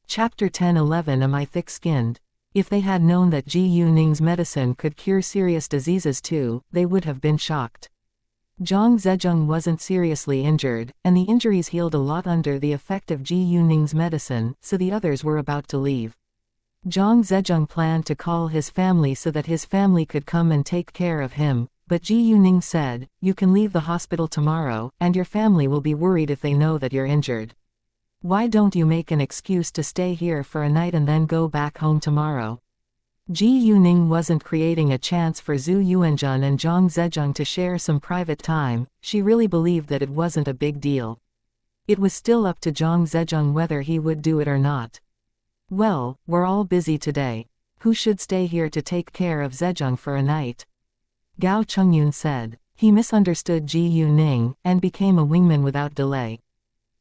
Chapter 10-11 Am I thick-skinned? If they had known that Ji Yuning's medicine could cure serious diseases too, they would have been shocked. Zhang Zezheng wasn't seriously injured, and the injuries healed a lot under the effect of Ji Yuning's medicine, so the others were about to leave. Zhang Zezheng planned to call his family so that his family could come and take care of him, but Ji Yuning said, "You can leave the hospital tomorrow, and your family will be worried if they know that you're injured. Why don't you make an excuse to stay here for a night and then go back home tomorrow?" Ji Yuning wasn't creating a chance for Zhu Yuanzhen and Zhang Zezheng to share some private time. She really believed that it wasn't a big deal. It was still up to Zhang Zezheng whether he would do it or not. "Well, we're all busy today. Who should stay here to take care of Zezheng for a night?" Gao Chengyun said. He misunderstood Ji Yuning, and became a wingman without delay.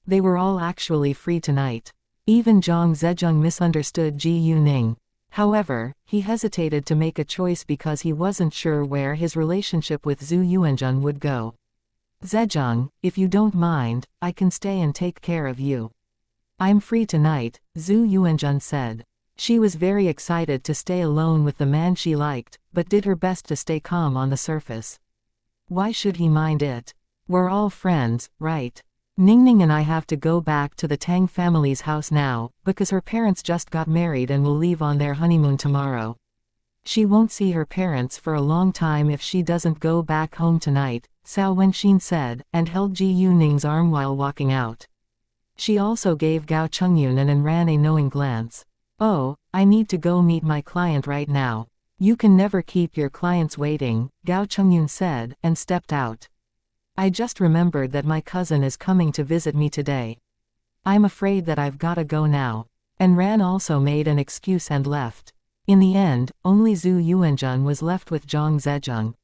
They were all actually free tonight. Even Zhang Zezheng misunderstood Ji Yuning. However, he hesitated to make a choice because he wasn't sure where his relationship with Zhu Yuanzhen would go. "Zezheng, if you don't mind, I can stay and take care of you." "I'm free tonight," Zhu Yuanzhen said. She was very excited to stay alone with the man she liked, but did her best to stay calm on the surface. Why should he mind it? We're all friends, right? Ningning and I have to go back to the Tang family's house now, because her parents just got married and will leave on their honeymoon tomorrow. She won't see her parents for a long time if she doesn't go back home tonight, Cao Wenxin said, and held Ji Yuning's arm while walking out. She also gave Gao Chengyun and Anran a knowing glance. "Oh, I need to go meet my client right now." "You can never keep your clients waiting," Gao Chengyun said, and stepped out. "I just remembered that my cousin is coming to visit me today. I'm afraid that I've gotta go now." And Ran also made an excuse and left. In the end, only Zhu Yuanzhen was left with Zhang Zezheng.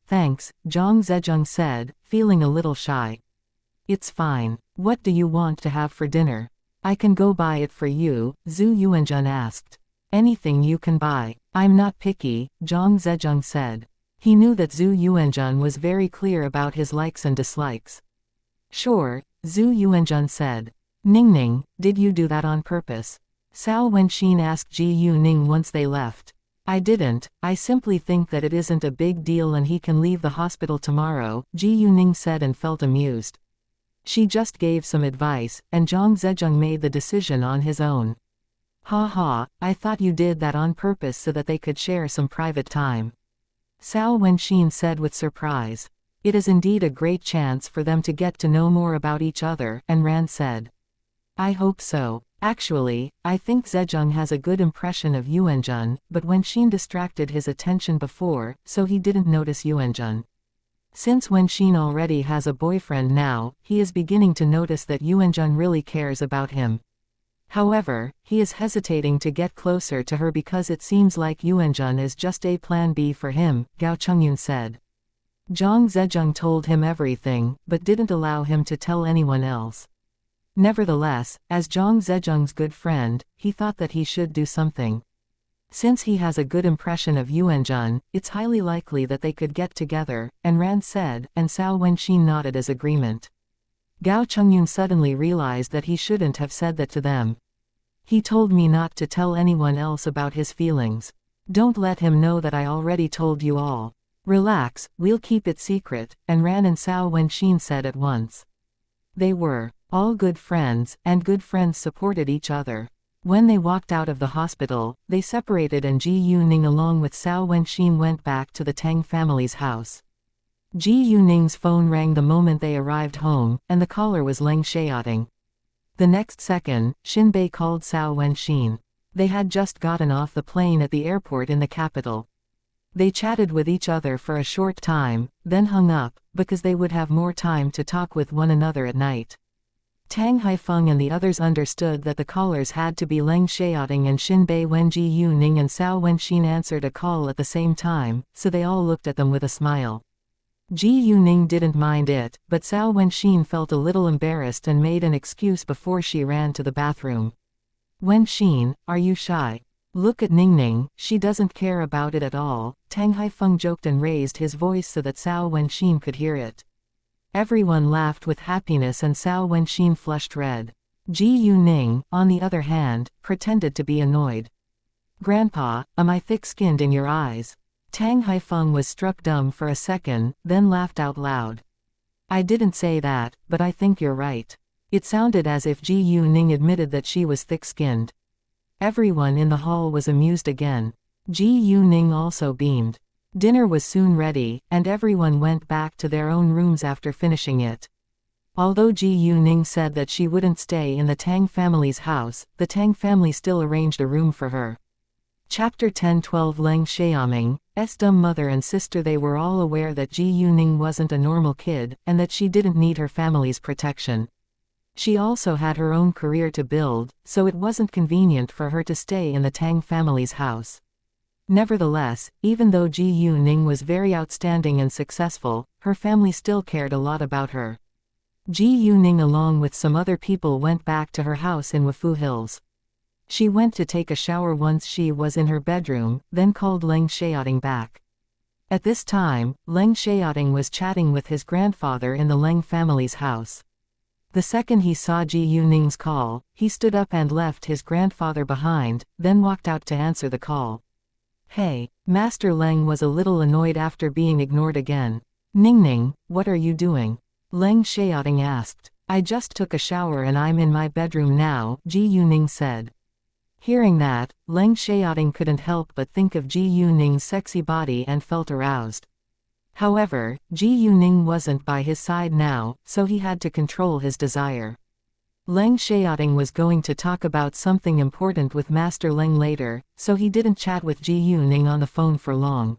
Thanks," Zhang Zezheng said, feeling a little shy. "It's fine. What do you want to have for dinner?" "I can go buy it for you," Zhu Yuanzhen asked. "Anything you can buy. I'm not picky," Zhang Zezheng said. He knew that Zhu Yuanzhen was very clear about his likes and dislikes. "Sure," Zhu Yuanzhen said. "Ningning, did you do that on purpose?" Cao Wenxin asked Ji Yuning once they left. "I didn't, I simply think that it isn't a big deal and he can leave the hospital tomorrow," Ji Yuning said and felt amused. She just gave some advice, and Zhang Zezheng made the decision on his own. "Ha ha, I thought you did that on purpose so that they could share some private time," Cao Wenxin said with surprise. "It is indeed a great chance for them to get to know more about each other," and Ran said. "I hope so. Actually, I think Zezheng has a good impression of Yuanzhen, but Wenxin distracted his attention before, so he didn't notice Yuanzhen. Since Wenxin already has a boyfriend now, he is beginning to notice that Yuanzhen really cares about him. However, he is hesitating to get closer to her because it seems like Yuanzhen is just a plan B for him," Gao Chengyun said. Zhang Zezheng told him everything, but didn't allow him to tell anyone else. Nevertheless, as Zhang Zezheng's good friend, he thought that he should do something. Since he has a good impression of Yuanzhen, it's highly likely that they could get together, and Ran said, and Cao Wenxin nodded as agreement. Gao Chengyun suddenly realized that he shouldn't have said that to them. "He told me not to tell anyone else about his feelings. Don't let him know that I already told you all. Relax, we'll keep it secret," and Ran and Cao Wenxin said at once. They were all good friends, and good friends supported each other. When they walked out of the hospital, they separated and Ji Yuning along with Cao Wenxin went back to the Tang family's house. Ji Yuning's phone rang the moment they arrived home, and the caller was Leng Xiaoting. The next second, Xinbei called Cao Wenxin. They had just gotten off the plane at the airport in the capital. They chatted with each other for a short time, then hung up, because they would have more time to talk with one another at night. Tang Haifeng and the others understood that the callers had to be Leng Xiaoting and Xinbei when Ji Yuning and Cao Wenxin answered a call at the same time, so they all looked at them with a smile. Ji Yuning didn't mind it, but Cao Wenxin felt a little embarrassed and made an excuse before she ran to the bathroom. "Wenxin, are you shy? Look at Ningning, she doesn't care about it at all," Tang Haifeng joked and raised his voice so that Cao Wenxin could hear it. Everyone laughed with happiness and Cao Wenxin flushed red. Ji Yuning, on the other hand, pretended to be annoyed. "Grandpa, am I thick-skinned in your eyes?" Tang Haifeng was struck dumb for a second, then laughed out loud. "I didn't say that, but I think you're right." It sounded as if Ji Yuning admitted that she was thick-skinned. Everyone in the hall was amused again. Ji Yuning also beamed. Dinner was soon ready, and everyone went back to their own rooms after finishing it. Although Ji Yuning said that she wouldn't stay in the Tang family's house, the Tang family still arranged a room for her. Chapter 10-12 Leng Xiaoming's dumb mother and sister. They were all aware that Ji Yuning wasn't a normal kid, and that she didn't need her family's protection. She also had her own career to build, so it wasn't convenient for her to stay in the Tang family's house. Nevertheless, even though Ji Yuning was very outstanding and successful, her family still cared a lot about her. Ji Yuning along with some other people went back to her house in Wufu Hills. She went to take a shower once she was in her bedroom, then called Leng Xiaoting back. At this time, Leng Xiaoting was chatting with his grandfather in the Leng family's house. The second he saw Ji Yuning's call, he stood up and left his grandfather behind, then walked out to answer the call. "Hey." Master Leng was a little annoyed after being ignored again. "Ningning, what are you doing?" Leng Xiaoting asked. "I just took a shower and I'm in my bedroom now," Ji Yuning said. Hearing that, Leng Xiaoting couldn't help but think of Ji Yuning's sexy body and felt aroused. However, Ji Yuning wasn't by his side now, so he had to control his desire. Leng Xiaoting was going to talk about something important with Master Leng later, so he didn't chat with Ji Yuning on the phone for long.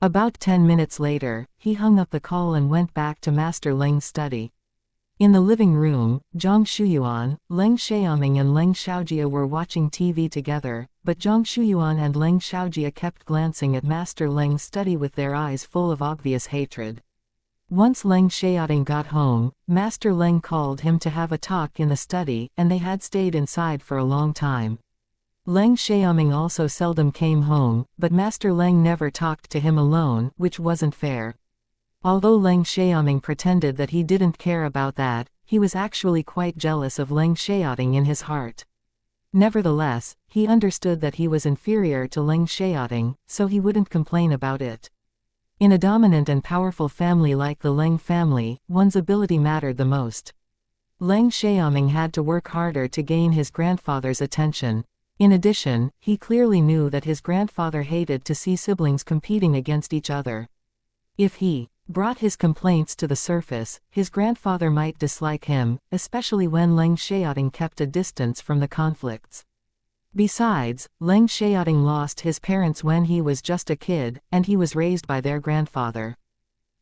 About 10 minutes later, he hung up the call and went back to Master Leng's study. In the living room, Zhang Shuyuan, Leng Xiaoming and Leng Xiaojia were watching TV together, but Zhang Shuyuan and Leng Xiaojia kept glancing at Master Leng's study with their eyes full of obvious hatred. Once Leng Xiaoting got home, Master Leng called him to have a talk in the study, and they had stayed inside for a long time. Leng Xiaoming also seldom came home, but Master Leng never talked to him alone, which wasn't fair. Although Leng Xiaoming pretended that he didn't care about that, he was actually quite jealous of Leng Xiaoting in his heart. Nevertheless, he understood that he was inferior to Leng Xiaoting, so he wouldn't complain about it. In a dominant and powerful family like the Leng family, one's ability mattered the most. Leng Xiaoming had to work harder to gain his grandfather's attention. In addition, he clearly knew that his grandfather hated to see siblings competing against each other. If he brought his complaints to the surface, his grandfather might dislike him, especially when Leng Xiaoting kept a distance from the conflicts. Besides, Leng Xiaoting lost his parents when he was just a kid, and he was raised by their grandfather.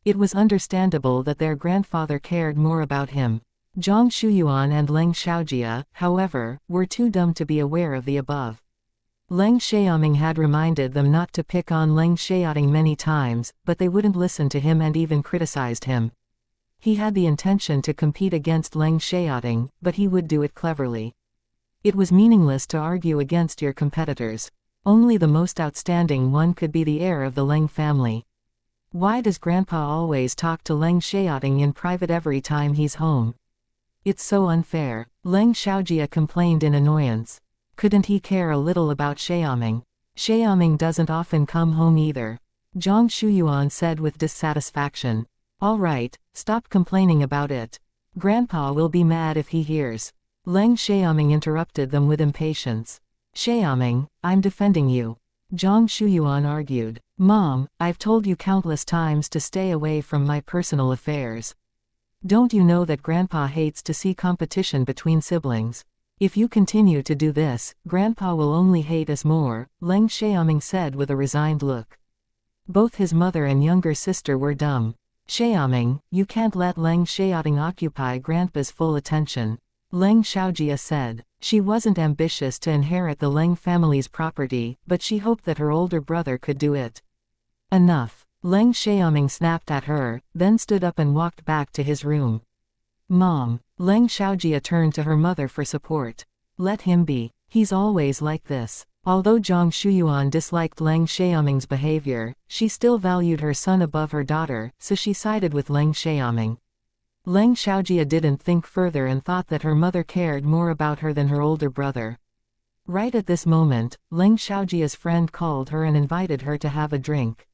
It was understandable that their grandfather cared more about him. Zhang Shuyuan and Leng Xiaojia, however, were too dumb to be aware of the above. Leng Xiaoming had reminded them not to pick on Leng Xiaoting many times, but they wouldn't listen to him and even criticized him. He had the intention to compete against Leng Xiaoting, but he would do it cleverly. It was meaningless to argue against your competitors. Only the most outstanding one could be the heir of the Leng family. Why does Grandpa always talk to Leng Xiaoting in private every time he's home? It's so unfair. Leng Xiaojia complained in annoyance. Couldn't he care a little about Xiaoming? Xiaoming doesn't often come home either. Zhang Shuyuan said with dissatisfaction. All right, stop complaining about it. Grandpa will be mad if he hears. Leng Xiaoming interrupted them with impatience. Xiaoming, I'm defending you. Zhang Shuyuan argued. Mom, I've told you countless times to stay away from my personal affairs. Don't you know that Grandpa hates to see competition between siblings? If you continue to do this, Grandpa will only hate us more, Leng Xiaoming said with a resigned look. Both his mother and younger sister were dumb. Xiaoming, you can't let Leng Xiaoting occupy Grandpa's full attention. Leng Xiaojia said. She wasn't ambitious to inherit the Leng family's property, but she hoped that her older brother could do it. Enough. Leng Xiaoming snapped at her, then stood up and walked back to his room. Mom. Leng Xiaojia turned to her mother for support. Let him be. He's always like this. Although Zhang Shuyuan disliked Leng Xiaoming's behavior, she still valued her son above her daughter, so she sided with Leng Xiaoming. Leng Xiaojia didn't think further and thought that her mother cared more about her than her older brother. Right at this moment, Leng Xiaojia's friend called her and invited her to have a drink.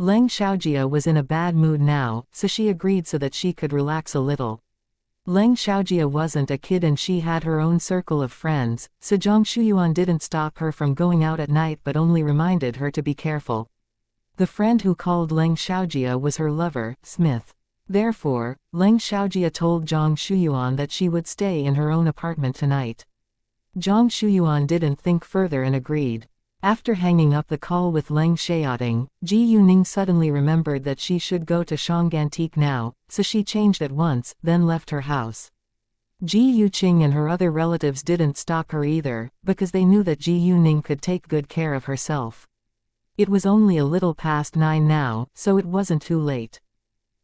Leng Xiaojia was in a bad mood now, so she agreed so that she could relax a little. Leng Xiaojia wasn't a kid and she had her own circle of friends, so Zhang Shuyuan didn't stop her from going out at night but only reminded her to be careful. The friend who called Leng Xiaojia was her lover, Smith. Therefore, Leng Xiaojia told Zhang Shuyuan that she would stay in her own apartment tonight. Zhang Shuyuan didn't think further and agreed. After hanging up the call with Leng Xiaoting, Ji Yuning suddenly remembered that she should go to Shang'antique now, so she changed at once, then left her house. Ji Yuqing and her other relatives didn't stop her either, because they knew that Ji Yuning could take good care of herself. It was only a little past 9 now, so it wasn't too late.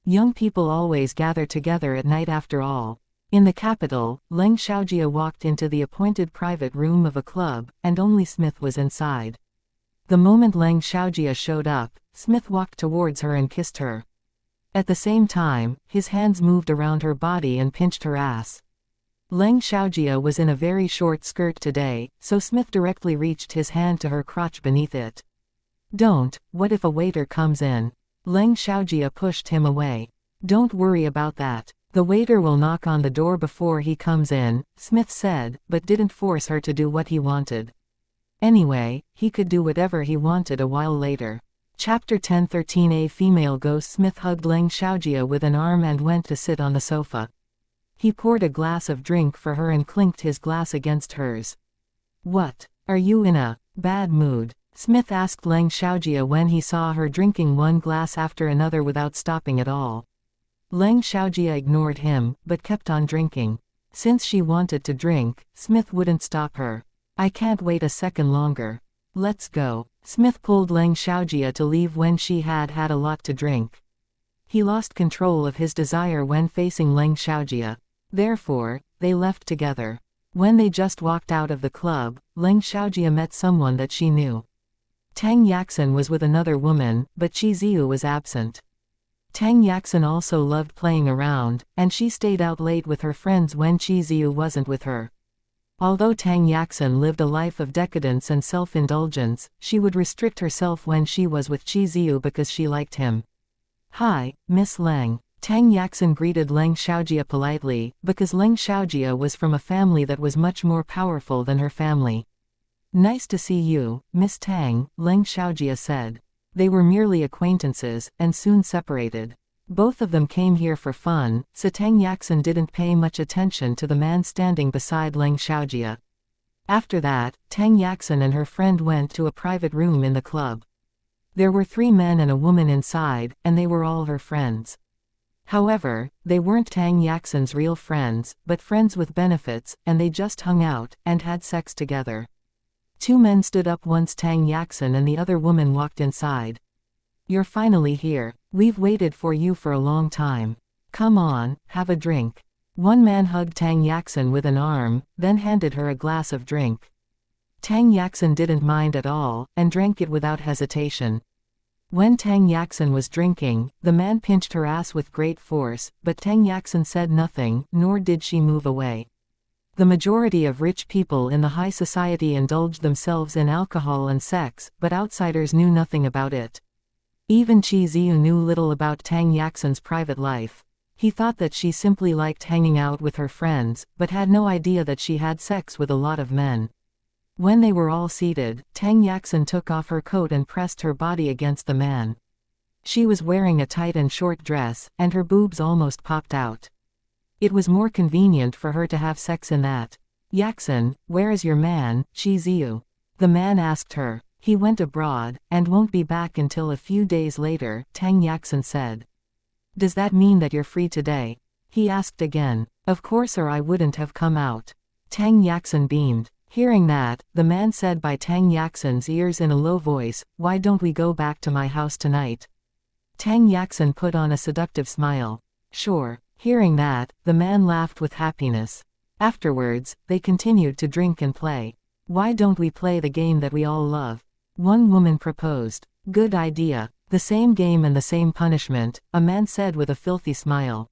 Young people always gather together at night after all. In the capital, Leng Xiaojia walked into the appointed private room of a club, and only Smith was inside. The moment Leng Xiaojia showed up, Smith walked towards her and kissed her. At the same time, his hands moved around her body and pinched her ass. Leng Xiaojia was in a very short skirt today, so Smith directly reached his hand to her crotch beneath it. "Don't, what if a waiter comes in?" Leng Xiaojia pushed him away. "Don't worry about that. The waiter will knock on the door before he comes in," Smith said, but didn't force her to do what he wanted. Anyway, he could do whatever he wanted a while later. Chapter 10:13. A female ghost. Smith hugged Leng Xiaojia with an arm and went to sit on the sofa. He poured a glass of drink for her and clinked his glass against hers. "What? Are you in a bad mood?" Smith asked Leng Xiaojia when he saw her drinking one glass after another without stopping at all. Leng Xiaojia ignored him, but kept on drinking. Since she wanted to drink, Smith wouldn't stop her. "I can't wait a second longer. Let's go." Smith pulled Leng Xiaojia to leave when she had had a lot to drink. He lost control of his desire when facing Leng Xiaojia. Therefore, they left together. When they just walked out of the club, Leng Xiaojia met someone that she knew. Tang Yaxin was with another woman, but Qi Ziyu was absent. Tang Yaxin also loved playing around, and she stayed out late with her friends when Qi Ziyu wasn't with her. Although Tang Yaxin lived a life of decadence and self-indulgence, she would restrict herself when she was with Qi Ziyu because she liked him. "Hi, Miss Leng." Tang Yaxin greeted Leng Xiaojia politely, because Leng Xiaojia was from a family that was much more powerful than her family. "Nice to see you, Miss Tang," Leng Xiaojia said. They were merely acquaintances, and soon separated. Both of them came here for fun, so Tang Yaxin didn't pay much attention to the man standing beside Leng Xiaojia. After that, Tang Yaxin and her friend went to a private room in the club. There were 3 men and a woman inside, and they were all her friends. However, they weren't Tang Yaxin's real friends, but friends with benefits, and they just hung out, and had sex together. 2 men stood up once Tang Yaxin and the other woman walked inside. "You're finally here. We've waited for you for a long time. Come on, have a drink." One man hugged Tang Yaxin with an arm, then handed her a glass of drink. Tang Yaxin didn't mind at all, and drank it without hesitation. When Tang Yaxin was drinking, the man pinched her ass with great force, but Tang Yaxin said nothing, nor did she move away. The majority of rich people in the high society indulged themselves in alcohol and sex, but outsiders knew nothing about it. Even Qi Ziyu knew little about Tang Yaxin's private life. He thought that she simply liked hanging out with her friends, but had no idea that she had sex with a lot of men. When they were all seated, Tang Yaxin took off her coat and pressed her body against the man. She was wearing a tight and short dress, and her boobs almost popped out. It was more convenient for her to have sex in that. "Yaxin, where is your man, Qi Ziyu?" the man asked her. "He went abroad, and won't be back until a few days later," Tang Yaxin said. "Does that mean that you're free today?" he asked again. "Of course, or I wouldn't have come out." Tang Yaxin beamed. Hearing that, the man said by Tang Yaxin's ears in a low voice, "Why don't we go back to my house tonight?" Tang Yaxin put on a seductive smile. "Sure." Hearing that, the man laughed with happiness. Afterwards, they continued to drink and play. "Why don't we play the game that we all love?" one woman proposed. "Good idea. The same game and the same punishment," a man said with a filthy smile.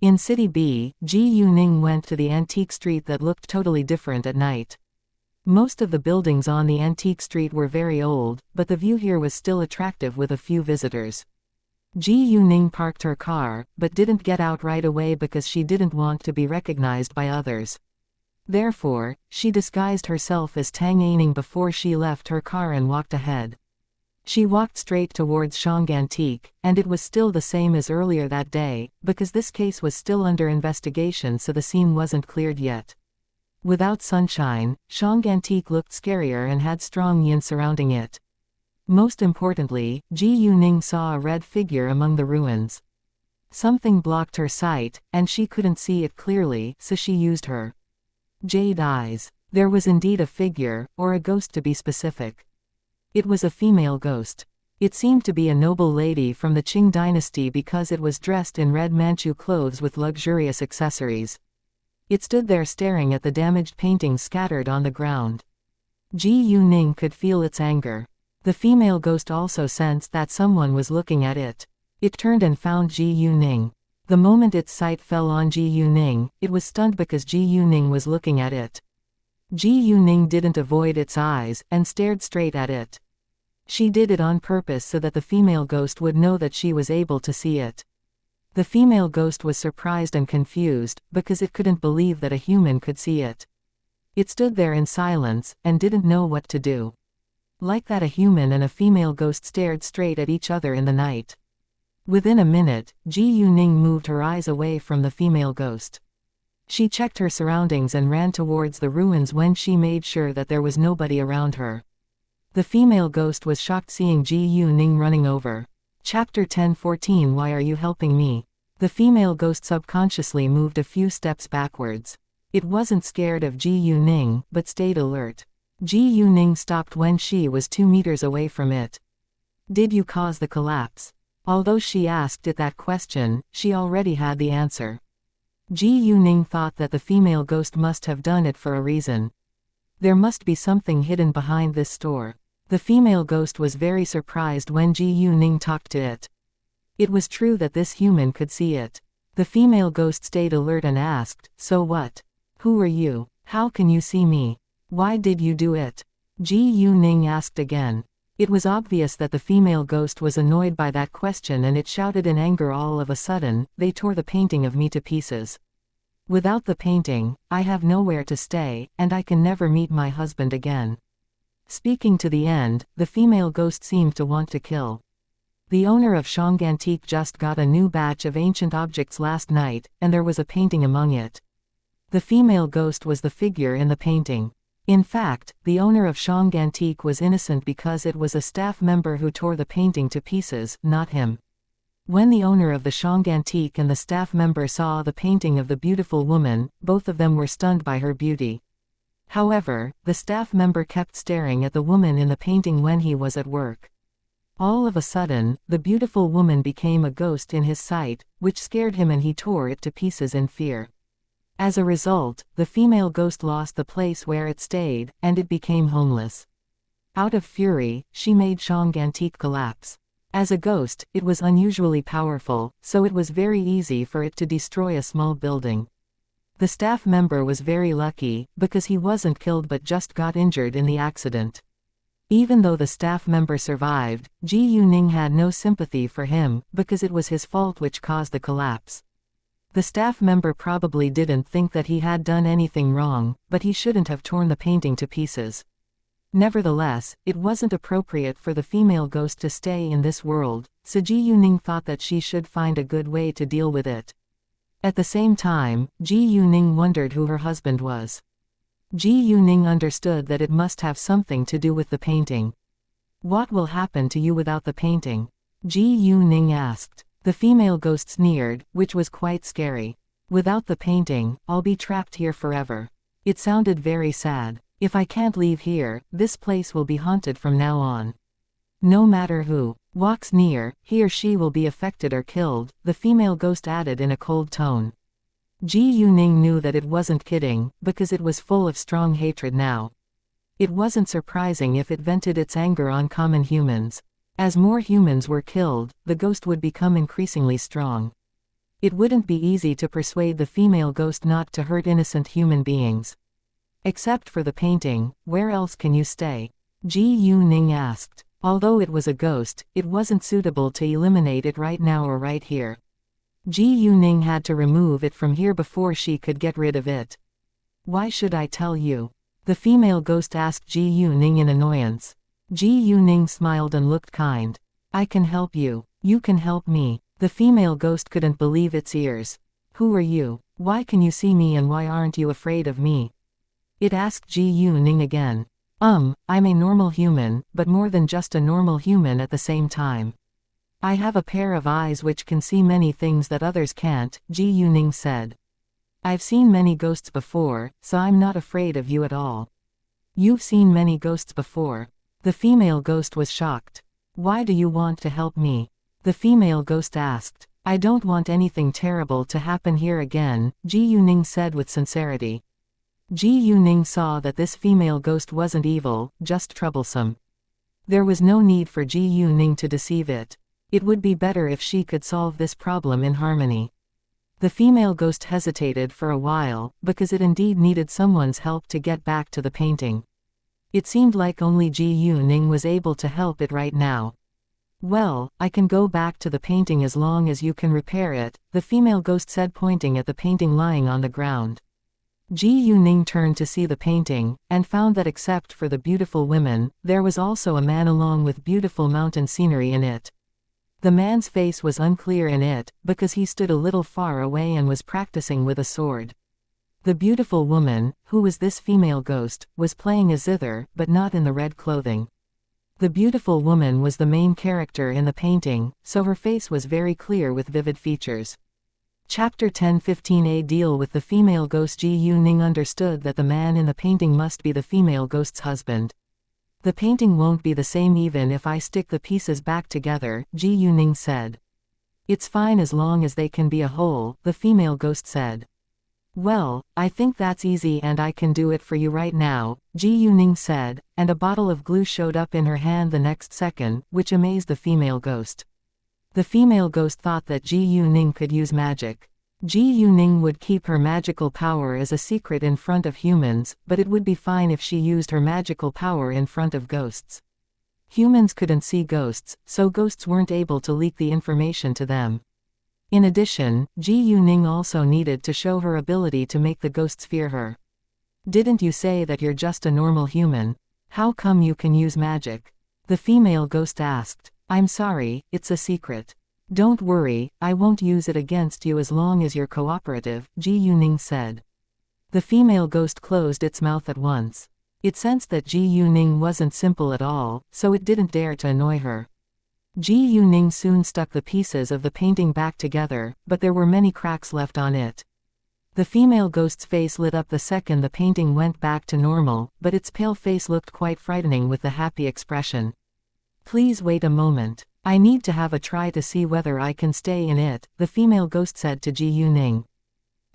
In City B, Ji Yuning went to the antique street that looked totally different at night. Most of the buildings on the antique street were very old, but the view here was still attractive with a few visitors. Ji Yuning parked her car, but didn't get out right away because she didn't want to be recognized by others. Therefore, she disguised herself as Tang Aining before she left her car and walked ahead. She walked straight towards Shang Antique, and it was still the same as earlier that day, because this case was still under investigation, so the scene wasn't cleared yet. Without sunshine, Shang Antique looked scarier and had strong yin surrounding it. Most importantly, Ji Yuning saw a red figure among the ruins. Something blocked her sight, and she couldn't see it clearly, so she used her jade eyes. There was indeed a figure, or a ghost to be specific. It was a female ghost. It seemed to be a noble lady from the Qing dynasty because it was dressed in red Manchu clothes with luxurious accessories. It stood there staring at the damaged paintings scattered on the ground. Ji Yuning could feel its anger. The female ghost also sensed that someone was looking at it. It turned and found Ji Yuning. The moment its sight fell on Ji Yuning, it was stunned because Ji Yuning was looking at it. Ji Yuning didn't avoid its eyes, and stared straight at it. She did it on purpose so that the female ghost would know that she was able to see it. The female ghost was surprised and confused, because it couldn't believe that a human could see it. It stood there in silence, and didn't know what to do. Like that, a human and a female ghost stared straight at each other in the night. Within a minute, Ji Yuning moved her eyes away from the female ghost. She checked her surroundings and ran towards the ruins when she made sure that there was nobody around her. The female ghost was shocked seeing Ji Yuning running over. Chapter 10:14 Why are you helping me? The female ghost subconsciously moved a few steps backwards. It wasn't scared of Ji Yuning, but stayed alert. Ji Yuning stopped when she was 2 meters away from it. Did you cause the collapse? Although she asked it that question, she already had the answer. Ji Yuning thought that the female ghost must have done it for a reason. There must be something hidden behind this store. The female ghost was very surprised when Ji Yuning talked to it. It was true that this human could see it. The female ghost stayed alert and asked, "So what? Who are you? How can you see me? Why did you do it?" Ji Yuning asked again. It was obvious that the female ghost was annoyed by that question, and it shouted in anger all of a sudden, "They tore the painting of me to pieces. Without the painting, I have nowhere to stay, and I can never meet my husband again." Speaking to the end, the female ghost seemed to want to kill. The owner of Shang Antique just got a new batch of ancient objects last night, and there was a painting among it. The female ghost was the figure in the painting. In fact, the owner of Shang Antique was innocent because it was a staff member who tore the painting to pieces, not him. When the owner of the Shang Antique and the staff member saw the painting of the beautiful woman, both of them were stunned by her beauty. However, the staff member kept staring at the woman in the painting when he was at work. All of a sudden, the beautiful woman became a ghost in his sight, which scared him and he tore it to pieces in fear. As a result, the female ghost lost the place where it stayed, and it became homeless. Out of fury, she made Shang Antique collapse. As a ghost, it was unusually powerful, so it was very easy for it to destroy a small building. The staff member was very lucky, because he wasn't killed but just got injured in the accident. Even though the staff member survived, Ji Yuning had no sympathy for him, because it was his fault which caused the collapse. The staff member probably didn't think that he had done anything wrong, but he shouldn't have torn the painting to pieces. Nevertheless, it wasn't appropriate for the female ghost to stay in this world, so Ji Yuning thought that she should find a good way to deal with it. At the same time, Ji Yuning wondered who her husband was. Ji Yuning understood that it must have something to do with the painting. "What will happen to you without the painting?" Ji Yuning asked. The female ghost sneered, which was quite scary. "Without the painting, I'll be trapped here forever." It sounded very sad. "If I can't leave here, this place will be haunted from now on. No matter who walks near, he or she will be affected or killed," the female ghost added in a cold tone. Ji Yuning knew that it wasn't kidding, because it was full of strong hatred now. It wasn't surprising if it vented its anger on common humans. As more humans were killed, the ghost would become increasingly strong. It wouldn't be easy to persuade the female ghost not to hurt innocent human beings. Except for the painting, where else can you stay? Ji Yuning asked. Although it was a ghost, it wasn't suitable to eliminate it right now or right here. Ji Yuning had to remove it from here before she could get rid of it. Why should I tell you? The female ghost asked Ji Yuning in annoyance. Ji Yuning smiled and looked kind. I can help you. You can help me. The female ghost couldn't believe its ears. Who are you? Why can you see me and why aren't you afraid of me? It asked Ji Yuning again. I'm a normal human, but more than just a normal human at the same time. I have a pair of eyes which can see many things that others can't, Ji Yuning said. I've seen many ghosts before, so I'm not afraid of you at all. You've seen many ghosts before. The female ghost was shocked. Why do you want to help me? The female ghost asked. I don't want anything terrible to happen here again, Ji Yuning said with sincerity. Ji Yuning saw that this female ghost wasn't evil, just troublesome. There was no need for Ji Yuning to deceive it. It would be better if she could solve this problem in harmony. The female ghost hesitated for a while, because it indeed needed someone's help to get back to the painting. It seemed like only Ji Yuning was able to help it right now. Well, I can go back to the painting as long as you can repair it, the female ghost said, pointing at the painting lying on the ground. Ji Yuning turned to see the painting, and found that except for the beautiful women, there was also a man along with beautiful mountain scenery in it. The man's face was unclear in it, because he stood a little far away and was practicing with a sword. The beautiful woman, who was this female ghost, was playing a zither, but not in the red clothing. The beautiful woman was the main character in the painting, so her face was very clear with vivid features. Chapter 10:15 A deal with the female ghost. Ji Yuning understood that the man in the painting must be the female ghost's husband. The painting won't be the same even if I stick the pieces back together, Ji Yuning said. It's fine as long as they can be a whole, the female ghost said. Well, I think that's easy and I can do it for you right now, Ji Yuning said, and a bottle of glue showed up in her hand the next second, which amazed the female ghost. The female ghost thought that Ji Yuning could use magic. Ji Yuning would keep her magical power as a secret in front of humans, but it would be fine if she used her magical power in front of ghosts. Humans couldn't see ghosts, so ghosts weren't able to leak the information to them. In addition, Ji Yuning also needed to show her ability to make the ghosts fear her. Didn't you say that you're just a normal human? How come you can use magic? The female ghost asked. I'm sorry, it's a secret. Don't worry, I won't use it against you as long as you're cooperative, Ji Yuning said. The female ghost closed its mouth at once. It sensed that Ji Yuning wasn't simple at all, so it didn't dare to annoy her. Ji Yuning soon stuck the pieces of the painting back together, but there were many cracks left on it. The female ghost's face lit up the second the painting went back to normal, but its pale face looked quite frightening with the happy expression. Please wait a moment. I need to have a try to see whether I can stay in it, the female ghost said to Ji Yuning.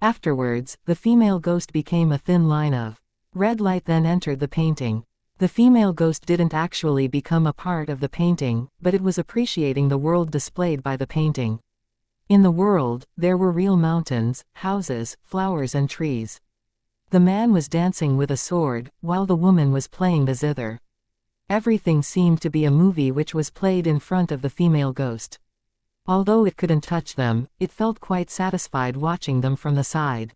Afterwards, the female ghost became a thin line of red light then entered the painting. The female ghost didn't actually become a part of the painting, but it was appreciating the world displayed by the painting. In the world, there were real mountains, houses, flowers and trees. The man was dancing with a sword, while the woman was playing the zither. Everything seemed to be a movie which was played in front of the female ghost. Although it couldn't touch them, it felt quite satisfied watching them from the side.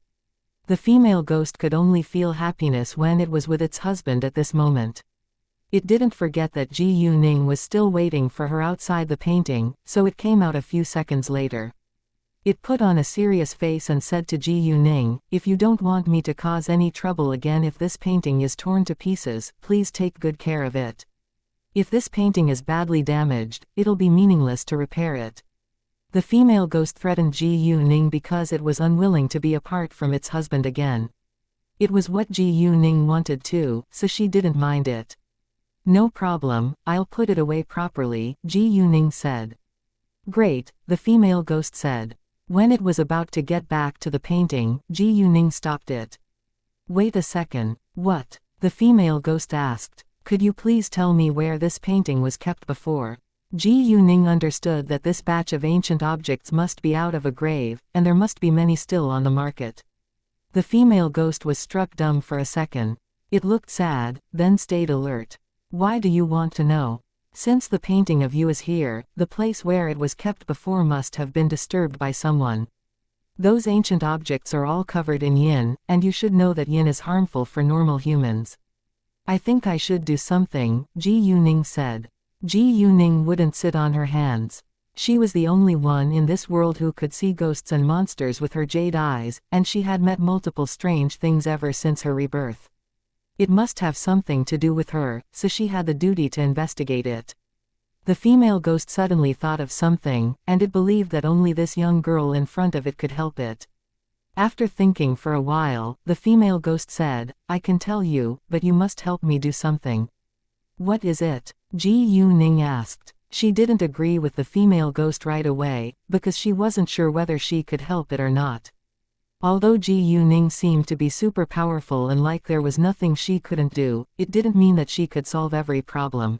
The female ghost could only feel happiness when it was with its husband at this moment. It didn't forget that Ji Yuning was still waiting for her outside the painting, so it came out a few seconds later. It put on a serious face and said to Ji Yuning, if you don't want me to cause any trouble again if this painting is torn to pieces, please take good care of it. If this painting is badly damaged, it'll be meaningless to repair it. The female ghost threatened Ji Yuning because it was unwilling to be apart from its husband again. It was what Ji Yuning wanted too, so she didn't mind it. No problem, I'll put it away properly, Ji Yuning said. Great, the female ghost said. When it was about to get back to the painting, Ji Yuning stopped it. Wait a second, what? The female ghost asked. Could you please tell me where this painting was kept before? Ji Yuning understood that this batch of ancient objects must be out of a grave, and there must be many still on the market. The female ghost was struck dumb for a second. It looked sad, then stayed alert. Why do you want to know? Since the painting of you is here, the place where it was kept before must have been disturbed by someone. Those ancient objects are all covered in yin, and you should know that yin is harmful for normal humans. I think I should do something, Ji Yuning said. Ji Yuning wouldn't sit on her hands. She was the only one in this world who could see ghosts and monsters with her jade eyes, and she had met multiple strange things ever since her rebirth. It must have something to do with her, so she had the duty to investigate it. The female ghost suddenly thought of something, and it believed that only this young girl in front of it could help it. After thinking for a while, the female ghost said, I can tell you, but you must help me do something. What is it? Ji Yuning asked. She didn't agree with the female ghost right away, because she wasn't sure whether she could help it or not. Although Ji Yuning seemed to be super powerful and like there was nothing she couldn't do, it didn't mean that she could solve every problem.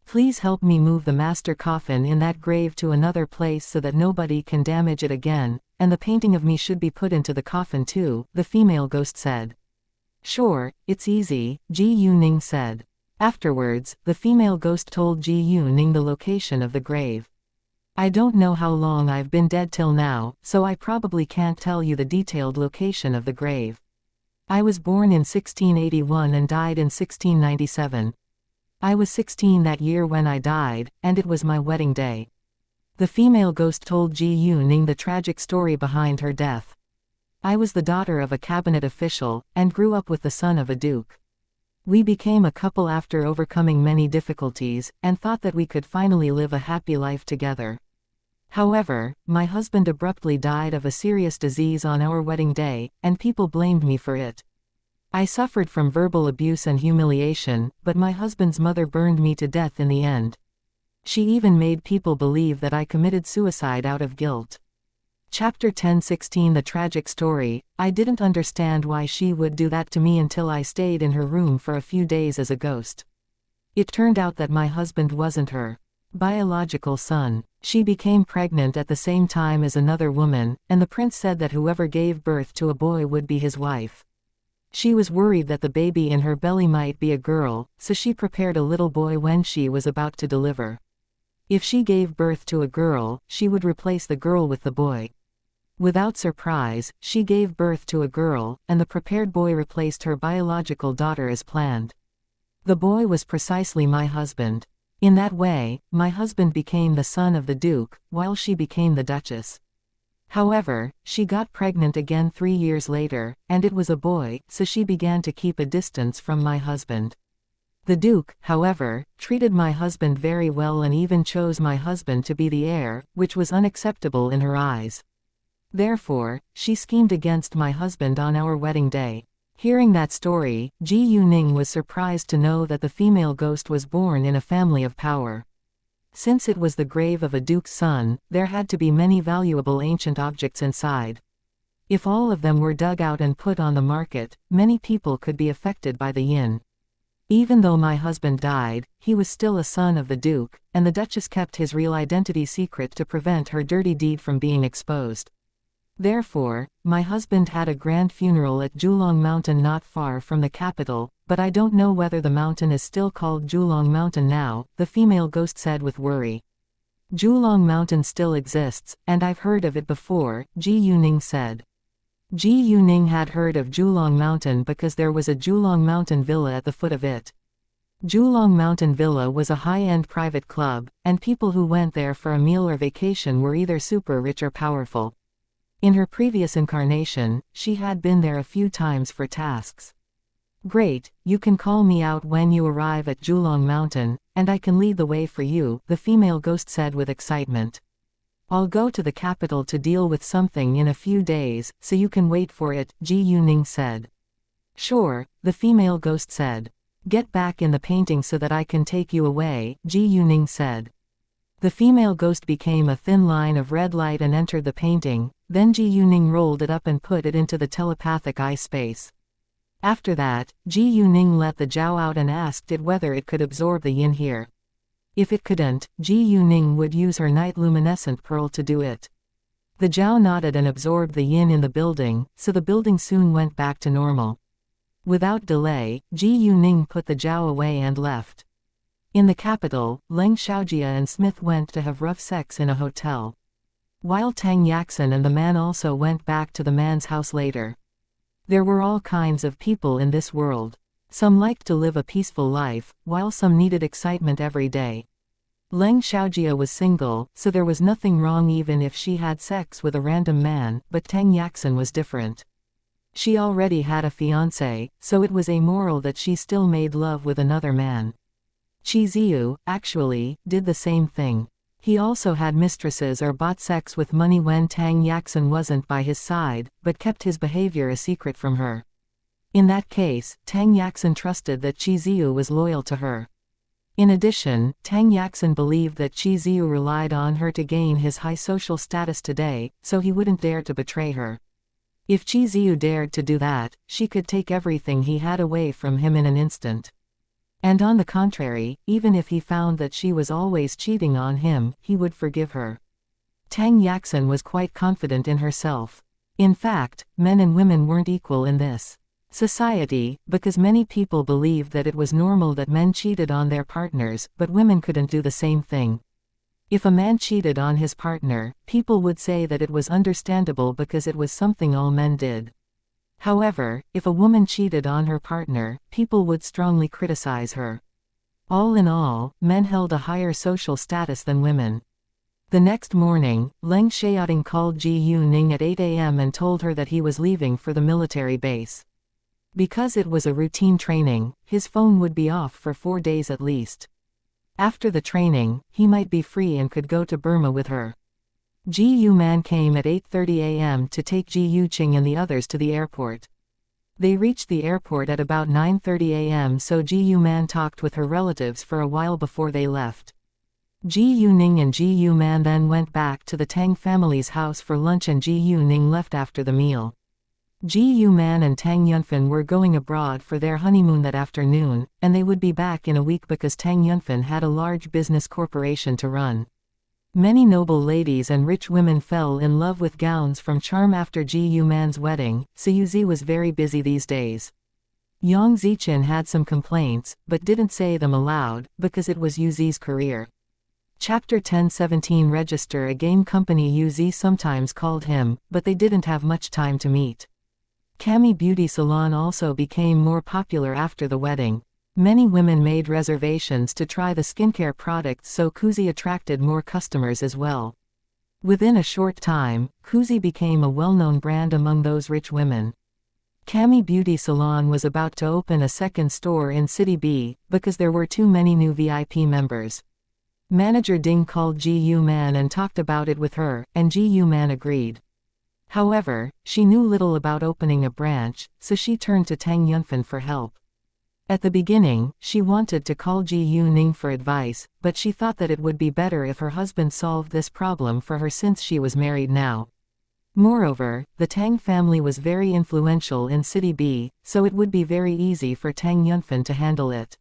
Please help me move the master coffin in that grave to another place so that nobody can damage it again, and the painting of me should be put into the coffin too, the female ghost said. Sure, it's easy, Ji Yuning said. Afterwards, the female ghost told Ji Yuning the location of the grave. I don't know how long I've been dead till now, so I probably can't tell you the detailed location of the grave. I was born in 1681 and died in 1697. I was 16 that year when I died, and it was my wedding day. The female ghost told Ji Yuning the tragic story behind her death. I was the daughter of a cabinet official, and grew up with the son of a duke. We became a couple after overcoming many difficulties, and thought that we could finally live a happy life together. However, my husband abruptly died of a serious disease on our wedding day, and people blamed me for it. I suffered from verbal abuse and humiliation, but my husband's mother burned me to death in the end. She even made people believe that I committed suicide out of guilt. Chapter 10:16 The tragic story. I didn't understand why she would do that to me until I stayed in her room for a few days as a ghost. It turned out that my husband wasn't her biological son. She became pregnant at the same time as another woman, and the prince said that whoever gave birth to a boy would be his wife. She was worried that the baby in her belly might be a girl, so she prepared a little boy when she was about to deliver. If she gave birth to a girl, she would replace the girl with the boy. Without surprise, she gave birth to a girl, and the prepared boy replaced her biological daughter as planned. The boy was precisely my husband. In that way, my husband became the son of the duke, while she became the duchess. However, she got pregnant again 3 years later, and it was a boy, so she began to keep a distance from my husband. The duke, however, treated my husband very well and even chose my husband to be the heir, which was unacceptable in her eyes. Therefore, she schemed against my husband on our wedding day. Hearing that story, Ji Yuning was surprised to know that the female ghost was born in a family of power. Since it was the grave of a duke's son, there had to be many valuable ancient objects inside. If all of them were dug out and put on the market, many people could be affected by the yin. Even though my husband died, he was still a son of the duke, and the duchess kept his real identity secret to prevent her dirty deed from being exposed. Therefore, my husband had a grand funeral at Julong Mountain not far from the capital, but I don't know whether the mountain is still called Julong Mountain now, the female ghost said with worry. Julong Mountain still exists, and I've heard of it before, Ji Yuning said. Ji Yuning had heard of Julong Mountain because there was a Julong Mountain Villa at the foot of it. Julong Mountain Villa was a high-end private club, and people who went there for a meal or vacation were either super rich or powerful. In her previous incarnation, she had been there a few times for tasks. Great, you can call me out when you arrive at Julong Mountain, and I can lead the way for you, the female ghost said with excitement. I'll go to the capital to deal with something in a few days, so you can wait for it, Ji Yuning said. Sure, the female ghost said. Get back in the painting so that I can take you away, Ji Yuning said. The female ghost became a thin line of red light and entered the painting, then Ji Yuning rolled it up and put it into the telepathic eye space. After that, Ji Yuning let the Jiao out and asked it whether it could absorb the yin here. If it couldn't, Ji Yuning would use her night luminescent pearl to do it. The Zhao nodded and absorbed the yin in the building, so the building soon went back to normal. Without delay, Ji Yuning put the Zhao away and left. In the capital, Leng Xiaojia and Smith went to have rough sex in a hotel. While Tang Yaxin and the man also went back to the man's house later. There were all kinds of people in this world. Some liked to live a peaceful life, while some needed excitement every day. Leng Xiaojia was single, so there was nothing wrong even if she had sex with a random man, but Tang Yaxin was different. She already had a fiancé, so it was amoral that she still made love with another man. Qi Ziyu, actually, did the same thing. He also had mistresses or bought sex with money when Tang Yaxin wasn't by his side, but kept his behavior a secret from her. In that case, Tang Yaxin trusted that Qi Ziyu was loyal to her. In addition, Tang Yaxin believed that Qi Ziyu relied on her to gain his high social status today, so he wouldn't dare to betray her. If Qi Ziyu dared to do that, she could take everything he had away from him in an instant. And on the contrary, even if he found that she was always cheating on him, he would forgive her. Tang Yaxin was quite confident in herself. In fact, men and women weren't equal in this society, because many people believed that it was normal that men cheated on their partners, but women couldn't do the same thing. If a man cheated on his partner, people would say that it was understandable because it was something all men did. However, if a woman cheated on her partner, people would strongly criticize her. All in all, men held a higher social status than women. The next morning, Leng Xiaoting called Ji Yuning at 8 a.m. and told her that he was leaving for the military base. Because it was a routine training, his phone would be off for 4 days at least. After the training, he might be free and could go to Burma with her. Ji Yuman came at 8:30 a.m. to take Ji Yuqing and the others to the airport. They reached the airport at about 9:30 a.m. so Ji Yuman talked with her relatives for a while before they left. Ji Yuning and Ji Yuman then went back to the Tang family's house for lunch and Ji Yuning left after the meal. Ji Yuman and Tang Yunfan were going abroad for their honeymoon that afternoon, and they would be back in a week because Tang Yunfan had a large business corporation to run. Many noble ladies and rich women fell in love with gowns from Charm after Ji Yuman's wedding, so Yuzi was very busy these days. Yang Zichen had some complaints, but didn't say them aloud, because it was Yuzi's career. Chapter 1017 Register a game company Yuzi sometimes called him, but they didn't have much time to meet. Cami Beauty Salon also became more popular after the wedding. Many women made reservations to try the skincare products so Kuzi attracted more customers as well. Within a short time, Kuzi became a well-known brand among those rich women. Cami Beauty Salon was about to open a second store in City B, because there were too many new VIP members. Manager Ding called Ji Yuman and talked about it with her, and Ji Yuman agreed. However, she knew little about opening a branch, so she turned to Tang Yunfan for help. At the beginning, she wanted to call Ji Yuning for advice, but she thought that it would be better if her husband solved this problem for her since she was married now. Moreover, the Tang family was very influential in City B, so it would be very easy for Tang Yunfan to handle it.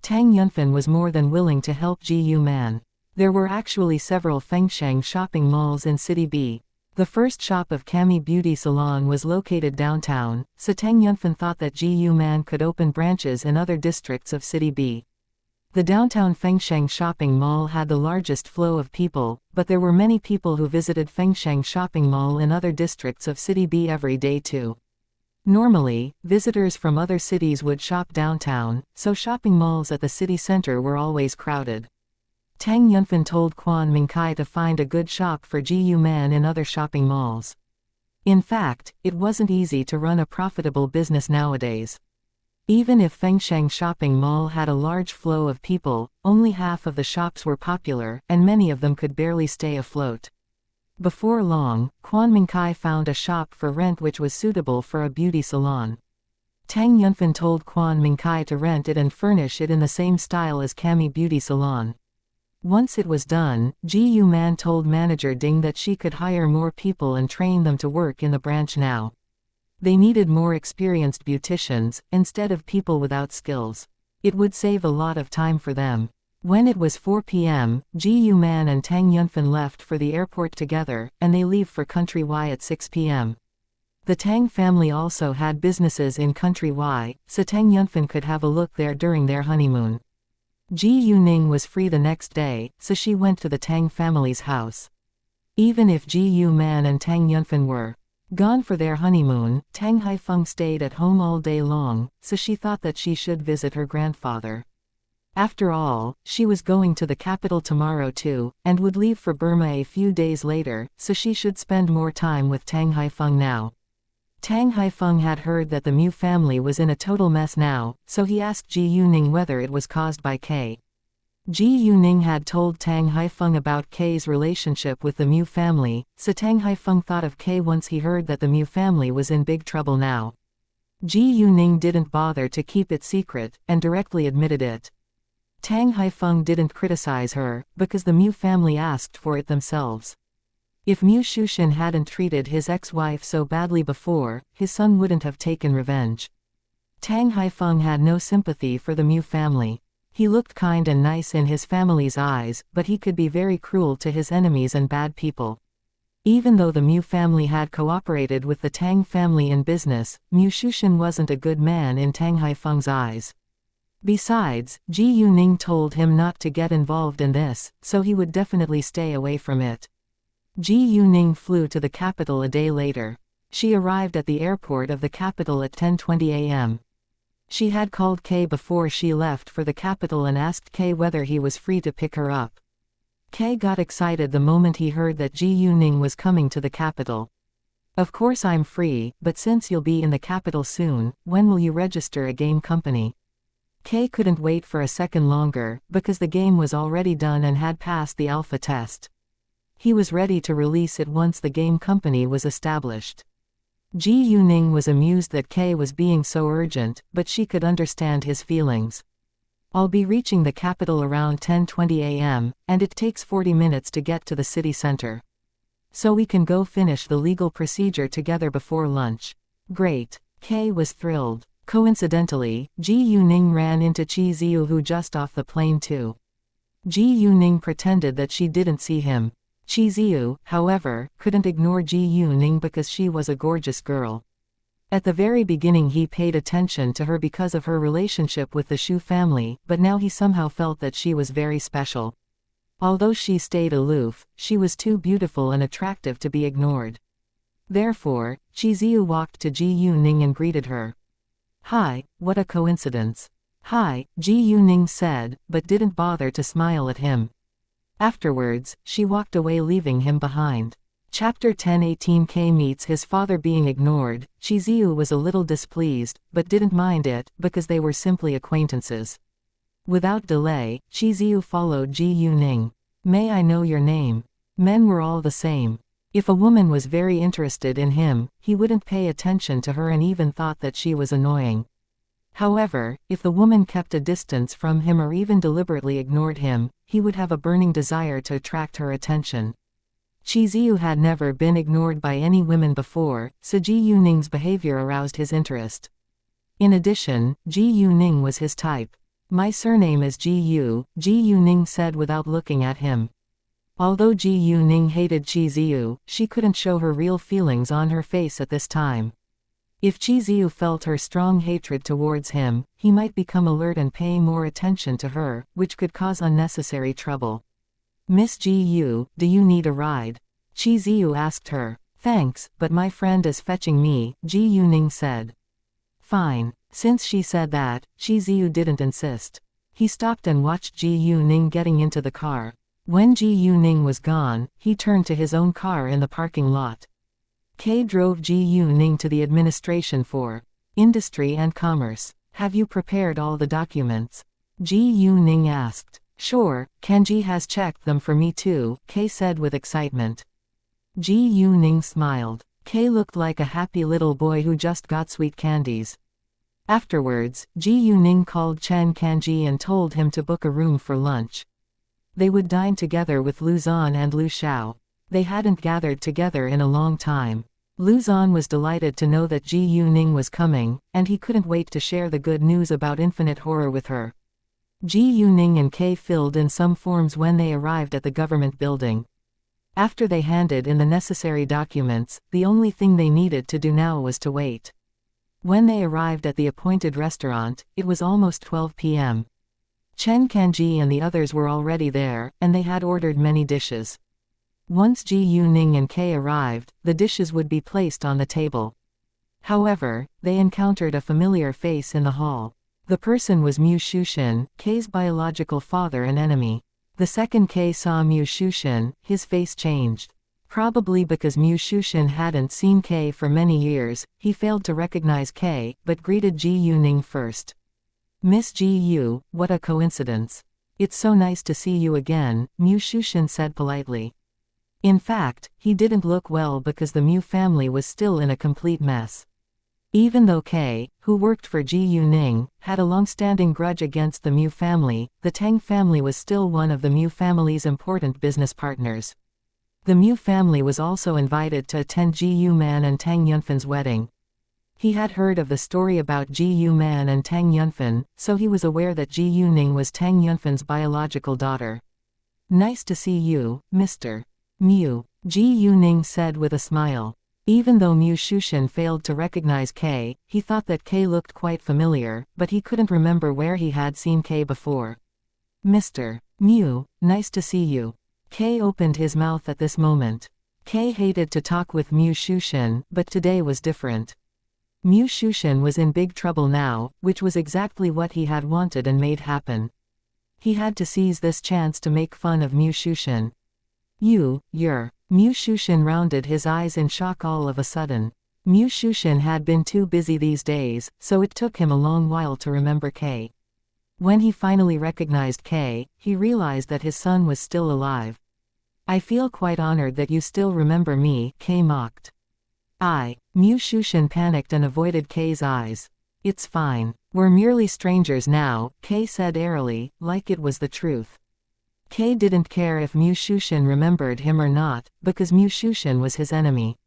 Tang Yunfan was more than willing to help Ji Yuman. There were actually several Fengsheng shopping malls in City B. The first shop of Cami Beauty Salon was located downtown, so Tang Yunfan thought that Ji Yuman could open branches in other districts of City B. The downtown Fengsheng shopping mall had the largest flow of people, but there were many people who visited Fengsheng shopping mall in other districts of City B every day too. Normally, visitors from other cities would shop downtown, so shopping malls at the city center were always crowded. Tang Yunfan told Quan Mingkai to find a good shop for Ji Yuman in other shopping malls. In fact, it wasn't easy to run a profitable business nowadays. Even if Fengsheng shopping mall had a large flow of people, only half of the shops were popular, and many of them could barely stay afloat. Before long, Quan Mingkai found a shop for rent which was suitable for a beauty salon. Tang Yunfan told Quan Mingkai to rent it and furnish it in the same style as Cami Beauty Salon. Once it was done, Ji Yuman told manager Ding that she could hire more people and train them to work in the branch now. They needed more experienced beauticians, instead of people without skills. It would save a lot of time for them. When it was 4 p.m., Ji Man and Tang Yunfan left for the airport together, and they leave for Country Y at 6 p.m. The Tang family also had businesses in Country Y, so Tang Yunfan could have a look there during their honeymoon. Ji Yuning was free the next day, so she went to the Tang family's house. Even if Ji Man and Tang Yunfan were gone for their honeymoon, Tang Haifeng stayed at home all day long, so she thought that she should visit her grandfather. After all, she was going to the capital tomorrow too, and would leave for Burma a few days later, so she should spend more time with Tang Haifeng now. Tang Haifeng had heard that the Mu family was in a total mess now, so he asked Ji Yuning whether it was caused by K. Ji Yuning had told Tang Haifeng about K's relationship with the Mu family, so Tang Haifeng thought of K once he heard that the Mu family was in big trouble now. Ji Yuning didn't bother to keep it secret, and directly admitted it. Tang Haifeng didn't criticize her, because the Mu family asked for it themselves. If Mu Shushan hadn't treated his ex-wife so badly before, his son wouldn't have taken revenge. Tang Haifeng had no sympathy for the Mu family. He looked kind and nice in his family's eyes, but he could be very cruel to his enemies and bad people. Even though the Mu family had cooperated with the Tang family in business, Mu Shushan wasn't a good man in Tang Haifeng's eyes. Besides, Ji Yuning told him not to get involved in this, so he would definitely stay away from it. Ji Yuning flew to the capital a day later. She arrived at the airport of the capital at 10:20 a.m. She had called K before she left for the capital and asked K whether he was free to pick her up. K got excited the moment he heard that Ji Yuning was coming to the capital. Of course I'm free, but since you'll be in the capital soon, when will you register a game company? K couldn't wait for a second longer, because the game was already done and had passed the alpha test. He was ready to release it once the game company was established. Ji Yuning was amused that K was being so urgent, but she could understand his feelings. I'll be reaching the capital around 10:20 a.m., and it takes 40 minutes to get to the city center. So we can go finish the legal procedure together before lunch. Great. K was thrilled. Coincidentally, Ji Yuning ran into Chi Ziyu, who just off the plane too. Ji Yuning pretended that she didn't see him. Chi Ziyu, however, couldn't ignore Ji Yuning because she was a gorgeous girl. At the very beginning he paid attention to her because of her relationship with the Shu family, but now he somehow felt that she was very special. Although she stayed aloof, she was too beautiful and attractive to be ignored. Therefore, Chi Ziyu walked to Ji Yuning and greeted her. Hi, what a coincidence. Hi, Ji Yuning said, but didn't bother to smile at him. Afterwards, she walked away leaving him behind. Chapter 10:18 K meets his father being ignored. Chi Ziyu was a little displeased, but didn't mind it, because they were simply acquaintances. Without delay, Chi Ziyu followed Ji Yuning. May I know your name? Men were all the same. If a woman was very interested in him, he wouldn't pay attention to her and even thought that she was annoying. However, if the woman kept a distance from him or even deliberately ignored him, he would have a burning desire to attract her attention. Chi Ziyu had never been ignored by any women before, so Ji Yuning's behavior aroused his interest. In addition, Ji Yuning was his type. My surname is Ji Yu, Ji Yuning said without looking at him. Although Ji Yuning hated Chi Ziyu, she couldn't show her real feelings on her face at this time. If Chi Ziyu felt her strong hatred towards him, he might become alert and pay more attention to her, which could cause unnecessary trouble. Miss Ji Yu, do you need a ride? Chi Ziyu asked her. Thanks, but my friend is fetching me, Ji Yuning said. Fine. Since she said that, Chi Ziyu didn't insist. He stopped and watched Ji Yuning getting into the car. When Ji Yuning was gone, he turned to his own car in the parking lot. K drove Ji Yuning to the administration for Industry and Commerce. Have you prepared all the documents? Ji Yuning asked. Sure, Kenji has checked them for me too, K said with excitement. Ji Yuning smiled. K looked like a happy little boy who just got sweet candies. Afterwards, Ji Yuning called Chen Kanji and told him to book a room for lunch. They would dine together with Lu Zan and Lu Xiao. They hadn't gathered together in a long time. Lu Zan was delighted to know that Ji Yuning was coming, and he couldn't wait to share the good news about infinite horror with her. Ji Yuning and K filled in some forms when they arrived at the government building. After they handed in the necessary documents, the only thing they needed to do now was to wait. When they arrived at the appointed restaurant, it was almost 12 p.m. Chen Kanji and the others were already there, and they had ordered many dishes. Once Ji Yuning and K arrived, the dishes would be placed on the table. However, they encountered a familiar face in the hall. The person was Mu Shushin, K's biological father and enemy. The second K saw Mu Shushin, his face changed. Probably because Mu Shushin hadn't seen K for many years, he failed to recognize K, but greeted Ji Yuning first. "Miss Ji Yu, what a coincidence. It's so nice to see you again," Mu Shushin said politely. In fact, he didn't look well because the Mu family was still in a complete mess. Even though K, who worked for Ji Yuning, had a long-standing grudge against the Mu family, the Tang family was still one of the Mu family's important business partners. The Mu family was also invited to attend Ji Yuman and Tang Yunfan's wedding. He had heard of the story about Ji Yuman and Tang Yunfan, so he was aware that Ji Yuning was Tang Yunfan's biological daughter. "Nice to see you, Mr. Mu," Ji Yuning said with a smile. Even though Mu Shushin failed to recognize K, he thought that K looked quite familiar, but he couldn't remember where he had seen K before. "Mr. Mu, nice to see you." K opened his mouth at this moment. K hated to talk with Mu Shushin, but today was different. Mu Shushin was in big trouble now, which was exactly what he had wanted and made happen. He had to seize this chance to make fun of Mu Shushin. You're. Mu Shushin rounded his eyes in shock all of a sudden. Mu Shushin had been too busy these days, so it took him a long while to remember K. When he finally recognized K, he realized that his son was still alive. "I feel quite honored that you still remember me," K mocked. Mu Shushin panicked and avoided K's eyes. "It's fine. We're merely strangers now," K said airily, like it was the truth. K didn't care if Mu Shushin remembered him or not, because Mu Shushin was his enemy.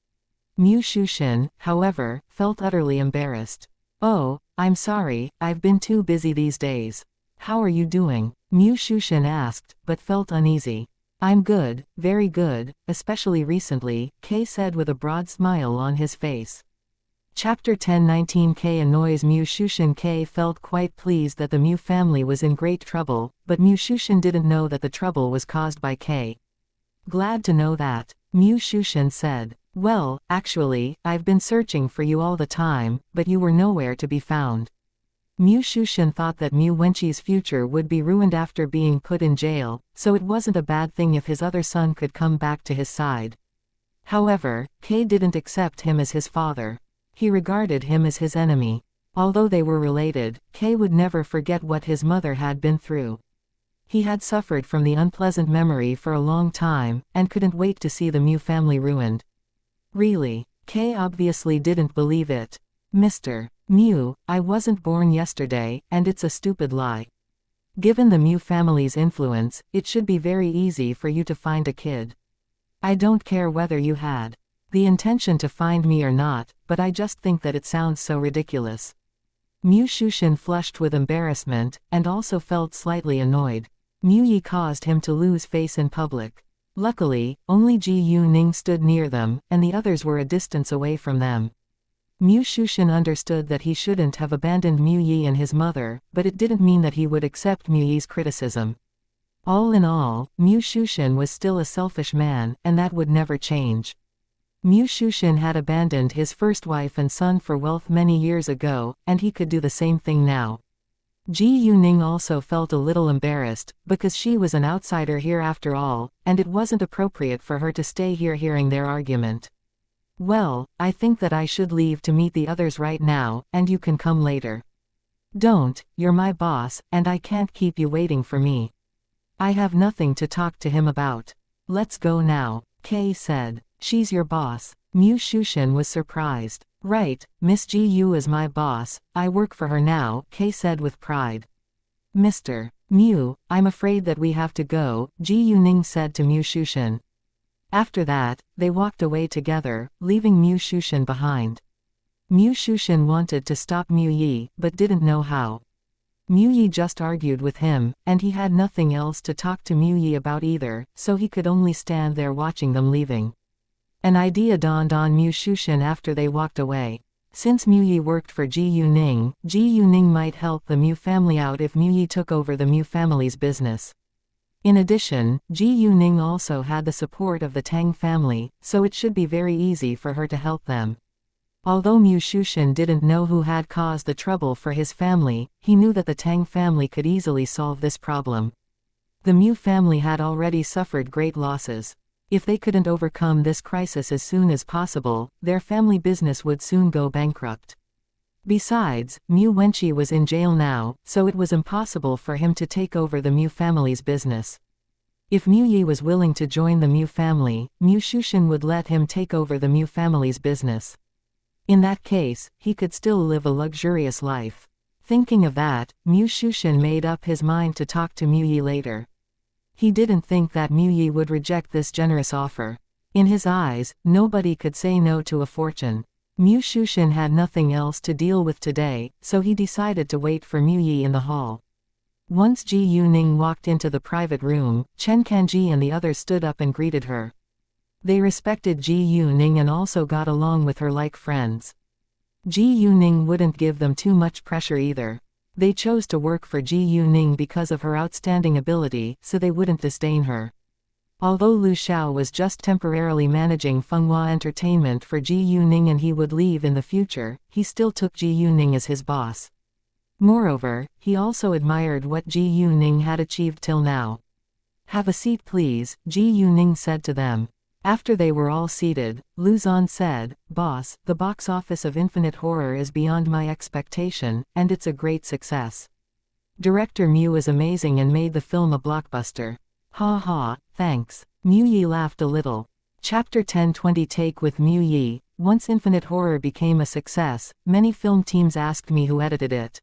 Mu Shushin, however, felt utterly embarrassed. "Oh, I'm sorry, I've been too busy these days. How are you doing?" Mu Shushin asked, but felt uneasy. "I'm good, very good, especially recently," K said with a broad smile on his face. Chapter 10:19 K annoys Mu Shushin. K felt quite pleased that the Mu family was in great trouble, but Mu Shushin didn't know that the trouble was caused by K. "Glad to know that," Mu Shushin said. "Well, actually, I've been searching for you all the time, but you were nowhere to be found." Mu Shushin thought that Mu Wenqi's future would be ruined after being put in jail, so it wasn't a bad thing if his other son could come back to his side. However, K didn't accept him as his father. He regarded him as his enemy. Although they were related, K would never forget what his mother had been through. He had suffered from the unpleasant memory for a long time, and couldn't wait to see the Mu family ruined. Really? K obviously didn't believe it. "Mr. Mu, I wasn't born yesterday, and it's a stupid lie. Given the Mu family's influence, it should be very easy for you to find a kid. I don't care whether you had the intention to find me or not, but I just think that it sounds so ridiculous." Mu Shushin flushed with embarrassment, and also felt slightly annoyed. Mu Yi caused him to lose face in public. Luckily, only Ji Yuning stood near them, and the others were a distance away from them. Mu Shushin understood that he shouldn't have abandoned Mu Yi and his mother, but it didn't mean that he would accept Mu Yi's criticism. All in all, Mu Shushin was still a selfish man, and that would never change. Mu Shushin had abandoned his first wife and son for wealth many years ago, and he could do the same thing now. Ji Yuning also felt a little embarrassed, because she was an outsider here after all, and it wasn't appropriate for her to stay here hearing their argument. "Well, I think that I should leave to meet the others right now, and you can come later." "Don't, you're my boss, and I can't keep you waiting for me. I have nothing to talk to him about. Let's go now," K said. "She's your boss?" Mu Shushin was surprised. "Right, Miss Ji Yu is my boss, I work for her now," K said with pride. "Mr. Mu, I'm afraid that we have to go," Ji Yuning said to Mu Shushin. After that, they walked away together, leaving Mu Shushin behind. Mu Shushin wanted to stop Mu Yi, but didn't know how. Mu Yi just argued with him, and he had nothing else to talk to Mu Yi about either, so he could only stand there watching them leaving. An idea dawned on Mu Shushan after they walked away. Since Mu Yi worked for Ji Yuning might help the Mu family out if Mu Yi took over the Mu family's business. In addition, Ji Yuning also had the support of the Tang family, so it should be very easy for her to help them. Although Mu Shushan didn't know who had caused the trouble for his family, he knew that the Tang family could easily solve this problem. The Mu family had already suffered great losses. If they couldn't overcome this crisis as soon as possible, their family business would soon go bankrupt. Besides, Mu Wenqi was in jail now, so it was impossible for him to take over the Mu family's business. If Mu Yi was willing to join the Mu family, Mu Shushan would let him take over the Mu family's business. In that case, he could still live a luxurious life. Thinking of that, Mu Shushan made up his mind to talk to Mu Yi later. He didn't think that Mu Yi would reject this generous offer. In his eyes, nobody could say no to a fortune. Mu Shushan had nothing else to deal with today, so he decided to wait for Mu Yi in the hall. Once Ji Yuning walked into the private room, Chen Kanji and the others stood up and greeted her. They respected Ji Yuning and also got along with her like friends. Ji Yuning wouldn't give them too much pressure either. They chose to work for Ji Yuning because of her outstanding ability, so they wouldn't disdain her. Although Lu Xiao was just temporarily managing Fenghua Entertainment for Ji Yuning and he would leave in the future, he still took Ji Yuning as his boss. Moreover, he also admired what Ji Yuning had achieved till now. "Have a seat please," Ji Yuning said to them. After they were all seated, Lu Zhan said, "Boss, the box office of Infinite Horror is beyond my expectation, and it's a great success. Director Mu is amazing and made the film a blockbuster." "Ha ha, thanks." Mu Yi laughed a little. Chapter 10-20 Take with Mu Yi. Once Infinite Horror became a success, many film teams asked me who edited it.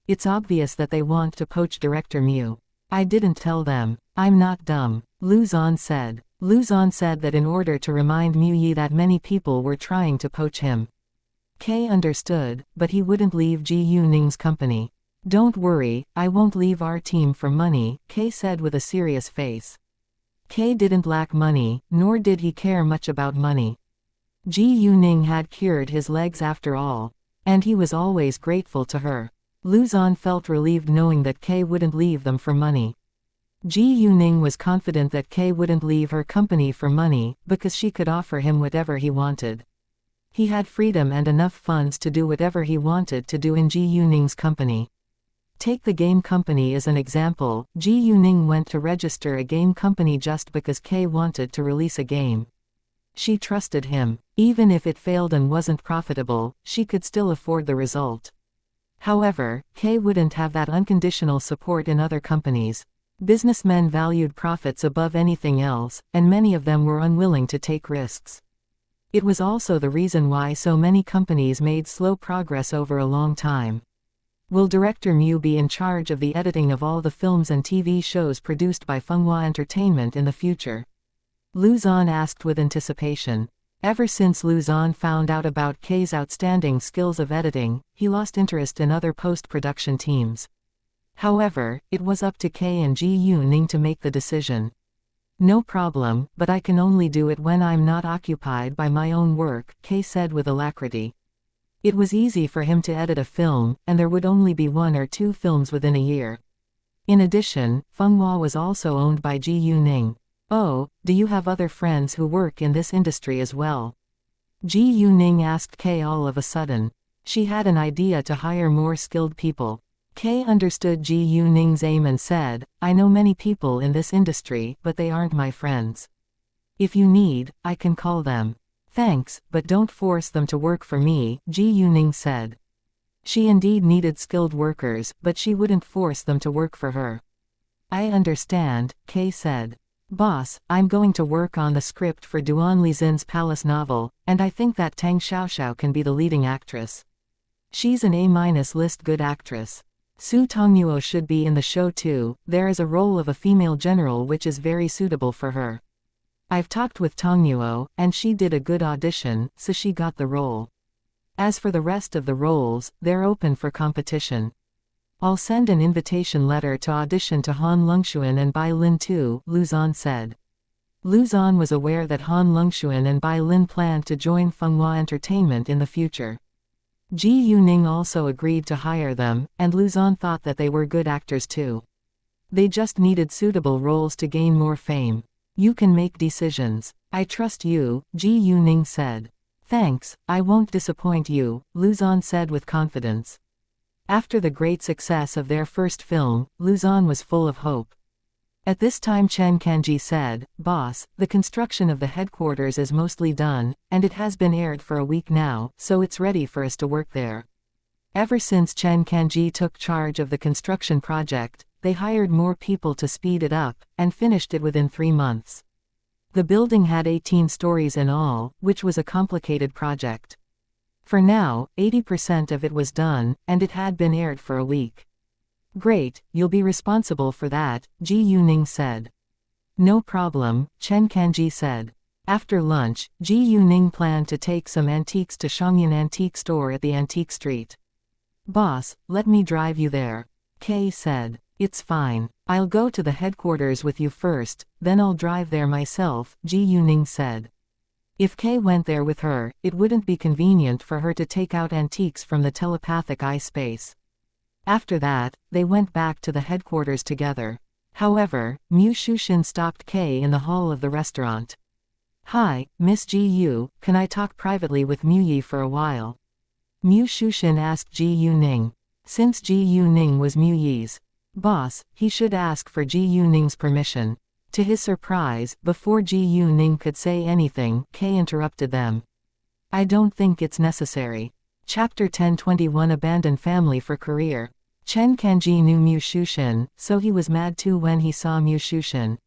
It's obvious that they want to poach Director Mu. I didn't tell them. I'm not dumb. Lu Zhan said. Lu Zhan said that in order to remind Mu Yi that many people were trying to poach him. Kay understood, but he wouldn't leave Ji Yuning's company. "Don't worry, I won't leave our team for money," Kay said with a serious face. Kay didn't lack money, nor did he care much about money. Ji Yuning had cured his legs after all, and he was always grateful to her. Lu Zhan felt relieved knowing that Kay wouldn't leave them for money. Ji Yuning was confident that Kay wouldn't leave her company for money, because she could offer him whatever he wanted. He had freedom and enough funds to do whatever he wanted to do in Ji Yuning's company. Take the game company as an example. Ji Yuning went to register a game company just because Kay wanted to release a game. She trusted him. Even if it failed and wasn't profitable, she could still afford the result. However, Kay wouldn't have that unconditional support in other companies. Businessmen valued profits above anything else, and many of them were unwilling to take risks. It was also the reason why so many companies made slow progress over a long time. Will Director Mu be in charge of the editing of all the films and TV shows produced by Fenghua Entertainment in the future? Lu Zhan asked with anticipation. Ever since Lu Zhan found out about Kay's outstanding skills of editing, he lost interest in other post-production teams. However, it was up to Kay and Ji Yuning to make the decision. "No problem, but I can only do it when I'm not occupied by my own work," Kay said with alacrity. It was easy for him to edit a film, and there would only be 1 or 2 films within a year. In addition, Fenghua was also owned by Ji Yuning. "Oh, do you have other friends who work in this industry as well?" Ji Yuning asked Kay all of a sudden. She had an idea to hire more skilled people. Kay understood Ji Yuning's aim and said, "I know many people in this industry, but they aren't my friends. If you need, I can call them." "Thanks, but don't force them to work for me," Ji Yuning said. She indeed needed skilled workers, but she wouldn't force them to work for her. "I understand," Kay said. "Boss, I'm going to work on the script for Duan Lizin's Palace novel, and I think that Tang Xiaoxiao can be the leading actress. She's an A-list good actress. Su Tongnuo should be in the show too. There is a role of a female general which is very suitable for her. I've talked with Tongnuo, and she did a good audition, so she got the role. As for the rest of the roles, they're open for competition." I'll send an invitation letter to audition to Han Lungshuan and Bai Lin too, Lu Zan said. Lu Zan was aware that Han Lungshuan and Bai Lin planned to join Fenghua Entertainment in the future. Ji Yuning also agreed to hire them, and Lu Zan thought that they were good actors too. They just needed suitable roles to gain more fame. You can make decisions. I trust you, Ji Yuning said. Thanks, I won't disappoint you, Lu Zan said with confidence. After the great success of their first film, Lu Zan was full of hope. At this time Chen Kanji said, "Boss, the construction of the headquarters is mostly done, and it has been aired for a week now, so it's ready for us to work there." Ever since Chen Kanji took charge of the construction project, they hired more people to speed it up, and finished it within 3 months. The building had 18 stories in all, which was a complicated project. For now, 80% of it was done, and it had been aired for a week. Great, you'll be responsible for that, Ji Yuning said. No problem, Chen Kanji said. After lunch, Ji Yuning planned to take some antiques to Xianxia Antique Store at the Antique Street. Boss, let me drive you there. Kay said. It's fine. I'll go to the headquarters with you first, then I'll drive there myself, Ji Yuning said. If Kay went there with her, it wouldn't be convenient for her to take out antiques from the telepathic eye space. After that, they went back to the headquarters together. However, Mu Shushin stopped Kay in the hall of the restaurant. Hi, Miss Ji Yu, can I talk privately with Mu Yi for a while? Mu Shushin asked Ji Yuning. Since Ji Yuning was Mu Yi's boss, he should ask for Ji Yuning's permission. To his surprise, before Ji Yuning could say anything, Kay interrupted them. I don't think it's necessary. Chapter 1021 Abandoned Family for Career. Chen Kanji knew Mu Shushin, so he was mad too when he saw Mu Shushin.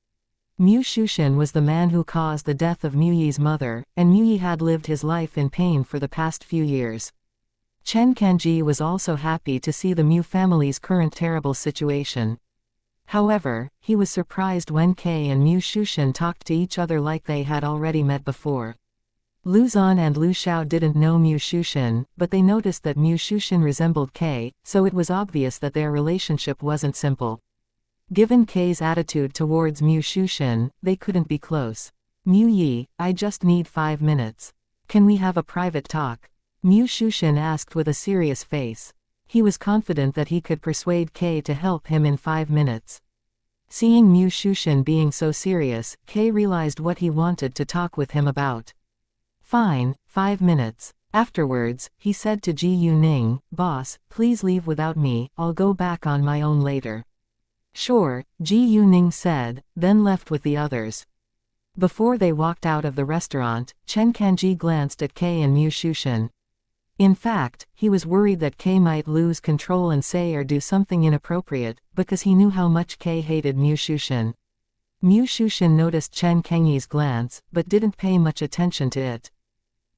Mu Shushin was the man who caused the death of Mu Yi's mother, and Mu Yi had lived his life in pain for the past few years. Chen Kanji was also happy to see the Mu family's current terrible situation. However, he was surprised when Kay and Mu Shushin talked to each other like they had already met before. Lu Zan and Lu Xiao didn't know Mu Shushin, but they noticed that Mu Shushin resembled Kay, so it was obvious that their relationship wasn't simple. Given Kay's attitude towards Mu Shushin, they couldn't be close. Mu Yi, I just need 5 minutes. Can we have a private talk? Mu Shushin asked with a serious face. He was confident that he could persuade Kay to help him in 5 minutes. Seeing Mu Shushin being so serious, Kay realized what he wanted to talk with him about. Fine, 5 minutes. Afterwards, he said to Ji Yuning, Boss, please leave without me, I'll go back on my own later. Sure, Ji Yuning said, then left with the others. Before they walked out of the restaurant, Chen Kanji glanced at Kay and Mu Shushin. In fact, he was worried that Kay might lose control and say or do something inappropriate, because he knew how much Kay hated Mu Shushin. Mu Shushin noticed Chen Kanji's glance, but didn't pay much attention to it.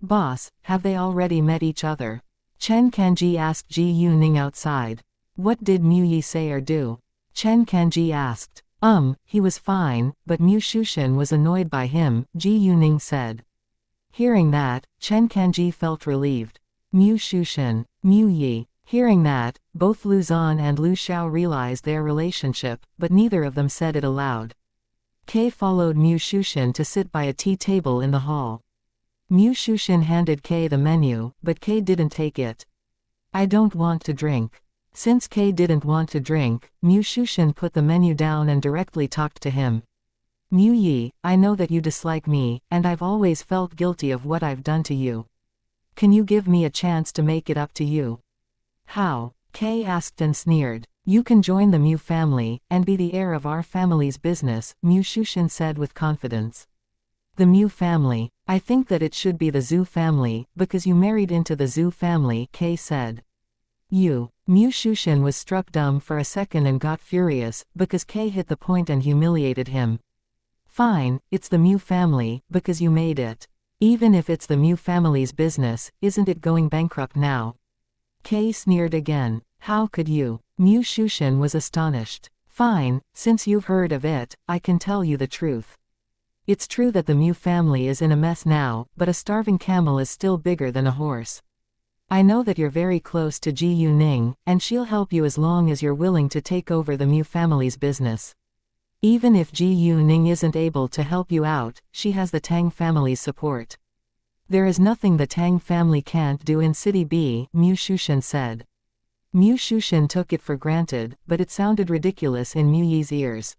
Boss, have they already met each other? Chen Kanji asked Ji Yuning outside. What did Mu Yi say or do? Chen Kanji asked. He was fine, but Mu Shushin was annoyed by him, Ji Yuning said. Hearing that, Chen Kanji felt relieved. Mu Shushin, Mu Yi. Hearing that, both Lu Zan and Lu Xiao realized their relationship, but neither of them said it aloud. Kay followed Mu Shushin to sit by a tea table in the hall. Mu Shushin handed Kay the menu, but Kay didn't take it. I don't want to drink. Since Kay didn't want to drink, Mu Shushin put the menu down and directly talked to him. Mu Yi, I know that you dislike me, and I've always felt guilty of what I've done to you. Can you give me a chance to make it up to you? How? Kay asked and sneered. You can join the Mu family, and be the heir of our family's business, Mu Shushin said with confidence. The Mu family. I think that it should be the Zhu family, because you married into the Zhu family, Kay said. You. Mu Shushin was struck dumb for a second and got furious, because Kay hit the point and humiliated him. Fine, it's the Mu family, because you made it. Even if it's the Mu family's business, isn't it going bankrupt now? Kay sneered again. How could you? Mu Shushin was astonished. Fine, since you've heard of it, I can tell you the truth. It's true that the Mu family is in a mess now, but a starving camel is still bigger than a horse. I know that you're very close to Ji Yuning, and she'll help you as long as you're willing to take over the Mu family's business. Even if Ji Yuning isn't able to help you out, she has the Tang family's support. There is nothing the Tang family can't do in City B, Mu Shushan said. Mu Shushan took it for granted, but it sounded ridiculous in Mu Yi's ears.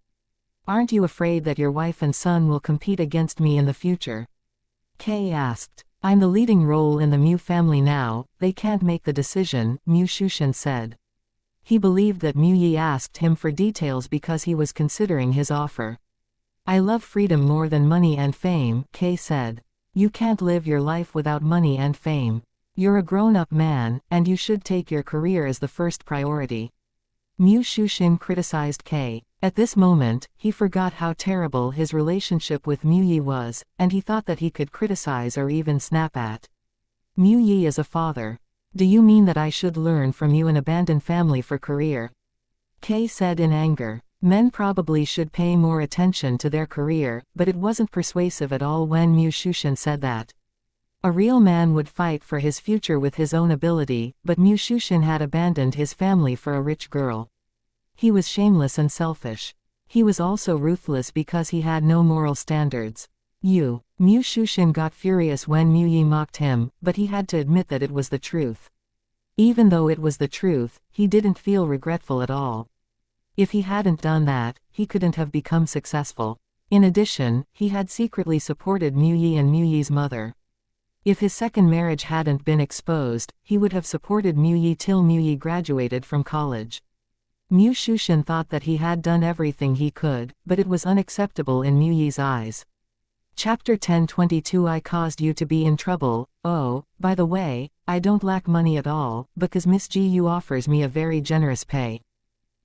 Aren't you afraid that your wife and son will compete against me in the future? Kay asked. I'm the leading role in the Mu family now, they can't make the decision, Mu Shushan said. He believed that Mu Yi asked him for details because he was considering his offer. I love freedom more than money and fame, Kay said. You can't live your life without money and fame. You're a grown-up man, and you should take your career as the first priority. Mu Shushan criticized Kay. At this moment, he forgot how terrible his relationship with Mu Yi was, and he thought that he could criticize or even snap at. Mu Yi is a father. Do you mean that I should learn from you and abandon family for career? Kay said in anger. Men probably should pay more attention to their career, but it wasn't persuasive at all when Mu Shushan said that. A real man would fight for his future with his own ability, but Mu Shushan had abandoned his family for a rich girl. He was shameless and selfish. He was also ruthless because he had no moral standards. Mu Shushan got furious when Mu Yi mocked him, but he had to admit that it was the truth. Even though it was the truth, he didn't feel regretful at all. If he hadn't done that, he couldn't have become successful. In addition, he had secretly supported Mu Yi and Mu Yi's mother. If his second marriage hadn't been exposed, he would have supported Mu Yi till Mu Yi graduated from college. Mu Shushan thought that he had done everything he could, but it was unacceptable in Mu Yi's eyes. Chapter 1022 I caused you to be in trouble. Oh, by the way, I don't lack money at all, because Miss Ji Yu offers me a very generous pay.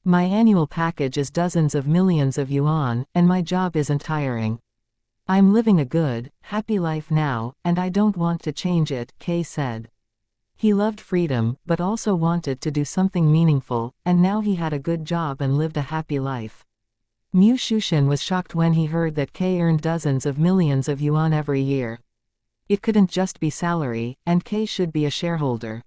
My annual package is dozens of millions of yuan, and my job isn't tiring. I'm living a good, happy life now, and I don't want to change it, Kay said. He loved freedom, but also wanted to do something meaningful, and now he had a good job and lived a happy life. Mu Shushan was shocked when he heard that Kay earned dozens of millions of yuan every year. It couldn't just be salary, and Kay should be a shareholder.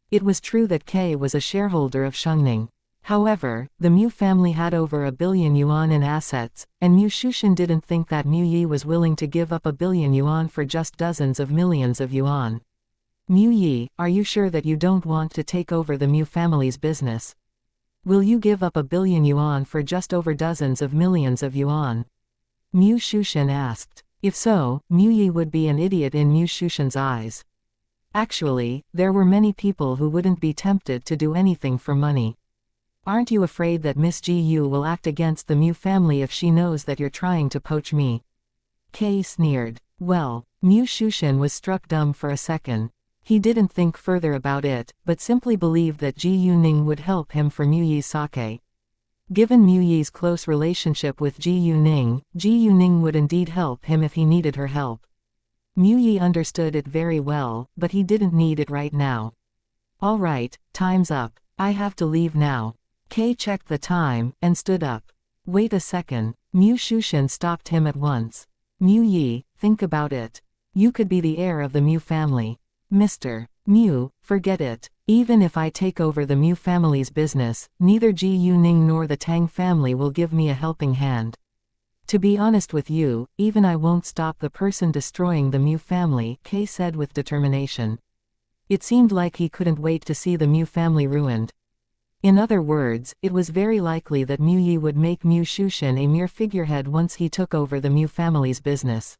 It was true that Kay was a shareholder of Shengning. However, the Mu family had over 1 billion yuan in assets, and Mu Shushan didn't think that Mu Yi was willing to give up 1 billion yuan for just dozens of millions of yuan. Mu Yi, are you sure that you don't want to take over the Mu family's business? Will you give up 1 billion yuan for just over dozens of millions of yuan? Mu Shushan asked. If so, Mu Yi would be an idiot in Mu Shushan's eyes. Actually, there were many people who wouldn't be tempted to do anything for money. Aren't you afraid that Miss Ji Yu will act against the Mu family if she knows that you're trying to poach me? Kay sneered. Well, Mu Shushan was struck dumb for a second. He didn't think further about it, but simply believed that Ji Yuning would help him for Mu Yi's sake. Given Mu Yi's close relationship with Ji Yuning would indeed help him if he needed her help. Mu Yi understood it very well, but he didn't need it right now. All right, time's up. I have to leave now. Kay checked the time, and stood up. Wait a second. Mu Shushan stopped him at once. Mu Yi, think about it. You could be the heir of the Mu family. Mr. Mu, forget it. Even if I take over the Mu family's business, neither Ji Yuning nor the Tang family will give me a helping hand. To be honest with you, even I won't stop the person destroying the Mu family, Kay said with determination. It seemed like he couldn't wait to see the Mu family ruined. In other words, it was very likely that Mu Yi would make Mu Shushan a mere figurehead once he took over the Mu family's business.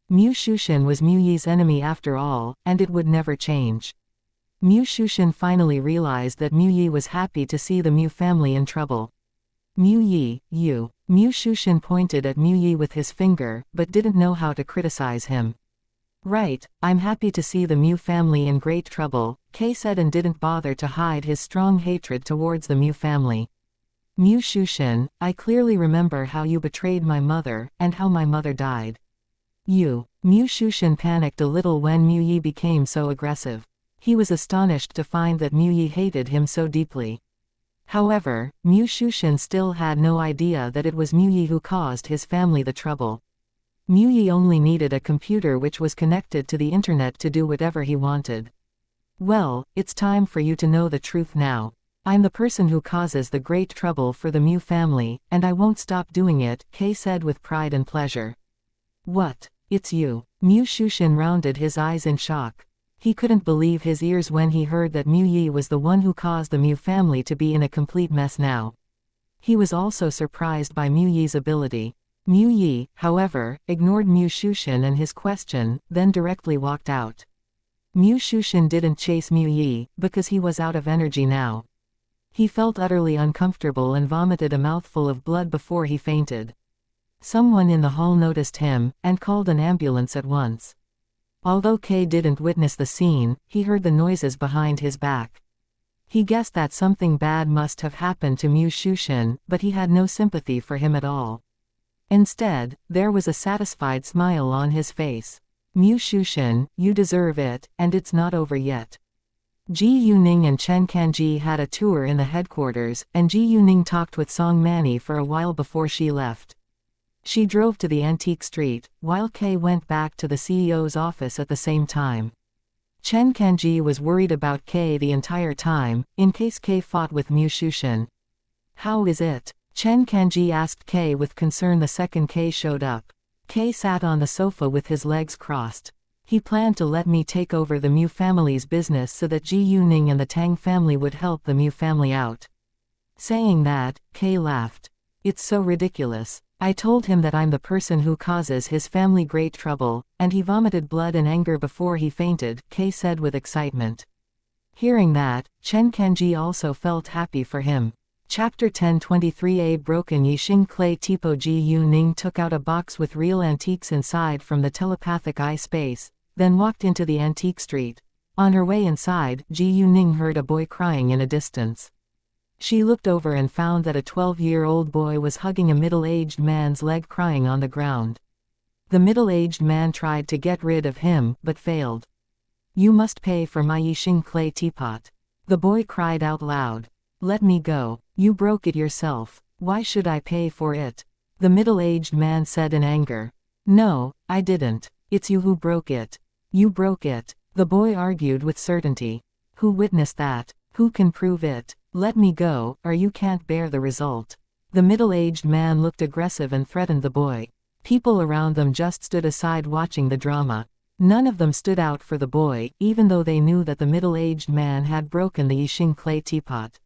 Mu Shushan was Mu Yi's enemy after all, and it would never change. Mu Shushan finally realized that Mu Yi was happy to see the Mu family in trouble. Mu Yi, you. Mu Shushan pointed at Mu Yi with his finger, but didn't know how to criticize him. Right, I'm happy to see the Mu family in great trouble, Kay said and didn't bother to hide his strong hatred towards the Mu family. Mu Shushan, I clearly remember how you betrayed my mother, and how my mother died. Mu Shushan panicked a little when Mu Yi became so aggressive. He was astonished to find that Mu Yi hated him so deeply. However, Mu Shushan still had no idea that it was Mu Yi who caused his family the trouble. Mu Yi only needed a computer which was connected to the internet to do whatever he wanted. Well, it's time for you to know the truth now. I'm the person who causes the great trouble for the Mu family, and I won't stop doing it, Kay said with pride and pleasure. What? It's you. Mu Shushin rounded his eyes in shock. He couldn't believe his ears when he heard that Mu Yi was the one who caused the Mu family to be in a complete mess now. He was also surprised by Mu Yi's ability. Mu Yi, however, ignored Mu Shushin and his question, then directly walked out. Mu Shushin didn't chase Mu Yi, because he was out of energy now. He felt utterly uncomfortable and vomited a mouthful of blood before he fainted. Someone in the hall noticed him, and called an ambulance at once. Although Kay didn't witness the scene, he heard the noises behind his back. He guessed that something bad must have happened to Mu Shushin, but he had no sympathy for him at all. Instead, there was a satisfied smile on his face. Mu Shushin, you deserve it, and it's not over yet. Ji Yuning and Chen Kanji had a tour in the headquarters, and Ji Yuning talked with Song Manny for a while before she left. She drove to the antique street, while Kay went back to the CEO's office at the same time. Chen Kanji was worried about Kay the entire time, in case Kay fought with Mu Shushin. How is it? Chen Kanji asked Kay with concern the second Kay showed up. Kay sat on the sofa with his legs crossed. He planned to let me take over the Mu family's business so that Ji Yuning and the Tang family would help the Mu family out. Saying that, Kay laughed. It's so ridiculous. I told him that I'm the person who causes his family great trouble, and he vomited blood and anger before he fainted, Kay said with excitement. Hearing that, Chen Kanji also felt happy for him. Chapter 1023 A broken Yixing clay tipo. Ji Yuning took out a box with real antiques inside from the telepathic eye space, then walked into the antique street. On her way inside, Ji Yuning heard a boy crying in a distance. She looked over and found that a 12-year-old boy was hugging a middle-aged man's leg crying on the ground. The middle-aged man tried to get rid of him, but failed. You must pay for my Yixing clay teapot. The boy cried out loud. Let me go. You broke it yourself. Why should I pay for it? The middle-aged man said in anger. No, I didn't. It's you who broke it. You broke it. The boy argued with certainty. Who witnessed that? Who can prove it? Let me go, or you can't bear the result. The middle-aged man looked aggressive and threatened the boy. People around them just stood aside watching the drama. None of them stood out for the boy, even though they knew that the middle-aged man had broken the Yixing clay teapot.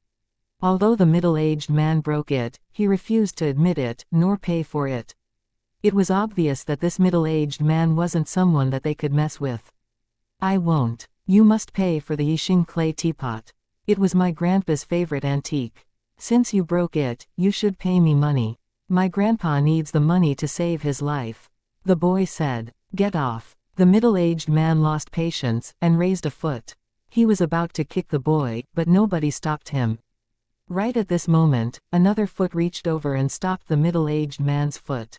Although the middle-aged man broke it, he refused to admit it, nor pay for it. It was obvious that this middle-aged man wasn't someone that they could mess with. I won't. You must pay for the Yixing clay teapot. It was my grandpa's favorite antique. Since you broke it, you should pay me money. My grandpa needs the money to save his life. The boy said. Get off. The middle-aged man lost patience, and raised a foot. He was about to kick the boy, but nobody stopped him. Right at this moment, another foot reached over and stopped the middle-aged man's foot.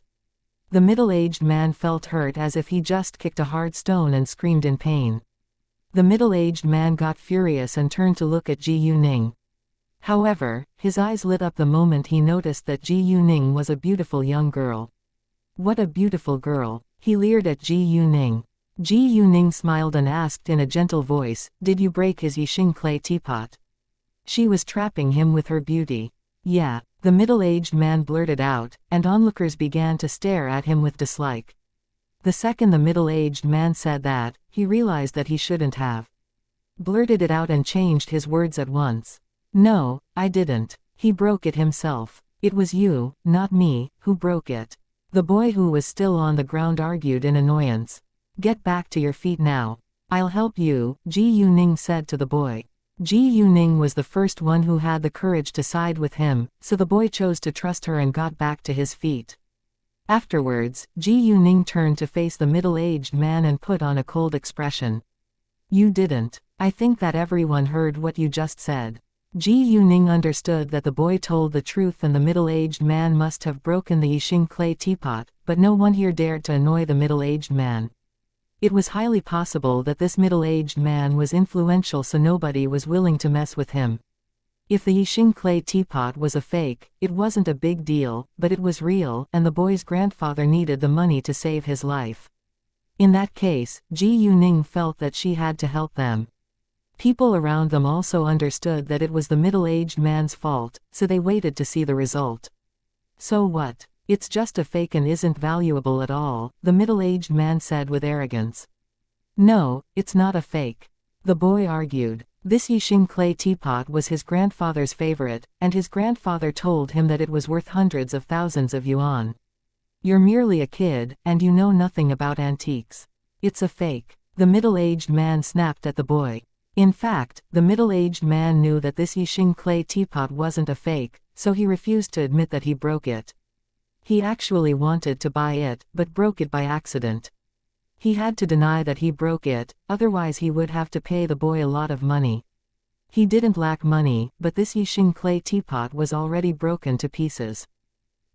The middle-aged man felt hurt as if he just kicked a hard stone and screamed in pain. The middle-aged man got furious and turned to look at Ji Yuning. However, his eyes lit up the moment he noticed that Ji Yuning was a beautiful young girl. What a beautiful girl. He leered at Ji Yuning. Ji Yuning smiled and asked in a gentle voice, did you break his Yixing clay teapot? She was trapping him with her beauty. Yeah, the middle-aged man blurted out, and onlookers began to stare at him with dislike. The second the middle-aged man said that, he realized that he shouldn't have blurted it out and changed his words at once. No, I didn't. He broke it himself. It was you, not me, who broke it. The boy who was still on the ground argued in annoyance. Get back to your feet now. I'll help you, Ji Yuning said to the boy. Ji Yuning was the first one who had the courage to side with him, so the boy chose to trust her and got back to his feet. Afterwards, Ji Yuning turned to face the middle-aged man and put on a cold expression. You didn't. I think that everyone heard what you just said. Ji Yuning understood that the boy told the truth and the middle-aged man must have broken the Yixing clay teapot, but no one here dared to annoy the middle-aged man. It was highly possible that this middle-aged man was influential, so nobody was willing to mess with him. If the Yixing clay teapot was a fake, it wasn't a big deal, but it was real, and the boy's grandfather needed the money to save his life. In that case, Ji Yuning felt that she had to help them. People around them also understood that it was the middle-aged man's fault, so they waited to see the result. So what? It's just a fake and isn't valuable at all, the middle-aged man said with arrogance. No, it's not a fake. The boy argued. This Yixing clay teapot was his grandfather's favorite, and his grandfather told him that it was worth hundreds of thousands of yuan. You're merely a kid, and you know nothing about antiques. It's a fake. The middle-aged man snapped at the boy. In fact, the middle-aged man knew that this Yixing clay teapot wasn't a fake, so he refused to admit that he broke it. He actually wanted to buy it, but broke it by accident. He had to deny that he broke it, otherwise he would have to pay the boy a lot of money. He didn't lack money, but this Yixing clay teapot was already broken to pieces.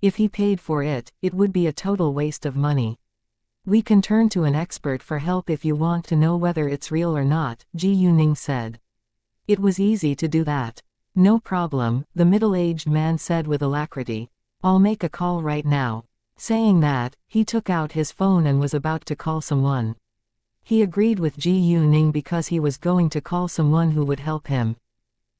If he paid for it, it would be a total waste of money. We can turn to an expert for help if you want to know whether it's real or not, Ji Yuning said. It was easy to do that. No problem, the middle-aged man said with alacrity. I'll make a call right now. Saying that, he took out his phone and was about to call someone. He agreed with Ji Yuning because he was going to call someone who would help him.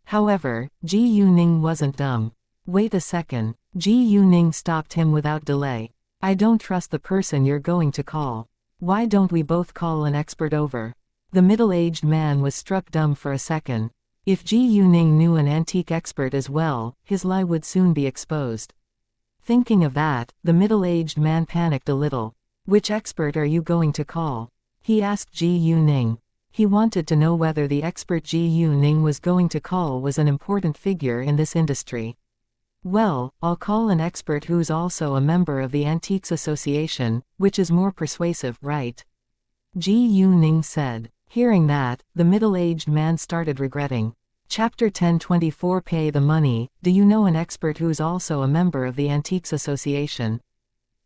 However, Ji Yuning wasn't dumb. Wait a second. Ji Yuning stopped him without delay. I don't trust the person you're going to call. Why don't we both call an expert over? The middle-aged man was struck dumb for a second. If Ji Yuning knew an antique expert as well, his lie would soon be exposed. Thinking of that, the middle-aged man panicked a little. Which expert are you going to call? He asked Ji Yuning. He wanted to know whether the expert Ji Yuning was going to call was an important figure in this industry. Well, I'll call an expert who's also a member of the Antiques Association, which is more persuasive, right? Ji Yuning said. Hearing that, the middle-aged man started regretting. Chapter 1024 Pay the money. Do you know an expert who's also a member of the Antiques Association?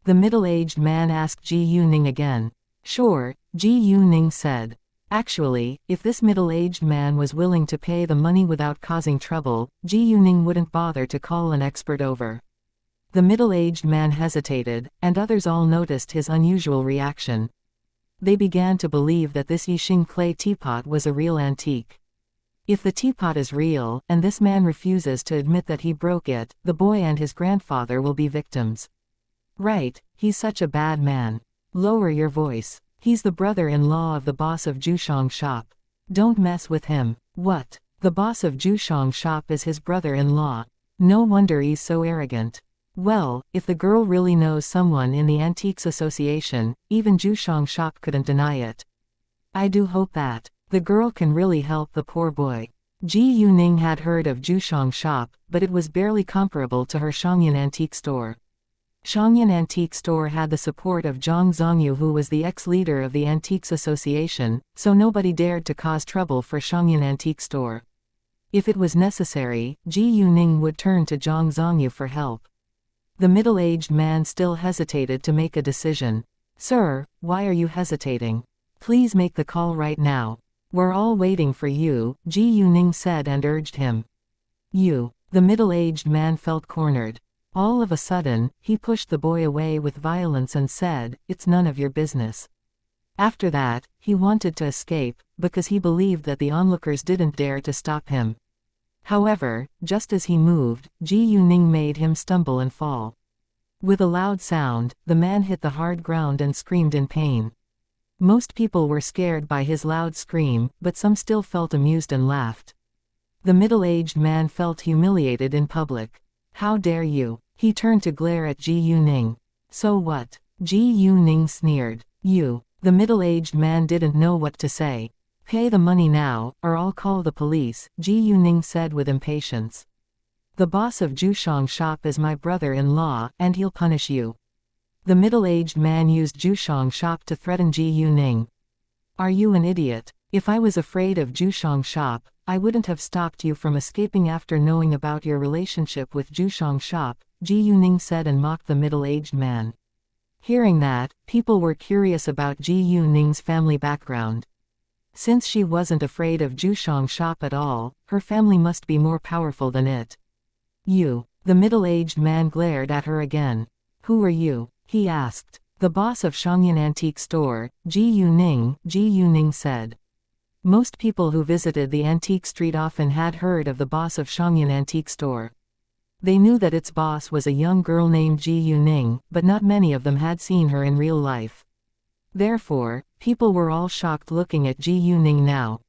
The middle-aged man asked Ji Yuning again. Sure, Ji Yuning said. Actually, if this middle-aged man was willing to pay the money without causing trouble, Ji Yuning wouldn't bother to call an expert over. The middle-aged man hesitated, and others all noticed his unusual reaction. They began to believe that this Yixing clay teapot was a real antique. If the teapot is real, and this man refuses to admit that he broke it, the boy and his grandfather will be victims. Right, he's such a bad man. Lower your voice. He's the brother-in-law of the boss of Jushang shop. Don't mess with him. What? The boss of Jushang shop is his brother-in-law. No wonder he's so arrogant. Well, if the girl really knows someone in the Antiques Association, even Jushang shop couldn't deny it. I do hope that the girl can really help the poor boy. Ji Yuning had heard of Jushang shop, but it was barely comparable to her Shangyan antique store. Shangyan Antique Store had the support of Zhang Zongyu, who was the ex-leader of the Antiques Association, so nobody dared to cause trouble for Shangyan Antique Store. If it was necessary, Ji Yuning would turn to Zhang Zongyu for help. The middle-aged man still hesitated to make a decision. Sir, why are you hesitating? Please make the call right now. We're all waiting for you, Ji Yuning said and urged him. You. The middle-aged man felt cornered. All of a sudden, he pushed the boy away with violence and said, "It's none of your business." After that, he wanted to escape, because he believed that the onlookers didn't dare to stop him. However, just as he moved, Ji Yuning made him stumble and fall. With a loud sound, the man hit the hard ground and screamed in pain. Most people were scared by his loud scream, but some still felt amused and laughed. The middle-aged man felt humiliated in public. How dare you? He turned to glare at Ji Yuning. So what? Ji Yuning sneered. You. The middle-aged man didn't know what to say. Pay the money now, or I'll call the police, Ji Yuning said with impatience. The boss of Jushang shop is my brother-in-law, and he'll punish you. The middle-aged man used Jushang shop to threaten Ji Yuning. Are you an idiot? If I was afraid of Jushang shop, I wouldn't have stopped you from escaping after knowing about your relationship with Jushang shop, Ji Yuning said and mocked the middle-aged man. Hearing that, people were curious about Ji Yuning's family background. Since she wasn't afraid of Jushang shop at all, her family must be more powerful than it. You. The middle-aged man glared at her again. Who are you? He asked. The boss of Shangyan Antique Store, Ji Yuning, Ji Yuning said. Most people who visited the antique street often had heard of the boss of Xianxia antique store. They knew that its boss was a young girl named Ji Yuning, but not many of them had seen her in real life. Therefore, people were all shocked looking at Ji Yuning now.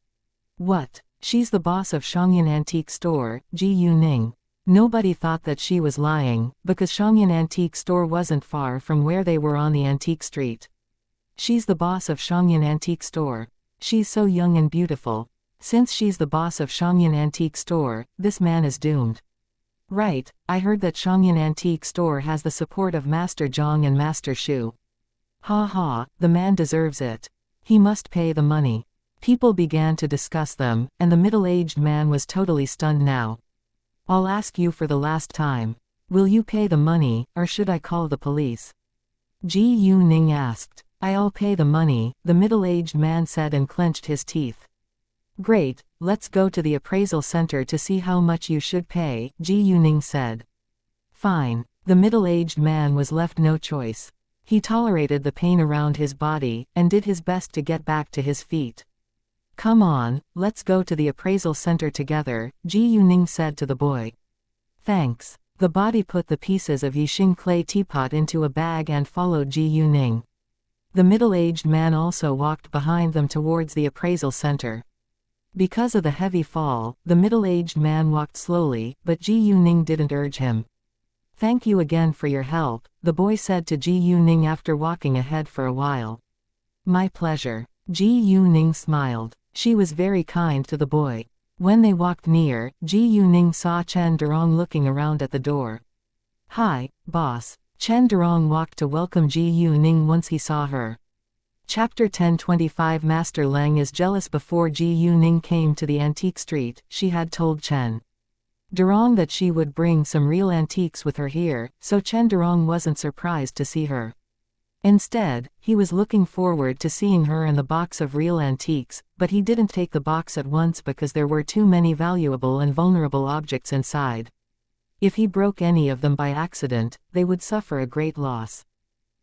What? She's the boss of Xianxia antique store, Ji Yuning. Nobody thought that she was lying, because Xianxia antique store wasn't far from where they were on the antique street. She's the boss of Xianxia antique store. She's so young and beautiful. Since she's the boss of Xianxia antique store, this man is doomed. Right, I heard that Xianxia antique store has the support of Master Zhang and Master Shu. Ha ha, the man deserves it. He must pay the money. People began to discuss them, and the middle-aged man was totally stunned now. I'll ask you for the last time. Will you pay the money, or should I call the police? Ji Yuning asked. I'll pay the money, the middle-aged man said and clenched his teeth. Great, let's go to the appraisal center to see how much you should pay, Ji Yuning said. Fine. The middle-aged man was left no choice. He tolerated the pain around his body, and did his best to get back to his feet. Come on, let's go to the appraisal center together, Ji Yuning said to the boy. Thanks. The body put the pieces of Yixing clay teapot into a bag and followed Ji Yuning. The middle-aged man also walked behind them towards the appraisal center. Because of the heavy fall, the middle-aged man walked slowly, but Ji Yuning didn't urge him. Thank you again for your help, the boy said to Ji Yuning after walking ahead for a while. My pleasure. Ji Yuning smiled. She was very kind to the boy. When they walked near, Ji Yuning saw Chen Durong looking around at the door. Hi, boss. Chen Durong walked to welcome Ji Yuning once he saw her. Chapter 1025 Master Leng is jealous. Before Ji Yuning came to the antique street, she had told Chen Durong that she would bring some real antiques with her here, so Chen Durong wasn't surprised to see her. Instead, he was looking forward to seeing her and the box of real antiques, but he didn't take the box at once because there were too many valuable and vulnerable objects inside. If he broke any of them by accident, they would suffer a great loss.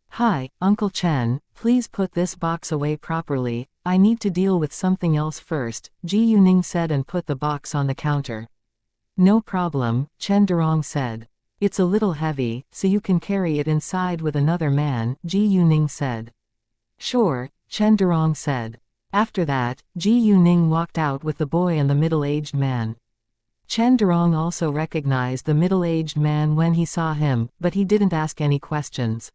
Hi, Uncle Chen, please put this box away properly, I need to deal with something else first, Ji Yuning said and put the box on the counter. No problem, Chen Durong said. It's a little heavy, so you can carry it inside with another man, Ji Yuning said. Sure, Chen Durong said. After that, Ji Yuning walked out with the boy and the middle-aged man. Chen Durong also recognized the middle-aged man when he saw him, but he didn't ask any questions.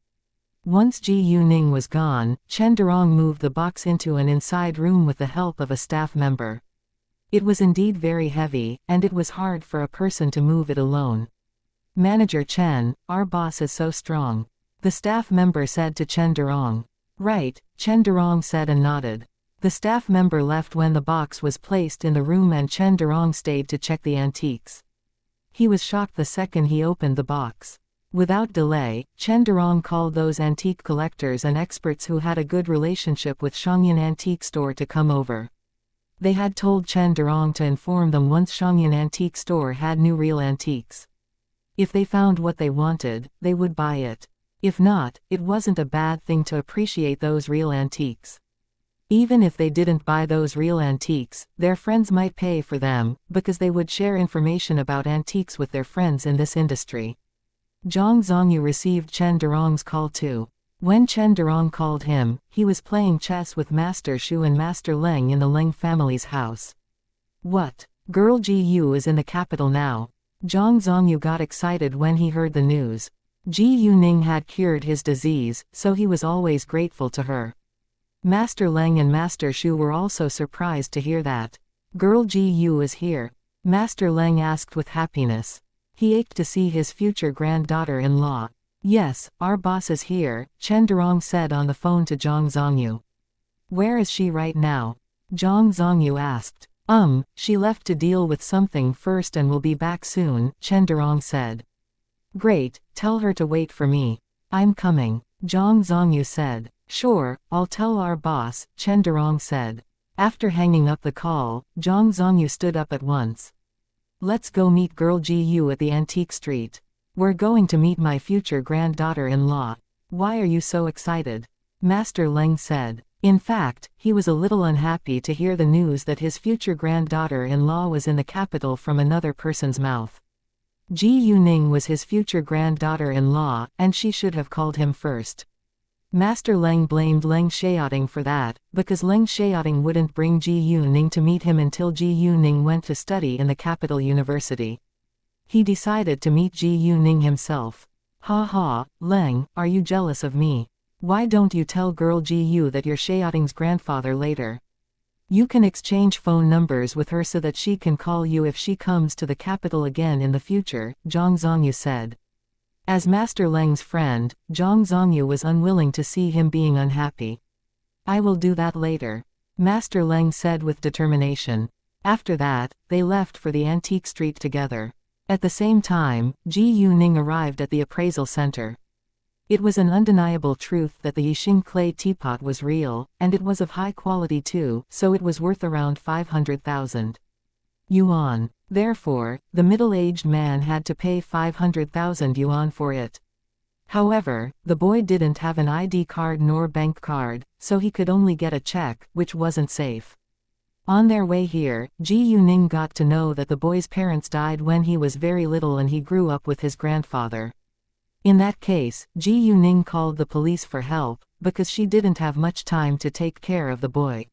Once Ji Yuning was gone, Chen Durong moved the box into an inside room with the help of a staff member. It was indeed very heavy, and it was hard for a person to move it alone. Manager Chen, our boss is so strong. The staff member said to Chen Durong. Right, Chen Durong said and nodded. The staff member left when the box was placed in the room and Chen Durong stayed to check the antiques. He was shocked the second he opened the box. Without delay, Chen Durong called those antique collectors and experts who had a good relationship with Xianxia antique store to come over. They had told Chen Durong to inform them once Xianxia antique store had new real antiques. If they found what they wanted, they would buy it. If not, it wasn't a bad thing to appreciate those real antiques. Even if they didn't buy those real antiques, their friends might pay for them, because they would share information about antiques with their friends in this industry. Zhang Zongyu received Chen Durong's call too. When Chen Durong called him, he was playing chess with Master Shu and Master Leng in the Leng family's house. What? Girl Ji Yu is in the capital now. Zhang Zongyu got excited when he heard the news. Ji Yuning had cured his disease, so he was always grateful to her. Master Leng and Master Shu were also surprised to hear that. Girl Ji Yu is here. Master Leng asked with happiness. He ached to see his future granddaughter-in-law. Yes, our boss is here, Chen Durong said on the phone to Zhang Zongyu. Where is she right now? Zhang Zongyu asked. She left to deal with something first and will be back soon, Chen Durong said. Great, tell her to wait for me. I'm coming, Zhang Zongyu said. Sure, I'll tell our boss, Chen Durong said. After hanging up the call, Zhang Zongyu stood up at once. Let's go meet Girl Ji Yu at the antique street. We're going to meet my future granddaughter-in-law. Why are you so excited? Master Leng said. In fact, he was a little unhappy to hear the news that his future granddaughter-in-law was in the capital from another person's mouth. Ji Yuning was his future granddaughter-in-law, and she should have called him first. Master Leng blamed Leng Xiaoting for that, because Leng Xiaoting wouldn't bring Ji Yuning to meet him until Ji Yuning went to study in the capital university. He decided to meet Ji Yuning himself. "Ha ha, Leng, are you jealous of me? Why don't you tell girl Ji Yu that you're Xiaoting's grandfather later? You can exchange phone numbers with her so that she can call you if she comes to the capital again in the future," Zhang Zongyu said. As Master Leng's friend, Zhang Zongyu was unwilling to see him being unhappy. "I will do that later," Master Leng said with determination. After that, they left for the antique street together. At the same time, Ji Yuning arrived at the appraisal center. It was an undeniable truth that the Yixing clay teapot was real, and it was of high quality too, so it was worth around 500,000 yuan. Therefore, the middle-aged man had to pay 500,000 yuan for it. However, the boy didn't have an ID card nor bank card, so he could only get a check, which wasn't safe. On their way here, Ji Yuning got to know that the boy's parents died when he was very little and he grew up with his grandfather. In that case, Ji Yuning called the police for help, because she didn't have much time to take care of the boy.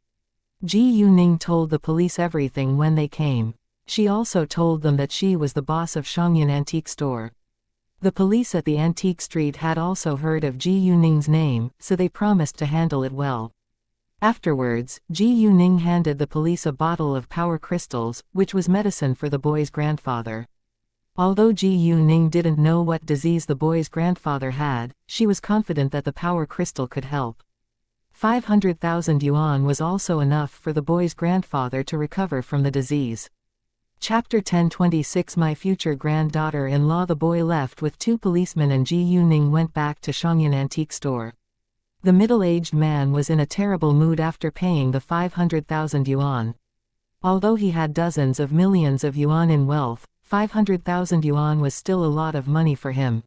Ji Yuning told the police everything when they came. She also told them that she was the boss of Shangyan Antique Store. The police at the antique street had also heard of Ji Yuning's name, so they promised to handle it well. Afterwards, Ji Yuning handed the police a bottle of power crystals, which was medicine for the boy's grandfather. Although Ji Yuning didn't know what disease the boy's grandfather had, she was confident that the power crystal could help. 500,000 yuan was also enough for the boy's grandfather to recover from the disease. Chapter 1026 My future granddaughter-in-law. The boy left with 2 policemen and Ji Yuning went back to Shangyan Antique Store. The middle-aged man was in a terrible mood after paying the 500,000 yuan. Although he had dozens of millions of yuan in wealth, 500,000 yuan was still a lot of money for him.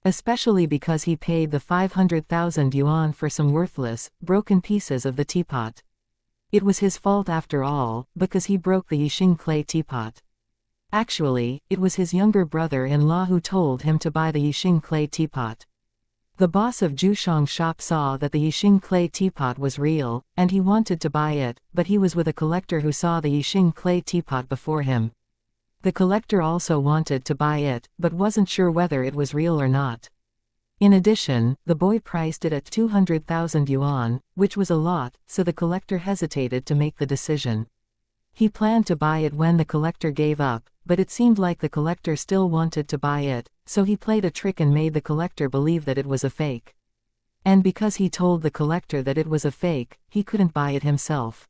Especially because he paid the 500,000 yuan for some worthless, broken pieces of the teapot. It was his fault after all, because he broke the Yixing clay teapot. Actually, it was his younger brother-in-law who told him to buy the Yixing clay teapot. The boss of Zhushang's shop saw that the Yixing clay teapot was real, and he wanted to buy it, but he was with a collector who saw the Yixing clay teapot before him. The collector also wanted to buy it, but wasn't sure whether it was real or not. In addition, the boy priced it at 200,000 yuan, which was a lot, so the collector hesitated to make the decision. He planned to buy it when the collector gave up, but it seemed like the collector still wanted to buy it, so he played a trick and made the collector believe that it was a fake. And because he told the collector that it was a fake, he couldn't buy it himself.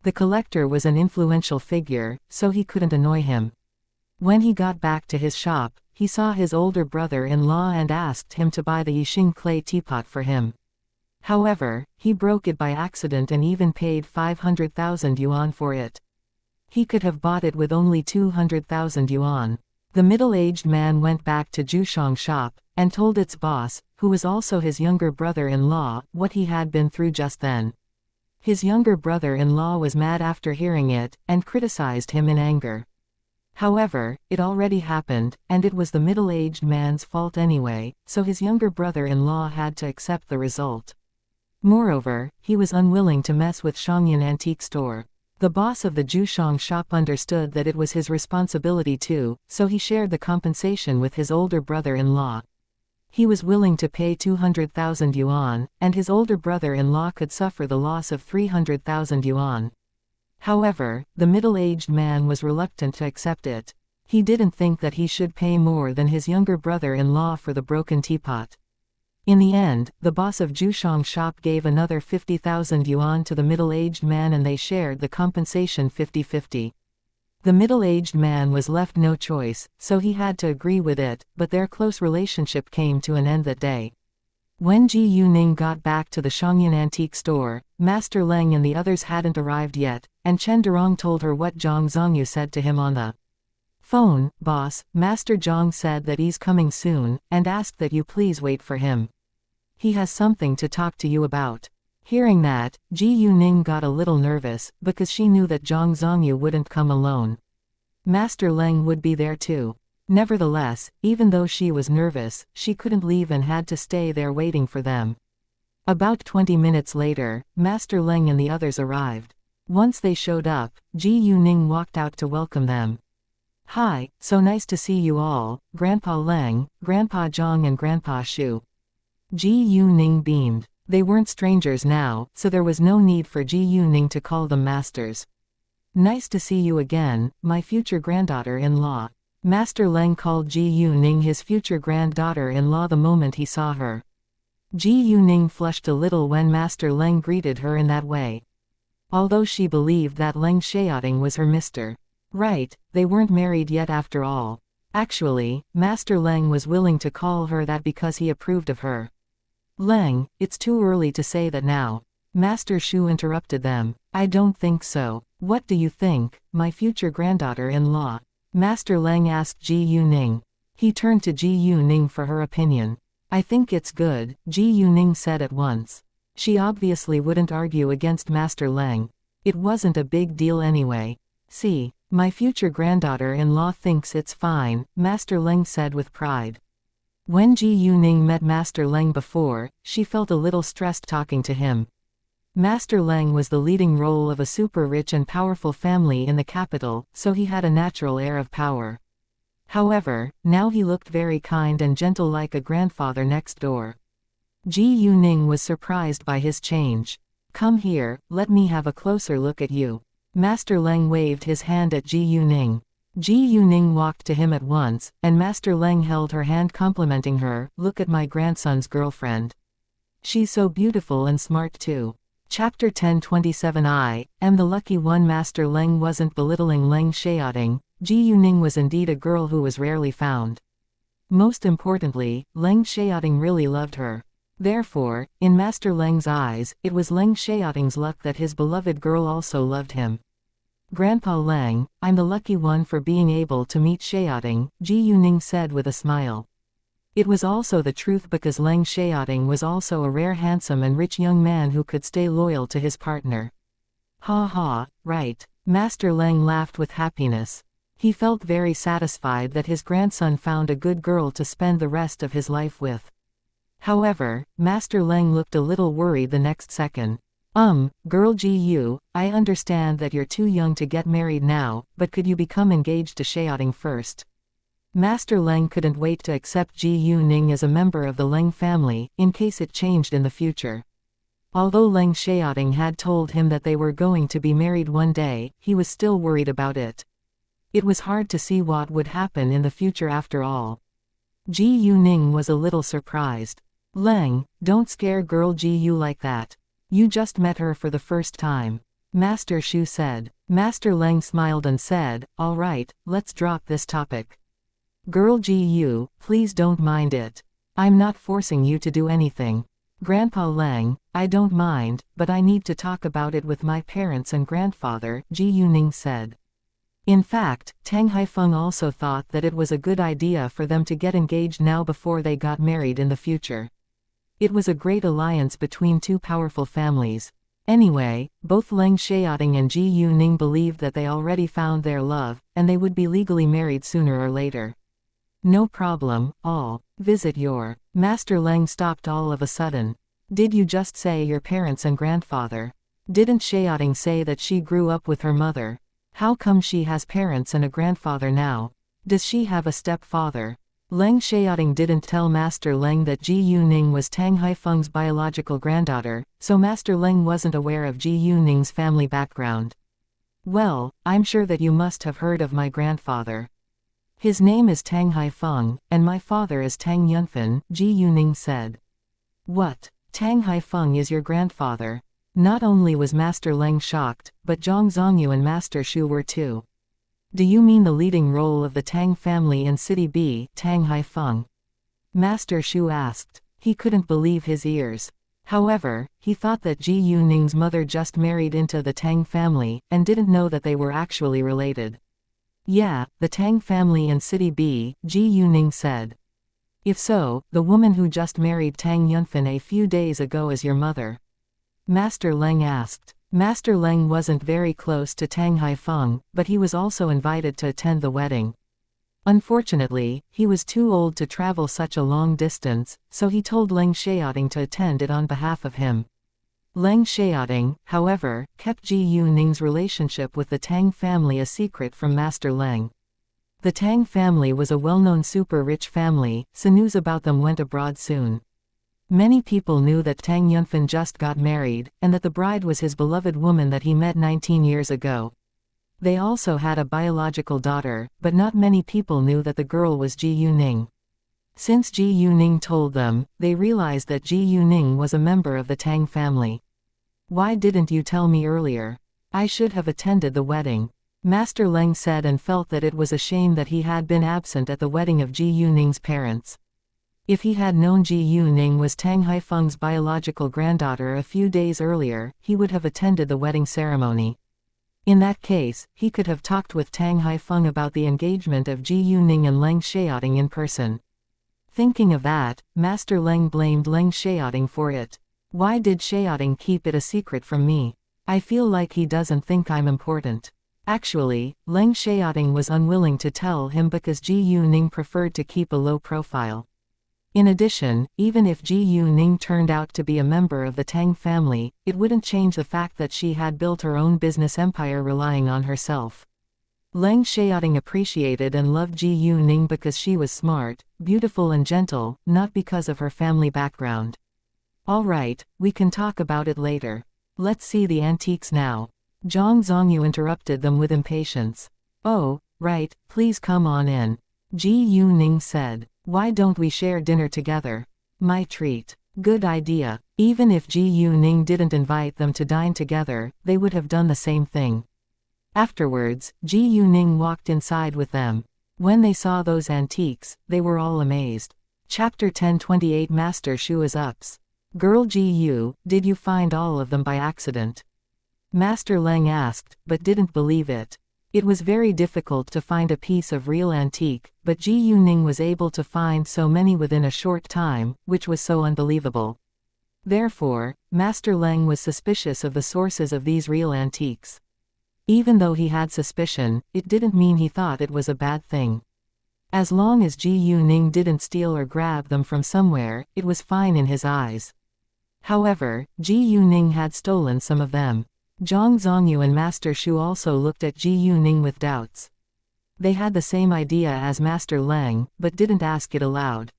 The collector was an influential figure, so he couldn't annoy him. When he got back to his shop, he saw his older brother-in-law and asked him to buy the Yixing clay teapot for him. However, he broke it by accident and even paid 500,000 yuan for it. He could have bought it with only 200,000 yuan. The middle-aged man went back to Zhushang's shop, and told its boss, who was also his younger brother-in-law, what he had been through just then. His younger brother-in-law was mad after hearing it, and criticized him in anger. However, it already happened, and it was the middle-aged man's fault anyway, so his younger brother-in-law had to accept the result. Moreover, he was unwilling to mess with Shangyan Antique Store. The boss of the Zhushang shop understood that it was his responsibility too, so he shared the compensation with his older brother-in-law. He was willing to pay 200,000 yuan, and his older brother-in-law could suffer the loss of 300,000 yuan. However, the middle-aged man was reluctant to accept it. He didn't think that he should pay more than his younger brother-in-law for the broken teapot. In the end, the boss of Zhushang's shop gave another 50,000 yuan to the middle-aged man and they shared the compensation 50-50. The middle-aged man was left no choice, so he had to agree with it, but their close relationship came to an end that day. When Ji Yuning got back to the Shangyan Antique Store, Master Leng and the others hadn't arrived yet, and Chen Durong told her what Zhang Zongyu said to him on the phone. "Boss, Master Zhang said that he's coming soon, and asked that you please wait for him. He has something to talk to you about. Hearing that, Ji Yuning got a little nervous, because she knew that Zhang Zongyu wouldn't come alone. Master Leng would be there too. Nevertheless, even though she was nervous, she couldn't leave and had to stay there waiting for them. About 20 minutes later, Master Leng and the others arrived. Once they showed up, Ji Yuning walked out to welcome them. "Hi, so nice to see you all, Grandpa Leng, Grandpa Zhang and Grandpa Shu." Ji Yuning beamed. They weren't strangers now, so there was no need for Ji Yuning to call them masters. "Nice to see you again, my future granddaughter-in-law." Master Leng called Ji Yuning his future granddaughter-in-law the moment he saw her. Ji Yuning flushed a little when Master Leng greeted her in that way. Although she believed that Leng Xiaoting was her Mr. Right, they weren't married yet after all. Actually, Master Leng was willing to call her that because he approved of her. "Leng, it's too early to say that now." Master Shu interrupted them. "I don't think so. What do you think, my future granddaughter-in-law?" Master Leng asked Ji Yuning. He turned to Ji Yuning for her opinion. "I think it's good," Ji Yuning said at once. She obviously wouldn't argue against Master Leng. It wasn't a big deal anyway. "See, my future granddaughter-in-law thinks it's fine," Master Leng said with pride. When Ji Yuning met Master Leng before, she felt a little stressed talking to him. Master Leng was the leading role of a super rich and powerful family in the capital, so he had a natural air of power. However, now he looked very kind and gentle like a grandfather next door. Ji Yuning was surprised by his change. "Come here, let me have a closer look at you." Master Leng waved his hand at Ji Yuning. Ji Yuning walked to him at once, and Master Leng held her hand complimenting her. "Look at my grandson's girlfriend. She's so beautiful and smart too." Chapter 10:27 I am the lucky one. Master Leng wasn't belittling Leng Xiaoting. Ji Yuning was indeed a girl who was rarely found. Most importantly, Leng Xiaoting really loved her. Therefore, in Master Leng's eyes, it was Leng Xiaoting's luck that his beloved girl also loved him. "Grandpa Leng, I'm the lucky one for being able to meet Xiaoting," Ji Yuning said with a smile. It was also the truth because Leng Xiaoting was also a rare handsome and rich young man who could stay loyal to his partner. "Ha ha, right." Master Leng laughed with happiness. He felt very satisfied that his grandson found a good girl to spend the rest of his life with. However, Master Leng looked a little worried the next second. Girl Ji Yu, I understand that you're too young to get married now, but could you become engaged to Xiaoting first?" Master Leng couldn't wait to accept Ji Yuning as a member of the Leng family, in case it changed in the future. Although Leng Xiaoting had told him that they were going to be married one day, he was still worried about it. It was hard to see what would happen in the future after all. Ji Yuning was a little surprised. "Leng, don't scare girl Ji Yu like that. You just met her for the first time," Master Shu said. Master Leng smiled and said, "All right, let's drop this topic. Girl Ji Yu, please don't mind it. I'm not forcing you to do anything." "Grandpa Leng, I don't mind, but I need to talk about it with my parents and grandfather," Ji Yuning said. In fact, Tang Haifeng also thought that it was a good idea for them to get engaged now before they got married in the future. It was a great alliance between two powerful families. Anyway, both Leng Xiaoting and Ji Yuning believed that they already found their love, and they would be legally married sooner or later. "No problem, I'll visit your..." Master Leng stopped all of a sudden. "Did you just say your parents and grandfather? Didn't Xiaoting say that she grew up with her mother? How come she has parents and a grandfather now? Does she have a stepfather?" Leng Xiaoting didn't tell Master Leng that Ji Yuning was Tang Haifeng's biological granddaughter, so Master Leng wasn't aware of Ji Yuning's family background. "Well, I'm sure that you must have heard of my grandfather. His name is Tang Haifeng, and my father is Tang Yunfen," Ji Yuning said. "What? Tang Haifeng is your grandfather?" Not only was Master Leng shocked, but Zhang Zongyu and Master Shu were too. "Do you mean the leading role of the Tang family in City B, Tang Haifeng?" Master Shu asked. He couldn't believe his ears. However, he thought that Ji Yuning's mother just married into the Tang family, and didn't know that they were actually related. "Yeah, the Tang family in City B," Ji Yuning said. "If so, the woman who just married Tang Yunfen a few days ago is your mother." Master Leng asked. Master Leng wasn't very close to Tang Haifeng, but he was also invited to attend the wedding. Unfortunately, he was too old to travel such a long distance, so he told Leng Xiaoting to attend it on behalf of him. Leng Xiaoting, however, kept Ji Yuning's relationship with the Tang family a secret from Master Leng. The Tang family was a well-known super-rich family, so news about them went abroad soon. Many people knew that Tang Yunfen just got married, and that the bride was his beloved woman that he met 19 years ago. They also had a biological daughter, but not many people knew that the girl was Ji Yuning. Since Ji Yuning told them, they realized that Ji Yuning was a member of the Tang family. "Why didn't you tell me earlier? I should have attended the wedding," Master Leng said, and felt that it was a shame that he had been absent at the wedding of Ji Yuning's parents. If he had known Ji Yuning was Tang Haifeng's biological granddaughter a few days earlier, he would have attended the wedding ceremony. In that case, he could have talked with Tang Haifeng about the engagement of Ji Yuning and Leng Xiaoting in person. Thinking of that, Master Leng blamed Leng Xiaoting for it. "Why did Xiaoting keep it a secret from me? I feel like he doesn't think I'm important." Actually, Leng Xiaoting was unwilling to tell him because Ji Yuning preferred to keep a low profile. In addition, even if Ji Yuning turned out to be a member of the Tang family, it wouldn't change the fact that she had built her own business empire relying on herself. Leng Xiaoting appreciated and loved Ji Yuning because she was smart, beautiful and gentle, not because of her family background. "All right, we can talk about it later. Let's see the antiques now." Zhang Zongyu interrupted them with impatience. "Oh, right, please come on in," Ji Yuning said. "Why don't we share dinner together? My treat." Good idea. Even if Ji Yuning didn't invite them to dine together, they would have done the same thing. Afterwards, Ji Yuning walked inside with them. When they saw those antiques, they were all amazed. Chapter 1028 Master Shu is ups. "Girl Ji Yu, did you find all of them by accident?" Master Leng asked, but didn't believe it. It was very difficult to find a piece of real antique, but Ji Yuning was able to find so many within a short time, which was so unbelievable. Therefore, Master Leng was suspicious of the sources of these real antiques. Even though he had suspicion, it didn't mean he thought it was a bad thing. As long as Ji Yuning didn't steal or grab them from somewhere, it was fine in his eyes. However, Ji Yuning had stolen some of them. Zhang Zongyu and Master Shu also looked at Ji Yuning with doubts. They had the same idea as Master Leng, but didn't ask it aloud.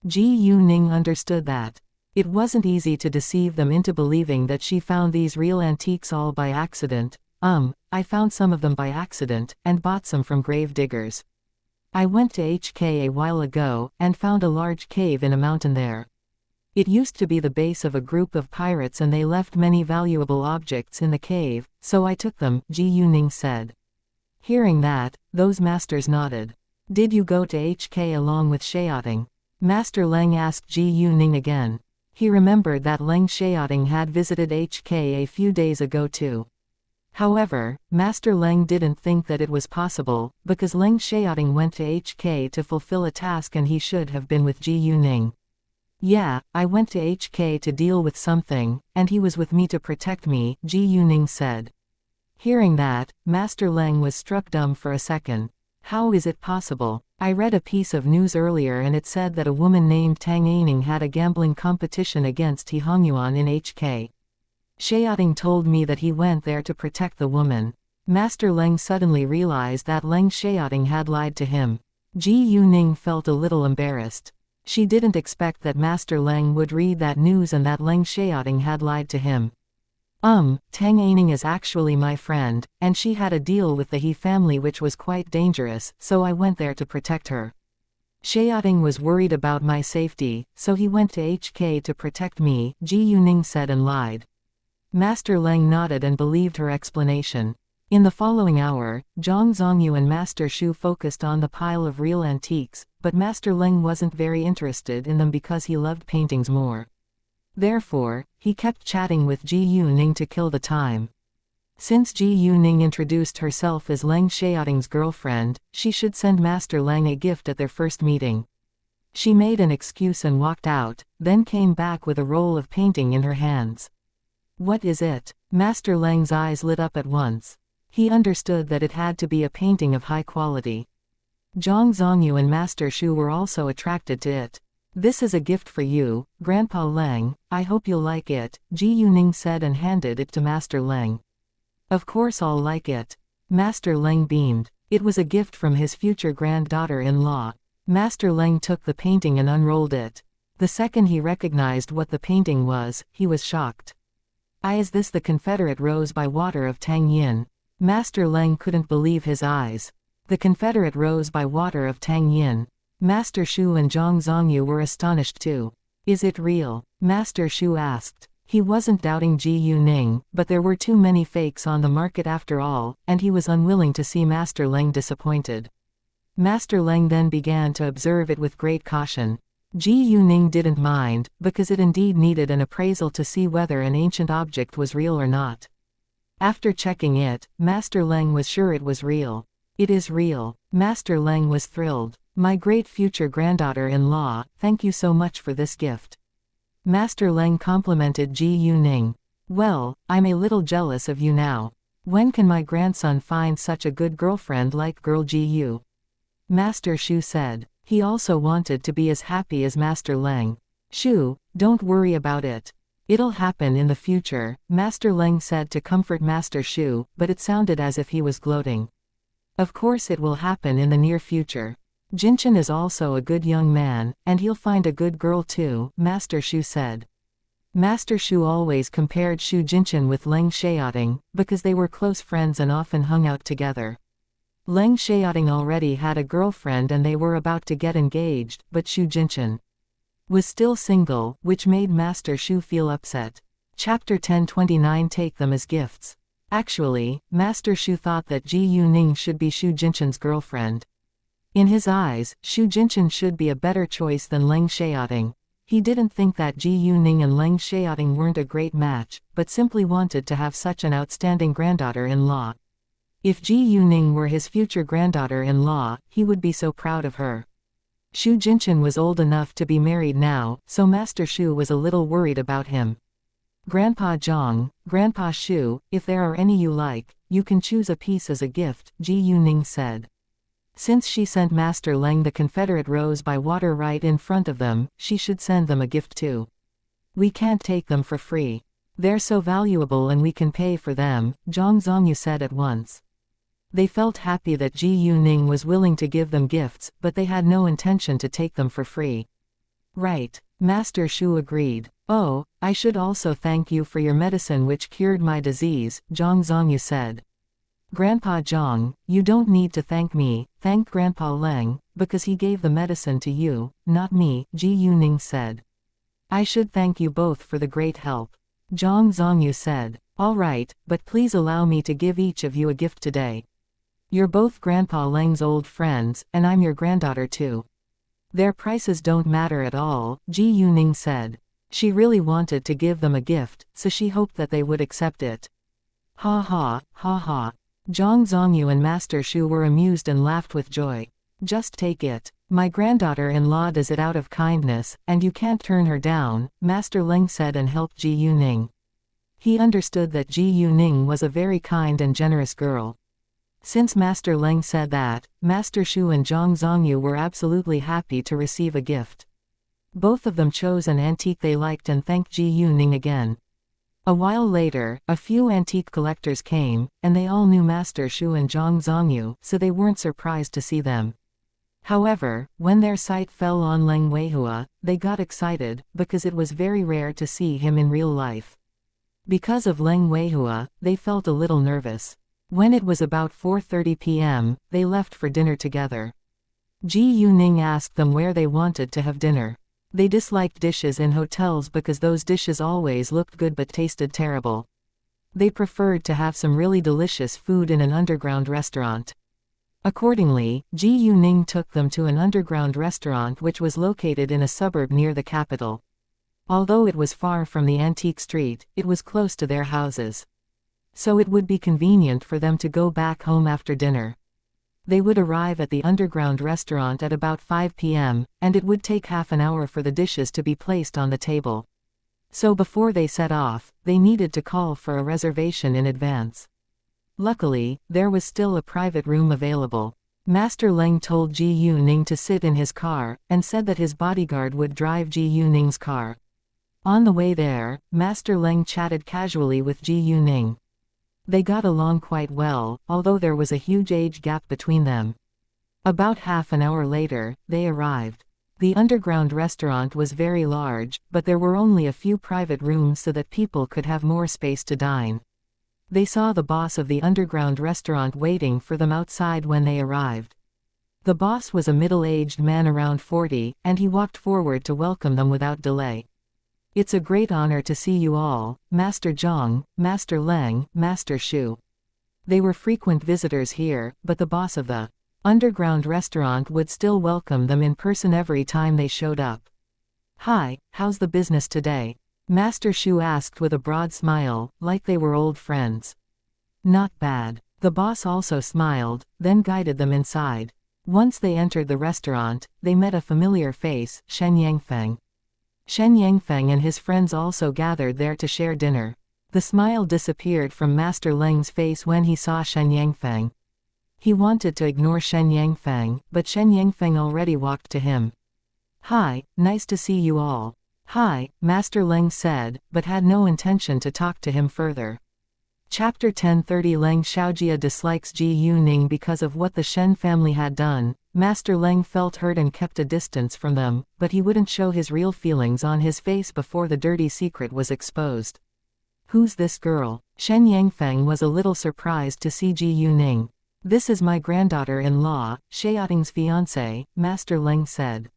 Ji Yuning understood that it wasn't easy to deceive them into believing that she found these real antiques all by accident. I found some of them by accident, and bought some from grave diggers. I went to HK a while ago, and found a large cave in a mountain there. It used to be the base of a group of pirates and they left many valuable objects in the cave, so I took them, Ji Yuning said. Hearing that, those masters nodded. "Did you go to HK along with Xiaoting?" Master Leng asked Ji Yuning again. He remembered that Leng Xiaoting had visited HK a few days ago too. However, Master Leng didn't think that it was possible, because Leng Xiaoting went to HK to fulfill a task and he should have been with Ji Yuning. "Yeah, I went to HK to deal with something, and he was with me to protect me," Ji Yuning said. Hearing that, Master Leng was struck dumb for a second. "How is it possible? I read a piece of news earlier and it said that a woman named Tang Aining had a gambling competition against He Hongyuan in HK. Xiaoting told me that he went there to protect the woman." Master Leng suddenly realized that Leng Xiaoting had lied to him. Ji Yuning felt a little embarrassed. She didn't expect that Master Leng would read that news and that Leng Xiaoting had lied to him. Tang Aining is actually my friend, and she had a deal with the He family which was quite dangerous, so I went there to protect her. Xiaoting was worried about my safety, so he went to HK to protect me," Ji Yuning said and lied. Master Leng nodded and believed her explanation. In the following hour, Zhang Zongyu and Master Shu focused on the pile of real antiques, but Master Leng wasn't very interested in them because he loved paintings more. Therefore, he kept chatting with Ji Yuning to kill the time. Since Ji Yuning introduced herself as Leng Xiaoting's girlfriend, she should send Master Leng a gift at their first meeting. She made an excuse and walked out, then came back with a roll of painting in her hands. What is it? Master Leng's eyes lit up at once. He understood that it had to be a painting of high quality. Zhang Zongyu and Master Shu were also attracted to it. This is a gift for you, Grandpa Leng, I hope you'll like it, Ji Yuning said and handed it to Master Leng. Of course I'll like it. Master Leng beamed. It was a gift from his future granddaughter-in-law. Master Leng took the painting and unrolled it. The second he recognized what the painting was, he was shocked. Is this the Confederate Rose by Water of Tang Yin? Master Leng couldn't believe his eyes. The Confederate Rose by Water of Tang Yin. Master Shu and Zhang Zongyu were astonished too. Is it real? Master Shu asked. He wasn't doubting Ji Yuning, but there were too many fakes on the market after all, and he was unwilling to see Master Leng disappointed. Master Leng then began to observe it with great caution. Ji Yuning didn't mind, because it indeed needed an appraisal to see whether an ancient object was real or not. After checking it, Master Leng was sure it was real. It is real. Master Leng was thrilled. My great future granddaughter-in-law, thank you so much for this gift. Master Leng complimented Ji Yuning. Well, I'm a little jealous of you now. When can my grandson find such a good girlfriend like girl Ji Yu? Master Shu said. He also wanted to be as happy as Master Leng. Shu, don't worry about it. It'll happen in the future, Master Leng said to comfort Master Shu, but it sounded as if he was gloating. Of course it will happen in the near future. Jinchen is also a good young man, and he'll find a good girl too, Master Shu said. Master Shu always compared Shu Jinchen with Leng Xiaoting, because they were close friends and often hung out together. Leng Xiaoting already had a girlfriend and they were about to get engaged, but Shu Jinchen was still single, which made Master Shu feel upset. Chapter 1029 Take them as gifts. Actually, Master Shu thought that Ji Yuning should be Shu Jinchen's girlfriend. In his eyes, Shu Jinchen should be a better choice than Leng Xiaoting. He didn't think that Ji Yuning and Leng Xiaoting weren't a great match, but simply wanted to have such an outstanding granddaughter-in-law. If Ji Yuning were his future granddaughter-in-law, he would be so proud of her. Shu Jinchen was old enough to be married now, so Master Shu was a little worried about him. Grandpa Zhang, Grandpa Shu, if there are any you like, you can choose a piece as a gift, Ji Yuning said. Since she sent Master Leng the Confederate Rose by Water right in front of them, she should send them a gift too. We can't take them for free. They're so valuable and we can pay for them, Zhang Zongyu said at once. They felt happy that Ji Yuning was willing to give them gifts, but they had no intention to take them for free. Right. Master Shu agreed. Oh, I should also thank you for your medicine which cured my disease, Zhang Zongyu said. Grandpa Zhang, you don't need to thank me, thank Grandpa Leng, because he gave the medicine to you, not me, Ji Yuning said. I should thank you both for the great help. Zhang Zongyu said. All right, but please allow me to give each of you a gift today. You're both Grandpa Leng's old friends, and I'm your granddaughter too. Their prices don't matter at all, Ji Yuning said. She really wanted to give them a gift, so she hoped that they would accept it. Ha ha, ha ha. Zhang Zongyu and Master Shu were amused and laughed with joy. Just take it. My granddaughter-in-law does it out of kindness, and you can't turn her down, Master Leng said and helped Ji Yuning. He understood that Ji Yuning was a very kind and generous girl. Since Master Leng said that, Master Shu and Zhang Zongyu were absolutely happy to receive a gift. Both of them chose an antique they liked and thanked Ji Yuning again. A while later, a few antique collectors came, and they all knew Master Shu and Zhang Zongyu, so they weren't surprised to see them. However, when their sight fell on Leng Weihua, they got excited, because it was very rare to see him in real life. Because of Leng Weihua, they felt a little nervous. When it was about 4:30 p.m., they left for dinner together. Ji Yuning asked them where they wanted to have dinner. They disliked dishes in hotels because those dishes always looked good but tasted terrible. They preferred to have some really delicious food in an underground restaurant. Accordingly, Ji Yuning took them to an underground restaurant which was located in a suburb near the capital. Although it was far from the antique street, it was close to their houses. So it would be convenient for them to go back home after dinner. They would arrive at the underground restaurant at about 5 p.m., and it would take half an hour for the dishes to be placed on the table. So before they set off, they needed to call for a reservation in advance. Luckily, there was still a private room available. Master Leng told Ji Yuning to sit in his car, and said that his bodyguard would drive Ji Yuning's car. On the way there, Master Leng chatted casually with Ji Yuning. They got along quite well, although there was a huge age gap between them. About half an hour later, they arrived. The underground restaurant was very large, but there were only a few private rooms so that people could have more space to dine. They saw the boss of the underground restaurant waiting for them outside when they arrived. The boss was a middle-aged man around 40, and he walked forward to welcome them without delay. "It's a great honor to see you all, Master Zhang, Master Leng, Master Shu." They were frequent visitors here, but the boss of the underground restaurant would still welcome them in person every time they showed up. "Hi, how's the business today?" Master Shu asked with a broad smile, like they were old friends. "Not bad." The boss also smiled, then guided them inside. Once they entered the restaurant, they met a familiar face, Shen Yangfeng. Shen Yangfeng and his friends also gathered there to share dinner. The smile disappeared from Master Leng's face when he saw Shen Yangfeng. He wanted to ignore Shen Yangfeng, but Shen Yangfeng already walked to him. "Hi, nice to see you all." "Hi," Master Leng said, but had no intention to talk to him further. Chapter 1030 Leng Xiaojia dislikes Ji Yuning because of what the Shen family had done. Master Leng felt hurt and kept a distance from them, but he wouldn't show his real feelings on his face before the dirty secret was exposed. "Who's this girl?" Shen Yangfeng was a little surprised to see Ji Yuning. "This is my granddaughter-in-law, Xiaoting's fiancé," Master Leng said.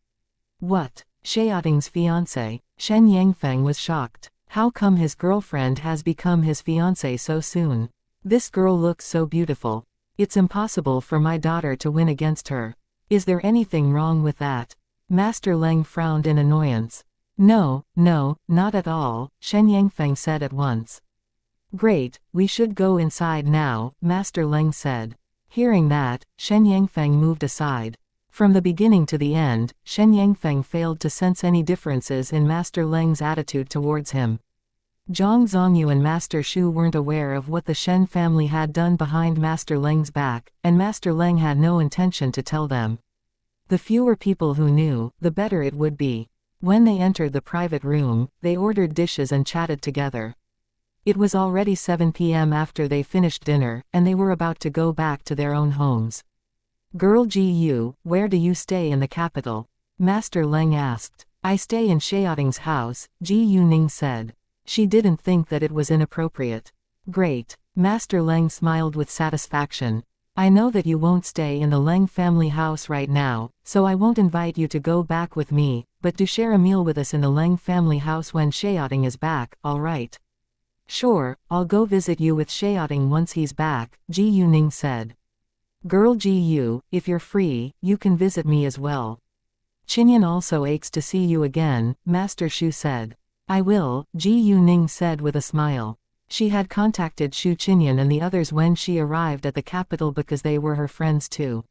"What? Xiaoting's fiancé?" Shen Yangfeng was shocked. How come his girlfriend has become his fiancé so soon? This girl looks so beautiful. It's impossible for my daughter to win against her. Is there anything wrong with that? Master Leng frowned in annoyance. No, not at all, Shen Yangfeng said at once. "Great, we should go inside now," Master Leng said. Hearing that, Shen Yangfeng moved aside. From the beginning to the end, Shen Yangfeng failed to sense any differences in Master Leng's attitude towards him. Zhang Zongyu and Master Shu weren't aware of what the Shen family had done behind Master Leng's back, and Master Leng had no intention to tell them. The fewer people who knew, the better it would be. When they entered the private room, they ordered dishes and chatted together. It was already 7 p.m. after they finished dinner, and they were about to go back to their own homes. "Girl Ji Yu, where do you stay in the capital?" Master Leng asked. "I stay in Xiaoting's house," Ji Yuning said. She didn't think that it was inappropriate. "Great." Master Leng smiled with satisfaction. "I know that you won't stay in the Leng family house right now, so I won't invite you to go back with me, but do share a meal with us in the Leng family house when Xiaoting is back, alright?" "Sure, I'll go visit you with Xiaoting once he's back," Ji Yuning said. "Girl Ji Yu, if you're free, you can visit me as well. Qinyan also aches to see you again," Master Shu said. "I will," Ji Yuning said with a smile. She had contacted Shu Qinyan and the others when she arrived at the capital because they were her friends too.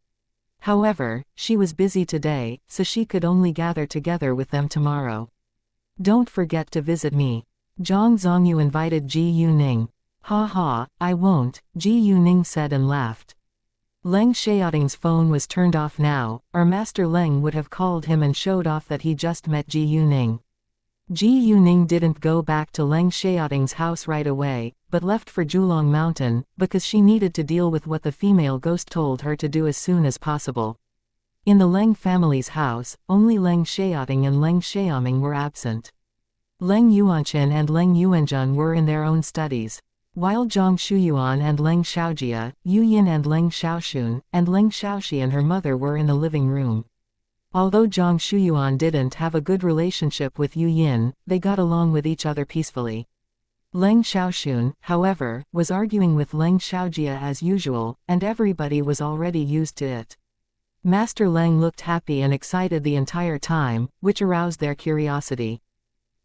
However, she was busy today, so she could only gather together with them tomorrow. "Don't forget to visit me." Zhang Zongyu invited Ji Yuning. "Ha ha, I won't," Ji Yuning said and laughed. Leng Xiaoting's phone was turned off now, or Master Leng would have called him and showed off that he just met Ji Yuning. Ji Yuning didn't go back to Leng Xiaoting's house right away, but left for Julong Mountain, because she needed to deal with what the female ghost told her to do as soon as possible. In the Leng family's house, only Leng Xiaoting and Leng Xiaoming were absent. Leng Yuanqin and Leng Yuanzheng were in their own studies. While Zhang Shuyuan and Leng Xiaojia, Yu Yin and Leng Xiaoxun, and Leng Xiaoxi and her mother were in the living room. Although Zhang Shuyuan didn't have a good relationship with Yu Yin, they got along with each other peacefully. Leng Xiaoxun, however, was arguing with Leng Xiaojia as usual, and everybody was already used to it. Master Leng looked happy and excited the entire time, which aroused their curiosity.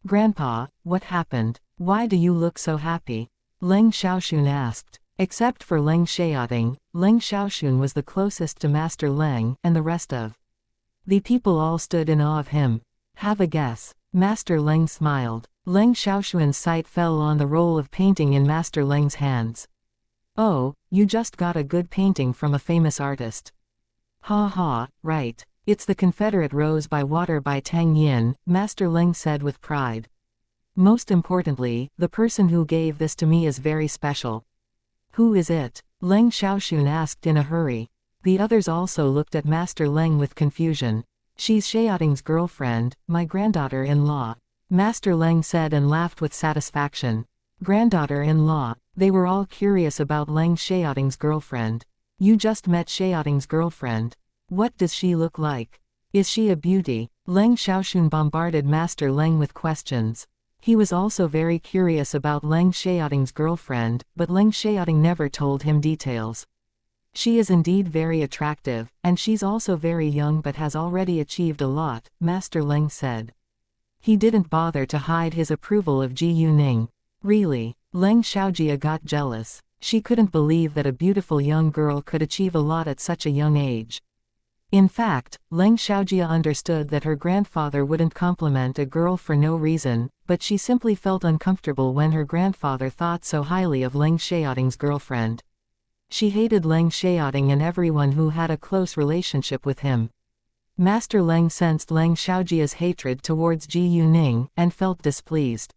"Grandpa, what happened? Why do you look so happy?" Leng Xiaoxun asked. Except for Leng Xiaoting, Leng Xiaoxun was the closest to Master Leng, and the rest of the people all stood in awe of him. "Have a guess." Master Leng smiled. Leng Xiaoxuan's sight fell on the roll of painting in Master Leng's hands. "Oh, you just got a good painting from a famous artist." "Ha ha, right. It's the Confederate Rose by Water by Tang Yin," Master Leng said with pride. "Most importantly, the person who gave this to me is very special." "Who is it?" Leng Xiaoxun asked in a hurry. The others also looked at Master Leng with confusion. "She's Xiaoting's girlfriend, my granddaughter-in-law," Master Leng said and laughed with satisfaction. Granddaughter-in-law. They were all curious about Leng Xiaoting's girlfriend. "You just met Xiaoting's girlfriend. What does she look like? Is she a beauty?" Leng Xiaoxun bombarded Master Leng with questions. He was also very curious about Leng Xiaoting's girlfriend, but Leng Xiaoting never told him details. "She is indeed very attractive, and she's also very young but has already achieved a lot," Master Leng said. He didn't bother to hide his approval of Ji Yuning. Really, Leng Xiaojia got jealous. She couldn't believe that a beautiful young girl could achieve a lot at such a young age. In fact, Leng Xiaojia understood that her grandfather wouldn't compliment a girl for no reason, but she simply felt uncomfortable when her grandfather thought so highly of Leng Xiaoting's girlfriend. She hated Leng Xiaoting and everyone who had a close relationship with him. Master Leng sensed Leng Xiaojia's hatred towards Ji Yuning, and felt displeased.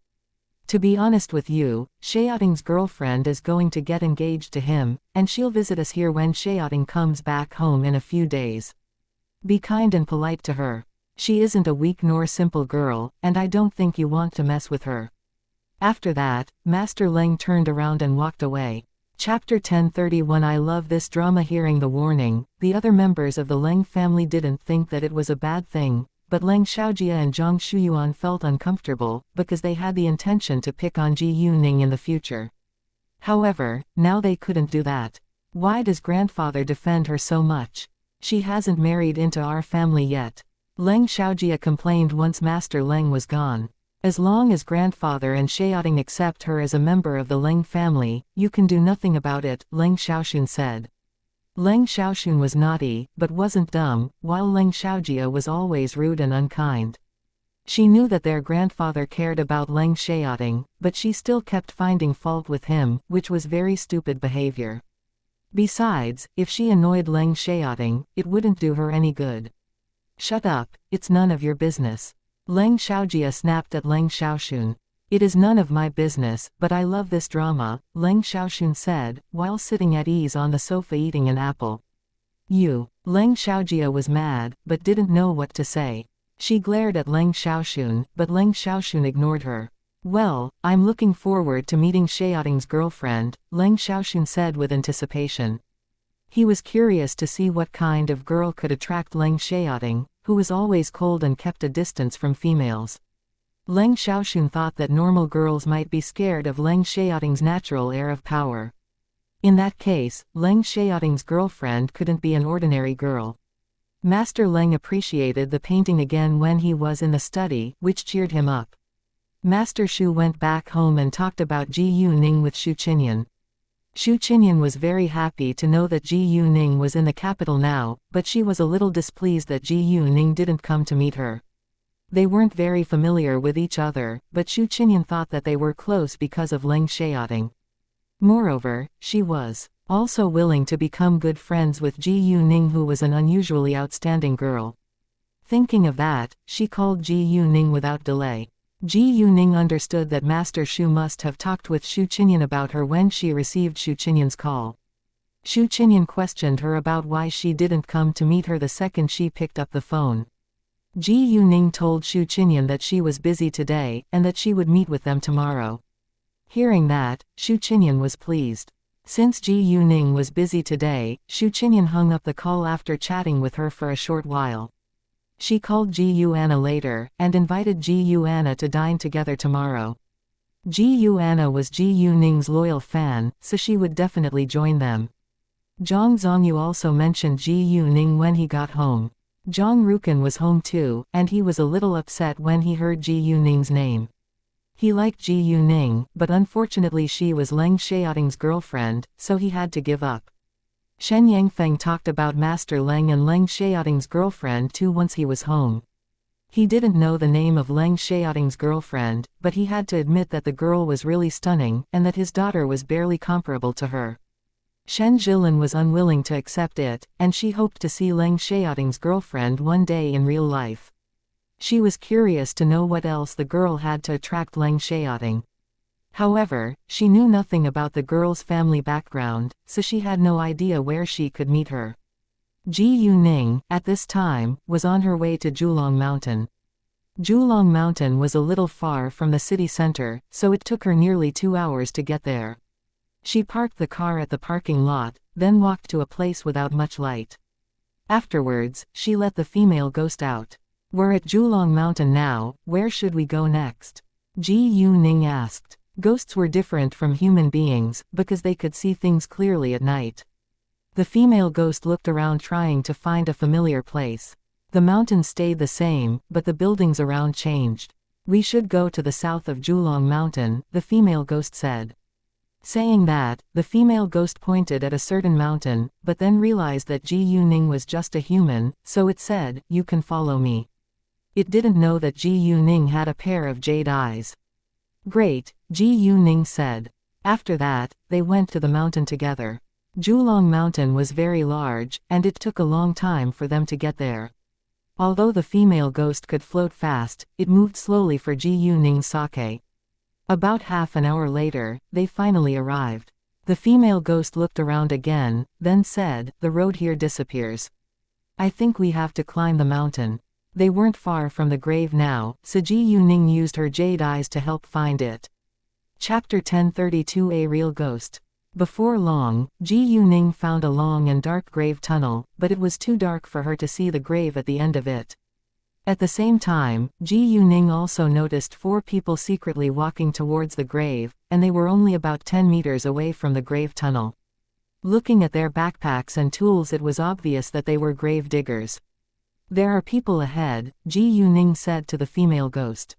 "To be honest with you, Xiaoting's girlfriend is going to get engaged to him, and she'll visit us here when Xiaoting comes back home in a few days. Be kind and polite to her. She isn't a weak nor simple girl, and I don't think you want to mess with her." After that, Master Leng turned around and walked away. Chapter 1031. I love this drama. Hearing the warning, the other members of the Leng family didn't think that it was a bad thing, but Leng Xiaojia and Zhang Shuyuan felt uncomfortable, because they had the intention to pick on Ji Yuning in the future. However, now they couldn't do that. "Why does grandfather defend her so much? She hasn't married into our family yet," Leng Xiaojia complained once Master Leng was gone. "As long as grandfather and Xiaoting accept her as a member of the Leng family, you can do nothing about it," Leng Xiaoxun said. Leng Xiaoxun was naughty, but wasn't dumb, while Leng Xiaojia was always rude and unkind. She knew that their grandfather cared about Leng Xiaoting, but she still kept finding fault with him, which was very stupid behavior. Besides, if she annoyed Leng Xiaoting, it wouldn't do her any good. "Shut up, it's none of your business," Leng Xiaojia snapped at Leng Xiaoxun. "It is none of my business, but I love this drama," Leng Xiaoxun said, while sitting at ease on the sofa eating an apple. "You." Leng Xiaojia was mad, but didn't know what to say. She glared at Leng Xiaoxun, but Leng Xiaoxun ignored her. "Well, I'm looking forward to meeting Xiaoting's girlfriend," Leng Xiaoxun said with anticipation. He was curious to see what kind of girl could attract Leng Xiaoting, who was always cold and kept a distance from females. Leng Xiaoxun thought that normal girls might be scared of Leng Xiaoting's natural air of power. In that case, Leng Xiaoting's girlfriend couldn't be an ordinary girl. Master Leng appreciated the painting again when he was in the study, which cheered him up. Master Shu went back home and talked about Ji Yuning with Shu Qinyan. Shu Qinyan was very happy to know that Ji Yuning was in the capital now, but she was a little displeased that Ji Yuning didn't come to meet her. They weren't very familiar with each other, but Shu Qinyan thought that they were close because of Leng Xiaoting. Moreover, she was also willing to become good friends with Ji Yuning, who was an unusually outstanding girl. Thinking of that, she called Ji Yuning without delay. Ji Yuning understood that Master Shu must have talked with Shu Qinyan about her when she received Shu Qinyan's call. Shu Qinyan questioned her about why she didn't come to meet her the second she picked up the phone. Ji Yuning told Shu Qinyan that she was busy today, and that she would meet with them tomorrow. Hearing that, Shu Qinyan was pleased. Since Ji Yuning was busy today, Shu Qinyan hung up the call after chatting with her for a short while. She called Ji Yuanna later, and invited Ji Yuanna to dine together tomorrow. Ji Yuanna was Ji Yuning's loyal fan, so she would definitely join them. Zhang Zongyu also mentioned Ji Yuning when he got home. Zhang Rukan was home too, and he was a little upset when he heard Ji Yuning's name. He liked Ji Yuning, but unfortunately she was Leng Xiaoting's girlfriend, so he had to give up. Shen Yangfeng talked about Master Leng and Leng Xiaoting's girlfriend too once he was home. He didn't know the name of Leng Xiaoting's girlfriend, but he had to admit that the girl was really stunning, and that his daughter was barely comparable to her. Shen Jilin was unwilling to accept it, and she hoped to see Leng Xiaoting's girlfriend one day in real life. She was curious to know what else the girl had to attract Leng Xiaoting. However, she knew nothing about the girl's family background, so she had no idea where she could meet her. Ji Yuning, at this time, was on her way to Julong Mountain. Julong Mountain was a little far from the city center, so it took her nearly 2 hours to get there. She parked the car at the parking lot, then walked to a place without much light. Afterwards, she let the female ghost out. "We're at Julong Mountain now, where should we go next?" Ji Yuning asked. Ghosts were different from human beings, because they could see things clearly at night. The female ghost looked around trying to find a familiar place. The mountains stayed the same, but the buildings around changed. "We should go to the south of Julong Mountain," the female ghost said. Saying that, the female ghost pointed at a certain mountain, but then realized that Ji Yuning was just a human, so it said, "You can follow me." It didn't know that Ji Yuning had a pair of jade eyes. "Great," Ji Yuning said. After that, they went to the mountain together. Julong Mountain was very large, and it took a long time for them to get there. Although the female ghost could float fast, it moved slowly for Ji Yuning's sake. About half an hour later, they finally arrived. The female ghost looked around again, then said, "The road here disappears. I think we have to climb the mountain." They weren't far from the grave now, so Ji Yuning used her jade eyes to help find it. Chapter 1032 A Real Ghost. Before long, Ji Yuning found a long and dark grave tunnel, but it was too dark for her to see the grave at the end of it. At the same time, Ji Yuning also noticed 4 people secretly walking towards the grave, and they were only about 10 meters away from the grave tunnel. Looking at their backpacks and tools, it was obvious that they were grave diggers. "There are people ahead," Ji Yuning said to the female ghost.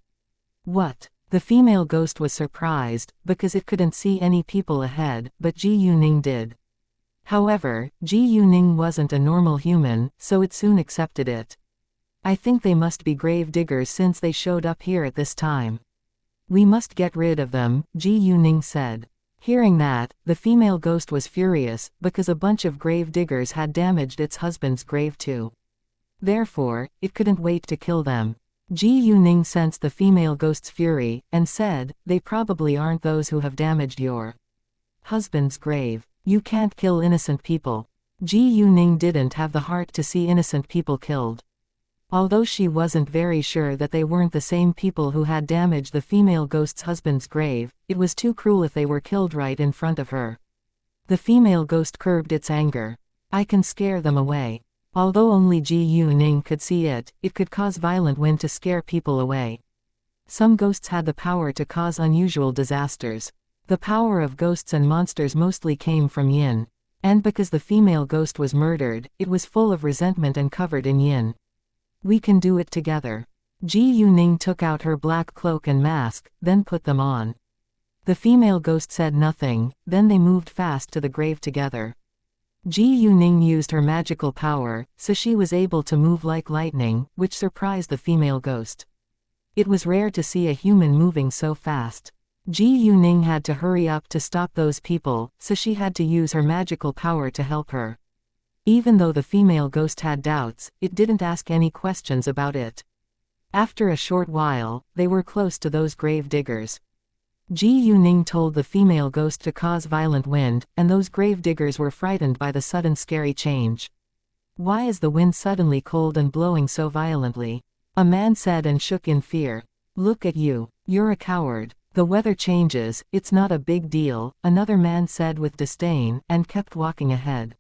"What?" The female ghost was surprised, because it couldn't see any people ahead, but Ji Yuning did. However, Ji Yuning wasn't a normal human, so it soon accepted it. "I think they must be grave diggers since they showed up here at this time. We must get rid of them," Ji Yuning said. Hearing that, the female ghost was furious, because a bunch of grave diggers had damaged its husband's grave too. Therefore, it couldn't wait to kill them. Ji Yuning sensed the female ghost's fury, and said, "They probably aren't those who have damaged your husband's grave. You can't kill innocent people." Ji Yuning didn't have the heart to see innocent people killed. Although she wasn't very sure that they weren't the same people who had damaged the female ghost's husband's grave, it was too cruel if they were killed right in front of her. The female ghost curbed its anger. "I can scare them away." Although only Ji Yuning could see it, it could cause violent wind to scare people away. Some ghosts had the power to cause unusual disasters. The power of ghosts and monsters mostly came from yin. And because the female ghost was murdered, it was full of resentment and covered in yin. "We can do it together." Ji Yuning took out her black cloak and mask, then put them on. The female ghost said nothing, then they moved fast to the grave together. Ji Yuning used her magical power, so she was able to move like lightning, which surprised the female ghost. It was rare to see a human moving so fast. Ji Yuning had to hurry up to stop those people, so she had to use her magical power to help her. Even though the female ghost had doubts, it didn't ask any questions about it. After a short while, they were close to those grave diggers. Ji Yuning told the female ghost to cause violent wind, and those grave diggers were frightened by the sudden scary change. "Why is the wind suddenly cold and blowing so violently?" a man said and shook in fear. "Look at you. You're a coward. The weather changes, it's not a big deal," another man said with disdain, and kept walking ahead.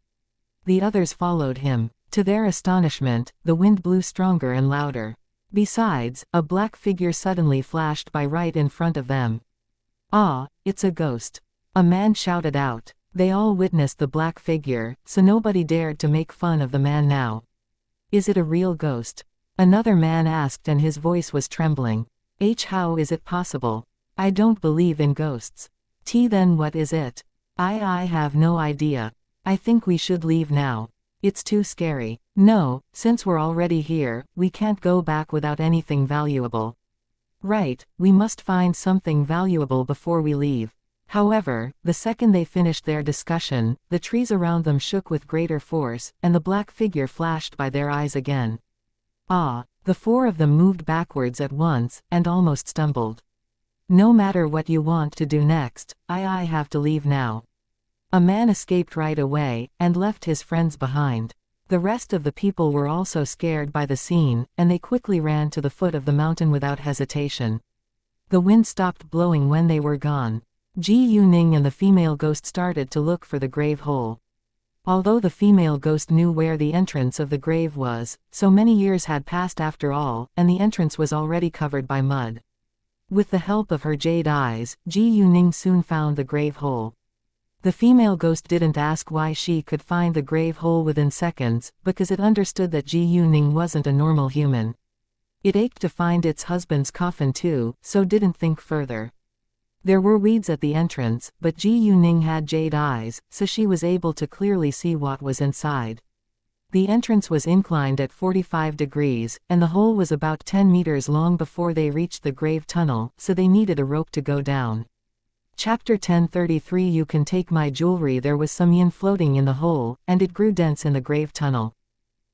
The others followed him. To their astonishment, the wind blew stronger and louder. Besides, a black figure suddenly flashed by right in front of them. "Ah, it's a ghost!" a man shouted out. They all witnessed the black figure, so nobody dared to make fun of the man now. "Is it a real ghost?" another man asked, and his voice was trembling. How is it possible? I don't believe in ghosts." Then what is it?" I have no idea. I think we should leave now." It's too scary. No, since we're already here, we can't go back without anything valuable. Right, we must find something valuable before we leave. However, the second they finished their discussion, the trees around them shook with greater force, and the black figure flashed by their eyes again. Ah! The four of them moved backwards at once, and almost stumbled. No matter what you want to do next, I have to leave now. A man escaped right away, and left his friends behind. The rest of the people were also scared by the scene, and they quickly ran to the foot of the mountain without hesitation. The wind stopped blowing when they were gone. Ji Yuning and the female ghost started to look for the grave hole. Although the female ghost knew where the entrance of the grave was, so many years had passed after all, and the entrance was already covered by mud. With the help of her jade eyes, Ji Yuning soon found the grave hole. The female ghost didn't ask why she could find the grave hole within seconds, because it understood that Ji Yuning wasn't a normal human. It ached to find its husband's coffin too, so didn't think further. There were weeds at the entrance, but Ji Yuning had jade eyes, so she was able to clearly see what was inside. The entrance was inclined at 45 degrees, and the hole was about 10 meters long before they reached the grave tunnel, so they needed a rope to go down. Chapter 1033 You can take my jewelry. There was some yin floating in the hole, and it grew dense in the grave tunnel.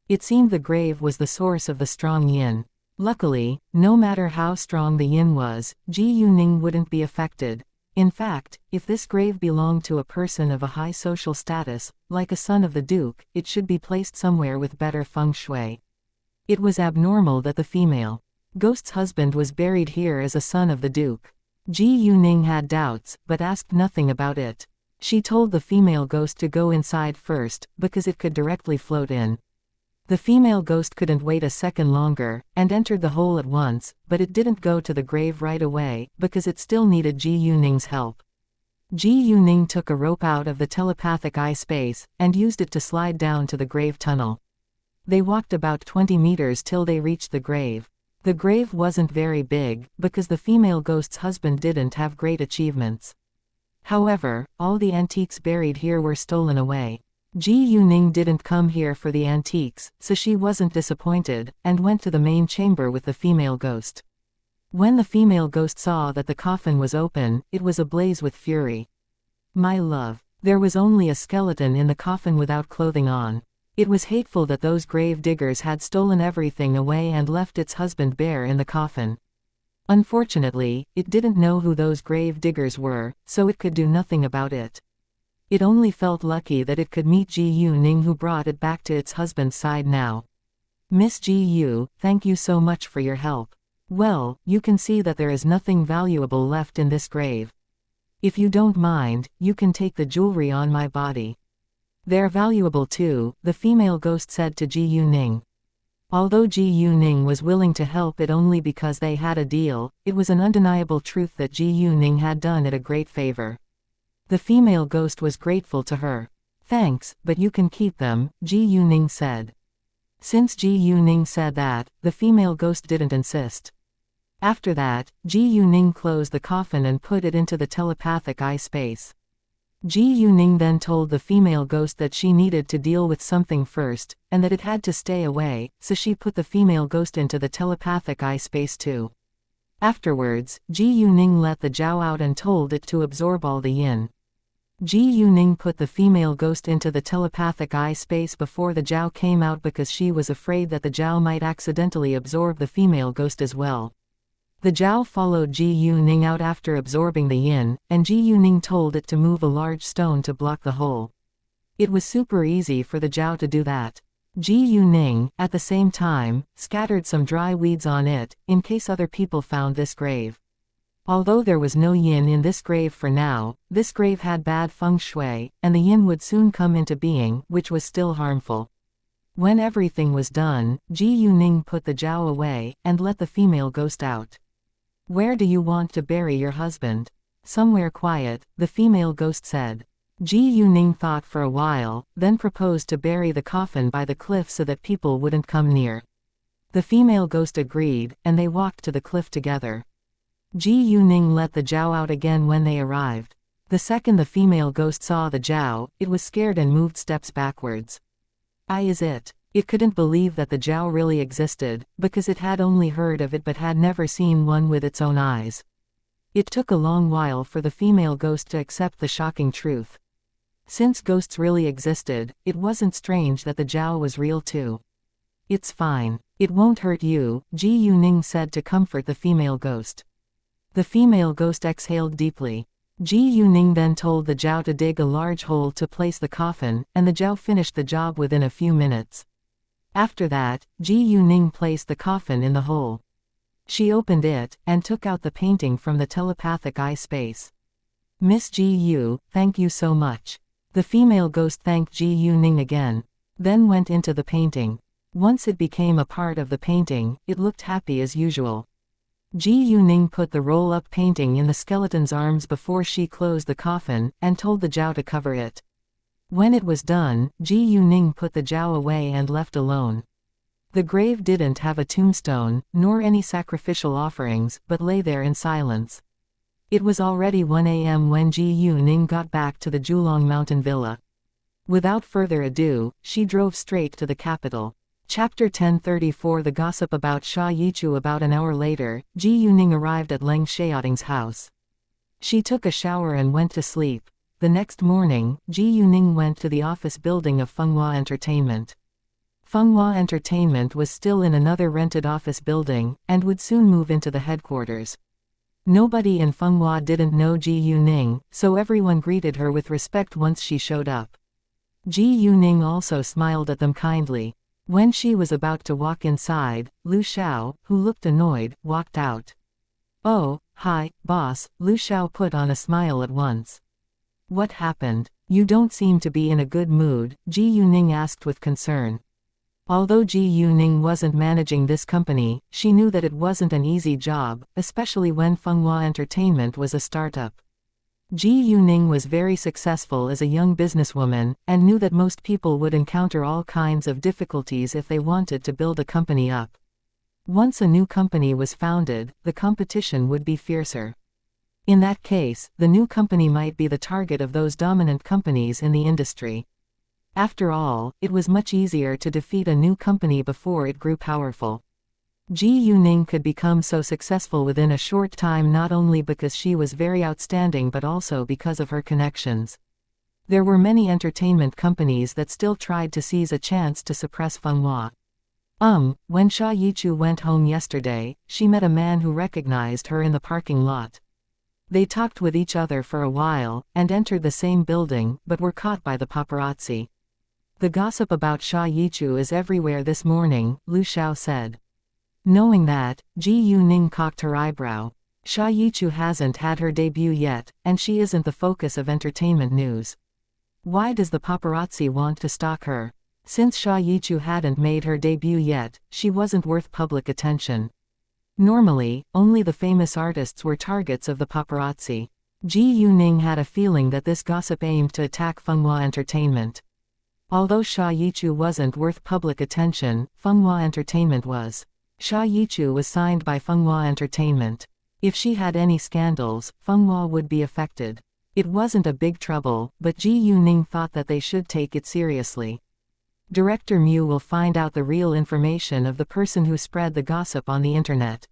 It seemed the grave was the source of the strong yin. Luckily, no matter how strong the yin was, Ji Yuning wouldn't be affected. In fact, if this grave belonged to a person of a high social status, like a son of the duke, it should be placed somewhere with better feng shui. It was abnormal that the female ghost's husband was buried here as a son of the duke. Ji Yuning had doubts, but asked nothing about it. She told the female ghost to go inside first, because it could directly float in. The female ghost couldn't wait a second longer, and entered the hole at once, but it didn't go to the grave right away, because it still needed Ji Yuning's help. Ji Yuning took a rope out of the telepathic eye space, and used it to slide down to the grave tunnel. They walked about 20 meters till they reached the grave. The grave wasn't very big, because the female ghost's husband didn't have great achievements. However, all the antiques buried here were stolen away. Ji Yuning didn't come here for the antiques, so she wasn't disappointed, and went to the main chamber with the female ghost. When the female ghost saw that the coffin was open, it was ablaze with fury. My love. There was only a skeleton in the coffin without clothing on. It was hateful that those grave diggers had stolen everything away and left its husband bare in the coffin. Unfortunately, it didn't know who those grave diggers were, so it could do nothing about it. It only felt lucky that it could meet Ji Yuning, who brought it back to its husband's side now. Miss Ji Yu, thank you so much for your help. Well, you can see that there is nothing valuable left in this grave. If you don't mind, you can take the jewelry on my body. They're valuable too, the female ghost said to Ji Yuning. Although Ji Yuning was willing to help it only because they had a deal, it was an undeniable truth that Ji Yuning had done it a great favor. The female ghost was grateful to her. Thanks, but you can keep them, Ji Yuning said. Since Ji Yuning said that, the female ghost didn't insist. After that, Ji Yuning closed the coffin and put it into the telepathic eye space. Ji Yuning then told the female ghost that she needed to deal with something first, and that it had to stay away, so she put the female ghost into the telepathic eye space too. Afterwards, Ji Yuning let the Jiao out and told it to absorb all the yin. Ji Yuning put the female ghost into the telepathic eye space before the Jiao came out because she was afraid that the Jiao might accidentally absorb the female ghost as well. The Jiao followed Ji Yuning out after absorbing the yin, and Ji Yuning told it to move a large stone to block the hole. It was super easy for the Jiao to do that. Ji Yuning, at the same time, scattered some dry weeds on it, in case other people found this grave. Although there was no yin in this grave for now, this grave had bad feng shui, and the yin would soon come into being, which was still harmful. When everything was done, Ji Yuning put the Jiao away, and let the female ghost out. Where do you want to bury your husband? Somewhere quiet, the female ghost said. Ji Yuning thought for a while, then proposed to bury the coffin by the cliff so that people wouldn't come near. The female ghost agreed, and they walked to the cliff together. Ji Yuning let the Jiao out again when they arrived. The second the female ghost saw the Jiao, it was scared and moved steps backwards. Is it? It couldn't believe that the Zhao really existed, because it had only heard of it but had never seen one with its own eyes. It took a long while for the female ghost to accept the shocking truth. Since ghosts really existed, it wasn't strange that the Zhao was real too. It's fine. It won't hurt you, Ji Yuning said to comfort the female ghost. The female ghost exhaled deeply. Ji Yuning then told the Zhao to dig a large hole to place the coffin, and the Zhao finished the job within a few minutes. After that, Ji Yuning placed the coffin in the hole. She opened it, and took out the painting from the telepathic eye space. Miss Ji Yu, thank you so much. The female ghost thanked Ji Yuning again. Then went into the painting. Once it became a part of the painting, it looked happy as usual. Ji Yuning put the roll-up painting in the skeleton's arms before she closed the coffin, and told the Zhao to cover it. When it was done, Ji Yuning put the Zhao away and left alone. The grave didn't have a tombstone, nor any sacrificial offerings, but lay there in silence. It was already 1 a.m. when Ji Yuning got back to the Julong Mountain Villa. Without further ado, she drove straight to the capital. Chapter 1034 The Gossip about Sha Yichu. About an hour later, Ji Yuning arrived at Leng Xiaoting's house. She took a shower and went to sleep. The next morning, Ji Yuning went to the office building of Fenghua Entertainment. Fenghua Entertainment was still in another rented office building, and would soon move into the headquarters. Nobody in Fenghua didn't know Ji Yuning, so everyone greeted her with respect once she showed up. Ji Yuning also smiled at them kindly. When she was about to walk inside, Lu Xiao, who looked annoyed, walked out. Oh, hi, boss, Lu Xiao put on a smile at once. What happened? You don't seem to be in a good mood, Ji Yuning asked with concern. Although Ji Yuning wasn't managing this company, she knew that it wasn't an easy job, especially when Fenghua Entertainment was a startup. Ji Yuning was very successful as a young businesswoman, and knew that most people would encounter all kinds of difficulties if they wanted to build a company up. Once a new company was founded, the competition would be fiercer. In that case, the new company might be the target of those dominant companies in the industry. After all, it was much easier to defeat a new company before it grew powerful. Ji Yuning could become so successful within a short time not only because she was very outstanding but also because of her connections. There were many entertainment companies that still tried to seize a chance to suppress Fenghua. When Sha Yichu went home yesterday, she met a man who recognized her in the parking lot. They talked with each other for a while, and entered the same building, but were caught by the paparazzi. The gossip about Sha Yichu is everywhere this morning, Lu Xiao said. Knowing that, Ji Yuning cocked her eyebrow. Sha Yichu hasn't had her debut yet, and she isn't the focus of entertainment news. Why does the paparazzi want to stalk her? Since Sha Yichu hadn't made her debut yet, she wasn't worth public attention. Normally, only the famous artists were targets of the paparazzi. Ji Yuning had a feeling that this gossip aimed to attack Fenghua Entertainment. Although Sha Yichu wasn't worth public attention, Fenghua Entertainment was. Sha Yichu was signed by Fenghua Entertainment. If she had any scandals, Fenghua would be affected. It wasn't a big trouble, but Ji Yuning thought that they should take it seriously. Director Mu will find out the real information of the person who spread the gossip on the internet.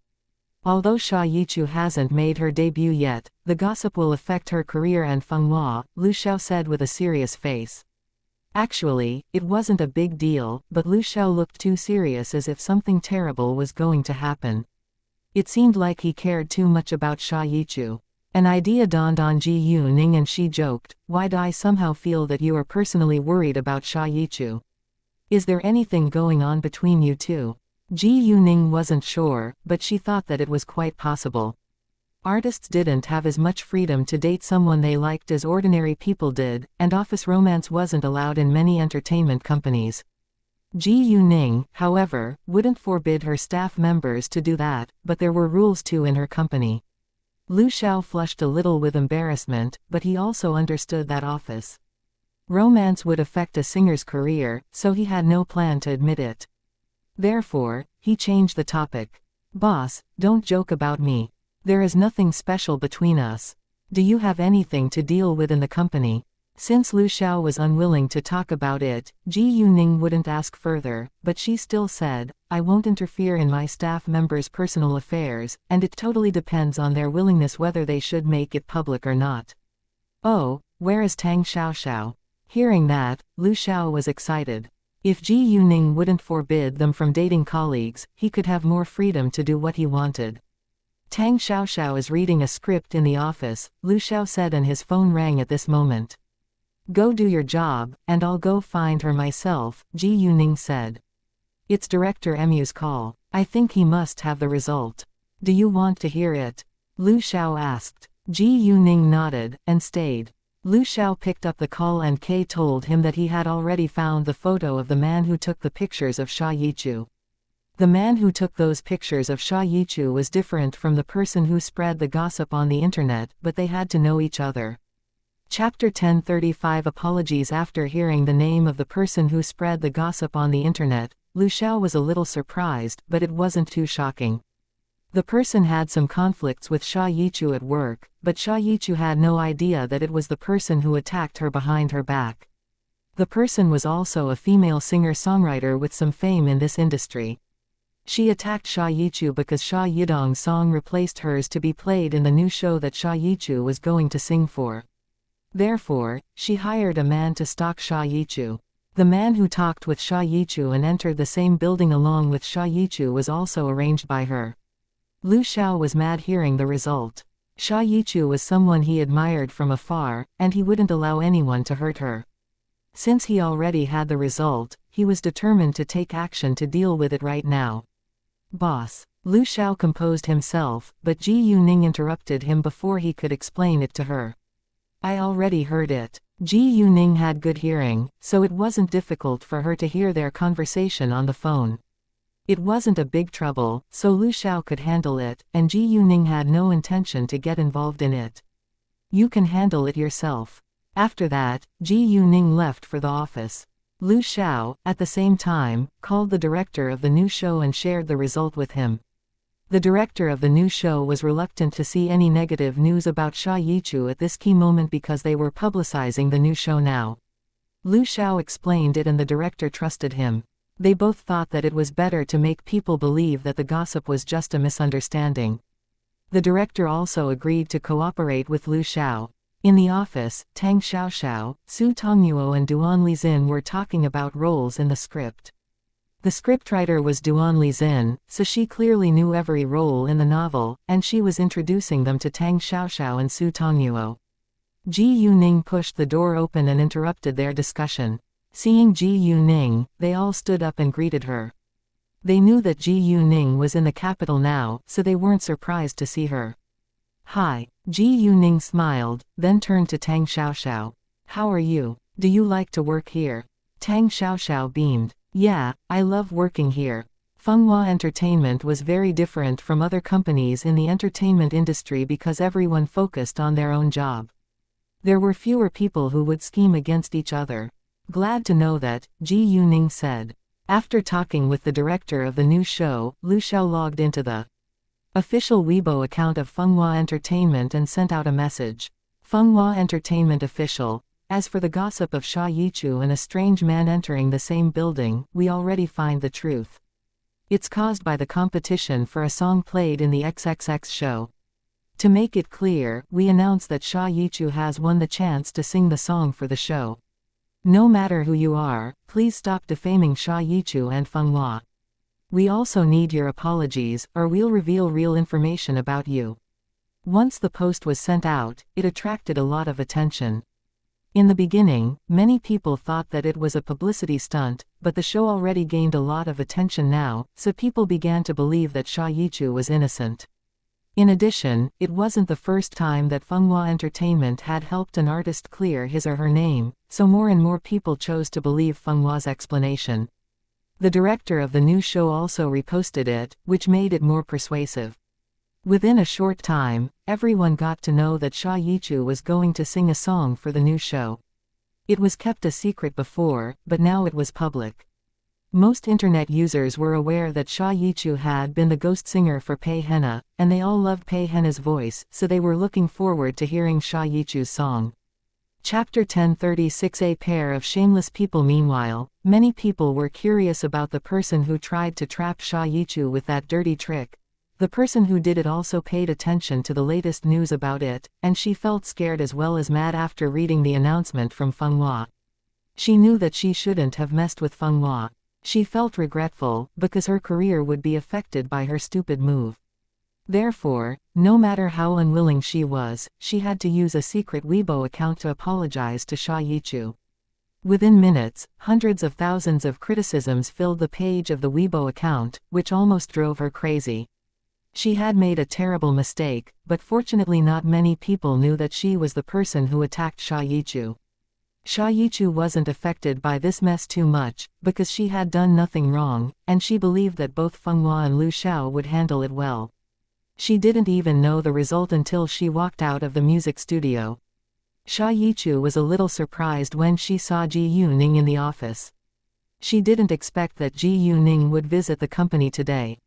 Although Sha Yichu hasn't made her debut yet, the gossip will affect her career and Fenghua, Lu Xiao said with a serious face. Actually, it wasn't a big deal, but Lu Xiao looked too serious as if something terrible was going to happen. It seemed like he cared too much about Sha Yichu. An idea dawned on Ji Yuning and she joked, "Why'd I somehow feel that you are personally worried about Sha Yichu? Is there anything going on between you two?" Ji Yuning wasn't sure, but she thought that it was quite possible. Artists didn't have as much freedom to date someone they liked as ordinary people did, and office romance wasn't allowed in many entertainment companies. Ji Yuning, however, wouldn't forbid her staff members to do that, but there were rules too in her company. Lu Xiao flushed a little with embarrassment, but he also understood that office romance would affect a singer's career, so he had no plan to admit it. Therefore, he changed the topic. "Boss, don't joke about me. There is nothing special between us. Do you have anything to deal with in the company?" Since Lu Xiao was unwilling to talk about it, Ji Yuning wouldn't ask further, but she still said, I won't interfere in my staff members' personal affairs, and it totally depends on their willingness whether they should make it public or not. Oh, where is Tang Xiaoxiao? Hearing that, Lu Xiao was excited. If Ji Yuning wouldn't forbid them from dating colleagues, he could have more freedom to do what he wanted. Tang Xiaoxiao is reading a script in the office, Lu Xiao said, and his phone rang at this moment. Go do your job, and I'll go find her myself, Ji Yuning said. It's Director Mu's call. I think he must have the result. Do you want to hear it? Lu Xiao asked. Ji Yuning nodded, and stayed. Lu Xiao picked up the call and Kay told him that he had already found the photo of the man who took the pictures of Sha Yichu. The man who took those pictures of Sha Yichu was different from the person who spread the gossip on the internet, but they had to know each other. Chapter 1035 Apologies. After hearing the name of the person who spread the gossip on the internet, Lu Xiao was a little surprised, but it wasn't too shocking. The person had some conflicts with Sha Yichu at work, but Sha Yichu had no idea that it was the person who attacked her behind her back. The person was also a female singer-songwriter with some fame in this industry. She attacked Sha Yichu because Sha Yidong's song replaced hers to be played in the new show that Sha Yichu was going to sing for. Therefore, she hired a man to stalk Sha Yichu. The man who talked with Sha Yichu and entered the same building along with Sha Yichu was also arranged by her. Lu Xiao was mad hearing the result. Sha Yichu was someone he admired from afar, and he wouldn't allow anyone to hurt her. Since he already had the result, he was determined to take action to deal with it right now. Boss. Lu Xiao composed himself, but Ji Yuning interrupted him before he could explain it to her. I already heard it. Ji Yuning had good hearing, so it wasn't difficult for her to hear their conversation on the phone. It wasn't a big trouble, so Lu Xiao could handle it, and Ji Yuning had no intention to get involved in it. You can handle it yourself. After that, Ji Yuning left for the office. Lu Xiao, at the same time, called the director of the new show and shared the result with him. The director of the new show was reluctant to see any negative news about Sha Yichu at this key moment because they were publicizing the new show now. Lu Xiao explained it and the director trusted him. They both thought that it was better to make people believe that the gossip was just a misunderstanding. The director also agreed to cooperate with Lu Xiao. In the office, Tang Xiaoxiao, Su Tongnuo and Duan Lizin were talking about roles in the script. The scriptwriter was Duan Lizin, so she clearly knew every role in the novel, and she was introducing them to Tang Xiaoxiao and Su Tongnuo. Ji Yuning pushed the door open and interrupted their discussion. Seeing Ji Yuning, they all stood up and greeted her. They knew that Ji Yuning was in the capital now, so they weren't surprised to see her. Hi. Ji Yuning smiled, then turned to Tang Xiaoxiao. How are you? Do you like to work here? Tang Xiaoxiao beamed. Yeah, I love working here. Fenghua Entertainment was very different from other companies in the entertainment industry because everyone focused on their own job. There were fewer people who would scheme against each other. Glad to know that, Ji Yuning said. After talking with the director of the new show, Lu Xiao logged into the official Weibo account of Fenghua Entertainment and sent out a message. Fenghua Entertainment official. As for the gossip of Sha Yichu and a strange man entering the same building, we already find the truth. It's caused by the competition for a song played in the XXX show. To make it clear, we announce that Sha Yichu has won the chance to sing the song for the show. No matter who you are, please stop defaming Sha Yichu and Fenghua. We also need your apologies, or we'll reveal real information about you. Once the post was sent out, it attracted a lot of attention. In the beginning, many people thought that it was a publicity stunt, but the show already gained a lot of attention now, so people began to believe that Sha Yichu was innocent. In addition, it wasn't the first time that Fenghua Entertainment had helped an artist clear his or her name, so more and more people chose to believe Fenghua's explanation. The director of the new show also reposted it, which made it more persuasive. Within a short time, everyone got to know that Sha Yichu was going to sing a song for the new show. It was kept a secret before, but now it was public. Most internet users were aware that Sha Yichu had been the ghost singer for Pei Henna, and they all loved Pei Henna's voice, so they were looking forward to hearing Sha Yichu's song. Chapter 1036. A pair of shameless people. Meanwhile, many people were curious about the person who tried to trap Xianxia with that dirty trick. The person who did it also paid attention to the latest news about it, and she felt scared as well as mad after reading the announcement from Fenghua. She knew that she shouldn't have messed with Fenghua. She felt regretful, because her career would be affected by her stupid move. Therefore, no matter how unwilling she was, she had to use a secret Weibo account to apologize to Xianxia. Within minutes, hundreds of thousands of criticisms filled the page of the Weibo account, which almost drove her crazy. She had made a terrible mistake, but fortunately not many people knew that she was the person who attacked Xianxia. Xianxia wasn't affected by this mess too much, because she had done nothing wrong, and she believed that both Fenghua and Lu Xiao would handle it well. She didn't even know the result until she walked out of the music studio. Xianxia was a little surprised when she saw Ji Yuning in the office. She didn't expect that Ji Yuning would visit the company today.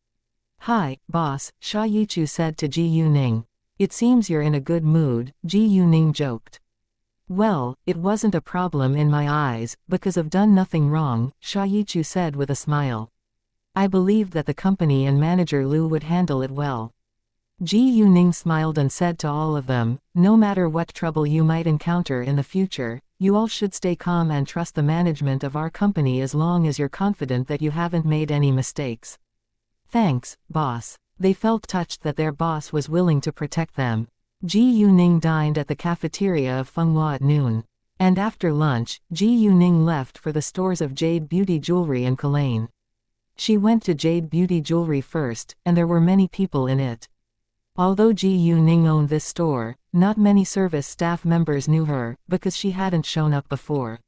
"Hi, boss," Xianxia said to Ji Yuning. "It seems you're in a good mood," Ji Yuning joked. "Well, it wasn't a problem in my eyes, because I've done nothing wrong," Xianxia said with a smile. "I believed that the company and manager Lu would handle it well." Ji Yuning smiled and said to all of them, "No matter what trouble you might encounter in the future, you all should stay calm and trust the management of our company as long as you're confident that you haven't made any mistakes." "Thanks, boss." They felt touched that their boss was willing to protect them. Ji Yuning dined at the cafeteria of Fenghua at noon. And after lunch, Ji Yuning left for the stores of Jade Beauty Jewelry in Kalane. She went to Jade Beauty Jewelry first, and there were many people in it. Although Ji Yuning owned this store, not many service staff members knew her, because she hadn't shown up before.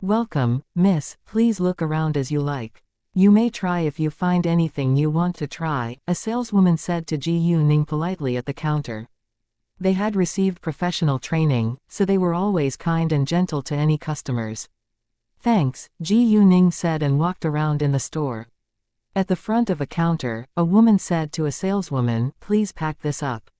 "Welcome, miss, please look around as you like. You may try if you find anything you want to try," a saleswoman said to Ji Yuning politely at the counter. They had received professional training, so they were always kind and gentle to any customers. "Thanks," Ji Yuning said and walked around in the store. At the front of a counter, a woman said to a saleswoman, "Please pack this up."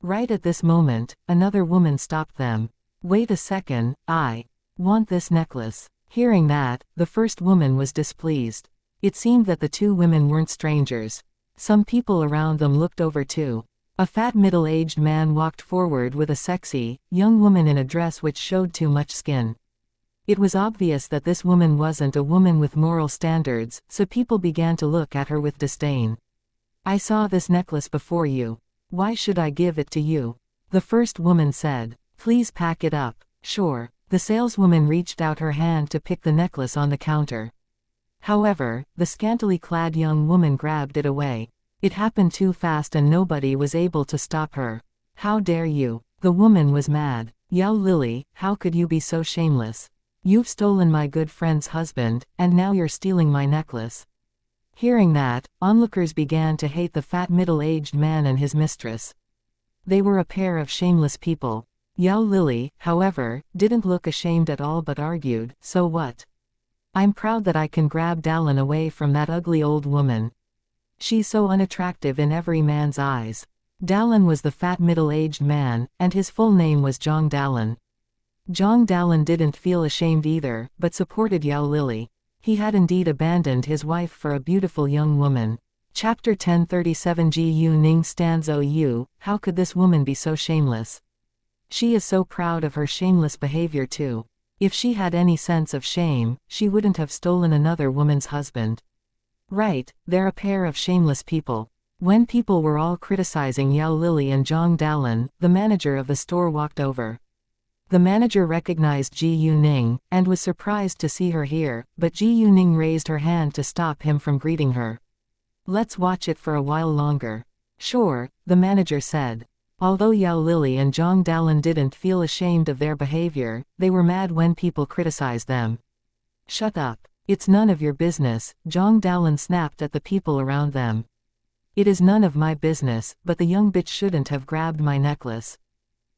Right at this moment, another woman stopped them. "Wait a second, I want this necklace." Hearing that, the first woman was displeased. It seemed that the two women weren't strangers. Some people around them looked over too. A fat middle-aged man walked forward with a sexy, young woman in a dress which showed too much skin. It was obvious that this woman wasn't a woman with moral standards, so people began to look at her with disdain. "I saw this necklace before you. Why should I give it to you?" the first woman said. "Please pack it up." "Sure." The saleswoman reached out her hand to pick the necklace on the counter. However, the scantily clad young woman grabbed it away. It happened too fast and nobody was able to stop her. "How dare you!" The woman was mad. "Yao Lily, how could you be so shameless? You've stolen my good friend's husband, and now you're stealing my necklace." Hearing that, onlookers began to hate the fat middle-aged man and his mistress. They were a pair of shameless people. Yao Lily, however, didn't look ashamed at all but argued, "So what? I'm proud that I can grab Dallin away from that ugly old woman. She's so unattractive in every man's eyes." Dallin was the fat middle-aged man, and his full name was Zhang Dallin. Zhang Dallin didn't feel ashamed either, but supported Yao Lily. He had indeed abandoned his wife for a beautiful young woman. Chapter 1037. Ji Yuning stands. "Oh you, how could this woman be so shameless? She is so proud of her shameless behavior too. If she had any sense of shame, she wouldn't have stolen another woman's husband." Right, they're a pair of shameless people. When people were all criticizing Yao Lily and Zhang Dallin, the manager of the store walked over. The manager recognized Ji Yuning, and was surprised to see her here, but Ji Yuning raised her hand to stop him from greeting her. "Let's watch it for a while longer." "Sure," the manager said. Although Yao Lily and Zhang Dallin didn't feel ashamed of their behavior, they were mad when people criticized them. "Shut up. It's none of your business," Zhang Dallin snapped at the people around them. "It is none of my business, but the young bitch shouldn't have grabbed my necklace."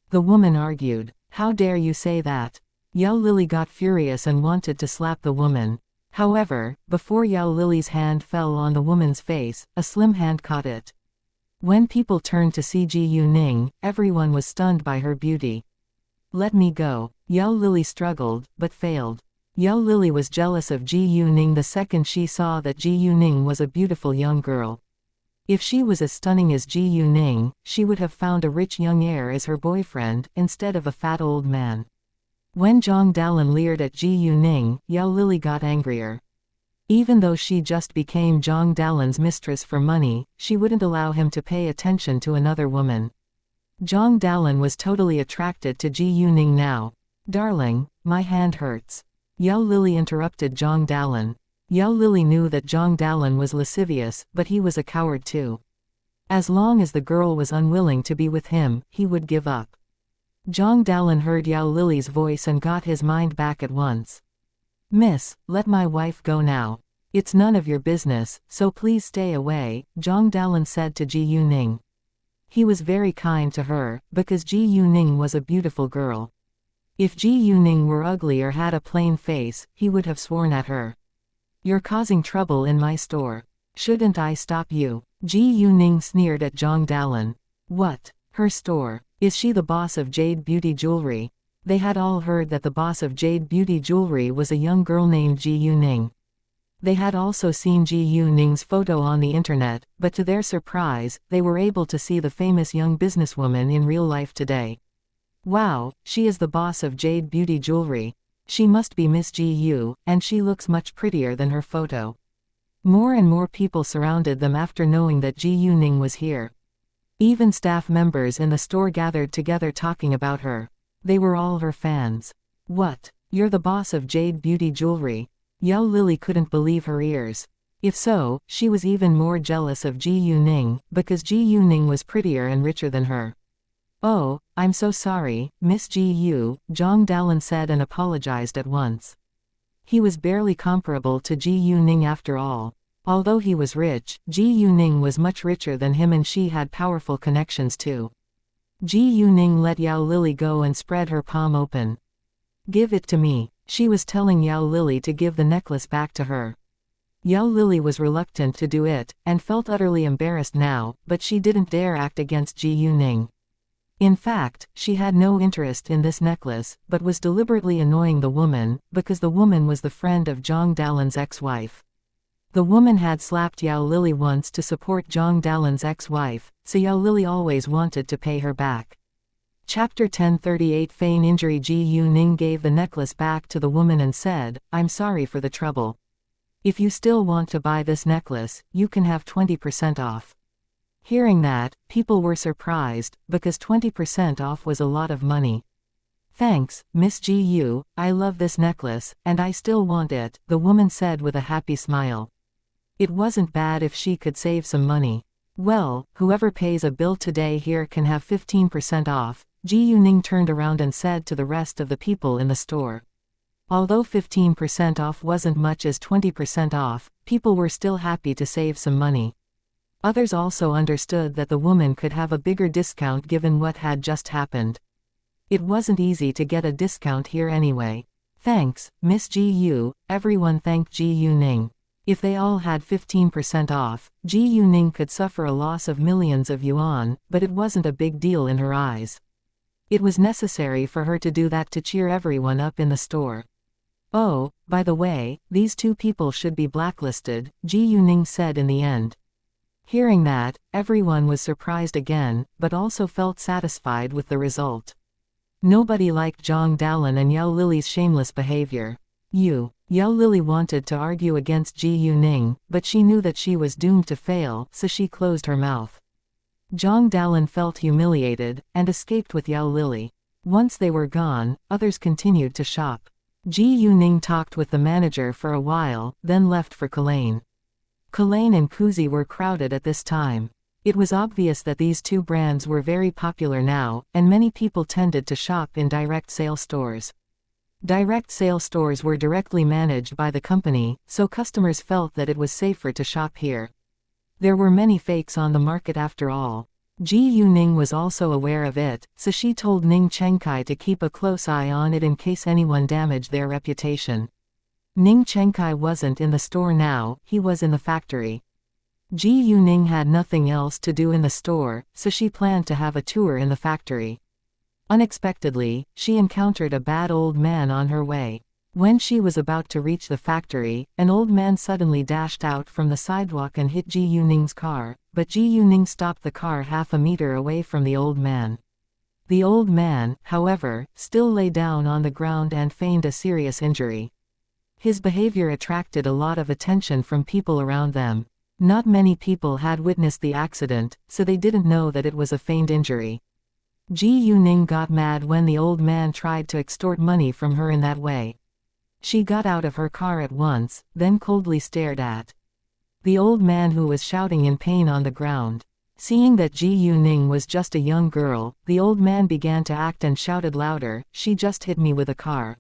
The woman argued. "How dare you say that?" Yao Lily got furious and wanted to slap the woman. However, before Yao Lily's hand fell on the woman's face, a slim hand caught it. When people turned to see Ji Yuning, everyone was stunned by her beauty. Let me go. Yao Lili struggled, but failed. Yao Lili was jealous of Ji Yuning the second she saw that Ji Yuning was a beautiful young girl. If she was as stunning as Ji Yuning, she would have found a rich young heir as her boyfriend, instead of a fat old man. When Zhang Dalin leered at Ji Yuning, Yao Lili got angrier. Even though she just became Zhang Dalin's mistress for money, she wouldn't allow him to pay attention to another woman. Zhang Dalin was totally attracted to Ji Yuning now. Darling, my hand hurts. Yao Lili interrupted Zhang Dalin. Yao Lili knew that Zhang Dalin was lascivious, but he was a coward too. As long as the girl was unwilling to be with him, he would give up. Zhang Dalin heard Yao Lili's voice and got his mind back at once. Miss, let my wife go now. It's none of your business, so please stay away, Zhang Dalin said to Ji Yuning. He was very kind to her, because Ji Yuning was a beautiful girl. If Ji Yuning were ugly or had a plain face, he would have sworn at her. You're causing trouble in my store. Shouldn't I stop you? Ji Yuning sneered at Zhang Dalin. What? Her store? Is she the boss of Jade Beauty Jewelry? They had all heard that the boss of Jade Beauty Jewelry was a young girl named Ji Yuning. They had also seen Ji Yuning's photo on the internet, but to their surprise, they were able to see the famous young businesswoman in real life today. Wow, she is the boss of Jade Beauty Jewelry. She must be Miss Ji Yu, and she looks much prettier than her photo. More and more people surrounded them after knowing that Ji Yuning was here. Even staff members in the store gathered together talking about her. They were all her fans. What? You're the boss of Jade Beauty Jewelry? Yao Lili couldn't believe her ears. If so, she was even more jealous of Ji Yuning, because Ji Yuning was prettier and richer than her. Oh, I'm so sorry, Miss Ji Yu, Zhang Dalin said and apologized at once. He was barely comparable to Ji Yuning after all. Although he was rich, Ji Yuning was much richer than him and she had powerful connections too. Ji Yuning let Yao Lili go and spread her palm open. Give it to me. She was telling Yao Lili to give the necklace back to her. Yao Lili was reluctant to do it, and felt utterly embarrassed now, but she didn't dare act against Ji Yuning. In fact, she had no interest in this necklace, but was deliberately annoying the woman, because the woman was the friend of Zhang Dalin's ex-wife. The woman had slapped Yao Lili once to support Zhang Dalin's ex-wife, so Yao Lili always wanted to pay her back. Chapter 1038 Feign Injury. Ji Yuning gave the necklace back to the woman and said, I'm sorry for the trouble. If you still want to buy this necklace, you can have 20% off. Hearing that, people were surprised, because 20% off was a lot of money. Thanks, Miss Ji Yu, I love this necklace, and I still want it, the woman said with a happy smile. It wasn't bad if she could save some money. Well, whoever pays a bill today here can have 15% off, Ji Yuning turned around and said to the rest of the people in the store. Although 15% off wasn't much as 20% off, people were still happy to save some money. Others also understood that the woman could have a bigger discount given what had just happened. It wasn't easy to get a discount here anyway. Thanks, Miss Ji Yu, everyone thanked Ji Yuning. If they all had 15% off, Ji Yuning could suffer a loss of millions of yuan, but it wasn't a big deal in her eyes. It was necessary for her to do that to cheer everyone up in the store. Oh, by the way, these two people should be blacklisted, Ji Yuning said in the end. Hearing that, everyone was surprised again, but also felt satisfied with the result. Nobody liked Zhang Dalin and Yao Lili's shameless behavior. Yao Lili wanted to argue against Ji Yuning, but she knew that she was doomed to fail, so she closed her mouth. Zhang Dalin felt humiliated, and escaped with Yao Lili. Once they were gone, others continued to shop. Ji Yuning talked with the manager for a while, then left for Kalane. Kalane and Kuzi were crowded at this time. It was obvious that these two brands were very popular now, and many people tended to shop in direct sale stores. Direct sale stores were directly managed by the company, so customers felt that it was safer to shop here. There were many fakes on the market after all. Ji Yuning was also aware of it, so she told Ning Chengkai to keep a close eye on it in case anyone damaged their reputation. Ning Chengkai wasn't in the store now, he was in the factory. Ji Yuning had nothing else to do in the store, so she planned to have a tour in the factory. Unexpectedly, she encountered a bad old man on her way. When she was about to reach the factory, an old man suddenly dashed out from the sidewalk and hit Ji Yuning's car, but Ji Yuning stopped the car half a meter away from the old man. The old man, however, still lay down on the ground and feigned a serious injury. His behavior attracted a lot of attention from people around them. Not many people had witnessed the accident, so they didn't know that it was a feigned injury. Ji Yuning got mad when the old man tried to extort money from her in that way. She got out of her car at once, then coldly stared at the old man who was shouting in pain on the ground. Seeing that Ji Yuning was just a young girl, the old man began to act and shouted louder, "She just hit me with a car.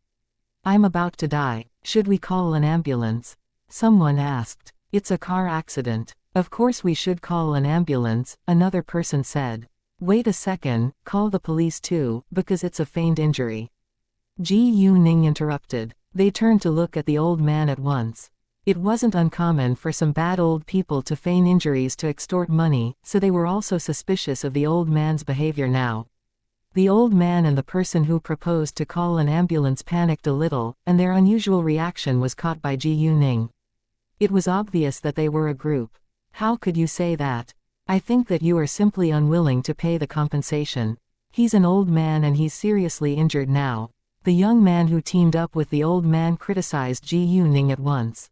I'm about to die. Should we call an ambulance?" Someone asked. "It's a car accident. Of course we should call an ambulance," another person said. "Wait a second, call the police too, because it's a feigned injury." Ji Yuning interrupted. They turned to look at the old man at once. It wasn't uncommon for some bad old people to feign injuries to extort money, so they were also suspicious of the old man's behavior now. The old man and the person who proposed to call an ambulance panicked a little, and their unusual reaction was caught by Ji Yuning. It was obvious that they were a group. "How could you say that? I think that you are simply unwilling to pay the compensation. He's an old man and he's seriously injured now." The young man who teamed up with the old man criticized Ji Yuning at once.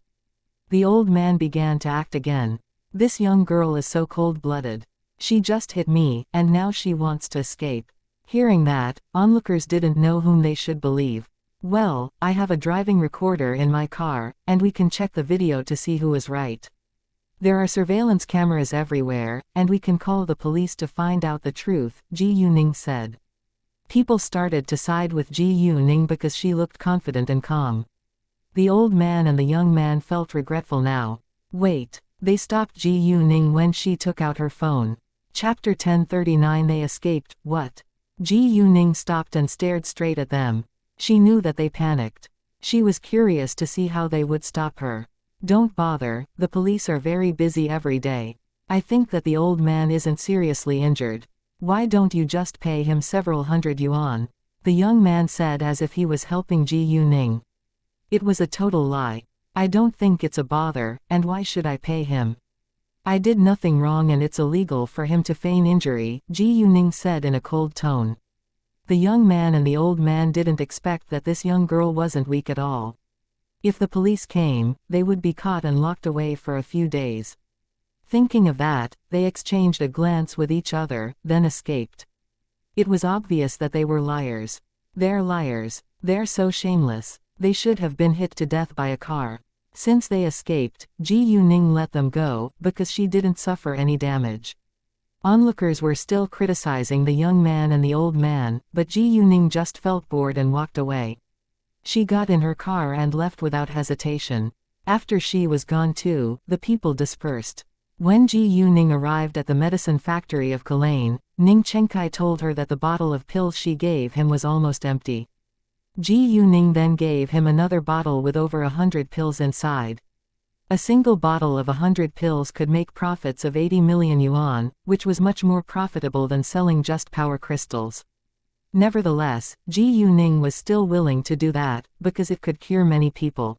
The old man began to act again. "This young girl is so cold-blooded. She just hit me, and now she wants to escape." Hearing that, onlookers didn't know whom they should believe. "Well, I have a driving recorder in my car, and we can check the video to see who is right. There are surveillance cameras everywhere, and we can call the police to find out the truth," Ji Yuning said. People started to side with Ji Yuning because she looked confident and calm. The old man and the young man felt regretful now. Wait. They stopped Ji Yuning when she took out her phone. Chapter 1039. They escaped. What? Ji Yuning stopped and stared straight at them. She knew that they panicked. She was curious to see how they would stop her. "Don't bother, the police are very busy every day. I think that the old man isn't seriously injured. Why don't you just pay him several hundred yuan?" the young man said as if he was helping Ji Yuning. It was a total lie. "I don't think it's a bother, and why should I pay him? I did nothing wrong and it's illegal for him to feign injury," Ji Yuning said in a cold tone. The young man and the old man didn't expect that this young girl wasn't weak at all. If the police came, they would be caught and locked away for a few days. Thinking of that, they exchanged a glance with each other, then escaped. It was obvious that they were liars. They're liars. They're so shameless. They should have been hit to death by a car. Since they escaped, Ji Yuning let them go, because she didn't suffer any damage. Onlookers were still criticizing the young man and the old man, but Ji Yuning just felt bored and walked away. She got in her car and left without hesitation. After she was gone too, the people dispersed. When Ji Yuning arrived at the medicine factory of Kalane, Ning Chenkai told her that the bottle of pills she gave him was almost empty. Ji Yuning then gave him another bottle with over 100 pills inside. A single bottle of 100 pills could make profits of 80 million yuan, which was much more profitable than selling just power crystals. Nevertheless, Ji Yuning was still willing to do that, because it could cure many people.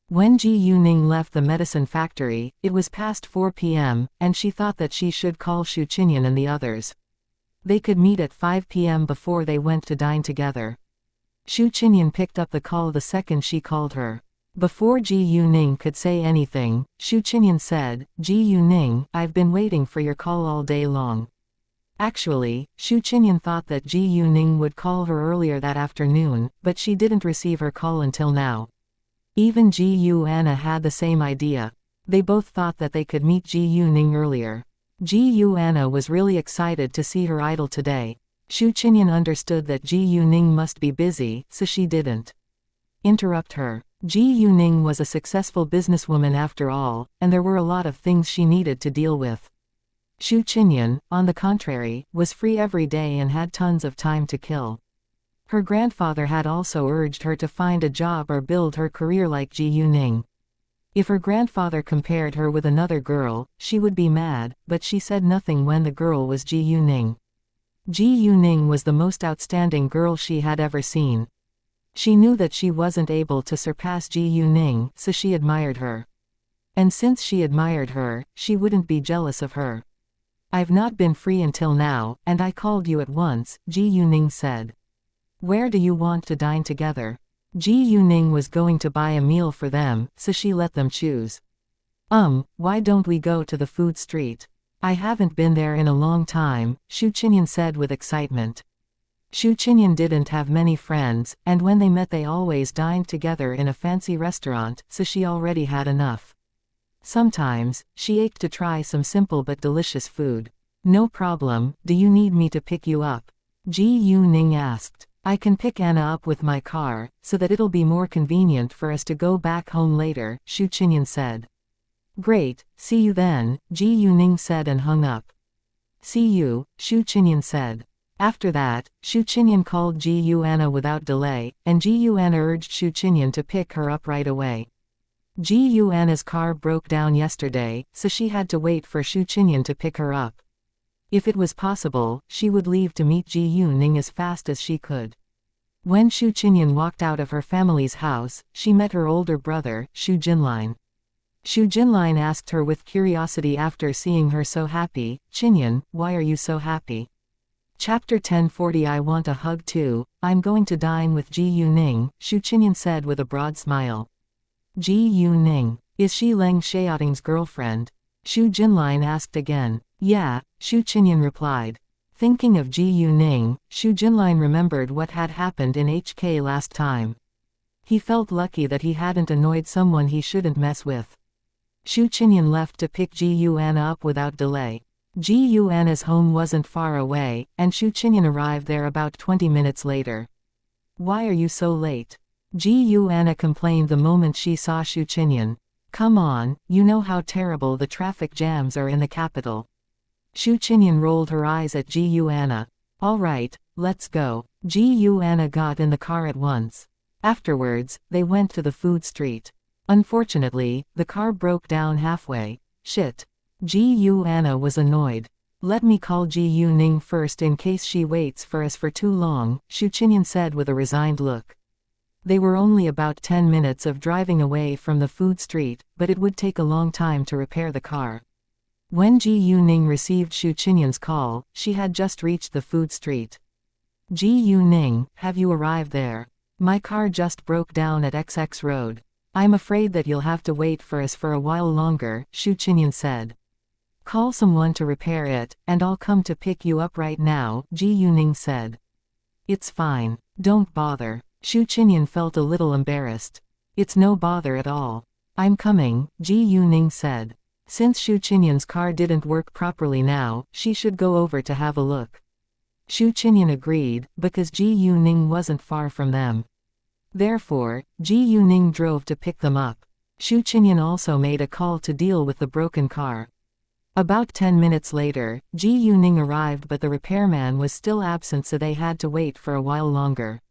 When Ji Yuning left the medicine factory, it was past 4 p.m., and she thought that she should call Xu Qinyan and the others. They could meet at 5 p.m. before they went to dine together. Xu Qinyan picked up the call the second she called her. Before Ji Yuning could say anything, Xu Qinyan said, "Ji Yuning, I've been waiting for your call all day long." Actually, Xu Qinyan thought that Ji Yuning would call her earlier that afternoon, but she didn't receive her call until now. Even Ji Yuanna had the same idea. They both thought that they could meet Ji Yuning earlier. Ji Yuanna was really excited to see her idol today. Xu Qinyan understood that Ji Yuning must be busy, so she didn't interrupt her. Ji Yuning was a successful businesswoman after all, and there were a lot of things she needed to deal with. Xu Qinyan, on the contrary, was free every day and had tons of time to kill. Her grandfather had also urged her to find a job or build her career like Ji Yuning. If her grandfather compared her with another girl, she would be mad, but she said nothing when the girl was Ji Yuning. Ji Yuning was the most outstanding girl she had ever seen. She knew that she wasn't able to surpass Ji Yuning, so she admired her. And since she admired her, she wouldn't be jealous of her. I've not been free until now, and I called you at once, Ji Yuning said. Where do you want to dine together? Ji Yuning was going to buy a meal for them, so she let them choose. Why don't we go to the food street? I haven't been there in a long time, Xu Qinyan said with excitement. Xu Qinyan didn't have many friends, and when they met they always dined together in a fancy restaurant, so she already had enough. Sometimes, she ached to try some simple but delicious food. No problem, do you need me to pick you up? Ji Yuning asked. I can pick Anna up with my car, so that it'll be more convenient for us to go back home later, Xu Qinyan said. Great, see you then, Ji Yuning said and hung up. See you, Xu Qinyan said. After that, Xu Qinyan called Ji Yuanna without delay, and Ji Yuanna urged Xu Qinyan to pick her up right away. Ji Yuanna's car broke down yesterday, so she had to wait for Xu Qinyan to pick her up. If it was possible, she would leave to meet Ji Yuning as fast as she could. When Xu Qinyan walked out of her family's house, she met her older brother, Xu Jinlin. Xu Jinlin asked her with curiosity after seeing her so happy, Qinyan, why are you so happy? Chapter 1040 I want a hug too, I'm going to dine with Ji Yuning, Xu Qinyan said with a broad smile. Ji Yuning, is she Leng Xiaoting's girlfriend? Xu Jinlin asked again. Yeah, Xu Qinyan replied. Thinking of Ji Yuning, Xu Jinlin remembered what had happened in HK last time. He felt lucky that he hadn't annoyed someone he shouldn't mess with. Xu Qinyan left to pick Ji Yuanna up without delay. Ji Yuanna's home wasn't far away, and Xu Qinyan arrived there about 20 minutes later. Why are you so late? Ji Yuanna complained the moment she saw Xu Qinyan. Come on, you know how terrible the traffic jams are in the capital. Xu Qinyan rolled her eyes at Ji Yuanna. All right, let's go. Ji Yuanna got in the car at once. Afterwards, they went to the food street. Unfortunately, the car broke down halfway. Shit. Ji Yuanna was annoyed. Let me call Ji Yuning first in case she waits for us for too long, Xu Qinyan said with a resigned look. They were only about 10 minutes of driving away from the food street, but it would take a long time to repair the car. When Ji Yuning received Xu Qinyan's call, she had just reached the food street. Ji Yuning, have you arrived there? My car just broke down at XX Road. I'm afraid that you'll have to wait for us for a while longer, Xu Qinyan said. Call someone to repair it, and I'll come to pick you up right now, Ji Yuning said. It's fine. Don't bother. Xu Qinyan felt a little embarrassed. It's no bother at all. I'm coming, Ji Yuning said. Since Xu Qinyan's car didn't work properly now, she should go over to have a look. Xu Qinyan agreed, because Ji Yuning wasn't far from them. Therefore, Ji Yuning drove to pick them up. Xu Qinyan also made a call to deal with the broken car. About 10 minutes later, Ji Yuning arrived but the repairman was still absent, so they had to wait for a while longer.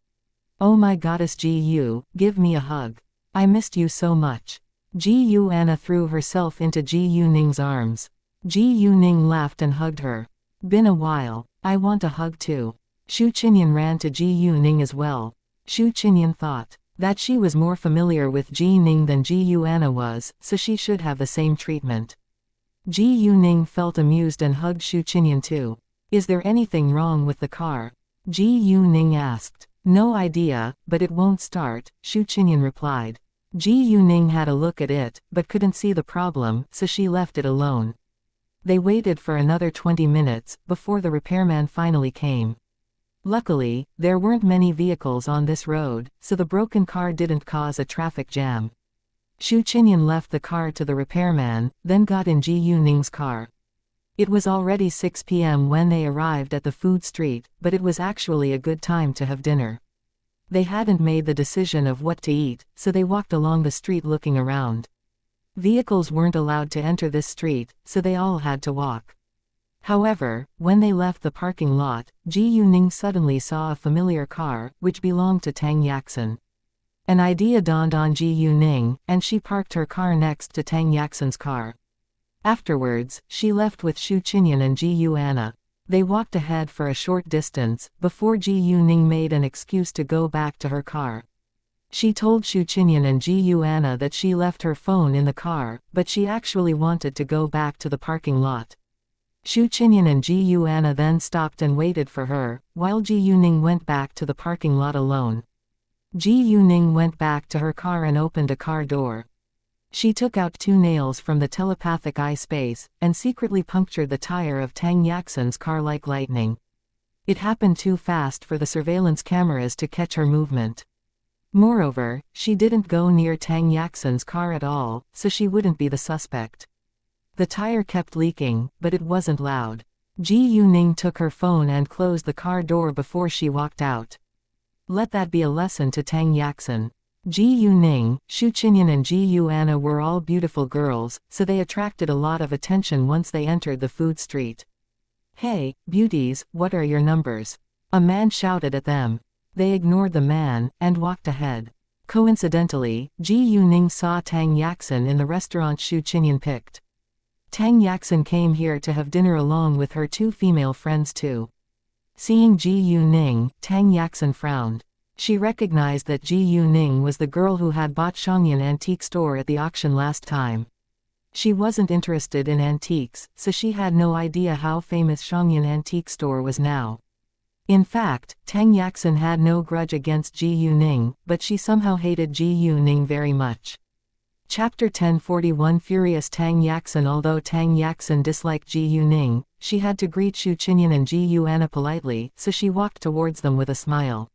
Oh my goddess Ji Yu, give me a hug. I missed you so much. Ji Yuanna threw herself into Ji Yuning's arms. Ji Yuning laughed and hugged her. Been a while. I want a hug too. Xu Qinyan ran to Ji Yuning as well. Xu Qinyan thought that she was more familiar with Ji Yuning than Ji Yuanna was, so she should have the same treatment. Ji Yuning felt amused and hugged Xu Qinyan too. Is there anything wrong with the car? Ji Yuning asked. No idea, but it won't start, Xu Qinyan replied. Ji Yuning had a look at it, but couldn't see the problem, so she left it alone. They waited for another 20 minutes, before the repairman finally came. Luckily, there weren't many vehicles on this road, so the broken car didn't cause a traffic jam. Xu Qinyan left the car to the repairman, then got in Ji Yuning's car. It was already 6 p.m. when they arrived at the food street, but it was actually a good time to have dinner. They hadn't made the decision of what to eat, so they walked along the street looking around. Vehicles weren't allowed to enter this street, so they all had to walk. However, when they left the parking lot, Ji Yuning suddenly saw a familiar car, which belonged to Tang Yaxin. An idea dawned on Ji Yuning, and she parked her car next to Tang Yaxin's car. Afterwards, she left with Xu Qinyan and Ji Yuanna. They walked ahead for a short distance, before Ji Yuning made an excuse to go back to her car. She told Xu Qinyan and Ji Yuana that she left her phone in the car, but she actually wanted to go back to the parking lot. Xu Qinyan and Ji Yuana then stopped and waited for her, while Ji Yuning went back to the parking lot alone. Ji Yuning went back to her car and opened a car door. She took out 2 nails from the telepathic eye space, and secretly punctured the tire of Tang Yaxin's car like lightning. It happened too fast for the surveillance cameras to catch her movement. Moreover, she didn't go near Tang Yaxin's car at all, so she wouldn't be the suspect. The tire kept leaking, but it wasn't loud. Ji Yuning took her phone and closed the car door before she walked out. Let that be a lesson to Tang Yaxin. Ji Yuning, Xu Qinyan and Ji Yuana were all beautiful girls, so they attracted a lot of attention once they entered the food street. "Hey, beauties, what are your numbers?" a man shouted at them. They ignored the man, and walked ahead. Coincidentally, Ji Yuning saw Tang Yaxin in the restaurant Xu Qinyan picked. Tang Yaxin came here to have dinner along with her 2 female friends too. Seeing Ji Yuning, Tang Yaxin frowned. She recognized that Ji Yuning was the girl who had bought Xianxia antique store at the auction last time. She wasn't interested in antiques, so she had no idea how famous Xianxia antique store was now. In fact, Tang Yaxin had no grudge against Ji Yuning, but she somehow hated Ji Yuning very much. Chapter 1041 Furious Tang Yaxin. Although Tang Yaxin disliked Ji Yuning, she had to greet Xu Qinyan and Ji Yuana politely, so she walked towards them with a smile.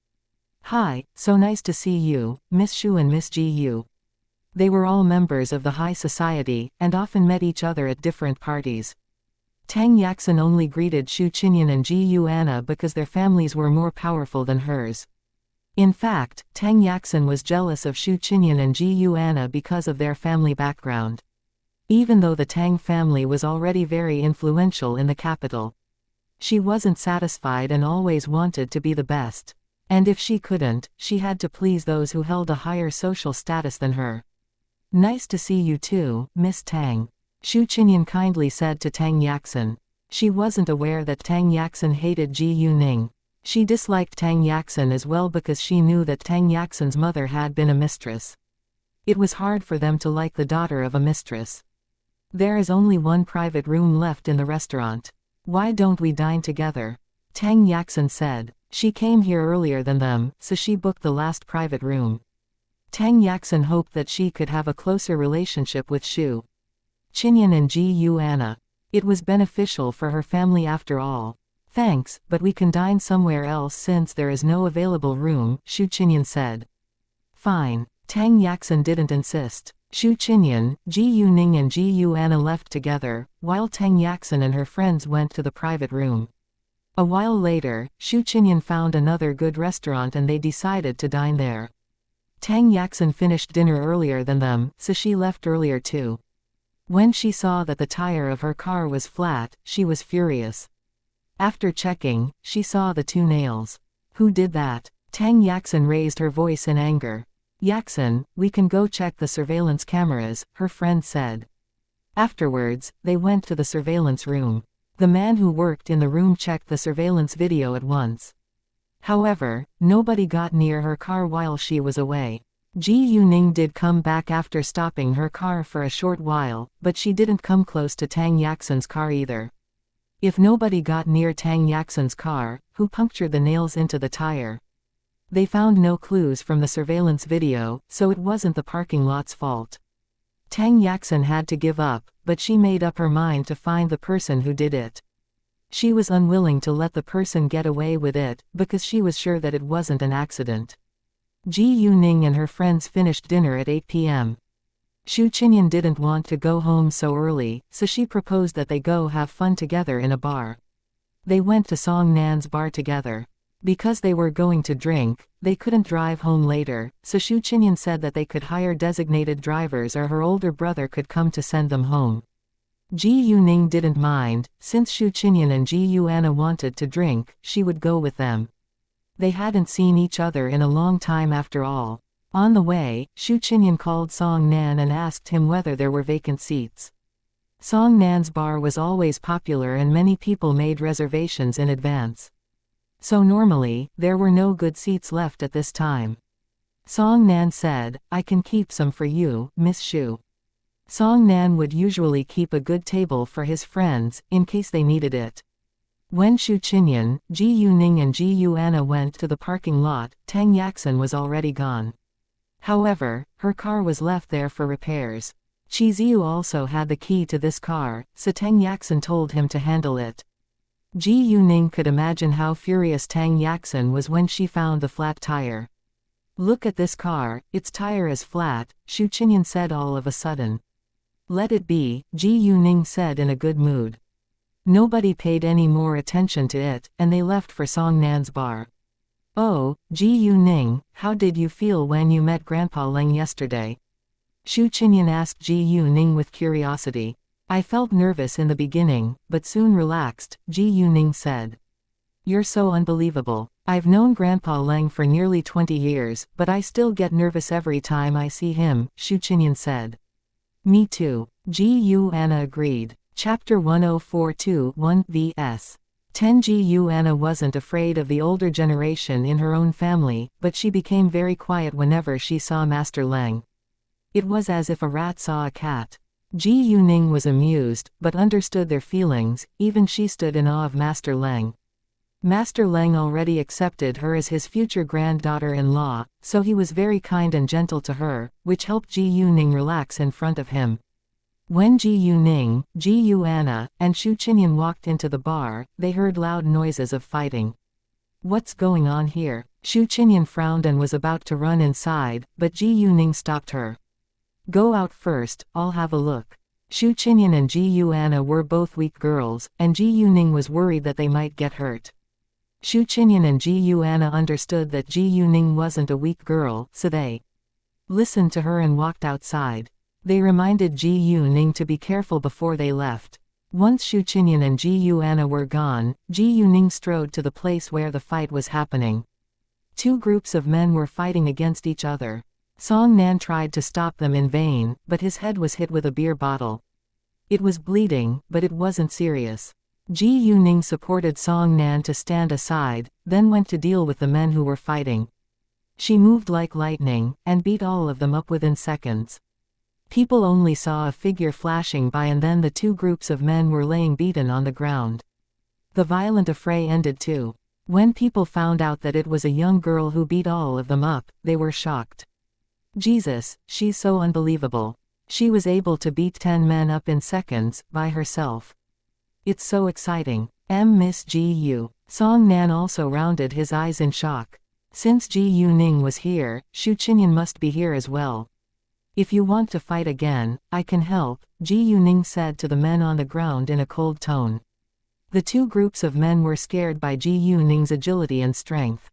"Hi, so nice to see you, Miss Xu and Miss Ji Yu." They were all members of the high society, and often met each other at different parties. Tang Yaxin only greeted Xu Qinyan and Ji Yuana because their families were more powerful than hers. In fact, Tang Yaxin was jealous of Xu Qinyan and Ji Yuana because of their family background. Even though the Tang family was already very influential in the capital, she wasn't satisfied and always wanted to be the best. And if she couldn't, she had to please those who held a higher social status than her. "Nice to see you too, Miss Tang," Xu Qinyan kindly said to Tang Yaxin. She wasn't aware that Tang Yaxin hated Ji Yuning. She disliked Tang Yaxin as well because she knew that Tang Yaxin's mother had been a mistress. It was hard for them to like the daughter of a mistress. "There is only one private room left in the restaurant. Why don't we dine together?" Tang Yaxin said. She came here earlier than them, so she booked the last private room. Tang Yaxin hoped that she could have a closer relationship with Xu Qinyan and Ji Yuana. It was beneficial for her family after all. "Thanks, but we can dine somewhere else since there is no available room," Xu Qinyan said. "Fine." Tang Yaxin didn't insist. Xu Qinyan, Ji Yuning and Ji Yuana left together, while Tang Yaxin and her friends went to the private room. A while later, Xu Qinyan found another good restaurant and they decided to dine there. Tang Yaxin finished dinner earlier than them, so she left earlier too. When she saw that the tire of her car was flat, she was furious. After checking, she saw the 2 nails. "Who did that?" Tang Yaxin raised her voice in anger. "Yaxin, we can go check the surveillance cameras," her friend said. Afterwards, they went to the surveillance room. The man who worked in the room checked the surveillance video at once. However, nobody got near her car while she was away. Ji Yuning did come back after stopping her car for a short while, but she didn't come close to Tang Yaxin's car either. If nobody got near Tang Yaxin's car, who punctured the nails into the tire? They found no clues from the surveillance video, so it wasn't the parking lot's fault. Tang Yaxin had to give up, but she made up her mind to find the person who did it. She was unwilling to let the person get away with it, because she was sure that it wasn't an accident. Ji Yuning and her friends finished dinner at 8 p.m. Xu Qinyan didn't want to go home so early, so she proposed that they go have fun together in a bar. They went to Song Nan's bar together. Because they were going to drink, they couldn't drive home later, so Xu Qinyan said that they could hire designated drivers or her older brother could come to send them home. Ji Yuning didn't mind, since Xu Qinyan and Ji Yuana wanted to drink, she would go with them. They hadn't seen each other in a long time after all. On the way, Xu Qinyan called Song Nan and asked him whether there were vacant seats. Song Nan's bar was always popular and many people made reservations in advance. So normally, there were no good seats left at this time. Song Nan said, "I can keep some for you, Miss Shu." Song Nan would usually keep a good table for his friends, in case they needed it. When Shu Qinyan, Ji Yuning and Ji Yuana went to the parking lot, Tang Yaxin was already gone. However, her car was left there for repairs. Qi Ziyu also had the key to this car, so Tang Yaxin told him to handle it. Ji Yuning could imagine how furious Tang Yaxin was when she found the flat tire. "Look at this car, its tire is flat," Shu Qinyan said all of a sudden. "Let it be," Ji Yuning said in a good mood. Nobody paid any more attention to it, and they left for Song Nan's bar. "Oh, Ji Yuning, how did you feel when you met Grandpa Leng yesterday?" Shu Qinyan asked Ji Yuning with curiosity. "I felt nervous in the beginning, but soon relaxed," Ji Yuning said. "You're so unbelievable. I've known Grandpa Leng for nearly 20 years, but I still get nervous every time I see him," Shu Qinyan said. "Me too," Ji Yuana agreed. Chapter 1042-1 vs. 10. Ji Yuana wasn't afraid of the older generation in her own family, but she became very quiet whenever she saw Master Leng. It was as if a rat saw a cat. Ji Yuning was amused, but understood their feelings. Even she stood in awe of Master Leng. Master Leng already accepted her as his future granddaughter-in-law, so he was very kind and gentle to her, which helped Ji Yuning relax in front of him. When Ji Yuning, Ji Yuana, and Shu Qinyan walked into the bar, they heard loud noises of fighting. "What's going on here?" Shu Qinyan frowned and was about to run inside, but Ji Yuning stopped her. "Go out first, I'll have a look." Shu Qinyan and Ji Yuana were both weak girls, and Ji Yuning was worried that they might get hurt. Shu Qinyan and Ji Yuana understood that Ji Yuning wasn't a weak girl, so they listened to her and walked outside. They reminded Ji Yuning to be careful before they left. Once Shu Qinyan and Ji Yuana were gone, Ji Yuning strode to the place where the fight was happening. Two groups of men were fighting against each other. Song Nan tried to stop them in vain, but his head was hit with a beer bottle. It was bleeding, but it wasn't serious. Ji Yuning supported Song Nan to stand aside, then went to deal with the men who were fighting. She moved like lightning, and beat all of them up within seconds. People only saw a figure flashing by and then the two groups of men were laying beaten on the ground. The violent affray ended too. When people found out that it was a young girl who beat all of them up, they were shocked. "Jesus, she's so unbelievable. She was able to beat 10 men up in seconds, by herself. It's so exciting. Miss Ji Yu." Song Nan also rounded his eyes in shock. Since Ji Yuning was here, Shu Qinyan must be here as well. "If you want to fight again, I can help," Ji Yuning said to the men on the ground in a cold tone. The two groups of men were scared by Ji Yuning's agility and strength.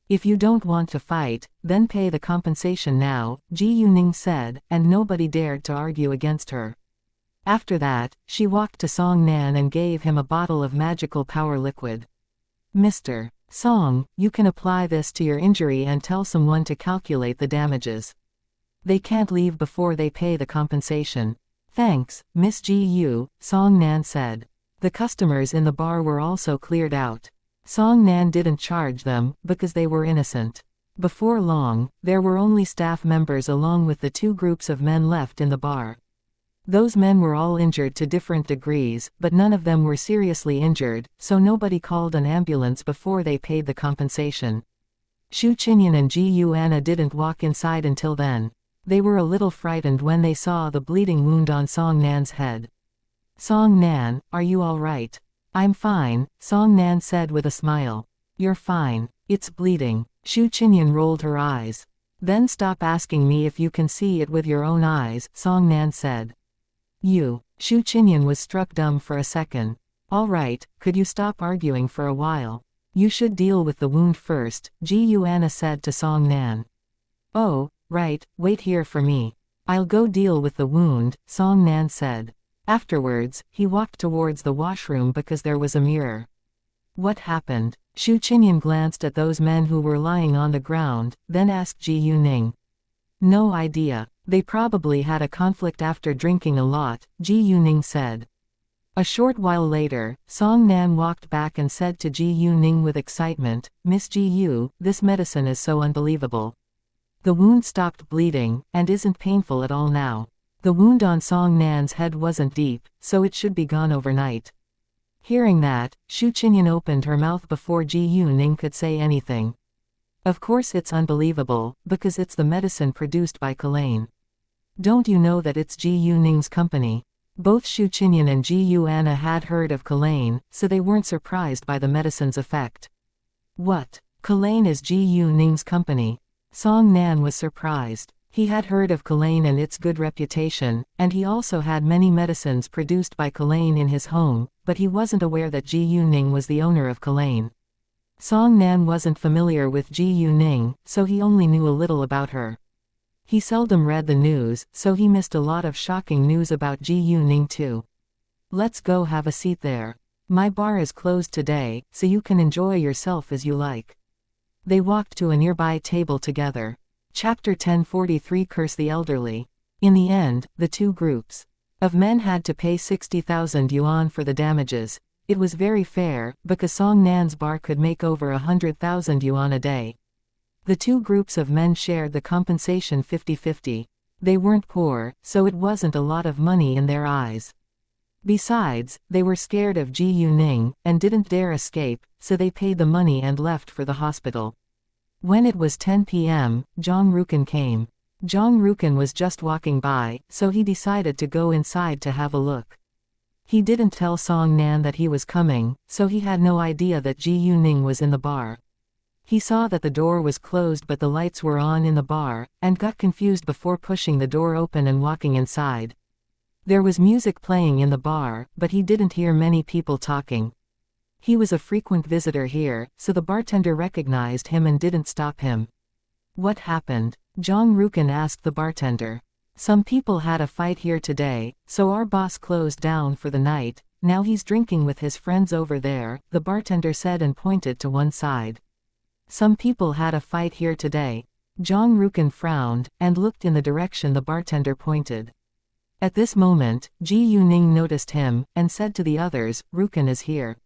"If you don't want to fight, then pay the compensation now," Ji Yuning said, and nobody dared to argue against her. After that, she walked to Song Nan and gave him a bottle of magical power liquid. "Mr. Song, you can apply this to your injury and tell someone to calculate the damages. They can't leave before they pay the compensation." "Thanks, Miss Ji Yu," Song Nan said. The customers in the bar were also cleared out. Song Nan didn't charge them, because they were innocent. Before long, there were only staff members along with the two groups of men left in the bar. Those men were all injured to different degrees, but none of them were seriously injured, so nobody called an ambulance before they paid the compensation. Shu Qinyan and Ji Yuana didn't walk inside until then. They were a little frightened when they saw the bleeding wound on Song Nan's head. "Song Nan, are you all right?" "I'm fine," Song Nan said with a smile. "You're fine. It's bleeding." Shu Qinyan rolled her eyes. "Then stop asking me if you can see it with your own eyes," Song Nan said. Shu Qinyan was struck dumb for a second. "All right, could you stop arguing for a while? You should deal with the wound first," Ji Yuana said to Song Nan. "Oh, right, wait here for me. I'll go deal with the wound," Song Nan said. Afterwards, he walked towards the washroom because there was a mirror. "What happened?" Shu Qinyan glanced at those men who were lying on the ground, then asked Ji Yuning. "No idea. They probably had a conflict after drinking a lot, Ji Yuning said. A short while later, Song Nan walked back and said to Ji Yuning with excitement, "Miss Ji Yu, this medicine is so unbelievable. The wound stopped bleeding, and isn't painful at all now. The wound on Song Nan's head wasn't deep, so it should be gone overnight." Hearing that, Shu Qinyan opened her mouth before Ji Yuning could say anything. "Of course it's unbelievable, because it's the medicine produced by Kulain. Don't you know that it's Ji Yuning's company?" Both Shu Qinyan and Ji Yuana had heard of Kulain, so they weren't surprised by the medicine's effect. "What? Kulain is Ji Yuning's company?" Song Nan was surprised. He had heard of Kulain and its good reputation, and he also had many medicines produced by Kulain in his home, but he wasn't aware that Ji Yuning was the owner of Kulain. Song Nan wasn't familiar with Ji Yuning, so he only knew a little about her. He seldom read the news, so he missed a lot of shocking news about Ji Yuning too. "Let's go have a seat there. My bar is closed today, so you can enjoy yourself as you like." They walked to a nearby table together. Chapter 1043 Curse the Elderly. In the end, the two groups of men had to pay 60,000 yuan for the damages. It was very fair, because Song Nan's bar could make over 100,000 yuan a day. The two groups of men shared the compensation 50-50. They weren't poor, so it wasn't a lot of money in their eyes. Besides, they were scared of Ji Yuning, and didn't dare escape, so they paid the money and left for the hospital. When it was 10 p.m., Zhang Rukan came. Zhang Rukan was just walking by, so he decided to go inside to have a look. He didn't tell Song Nan that he was coming, so he had no idea that Ji Yuning was in the bar. He saw that the door was closed but the lights were on in the bar, and got confused before pushing the door open and walking inside. There was music playing in the bar, but he didn't hear many people talking. He was a frequent visitor here, so the bartender recognized him and didn't stop him. "What happened?" Zhang Rukan asked the bartender. "Some people had a fight here today, so our boss closed down for the night. Now he's drinking with his friends over there," the bartender said and pointed to one side. "Some people had a fight here today." Zhang Rukan frowned, and looked in the direction the bartender pointed. At this moment, Ji Yuning noticed him, and said to the others, "Rukan is here."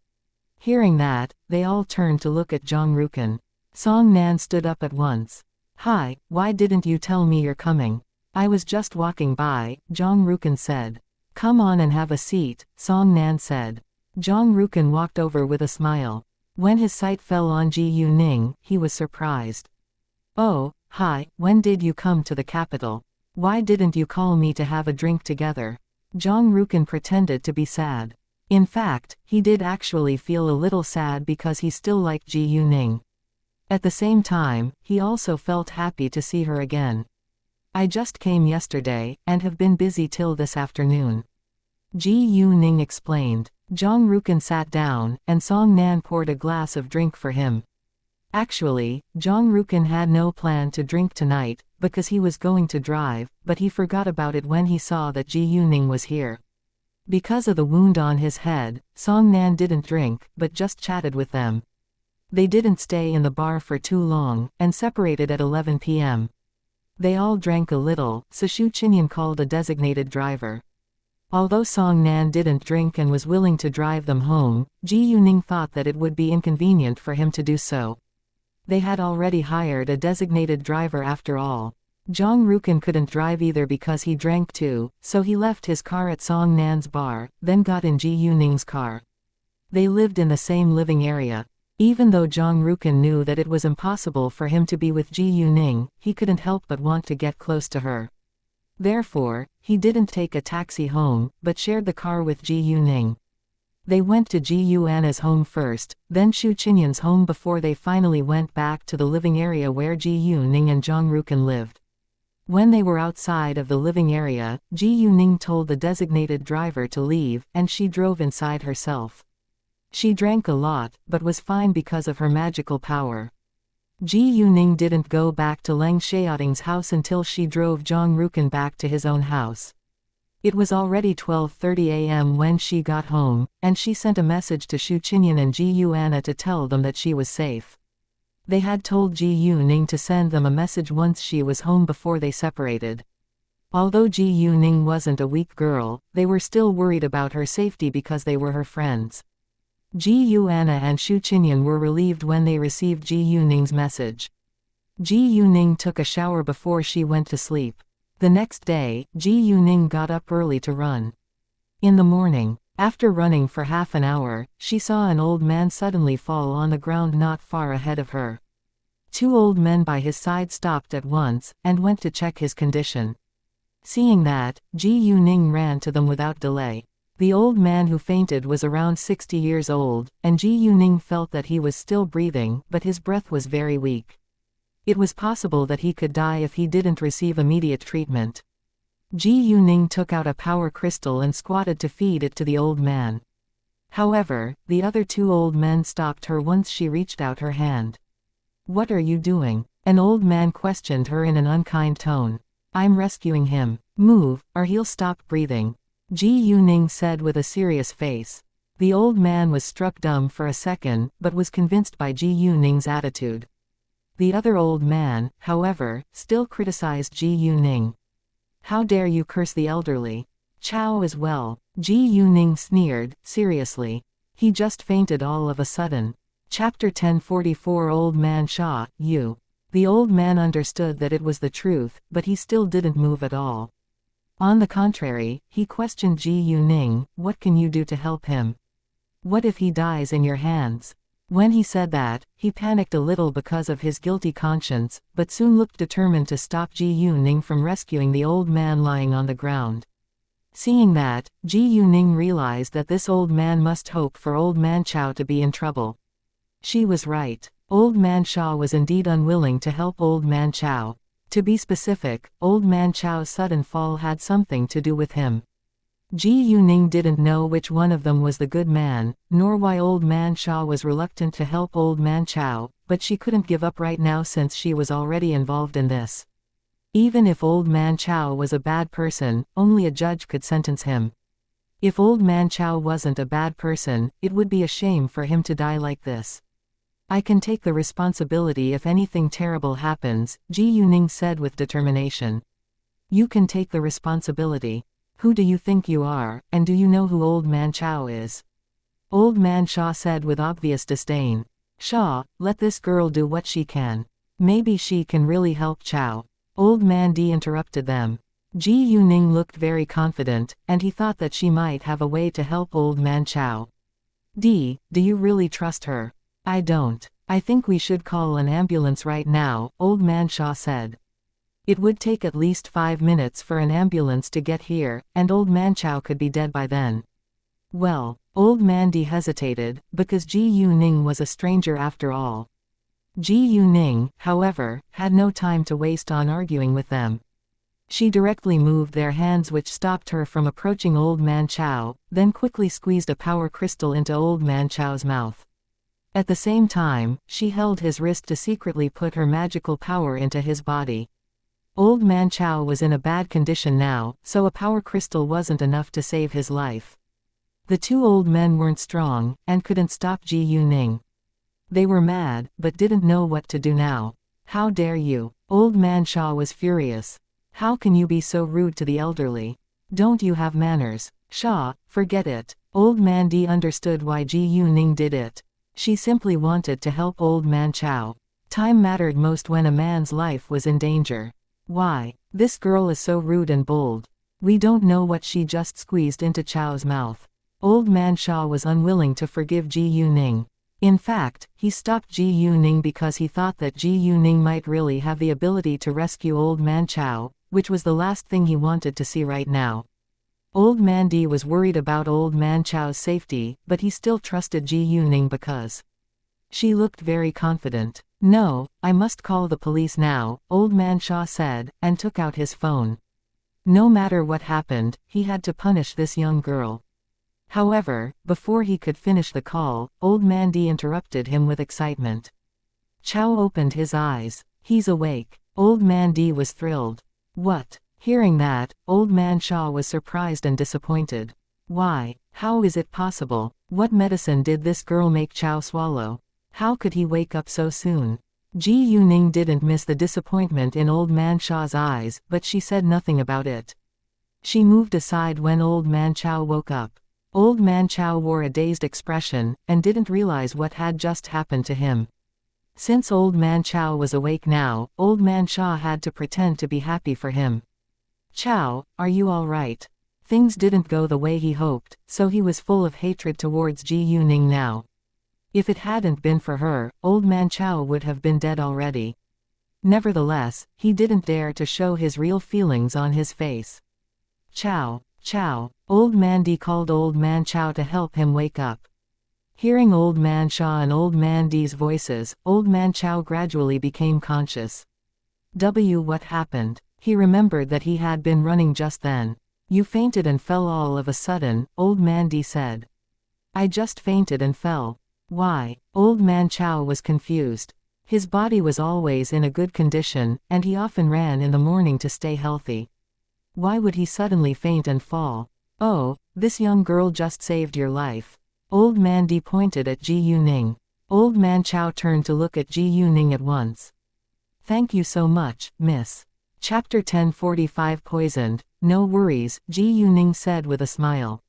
Hearing that, they all turned to look at Zhang Rukan. Song Nan stood up at once. "Hi, why didn't you tell me you're coming?" "I was just walking by," Zhang Rukan said. "Come on and have a seat," Song Nan said. Zhang Rukan walked over with a smile. When his sight fell on Ji Yuning, he was surprised. "Oh, hi, when did you come to the capital? Why didn't you call me to have a drink together?" Zhang Rukan pretended to be sad. In fact, he did actually feel a little sad because he still liked Ji Yuning. At the same time, he also felt happy to see her again. "I just came yesterday, and have been busy till this afternoon," Ji Yuning explained. Zhang Rukan sat down, and Song Nan poured a glass of drink for him. Actually, Zhang Rukan had no plan to drink tonight, because he was going to drive, but he forgot about it when he saw that Ji Yuning was here. Because of the wound on his head, Song Nan didn't drink, but just chatted with them. They didn't stay in the bar for too long, and separated at 11 p.m. They all drank a little, so Shu Qinyan called a designated driver. Although Song Nan didn't drink and was willing to drive them home, Ji Yuning thought that it would be inconvenient for him to do so. They had already hired a designated driver after all. Zhang Rukan couldn't drive either because he drank too, so he left his car at Song Nan's bar, then got in Ji Yuning's car. They lived in the same living area. Even though Zhang Rukan knew that it was impossible for him to be with Ji Yuning, he couldn't help but want to get close to her. Therefore, he didn't take a taxi home, but shared the car with Ji Yuning. They went to Ji Yuana's home first, then Shu Qinyan's home before they finally went back to the living area where Ji Yuning and Zhang Rukan lived. When they were outside of the living area, Ji Yuning told the designated driver to leave, and she drove inside herself. She drank a lot, but was fine because of her magical power. Ji Yuning didn't go back to Leng Xiaoting's house until she drove Zhang Rukan back to his own house. It was already 12:30 a.m. when she got home, and she sent a message to Shu Qinyan and Ji Yuana to tell them that she was safe. They had told Ji Yuning to send them a message once she was home before they separated. Although Ji Yuning wasn't a weak girl, they were still worried about her safety because they were her friends. Ji Yuanna and Shu Qinyan were relieved when they received Ji Yuning's message. Ji Yuning took a shower before she went to sleep. The next day, Ji Yuning got up early to run. In the morning, after running for half an hour, she saw an old man suddenly fall on the ground not far ahead of her. Two old men by his side stopped at once, and went to check his condition. Seeing that, Ji Yuning ran to them without delay. The old man who fainted was around 60 years old, and Ji Yuning felt that he was still breathing, but his breath was very weak. It was possible that he could die if he didn't receive immediate treatment. Ji Yuning took out a power crystal and squatted to feed it to the old man. However, the other two old men stopped her once she reached out her hand. "What are you doing?" An old man questioned her in an unkind tone. "I'm rescuing him. Move, or he'll stop breathing," Ji Yuning said with a serious face. The old man was struck dumb for a second, but was convinced by Ji Yuning's attitude. The other old man, however, still criticized Ji Yuning. "How dare you curse the elderly? Chow as well," Ji Yuning sneered, seriously. "He just fainted all of a sudden." Chapter 1044 Old Man Shaw, you. The old man understood that it was the truth, but he still didn't move at all. On the contrary, he questioned Ji Yuning, "What can you do to help him? What if he dies in your hands?" When he said that, he panicked a little because of his guilty conscience, but soon looked determined to stop Ji Yuning from rescuing the old man lying on the ground. Seeing that, Ji Yuning realized that this old man must hope for Old Man Chow to be in trouble. She was right. Old Man Shaw was indeed unwilling to help Old Man Chow. To be specific, Old Man Chow's sudden fall had something to do with him. Ji Yuning didn't know which one of them was the good man, nor why Old Man Shaw was reluctant to help Old Man Chow, but she couldn't give up right now since she was already involved in this. Even if Old Man Chow was a bad person, only a judge could sentence him. If Old Man Chow wasn't a bad person, it would be a shame for him to die like this. "I can take the responsibility if anything terrible happens," Ji Yuning said with determination. "You can take the responsibility? Who do you think you are, and do you know who Old Man Chow is?" Old Man Shaw said with obvious disdain. "Shaw, let this girl do what she can. Maybe she can really help Chow." Old Man D interrupted them. Ji Yuning looked very confident, and he thought that she might have a way to help Old Man Chow. "D, do you really trust her?" "I don't. I think we should call an ambulance right now," Old Man Shaw said. It would take at least 5 minutes for an ambulance to get here, and Old Man Chow could be dead by then. Well, Old Man D hesitated, because Ji Yuning was a stranger after all. Ji Yuning, however, had no time to waste on arguing with them. She directly moved their hands, which stopped her from approaching Old Man Chow, then quickly squeezed a power crystal into Old Man Chow's mouth. At the same time, she held his wrist to secretly put her magical power into his body. Old Man Chow was in a bad condition now, so a power crystal wasn't enough to save his life. The two old men weren't strong, and couldn't stop Ji Yuning. They were mad, but didn't know what to do now. "How dare you!" Old Man Shaw was furious. "How can you be so rude to the elderly? Don't you have manners?" "Shaw, forget it." Old Man D understood why Ji Yuning did it. She simply wanted to help Old Man Chow. Time mattered most when a man's life was in danger. "Why? This girl is so rude and bold. We don't know what she just squeezed into Chow's mouth." Old Man Shaw was unwilling to forgive Ji Yuning. In fact, he stopped Ji Yuning because he thought that Ji Yuning might really have the ability to rescue Old Man Chow, which was the last thing he wanted to see right now. Old Man D was worried about Old Man Chow's safety, but he still trusted Ji Yuning because she looked very confident. "No, I must call the police now," Old Man Shaw said, and took out his phone. No matter what happened, he had to punish this young girl. However, before he could finish the call, Old Man D interrupted him with excitement. Chow opened his eyes. "He's awake." Old Man D was thrilled. "What?" Hearing that, Old Man Shaw was surprised and disappointed. "Why? How is it possible? What medicine did this girl make Chow swallow? How could he wake up so soon?" Ji Yuning didn't miss the disappointment in Old Man Shaw's eyes, but she said nothing about it. She moved aside when Old Man Chow woke up. Old Man Chow wore a dazed expression, and didn't realize what had just happened to him. Since Old Man Chow was awake now, Old Man Shaw had to pretend to be happy for him. "Chow, are you all right?" Things didn't go the way he hoped, so he was full of hatred towards Ji Yuning now. If it hadn't been for her, Old Man Chow would have been dead already. Nevertheless, he didn't dare to show his real feelings on his face. "Chow, Chow." Old Man D called Old Man Chow to help him wake up. Hearing Old Man Shaw and Old Man D's voices, Old Man Chow gradually became conscious. What happened? He remembered that he had been running just then. "You fainted and fell all of a sudden," Old Man D said. "I just fainted and fell." "Why?" Old Man Chow was confused. His body was always in a good condition, and he often ran in the morning to stay healthy. Why would he suddenly faint and fall? "Oh, this young girl just saved your life." Old Man D pointed at Ji Yuning. Old Man Chow turned to look at Ji Yuning at once. "Thank you so much, miss." Chapter 1045 Poisoned. "No worries," Ji Yuning said with a smile.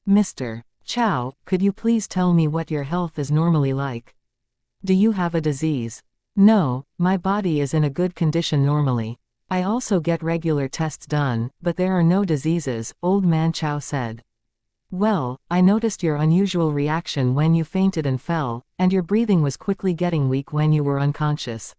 "Mr. Chow, could you please tell me what your health is normally like? Do you have a disease?" "No, my body is in a good condition normally. I also get regular tests done, but there are no diseases," Old Man Chow said. "Well, I noticed your unusual reaction when you fainted and fell, and your breathing was quickly getting weak when you were unconscious.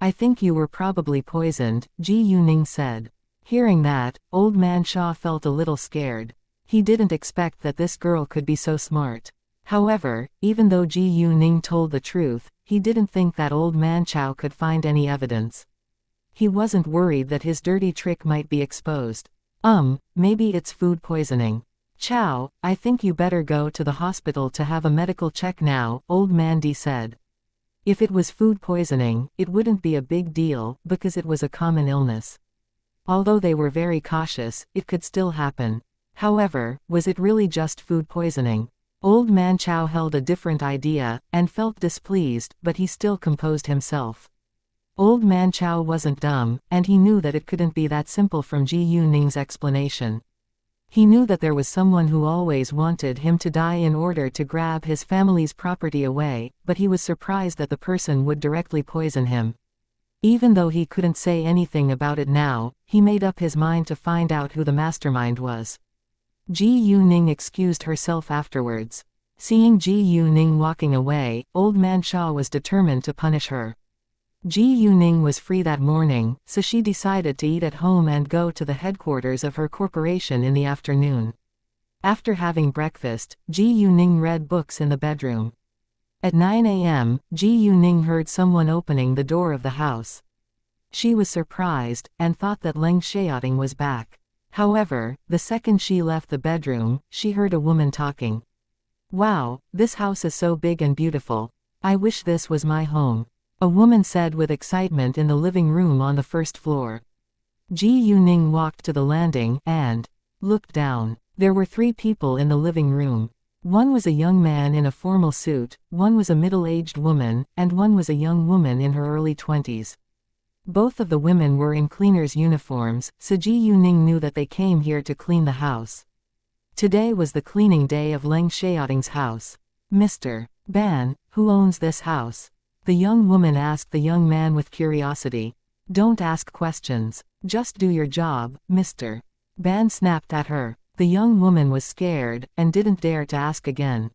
I think you were probably poisoned," Ji Yuning said. Hearing that, Old Man Shaw felt a little scared. He didn't expect that this girl could be so smart. However, even though Ji Yuning told the truth, he didn't think that Old Man Chow could find any evidence. He wasn't worried that his dirty trick might be exposed. Maybe it's food poisoning. "Chow, I think you better go to the hospital to have a medical check now," Old Man D said. If it was food poisoning, it wouldn't be a big deal, because it was a common illness. Although they were very cautious, it could still happen. However, was it really just food poisoning? Old Man Chow held a different idea, and felt displeased, but he still composed himself. Old Man Chow wasn't dumb, and he knew that it couldn't be that simple from Ji Yuning's explanation. He knew that there was someone who always wanted him to die in order to grab his family's property away, but he was surprised that the person would directly poison him. Even though he couldn't say anything about it now, he made up his mind to find out who the mastermind was. Ji Yuning excused herself afterwards. Seeing Ji Yuning walking away, Old Man Shaw was determined to punish her. Ji Yuning was free that morning, so she decided to eat at home and go to the headquarters of her corporation in the afternoon. After having breakfast, Ji Yuning read books in the bedroom. At 9 a.m., Ji Yuning heard someone opening the door of the house. She was surprised, and thought that Leng Xiaoting was back. However, the second she left the bedroom, she heard a woman talking. "Wow, this house is so big and beautiful. I wish this was my home," a woman said with excitement in the living room on the first floor. Ji Yuning walked to the landing, and looked down. There were 3 people in the living room. One was a young man in a formal suit, one was a middle-aged woman, and one was a young woman in her early 20s. Both of the women were in cleaners' uniforms, so Ji Yuning knew that they came here to clean the house. Today was the cleaning day of Leng Xiaoting's house. "Mr. Ban, who owns this house?" the young woman asked the young man with curiosity. "Don't ask questions. Just do your job, Mr. Ban snapped at her. The young woman was scared, and didn't dare to ask again.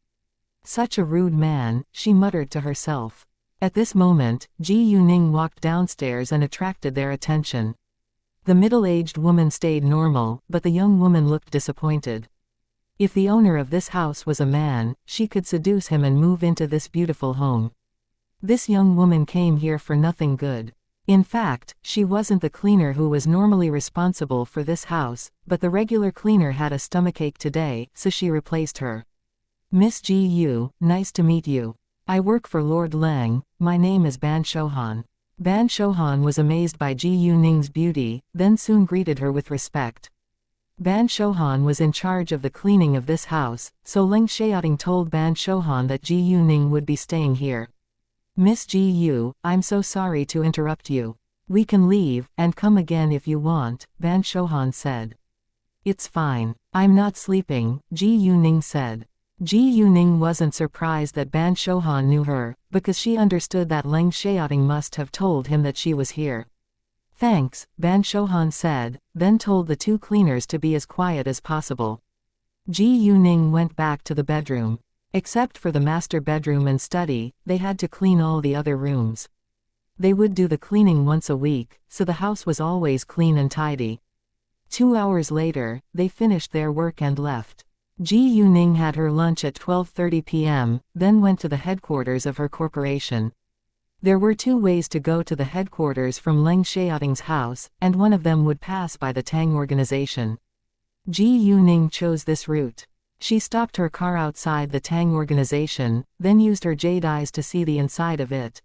Such a rude man, she muttered to herself. At this moment, Ji Yuning walked downstairs and attracted their attention. The middle-aged woman stayed normal, but the young woman looked disappointed. If the owner of this house was a man, she could seduce him and move into this beautiful home. This young woman came here for nothing good. In fact, she wasn't the cleaner who was normally responsible for this house, but the regular cleaner had a stomachache today, so she replaced her. "Miss Ji Yu, nice to meet you. I work for Lord Leng, my name is Ban Shouhan." Ban Shouhan was amazed by Ji Yuning's beauty, then soon greeted her with respect. Ban Shouhan was in charge of the cleaning of this house, so Leng Xiaoting told Ban Shouhan that Ji Yuning would be staying here. Miss Gu, I'm so sorry to interrupt you. We can leave, and come again if you want, Ban Shohan said. It's fine. I'm not sleeping, Ji Yuning said. Ji Yuning wasn't surprised that Ban Shohan knew her, because she understood that Leng Xiaoting must have told him that she was here. Thanks, Ban Shohan said, then told the two cleaners to be as quiet as possible. Ji Yuning went back to the bedroom. Except for the master bedroom and study, they had to clean all the other rooms. They would do the cleaning once a week, so the house was always clean and tidy. 2 hours later, they finished their work and left. Ji Yuning had her lunch at 12:30 p.m., then went to the headquarters of her corporation. There were 2 ways to go to the headquarters from Leng Xiaoting's house, and one of them would pass by the Tang organization. Ji Yuning chose this route. She stopped her car outside the Tang organization, then used her jade eyes to see the inside of it.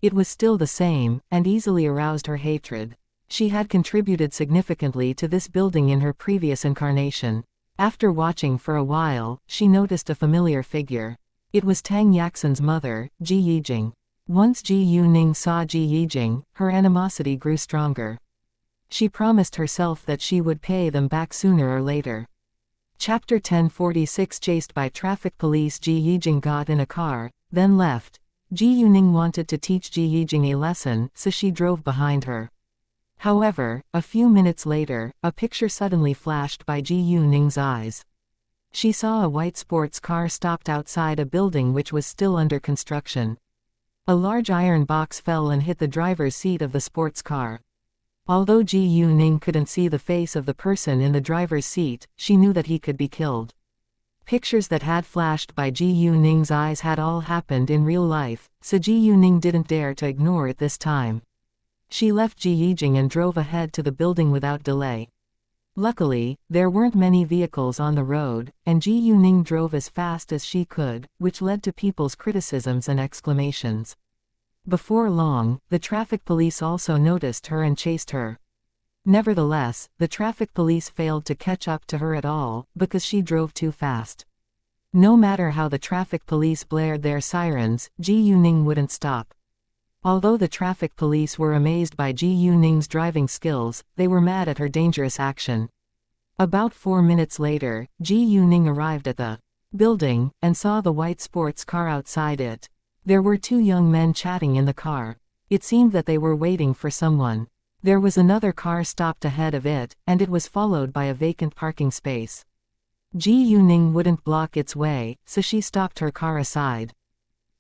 It was still the same, and easily aroused her hatred. She had contributed significantly to this building in her previous incarnation. After watching for a while, she noticed a familiar figure. It was Tang Yaxin's mother, Ji Yijing. Once Ji Yuning saw Ji Yijing, her animosity grew stronger. She promised herself that she would pay them back sooner or later. Chapter 1046. Chased by traffic police. Ji Yijing got in a car, then left. Ji Yuning wanted to teach Ji Yijing a lesson, so she drove behind her. However, a few minutes later, a picture suddenly flashed by Ji Yuning's eyes. She saw a white sports car stopped outside a building which was still under construction. A large iron box fell and hit the driver's seat of the sports car. Although Ji Yuning couldn't see the face of the person in the driver's seat, she knew that he could be killed. Pictures that had flashed by Ji Yuning's eyes had all happened in real life, so Ji Yuning didn't dare to ignore it this time. She left Ji Yijing and drove ahead to the building without delay. Luckily, there weren't many vehicles on the road, and Ji Yuning drove as fast as she could, which led to people's criticisms and exclamations. Before long, the traffic police also noticed her and chased her. Nevertheless, the traffic police failed to catch up to her at all, because she drove too fast. No matter how the traffic police blared their sirens, Ji Yuning wouldn't stop. Although the traffic police were amazed by Ji Yuning's driving skills, they were mad at her dangerous action. About 4 minutes later, Ji Yuning arrived at the building, and saw the white sports car outside it. There were 2 young men chatting in the car. It seemed that they were waiting for someone. There was another car stopped ahead of it, and it was followed by a vacant parking space. Ji Yuning wouldn't block its way, so she stopped her car aside.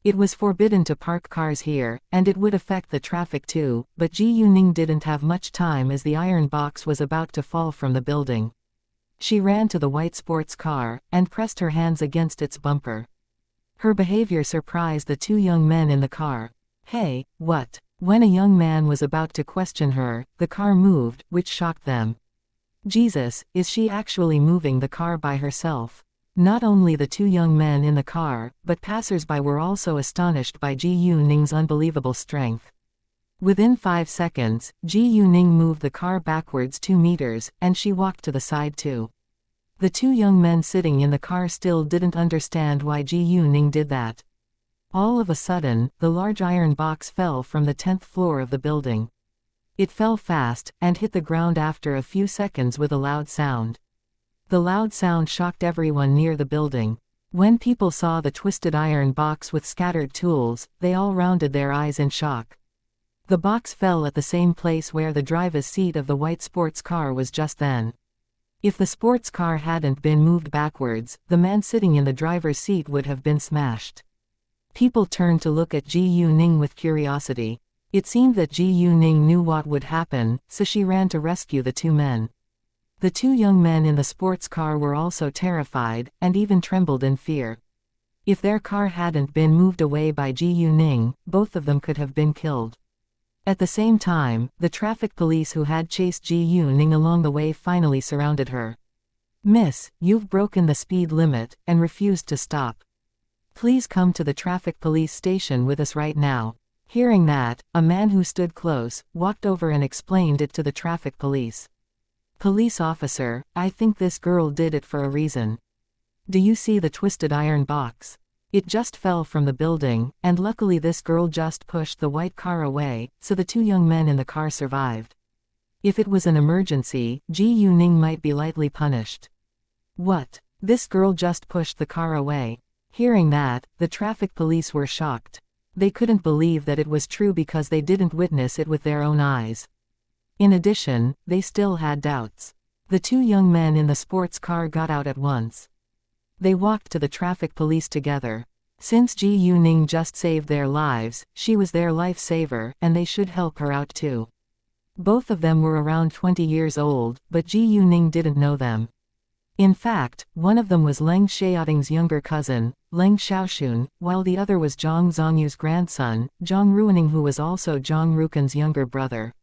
It was forbidden to park cars here, and it would affect the traffic too, but Ji Yuning didn't have much time as the iron box was about to fall from the building. She ran to the white sports car, and pressed her hands against its bumper. Her behavior surprised the 2 young men in the car. Hey, what? When a young man was about to question her, the car moved, which shocked them. Jesus, is she actually moving the car by herself? Not only the 2 young men in the car, but passers-by were also astonished by Ji Yuning's unbelievable strength. Within 5 seconds, Ji Yuning moved the car backwards 2 meters, and she walked to the side too. The 2 young men sitting in the car still didn't understand why Ji Yuning did that. All of a sudden, the large iron box fell from the 10th floor of the building. It fell fast, and hit the ground after a few seconds with a loud sound. The loud sound shocked everyone near the building. When people saw the twisted iron box with scattered tools, they all rounded their eyes in shock. The box fell at the same place where the driver's seat of the white sports car was just then. If the sports car hadn't been moved backwards, the man sitting in the driver's seat would have been smashed. People turned to look at Ji Yuning with curiosity. It seemed that Ji Yuning knew what would happen, so she ran to rescue the 2 men. The 2 young men in the sports car were also terrified, and even trembled in fear. If their car hadn't been moved away by Ji Yuning, both of them could have been killed. At the same time, the traffic police who had chased Ji Yuning along the way finally surrounded her. Miss, you've broken the speed limit, and refused to stop. Please come to the traffic police station with us right now. Hearing that, a man who stood close, walked over and explained it to the traffic police. Police officer, I think this girl did it for a reason. Do you see the twisted iron box? It just fell from the building, and luckily this girl just pushed the white car away, so the two young men in the car survived. If it was an emergency, Ji Yuning might be lightly punished. What? This girl just pushed the car away. Hearing that, the traffic police were shocked. They couldn't believe that it was true because they didn't witness it with their own eyes. In addition, they still had doubts. The two young men in the sports car got out at once. They walked to the traffic police together. Since Ji Yuning just saved their lives, she was their lifesaver, and they should help her out too. Both of them were around 20 years old, but Ji Yuning didn't know them. In fact, one of them was Leng Xiaoting's younger cousin, Leng Xiaoxun, while the other was Zhang Zongyu's grandson, Zhang Ruining, who was also Zhang Rukan's younger brother.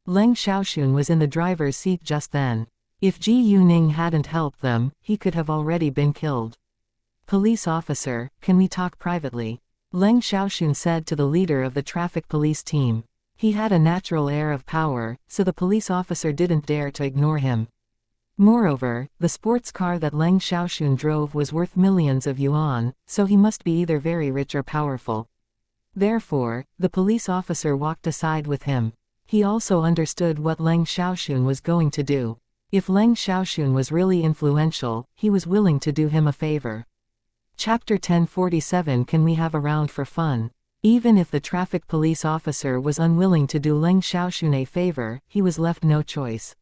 Leng Xiaoxun was in the driver's seat just then. If Ji Yuning hadn't helped them, he could have already been killed. "Police officer, can we talk privately?" Leng Xiaoxun said to the leader of the traffic police team. He had a natural air of power, so the police officer didn't dare to ignore him. Moreover, the sports car that Leng Xiaoxun drove was worth millions of yuan, so he must be either very rich or powerful. Therefore, the police officer walked aside with him. He also understood what Leng Xiaoxun was going to do. If Leng Xiaoxun was really influential, he was willing to do him a favor. Chapter 1047. Can we have a round for fun? Even if the traffic police officer was unwilling to do Leng Xiaoxun a favor, he was left no choice.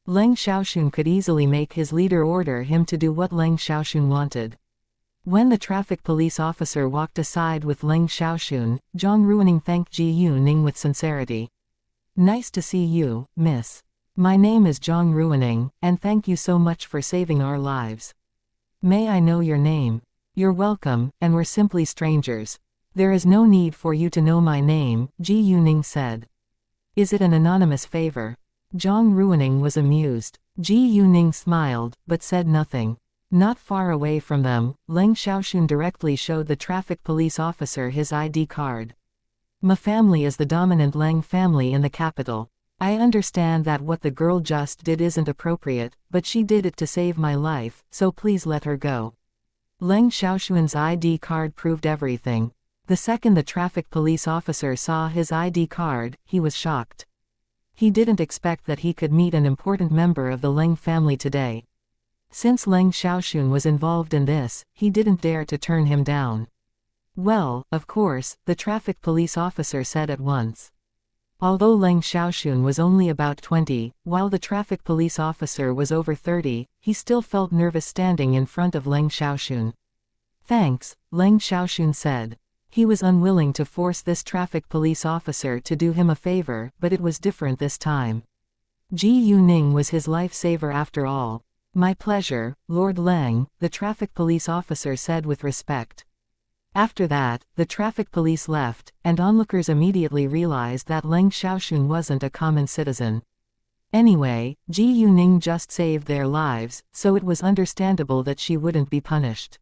Leng Xiaoxun could easily make his leader order him to do what Leng Xiaoxun wanted. When the traffic police officer walked aside with Leng Xiaoxun, Zhang Ruining thanked Ji Yuning with sincerity. "Nice to see you, miss. My name is Zhang Ruining, and thank you so much for saving our lives. May I know your name?" "You're welcome, and we're simply strangers." "There is no need for you to know my name," Ji Yuning said. "Is it an anonymous favor?" Zhang Ruining was amused. Ji Yuning smiled, but said nothing. Not far away from them, Leng Xiaoxun directly showed the traffic police officer his ID card. "My family is the dominant Leng family in the capital. I understand that what the girl just did isn't appropriate, but she did it to save my life, so please let her go." Leng Xiaoxun's ID card proved everything. The second the traffic police officer saw his ID card, he was shocked. He didn't expect that he could meet an important member of the Leng family today. Since Leng Xiaoxun was involved in this, he didn't dare to turn him down. "Well, of course," the traffic police officer said at once. Although Leng Xiaoxun was only about 20, while the traffic police officer was over 30, he still felt nervous standing in front of Leng Xiaoxun. "Thanks," Leng Xiaoxun said. He was unwilling to force this traffic police officer to do him a favor, but it was different this time. Ji Yuning was his lifesaver after all. "My pleasure, Lord Leng," the traffic police officer said with respect. After that, the traffic police left, and onlookers immediately realized that Leng Xiaoxun wasn't a common citizen. Anyway, Ji Yuning just saved their lives, so it was understandable that she wouldn't be punished.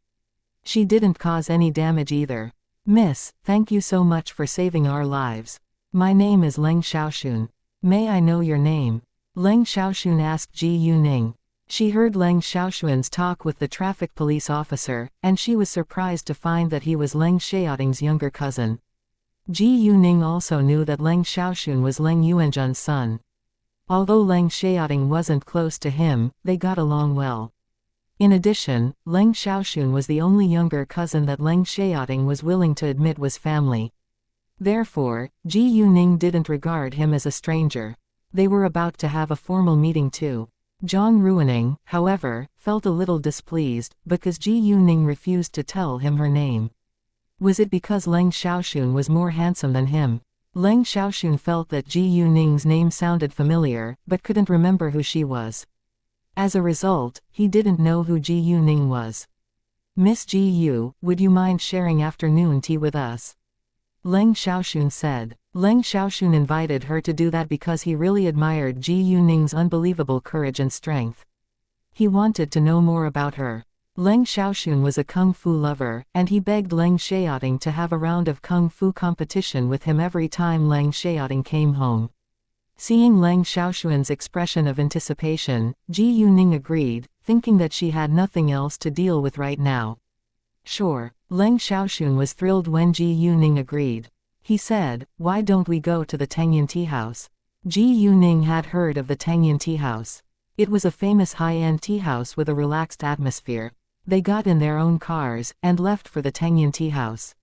She didn't cause any damage either. "Miss, thank you so much for saving our lives. My name is Leng Xiaoxun. May I know your name?" Leng Xiaoxun asked Ji Yuning. She heard Leng Xiaoxun's talk with the traffic police officer, and she was surprised to find that he was Leng Xiaoting's younger cousin. Ji Yuning also knew that Leng Xiaoxun was Leng Yuanzhen's son. Although Leng Xiaoting wasn't close to him, they got along well. In addition, Leng Xiaoxun was the only younger cousin that Leng Xiaoting was willing to admit was family. Therefore, Ji Yuning didn't regard him as a stranger. They were about to have a formal meeting too. Zhang Ruining, however, felt a little displeased, because Ji Yuning refused to tell him her name. Was it because Leng Xiaoxun was more handsome than him? Leng Xiaoxun felt that Ji Yuning's name sounded familiar, but couldn't remember who she was. As a result, he didn't know who Ji Yuning was. "Miss Ji Yu, would you mind sharing afternoon tea with us?" Leng Xiaoxun said. Leng Xiaoxun invited her to do that because he really admired Ji Yuning's unbelievable courage and strength. He wanted to know more about her. Leng Xiaoxun was a kung fu lover, and he begged Leng Xiaoting to have a round of kung fu competition with him every time Leng Xiaoting came home. Seeing Leng Xiaoxuan's expression of anticipation, Ji Yuning agreed, thinking that she had nothing else to deal with right now. "Sure." Leng Xiaoxun was thrilled when Ji Yuning agreed. He said, "Why don't we go to the Tangyan Tea House?" Ji Yuning had heard of the Tangyan Tea House. It was a famous high-end tea house with a relaxed atmosphere. They got in their own cars, and left for the Tangyan Tea House.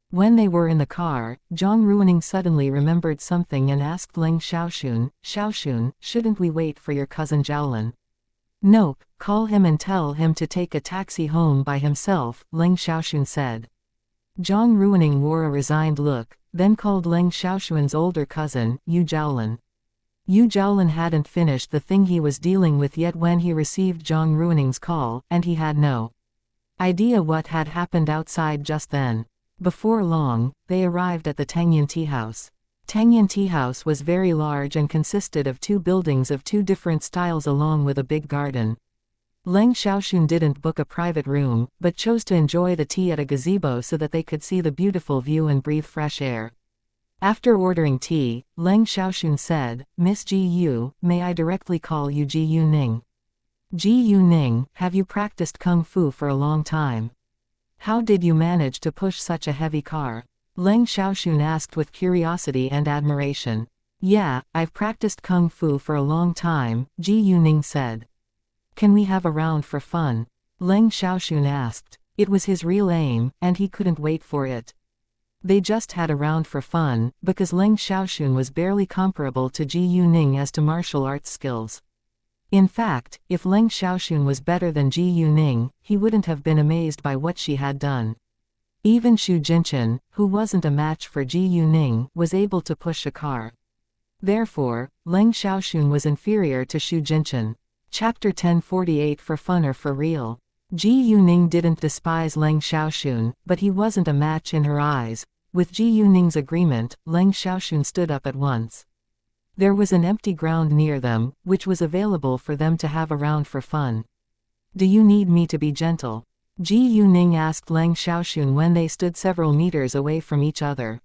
When they were in the car, Zhang Ruining suddenly remembered something and asked Leng Xiaoxun, "Xiaoxun, shouldn't we wait for your cousin Zhaolin?" "Nope, call him and tell him to take a taxi home by himself," Leng Xiaoxun said. Zhang Ruining wore a resigned look, then called Leng Xiaoxun's older cousin, Yu Zhaolin. Yu Zhaolin hadn't finished the thing he was dealing with yet when he received Zhang Ruining's call, and he had no idea what had happened outside just then. Before long, they arrived at the Tangyan Tea House. Tangyan Tea House was very large and consisted of 2 buildings of 2 different styles along with a big garden. Leng Xiaoxun didn't book a private room, but chose to enjoy the tea at a gazebo so that they could see the beautiful view and breathe fresh air. After ordering tea, Leng Xiaoxun said, "Miss Ji Yu, may I directly call you Ji Yuning?" "Ji Yuning, have you practiced kung fu for a long time? How did you manage to push such a heavy car?" Leng Xiaoxun asked with curiosity and admiration. "Yeah, I've practiced kung fu for a long time," Ji Yuning said. "Can we have a round for fun?" Leng Xiaoxun asked. It was his real aim, and he couldn't wait for it. They just had a round for fun, because Leng Xiaoxun was barely comparable to Ji Yuning as to martial arts skills. In fact, if Leng Xiaoxun was better than Ji Yuning, he wouldn't have been amazed by what she had done. Even Xu Jinchen, who wasn't a match for Ji Yuning, was able to push a car. Therefore, Leng Xiaoxun was inferior to Xu Jinchen. Chapter 1048 For Fun or For Real? Ji Yuning didn't despise Leng Xiaoxun, but he wasn't a match in her eyes. With Ji Yuning's agreement, Leng Xiaoxun stood up at once. There was an empty ground near them, which was available for them to have a round for fun. "Do you need me to be gentle?" Ji Yuning asked Leng Xiaoxun when they stood several meters away from each other.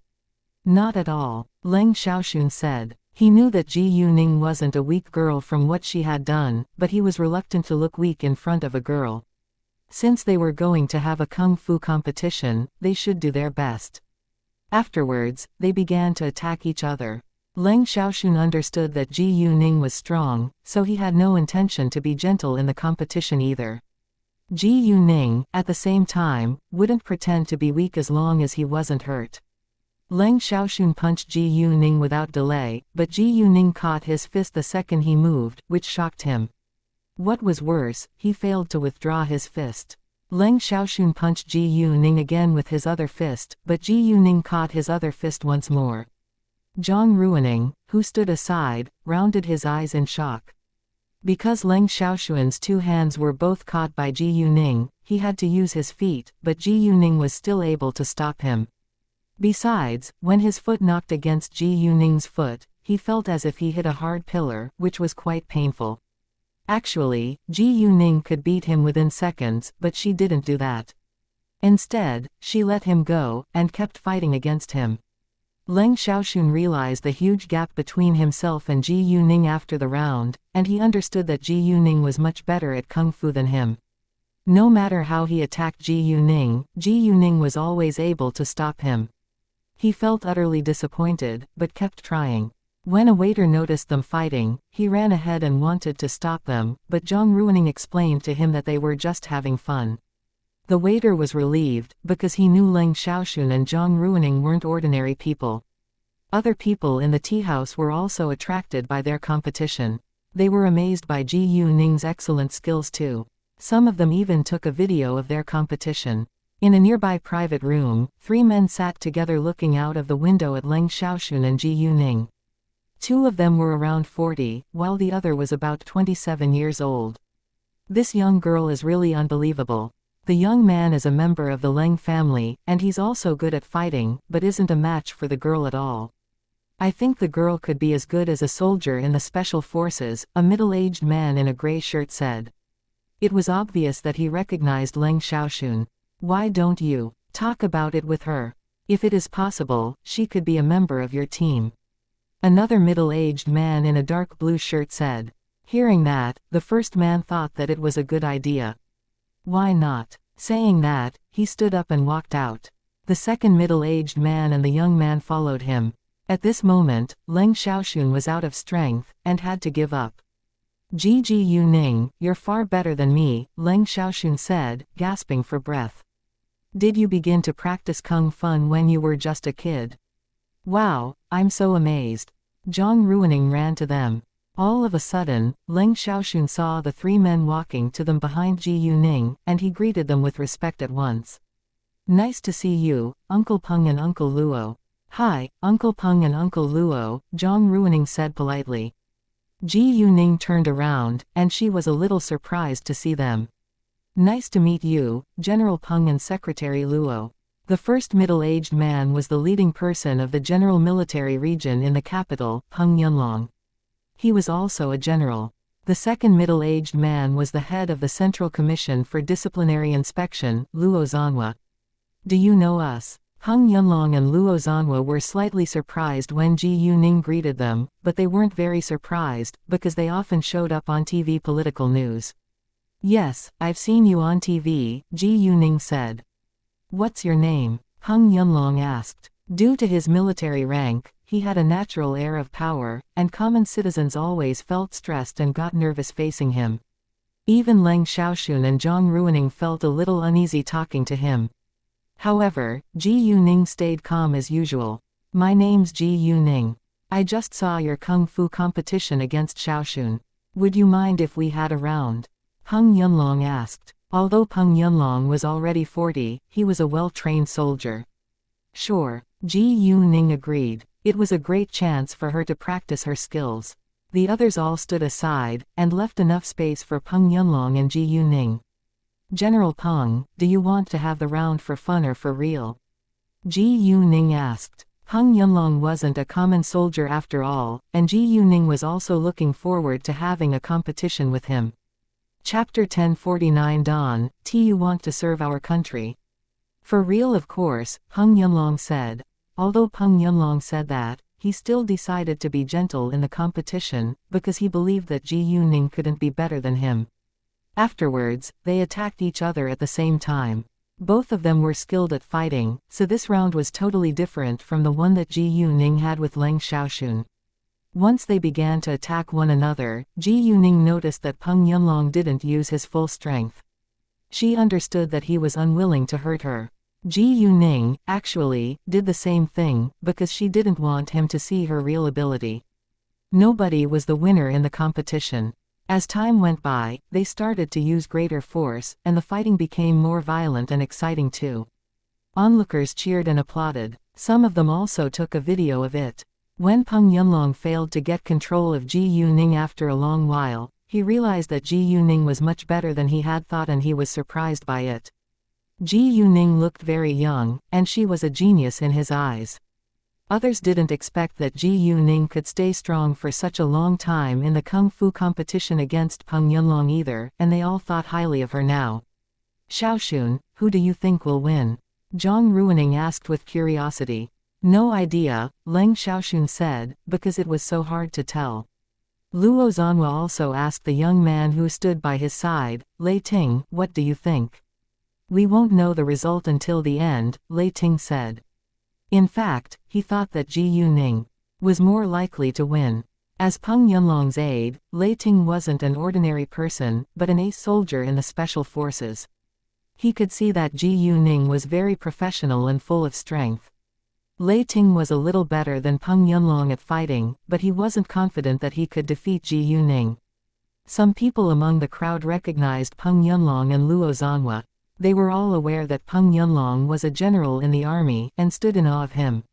"Not at all," Leng Xiaoxun said. He knew that Ji Yuning wasn't a weak girl from what she had done, but he was reluctant to look weak in front of a girl. Since they were going to have a kung fu competition, they should do their best. Afterwards, they began to attack each other. Leng Xiaoxun understood that Ji Yuning was strong, so he had no intention to be gentle in the competition either. Ji Yuning, at the same time, wouldn't pretend to be weak as long as he wasn't hurt. Leng Xiaoxun punched Ji Yuning without delay, but Ji Yuning caught his fist the second he moved, which shocked him. What was worse, he failed to withdraw his fist. Leng Xiaoxun punched Ji Yuning again with his other fist, but Ji Yuning caught his other fist once more. Zhang Ruining, who stood aside, rounded his eyes in shock. Because Leng Xiaoxuan's 2 hands were both caught by Ji Yuning, he had to use his feet, but Ji Yuning was still able to stop him. Besides, when his foot knocked against Ji Yuning's foot, he felt as if he hit a hard pillar, which was quite painful. Actually, Ji Yuning could beat him within seconds, but she didn't do that. Instead, she let him go, and kept fighting against him. Leng Xiaoxun realized the huge gap between himself and Ji Yuning after the round, and he understood that Ji Yuning was much better at kung fu than him. No matter how he attacked Ji Yuning was always able to stop him. He felt utterly disappointed, but kept trying. When a waiter noticed them fighting, he ran ahead and wanted to stop them, but Zhang Ruining explained to him that they were just having fun. The waiter was relieved, because he knew Leng Xiaoxun and Zhang Ruining weren't ordinary people. Other people in the tea house were also attracted by their competition. They were amazed by Ji Yuning's excellent skills too. Some of them even took a video of their competition. In a nearby private room, 3 men sat together looking out of the window at Leng Xiaoxun and Ji Yuning. 2 of them were around 40, while the other was about 27 years old. "This young girl is really unbelievable. The young man is a member of the Leng family, and he's also good at fighting, but isn't a match for the girl at all. I think the girl could be as good as a soldier in the special forces," a middle-aged man in a gray shirt said. It was obvious that he recognized Leng Xiaoxun. "Why don't you talk about it with her? If it is possible, she could be a member of your team," another middle-aged man in a dark blue shirt said. Hearing that, the first man thought that it was a good idea. "Why not? Saying that, he stood up and walked out. The second middle-aged man and the young man followed him. At this moment, Leng Xiaoxun was out of strength, and had to give up. Ji Yuning, you're far better than me, Leng Xiaoxun said, gasping for breath. Did you begin to practice kung fu when you were just a kid? Wow, I'm so amazed. Zhang Ruining ran to them. All of a sudden, Leng Xiaoxun saw the three men walking to them behind Ji Yuning, and he greeted them with respect at once. Nice to see you, Uncle Peng and Uncle Luo. Hi, Uncle Peng and Uncle Luo, Zhang Ruining said politely. Ji Yuning turned around, and she was a little surprised to see them. Nice to meet you, General Peng and Secretary Luo. The first middle-aged man was the leading person of the General Military Region in the capital, Peng Yunlong. He was also a general. The second middle-aged man was the head of the Central Commission for Disciplinary Inspection, Luo Zanhua. Do you know us? Peng Yunlong and Luo Zanhua were slightly surprised when Ji Yuning greeted them, but they weren't very surprised, because they often showed up on TV political news. Yes, I've seen you on TV, Ji Yuning said. What's your name? Peng Yunlong asked. Due to his military rank, he had a natural air of power, and common citizens always felt stressed and got nervous facing him. Even Leng Xiaoxun and Zhang Ruining felt a little uneasy talking to him. However, Ji Yuning stayed calm as usual. My name's Ji Yuning. I just saw your kung fu competition against Xiaoxun. Would you mind if we had a round? Peng Yunlong asked. Although Peng Yunlong was already 40, he was a well-trained soldier. Sure, Ji Yuning agreed. It was a great chance for her to practice her skills. The others all stood aside, and left enough space for Peng Yunlong and Ji Yuning. General Peng, do you want to have the round for fun or for real? Ji Yuning asked. Peng Yunlong wasn't a common soldier after all, and Ji Yuning was also looking forward to having a competition with him. Chapter 1049 Dawn, you want to serve our country? For real of course, Peng Yunlong said. Although Peng Yunlong said that, he still decided to be gentle in the competition, because he believed that Ji Yuning couldn't be better than him. Afterwards, they attacked each other at the same time. Both of them were skilled at fighting, so this round was totally different from the one that Ji Yuning had with Leng Xiaoxun. Once they began to attack one another, Ji Yuning noticed that Peng Yunlong didn't use his full strength. She understood that he was unwilling to hurt her. Ji Yuning, actually, did the same thing, because she didn't want him to see her real ability. Nobody was the winner in the competition. As time went by, they started to use greater force, and the fighting became more violent and exciting too. Onlookers cheered and applauded. Some of them also took a video of it. When Peng Yunlong failed to get control of Ji Yuning after a long while, he realized that Ji Yuning was much better than he had thought, and he was surprised by it. Ji Yuning looked very young, and she was a genius in his eyes. Others didn't expect that Ji Yuning could stay strong for such a long time in the kung fu competition against Peng Yunlong either, and they all thought highly of her now. Xiaoxun, who do you think will win? Zhang Ruining asked with curiosity. No idea, Leng Xiaoxun said, because it was so hard to tell. Luo Zanhua also asked the young man who stood by his side, Lei Ting, what do you think? We won't know the result until the end, Lei Ting said. In fact, he thought that Ji Yuning was more likely to win. As Peng Yunlong's aide, Lei Ting wasn't an ordinary person, but an ace soldier in the special forces. He could see that Ji Yuning was very professional and full of strength. Lei Ting was a little better than Peng Yunlong at fighting, but he wasn't confident that he could defeat Ji Yuning. Some people among the crowd recognized Peng Yunlong and Luo Zanhua. They were all aware that Peng Yunlong was a general in the army, and stood in awe of him.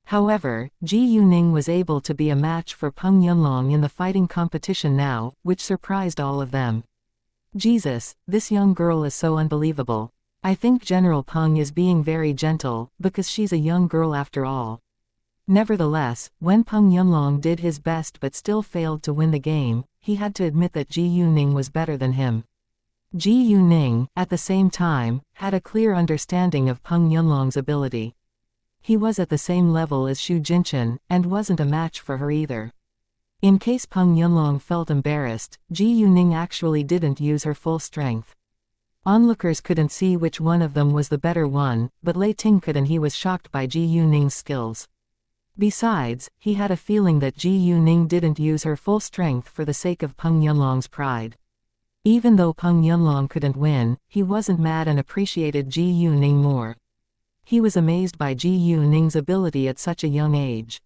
However, Ji Yuning was able to be a match for Peng Yunlong in the fighting competition now, which surprised all of them. Jesus, this young girl is so unbelievable. I think General Peng is being very gentle, because she's a young girl after all. Nevertheless, when Peng Yunlong did his best but still failed to win the game, he had to admit that Ji Yuning was better than him. Ji Yuning, at the same time, had a clear understanding of Peng Yunlong's ability. He was at the same level as Xu Jinchen, and wasn't a match for her either. In case Peng Yunlong felt embarrassed, Ji Yuning actually didn't use her full strength. Onlookers couldn't see which one of them was the better one, but Lei Ting could, and he was shocked by Ji Yuning's skills. Besides, he had a feeling that Ji Yuning didn't use her full strength for the sake of Peng Yunlong's pride. Even though Peng Yunlong couldn't win, he wasn't mad and appreciated Ji Yuning more. He was amazed by Ji Yuning's ability at such a young age.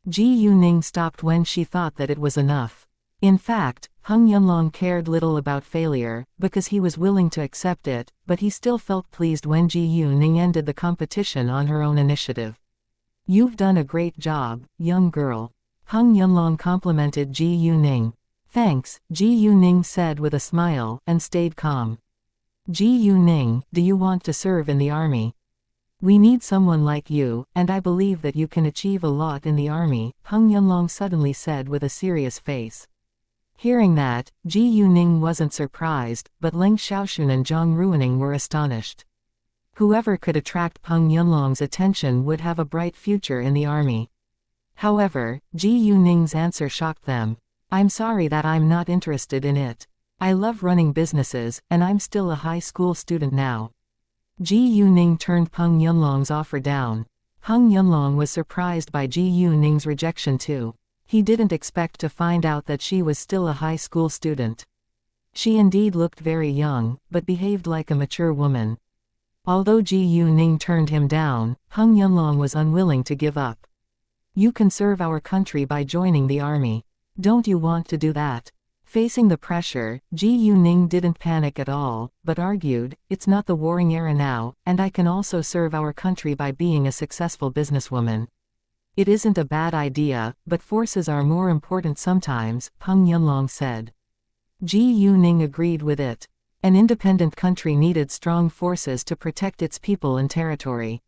Ji Yuning stopped when she thought that it was enough. In fact, Peng Yunlong cared little about failure, because he was willing to accept it, but he still felt pleased when Ji Yuning ended the competition on her own initiative. "You've done a great job, young girl." Peng Yunlong complimented Ji Yuning. "Thanks," Ji Yuning said with a smile, and stayed calm. "Ji Yuning, do you want to serve in the army? We need someone like you, and I believe that you can achieve a lot in the army," Peng Yunlong suddenly said with a serious face. Hearing that, Ji Yuning wasn't surprised, but Leng Xiaoxun and Zhang Ruining were astonished. Whoever could attract Peng Yunlong's attention would have a bright future in the army. However, Ji Yuning's answer shocked them. "I'm sorry that I'm not interested in it. I love running businesses, and I'm still a high school student now." Ji Yuning turned Peng Yunlong's offer down. Peng Yunlong was surprised by Ji Yuning's rejection too. He didn't expect to find out that she was still a high school student. She indeed looked very young, but behaved like a mature woman. Although Ji Yuning turned him down, Peng Yunlong was unwilling to give up. "You can serve our country by joining the army. Don't you want to do that?" Facing the pressure, Ji Yuning didn't panic at all, but argued, "It's not the warring era now, and I can also serve our country by being a successful businesswoman. It isn't a bad idea, but forces are more important sometimes," Peng Yunlong said. Ji Yuning agreed with it. An independent country needed strong forces to protect its people and territory.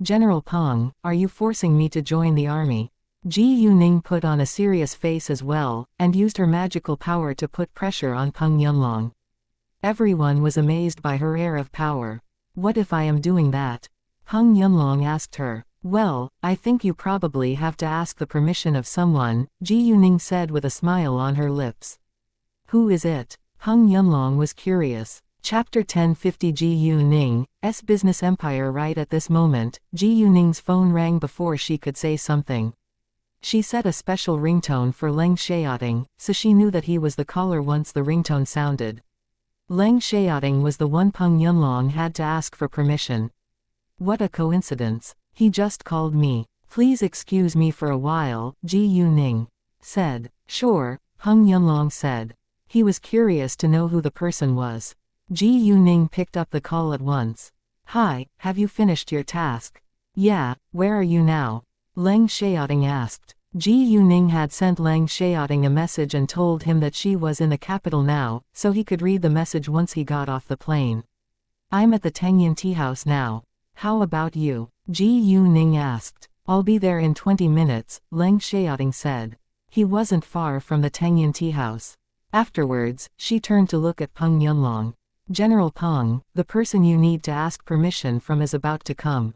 "General Peng, are you forcing me to join the army?" Ji Yuning put on a serious face as well, and used her magical power to put pressure on Peng Yunlong. Everyone was amazed by her air of power. "What if I am doing that?" Peng Yunlong asked her. "Well, I think you probably have to ask the permission of someone," Ji Yuning said with a smile on her lips. "Who is it?" Peng Yunlong was curious. Chapter 1050 Ji Yuning's business empire. Right at this moment, Ji Yuning's phone rang before she could say something. She set a special ringtone for Leng Xiaoting, so she knew that he was the caller once the ringtone sounded. Leng Xiaoting was the one Peng Yunlong had to ask for permission. "What a coincidence. He just called me. Please excuse me for a while," Ji Yuning said. "Sure," Peng Yunlong said. He was curious to know who the person was. Ji Yuning picked up the call at once. "Hi, have you finished your task?" "Yeah, where are you now?" Leng Xiaoting asked. Ji Yuning had sent Leng Xiaoting a message and told him that she was in the capital now, so he could read the message once he got off the plane. "I'm at the Tangyan tea house now. How about you?" Ji Yuning asked. "I'll be there in 20 minutes, Leng Xiaoting said. He wasn't far from the Tangyan tea house. Afterwards, she turned to look at Peng Yunlong. "General Peng, the person you need to ask permission from is about to come.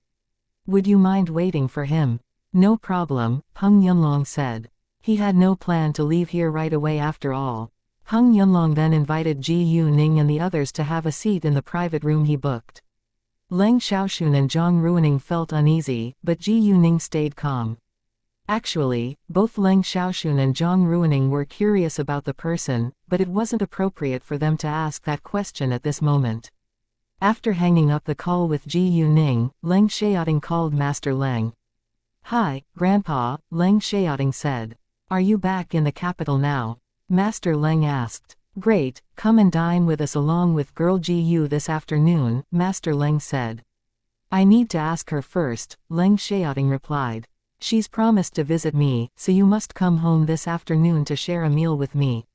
Would you mind waiting for him?" "No problem," Peng Yunlong said. He had no plan to leave here right away after all. Peng Yunlong then invited Ji Yuning and the others to have a seat in the private room he booked. Leng Xiaoxun and Zhang Ruining felt uneasy, but Ji Yuning stayed calm. Actually, both Leng Xiaoxun and Zhang Ruining were curious about the person, but it wasn't appropriate for them to ask that question at this moment. After hanging up the call with Ji Yuning, Leng Xiaoting called Master Leng. "Hi, Grandpa," Leng Xiaoting said. "Are you back in the capital now?" Master Leng asked. "Great, come and dine with us along with girl Ji Yu this afternoon," Master Leng said. "I need to ask her first," Leng Xiaoting replied. "She's promised to visit me, so you must come home this afternoon to share a meal with me."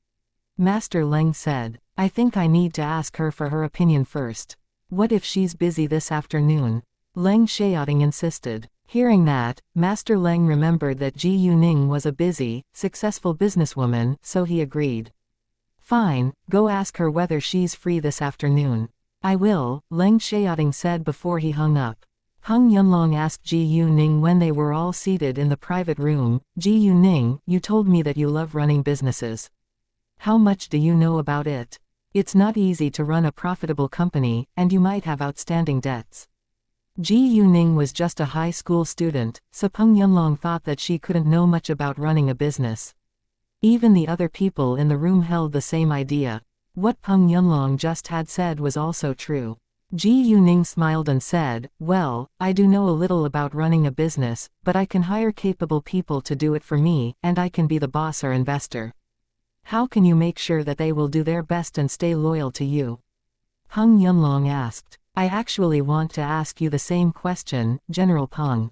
Master Leng said. "I think I need to ask her for her opinion first. What if she's busy this afternoon?" Leng Xiaoting insisted. Hearing that, Master Leng remembered that Ji Yuning was a busy, successful businesswoman, so he agreed. "Fine, go ask her whether she's free this afternoon." "I will," Leng Xiaoting said before he hung up. Peng Yunlong asked Ji Yuning when they were all seated in the private room, "Ji Yuning, you told me that you love running businesses. How much do you know about it?" It's not easy to run a profitable company, and you might have outstanding debts. Ji Yuning was just a high school student, so Peng Yunlong thought that she couldn't know much about running a business. Even the other people in the room held the same idea. What Peng Yunlong just had said was also true. Ji Yuning smiled and said, "Well, I do know a little about running a business, but I can hire capable people to do it for me, and I can be the boss or investor. How can you make sure that they will do their best and stay loyal to you?" Peng Yunlong asked. "I actually want to ask you the same question, General Peng.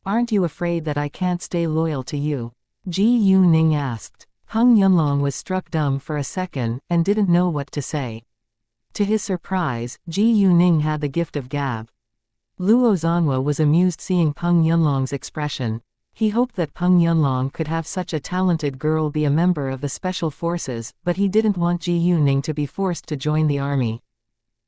Aren't you afraid that I can't stay loyal to you?" Ji Yuning asked. Peng Yunlong was struck dumb for a second, and didn't know what to say. To his surprise, Ji Yuning had the gift of gab. Luo Zhanhua was amused seeing Peng Yunlong's expression. He hoped that Peng Yunlong could have such a talented girl be a member of the special forces, but he didn't want Ji Yuning to be forced to join the army.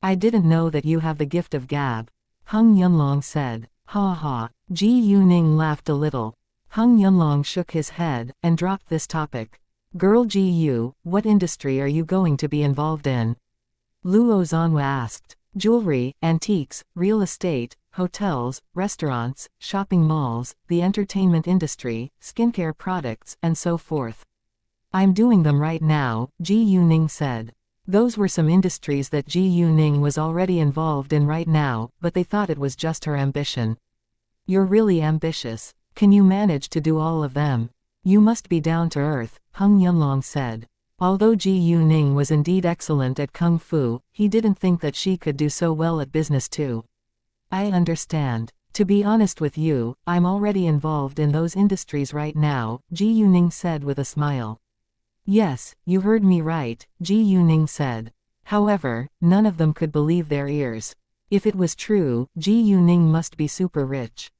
"I didn't know that you have the gift of gab," Peng Yunlong said. "Ha ha." Ji Yuning laughed a little. Peng Yunlong shook his head, and dropped this topic. "Girl Ji Yu, what industry are you going to be involved in?" Luo Zhanhua asked. "Jewelry, antiques, real estate, hotels, restaurants, shopping malls, the entertainment industry, skincare products, and so forth. I'm doing them right now," Ji Yuning said. Those were some industries that Ji Yuning was already involved in right now, but they thought it was just her ambition. "You're really ambitious. Can you manage to do all of them? You must be down to earth," Peng Yunlong said. Although Ji Yuning was indeed excellent at kung fu, he didn't think that she could do so well at business too. "I understand. To be honest with you, I'm already involved in those industries right now," Ji Yuning said with a smile. "Yes, you heard me right," Ji Yuning said. However, none of them could believe their ears. If it was true, Ji Yuning must be super rich.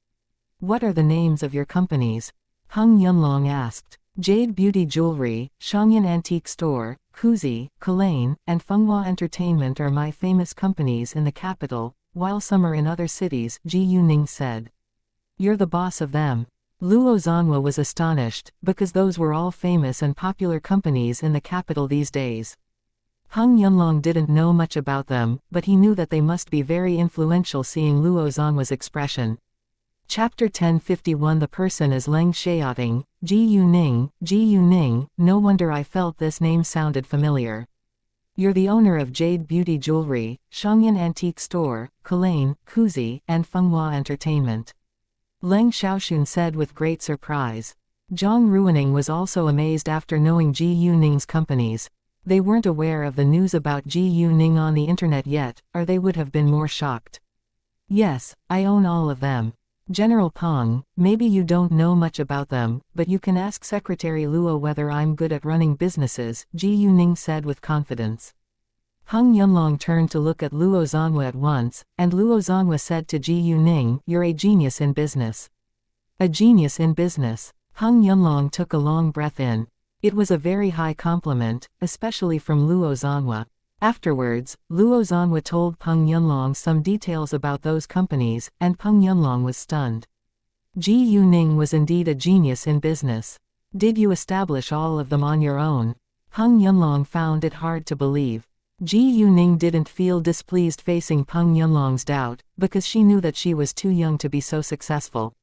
"What are the names of your companies?" Peng Yunlong asked. "Jade Beauty Jewelry, Xianxia Antique Store, Kuzi, Kalane, and Fenghua Entertainment are my famous companies in the capital, while some are in other cities," Ji Yuning said. "You're the boss of them." Luo Zhanhua was astonished, because those were all famous and popular companies in the capital these days. Peng Yunlong didn't know much about them, but he knew that they must be very influential seeing Luo Zhanhua's expression. Chapter 1051 The person is Leng Xiaoting, Ji Yuning, no wonder I felt this name sounded familiar. You're the owner of Jade Beauty Jewelry, Xianxia Antique Store, Kalane, Kuzi, and Fenghua Entertainment. Leng Xiaoxun said with great surprise. Zhang Ruining was also amazed after knowing Ji Yuning's companies. They weren't aware of the news about Ji Yuning on the internet yet, or they would have been more shocked. "Yes, I own all of them. General Peng, maybe you don't know much about them, but you can ask Secretary Luo whether I'm good at running businesses," Ji Yuning said with confidence. Peng Yunlong turned to look at Luo Zhanhua at once, and Luo Zhanhua said to Ji Yuning, "You're a genius in business." "A genius in business." Peng Yunlong took a long breath in. It was a very high compliment, especially from Luo Zhanhua. Afterwards, Luo Zhanhua told Peng Yunlong some details about those companies, and Peng Yunlong was stunned. Ji Yuning was indeed a genius in business. "Did you establish all of them on your own?" Peng Yunlong found it hard to believe. Ji Yuning didn't feel displeased facing Peng Yunlong's doubt, because she knew that she was too young to be so successful.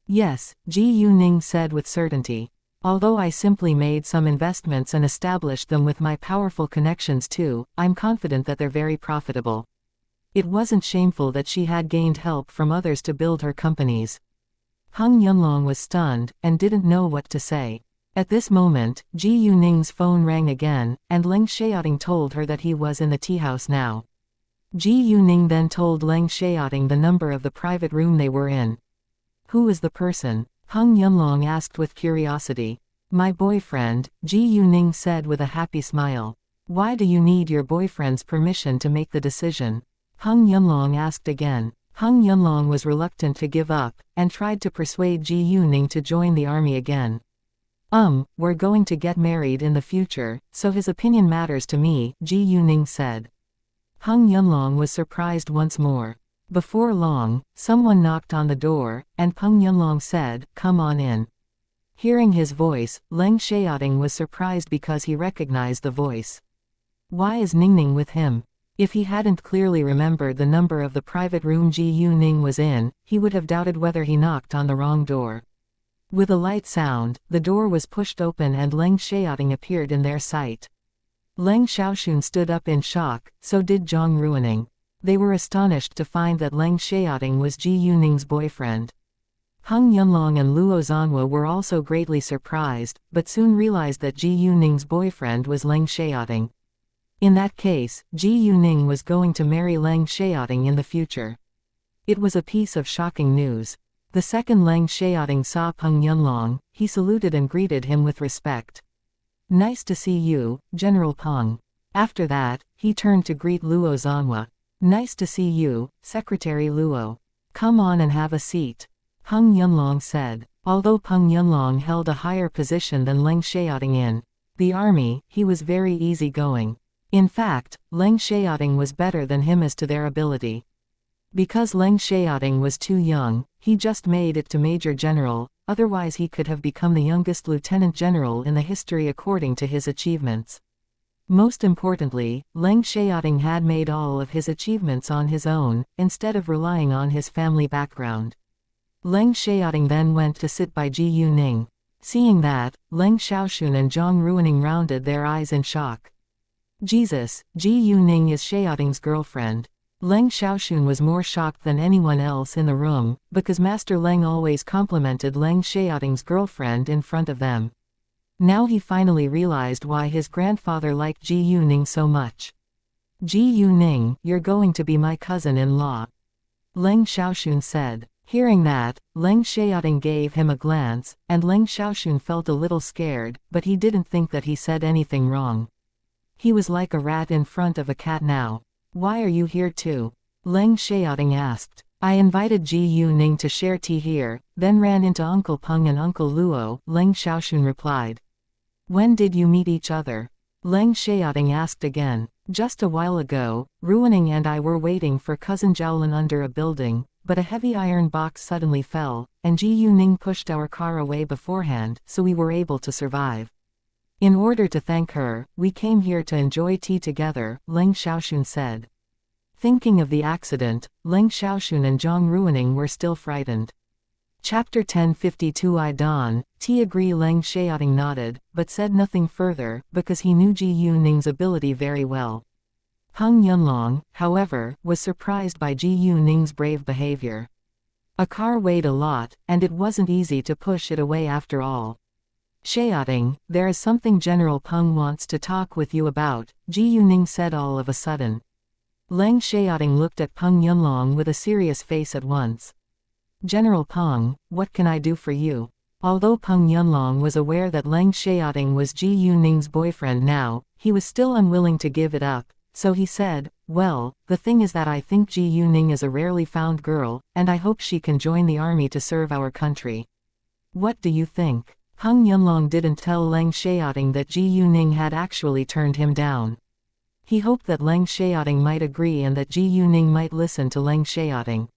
"Yes," Ji Yuning said with certainty. "Although I simply made some investments and established them with my powerful connections too, I'm confident that they're very profitable." It wasn't shameful that she had gained help from others to build her companies. Peng Yunlong was stunned, and didn't know what to say. At this moment, Ji Yuning's phone rang again, and Leng Xiaoting told her that he was in the tea house now. Ji Yuning then told Leng Xiaoting the number of the private room they were in. "Who is the person?" Peng Yunlong asked with curiosity. "My boyfriend," Ji Yuning said with a happy smile. "Why do you need your boyfriend's permission to make the decision?" Peng Yunlong asked again. Peng Yunlong was reluctant to give up, and tried to persuade Ji Yuning to join the army again. We're going to get married in the future, so his opinion matters to me," Ji Yuning said. Peng Yunlong was surprised once more. Before long, someone knocked on the door, and Peng Yunlong said, "Come on in." Hearing his voice, Leng Xiaoting was surprised because he recognized the voice. Why is Ningning with him? If he hadn't clearly remembered the number of the private room Ji Yuning was in, he would have doubted whether he knocked on the wrong door. With a light sound, the door was pushed open and Leng Xiaoting appeared in their sight. Leng Xiaoxun stood up in shock, so did Zhang Ruining. They were astonished to find that Leng Xiaoting was Ji Yuning's boyfriend. Hung Yunlong and Luo Zhanhua were also greatly surprised, but soon realized that Ji Yuning's boyfriend was Leng Xiaoting. In that case, Ji Yuning was going to marry Leng Xiaoting in the future. It was a piece of shocking news. The second Leng Xiaoting saw Peng Yunlong, he saluted and greeted him with respect. Nice to see you, General Peng. After that, he turned to greet Luo Zhanhua. Nice to see you, Secretary Luo. Come on and have a seat. Peng Yunlong said. Although Peng Yunlong held a higher position than Leng Xiaoting in the army, he was very easygoing. In fact, Leng Xiaoting was better than him as to their ability. Because Leng Xiaoting was too young, he just made it to Major General, otherwise he could have become the youngest Lieutenant General in the history according to his achievements. Most importantly, Leng Xiaoting had made all of his achievements on his own, instead of relying on his family background. Leng Xiaoting then went to sit by Ji Yuning. Seeing that, Leng Xiaoxun and Zhang Ruining rounded their eyes in shock. Jesus, Ji Yuning is Xiaoting's girlfriend. Leng Xiaoxun was more shocked than anyone else in the room, because Master Leng always complimented Leng Xiaoting's girlfriend in front of them. Now he finally realized why his grandfather liked Ji Yuning so much. Ji Yuning, you're going to be my cousin-in-law. Leng Xiaoxun said. Hearing that, Leng Xiaoting gave him a glance, and Leng Xiaoxun felt a little scared, but he didn't think that he said anything wrong. He was like a rat in front of a cat now. Why are you here too? Leng Xiaoting asked. I invited Ji Yuning to share tea here, then ran into Uncle Peng and Uncle Luo, Leng Xiaoxun replied. When did you meet each other? Leng Xiaoting asked again. Just a while ago, Ruining and I were waiting for cousin Zhaolin under a building, but a heavy iron box suddenly fell, and Ji Yuning pushed our car away beforehand, so we were able to survive. In order to thank her, we came here to enjoy tea together, Leng Xiaoxun said. Thinking of the accident, Leng Xiaoxun and Zhang Ruining were still frightened. Chapter 1052 I Dawn, T agree Leng Xiaoting nodded, but said nothing further, because he knew Ji Yuning's ability very well. Peng Yunlong, however, was surprised by Ji Yuning's brave behavior. A car weighed a lot, and it wasn't easy to push it away after all. Xiaoting, there is something General Peng wants to talk with you about, Ji Yuning said all of a sudden. Leng Xiaoting looked at Peng Yunlong with a serious face at once. General Peng, what can I do for you? Although Peng Yunlong was aware that Leng Xiaoting was Ji Yuning's boyfriend now, he was still unwilling to give it up, so he said, well, the thing is that I think Ji Yuning is a rarely found girl, and I hope she can join the army to serve our country. What do you think? Peng Yunlong didn't tell Leng Xiaoting that Ji Yuning had actually turned him down. He hoped that Leng Xiaoting might agree and that Ji Yuning might listen to Leng Xiaoting.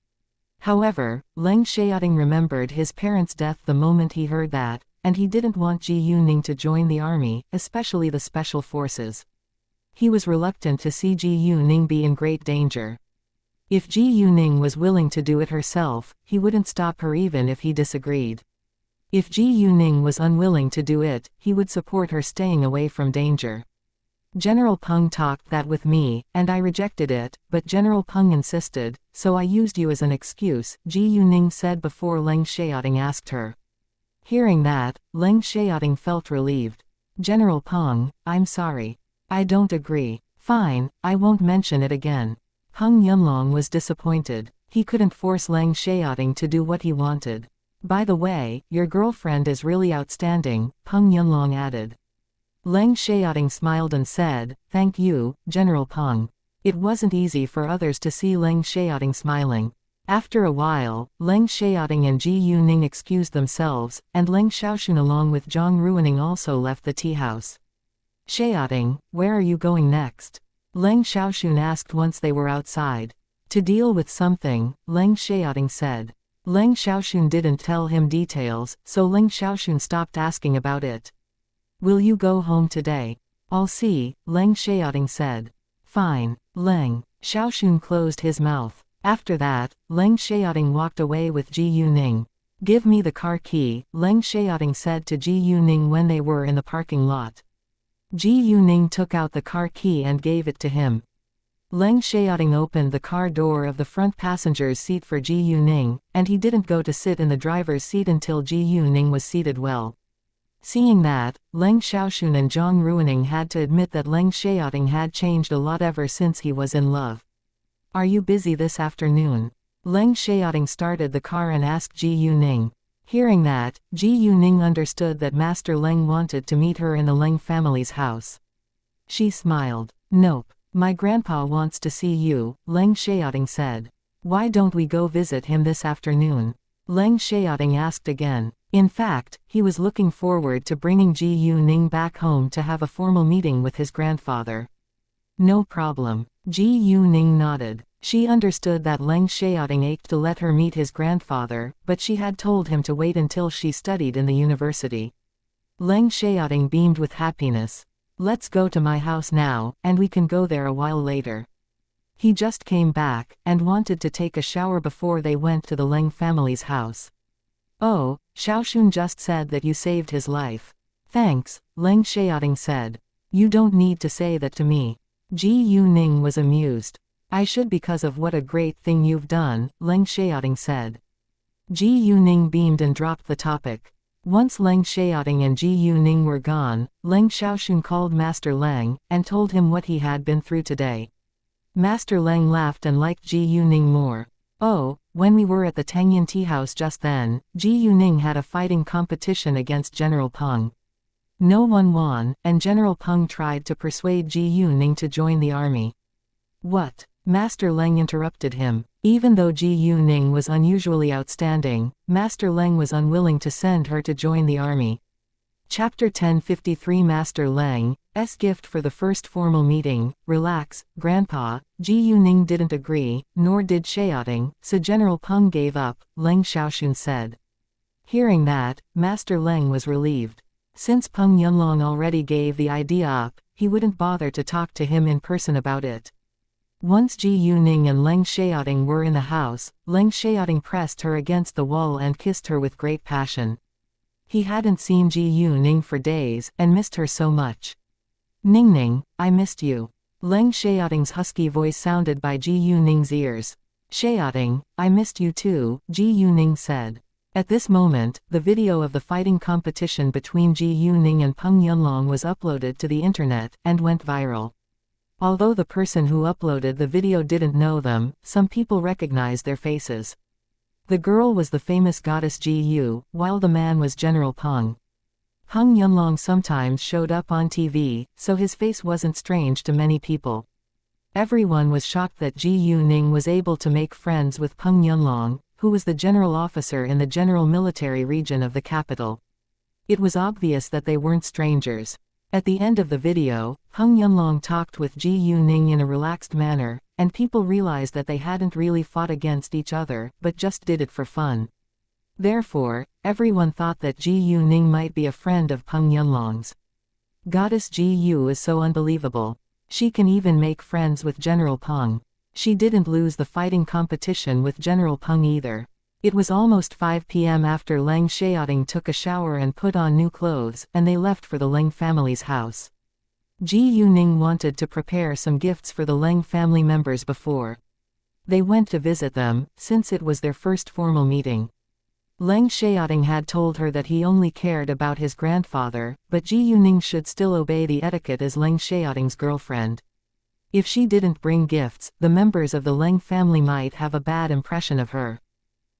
However, Leng Xiaoting remembered his parents' death the moment he heard that, and he didn't want Ji Yuning to join the army, especially the special forces. He was reluctant to see Ji Yuning be in great danger. If Ji Yuning was willing to do it herself, he wouldn't stop her even if he disagreed. If Ji Yuning was unwilling to do it, he would support her staying away from danger. General Peng talked that with me, and I rejected it, but General Peng insisted, so I used you as an excuse, Ji Yuning said before Leng Xiaoting asked her. Hearing that, Leng Xiaoting felt relieved. General Peng, I'm sorry. I don't agree. Fine, I won't mention it again. Peng Yunlong was disappointed. He couldn't force Leng Xiaoting to do what he wanted. By the way, your girlfriend is really outstanding, Peng Yunlong added. Leng Xiaoting smiled and said, thank you, General Peng. It wasn't easy for others to see Leng Xiaoting smiling. After a while, Leng Xiaoting and Ji Yuning excused themselves, and Leng Xiaoxun along with Zhang Ruining also left the tea house. Xiaoting, where are you going next? Leng Xiaoxun asked once they were outside. To deal with something, Leng Xiaoting said. Leng Xiaoxun didn't tell him details, so Leng Xiaoxun stopped asking about it. Will you go home today? I'll see, Leng Xiaoting said. Fine. Leng Xiaoxun closed his mouth. After that, Leng Xiaoting walked away with Ji Yuning. Give me the car key, Leng Xiaoting said to Ji Yuning when they were in the parking lot. Ji Yuning took out the car key and gave it to him. Leng Xiaoting opened the car door of the front passenger's seat for Ji Yuning, and he didn't go to sit in the driver's seat until Ji Yuning was seated well. Seeing that, Leng Xiaoxun and Zhang Ruining had to admit that Leng Xiaoting had changed a lot ever since he was in love. Are you busy this afternoon? Leng Xiaoting started the car and asked Ji Yuning. Hearing that, Ji Yuning understood that Master Leng wanted to meet her in the Leng family's house. She smiled. Nope. My grandpa wants to see you, Leng Xiaoting said. Why don't we go visit him this afternoon? Leng Xiaoting asked again. In fact, he was looking forward to bringing Ji Yuning back home to have a formal meeting with his grandfather. No problem. Ji Yuning nodded. She understood that Leng Xiaoting ached to let her meet his grandfather, but she had told him to wait until she studied in the university. Leng Xiaoting beamed with happiness. Let's go to my house now, and we can go there a while later. He just came back, and wanted to take a shower before they went to the Leng family's house. Oh, Xiaoxun just said that you saved his life. Thanks, Leng Xiaoting said. You don't need to say that to me. Ji Yuning was amused. I should because of what a great thing you've done, Leng Xiaoting said. Ji Yuning beamed and dropped the topic. Once Leng Xiaoting and Ji Yuning were gone, Leng Xiaoxun called Master Leng, and told him what he had been through today. Master Leng laughed and liked Ji Yuning more. Oh, when we were at the Tangyan tea house just then, Ji Yuning had a fighting competition against General Peng. No one won, and General Peng tried to persuade Ji Yuning to join the army. What? Master Leng interrupted him. Even though Ji Yuning was unusually outstanding, Master Leng was unwilling to send her to join the army. Chapter 1053 Master Leng's gift for the first formal meeting. Relax, Grandpa. Ji Yuning didn't agree, nor did Xiaoting, so General Peng gave up, Leng Xiaoxun said. Hearing that, Master Leng was relieved. Since Peng Yunlong already gave the idea up, he wouldn't bother to talk to him in person about it. Once Ji Yuning and Leng Xiaoting were in the house, Leng Xiaoting pressed her against the wall and kissed her with great passion. He hadn't seen Ji Yuning for days, and missed her so much. Ningning, I missed you. Leng Xiaoting's husky voice sounded by Ji Yuning's ears. Xiaoting, I missed you too, Ji Yuning said. At this moment, the video of the fighting competition between Ji Yuning and Peng Yunlong was uploaded to the internet, and went viral. Although the person who uploaded the video didn't know them, some people recognized their faces. The girl was the famous goddess Ji Yu, while the man was General Peng. Peng Yunlong sometimes showed up on TV, so his face wasn't strange to many people. Everyone was shocked that Ji Yuning was able to make friends with Peng Yunlong, who was the general officer in the general military region of the capital. It was obvious that they weren't strangers. At the end of the video, Peng Yunlong talked with Ji Yuning in a relaxed manner, and people realized that they hadn't really fought against each other, but just did it for fun. Therefore, everyone thought that Ji Yuning might be a friend of Peng Yunlong's. Goddess Ji Yu is so unbelievable. She can even make friends with General Peng. She didn't lose the fighting competition with General Peng either. It was almost 5 p.m. after Leng Xiaoting took a shower and put on new clothes, and they left for the Leng family's house. Ji Yuning wanted to prepare some gifts for the Leng family members before they went to visit them, since it was their first formal meeting. Leng Xiaoting had told her that he only cared about his grandfather, but Ji Yuning should still obey the etiquette as Leng Xiaoting's girlfriend. If she didn't bring gifts, the members of the Leng family might have a bad impression of her.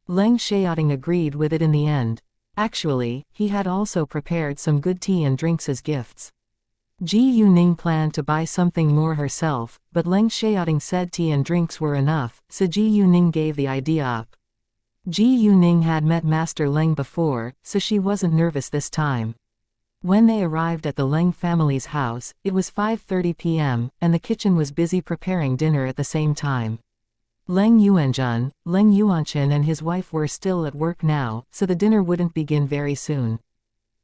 Leng Xiaoting agreed with it in the end. Actually, he had also prepared some good tea and drinks as gifts. Ji Yuning planned to buy something more herself, but Leng Xiaoting said tea and drinks were enough, so Ji Yuning gave the idea up. Ji Yuning had met Master Leng before, so she wasn't nervous this time. When they arrived at the Leng family's house, it was 5:30 p.m., and the kitchen was busy preparing dinner at the same time. Leng Yuanjun, Leng Yuanqin and his wife were still at work now, so the dinner wouldn't begin very soon.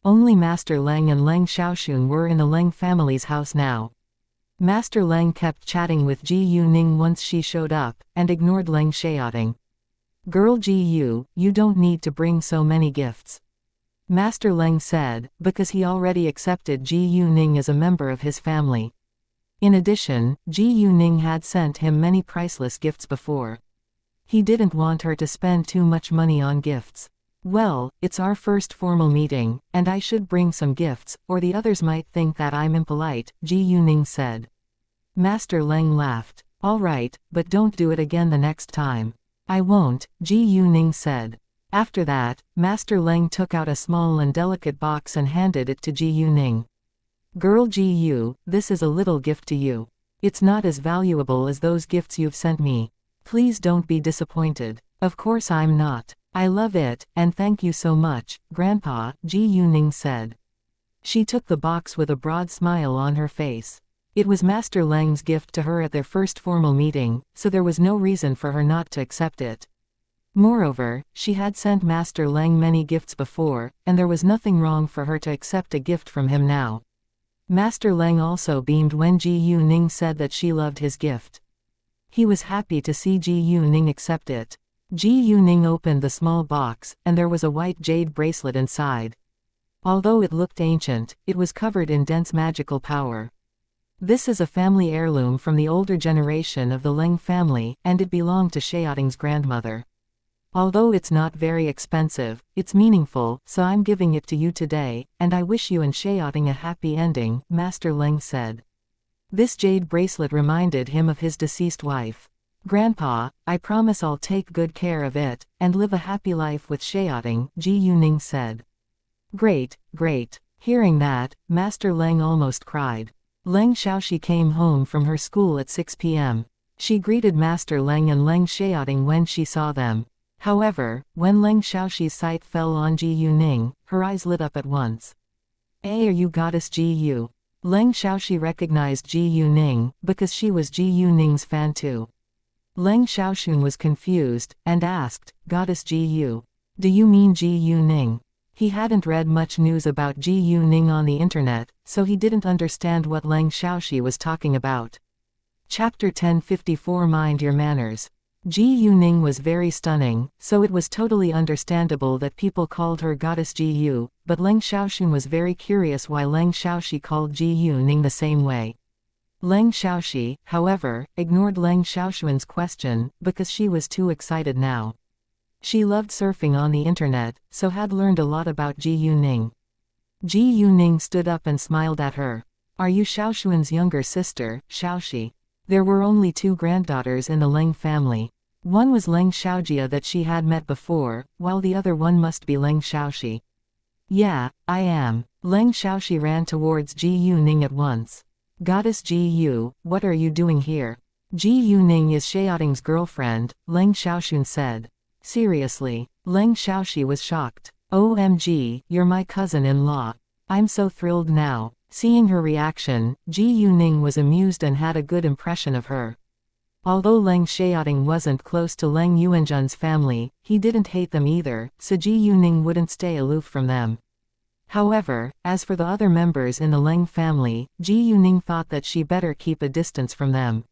Only Master Leng and Leng Xiaoxun were in the Leng family's house now. Master Leng kept chatting with Ji Yuning once she showed up, and ignored Leng Xiaoting. "Girl Ji Yu, you don't need to bring so many gifts," Master Leng said, because he already accepted Ji Yuning as a member of his family. In addition, Ji Yuning had sent him many priceless gifts before. He didn't want her to spend too much money on gifts. "Well, it's our first formal meeting, and I should bring some gifts, or the others might think that I'm impolite," Ji Yuning said. Master Leng laughed. "All right, but don't do it again the next time." "I won't," Ji Yuning said. After that, Master Leng took out a small and delicate box and handed it to Ji Yuning. "Girl Ji Yu, this is a little gift to you. It's not as valuable as those gifts you've sent me. Please don't be disappointed." "Of course I'm not. I love it, and thank you so much, Grandpa," Ji Yuning said. She took the box with a broad smile on her face. It was Master Leng's gift to her at their first formal meeting, so there was no reason for her not to accept it. Moreover, she had sent Master Leng many gifts before, and there was nothing wrong for her to accept a gift from him now. Master Leng also beamed when Ji Yuning said that she loved his gift. He was happy to see Ji Yuning accept it. Ji Yuning opened the small box, and there was a white jade bracelet inside. Although it looked ancient, it was covered in dense magical power. This is a family heirloom from the older generation of the Leng family, and it belonged to Xiaoting's grandmother. Although it's not very expensive, it's meaningful, so I'm giving it to you today, and I wish you and Xiaoting a happy ending, Master Leng said. This jade bracelet reminded him of his deceased wife. "Grandpa, I promise I'll take good care of it, and live a happy life with Xiaoting," Ji Yuning said. "Great, great." Hearing that, Master Leng almost cried. Leng Xiaoxi came home from her school at 6 p.m. She greeted Master Leng and Leng Xiaoting when she saw them. However, when Leng Xiaoxi's sight fell on Ji Yuning, her eyes lit up at once. "Hey, are you Goddess Ji Yu?" Leng Xiaoxi recognized Ji Yuning, because she was Ji Yuning's fan too. Leng Xiaoxun was confused, and asked, "Goddess Ji Yu? Do you mean Ji Yuning?" He hadn't read much news about Ji Yuning on the internet, so he didn't understand what Leng Xiaoxi was talking about. Chapter 1054 Mind Your Manners. Ji Yuning was very stunning, so it was totally understandable that people called her Goddess Ji Yu, but Leng Xiaoxun was very curious why Leng Xiaoxi called Ji Yuning the same way. Leng Xiaoxi, however, ignored Leng Xiaoxuan's question, because she was too excited now. She loved surfing on the internet, so had learned a lot about Ji Yuning. Ji Yuning stood up and smiled at her. "Are you Xiaoxuan's younger sister, Xiaoxi?" There were only two granddaughters in the Leng family. One was Leng Xiaojia that she had met before, while the other one must be Leng Xiaoxi. "Yeah, I am." Leng Xiaoxi ran towards Ji Yuning at once. "Goddess Ji Yu, what are you doing here?" "Ji Yuning is Xiaoting's girlfriend," Leng Xiaoxun said. "Seriously?" Leng Xiaoxi was shocked. "OMG, you're my cousin-in-law. I'm so thrilled now." Seeing her reaction, Ji Yuning was amused and had a good impression of her. Although Leng Xiaoting wasn't close to Leng Yuanzhen's family, he didn't hate them either, so Ji Yuning wouldn't stay aloof from them. However, as for the other members in the Leng family, Ji Yuning thought that she better keep a distance from them.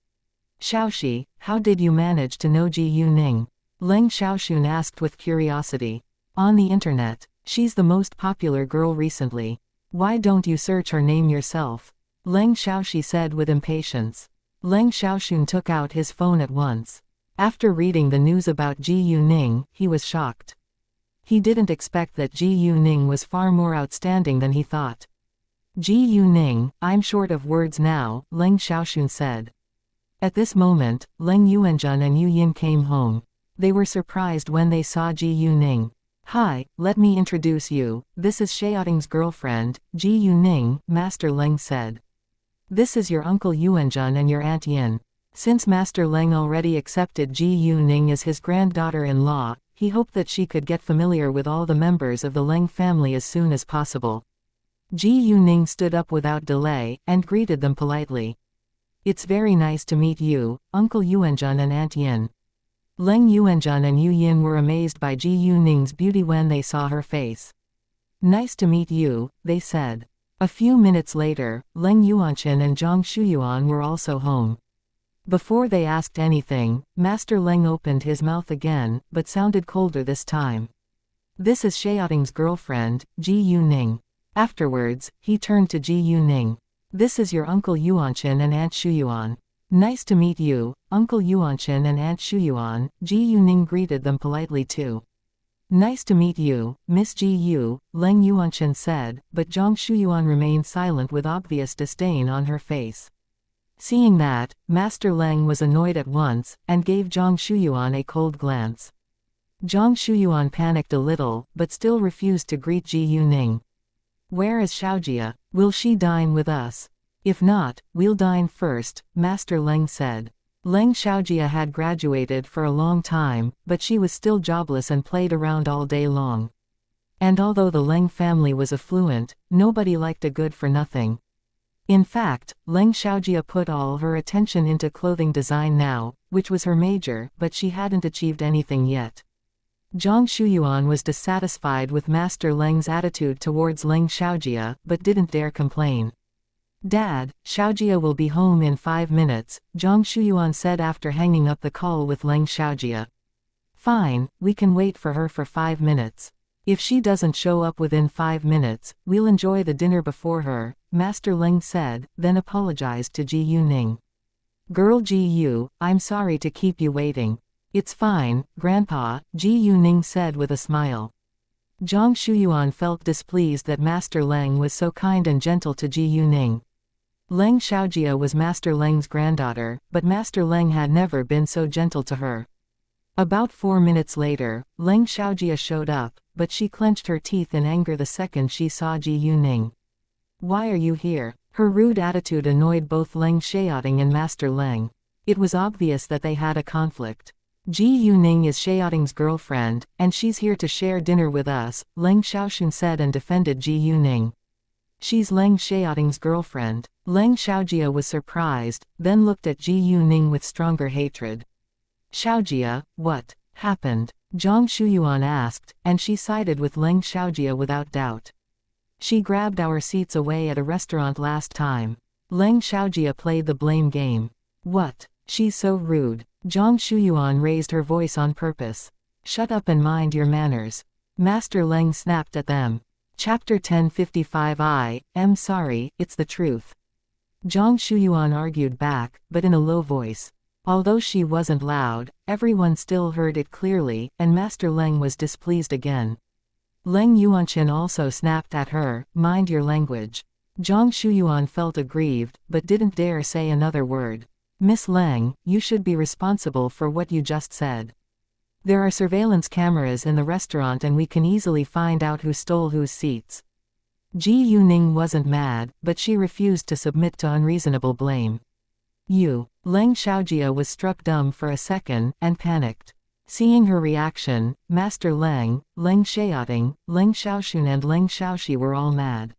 "Xiaoxi, how did you manage to know Ji Yuning?" Leng Xiaoxun asked with curiosity. "On the internet. She's the most popular girl recently. Why don't you search her name yourself?" Leng Xiaoxi said with impatience. Leng Xiaoxun took out his phone at once. After reading the news about Ji Yuning, he was shocked. He didn't expect that Ji Yuning was far more outstanding than he thought. "Ji Yuning, I'm short of words now," Leng Xiaoxun said. At this moment, Leng Yuanzhen and Yu Yin came home. They were surprised when they saw Ji Yuning. "Hi, let me introduce you, this is Xiaoting's girlfriend, Ji Yuning," Master Leng said. "This is your uncle Yuanzhen and your aunt Yin." Since Master Leng already accepted Ji Yuning as his granddaughter-in-law, he hoped that she could get familiar with all the members of the Leng family as soon as possible. Ji Yuning stood up without delay, and greeted them politely. "It's very nice to meet you, Uncle Yuanzhen and Aunt Yin." Leng Yuanzhen and Yu Yin were amazed by Ji Yuning's beauty when they saw her face. Nice to meet you, they said. A few minutes later, Leng Yuanqin and Zhang Shuyuan were also home. Before they asked anything, Master Leng opened his mouth again, but sounded colder this time. This is Xiaoting's girlfriend, Ji Yuning. Afterwards, he turned to Ji Yuning. This is your Uncle Yuanqin and Aunt Shuyuan. Nice to meet you, Uncle Yuanqin and Aunt Shuyuan, Ji Yuning greeted them politely too. Nice to meet you, Miss Ji Yu, Leng Yuanqin said, but Zhang Shuyuan remained silent with obvious disdain on her face. Seeing that, Master Leng was annoyed at once, and gave Zhang Shuyuan a cold glance. Zhang Shuyuan panicked a little, but still refused to greet Ji Yuning. Where is Xiaojia? Will she dine with us? If not, we'll dine first, Master Leng said. Leng Xiaojia had graduated for a long time, but she was still jobless and played around all day long. And although the Leng family was affluent, nobody liked a good-for-nothing. In fact, Leng Xiaojia put all her attention into clothing design now, which was her major, but she hadn't achieved anything yet. Zhang Shuyuan was dissatisfied with Master Leng's attitude towards Leng Xiaojia, but didn't dare complain. Dad, Xiaojia will be home in 5 minutes, Zhang Shuyuan said after hanging up the call with Leng Xiaojia. Fine, we can wait for her for 5 minutes. If she doesn't show up within 5 minutes, we'll enjoy the dinner before her, Master Leng said, then apologized to Ji Yuning. Girl Ji Yu, I'm sorry to keep you waiting. It's fine, Grandpa, Ji Yuning said with a smile. Zhang Shuyuan felt displeased that Master Leng was so kind and gentle to Ji Yuning. Leng Xiaojia was Master Leng's granddaughter, but Master Leng had never been so gentle to her. About 4 minutes later, Leng Xiaojia showed up, but she clenched her teeth in anger the second she saw Ji Yuning. Why are you here? Her rude attitude annoyed both Leng Xiaoting and Master Leng. It was obvious that they had a conflict. Ji Yuning is Xiaoting's girlfriend, and she's here to share dinner with us, Leng Xiaoxun said and defended Ji Yuning. She's Leng Xiaoting's girlfriend. Leng Xiaojia was surprised, then looked at Ji Yuning with stronger hatred. Xiaojia, what happened? Zhang Shuyuan asked, and she sided with Leng Xiaojia without doubt. She grabbed our seats away at a restaurant last time. Leng Xiaojia played the blame game. What? She's so rude. Zhang Shuyuan raised her voice on purpose. Shut up and mind your manners. Master Leng snapped at them. Chapter 1055 I'm sorry, it's the truth. Zhang Shuyuan argued back, but in a low voice. Although she wasn't loud, everyone still heard it clearly, and Master Leng was displeased again. Leng Yuanqin also snapped at her, mind your language. Zhang Shuyuan felt aggrieved, but didn't dare say another word. Miss Leng, you should be responsible for what you just said. There are surveillance cameras in the restaurant and we can easily find out who stole whose seats. Ji Yuning wasn't mad, but she refused to submit to unreasonable blame. Leng Xiaojia was struck dumb for a second, and panicked. Seeing her reaction, Master Leng, Leng Xiaoting, Leng Xiaoxun and Leng Xiaoxi were all mad.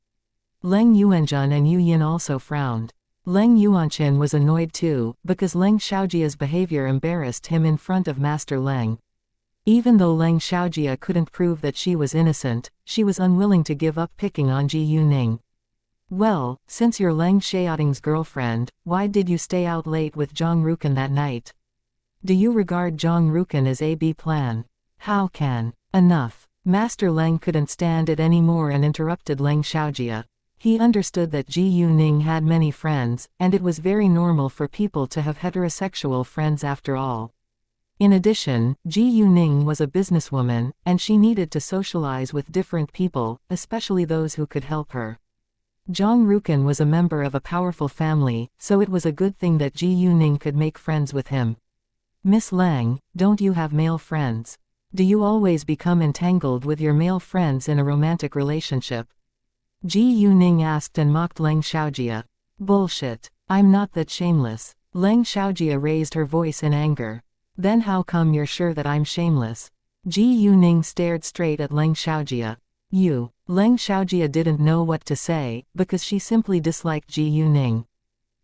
Leng Yuanzhen and Yu Yin also frowned. Leng Yuanqin was annoyed too, because Leng Xiaojia's behavior embarrassed him in front of Master Leng. Even though Leng Xiaojia couldn't prove that she was innocent, she was unwilling to give up picking on Ji Yuning. Well, since you're Leng Xiaoting's girlfriend, why did you stay out late with Zhang Rukan that night? Do you regard Zhang Rukan as a B plan? How can? Enough. Master Leng couldn't stand it anymore and interrupted Leng Xiaojia. He understood that Ji Yuning had many friends, and it was very normal for people to have heterosexual friends after all. In addition, Ji Yuning was a businesswoman, and she needed to socialize with different people, especially those who could help her. Zhang Rukan was a member of a powerful family, so it was a good thing that Ji Yuning could make friends with him. Miss Leng, don't you have male friends? Do you always become entangled with your male friends in a romantic relationship? Ji Yuning asked and mocked Leng Xiaojia. Bullshit. I'm not that shameless. Leng Xiaojia raised her voice in anger. Then how come you're sure that I'm shameless? Ji Yuning stared straight at Leng Xiaojia. Leng Xiaojia didn't know what to say, because she simply disliked Ji Yuning.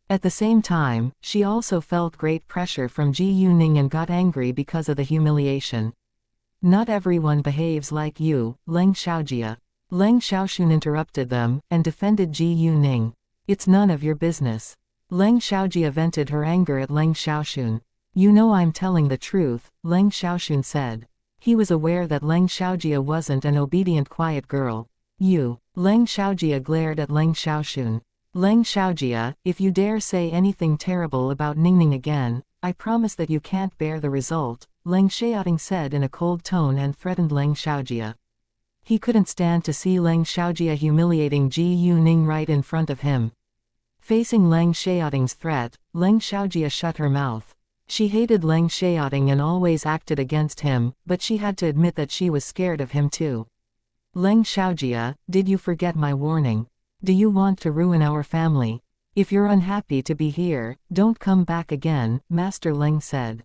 At the same time, she also felt great pressure from Ji Yuning and got angry because of the humiliation. Not everyone behaves like you, Leng Xiaojia. Leng Xiaoxun interrupted them, and defended Ji Yuning. It's none of your business. Leng Xiaojia vented her anger at Leng Xiaoxun. You know I'm telling the truth, Leng Xiaoxun said. He was aware that Leng Xiaojia wasn't an obedient quiet girl. You. Leng Xiaojia glared at Leng Xiaoxun. Leng Xiaojia, if you dare say anything terrible about Ningning again, I promise that you can't bear the result, Leng Xiaoting said in a cold tone and threatened Leng Xiaojia. He couldn't stand to see Leng Xiaojia humiliating Ji Yuning right in front of him. Facing Leng Xiaoting's threat, Leng Xiaojia shut her mouth. She hated Leng Xiaoting and always acted against him, but she had to admit that she was scared of him too. Leng Xiaojia, did you forget my warning? Do you want to ruin our family? If you're unhappy to be here, don't come back again, Master Leng said.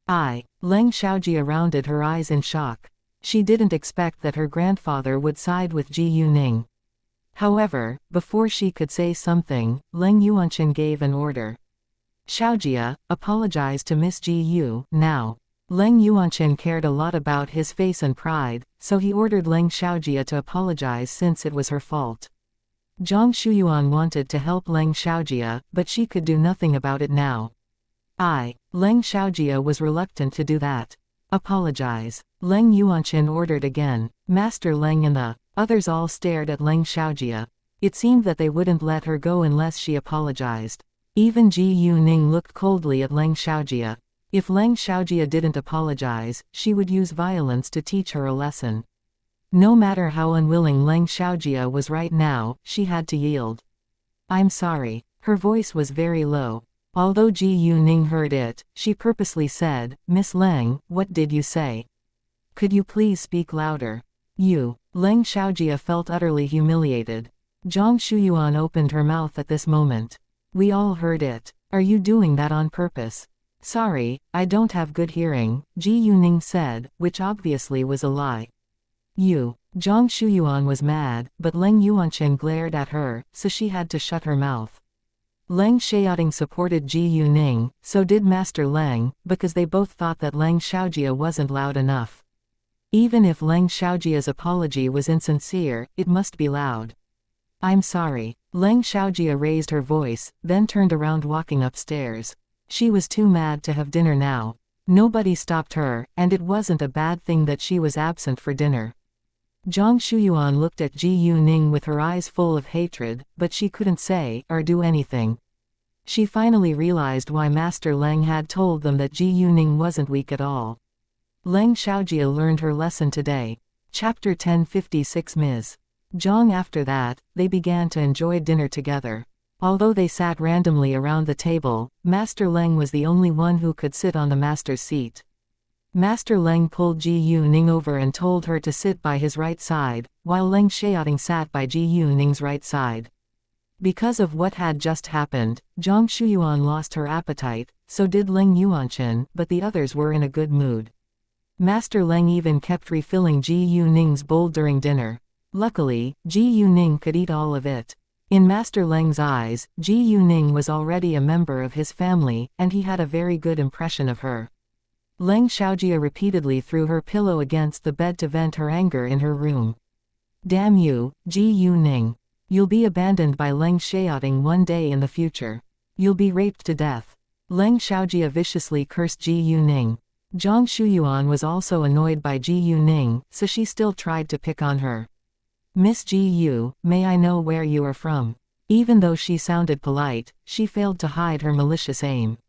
Leng Xiaojia rounded her eyes in shock. She didn't expect that her grandfather would side with Ji Yuning. However, before she could say something, Leng Yuanqin gave an order. Xiaojia, apologize to Miss Ji Yu, now. Leng Yuanqin cared a lot about his face and pride, so he ordered Leng Xiaojia to apologize since it was her fault. Zhang Shuyuan wanted to help Leng Xiaojia, but she could do nothing about it now. Leng Xiaojia was reluctant to do that. Apologize. Leng Yuanqin ordered again. Master Leng and the others all stared at Leng Xiaojia. It seemed that they wouldn't let her go unless she apologized. Even Ji Yuning looked coldly at Leng Xiaojia. If Leng Xiaojia didn't apologize, she would use violence to teach her a lesson. No matter how unwilling Leng Xiaojia was right now, she had to yield. I'm sorry. Her voice was very low. Although Ji Yuning heard it, she purposely said, Miss Leng, what did you say? Could you please speak louder? You. Leng Xiaojia felt utterly humiliated. Zhang Shuyuan opened her mouth at this moment. We all heard it. Are you doing that on purpose? Sorry, I don't have good hearing, Ji Yuning said, which obviously was a lie. You. Zhang Shuyuan was mad, but Leng Yuanqin glared at her, so she had to shut her mouth. Leng Xiaoting supported Ji Yuning, so did Master Leng, because they both thought that Leng Xiaojia wasn't loud enough. Even if Leng Xiaojia's apology was insincere, it must be loud. I'm sorry. Leng Xiaojia raised her voice, then turned around walking upstairs. She was too mad to have dinner now. Nobody stopped her, and it wasn't a bad thing that she was absent for dinner. Zhang Shuyuan looked at Ji Yuning with her eyes full of hatred, but she couldn't say or do anything. She finally realized why Master Leng had told them that Ji Yuning wasn't weak at all. Leng Xiaojia learned her lesson today. Chapter 1056 Ms. Zhang. After that, they began to enjoy dinner together. Although they sat randomly around the table, Master Leng was the only one who could sit on the master's seat. Master Leng pulled Ji Yuning over and told her to sit by his right side, while Leng Xiaoting sat by Ji Yuning's right side. Because of what had just happened, Zhang Shuyuan lost her appetite, so did Leng Yuanqin, but the others were in a good mood. Master Leng even kept refilling Ji Yuning's bowl during dinner. Luckily, Ji Yuning could eat all of it. In Master Leng's eyes, Ji Yuning was already a member of his family, and he had a very good impression of her. Leng Xiaojia repeatedly threw her pillow against the bed to vent her anger in her room. Damn you, Ji Yuning. You'll be abandoned by Leng Xiaoting one day in the future. You'll be raped to death. Leng Xiaojia viciously cursed Ji Yuning. Zhang Shuyuan was also annoyed by Ji Yuning, so she still tried to pick on her. Miss Ji Yu, may I know where you are from? Even though she sounded polite, she failed to hide her malicious aim.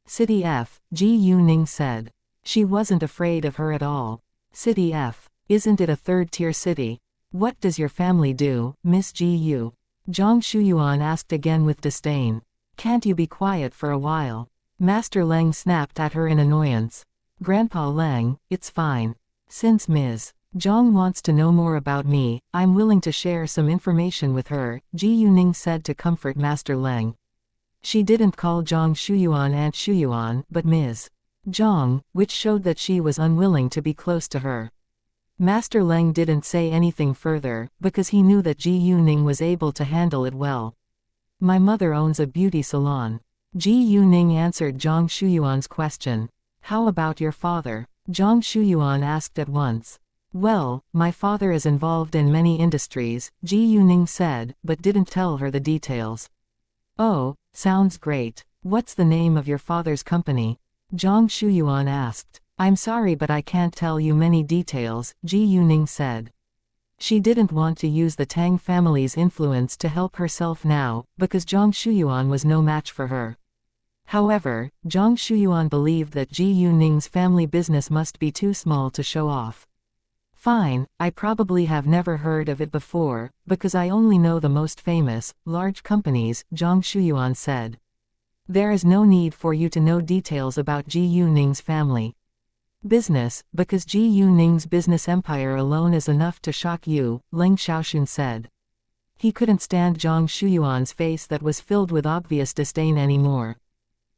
City F, Ji Yuning said. She wasn't afraid of her at all. City F, isn't it a third-tier city? What does your family do, Miss Ji Yu? Zhang Shuyuan asked again with disdain. Can't you be quiet for a while? Master Leng snapped at her in annoyance. Grandpa Leng, it's fine. Since Ms. Zhang wants to know more about me, I'm willing to share some information with her, Ji Yuning said to comfort Master Leng. She didn't call Zhang Shuyuan Aunt Shuyuan, but Ms. Zhang, which showed that she was unwilling to be close to her. Master Leng didn't say anything further, because he knew that Ji Yuning was able to handle it well. My mother owns a beauty salon. Ji Yuning answered Zhang Shuyuan's question. How about your father? Zhang Shuyuan asked at once. Well, my father is involved in many industries, Ji Yuning said, but didn't tell her the details. Oh, sounds great. What's the name of your father's company? Zhang Shuyuan asked. I'm sorry but I can't tell you many details, Ji Yuning said. She didn't want to use the Tang family's influence to help herself now, because Zhang Shuyuan was no match for her. However, Zhang Shuyuan believed that Ji Yuning's family business must be too small to show off. Fine, I probably have never heard of it before, because I only know the most famous, large companies, Zhang Shuyuan said. There is no need for you to know details about Ji Yuning's family business, because Ji Yuning's business empire alone is enough to shock you, Leng Xiaoxun said. He couldn't stand Zhang Shuyuan's face that was filled with obvious disdain anymore.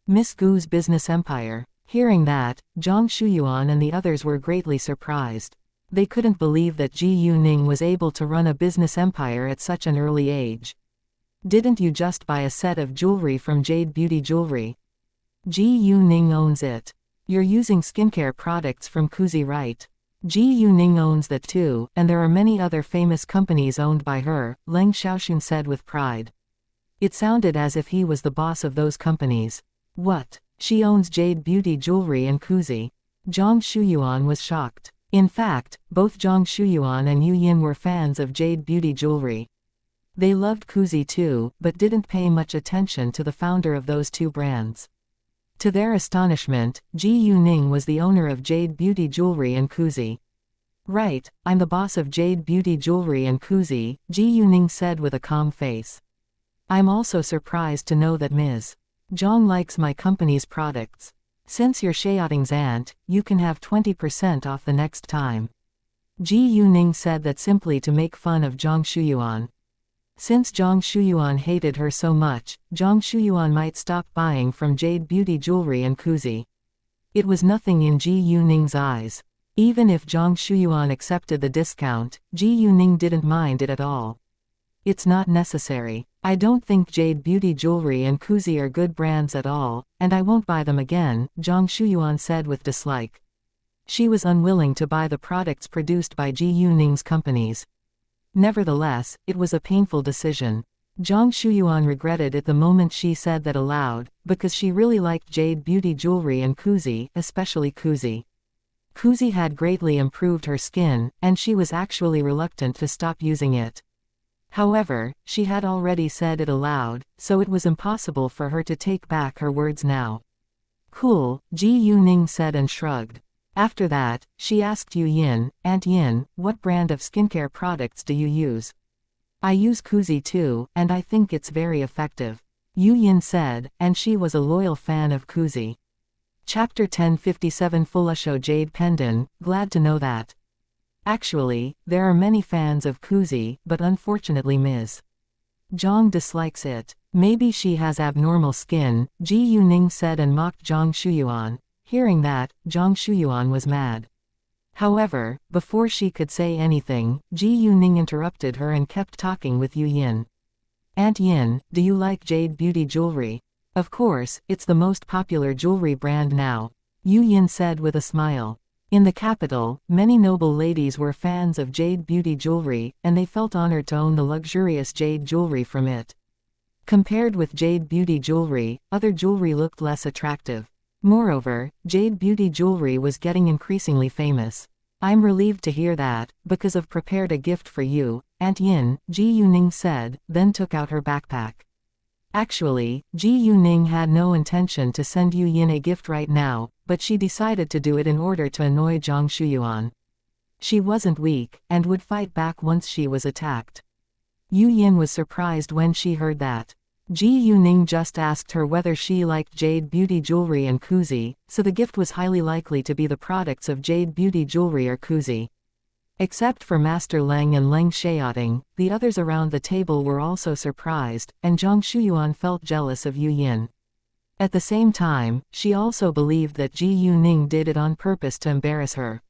Miss Gu's business empire. Hearing that, Zhang Shuyuan and the others were greatly surprised. They couldn't believe that Ji Yuning was able to run a business empire at such an early age. Didn't you just buy a set of jewelry from Jade Beauty Jewelry? Ji Yuning owns it. You're using skincare products from Kuzi, right? Ji Yuning owns that too, and there are many other famous companies owned by her, Leng Xiaoxun said with pride. It sounded as if he was the boss of those companies. What? She owns Jade Beauty Jewelry and Kuzi? Zhang Shuyuan was shocked. In fact, both Zhang Shuyuan and Yu Yin were fans of Jade Beauty Jewelry. They loved Kuzi too, but didn't pay much attention to the founder of those two brands. To their astonishment, Ji Yuning was the owner of Jade Beauty Jewelry and Kuzi. Right, I'm the boss of Jade Beauty Jewelry and Kuzi, Ji Yuning said with a calm face. I'm also surprised to know that Ms. Zhang likes my company's products. Since you're Xiaoting's aunt, you can have 20% off the next time. Ji Yuning said that simply to make fun of Zhang Shuyuan. Since Zhang Shuyuan hated her so much, Zhang Shuyuan might stop buying from Jade Beauty Jewelry and Kuzi. It was nothing in Ji Yuning's eyes. Even if Zhang Shuyuan accepted the discount, Ji Yuning didn't mind it at all. It's not necessary. I don't think Jade Beauty Jewelry and Kuzi are good brands at all, and I won't buy them again, Zhang Shuyuan said with dislike. She was unwilling to buy the products produced by Ji Yuning's companies. Nevertheless, it was a painful decision. Zhang Shuyuan regretted it the moment she said that aloud, because she really liked Jade Beauty Jewelry and Kuzi, especially Kuzi. Kuzi had greatly improved her skin, and she was actually reluctant to stop using it. However, she had already said it aloud, so it was impossible for her to take back her words now. Cool, Ji Yuning said and shrugged. After that, she asked Yu Yin, Aunt Yin, what brand of skincare products do you use? I use Kuzi too, and I think it's very effective. Yu Yin said, and she was a loyal fan of Kuzi. Chapter 1057 Fulusho Jade Pendant, glad to know that. Actually, there are many fans of Kuzi, but unfortunately Ms. Zhang dislikes it. Maybe she has abnormal skin, Ji Yuning said and mocked Zhang Shuyuan. Hearing that, Zhang Shuyuan was mad. However, before she could say anything, Ji Yuning interrupted her and kept talking with Yu Yin. Aunt Yin, do you like Jade Beauty Jewelry? Of course, it's the most popular jewelry brand now, Yu Yin said with a smile. In the capital, many noble ladies were fans of Jade Beauty Jewelry, and they felt honored to own the luxurious jade jewelry from it. Compared with Jade Beauty Jewelry, other jewelry looked less attractive. Moreover, Jade Beauty Jewelry was getting increasingly famous. I'm relieved to hear that, because I've prepared a gift for you, Aunt Yin, Ji Yuning said, then took out her backpack. Actually, Ji Yuning had no intention to send Yu Yin a gift right now, but she decided to do it in order to annoy Zhang Shuyuan. She wasn't weak, and would fight back once she was attacked. Yu Yin was surprised when she heard that. Ji Yuning just asked her whether she liked Jade Beauty Jewelry and Kuzi, so the gift was highly likely to be the products of Jade Beauty Jewelry or Kuzi. Except for Master Leng and Leng Xiaoting, the others around the table were also surprised, and Zhang Shuyuan felt jealous of Yu Yin. At the same time, she also believed that Ji Yuning did it on purpose to embarrass her.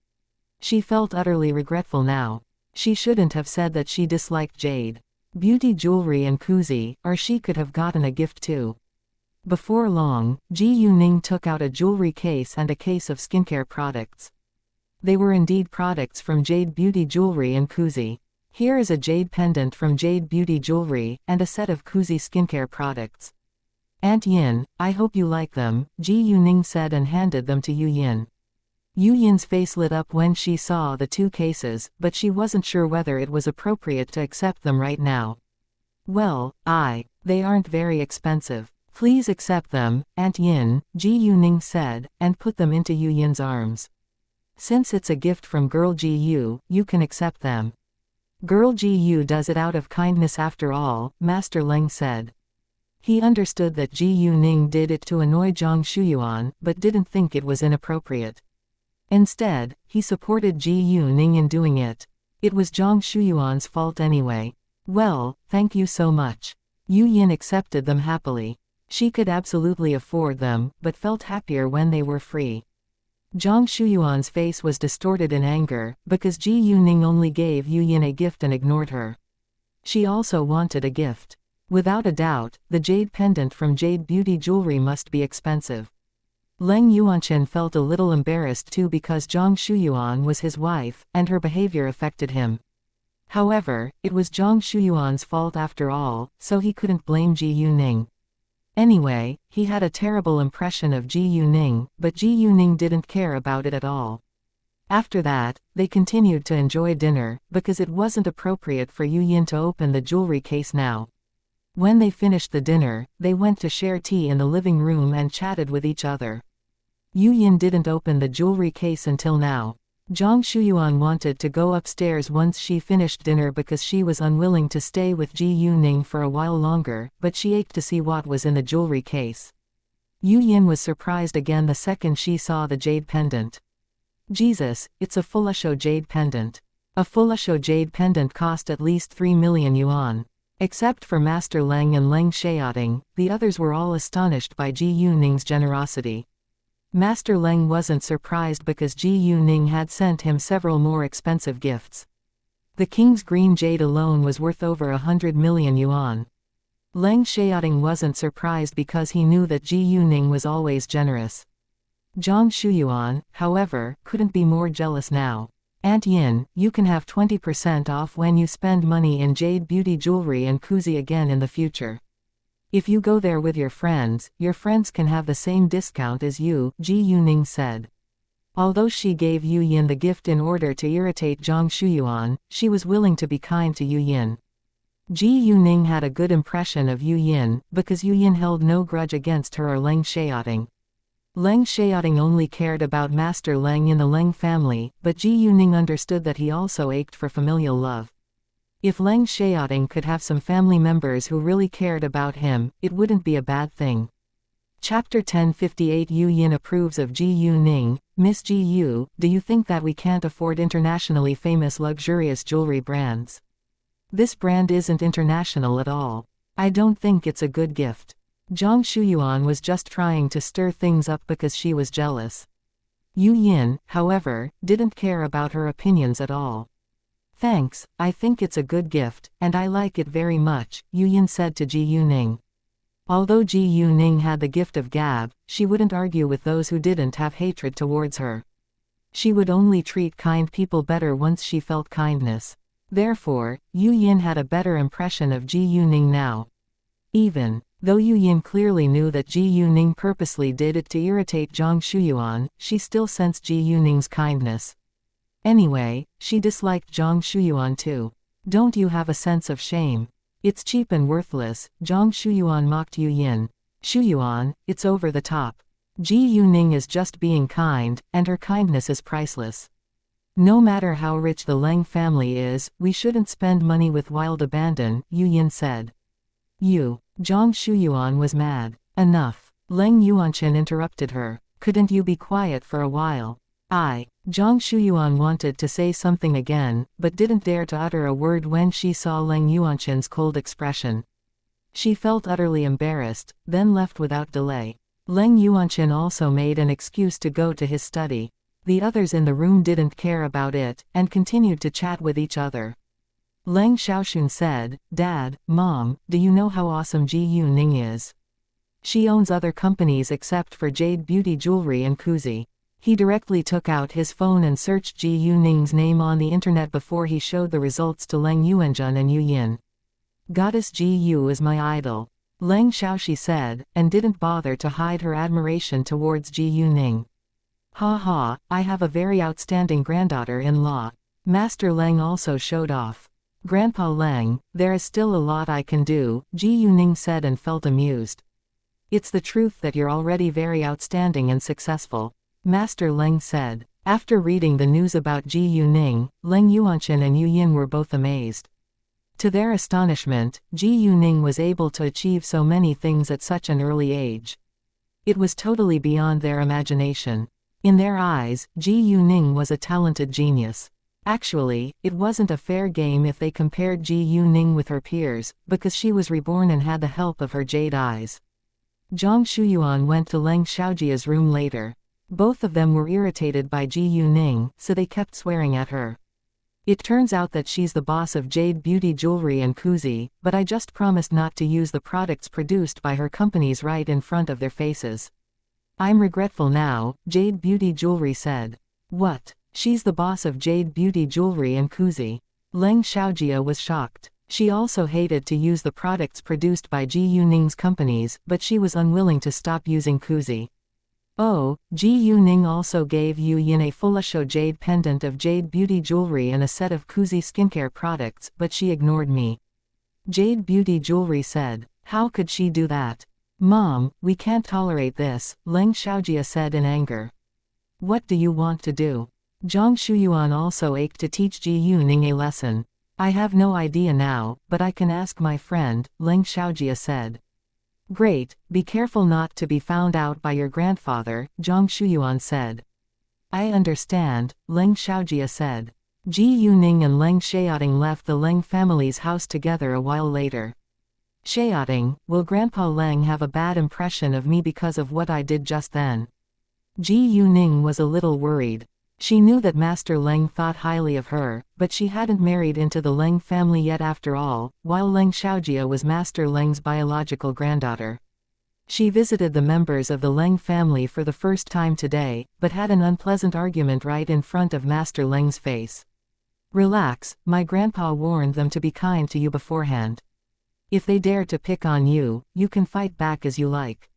She felt utterly regretful now. She shouldn't have said that she disliked Jade Beauty Jewelry and Kuzi, or she could have gotten a gift too. Before long, Ji Yuning took out a jewelry case and a case of skincare products. They were indeed products from Jade Beauty Jewelry and Kuzi. Here is a jade pendant from Jade Beauty Jewelry, and a set of Kuzi skincare products. Aunt Yin, I hope you like them, Ji Yuning said and handed them to Yu Yin. Yu Yin's face lit up when she saw the two cases, but she wasn't sure whether it was appropriate to accept them right now. Well, they aren't very expensive. Please accept them, Aunt Yin, Ji Yuning said, and put them into Yu Yin's arms. Since it's a gift from Girl Ji Yu, you can accept them. Girl Ji Yu does it out of kindness after all, Master Leng said. He understood that Ji Yuning did it to annoy Zhang Shuyuan, but didn't think it was inappropriate. Instead, he supported Ji Yuning in doing it. It was Zhang Shuyuan's fault anyway. Well, thank you so much. Yu Yin accepted them happily. She could absolutely afford them, but felt happier when they were free. Zhang Shuyuan's face was distorted in anger, because Ji Yuning only gave Yu Yin a gift and ignored her. She also wanted a gift. Without a doubt, the jade pendant from Jade Beauty Jewelry must be expensive. Leng Yuanchen felt a little embarrassed too because Zhang Shuyuan was his wife, and her behavior affected him. However, it was Zhang Shuyuan's fault after all, so he couldn't blame Ji Yuning. Anyway, he had a terrible impression of Ji Yuning, but Ji Yuning didn't care about it at all. After that, they continued to enjoy dinner, because it wasn't appropriate for Yu Yin to open the jewelry case now. When they finished the dinner, they went to share tea in the living room and chatted with each other. Yu Yin didn't open the jewelry case until now. Zhang Shuyuan wanted to go upstairs once she finished dinner because she was unwilling to stay with Ji Yuning for a while longer, but she ached to see what was in the jewelry case. Yu Yin was surprised again the second she saw the jade pendant. Jesus, it's a Fulasho jade pendant. A Fulasho jade pendant cost at least 3 million yuan. Except for Master Leng and Leng Xiaoting, the others were all astonished by Ji Yuning's generosity. Master Leng wasn't surprised because Ji Yuning had sent him several more expensive gifts. The king's green jade alone was worth over 100 million yuan. Leng Xiaoting wasn't surprised because he knew that Ji Yuning was always generous. Zhang Shuyuan, however, couldn't be more jealous now. Aunt Yin, you can have 20% off when you spend money in Jade Beauty Jewelry and Kuzi again in the future. If you go there with your friends can have the same discount as you, Ji Yuning said. Although she gave Yu Yin the gift in order to irritate Zhang Shuyuan, she was willing to be kind to Yu Yin. Ji Yuning had a good impression of Yu Yin, because Yu Yin held no grudge against her or Leng Xiaoting. Leng Xiaoting only cared about Master Leng in the Leng family, but Ji Yuning understood that he also ached for familial love. If Leng Xiaoting could have some family members who really cared about him, it wouldn't be a bad thing. Chapter 1058 Yu Yin approves of Ji Yuning. Miss Ji Yu, do you think that we can't afford internationally famous luxurious jewelry brands? This brand isn't international at all. I don't think it's a good gift. Zhang Shuyuan was just trying to stir things up because she was jealous. Yu Yin, however, didn't care about her opinions at all. Thanks, I think it's a good gift, and I like it very much, Yu Yin said to Ji Yuning. Although Ji Yuning had the gift of gab, she wouldn't argue with those who didn't have hatred towards her. She would only treat kind people better once she felt kindness. Therefore, Yu Yin had a better impression of Ji Yuning now. Even though Yu Yin clearly knew that Ji Yuning purposely did it to irritate Zhang Shuyuan, she still sensed Ji Yuning's kindness. Anyway, she disliked Zhang Shuyuan too. Don't you have a sense of shame? It's cheap and worthless, Zhang Shuyuan mocked Yu Yin. Shuyuan, it's over the top. Ji Yuning is just being kind, and her kindness is priceless. No matter how rich the Leng family is, we shouldn't spend money with wild abandon, Yu Yin said. Zhang Shuyuan was mad. Enough. Leng Yuanchen interrupted her. Couldn't you be quiet for a while? Zhang Shuyuan wanted to say something again, but didn't dare to utter a word when she saw Leng Yuanchen's cold expression. She felt utterly embarrassed, then left without delay. Leng Yuanchen also made an excuse to go to his study. The others in the room didn't care about it, and continued to chat with each other. Leng Xiaoxun said, Dad, Mom, do you know how awesome Ji Yuning is? She owns other companies except for Jade Beauty Jewelry and Kuzi. He directly took out his phone and searched Ji Yuning's name on the internet before he showed the results to Leng Yuanjun and Yu Yin. Goddess Ji Yu is my idol, Leng Xiaoxi said, and didn't bother to hide her admiration towards Ji Yuning. Ha ha, I have a very outstanding granddaughter-in-law. Master Leng also showed off. Grandpa Leng, there is still a lot I can do, Ji Yuning said and felt amused. It's the truth that you're already very outstanding and successful, Master Leng said. After reading the news about Ji Yuning, Leng Yuanqin and Yu Yin were both amazed. To their astonishment, Ji Yuning was able to achieve so many things at such an early age. It was totally beyond their imagination. In their eyes, Ji Yuning was a talented genius. Actually, it wasn't a fair game if they compared Ji Yuning with her peers, because she was reborn and had the help of her jade eyes. Zhang Shuyuan went to Leng Xiaojia's room later. Both of them were irritated by Ji Yuning, so they kept swearing at her. It turns out that she's the boss of Jade Beauty Jewelry and Kuzi, but I just promised not to use the products produced by her companies right in front of their faces. I'm regretful now, Jade Beauty Jewelry said. What? She's the boss of Jade Beauty Jewelry and Kuzi. Leng Xiaojia was shocked. She also hated to use the products produced by Ji Yuning's companies, but she was unwilling to stop using Kuzi. Oh, Ji Yuning also gave Yu Yin a Fulasho jade pendant of Jade Beauty Jewelry and a set of Kuzi skincare products, but she ignored me. Jade Beauty Jewelry said. How could she do that? Mom, we can't tolerate this, Leng Xiaojia said in anger. What do you want to do? Zhang Shuyuan also ached to teach Ji Yuning a lesson. I have no idea now, but I can ask my friend, Leng Xiaojia said. Great, be careful not to be found out by your grandfather, Zhang Shuyuan said. I understand, Leng Xiaojia said. Ji Yuning and Leng Xiaoting left the Leng family's house together a while later. Xiaoting, will Grandpa Leng have a bad impression of me because of what I did just then? Ji Yuning was a little worried. She knew that Master Leng thought highly of her, but she hadn't married into the Leng family yet after all, while Leng Xiaojia was Master Leng's biological granddaughter. She visited the members of the Leng family for the first time today, but had an unpleasant argument right in front of Master Leng's face. Relax, my grandpa warned them to be kind to you beforehand. If they dare to pick on you, you can fight back as you like.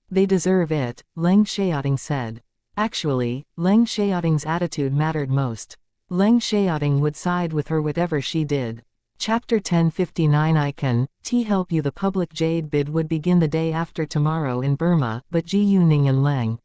They deserve it, Leng Xiaoting said. Actually, Leng Xiaoting's attitude mattered most. Leng Xiaoting would side with her whatever she did. Chapter 1059 I can help you. The public jade bid would begin the day after tomorrow in Burma, but Ji Yuning and Leng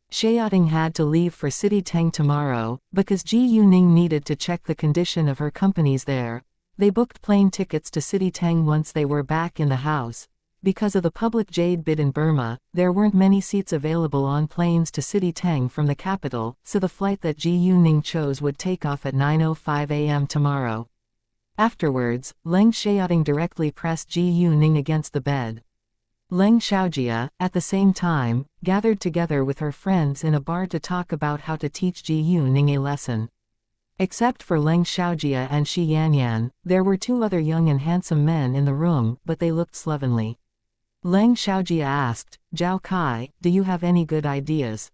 Xiaoting had to leave for City Teng tomorrow, because Ji Yuning needed to check the condition of her companies there. They booked plane tickets to City Teng once they were back in the house. Because of the public jade bid in Burma, there weren't many seats available on planes to City Teng from the capital, so the flight that Ji Yuning chose would take off at 9:05 a.m. tomorrow. Afterwards, Leng Xiaoting directly pressed Ji Yuning against the bed. Leng Xiaojia, at the same time, gathered together with her friends in a bar to talk about how to teach Ji Yuning a lesson. Except for Leng Xiaojia and Xianxia, there were two other young and handsome men in the room, but they looked slovenly. Leng Xiaojia asked, Zhao Kai, do you have any good ideas?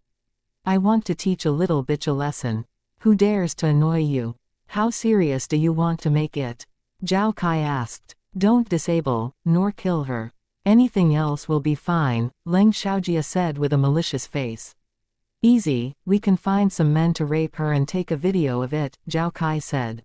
I want to teach a little bitch a lesson. Who dares to annoy you? How serious do you want to make it? Zhao Kai asked. Don't disable, nor kill her. Anything else will be fine, Leng Xiaojia said with a malicious face. Easy, we can find some men to rape her and take a video of it, Zhao Kai said.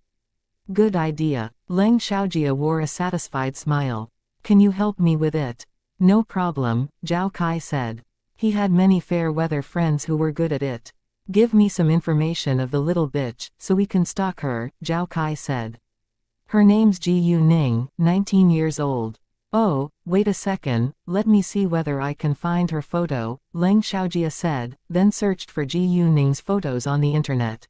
Good idea. Leng Xiaojia wore a satisfied smile. Can you help me with it? No problem, Zhao Kai said. He had many fair-weather friends who were good at it. Give me some information of the little bitch, so we can stalk her, Zhao Kai said. Her name's Ji Yuning, 19 years old. Oh, wait a second, let me see whether I can find her photo, Leng Xiaojia said, then searched for Ji Yuning's photos on the internet.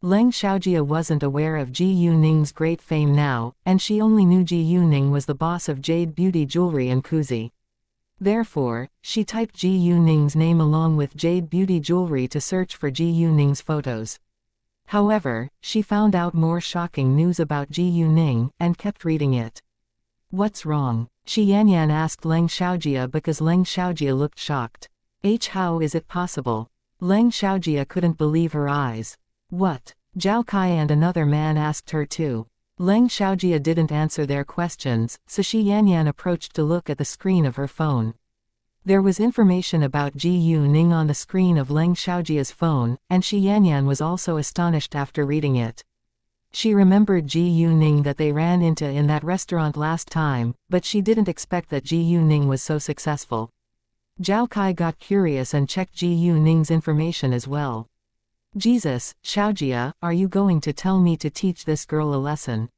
Leng Xiaojia wasn't aware of Ji Yuning's great fame now, and she only knew Ji Yuning was the boss of Jade Beauty Jewelry and Kuzi. Therefore, she typed Ji Yuning's name along with Jade Beauty Jewelry to search for Ji Yuning's photos. However, she found out more shocking news about Ji Yuning, and kept reading it. What's wrong? Xianxia asked Leng Xiaojia because Leng Xiaojia looked shocked. How is it possible? Leng Xiaojia couldn't believe her eyes. What? Zhao Kai and another man asked her too. Leng Xiaojia didn't answer their questions, so Xianxia approached to look at the screen of her phone. There was information about Ji Yuning on the screen of Leng Xiaojia's phone, and Xianxia was also astonished after reading it. She remembered Ji Yuning that they ran into in that restaurant last time, but she didn't expect that Ji Yuning was so successful. Zhao Kai got curious and checked Ji Yuning's information as well. Jesus, Xiaojia, are you going to tell me to teach this girl a lesson?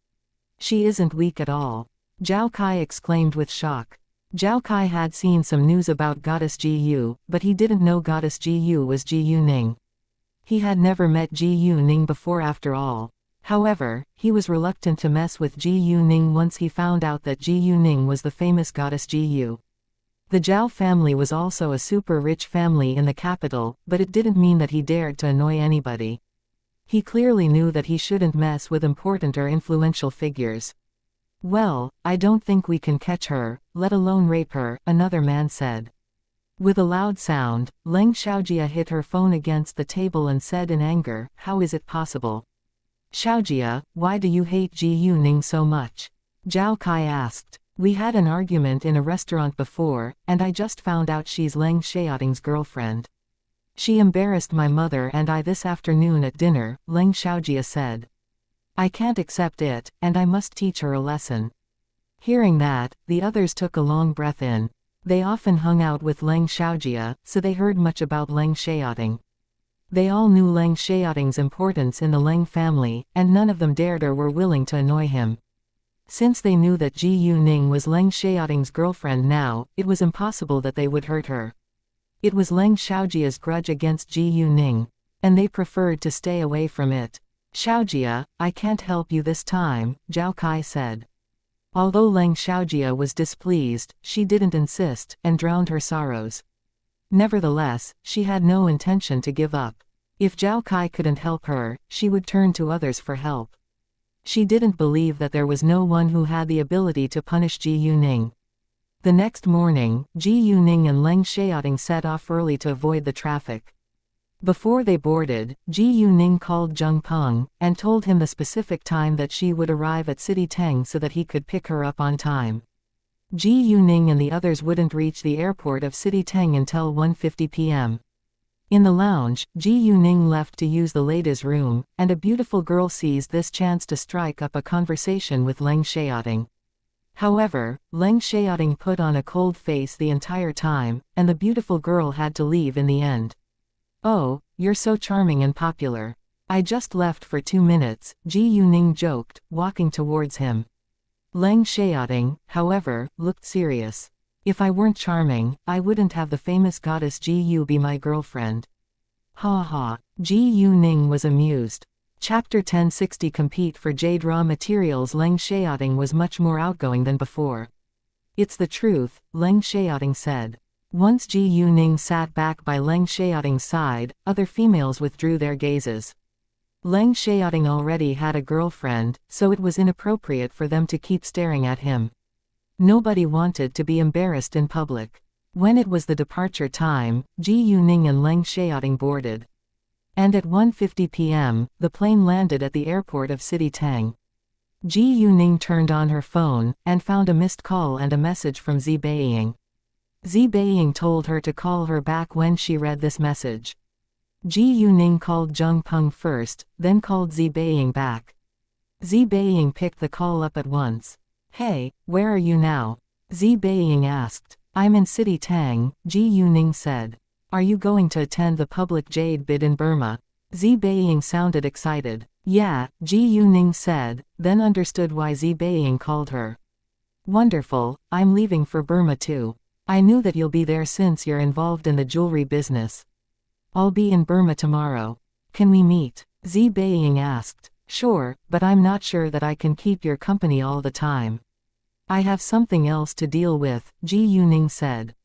She isn't weak at all. Zhao Kai exclaimed with shock. Zhao Kai had seen some news about Goddess Ji Yu, but he didn't know Goddess Ji Yu was Ji Yuning. He had never met Ji Yuning before after all. However, he was reluctant to mess with Ji Yuning once he found out that Ji Yuning was the famous Goddess Ji Yu. The Zhao family was also a super rich family in the capital, but it didn't mean that he dared to annoy anybody. He clearly knew that he shouldn't mess with important or influential figures. Well, I don't think we can catch her, let alone rape her, another man said. With a loud sound, Leng Xiaojia hit her phone against the table and said in anger, how is it possible? Xiaojia, why do you hate Ji Yuning so much? Zhao Kai asked. We had an argument in a restaurant before, and I just found out she's Leng Xiaoting's girlfriend. She embarrassed my mother and I this afternoon at dinner, Leng Xiaojia said. I can't accept it, and I must teach her a lesson. Hearing that, the others took a long breath in. They often hung out with Leng Xiaojia, so they heard much about Leng Xiaoting. They all knew Leng Xiaoting's importance in the Leng family, and none of them dared or were willing to annoy him. Since they knew that Ji Yuning was Leng Xiaoting's girlfriend now, it was impossible that they would hurt her. It was Leng Xiaojia's grudge against Ji Yuning, and they preferred to stay away from it. Xiaojia, I can't help you this time, Zhao Kai said. Although Leng Xiaojia was displeased, she didn't insist, and drowned her sorrows. Nevertheless, she had no intention to give up. If Zhao Kai couldn't help her, she would turn to others for help. She didn't believe that there was no one who had the ability to punish Ji Yuning. The next morning, Ji Yuning and Leng Xiaoting set off early to avoid the traffic. Before they boarded, Ji Yuning called Zheng Peng, and told him the specific time that she would arrive at City Teng so that he could pick her up on time. Ji Yuning and the others wouldn't reach the airport of City Teng until 1:50 p.m. In the lounge, Ji Yuning left to use the ladies' room, and a beautiful girl seized this chance to strike up a conversation with Leng Xiaoting. However, Leng Xiaoting put on a cold face the entire time, and the beautiful girl had to leave in the end. Oh, you're so charming and popular. I just left for 2 minutes, Ji Yuning joked, walking towards him. Leng Xiaoting, however, looked serious. If I weren't charming, I wouldn't have the famous goddess Ji Yu be my girlfriend. Ha ha. Ji Yuning was amused. Chapter 1060 Compete for Jade Raw Materials. Leng Xiaoting was much more outgoing than before. It's the truth, Leng Xiaoting said. Once Ji Yuning sat back by Leng Xiaoting's side, other females withdrew their gazes. Leng Xiaoting already had a girlfriend, so it was inappropriate for them to keep staring at him. Nobody wanted to be embarrassed in public. When it was the departure time, Ji Yuning and Leng Xiaoting boarded. And at 1:50 p.m., the plane landed at the airport of City Teng. Ji Yuning turned on her phone, and found a missed call and a message from Zi Beiying. Zi Beiying told her to call her back when she read this message. Ji Yuning called Zheng Peng first, then called Zi Beiying back. Zi Beiying picked the call up at once. Hey, where are you now? Zi Beiying asked. I'm in City Teng, Ji Yuning said. Are you going to attend the public jade bid in Burma? Zi Beiying sounded excited. Yeah, Ji Yuning said, then understood why Zi Beiying called her. Wonderful, I'm leaving for Burma too. I knew that you'll be there since you're involved in the jewelry business. I'll be in Burma tomorrow. Can we meet? Zi Beiying asked. Sure, but I'm not sure that I can keep your company all the time. I have something else to deal with, Ji Yuning said.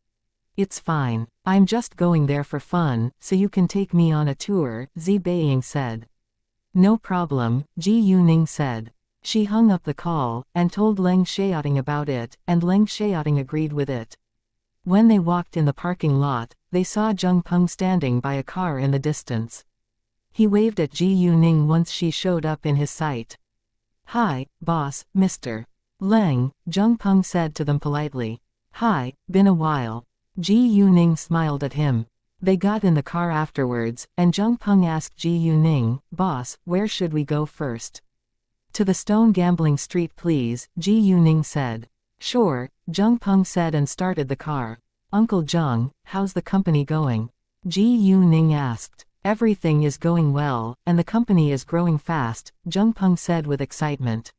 It's fine. I'm just going there for fun, so you can take me on a tour, Zi Beiying said. No problem, Ji Yuning said. She hung up the call, and told Leng Xiaoting about it, and Leng Xiaoting agreed with it. When they walked in the parking lot, they saw Zheng Peng standing by a car in the distance. He waved at Ji Yuning once she showed up in his sight. "Hi, boss, Mr. Leng," Zheng Peng said to them politely. "Hi, been a while." Ji Yuning smiled at him. They got in the car afterwards, and Zheng Peng asked Ji Yuning, "Boss, where should we go first?" "To the stone gambling street please," Ji Yuning said. "Sure," Zheng Peng said and started the car. "Uncle Zheng, how's the company going?" Ji Yuning asked. "Everything is going well, and the company is growing fast," Zheng Peng said with excitement.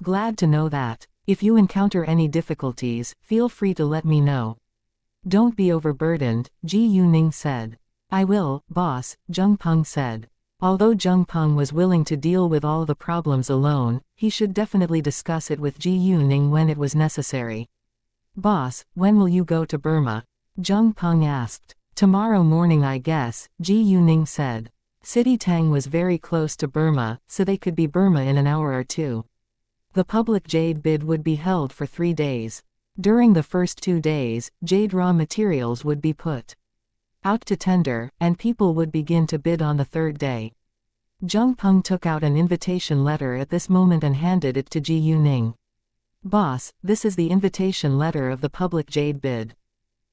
"Glad to know that. If you encounter any difficulties, feel free to let me know." "Don't be overburdened," Ji Yuning said. "I will, boss," Zheng Peng said. Although Zheng Peng was willing to deal with all the problems alone, he should definitely discuss it with Ji Yuning when it was necessary. "Boss, when will you go to Burma?" Zheng Peng asked. "Tomorrow morning I guess," Ji Yuning said. City Tang was very close to Burma, so they could be Burma in an hour or two. The public jade bid would be held for 3 days. During the first 2 days, jade raw materials would be put out to tender, and people would begin to bid on the 3rd day. Zheng Peng took out an invitation letter at this moment and handed it to Ji Yuning. "Boss, this is the invitation letter of the public jade bid."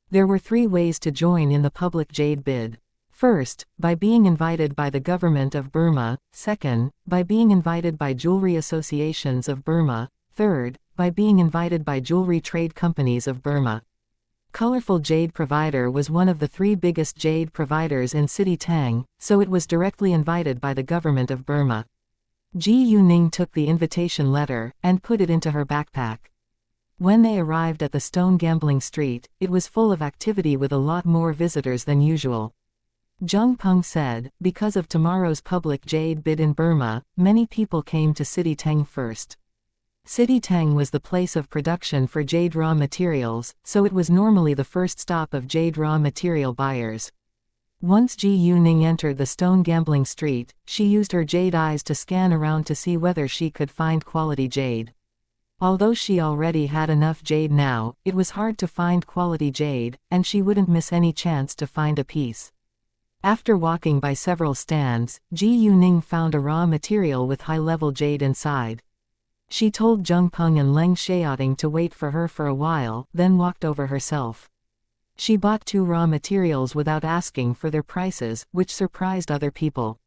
There were 3 ways to join in the public jade bid. First, by being invited by the government of Burma. Second, by being invited by jewelry associations of Burma. Third, by being invited by jewelry trade companies of Burma. Colorful Jade Provider was one of the 3 biggest jade providers in City Tang, so it was directly invited by the government of Burma. Ji Yuning took the invitation letter, and put it into her backpack. When they arrived at the stone gambling street, it was full of activity with a lot more visitors than usual. Zheng Peng said, because of tomorrow's public jade bid in Burma, many people came to City Tang first. City Tang was the place of production for jade raw materials, so it was normally the first stop of jade raw material buyers. Once Ji Yuning entered the stone gambling street, she used her jade eyes to scan around to see whether she could find quality jade. Although she already had enough jade now, it was hard to find quality jade, and she wouldn't miss any chance to find a piece. After walking by several stands, Ji Yuning found a raw material with high-level jade inside. She told Zheng Peng and Leng Xiaoting to wait for her for a while, then walked over herself. She bought 2 raw materials without asking for their prices, which surprised other people.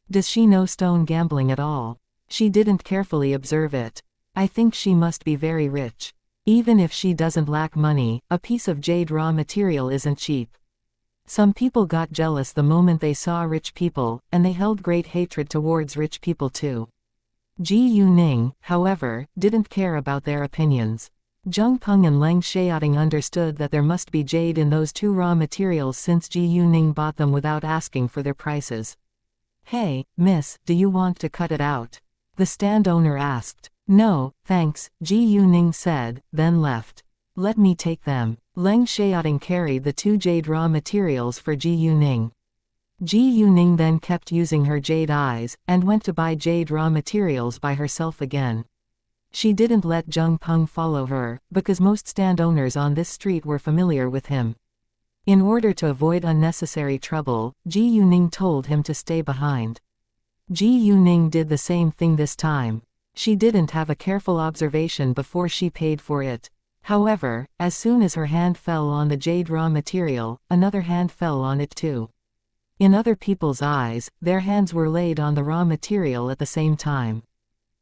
Does she know stone gambling at all? She didn't carefully observe it. I think she must be very rich. Even if she doesn't lack money, a piece of jade raw material isn't cheap. Some people got jealous the moment they saw rich people, and they held great hatred towards rich people too. Ji Yuning, however, didn't care about their opinions. Zheng Peng and Leng Xiaoting understood that there must be jade in those 2 raw materials since Ji Yuning bought them without asking for their prices. "Hey, miss, do you want to cut it out?" the stand owner asked. "No, thanks," Ji Yuning said, then left. "Let me take them." Leng Xiaoting carried the 2 jade raw materials for Ji Yuning. Ji Yuning then kept using her jade eyes, and went to buy jade raw materials by herself again. She didn't let Zheng Peng follow her, because most stand owners on this street were familiar with him. In order to avoid unnecessary trouble, Ji Yuning told him to stay behind. Ji Yuning did the same thing this time. She didn't have a careful observation before she paid for it. However, as soon as her hand fell on the jade raw material, another hand fell on it too. In other people's eyes, their hands were laid on the raw material at the same time.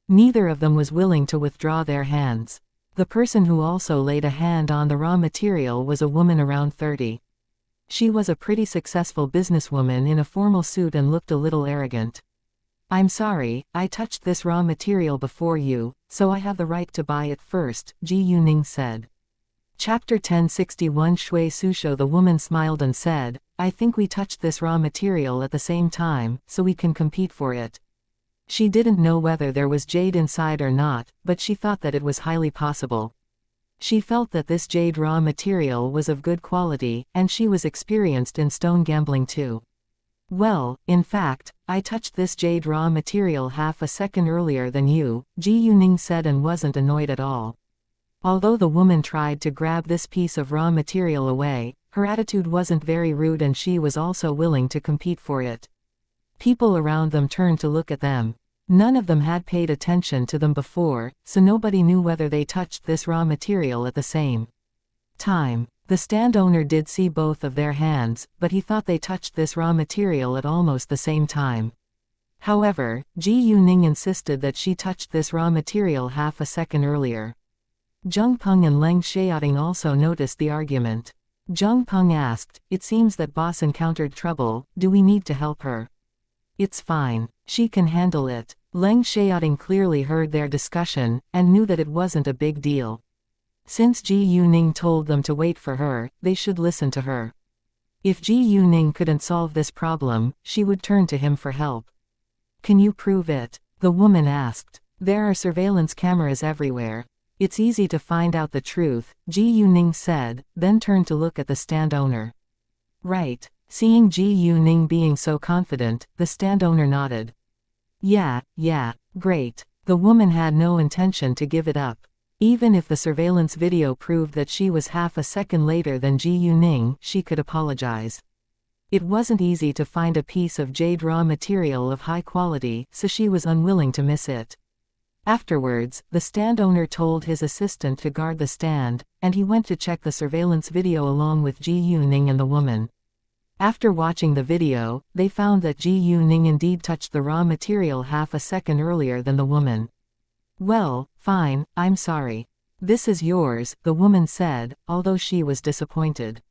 Neither of them was willing to withdraw their hands. The person who also laid a hand on the raw material was a woman around 30. She was a pretty successful businesswoman in a formal suit and looked a little arrogant. "I'm sorry, I touched this raw material before you, so I have the right to buy it first," Ji Yuning said. Chapter 1061 Shui Susho. The woman smiled and said, "I think we touched this raw material at the same time, so we can compete for it." She didn't know whether there was jade inside or not, but she thought that it was highly possible. She felt that this jade raw material was of good quality, and she was experienced in stone gambling too. "Well, in fact, I touched this jade raw material half a second earlier than you," Ji Yuning said and wasn't annoyed at all. Although the woman tried to grab this piece of raw material away, Her attitude wasn't very rude and she was also willing to compete for it. People around them turned to look at them. None of them had paid attention to them before, so nobody knew whether they touched this raw material at the same time. The stand owner did see both of their hands, but he thought they touched this raw material at almost the same time. However, Ji Yuning insisted that she touched this raw material half a second earlier. Zheng Peng and Leng Xiaoting also noticed the argument. Zheng Peng asked, "It seems that boss encountered trouble, do we need to help her?" "It's fine. She can handle it." Leng Xiaoting clearly heard their discussion, and knew that it wasn't a big deal. Since Ji Yuning told them to wait for her, they should listen to her. If Ji Yuning couldn't solve this problem, she would turn to him for help. "Can you prove it?" the woman asked. "There are surveillance cameras everywhere. It's easy to find out the truth," Ji Yuning said, then turned to look at the stand owner. "Right." Seeing Ji Yuning being so confident, the stand owner nodded. Yeah, great." The woman had no intention to give it up. Even if the surveillance video proved that she was half a second later than Ji Yuning, she could apologize. It wasn't easy to find a piece of jade raw material of high quality, so she was unwilling to miss it. Afterwards, the stand owner told his assistant to guard the stand, and he went to check the surveillance video along with Ji Yuning and the woman. After watching the video, they found that Ji Yuning indeed touched the raw material half a second earlier than the woman. "Well, fine, I'm sorry. This is yours," the woman said, although she was disappointed.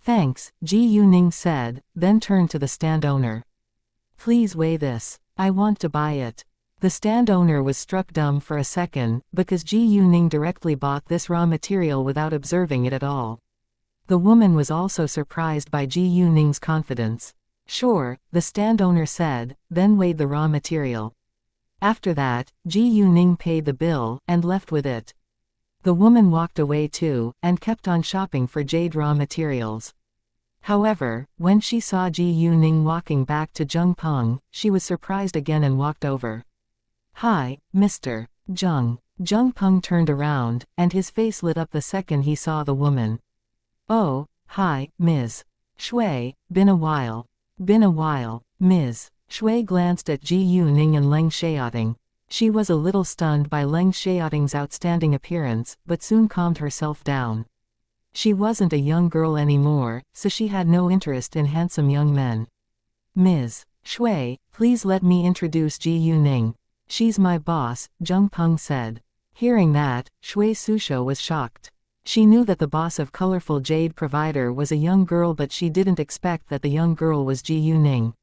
"Thanks," Ji Yuning said, then turned to the stand owner. "Please weigh this. I want to buy it." The stand owner was struck dumb for a second, because Ji Yuning directly bought this raw material without observing it at all. The woman was also surprised by Ji Yuning's confidence. "Sure," the stand owner said, then weighed the raw material. After that, Ji Yuning paid the bill, and left with it. The woman walked away too, and kept on shopping for jade raw materials. However, when she saw Ji Yuning walking back to Zheng Peng, she was surprised again and walked over. "Hi, Mr. Zheng." Zheng Peng turned around, and his face lit up the second he saw the woman. "Oh, hi, Ms. Shui, been a while." "Been a while." Ms. Shui glanced at Ji Yuning and Leng Xiaoting. She was a little stunned by Leng Xiaoting's outstanding appearance, but soon calmed herself down. She wasn't a young girl anymore, so she had no interest in handsome young men. "Ms. Shui, please let me introduce Ji Yuning. She's my boss," Zheng Peng said. Hearing that, Shui Susho was shocked. She knew that the boss of Colorful Jade Provider was a young girl, but she didn't expect that the young girl was Ji Yuning.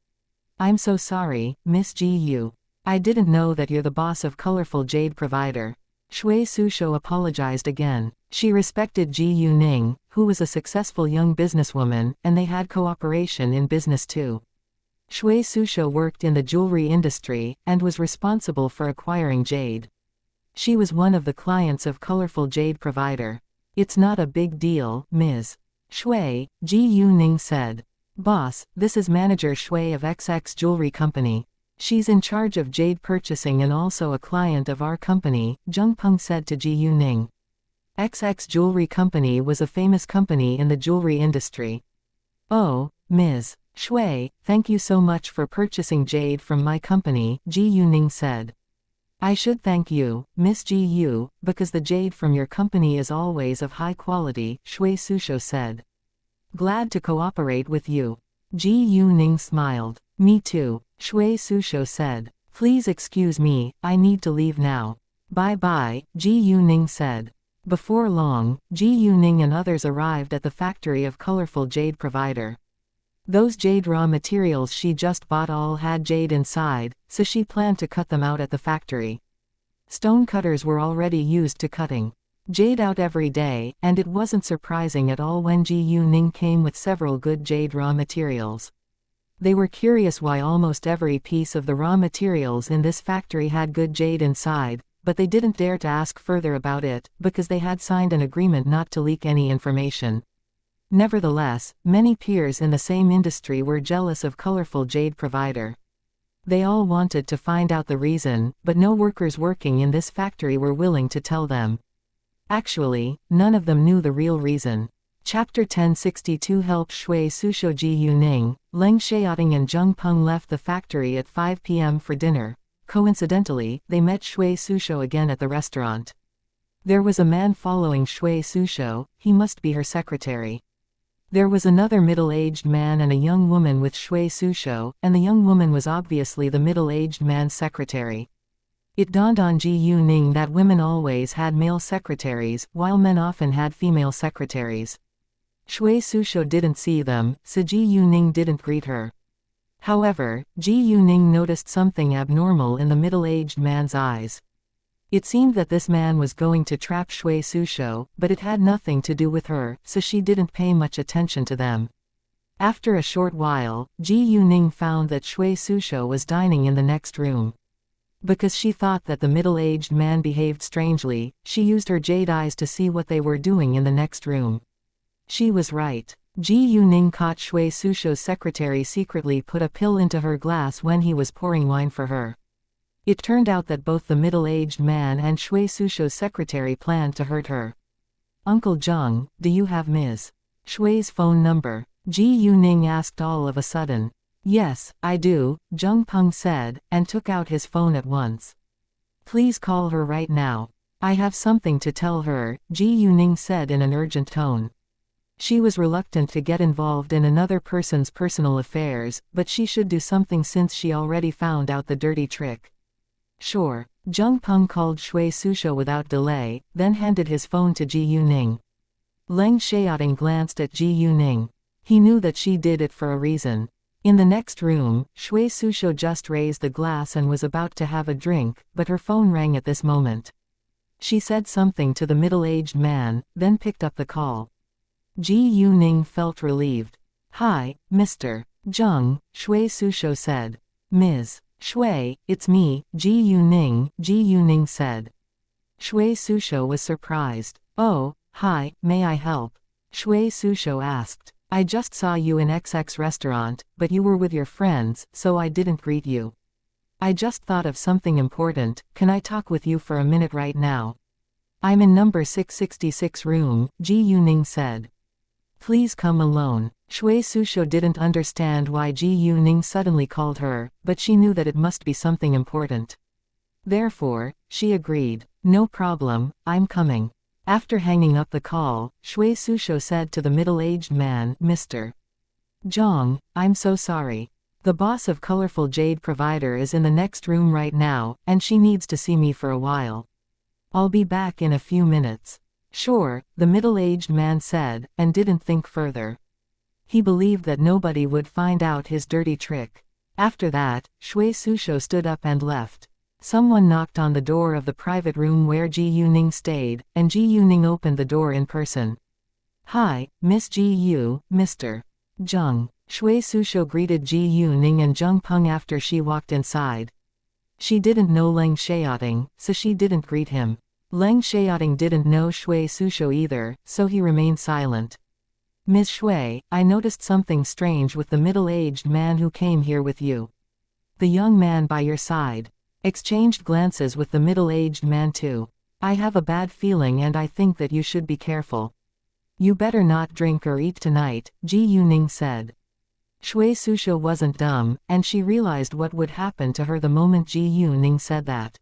"I'm so sorry, Miss Ji Yu. I didn't know that you're the boss of Colorful Jade Provider." Shui Susho apologized again. She respected Ji Yuning, who was a successful young businesswoman, and they had cooperation in business too. Shui Susho worked in the jewelry industry, and was responsible for acquiring jade. She was one of the clients of Colorful Jade Provider. "It's not a big deal, Ms. Shui," Ji Yuning said. "Boss, this is Manager Shui of XX Jewelry Company. She's in charge of jade purchasing and also a client of our company," Zheng Peng said to Ji Yuning. XX Jewelry Company was a famous company in the jewelry industry. "Oh, Ms. Shui, thank you so much for purchasing jade from my company," Ji Yuning said. "I should thank you, Miss Ji Yu, because the jade from your company is always of high quality," Shui Susho said. "Glad to cooperate with you." Ji Yuning smiled. "Me too," Shui Susho said. "Please excuse me, I need to leave now." "Bye-bye," Ji Yuning said. Before long, Ji Yuning and others arrived at the factory of Colorful Jade Provider. Those jade raw materials she just bought all had jade inside, so she planned to cut them out at the factory. Stone cutters were already used to cutting jade out every day, and it wasn't surprising at all when Ji Yuning came with several good jade raw materials. They were curious why almost every piece of the raw materials in this factory had good jade inside, but they didn't dare to ask further about it, because they had signed an agreement not to leak any information. Nevertheless, many peers in the same industry were jealous of Colorful Jade Provider. They all wanted to find out the reason, but no workers working in this factory were willing to tell them. Actually, none of them knew the real reason. Chapter 1062 Help Shui Susho Ji Yuning, Leng Xiaoting and Zheng Peng left the factory at 5 p.m. for dinner. Coincidentally, they met Shui Susho again at the restaurant. There was a man following Shui Susho, he must be her secretary. There was another middle-aged man and a young woman with Shui Susho, and the young woman was obviously the middle-aged man's secretary. It dawned on Ji Yuning that women always had male secretaries, while men often had female secretaries. Shui Susho didn't see them, so Ji Yuning didn't greet her. However, Ji Yuning noticed something abnormal in the middle-aged man's eyes. It seemed that this man was going to trap Shui Susho, but it had nothing to do with her, so she didn't pay much attention to them. After a short while, Ji Yuning found that Shui Susho was dining in the next room. Because she thought that the middle-aged man behaved strangely, she used her jade eyes to see what they were doing in the next room. She was right. Ji Yuning caught Shui Susho's secretary secretly put a pill into her glass when he was pouring wine for her. It turned out that both the middle-aged man and Shui Susho's secretary planned to hurt her. "Uncle Zheng, do you have Ms. Shui's phone number?" Ji Yuning asked all of a sudden. "Yes, I do," Zheng Peng said, and took out his phone at once. "Please call her right now. I have something to tell her," Ji Yuning said in an urgent tone. She was reluctant to get involved in another person's personal affairs, but she should do something since she already found out the dirty trick. "Sure." Zheng Peng called Shui Susho without delay, then handed his phone to Ji Yuning. Leng Xiaoting glanced at Ji Yuning. He knew that she did it for a reason. In the next room, Shui Susho just raised the glass and was about to have a drink, but her phone rang at this moment. She said something to the middle-aged man, then picked up the call. Ji Yuning felt relieved. "Hi, Mr. Zheng," Shui Susho said. "Ms. Shui, it's me, Ji Yuning," Ji Yuning said. Shui Susho was surprised. "Oh, hi, may I help?" Shui Susho asked. "I just saw you in XX restaurant, but you were with your friends, so I didn't greet you. I just thought of something important. Can I talk with you for a minute right now?" "I'm in number 666 room," Ji Yuning said. "Please come alone." Shui Susho didn't understand why Ji Yuning suddenly called her, but she knew that it must be something important. Therefore, she agreed. "No problem, I'm coming." After hanging up the call, Shui Susho said to the middle-aged man, "Mr. Zheng, I'm so sorry. The boss of Colorful Jade Provider is in the next room right now, and she needs to see me for a while. I'll be back in a few minutes." "Sure," the middle-aged man said, and didn't think further. He believed that nobody would find out his dirty trick. After that, Shui Susho stood up and left. Someone knocked on the door of the private room where Ji Yuning stayed, and Ji Yuning opened the door in person. "Hi, Miss Ji Yu, Mr. Zheng." Shui Susho greeted Ji Yuning and Zheng Peng after she walked inside. She didn't know Leng Xiaoting, so she didn't greet him. Leng Xiaoting didn't know Shui Susho either, so he remained silent. "Ms. Shui, I noticed something strange with the middle-aged man who came here with you. The young man by your side." Exchanged glances with the middle-aged man too. "I have a bad feeling and I think that you should be careful. You better not drink or eat tonight," Ji Yuning said. Shui Susho wasn't dumb, and she realized what would happen to her the moment Ji Yuning said that.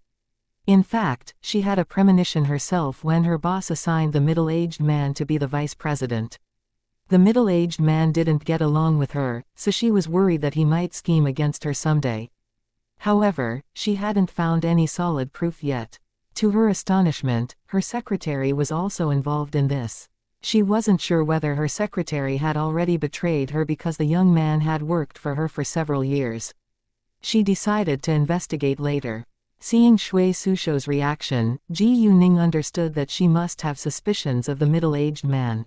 In fact, she had a premonition herself when her boss assigned the middle-aged man to be the vice president. The middle-aged man didn't get along with her, so she was worried that he might scheme against her someday. However, she hadn't found any solid proof yet. To her astonishment, her secretary was also involved in this. She wasn't sure whether her secretary had already betrayed her because the young man had worked for her for several years. She decided to investigate later. Seeing Shui Susho's reaction, Ji Yuning understood that she must have suspicions of the middle-aged man.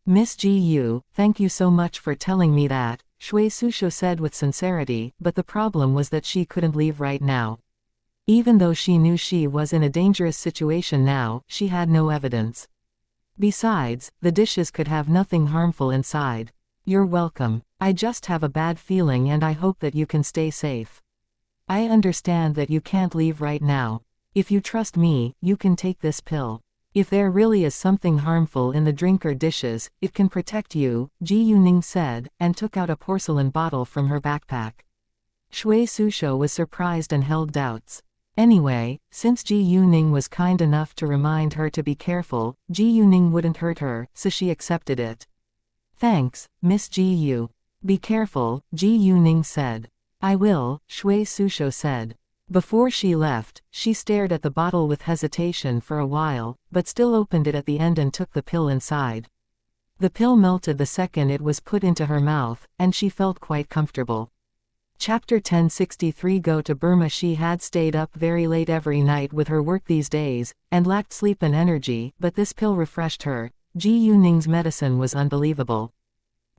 "Miss Ji Yu, thank you so much for telling me that," Shui Susho said with sincerity, but the problem was that she couldn't leave right now. Even though she knew she was in a dangerous situation now, she had no evidence. Besides, the dishes could have nothing harmful inside. "You're welcome. I just have a bad feeling and I hope that you can stay safe. I understand that you can't leave right now. If you trust me, you can take this pill. If there really is something harmful in the drink or dishes, it can protect you, Ji Yuning said, and took out a porcelain bottle from her backpack. Shui Susho was surprised and held doubts. Anyway, since Ji Yuning was kind enough to remind her to be careful, Ji Yuning wouldn't hurt her, so she accepted it. Thanks, Miss Ji Yu. Be careful, Ji Yuning said. I will, Shui Susho said. Before she left, she stared at the bottle with hesitation for a while, but still opened it at the end and took the pill inside. The pill melted the second it was put into her mouth, and she felt quite comfortable. Chapter 1063 Go to Burma. She had stayed up very late every night with her work these days, and lacked sleep and energy, but this pill refreshed her. Ji Yuning's medicine was unbelievable.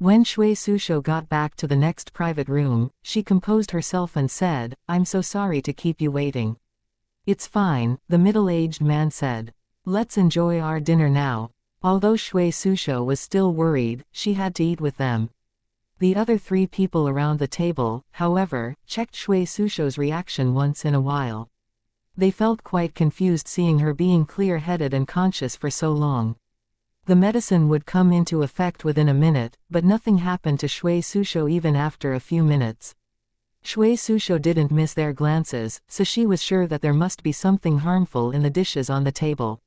When Shui Susho got back to the next private room, she composed herself and said, I'm so sorry to keep you waiting. It's fine, the middle-aged man said. Let's enjoy our dinner now. Although Shui Susho was still worried, she had to eat with them. The other 3 people around the table, however, checked Shui Susho's reaction once in a while. They felt quite confused seeing her being clear-headed and conscious for so long. The medicine would come into effect within a minute, but nothing happened to Shui Susho even after a few minutes. Shui Susho didn't miss their glances, so she was sure that there must be something harmful in the dishes on the table.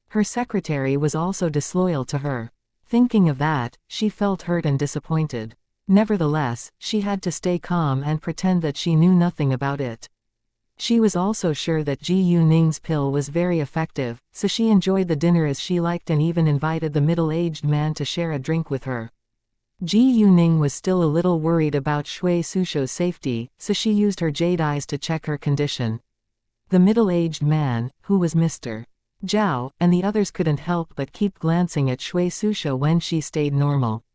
Her secretary was also disloyal to her. Thinking of that, she felt hurt and disappointed. Nevertheless, she had to stay calm and pretend that she knew nothing about it. She was also sure that Ji Yuning's pill was very effective, so she enjoyed the dinner as she liked and even invited the middle-aged man to share a drink with her. Ji Yuning was still a little worried about Shui Susho's safety, so she used her jade eyes to check her condition. The middle-aged man, who was Mr. Zhao, and the others couldn't help but keep glancing at Shui Susho when she stayed normal.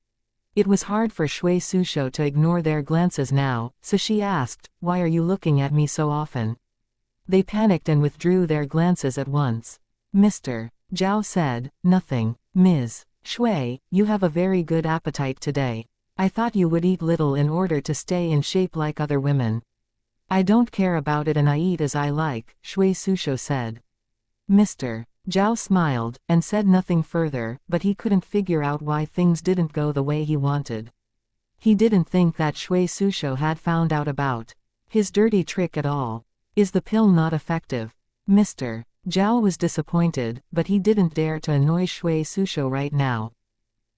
It was hard for Shui Susho to ignore their glances now, so she asked, Why are you looking at me so often? They panicked and withdrew their glances at once. Mr. Zhao said, Nothing. Ms. Shui, you have a very good appetite today. I thought you would eat little in order to stay in shape like other women. I don't care about it and I eat as I like, Shui Susho said. Mr. Zhao smiled, and said nothing further, but he couldn't figure out why things didn't go the way he wanted. He didn't think that Shui Susho had found out about his dirty trick at all. Is the pill not effective? Mr. Zhao was disappointed, but he didn't dare to annoy Shui Susho right now.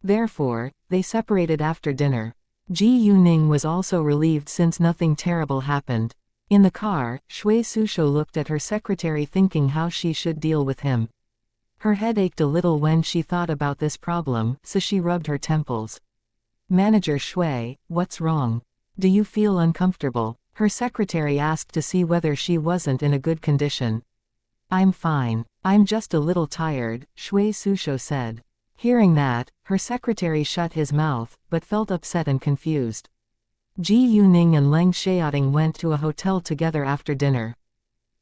Therefore, they separated after dinner. Ji Yuning was also relieved since nothing terrible happened. In the car, Shui Susho looked at her secretary thinking how she should deal with him. Her head ached a little when she thought about this problem, so she rubbed her temples. Manager Shui, what's wrong? Do you feel uncomfortable? Her secretary asked to see whether she wasn't in a good condition. I'm fine. I'm just a little tired, Shui Susho said. Hearing that, her secretary shut his mouth, but felt upset and confused. Ji Yuning and Leng Xiaoting went to a hotel together after dinner.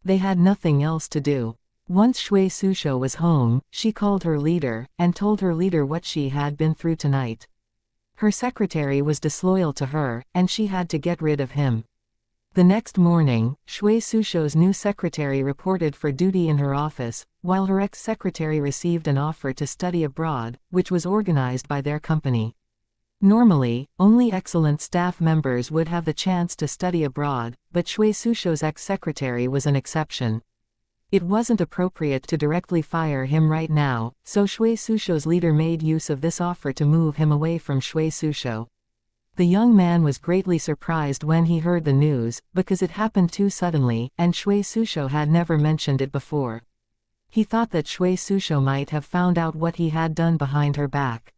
They had nothing else to do. Once Shui Susho was home, she called her leader, and told her leader what she had been through tonight. Her secretary was disloyal to her, and she had to get rid of him. The next morning, Shui Susho's new secretary reported for duty in her office, while her ex-secretary received an offer to study abroad, which was organized by their company. Normally, only excellent staff members would have the chance to study abroad, but Shui Susho's ex-secretary was an exception. It wasn't appropriate to directly fire him right now, so Shui Susho's leader made use of this offer to move him away from Shui Susho. The young man was greatly surprised when he heard the news, because it happened too suddenly, and Shui Susho had never mentioned it before. He thought that Shui Susho might have found out what he had done behind her back.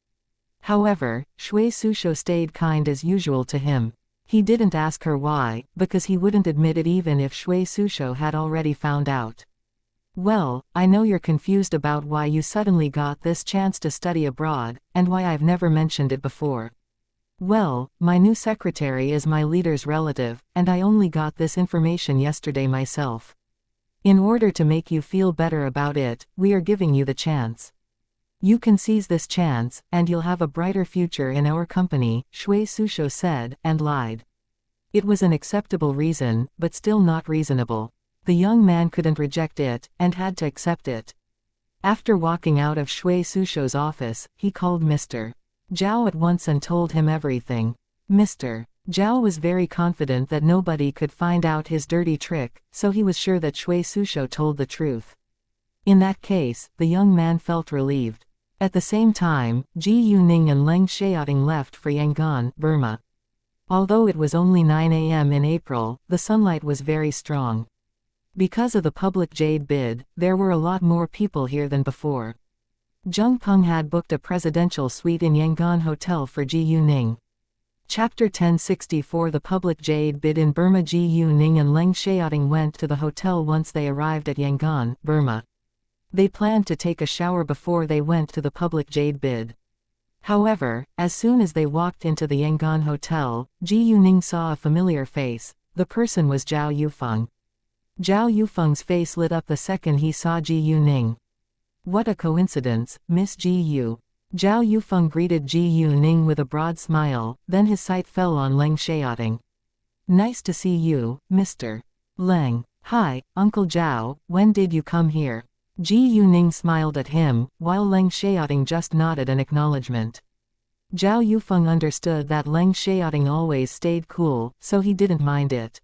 However, Shui Susho stayed kind as usual to him. He didn't ask her why, because he wouldn't admit it even if Shui Susho had already found out. Well, I know you're confused about why you suddenly got this chance to study abroad, and why I've never mentioned it before. Well, my new secretary is my leader's relative, and I only got this information yesterday myself. In order to make you feel better about it, we are giving you the chance. You can seize this chance, and you'll have a brighter future in our company, Shui Susho said, and lied. It was an acceptable reason, but still not reasonable. The young man couldn't reject it, and had to accept it. After walking out of Shui Susho's office, he called Mr. Zhao at once and told him everything. Mr. Zhao was very confident that nobody could find out his dirty trick, so he was sure that Shui Susho told the truth. In that case, the young man felt relieved. At the same time, Ji Yuning and Leng Xiaoting left for Yangon, Burma. Although it was only 9 a.m. in April, the sunlight was very strong. Because of the public jade bid, there were a lot more people here than before. Zheng Peng had booked a presidential suite in Yangon Hotel for Ji Yuning. Chapter 1064 The public jade bid in Burma. Ji Yuning and Leng Xiaoting went to the hotel once they arrived at Yangon, Burma. They planned to take a shower before they went to the public jade bid. However, as soon as they walked into the Yangon Hotel, Ji Yuning saw a familiar face. The person was Zhao Yufeng. Zhao Yufeng's face lit up the second he saw Ji Yuning. What a coincidence, Miss Ji Yu. Zhao Yufeng greeted Ji Yuning with a broad smile, then his sight fell on Leng Xiaoting. Nice to see you, Mr. Leng. Hi, Uncle Zhao, when did you come here? Ji Yuning smiled at him, while Leng Xiaoting just nodded an acknowledgement. Zhao Yufeng understood that Leng Xiaoting always stayed cool, so he didn't mind it.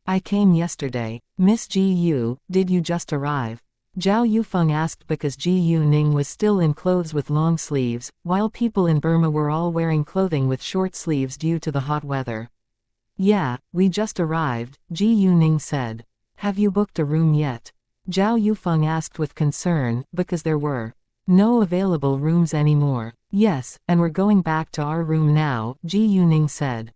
I came yesterday. Miss Ji Yu, did you just arrive? Zhao Yufeng asked because Ji Yuning was still in clothes with long sleeves, while people in Burma were all wearing clothing with short sleeves due to the hot weather. Yeah, we just arrived, Ji Yuning said. Have you booked a room yet? Zhao Yufeng asked with concern, because there were no available rooms anymore. Yes, and we're going back to our room now, Ji Yuning said.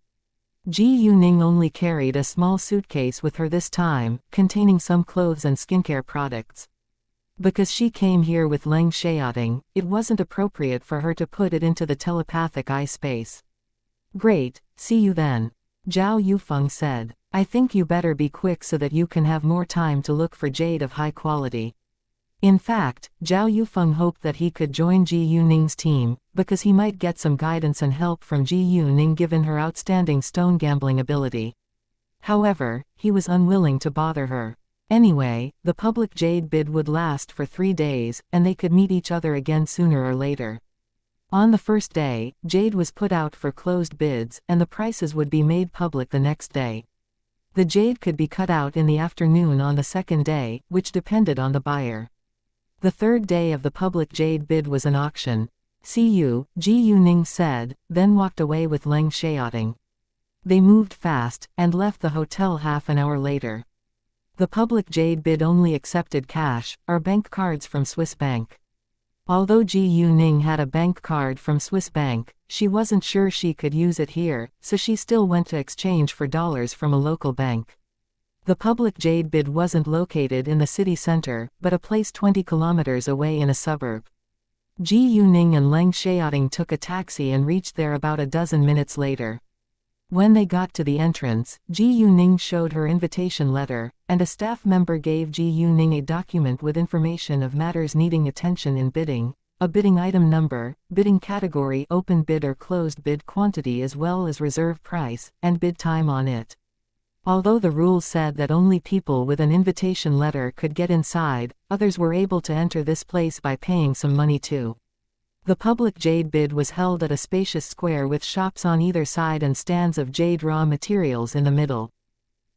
Ji Yuning only carried a small suitcase with her this time, containing some clothes and skincare products. Because she came here with Leng Xiaoting, it wasn't appropriate for her to put it into the telepathic eye space. Great, see you then. Zhao Yufeng said. I think you better be quick so that you can have more time to look for jade of high quality. In fact, Zhao Yufeng hoped that he could join Ji Yuning's team, because he might get some guidance and help from Ji Yuning given her outstanding stone gambling ability. However, he was unwilling to bother her. Anyway, the public jade bid would last for 3 days, and they could meet each other again sooner or later. On the first day, jade was put out for closed bids, and the prices would be made public the next day. The jade could be cut out in the afternoon on the second day, which depended on the buyer. The third day of the public jade bid was an auction. See you, Ji Yuning said, then walked away with Leng Xiaoting. They moved fast, and left the hotel half an hour later. The public jade bid only accepted cash, or bank cards from Swiss Bank. Although Ji Yuning had a bank card from Swiss Bank, she wasn't sure she could use it here, so she still went to exchange for dollars from a local bank. The public jade bid wasn't located in the city center, but a place 20 kilometers away in a suburb. Ji Yuning and Leng Xiaoting took a taxi and reached there about a dozen minutes later. When they got to the entrance, Ji Yuning showed her invitation letter, and a staff member gave Ji Yuning a document with information of matters needing attention in bidding, a bidding item number, bidding category, open bid or closed bid quantity as well as reserve price, and bid time on it. Although the rules said that only people with an invitation letter could get inside, others were able to enter this place by paying some money too. The public jade bid was held at a spacious square with shops on either side and stands of jade raw materials in the middle.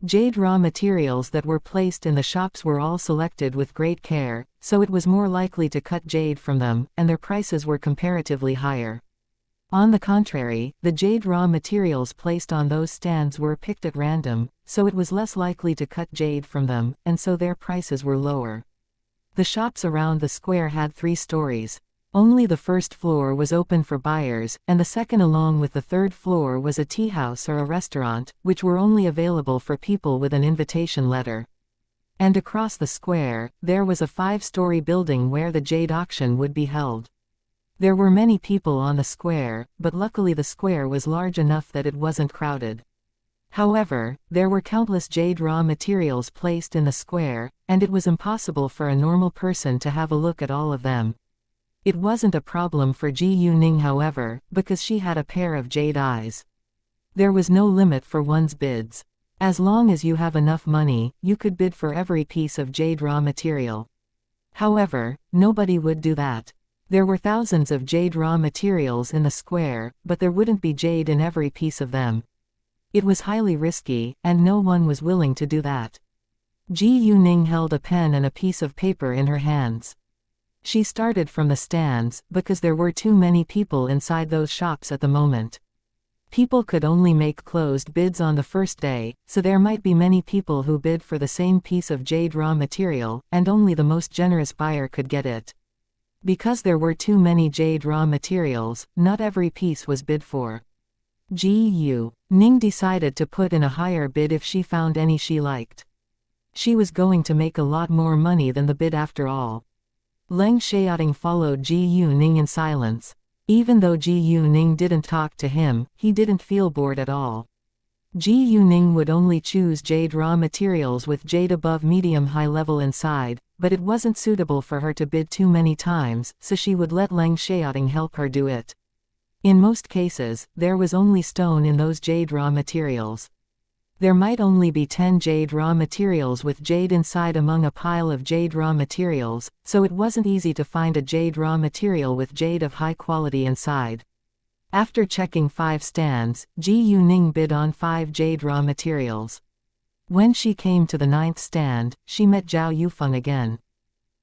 Jade raw materials that were placed in the shops were all selected with great care, so it was more likely to cut jade from them, and their prices were comparatively higher. On the contrary, the jade raw materials placed on those stands were picked at random, so it was less likely to cut jade from them, and so their prices were lower. The shops around the square had 3 stories. Only the first floor was open for buyers, and the second along with the third floor was a tea house or a restaurant, which were only available for people with an invitation letter. And across the square, there was a 5-story building where the jade auction would be held. There were many people on the square, but luckily the square was large enough that it wasn't crowded. However, there were countless jade raw materials placed in the square, and it was impossible for a normal person to have a look at all of them. It wasn't a problem for Ji Yuning however, because she had a pair of jade eyes. There was no limit for one's bids. As long as you have enough money, you could bid for every piece of jade raw material. However, nobody would do that. There were thousands of jade raw materials in the square, but there wouldn't be jade in every piece of them. It was highly risky, and no one was willing to do that. Ji Yuning held a pen and a piece of paper in her hands. She started from the stands, because there were too many people inside those shops at the moment. People could only make closed bids on the first day, so there might be many people who bid for the same piece of jade raw material, and only the most generous buyer could get it. Because there were too many jade raw materials, not every piece was bid for. Ji Yuning decided to put in a higher bid if she found any she liked. She was going to make a lot more money than the bid after all. Leng Xiaoting followed Ji Yuning in silence. Even though Ji Yuning didn't talk to him, he didn't feel bored at all. Ji Yuning would only choose jade raw materials with jade above medium-high level inside, but it wasn't suitable for her to bid too many times, so she would let Leng Xiaoting help her do it. In most cases, there was only stone in those jade raw materials. There might only be 10 jade raw materials with jade inside among a pile of jade raw materials, so it wasn't easy to find a jade raw material with jade of high quality inside. After checking 5 stands, Ji Yuning bid on 5 jade raw materials. When she came to the 9th stand, she met Zhao Yufeng again.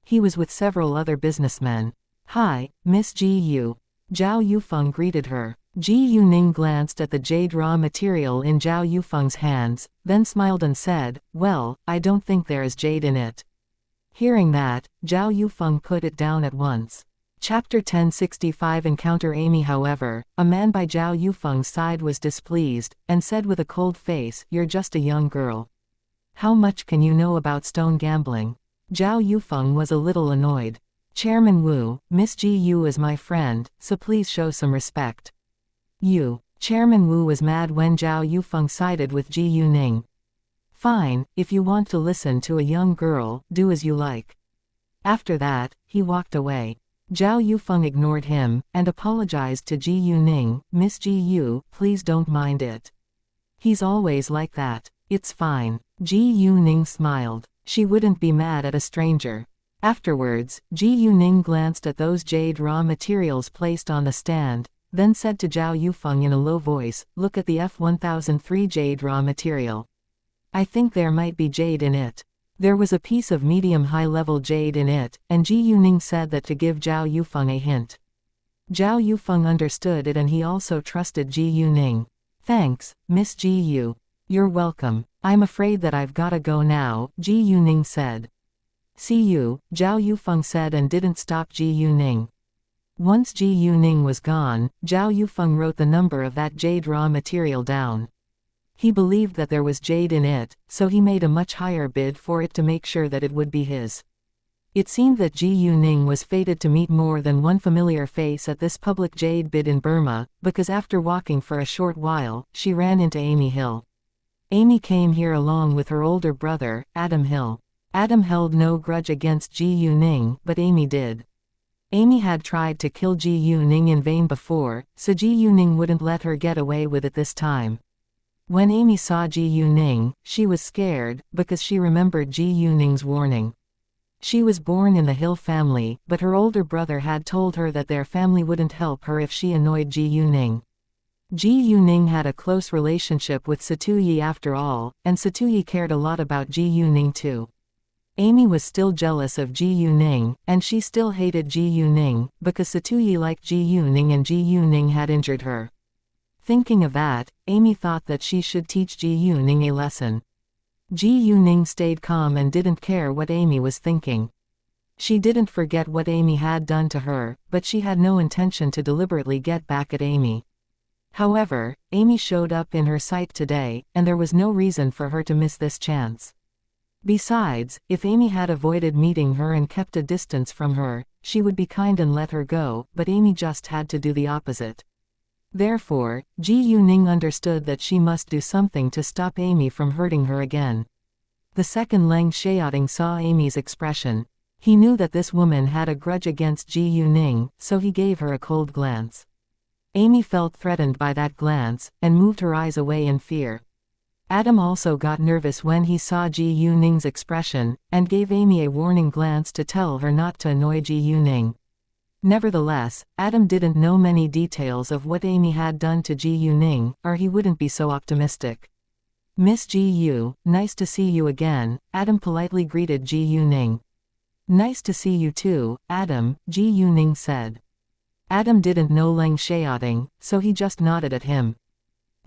He was with several other businessmen. "Hi, Miss Ji Yu." Zhao Yufeng greeted her. Ji Yuning glanced at the jade raw material in Zhao Yufeng's hands, then smiled and said, "Well, I don't think there is jade in it." Hearing that, Zhao Yufeng put it down at once. Chapter 1065 Encounter Amy. However, a man by Zhao Yufeng's side was displeased, and said with a cold face, "You're just a young girl. How much can you know about stone gambling?" Zhao Yufeng was a little annoyed. "Chairman Wu, Miss Ji Yu is my friend, so please show some respect." Chairman Wu was mad when Zhao Yufeng sided with Ji Yuning. "Fine, if you want to listen to a young girl, do as you like." After that, he walked away. Zhao Yufeng ignored him, and apologized to Ji Yuning. "Miss Ji Yu, please don't mind it. He's always like that. It's fine." Ji Yuning smiled. She wouldn't be mad at a stranger. Afterwards, Ji Yuning glanced at those jade raw materials placed on the stand, then said to Zhao Yufeng in a low voice, "Look at the F1003 jade raw material. I think there might be jade in it." There was a piece of medium-high level jade in it, and Ji Yuning said that to give Zhao Yufeng a hint. Zhao Yufeng understood it and he also trusted Ji Yuning. "Thanks, Miss Ji Yu." "You're welcome. I'm afraid that I've gotta go now," Ji Yuning said. "See you," Zhao Yufeng said and didn't stop Ji Yuning. Once Ji Yuning was gone, Zhao Yufeng wrote the number of that jade raw material down. He believed that there was jade in it, so he made a much higher bid for it to make sure that it would be his. It seemed that Ji Yuning was fated to meet more than one familiar face at this public jade bid in Burma, because after walking for a short while, she ran into Amy Hill. Amy came here along with her older brother, Adam Hill. Adam held no grudge against Ji Yuning, but Amy did. Amy had tried to kill Ji Yuning in vain before, so Ji Yuning wouldn't let her get away with it this time. When Amy saw Ji Yuning, she was scared, because she remembered Ji Yuning's warning. She was born in the Hill family, but her older brother had told her that their family wouldn't help her if she annoyed Ji Yuning. Ji Yuning had a close relationship with Satuyi after all, and Satuyi cared a lot about Ji Yuning too. Amy was still jealous of Ji Yuning, and she still hated Ji Yuning, because Satuyi liked Ji Yuning and Ji Yuning had injured her. Thinking of that, Amy thought that she should teach Ji Yuning a lesson. Ji Yuning stayed calm and didn't care what Amy was thinking. She didn't forget what Amy had done to her, but she had no intention to deliberately get back at Amy. However, Amy showed up in her sight today, and there was no reason for her to miss this chance. Besides, if Amy had avoided meeting her and kept a distance from her, she would be kind and let her go, but Amy just had to do the opposite. Therefore, Ji Yuning understood that she must do something to stop Amy from hurting her again. The second Leng Xiaoting saw Amy's expression. He knew that this woman had a grudge against Ji Yuning, so he gave her a cold glance. Amy felt threatened by that glance, and moved her eyes away in fear. Adam also got nervous when he saw Ji Yuning's expression, and gave Amy a warning glance to tell her not to annoy Ji Yuning. Nevertheless, Adam didn't know many details of what Amy had done to Ji Yuning, or he wouldn't be so optimistic. "Miss Ji Yu, nice to see you again," Adam politely greeted Ji Yuning. "Nice to see you too, Adam," Ji Yuning said. Adam didn't know Leng Xiaoting, so he just nodded at him.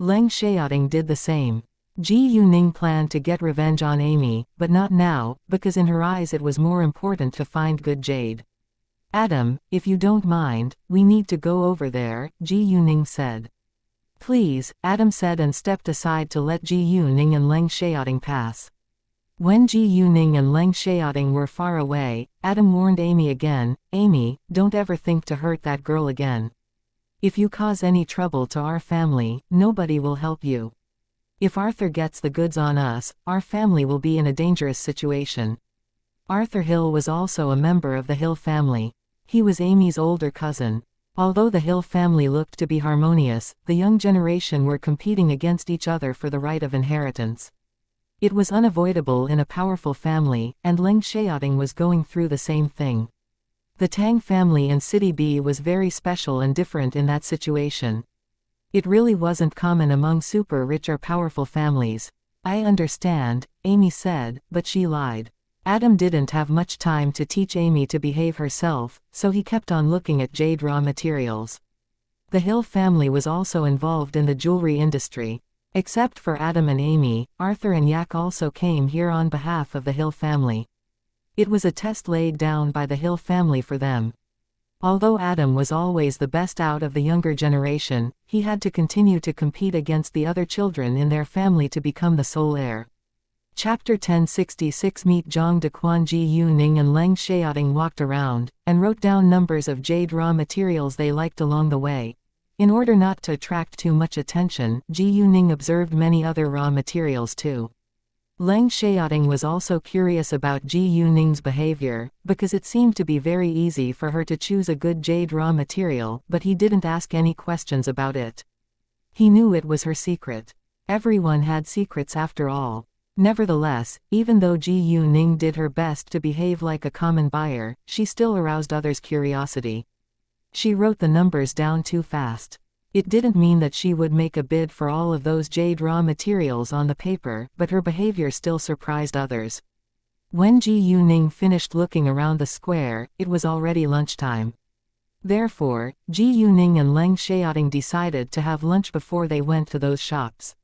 Leng Xiaoting did the same. Ji Yuning planned to get revenge on Amy, but not now, because in her eyes it was more important to find good jade. "Adam, if you don't mind, we need to go over there," Ji Yuning said. "Please," Adam said and stepped aside to let Ji Yuning and Leng Xiaoting pass. When Ji Yuning and Leng Xiaoting were far away, Adam warned Amy again, "Amy, don't ever think to hurt that girl again. If you cause any trouble to our family, nobody will help you. If Arthur gets the goods on us, our family will be in a dangerous situation." Arthur Hill was also a member of the Hill family. He was Amy's older cousin. Although the Hill family looked to be harmonious, the young generation were competing against each other for the right of inheritance. It was unavoidable in a powerful family, and Leng Xiaoting was going through the same thing. The Tang family in City B was very special and different in that situation. It really wasn't common among super rich or powerful families. "I understand," Amy said, but she lied. Adam didn't have much time to teach Amy to behave herself, so he kept on looking at jade raw materials. The Hill family was also involved in the jewelry industry. Except for Adam and Amy, Arthur and Yak also came here on behalf of the Hill family. It was a test laid down by the Hill family for them. Although Adam was always the best out of the younger generation, he had to continue to compete against the other children in their family to become the sole heir. Chapter 1066 Meet Zhang Dequan. Ji Yuning and Leng Xiaoting walked around, and wrote down numbers of jade raw materials they liked along the way. In order not to attract too much attention, Ji Yuning observed many other raw materials too. Leng Xiaoting was also curious about Ji Yuning's behavior, because it seemed to be very easy for her to choose a good jade raw material, but he didn't ask any questions about it. He knew it was her secret. Everyone had secrets after all. Nevertheless, even though Ji Yuning did her best to behave like a common buyer, she still aroused others' curiosity. She wrote the numbers down too fast. It didn't mean that she would make a bid for all of those jade raw materials on the paper, but her behavior still surprised others. When Ji Yuning finished looking around the square, it was already lunchtime. Therefore, Ji Yuning and Leng Xiaoting decided to have lunch before they went to those shops.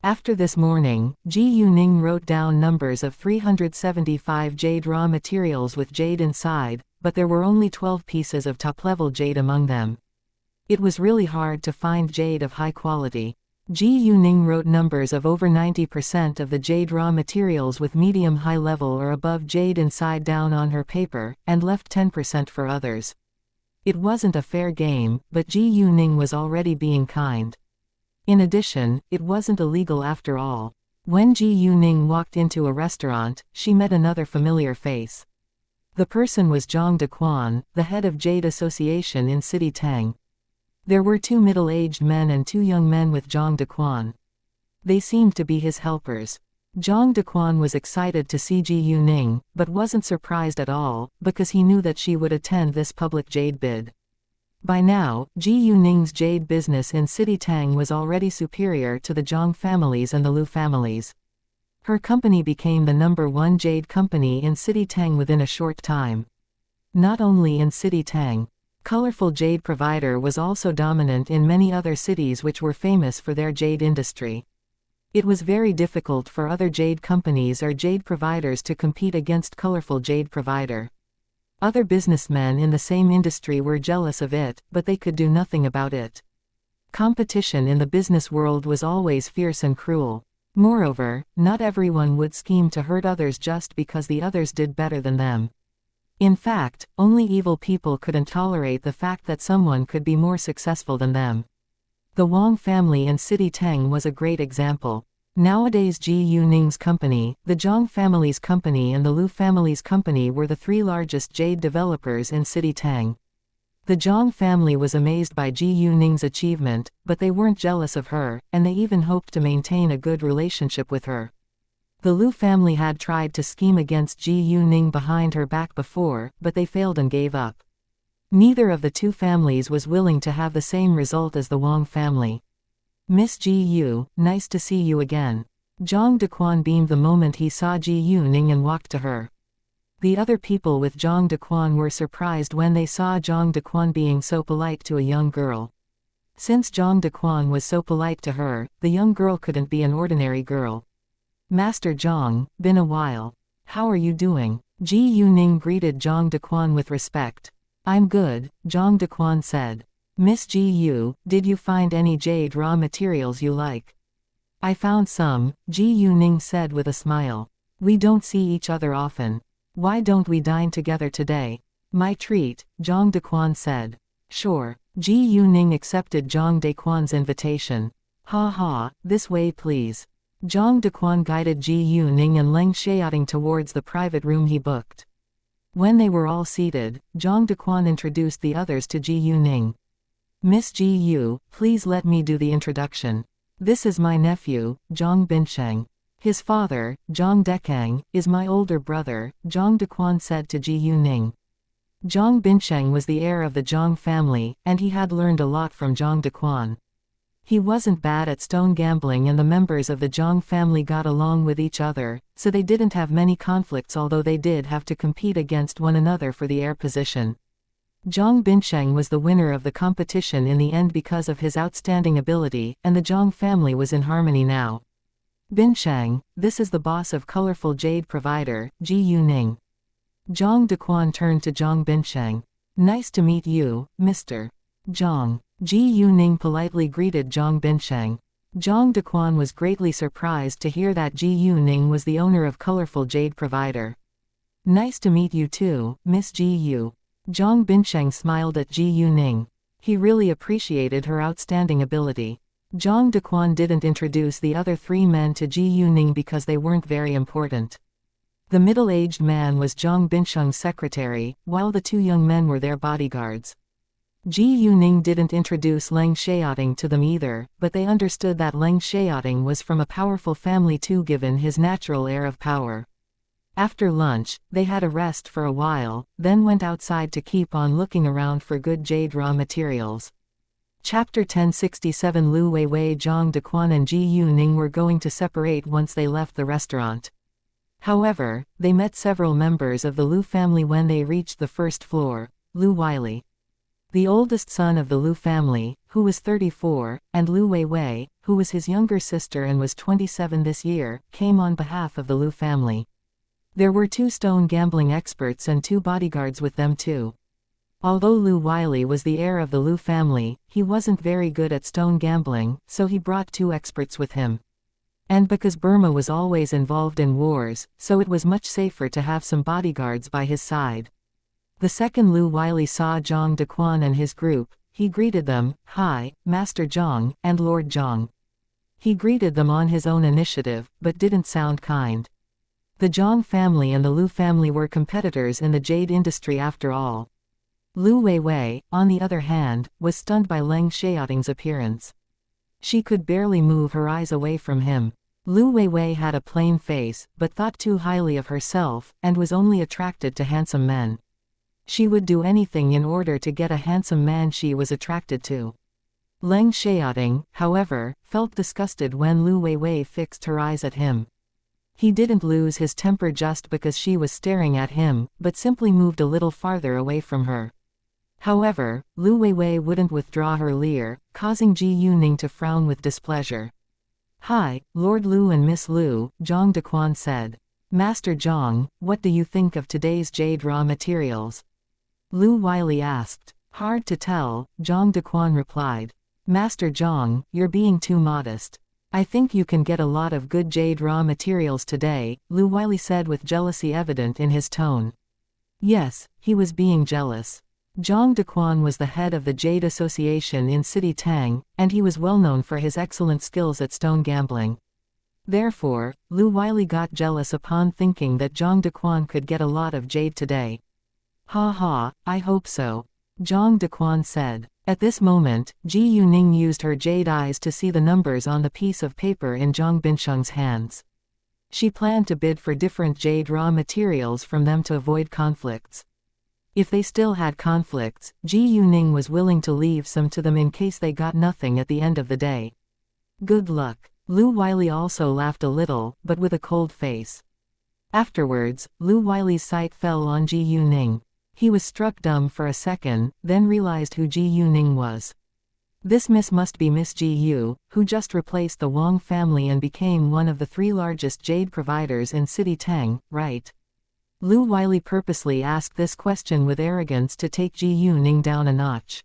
After this morning, Ji Yuning wrote down numbers of 375 jade raw materials with jade inside, but there were only 12 pieces of top-level jade among them. It was really hard to find jade of high quality. Ji Yuning wrote numbers of over 90% of the jade raw materials with medium-high level or above jade inside down on her paper, and left 10% for others. It wasn't a fair game, but Ji Yuning was already being kind. In addition, it wasn't illegal after all. When Ji Yuning walked into a restaurant, she met another familiar face. The person was Zhang Dequan, the head of Jade Association in City Tang. There were 2 middle-aged men and 2 young men with Zhang Dequan. They seemed to be his helpers. Zhang Dequan was excited to see Ji Yuning, but wasn't surprised at all, because he knew that she would attend this public jade bid. By now, Ji Yuning's jade business in City Tang was already superior to the Zhang families and the Lu families. Her company became the #1 jade company in City Tang within a short time. Not only in City Tang. Colorful Jade Provider was also dominant in many other cities which were famous for their jade industry. It was very difficult for other jade companies or jade providers to compete against Colorful Jade Provider. Other businessmen in the same industry were jealous of it, but they could do nothing about it. Competition in the business world was always fierce and cruel. Moreover, not everyone would scheme to hurt others just because the others did better than them. In fact, only evil people couldn't tolerate the fact that someone could be more successful than them. The Wang family in City Tang was a great example. Nowadays Ji Yuning's company, the Zhang family's company and the Lu family's company were the 3 largest jade developers in City Tang. The Zhang family was amazed by Ji Yuning's achievement, but they weren't jealous of her, and they even hoped to maintain a good relationship with her. The Lu family had tried to scheme against Ji Yuning behind her back before, but they failed and gave up. Neither of the two families was willing to have the same result as the Wang family. Miss Ji Yu, nice to see you again. Zhang Dequan beamed the moment he saw Ji Yuning and walked to her. The other people with Zhang Dequan were surprised when they saw Zhang Dequan being so polite to a young girl. Since Zhang Dequan was so polite to her, the young girl couldn't be an ordinary girl. Master Zhang, been a while. How are you doing? Ji Yuning greeted Zhang Dequan with respect. I'm good, Zhang Dequan said. Miss Ji Yu, did you find any jade raw materials you like? I found some, Ji Yuning said with a smile. We don't see each other often. Why don't we dine together today? My treat, Zhang Dequan said. Sure. Ji Yuning accepted Zhang Dequan's invitation. Ha ha, this way please. Zhang Dequan guided Ji Yuning and Leng Xiaoting towards the private room he booked. When they were all seated, Zhang Dequan introduced the others to Ji Yuning. Miss Ji Yu, please let me do the introduction. This is my nephew, Zhang Binsheng. His father, Zhang Dekang, is my older brother, Zhang Dequan said to Ji Yuning. Zhang Binsheng was the heir of the Zhang family, and he had learned a lot from Zhang Dequan. He wasn't bad at stone gambling and the members of the Zhang family got along with each other, so they didn't have many conflicts although they did have to compete against one another for the heir position. Zhang Binsheng was the winner of the competition in the end because of his outstanding ability, and the Zhang family was in harmony now. Binsheng, this is the boss of Colorful Jade Provider, Ji Yuning. Zhang Dequan turned to Zhang Binsheng. Nice to meet you, Mr. Zhang. Ji Yuning politely greeted Zhang Binsheng. Zhang Dequan was greatly surprised to hear that Ji Yuning was the owner of Colorful Jade Provider. Nice to meet you too, Miss Ji Yu. Zhang Binsheng smiled at Ji Yuning. He really appreciated her outstanding ability. Zhang Dequan didn't introduce the other three men to Ji Yuning because they weren't very important. The middle-aged man was Zhang Binsheng's secretary, while the two young men were their bodyguards. Ji Yuning didn't introduce Leng Xiaoting to them either, but they understood that Leng Xiaoting was from a powerful family too given his natural air of power. After lunch, they had a rest for a while, then went outside to keep on looking around for good jade raw materials. Chapter 1067 Lu Weiwei Zhang Dequan and Ji Yuning were going to separate once they left the restaurant. However, they met several members of the Lu family when they reached the first floor. Lu Wiley, the oldest son of the Lu family, who was 34, and Lu Weiwei, who was his younger sister and was 27 this year, came on behalf of the Lu family. There were 2 stone gambling experts and 2 bodyguards with them too. Although Lu Wiley was the heir of the Lu family, he wasn't very good at stone gambling, so he brought 2 experts with him. And because Burma was always involved in wars, so it was much safer to have some bodyguards by his side. The second Lu Wiley saw Zhang Dequan and his group, he greeted them, "Hi, Master Zhang, and Lord Zhang." He greeted them on his own initiative, but didn't sound kind. The Zhang family and the Lu family were competitors in the jade industry after all. Lu Weiwei, on the other hand, was stunned by Leng Xiaoting's appearance. She could barely move her eyes away from him. Lu Weiwei had a plain face, but thought too highly of herself, and was only attracted to handsome men. She would do anything in order to get a handsome man she was attracted to. Leng Xiaoting, however, felt disgusted when Lu Weiwei fixed her eyes at him. He didn't lose his temper just because she was staring at him, but simply moved a little farther away from her. However, Lu Weiwei wouldn't withdraw her leer, causing Ji Yuning to frown with displeasure. "Hi, Lord Lu and Miss Lu," Zhang Dequan said. "Master Zhang, what do you think of today's jade raw materials?" Lu Wiley asked. "Hard to tell," Zhang Dequan replied. "Master Zhang, you're being too modest. I think you can get a lot of good jade raw materials today," Lu Wiley said with jealousy evident in his tone. Yes, he was being jealous. Zhang Dequan was the head of the Jade Association in City Tang, and he was well known for his excellent skills at stone gambling. Therefore, Lu Wiley got jealous upon thinking that Zhang Dequan could get a lot of jade today. "Ha ha, I hope so." Zhang Dequan said. At this moment, Ji Yuning used her jade eyes to see the numbers on the piece of paper in Zhang Binsheng's hands. She planned to bid for different jade raw materials from them to avoid conflicts. If they still had conflicts, Ji Yuning was willing to leave some to them in case they got nothing at the end of the day. Good luck. Lu Wiley also laughed a little, but with a cold face. Afterwards, Lu Wiley's sight fell on Ji Yuning. He was struck dumb for a second, then realized who Ji Yuning was. This miss must be Miss Ji Yu, who just replaced the Wang family and became one of the 3 largest jade providers in City Tang, right? Lu Wiley purposely asked this question with arrogance to take Ji Yuning down a notch.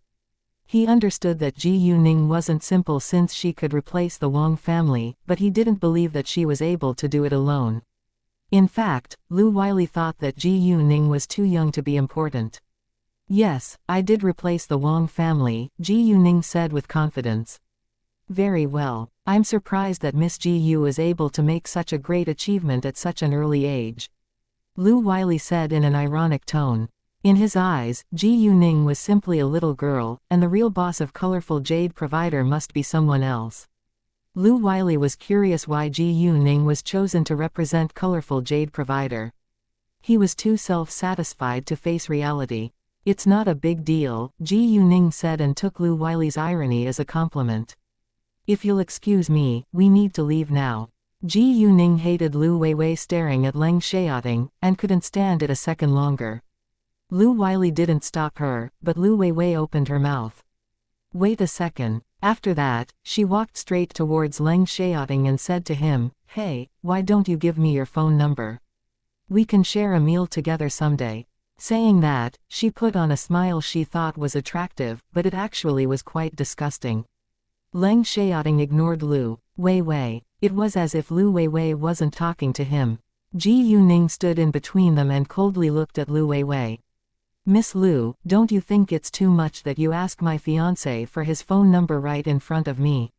He understood that Ji Yuning wasn't simple since she could replace the Wang family, but he didn't believe that she was able to do it alone. In fact, Lu Wiley thought that Ji Yuning was too young to be important. Yes, I did replace the Wang family, Ji Yuning said with confidence. Very well. I'm surprised that Miss Ji Yu is able to make such a great achievement at such an early age. Lu Wiley said in an ironic tone. In his eyes, Ji Yuning was simply a little girl, and the real boss of Colorful Jade Provider must be someone else. Lu Wiley was curious why Ji Yuning was chosen to represent Colorful Jade Provider. He was too self-satisfied to face reality. It's not a big deal, Ji Yuning said and took Lu Wiley's irony as a compliment. If you'll excuse me, we need to leave now. Ji Yuning hated Lu Weiwei staring at Leng Xiaoting, and couldn't stand it a second longer. Lu Wiley didn't stop her, but Lu Weiwei opened her mouth. Wait a second. After that, she walked straight towards Leng Xiaoting and said to him, Hey, why don't you give me your phone number? We can share a meal together someday. Saying that, she put on a smile she thought was attractive, but it actually was quite disgusting. Leng Xiaoting ignored Lu Weiwei. It was as if Lu Weiwei wasn't talking to him. Ji Yuning stood in between them and coldly looked at Lu Weiwei. Miss Lu, don't you think it's too much that you ask my fiancé for his phone number right in front of me?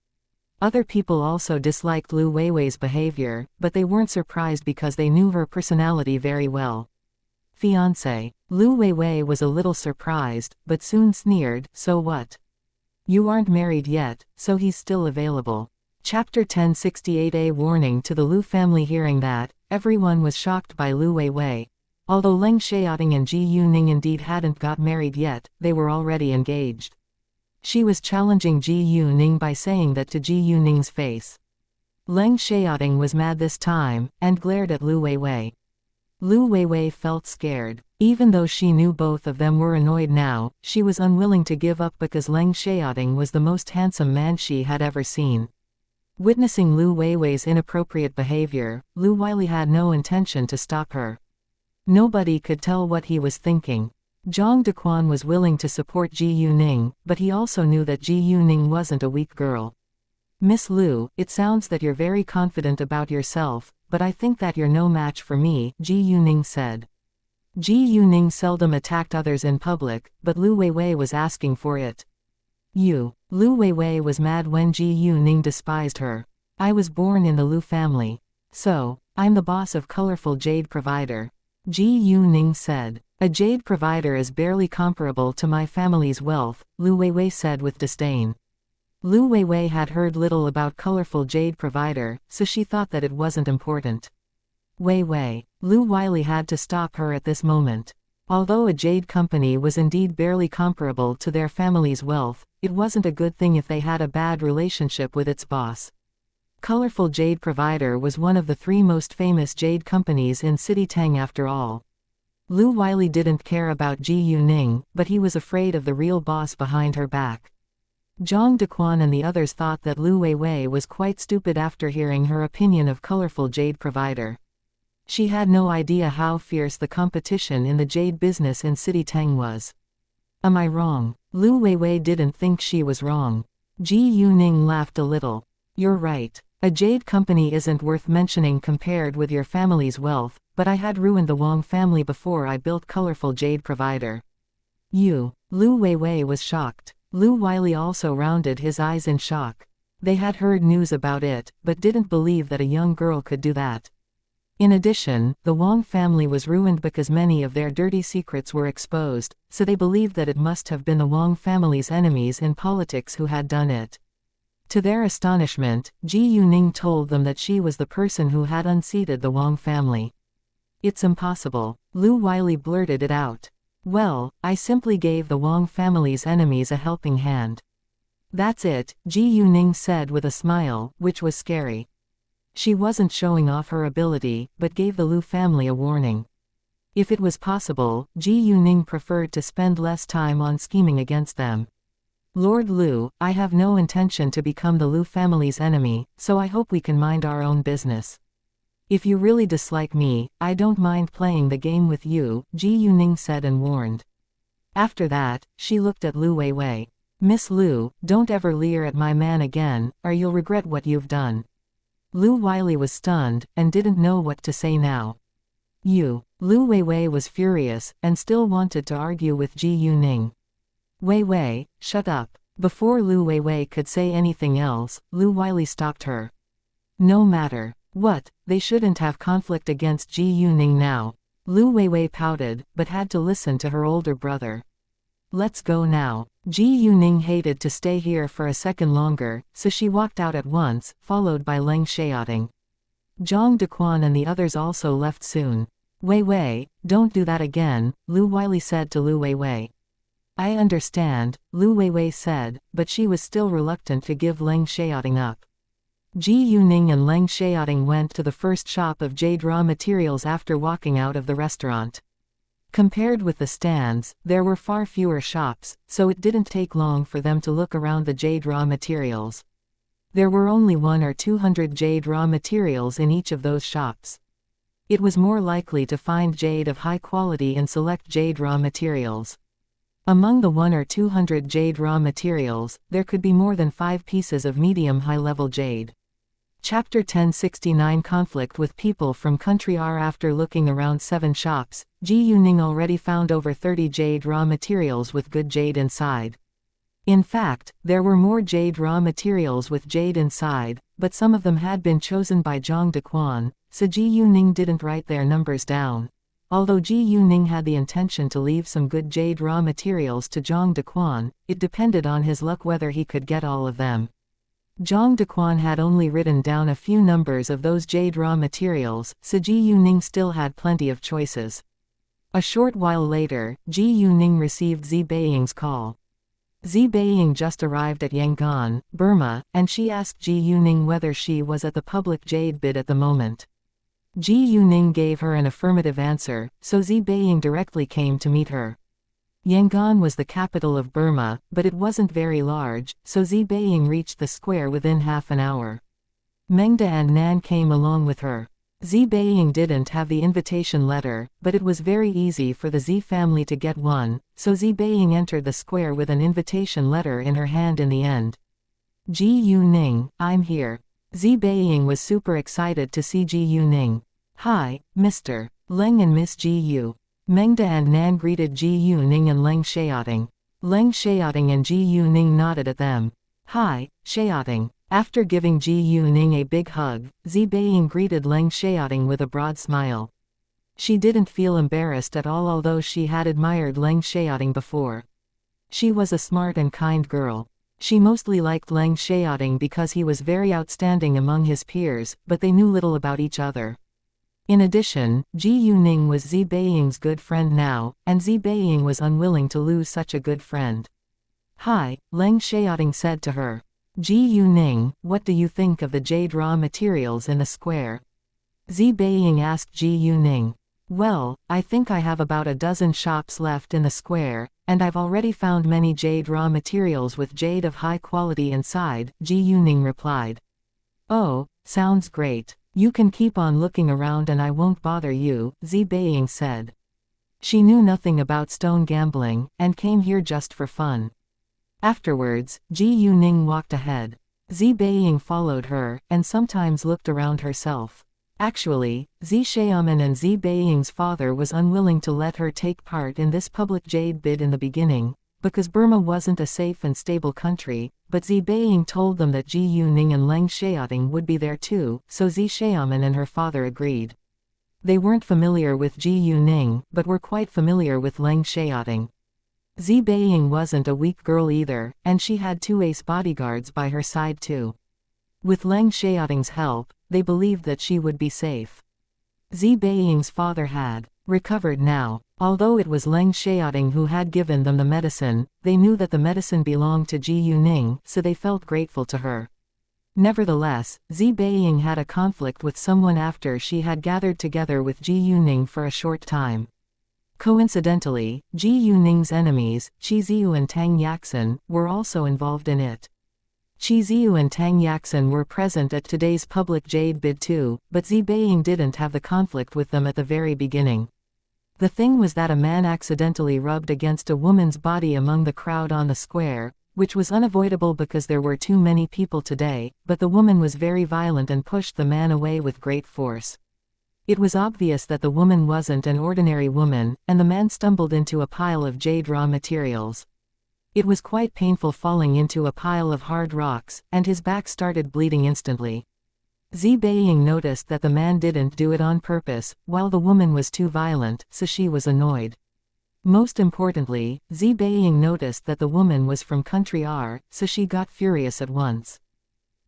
Other people also disliked Lu Weiwei's behavior, but they weren't surprised because they knew her personality very well. Fiancé. Lu Weiwei was a little surprised, but soon sneered, so what? You aren't married yet, so he's still available. Chapter 1068. A warning to the Lu family. Hearing that, everyone was shocked by Lu Weiwei. Although Leng Xiaoting and Ji Yuning indeed hadn't got married yet, they were already engaged. She was challenging Ji Yuning by saying that to Ji Yuning's face. Leng Xiaoting was mad this time, and glared at Lu Weiwei. Lu Weiwei felt scared. Even though she knew both of them were annoyed now, she was unwilling to give up because Leng Xiaoting was the most handsome man she had ever seen. Witnessing Lu Weiwei's inappropriate behavior, Lu Wiley had no intention to stop her. Nobody could tell what he was thinking. Zhang Dequan was willing to support Ji Yuning, but he also knew that Ji Yuning wasn't a weak girl. Miss Lu, it sounds that you're very confident about yourself, but I think that you're no match for me, Ji Yuning said. Ji Yuning seldom attacked others in public, but Lu Weiwei was asking for it. Lu Weiwei was mad when Ji Yuning despised her. I was born in the Lu family. So, I'm the boss of Colorful Jade Provider. Ji Yuning said. A jade provider is barely comparable to my family's wealth, Lu Weiwei said with disdain. Lu Weiwei had heard little about Colorful Jade Provider, so she thought that it wasn't important. Weiwei. Lu Wiley had to stop her at this moment. Although a jade company was indeed barely comparable to their family's wealth, it wasn't a good thing if they had a bad relationship with its boss. Colorful Jade Provider was one of the 3 most famous jade companies in City Tang after all. Lu Wiley didn't care about Ji Yuning, but he was afraid of the real boss behind her back. Zhang Dequan and the others thought that Lu Weiwei was quite stupid after hearing her opinion of Colorful Jade Provider. She had no idea how fierce the competition in the jade business in City Tang was. Am I wrong? Lu Weiwei didn't think she was wrong. Ji Yuning laughed a little. You're right. A jade company isn't worth mentioning compared with your family's wealth, but I had ruined the Wang family before I built Colorful Jade Provider. Lu Weiwei was shocked. Lu Wiley also rounded his eyes in shock. They had heard news about it, but didn't believe that a young girl could do that. In addition, the Wang family was ruined because many of their dirty secrets were exposed, so they believed that it must have been the Wang family's enemies in politics who had done it. To their astonishment, Ji Yuning told them that she was the person who had unseated the Wang family. "It's impossible," Lu Wiley blurted it out. "Well, I simply gave the Wang family's enemies a helping hand." "That's it," Ji Yuning said with a smile, which was scary. She wasn't showing off her ability, but gave the Lu family a warning. If it was possible, Ji Yuning preferred to spend less time on scheming against them. "Lord Lu, I have no intention to become the Lu family's enemy, so I hope we can mind our own business. If you really dislike me, I don't mind playing the game with you," Ji Yuning said and warned. After that, she looked at Lu Weiwei. "Miss Lu, don't ever leer at my man again, or you'll regret what you've done." Lu Wiley was stunned, and didn't know what to say now. "You." Lu Weiwei was furious, and still wanted to argue with Ji Yuning. "Weiwei, shut up." Before Lu Weiwei could say anything else, Lu Wiley stopped her. "No matter what, they shouldn't have conflict against Ji Yuning now." Lu Weiwei pouted, but had to listen to her older brother. "Let's go now." Ji Yuning hated to stay here for a second longer, so she walked out at once, followed by Leng Xiaoting. Zhang Dequan and the others also left soon. "Weiwei, don't do that again," Lu Wiley said to Lu Weiwei. "I understand," Lu Weiwei said, but she was still reluctant to give Leng Xiaoting up. Ji Yuning and Leng Xiaoting went to the first shop of jade raw materials after walking out of the restaurant. Compared with the stands, there were far fewer shops, so it didn't take long for them to look around the jade raw materials. There were only 100 or 200 jade raw materials in each of those shops. It was more likely to find jade of high quality in select jade raw materials. Among the 100 or 200 jade raw materials, there could be more than 5 pieces of medium high-level jade. Chapter 1069 Conflict with people from Country R. After looking around 7 shops, Ji Yuning already found over 30 jade raw materials with good jade inside. In fact, there were more jade raw materials with jade inside, but some of them had been chosen by Zhang Dequan, so Ji Yuning didn't write their numbers down. Although Ji Yuning had the intention to leave some good jade raw materials to Zhang Dequan, it depended on his luck whether he could get all of them. Zhang Dequan had only written down a few numbers of those jade raw materials, so Ji Yuning still had plenty of choices. A short while later, Ji Yuning received Zi Beiying's call. Zi Beiying just arrived at Yangon, Burma, and she asked Ji Yuning whether she was at the public jade bid at the moment. Ji Yuning gave her an affirmative answer, so Zi Beiying directly came to meet her. Yangon was the capital of Burma, but it wasn't very large, so Zi Beiying reached the square within half an hour. Mengda and Nan came along with her. Zi Beiying didn't have the invitation letter, but it was very easy for the Zi family to get one, so Zi Beiying entered the square with an invitation letter in her hand in the end. "Ji Yuning, I'm here." Zi Beiying was super excited to see Ji Yuning. "Hi, Mr. Leng and Miss Ji Yu." Mengda and Nan greeted Ji Yuning and Leng Xiaoting. Leng Xiaoting and Ji Yuning nodded at them. "Hi, Xiaoting." After giving Ji Yuning a big hug, Zi Beiying greeted Leng Xiaoting with a broad smile. She didn't feel embarrassed at all, although she had admired Leng Xiaoting before. She was a smart and kind girl. She mostly liked Leng Xiaoting because he was very outstanding among his peers, but they knew little about each other. In addition, Ji Yuning was Zi Beiying's good friend now, and Zi Beiying was unwilling to lose such a good friend. "Hi," Leng Xiaoting said to her. "Ji Yuning, what do you think of the jade raw materials in the square?" Zi Beiying asked Ji Yuning. "Well, I think I have about a dozen shops left in the square, and I've already found many jade raw materials with jade of high quality inside," Ji Yuning replied. "Oh, sounds great. You can keep on looking around and I won't bother you," Zi Beiying said. She knew nothing about stone gambling, and came here just for fun. Afterwards, Ji Yuning walked ahead. Zi Beiying followed her, and sometimes looked around herself. Actually, Zi Xiaoman and Zi Beiying's father was unwilling to let her take part in this public jade bid in the beginning, because Burma wasn't a safe and stable country, but Zi Beiying told them that Ji Yuning and Leng Xiaoting would be there too, so Zi Xiaoman and her father agreed. They weren't familiar with Ji Yuning, but were quite familiar with Leng Xiaoting. Zi Beiying wasn't a weak girl either, and she had 2 ace bodyguards by her side too. With Leng Xiaoting's help, they believed that she would be safe. Zi Beiying's father had recovered now. Although it was Leng Xiaoting who had given them the medicine, they knew that the medicine belonged to Ji Yuning, so they felt grateful to her. Nevertheless, Zi Beiying had a conflict with someone after she had gathered together with Ji Yuning for a short time. Coincidentally, Ji Yuning's enemies, Qi Ziyu and Tang Yaxin, were also involved in it. Qi Ziyu and Tang Yaxin were present at today's public jade bid too, but Zi Beiying didn't have the conflict with them at the very beginning. The thing was that a man accidentally rubbed against a woman's body among the crowd on the square, which was unavoidable because there were too many people today, but the woman was very violent and pushed the man away with great force. It was obvious that the woman wasn't an ordinary woman, and the man stumbled into a pile of jade raw materials. It was quite painful falling into a pile of hard rocks, and his back started bleeding instantly. Zi Beiying noticed that the man didn't do it on purpose, while the woman was too violent, so she was annoyed. Most importantly, Zi Beiying noticed that the woman was from country R, so she got furious at once.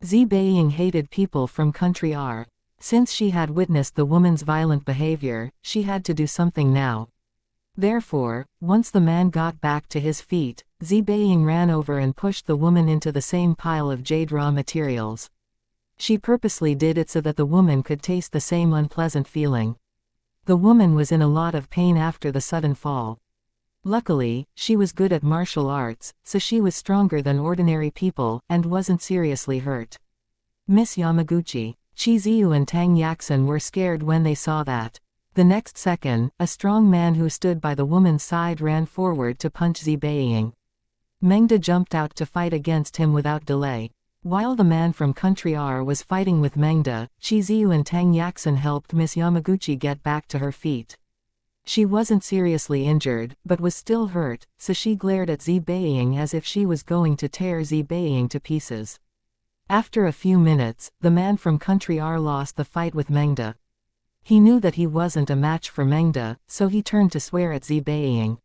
Zi Beiying hated people from country R. Since she had witnessed the woman's violent behavior, she had to do something now. Therefore, once the man got back to his feet, Zi Beiying ran over and pushed the woman into the same pile of jade raw materials. She purposely did it so that the woman could taste the same unpleasant feeling. The woman was in a lot of pain after the sudden fall. Luckily, she was good at martial arts, so she was stronger than ordinary people, and wasn't seriously hurt. Miss Yamaguchi, Qi Ziyu and Tang Yaxin were scared when they saw that. The next second, a strong man who stood by the woman's side ran forward to punch Zi Beiying. Mengda jumped out to fight against him without delay. While the man from country R was fighting with Mengda, Qi Ziyu and Tang Yaxin helped Miss Yamaguchi get back to her feet. She wasn't seriously injured, but was still hurt, so she glared at Zi Beiying as if she was going to tear Zi Beiying to pieces. After a few minutes, the man from country R lost the fight with Mengda. He knew that he wasn't a match for Mengda, so he turned to swear at Zi Beiying.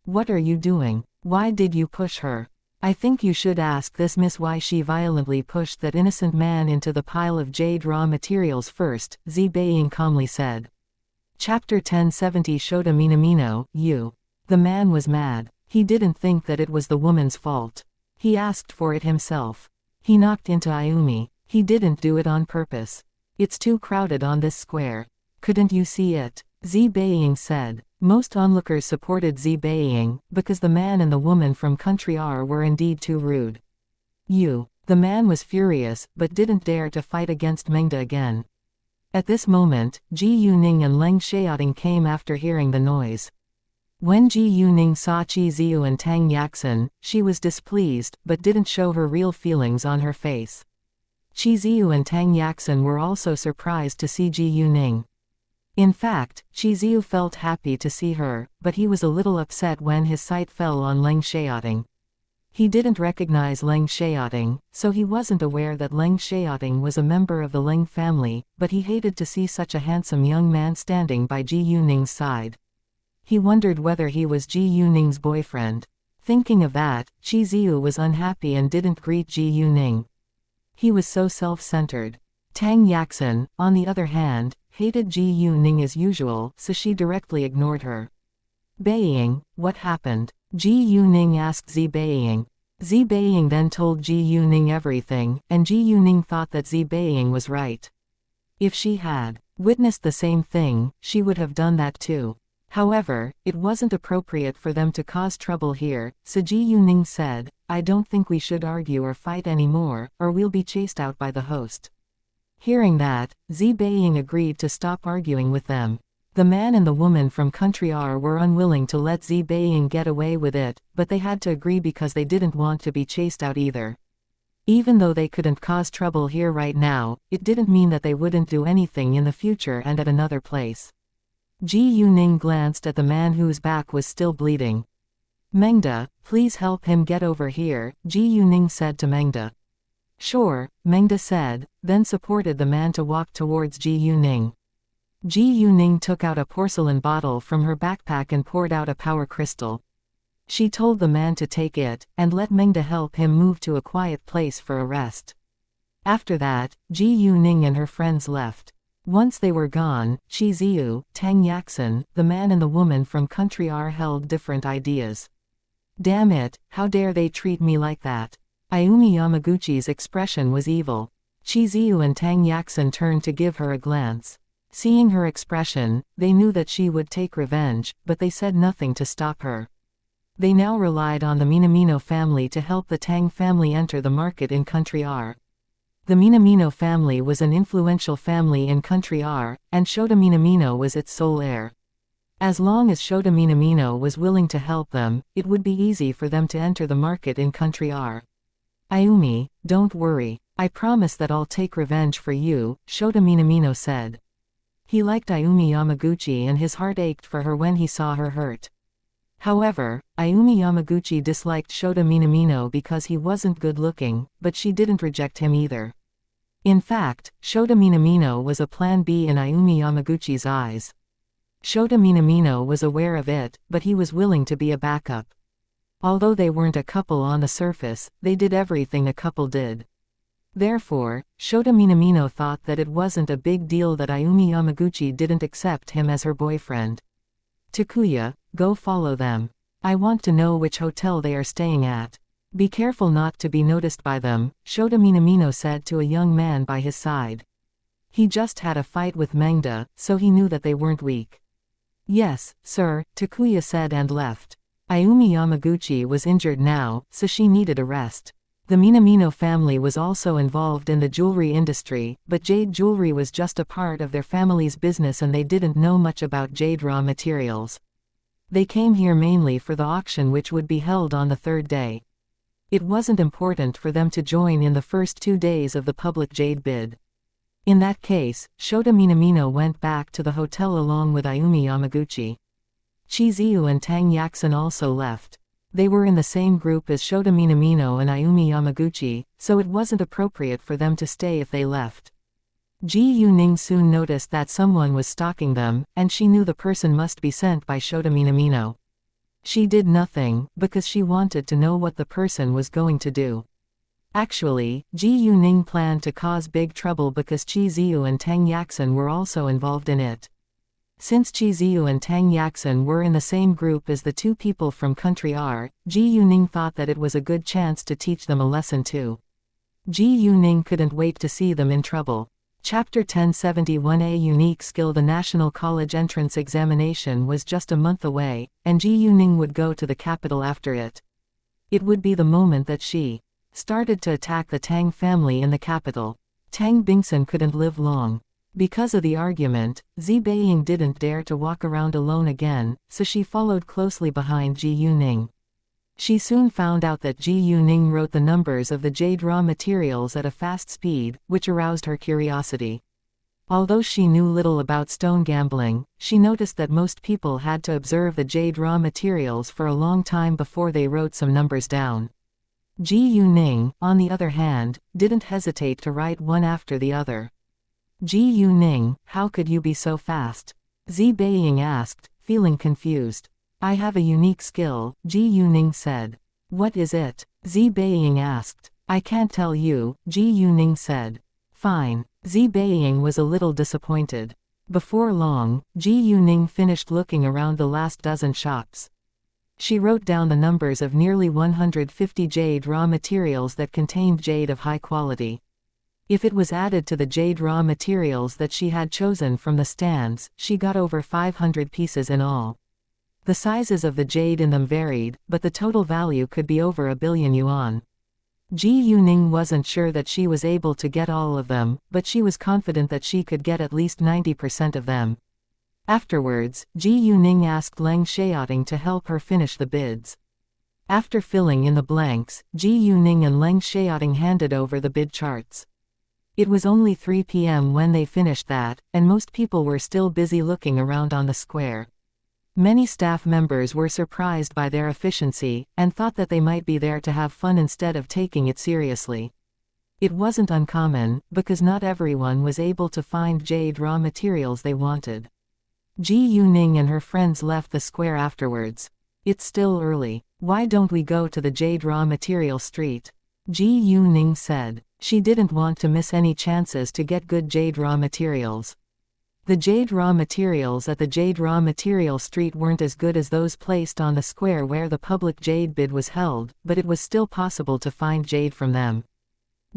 "What are you doing? Why did you push her? I think you should ask this miss why she violently pushed that innocent man into the pile of jade raw materials first," Zi Beiying calmly said. Chapter 1070 Shota Minamino, You. The man was mad. He didn't think that it was the woman's fault. He asked for it himself. He knocked into Ayumi. He didn't do it on purpose. "It's too crowded on this square. Couldn't you see it?" Zi Beiying said. Most onlookers supported Zi Beiying, because the man and the woman from country R were indeed too rude. The man was furious, but didn't dare to fight against Mengda again. At this moment, Ji Yuning and Leng Xiaoting came after hearing the noise. When Ji Yuning saw Qi Ziyu and Tang Yaxin, she was displeased, but didn't show her real feelings on her face. Qi Ziyu and Tang Yaxin were also surprised to see Ji Yuning. In fact, Qi Ziyu felt happy to see her, but he was a little upset when his sight fell on Leng Xiaoting. He didn't recognize Leng Xiaoting, so he wasn't aware that Leng Xiaoting was a member of the Leng family, but he hated to see such a handsome young man standing by Ji Yuning's side. He wondered whether he was Ji Yuning's boyfriend. Thinking of that, Qi Ziyu was unhappy and didn't greet Ji Yuning. He was so self-centered. Tang Yaxin, on the other hand, hated Ji Yuning as usual, so she directly ignored her. "Beiying, what happened?" Ji Yuning asked Zi Beiying. Zi Beiying then told Ji Yuning everything, and Ji Yuning thought that Zi Beiying was right. If she had witnessed the same thing, she would have done that too. However, it wasn't appropriate for them to cause trouble here, so Ji Yuning said, "I don't think we should argue or fight anymore, or we'll be chased out by the host." Hearing that, Zi Beiying agreed to stop arguing with them. The man and the woman from country R were unwilling to let Zi Beiying get away with it, but they had to agree because they didn't want to be chased out either. Even though they couldn't cause trouble here right now, it didn't mean that they wouldn't do anything in the future and at another place. Ji Yuning glanced at the man whose back was still bleeding. "Mengda, please help him get over here," Ji Yuning said to Mengda. "Sure," Mengda said, then supported the man to walk towards Ji Yuning. Ji Yuning took out a porcelain bottle from her backpack and poured out a power crystal. She told the man to take it, and let Mengda help him move to a quiet place for a rest. After that, Ji Yuning and her friends left. Once they were gone, Qi Ziyu, Tang Yaxin, the man and the woman from Country R held different ideas. Damn it, how dare they treat me like that? Ayumi Yamaguchi's expression was evil. Qi Ziyu and Tang Yaxin turned to give her a glance. Seeing her expression, they knew that she would take revenge, but they said nothing to stop her. They now relied on the Minamino family to help the Tang family enter the market in Country R. The Minamino family was an influential family in Country R, and Shota Minamino was its sole heir. As long as Shota Minamino was willing to help them, it would be easy for them to enter the market in Country R. Ayumi, don't worry. I promise that I'll take revenge for you, Shota Minamino said. He liked Ayumi Yamaguchi and his heart ached for her when he saw her hurt. However, Ayumi Yamaguchi disliked Shota Minamino because he wasn't good-looking, but she didn't reject him either. In fact, Shota Minamino was a plan B in Ayumi Yamaguchi's eyes. Shota Minamino was aware of it, but he was willing to be a backup. Although they weren't a couple on the surface, they did everything a couple did. Therefore, Shota Minamino thought that it wasn't a big deal that Ayumi Yamaguchi didn't accept him as her boyfriend. Takuya, go follow them. I want to know which hotel they are staying at. Be careful not to be noticed by them, Shota Minamino said to a young man by his side. He just had a fight with Mengda, so he knew that they weren't weak. Yes, sir, Takuya said and left. Ayumi Yamaguchi was injured now, so she needed a rest. The Minamino family was also involved in the jewelry industry, but jade jewelry was just a part of their family's business and they didn't know much about jade raw materials. They came here mainly for the auction which would be held on the third day. It wasn't important for them to join in the first 2 days of the public jade bid. In that case, Shota Minamino went back to the hotel along with Ayumi Yamaguchi. Qi Ziyu and Tang Yaxin also left. They were in the same group as Shota Minamino and Ayumi Yamaguchi, so it wasn't appropriate for them to stay if they left. Ji Yuning soon noticed that someone was stalking them, and she knew the person must be sent by Shota Minamino. She did nothing, because she wanted to know what the person was going to do. Actually, Ji Yuning planned to cause big trouble because Qi Ziyu and Tang Yaxin were also involved in it. Since Qi Ziyu and Tang Yaxin were in the same group as the two people from Country R, Ji Yuning thought that it was a good chance to teach them a lesson too. Ji Yuning couldn't wait to see them in trouble. Chapter 1071A Unique Skill. The National College entrance examination was just a month away, and Ji Yuning would go to the capital after it. It would be the moment that she started to attack the Tang family in the capital. Tang Bingsun couldn't live long. Because of the argument, Zi Beiying didn't dare to walk around alone again, so she followed closely behind Ji Yuning. She soon found out that Ji Yuning wrote the numbers of the jade raw materials at a fast speed, which aroused her curiosity. Although she knew little about stone gambling, she noticed that most people had to observe the jade raw materials for a long time before they wrote some numbers down. Ji Yuning, on the other hand, didn't hesitate to write one after the other. Ji Yuning, how could you be so fast? Zi Beiying asked, feeling confused. I have a unique skill, Ji Yuning said. What is it? Zi Beiying asked. I can't tell you, Ji Yuning said. Fine. Zi Beiying was a little disappointed. Before long, Ji Yuning finished looking around the last dozen shops. She wrote down the numbers of nearly 150 jade raw materials that contained jade of high quality. If it was added to the jade raw materials that she had chosen from the stands, she got over 500 pieces in all. The sizes of the jade in them varied, but the total value could be over 1 billion yuan. Ji Yuning wasn't sure that she was able to get all of them, but she was confident that she could get at least 90% of them. Afterwards, Ji Yuning asked Leng Xiaoting to help her finish the bids. After filling in the blanks, Ji Yuning and Leng Xiaoting handed over the bid charts. It was only 3 p.m. when they finished that, and most people were still busy looking around on the square. Many staff members were surprised by their efficiency, and thought that they might be there to have fun instead of taking it seriously. It wasn't uncommon, because not everyone was able to find jade raw materials they wanted. Ji Yuning and her friends left the square afterwards. It's still early. Why don't we go to the jade raw material street? Ji Yuning said. She didn't want to miss any chances to get good jade raw materials. The jade raw materials at the jade raw material street weren't as good as those placed on the square where the public jade bid was held, but it was still possible to find jade from them.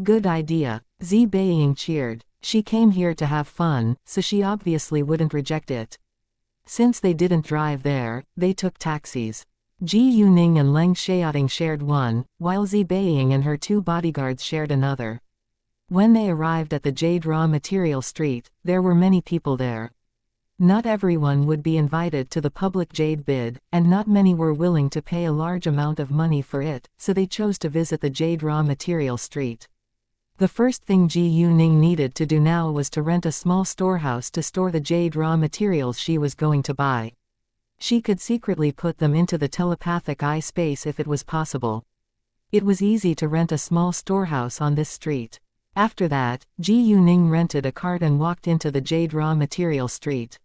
Good idea. Zi Beiying cheered. She came here to have fun, so she obviously wouldn't reject it. Since they didn't drive there, they took taxis. Ji Yuning and Leng Xiaoting shared one, while Zi Beiying and her 2 bodyguards shared another. When they arrived at the jade raw material street, there were many people there. Not everyone would be invited to the public jade bid, and not many were willing to pay a large amount of money for it, so they chose to visit the jade raw material street. The first thing Ji Yuning needed to do now was to rent a small storehouse to store the jade raw materials she was going to buy. She could secretly put them into the telepathic eye space if it was possible. It was easy to rent a small storehouse on this street. After that, Ji Yuning rented a cart and walked into the jade raw material street.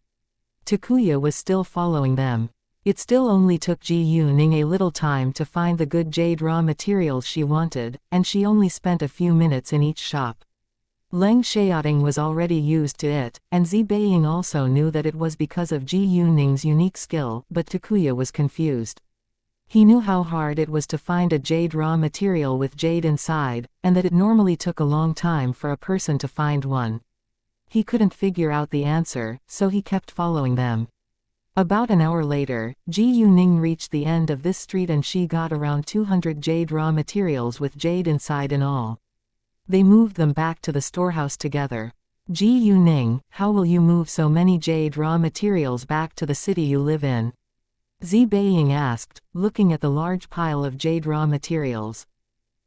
Takuya was still following them. It still only took Ji Yuning a little time to find the good jade raw materials she wanted, and she only spent a few minutes in each shop. Leng Xiaoting was already used to it, and Zi Beiying also knew that it was because of Ji Yuning's unique skill, but Takuya was confused. He knew how hard it was to find a jade raw material with jade inside, and that it normally took a long time for a person to find one. He couldn't figure out the answer, so he kept following them. About an hour later, Ji Yuning reached the end of this street and she got around 200 jade raw materials with jade inside in all. They moved them back to the storehouse together. Ji Yuning, how will you move so many jade raw materials back to the city you live in? Zi Beiying asked, looking at the large pile of jade raw materials.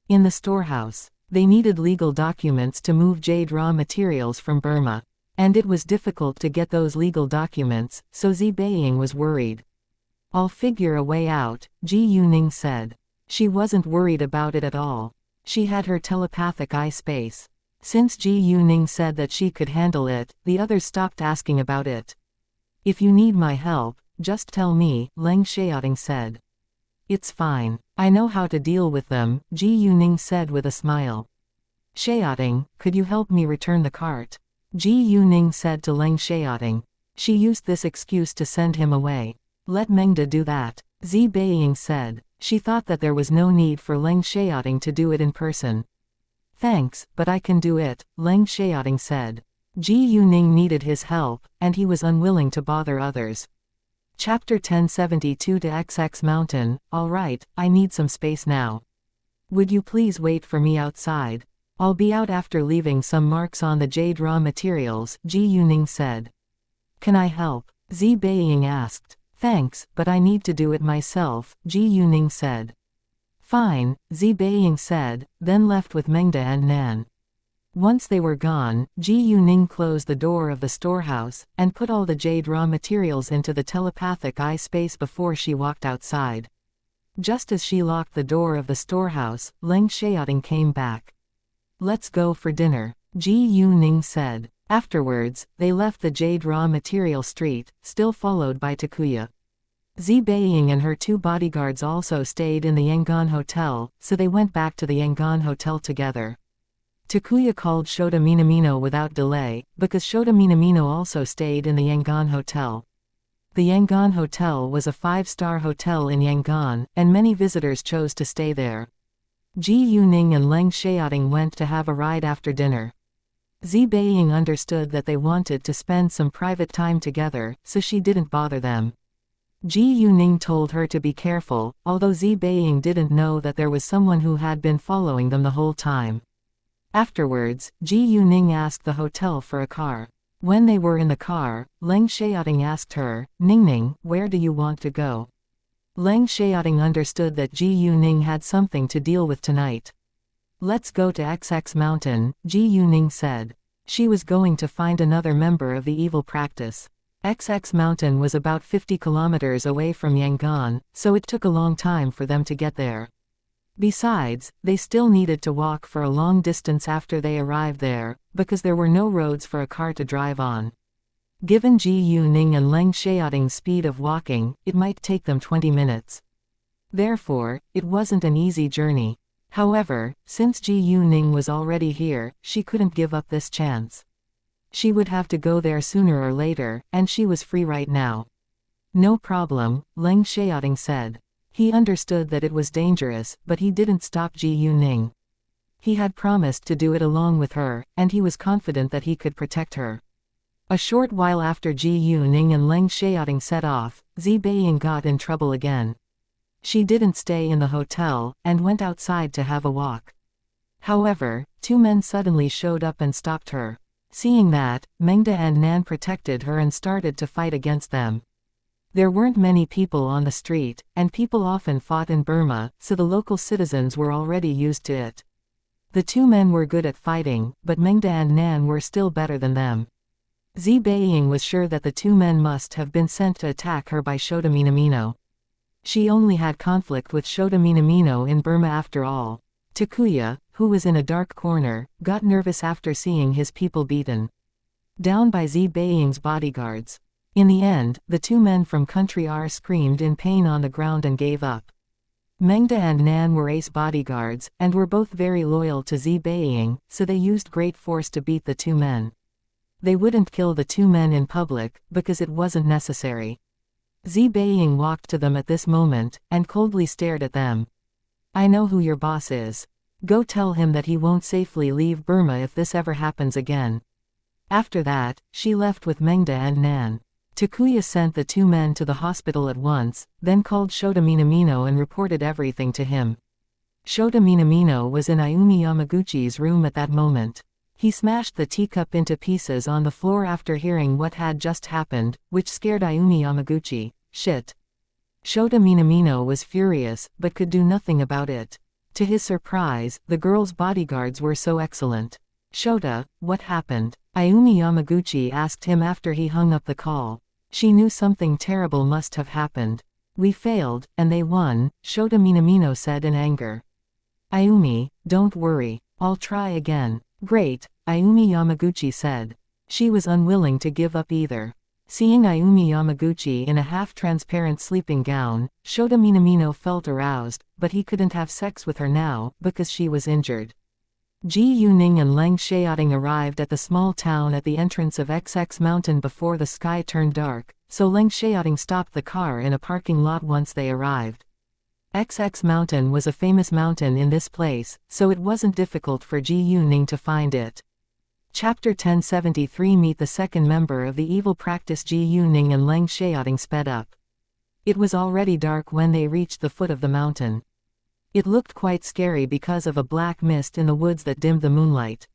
In the storehouse, they needed legal documents to move jade raw materials from Burma. And it was difficult to get those legal documents, so Zi Beiying was worried. I'll figure a way out, Ji Yuning said. She wasn't worried about it at all. She had her telepathic eye space. Since Ji Yuning said that she could handle it, the others stopped asking about it. If you need my help, just tell me, Leng Xiaoting said. It's fine. I know how to deal with them, Ji Yuning said with a smile. Xiaoting, could you help me return the cart? Ji Yuning said to Leng Xiaoting. She used this excuse to send him away. Let Mengda do that, Zi Beiying said. She thought that there was no need for Leng Xiaoting to do it in person. Thanks, but I can do it, Leng Xiaoting said. Ji Yuning needed his help, and he was unwilling to bother others. Chapter 1072 to XX Mountain. Alright, I need some space now. Would you please wait for me outside? I'll be out after leaving some marks on the jade raw materials, Ji Yuning said. Can I help? Zi Beiying asked. Thanks, but I need to do it myself, Ji Yuning said. Fine, Zi Beiying said, then left with Mengda and Nan. Once they were gone, Ji Yuning closed the door of the storehouse, and put all the jade raw materials into the telepathic eye space before she walked outside. Just as she locked the door of the storehouse, Leng Xiaoting came back. Let's go for dinner, Ji Yuning said. Afterwards, they left the jade raw material street, still followed by Takuya. Zi Beiying and her 2 bodyguards also stayed in the Yangon Hotel, so they went back to the Yangon Hotel together. Takuya called Shota Minamino without delay, because Shota Minamino also stayed in the Yangon Hotel. The Yangon Hotel was a 5-star hotel in Yangon, and many visitors chose to stay there. Ji Yuning and Leng Xiaoting went to have a ride after dinner. Zi Beiying understood that they wanted to spend some private time together, so she didn't bother them. Ji Yuning told her to be careful, although Zi Beiying didn't know that there was someone who had been following them the whole time. Afterwards, Ji Yuning asked the hotel for a car. When they were in the car, Leng Xiaoting asked her, Ningning, where do you want to go? Leng Xiaoting understood that Ji Yuning had something to deal with tonight. Let's go to XX Mountain, Ji Yuning said. She was going to find another member of the evil practice. XX Mountain was about 50 kilometers away from Yangon, so it took a long time for them to get there. Besides, they still needed to walk for a long distance after they arrived there, because there were no roads for a car to drive on. Given Ji Yuning and Leng Xiaoting's speed of walking, it might take them 20 minutes. Therefore, it wasn't an easy journey. However, since Ji Yuning was already here, she couldn't give up this chance. She would have to go there sooner or later, and she was free right now. No problem, Leng Xiaoting said. He understood that it was dangerous, but he didn't stop Ji Yuning. He had promised to do it along with her, and he was confident that he could protect her. A short while after Ji Yuning and Leng Xiaoting set off, Zi Beiying got in trouble again. She didn't stay in the hotel, and went outside to have a walk. However, two men suddenly showed up and stopped her. Seeing that, Mengda and Nan protected her and started to fight against them. There weren't many people on the street, and people often fought in Burma, so the local citizens were already used to it. The two men were good at fighting, but Mengda and Nan were still better than them. Zi Beiying was sure that the two men must have been sent to attack her by Shota Minamino. She only had conflict with Shota Minamino in Burma after all. Takuya, who was in a dark corner, got nervous after seeing his people beaten down by Zi Beiying's bodyguards. In the end, the two men from Country R screamed in pain on the ground and gave up. Mengda and Nan were ace bodyguards, and were both very loyal to Zi Beiying, so they used great force to beat the two men. They wouldn't kill the two men in public, because it wasn't necessary. Zi Beiying walked to them at this moment, and coldly stared at them. I know who your boss is. Go tell him that he won't safely leave Burma if this ever happens again. After that, she left with Mengda and Nan. Takuya sent the two men to the hospital at once, then called Shota Minamino and reported everything to him. Shota Minamino was in Ayumi Yamaguchi's room at that moment. He smashed the teacup into pieces on the floor after hearing what had just happened, which scared Ayumi Yamaguchi. Shit. Shota Minamino was furious, but could do nothing about it. To his surprise, the girl's bodyguards were so excellent. Shota, what happened? Ayumi Yamaguchi asked him after he hung up the call. She knew something terrible must have happened. We failed, and they won, Shota Minamino said in anger. Ayumi, don't worry. I'll try again. Great, Ayumi Yamaguchi said. She was unwilling to give up either. Seeing Ayumi Yamaguchi in a half-transparent sleeping gown, Shota Minamino felt aroused, but he couldn't have sex with her now, because she was injured. Ji Yuning and Leng Xiaoting arrived at the small town at the entrance of XX Mountain before the sky turned dark, so Leng Xiaoting stopped the car in a parking lot once they arrived. XX Mountain was a famous mountain in this place, so it wasn't difficult for Ji Yuning to find it. Chapter 1073 Meet the second member of the evil practice. Ji Yuning and Leng Xiaoting sped up. It was already dark when they reached the foot of the mountain. It looked quite scary because of a black mist in the woods that dimmed the moonlight.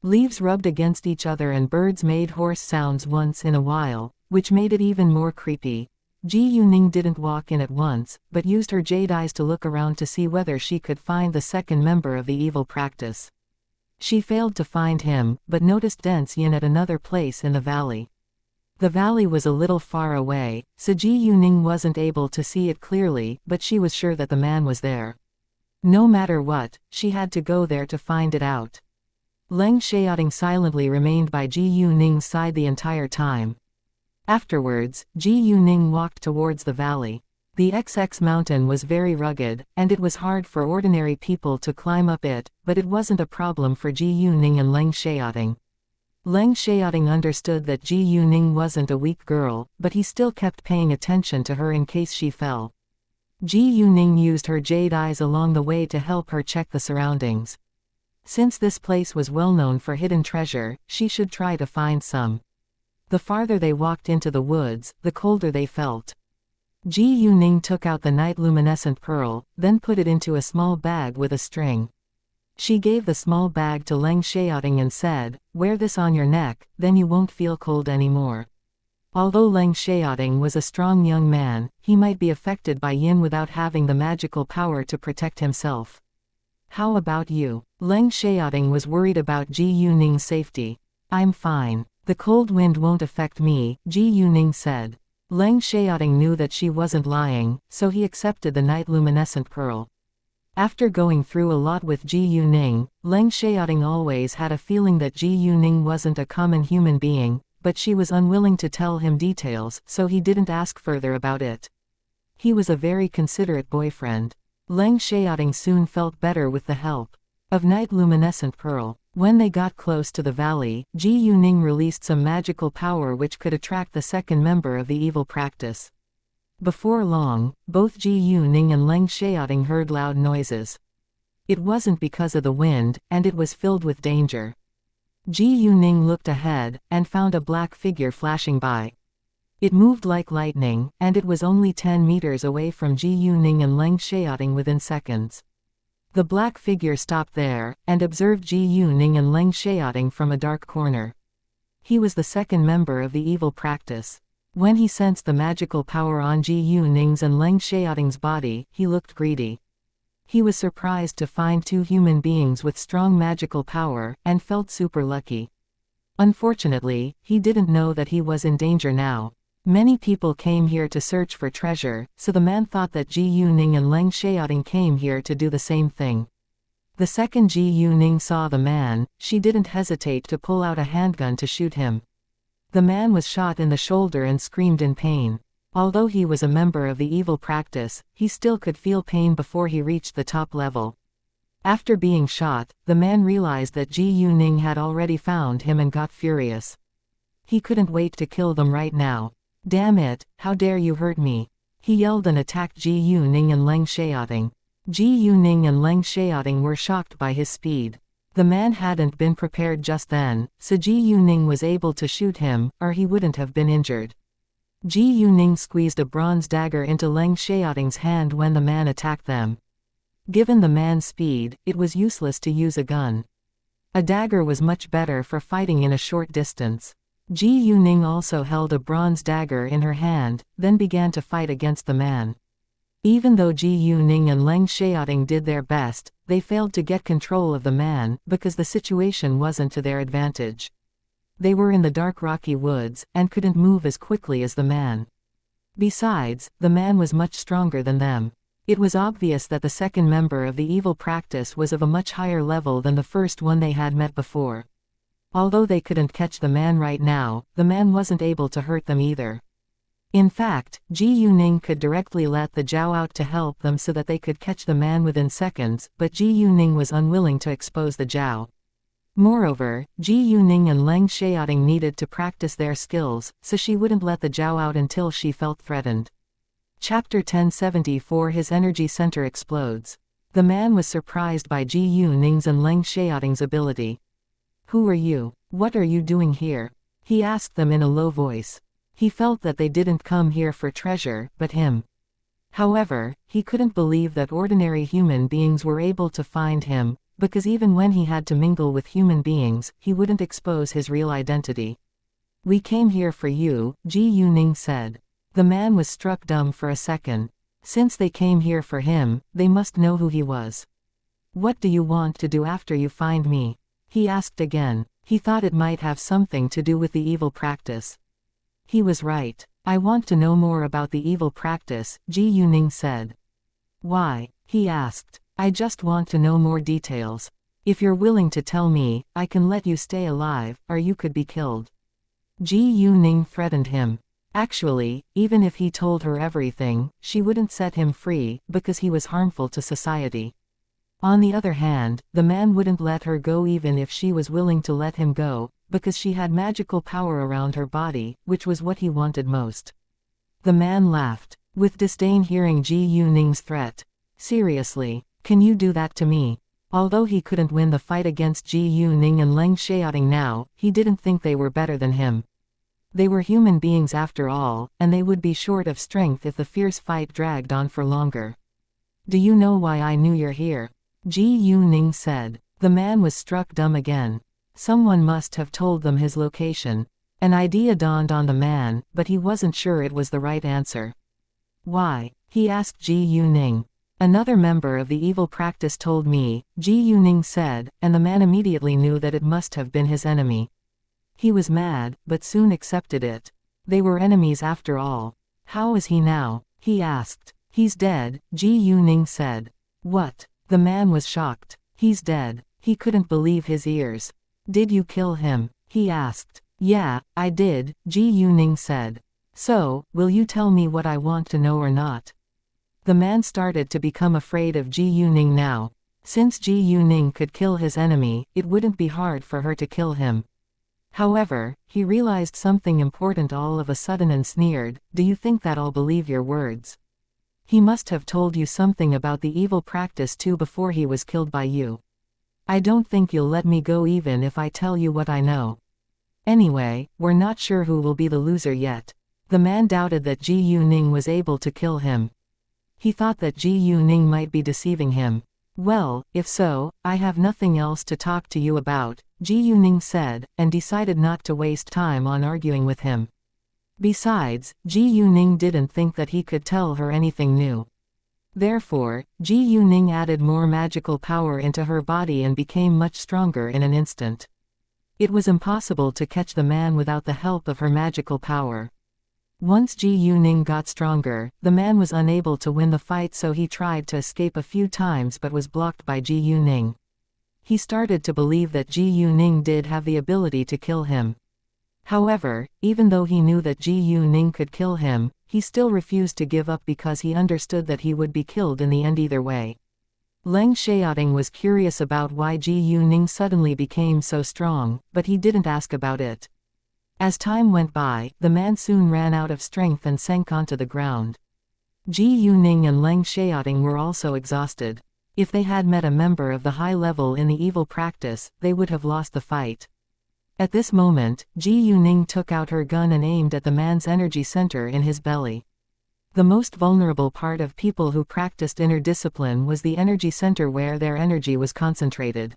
Leaves rubbed against each other and birds made hoarse sounds once in a while, which made it even more creepy. Ji Yuning didn't walk in at once, but used her jade eyes to look around to see whether she could find the second member of the evil practice. She failed to find him, but noticed dense yin at another place in the valley. The valley was a little far away, so Ji Yuning wasn't able to see it clearly, but she was sure that the man was there. No matter what, she had to go there to find it out. Leng Xiaoting silently remained by Ji Yuning's side the entire time. Afterwards, Ji Yuning walked towards the valley. The XX mountain was very rugged, and it was hard for ordinary people to climb up it, but it wasn't a problem for Ji Yuning and Leng Xiaoting. Leng Xiaoting understood that Ji Yuning wasn't a weak girl, but he still kept paying attention to her in case she fell. Ji Yuning used her jade eyes along the way to help her check the surroundings. Since this place was well known for hidden treasure, she should try to find some. The farther they walked into the woods, the colder they felt. Ji Yuning took out the night luminescent pearl, then put it into a small bag with a string. She gave the small bag to Leng Xiaoting and said, "Wear this on your neck, then you won't feel cold anymore." Although Leng Xiaoting was a strong young man, he might be affected by yin without having the magical power to protect himself. How about you? Leng Xiaoting was worried about Ji Yuning's safety. I'm fine. The cold wind won't affect me, Ji Yuning said. Leng Xiaoting knew that she wasn't lying, so he accepted the night luminescent pearl. After going through a lot with Ji Yuning, Leng Xiaoting always had a feeling that Ji Yuning wasn't a common human being, but she was unwilling to tell him details, so he didn't ask further about it. He was a very considerate boyfriend. Leng Xiaoting soon felt better with the help of Night Luminescent Pearl. When they got close to the valley, Ji Yuning released some magical power which could attract the second member of the evil practice. Before long, both Ji Yuning and Leng Xiaoting heard loud noises. It wasn't because of the wind, and it was filled with danger. Ji Yuning looked ahead, and found a black figure flashing by. It moved like lightning, and it was only 10 meters away from Ji Yuning and Leng Xiaoting within seconds. The black figure stopped there, and observed Ji Yuning and Leng Xiaoting from a dark corner. He was the second member of the evil practice. When he sensed the magical power on Ji Yuning's and Leng Xiaoting's body, he looked greedy. He was surprised to find two human beings with strong magical power, and felt super lucky. Unfortunately, he didn't know that he was in danger now. Many people came here to search for treasure, so the man thought that Ji Yuning and Leng Xiaoting came here to do the same thing. The second Ji Yuning saw the man, she didn't hesitate to pull out a handgun to shoot him. The man was shot in the shoulder and screamed in pain. Although he was a member of the evil practice, he still could feel pain before he reached the top level. After being shot, the man realized that Ji Yuning had already found him and got furious. He couldn't wait to kill them right now. "Damn it, how dare you hurt me!" he yelled and attacked Ji Yuning and Leng Xiaoting. Ji Yuning and Leng Xiaoting were shocked by his speed. The man hadn't been prepared just then, so Ji Yuning was able to shoot him, or he wouldn't have been injured. Ji Yuning squeezed a bronze dagger into Leng Xiaoting's hand when the man attacked them. Given the man's speed, it was useless to use a gun. A dagger was much better for fighting in a short distance. Ji Yuning also held a bronze dagger in her hand, then began to fight against the man. Even though Ji Yuning and Leng Xiaoting did their best, they failed to get control of the man, because the situation wasn't to their advantage. They were in the dark rocky woods, and couldn't move as quickly as the man. Besides, the man was much stronger than them. It was obvious that the second member of the evil practice was of a much higher level than the first one they had met before. Although they couldn't catch the man right now, the man wasn't able to hurt them either. In fact, Ji Yuning could directly let the Zhao out to help them so that they could catch the man within seconds, but Ji Yuning was unwilling to expose the Zhao. Moreover, Ji Yuning and Leng Xiaoting needed to practice their skills, so she wouldn't let the Zhao out until she felt threatened. Chapter 1074. His energy center explodes. The man was surprised by Ji Yuning's and Leng Xiaoting's ability. "Who are you? What are you doing here?" he asked them in a low voice. He felt that they didn't come here for treasure, but him. However, he couldn't believe that ordinary human beings were able to find him, because even when he had to mingle with human beings, he wouldn't expose his real identity. "We came here for you," Ji Yuning said. The man was struck dumb for a second. Since they came here for him, they must know who he was. "What do you want to do after you find me?" he asked again. He thought it might have something to do with the evil practice. He was right. "I want to know more about the evil practice," Ji Yuning said. "Why?" he asked. "I just want to know more details. If you're willing to tell me, I can let you stay alive, or you could be killed." Ji Yuning threatened him. Actually, even if he told her everything, she wouldn't set him free, because he was harmful to society. On the other hand, the man wouldn't let her go even if she was willing to let him go, because she had magical power around her body, which was what he wanted most. The man laughed with disdain hearing Ji Yuning's threat. "Seriously, can you do that to me?" Although he couldn't win the fight against Ji Yuning and Leng Xiaoting now, he didn't think they were better than him. They were human beings after all, and they would be short of strength if the fierce fight dragged on for longer. "Do you know why I knew you're here?" Ji Yuning said. The man was struck dumb again. Someone must have told them his location. An idea dawned on the man, but he wasn't sure it was the right answer. "Why?" he asked Ji Yuning. "Another member of the evil practice told me," Ji Yuning said, and the man immediately knew that it must have been his enemy. He was mad, but soon accepted it. They were enemies after all. "How is he now?" he asked. "He's dead," Ji Yuning said. "What? The man was shocked. He's dead. He couldn't believe his ears. Did you kill him? He asked. Yeah, I did, Ji Yuning said. So, will you tell me what I want to know or not? The man started to become afraid of Ji Yuning now. Since Ji Yuning could kill his enemy, it wouldn't be hard for her to kill him. However, he realized something important all of a sudden and sneered, do you think that I'll believe your words? He must have told you something about the evil practice too before he was killed by you. I don't think you'll let me go even if I tell you what I know. Anyway, we're not sure who will be the loser yet. The man doubted that Ji Yuning was able to kill him. He thought that Ji Yuning might be deceiving him. Well, if so, I have nothing else to talk to you about, Ji Yuning said, and decided not to waste time on arguing with him. Besides, Ji Yuning didn't think that he could tell her anything new. Therefore, Ji Yuning added more magical power into her body and became much stronger in an instant. It was impossible to catch the man without the help of her magical power. Once Ji Yuning got stronger, the man was unable to win the fight, so he tried to escape a few times but was blocked by Ji Yuning. He started to believe that Ji Yuning did have the ability to kill him. However, even though he knew that Ji Yuning could kill him, he still refused to give up because he understood that he would be killed in the end either way. Leng Xiaoting was curious about why Ji Yuning suddenly became so strong, but he didn't ask about it. As time went by, the man soon ran out of strength and sank onto the ground. Ji Yuning and Leng Xiaoting were also exhausted. If they had met a member of the high level in the evil practice, they would have lost the fight. At this moment, Ji Yuning took out her gun and aimed at the man's energy center in his belly. The most vulnerable part of people who practiced inner discipline was the energy center where their energy was concentrated.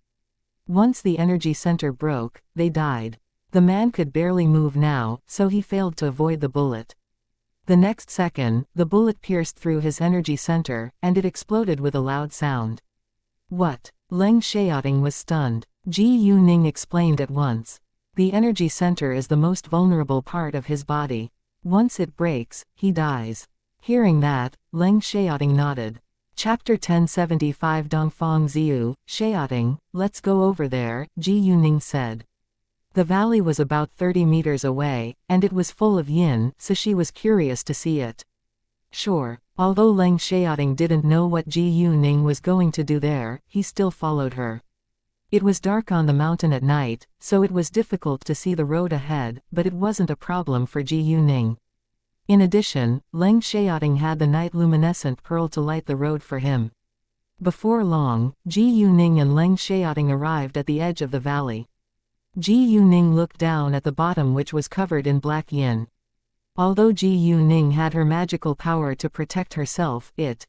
Once the energy center broke, they died. The man could barely move now, so he failed to avoid the bullet. The next second, the bullet pierced through his energy center, and it exploded with a loud sound. What? Leng Xiaoting was stunned. Ji Yuning explained at once. The energy center is the most vulnerable part of his body. Once it breaks, he dies. Hearing that, Leng Xiaoting nodded. Chapter 1075 Dongfang Ziyu, Xiaoting, let's go over there, Ji Yuning said. The valley was about 30 meters away, and it was full of yin, so she was curious to see it. Sure. Although Leng Xiaoting didn't know what Ji Yuning was going to do there, he still followed her. It was dark on the mountain at night, so it was difficult to see the road ahead, but it wasn't a problem for Ji Yuning. In addition, Leng Xiaoting had the night luminescent pearl to light the road for him. Before long, Ji Yuning and Leng Xiaoting arrived at the edge of the valley. Ji Yuning looked down at the bottom, which was covered in black yin. Although Ji Yuning had her magical power to protect herself, it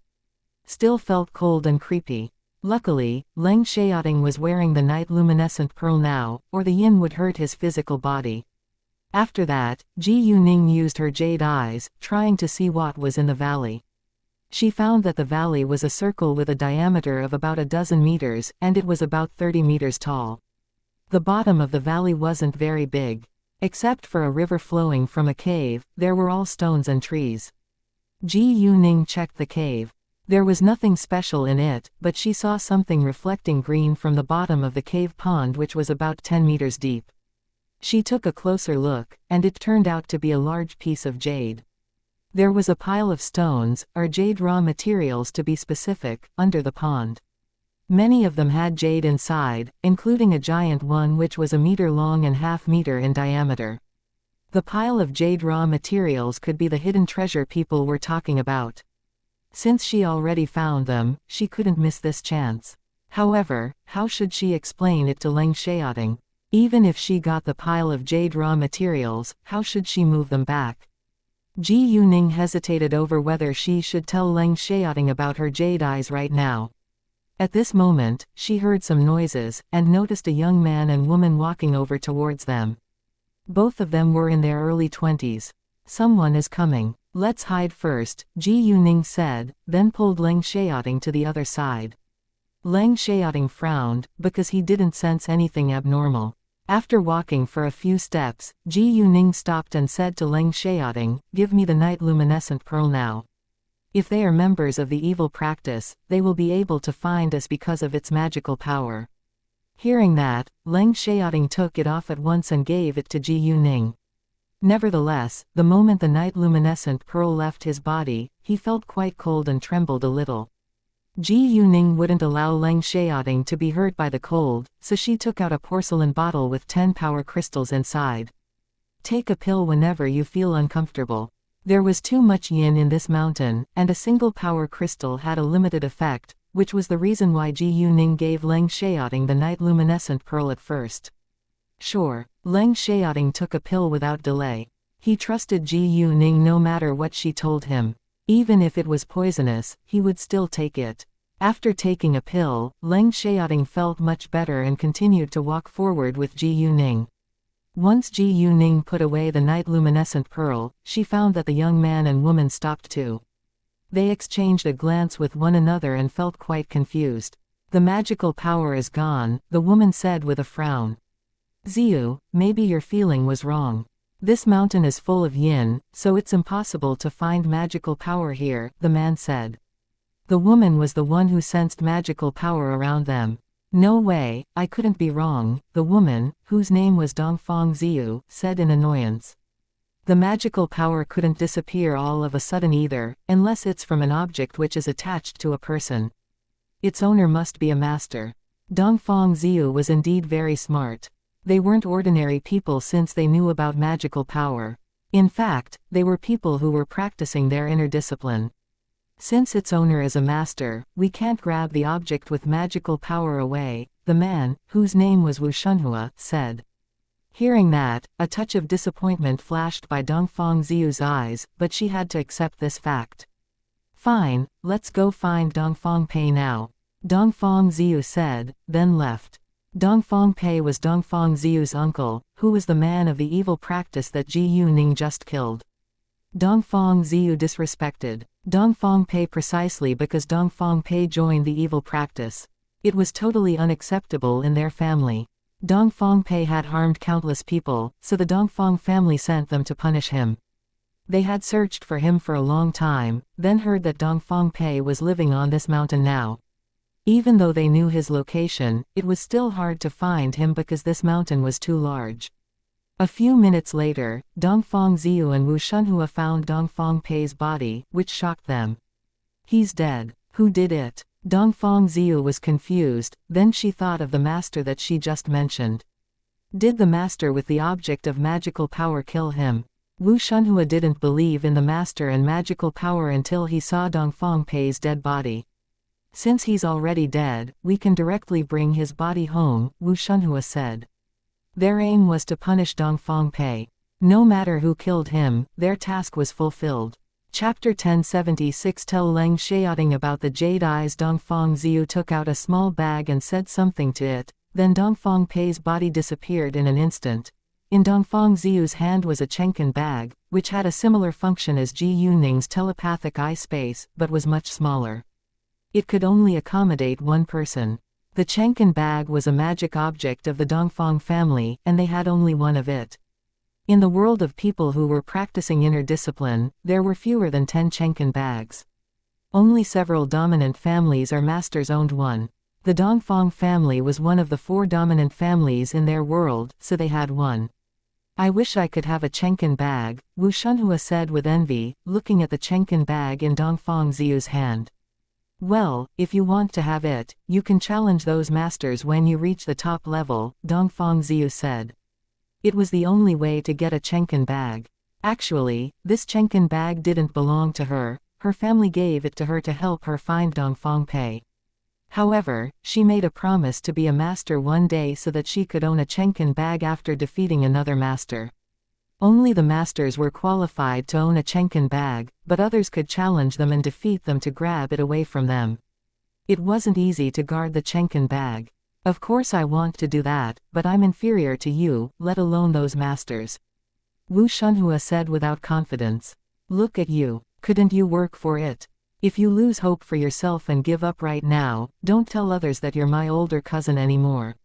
still felt cold and creepy. Luckily, Leng Xiaoting was wearing the night luminescent pearl now, or the yin would hurt his physical body. After that, Ji Yuning used her jade eyes, trying to see what was in the valley. She found that the valley was a circle with a diameter of about a dozen meters, and it was about 30 meters tall. The bottom of the valley wasn't very big. Except for a river flowing from a cave, there were all stones and trees. Ji Yuning checked the cave. There was nothing special in it, but she saw something reflecting green from the bottom of the cave pond, which was about 10 meters deep. She took a closer look, and it turned out to be a large piece of jade. There was a pile of stones, or jade raw materials to be specific, under the pond. Many of them had jade inside, including a giant one which was a meter long and half meter in diameter. The pile of jade raw materials could be the hidden treasure people were talking about. Since she already found them, she couldn't miss this chance. However, how should she explain it to Leng Xiaoting? Even if she got the pile of jade raw materials, how should she move them back? Ji Yuning hesitated over whether she should tell Leng Xiaoting about her jade eyes right now. At this moment, she heard some noises, and noticed a young man and woman walking over towards them. Both of them were in their early 20s. Someone is coming. Let's hide first, Ji Yuning said, then pulled Leng Xiaoting to the other side. Leng Xiaoting frowned, because he didn't sense anything abnormal. After walking for a few steps, Ji Yuning stopped and said to Leng Xiaoting, "Give me the night luminescent pearl now." If they are members of the evil practice, they will be able to find us because of its magical power." Hearing that, Leng Xiaoting took it off at once and gave it to Ji Yuning. Nevertheless, the moment the night luminescent pearl left his body, he felt quite cold and trembled a little. Ji Yuning wouldn't allow Leng Xiaoting to be hurt by the cold, so she took out a porcelain bottle with 10 power crystals inside. "Take a pill whenever you feel uncomfortable." There was too much yin in this mountain, and a single power crystal had a limited effect, which was the reason why Ji Yuning gave Leng Xiaoting the night luminescent pearl at first. Sure, Leng Xiaoting took a pill without delay. He trusted Ji Yuning no matter what she told him. Even if it was poisonous, he would still take it. After taking a pill, Leng Xiaoting felt much better and continued to walk forward with Ji Yuning. Once Ji Yuning put away the night luminescent pearl, she found that the young man and woman stopped too. They exchanged a glance with one another and felt quite confused. "The magical power is gone," the woman said with a frown. "Ziyu, maybe your feeling was wrong. This mountain is full of yin, so it's impossible to find magical power here," the man said. The woman was the one who sensed magical power around them. "No way, I couldn't be wrong," the woman, whose name was Dongfang Ziyu, said in annoyance. "The magical power couldn't disappear all of a sudden either, unless it's from an object which is attached to a person. Its owner must be a master." Dongfang Ziyu was indeed very smart. They weren't ordinary people since they knew about magical power. In fact, they were people who were practicing their inner discipline. "Since its owner is a master, we can't grab the object with magical power away," the man, whose name was Wu Shunhua, said. Hearing that, a touch of disappointment flashed by Dongfang Ziyu's eyes, but she had to accept this fact. "Fine, let's go find Dongfang Pei now," Dongfang Ziyu said, then left. Dongfang Pei was Dongfang Ziyu's uncle, who was the man of the evil practice that Ji Yuning just killed. Dongfang Ziyu disrespected Dongfang Pei precisely because Dongfang Pei joined the evil practice. It was totally unacceptable in their family. Dongfang Pei had harmed countless people, so the Dongfang family sent them to punish him. They had searched for him for a long time, then heard that Dongfang Pei was living on this mountain now. Even though they knew his location, it was still hard to find him because this mountain was too large. A few minutes later, Dongfang Ziyu and Wu Shunhua found Dongfang Pei's body, which shocked them. "He's dead. Who did it?" Dongfang Ziyu was confused, then she thought of the master that she just mentioned. Did the master with the object of magical power kill him? Wu Shunhua didn't believe in the master and magical power until he saw Dongfang Pei's dead body. "Since he's already dead, we can directly bring his body home," Wu Shunhua said. Their aim was to punish Dongfang Pei. No matter who killed him, their task was fulfilled. Chapter 1076. Tell Leng Xiaoting about the jade eyes. Dongfang Ziyu took out a small bag and said something to it, then Dongfang Pei's body disappeared in an instant. In Dongfang Ziyu's hand was a chenken bag, which had a similar function as Ji Yuning's telepathic eye space, but was much smaller. It could only accommodate one person. The chenken bag was a magic object of the Dongfang family, and they had only one of it. In the world of people who were practicing inner discipline, there were fewer than 10 chenken bags. Only several dominant families or masters owned one. The Dongfang family was one of the 4 dominant families in their world, so they had one. "I wish I could have a chenken bag," Wu Shunhua said with envy, looking at the chenken bag in Dongfang Ziyu's hand. "Well, if you want to have it, you can challenge those masters when you reach the top level," Dongfang Ziyu said. It was the only way to get a chenken bag. Actually, this chenken bag didn't belong to her, her family gave it to her to help her find Dongfang Pei. However, she made a promise to be a master one day so that she could own a chenken bag after defeating another master. Only the masters were qualified to own a chenken bag, but others could challenge them and defeat them to grab it away from them. It wasn't easy to guard the chenken bag. "Of course I want to do that, but I'm inferior to you, let alone those masters," Wu Shunhua said without confidence. "Look at you. Couldn't you work for it? If you lose hope for yourself and give up right now, don't tell others that you're my older cousin anymore.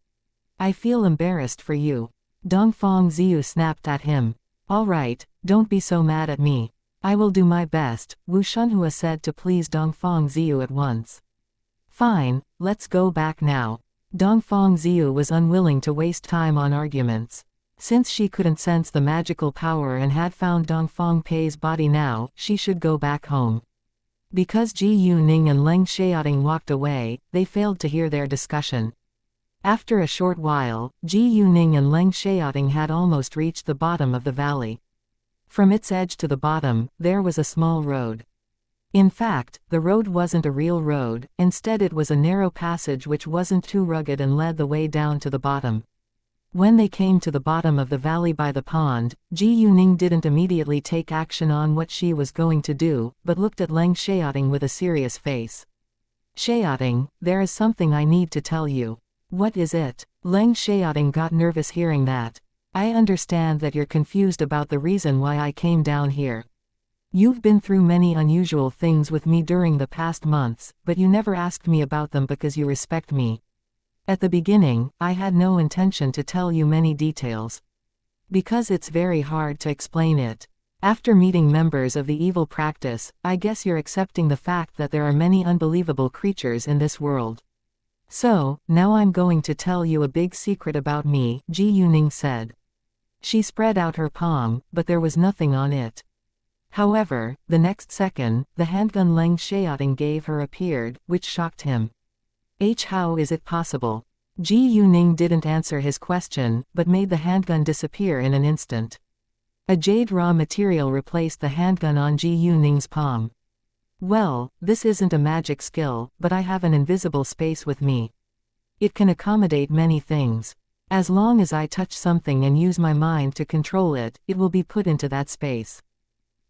I feel embarrassed for you." Dongfang Ziyu snapped at him. "All right, don't be so mad at me. I will do my best, Wu Shunhua said to please Dongfang Ziyu at once. Fine, let's go back now. Dongfang Ziyu was unwilling to waste time on arguments. Since she couldn't sense the magical power and had found Dongfang Pei's body now, she should go back home. Because Ji Yuning and Leng Xiaoting walked away, they failed to hear their discussion. After a short while, Ji Yuning and Leng Xiaoting had almost reached the bottom of the valley. From its edge to the bottom, there was a small road. In fact, the road wasn't a real road, instead it was a narrow passage which wasn't too rugged and led the way down to the bottom. When they came to the bottom of the valley by the pond, Ji Yuning didn't immediately take action on what she was going to do, but looked at Leng Xiaoting with a serious face. Xiaoting, there is something I need to tell you. What is it? Leng Xiaoting got nervous hearing that. I understand that you're confused about the reason why I came down here. You've been through many unusual things with me during the past months, but you never asked me about them because you respect me. At the beginning, I had no intention to tell you many details. Because it's very hard to explain it. After meeting members of the evil practice, I guess you're accepting the fact that there are many unbelievable creatures in this world. So, now I'm going to tell you a big secret about me, Ji Yuning said. She spread out her palm, but there was nothing on it. However, the next second, the handgun Leng Xiaoting gave her appeared, which shocked him. How is it possible? Ji Yuning didn't answer his question, but made the handgun disappear in an instant. A jade raw material replaced the handgun on Ji Yuning's palm. Well, this isn't a magic skill, but I have an invisible space with me. It can accommodate many things. As long as I touch something and use my mind to control it, it will be put into that space.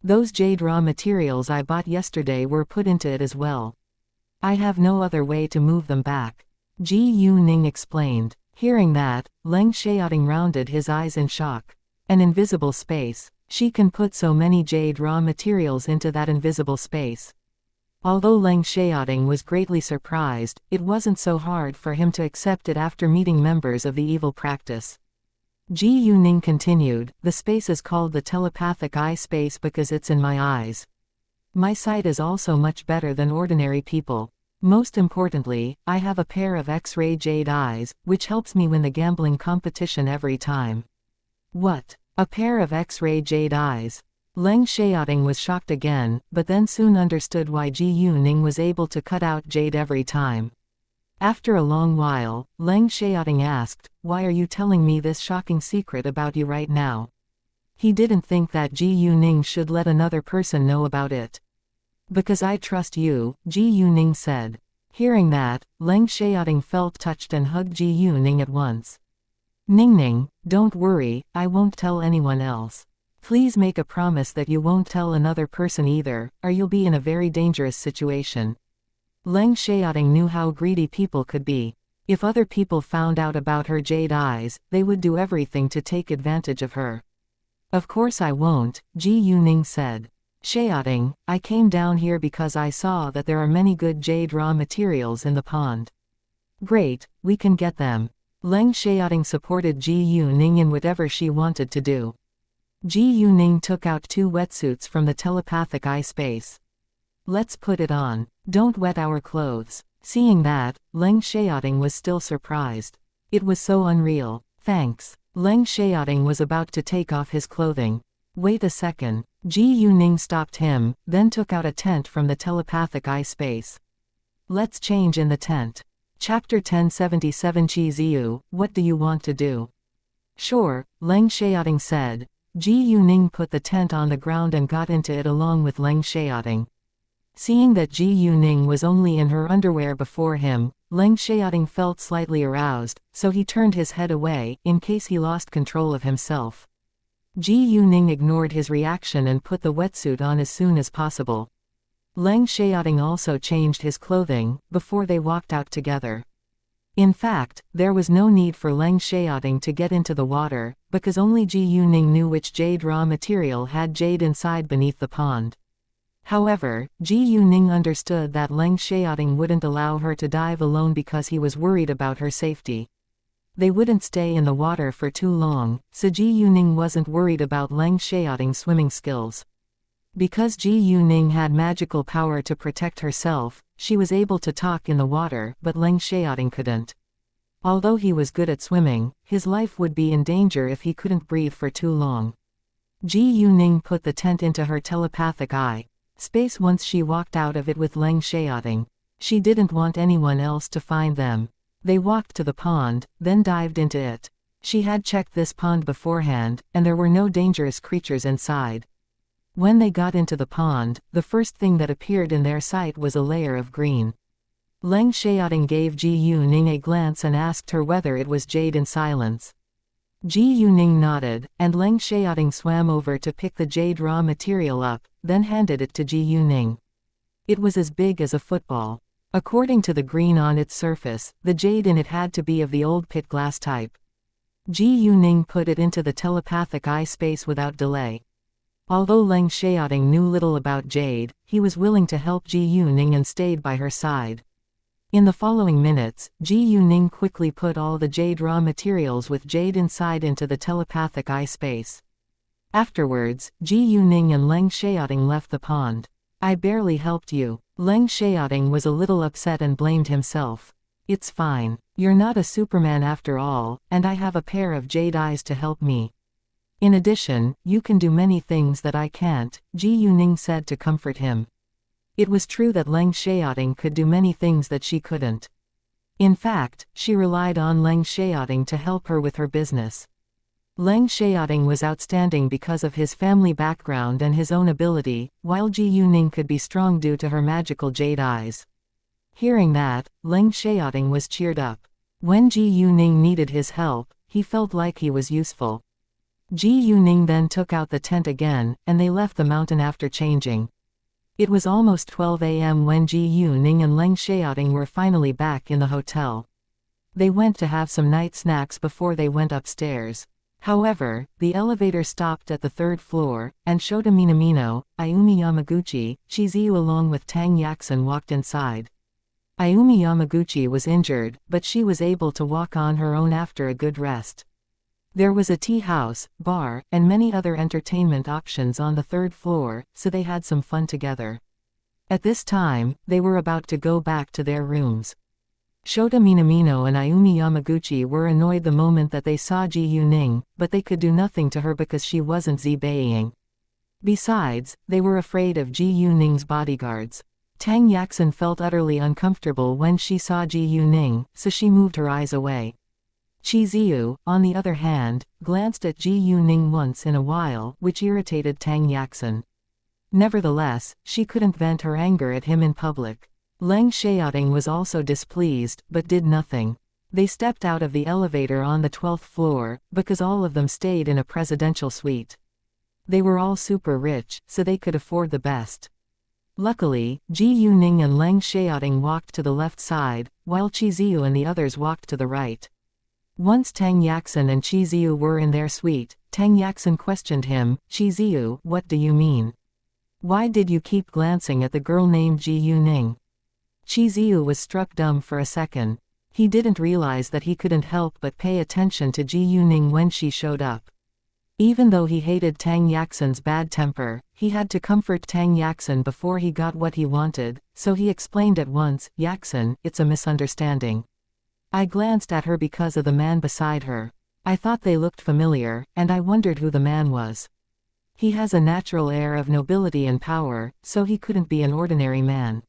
Those jade raw materials I bought yesterday were put into it as well. I have no other way to move them back. Ji Yuning explained. Hearing that, Leng Xiaoting rounded his eyes in shock. An invisible space. She can put so many jade raw materials into that invisible space. Although Leng Xiaoting was greatly surprised, it wasn't so hard for him to accept it after meeting members of the evil practice. Ji Yuning continued, the space is called the telepathic eye space because it's in my eyes. My sight is also much better than ordinary people. Most importantly, I have a pair of X-ray jade eyes, which helps me win the gambling competition every time. What? A pair of X-ray jade eyes? Leng Xiaoting was shocked again, but then soon understood why Ji Yuning was able to cut out jade every time. After a long while, Leng Xiaoting asked, why are you telling me this shocking secret about you right now? He didn't think that Ji Yuning should let another person know about it. Because I trust you, Ji Yuning said. Hearing that, Leng Xiaoting felt touched and hugged Ji Yuning at once. Ningning, don't worry, I won't tell anyone else. Please make a promise that you won't tell another person either, or you'll be in a very dangerous situation. Leng Xiaoting knew how greedy people could be. If other people found out about her jade eyes, they would do everything to take advantage of her. Of course I won't, Ji Yuning said. Xiaoting, I came down here because I saw that there are many good jade raw materials in the pond. Great, we can get them. Leng Xiaoting supported Ji Yuning in whatever she wanted to do. Ji Yuning took out 2 wetsuits from the telepathic eye space. Let's put it on. Don't wet our clothes. Seeing that, Leng Xiaoting was still surprised. It was so unreal. Thanks. Leng Xiaoting was about to take off his clothing. Wait a second. Ji Yuning stopped him, then took out a tent from the telepathic eye space. Let's change in the tent. Chapter 1077 Qi Ziyu, what do you want to do? Sure, Leng Xiaoting said. Ji Yuning put the tent on the ground and got into it along with Leng Xiaoting. Seeing that Ji Yuning was only in her underwear before him, Leng Xiaoting felt slightly aroused, so he turned his head away, in case he lost control of himself. Ji Yuning ignored his reaction and put the wetsuit on as soon as possible. Leng Xiaoting also changed his clothing, before they walked out together. In fact, there was no need for Leng Xiaoting to get into the water, because only Ji Yuning knew which jade raw material had jade inside beneath the pond. However, Ji Yuning understood that Leng Xiaoting wouldn't allow her to dive alone because he was worried about her safety. They wouldn't stay in the water for too long, so Ji Yuning wasn't worried about Leng Xiaoting's swimming skills. Because Ji Yuning had magical power to protect herself, she was able to talk in the water, but Leng Xiaoting couldn't. Although he was good at swimming, his life would be in danger if he couldn't breathe for too long. Ji Yuning put the tent into her telepathic eye space once she walked out of it with Leng Xiaoting. She didn't want anyone else to find them. They walked to the pond, then dived into it. She had checked this pond beforehand, and there were no dangerous creatures inside. When they got into the pond, the first thing that appeared in their sight was a layer of green. Leng Xiaoting gave Ji Yuning a glance and asked her whether it was jade in silence. Ji Yuning nodded, and Leng Xiaoting swam over to pick the jade raw material up, then handed it to Ji Yuning. It was as big as a football. According to the green on its surface, the jade in it had to be of the old pit glass type. Ji Yuning put it into the telepathic eye space without delay. Although Leng Xiaoting knew little about jade, he was willing to help Ji Yuning and stayed by her side. In the following minutes, Ji Yuning quickly put all the jade raw materials with jade inside into the telepathic eye space. Afterwards, Ji Yuning and Leng Xiaoting left the pond. I barely helped you. Leng Xiaoting was a little upset and blamed himself. It's fine. You're not a Superman after all, and I have a pair of jade eyes to help me. In addition, you can do many things that I can't, Ji Yuning said to comfort him. It was true that Leng Xiaoting could do many things that she couldn't. In fact, she relied on Leng Xiaoting to help her with her business. Leng Xiaoting was outstanding because of his family background and his own ability, while Ji Yuning could be strong due to her magical jade eyes. Hearing that, Leng Xiaoting was cheered up. When Ji Yuning needed his help, he felt like he was useful. Ji Yuning then took out the tent again, and they left the mountain after changing. It was almost 12 a.m. when Ji Yuning and Leng Xiaoting were finally back in the hotel. They went to have some night snacks before they went upstairs. However, the elevator stopped at the third floor, and Shota Minamino, Ayumi Yamaguchi, Chiziyu along with Tang Yaxin walked inside. Ayumi Yamaguchi was injured, but she was able to walk on her own after a good rest. There was a tea house, bar, and many other entertainment options on the third floor, so they had some fun together. At this time, they were about to go back to their rooms. Shota Minamino and Ayumi Yamaguchi were annoyed the moment that they saw Ji Yuning, but they could do nothing to her because she wasn't zibaying. Besides, they were afraid of Ji Yuning's bodyguards. Tang Yaxin felt utterly uncomfortable when she saw Ji Yuning, so she moved her eyes away. Chiziyu, on the other hand, glanced at Ji Yuning once in a while, which irritated Tang Yaxin. Nevertheless, she couldn't vent her anger at him in public. Leng Xiaoting was also displeased, but did nothing. They stepped out of the elevator on the 12th floor, because all of them stayed in a presidential suite. They were all super rich, so they could afford the best. Luckily, Ji Yuning and Leng Xiaoting walked to the left side, while Chiziyu and the others walked to the right. Once Tang Yaxin and Chiziyu were in their suite, Tang Yaxin questioned him, Chiziyu, what do you mean? Why did you keep glancing at the girl named Ji Yuning? Chiziyu was struck dumb for a second. He didn't realize that he couldn't help but pay attention to Ji Yuning when she showed up. Even though he hated Tang Yaxin's bad temper, he had to comfort Tang Yaxin before he got what he wanted, so he explained at once, Yaxin, it's a misunderstanding. I glanced at her because of the man beside her. I thought they looked familiar, and I wondered who the man was. He has a natural air of nobility and power, so he couldn't be an ordinary man.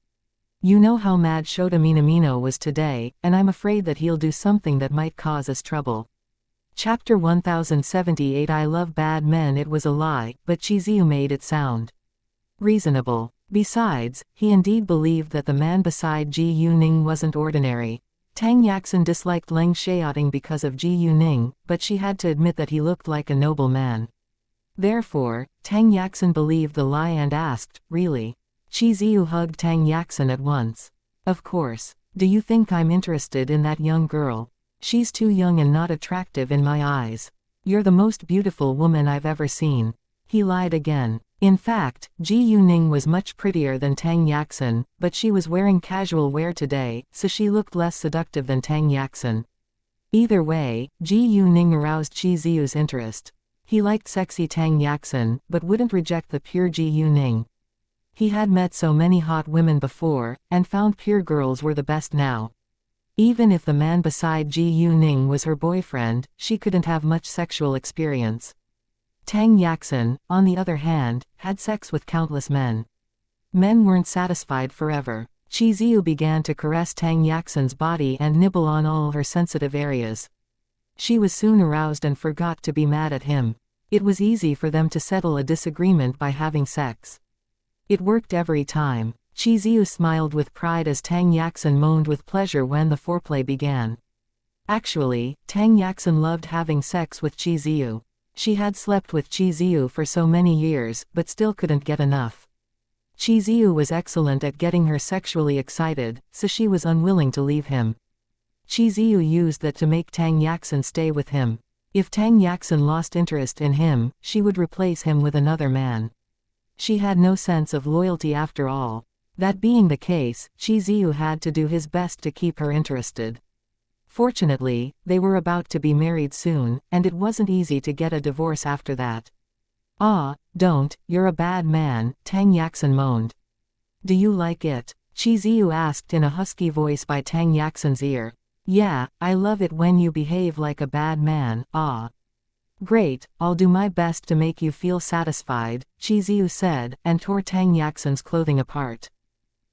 You know how mad Shota Minamino was today, and I'm afraid that he'll do something that might cause us trouble. Chapter 1078 I love bad men. It was a lie, but Chiziyu made it sound reasonable. Besides, he indeed believed that the man beside Ji Yuning wasn't ordinary. Tang Yaxin disliked Leng Xiaoting because of Ji Yuning, but she had to admit that he looked like a noble man. Therefore, Tang Yaxin believed the lie and asked, really? Chiziyu hugged Tang Yaxin at once. Of course. Do you think I'm interested in that young girl? She's too young and not attractive in my eyes. You're the most beautiful woman I've ever seen. He lied again. In fact, Ji Yuning was much prettier than Tang Yaxin, but she was wearing casual wear today, so she looked less seductive than Tang Yaxin. Either way, Ji Yuning aroused Chiziyu's interest. He liked sexy Tang Yaxin, but wouldn't reject the pure Ji Yuning. He had met so many hot women before, and found pure girls were the best now. Even if the man beside Ji Yuning was her boyfriend, she couldn't have much sexual experience. Tang Yaxin, on the other hand, had sex with countless men. Men weren't satisfied forever. Qi Ziyu began to caress Tang Yaxin's body and nibble on all her sensitive areas. She was soon aroused and forgot to be mad at him. It was easy for them to settle a disagreement by having sex. It worked every time. Qi Ziyu smiled with pride as Tang Yaxin moaned with pleasure when the foreplay began. Actually, Tang Yaxin loved having sex with Qi Ziyu. She had slept with Qi Ziyu for so many years, but still couldn't get enough. Qi Ziyu was excellent at getting her sexually excited, so she was unwilling to leave him. Qi Ziyu used that to make Tang Yaxin stay with him. If Tang Yaxin lost interest in him, she would replace him with another man. She had no sense of loyalty after all. That being the case, Qi Ziyu had to do his best to keep her interested. Fortunately, they were about to be married soon, and it wasn't easy to get a divorce after that. "Ah, don't, you're a bad man," Tang Yaxin moaned. "Do you like it?" Qi Ziyu asked in a husky voice by Tang Yaxin's ear. "Yeah, I love it when you behave like a bad man, ah." "Great, I'll do my best to make you feel satisfied," Qi Ziyu said, and tore Tang Yaxin's clothing apart.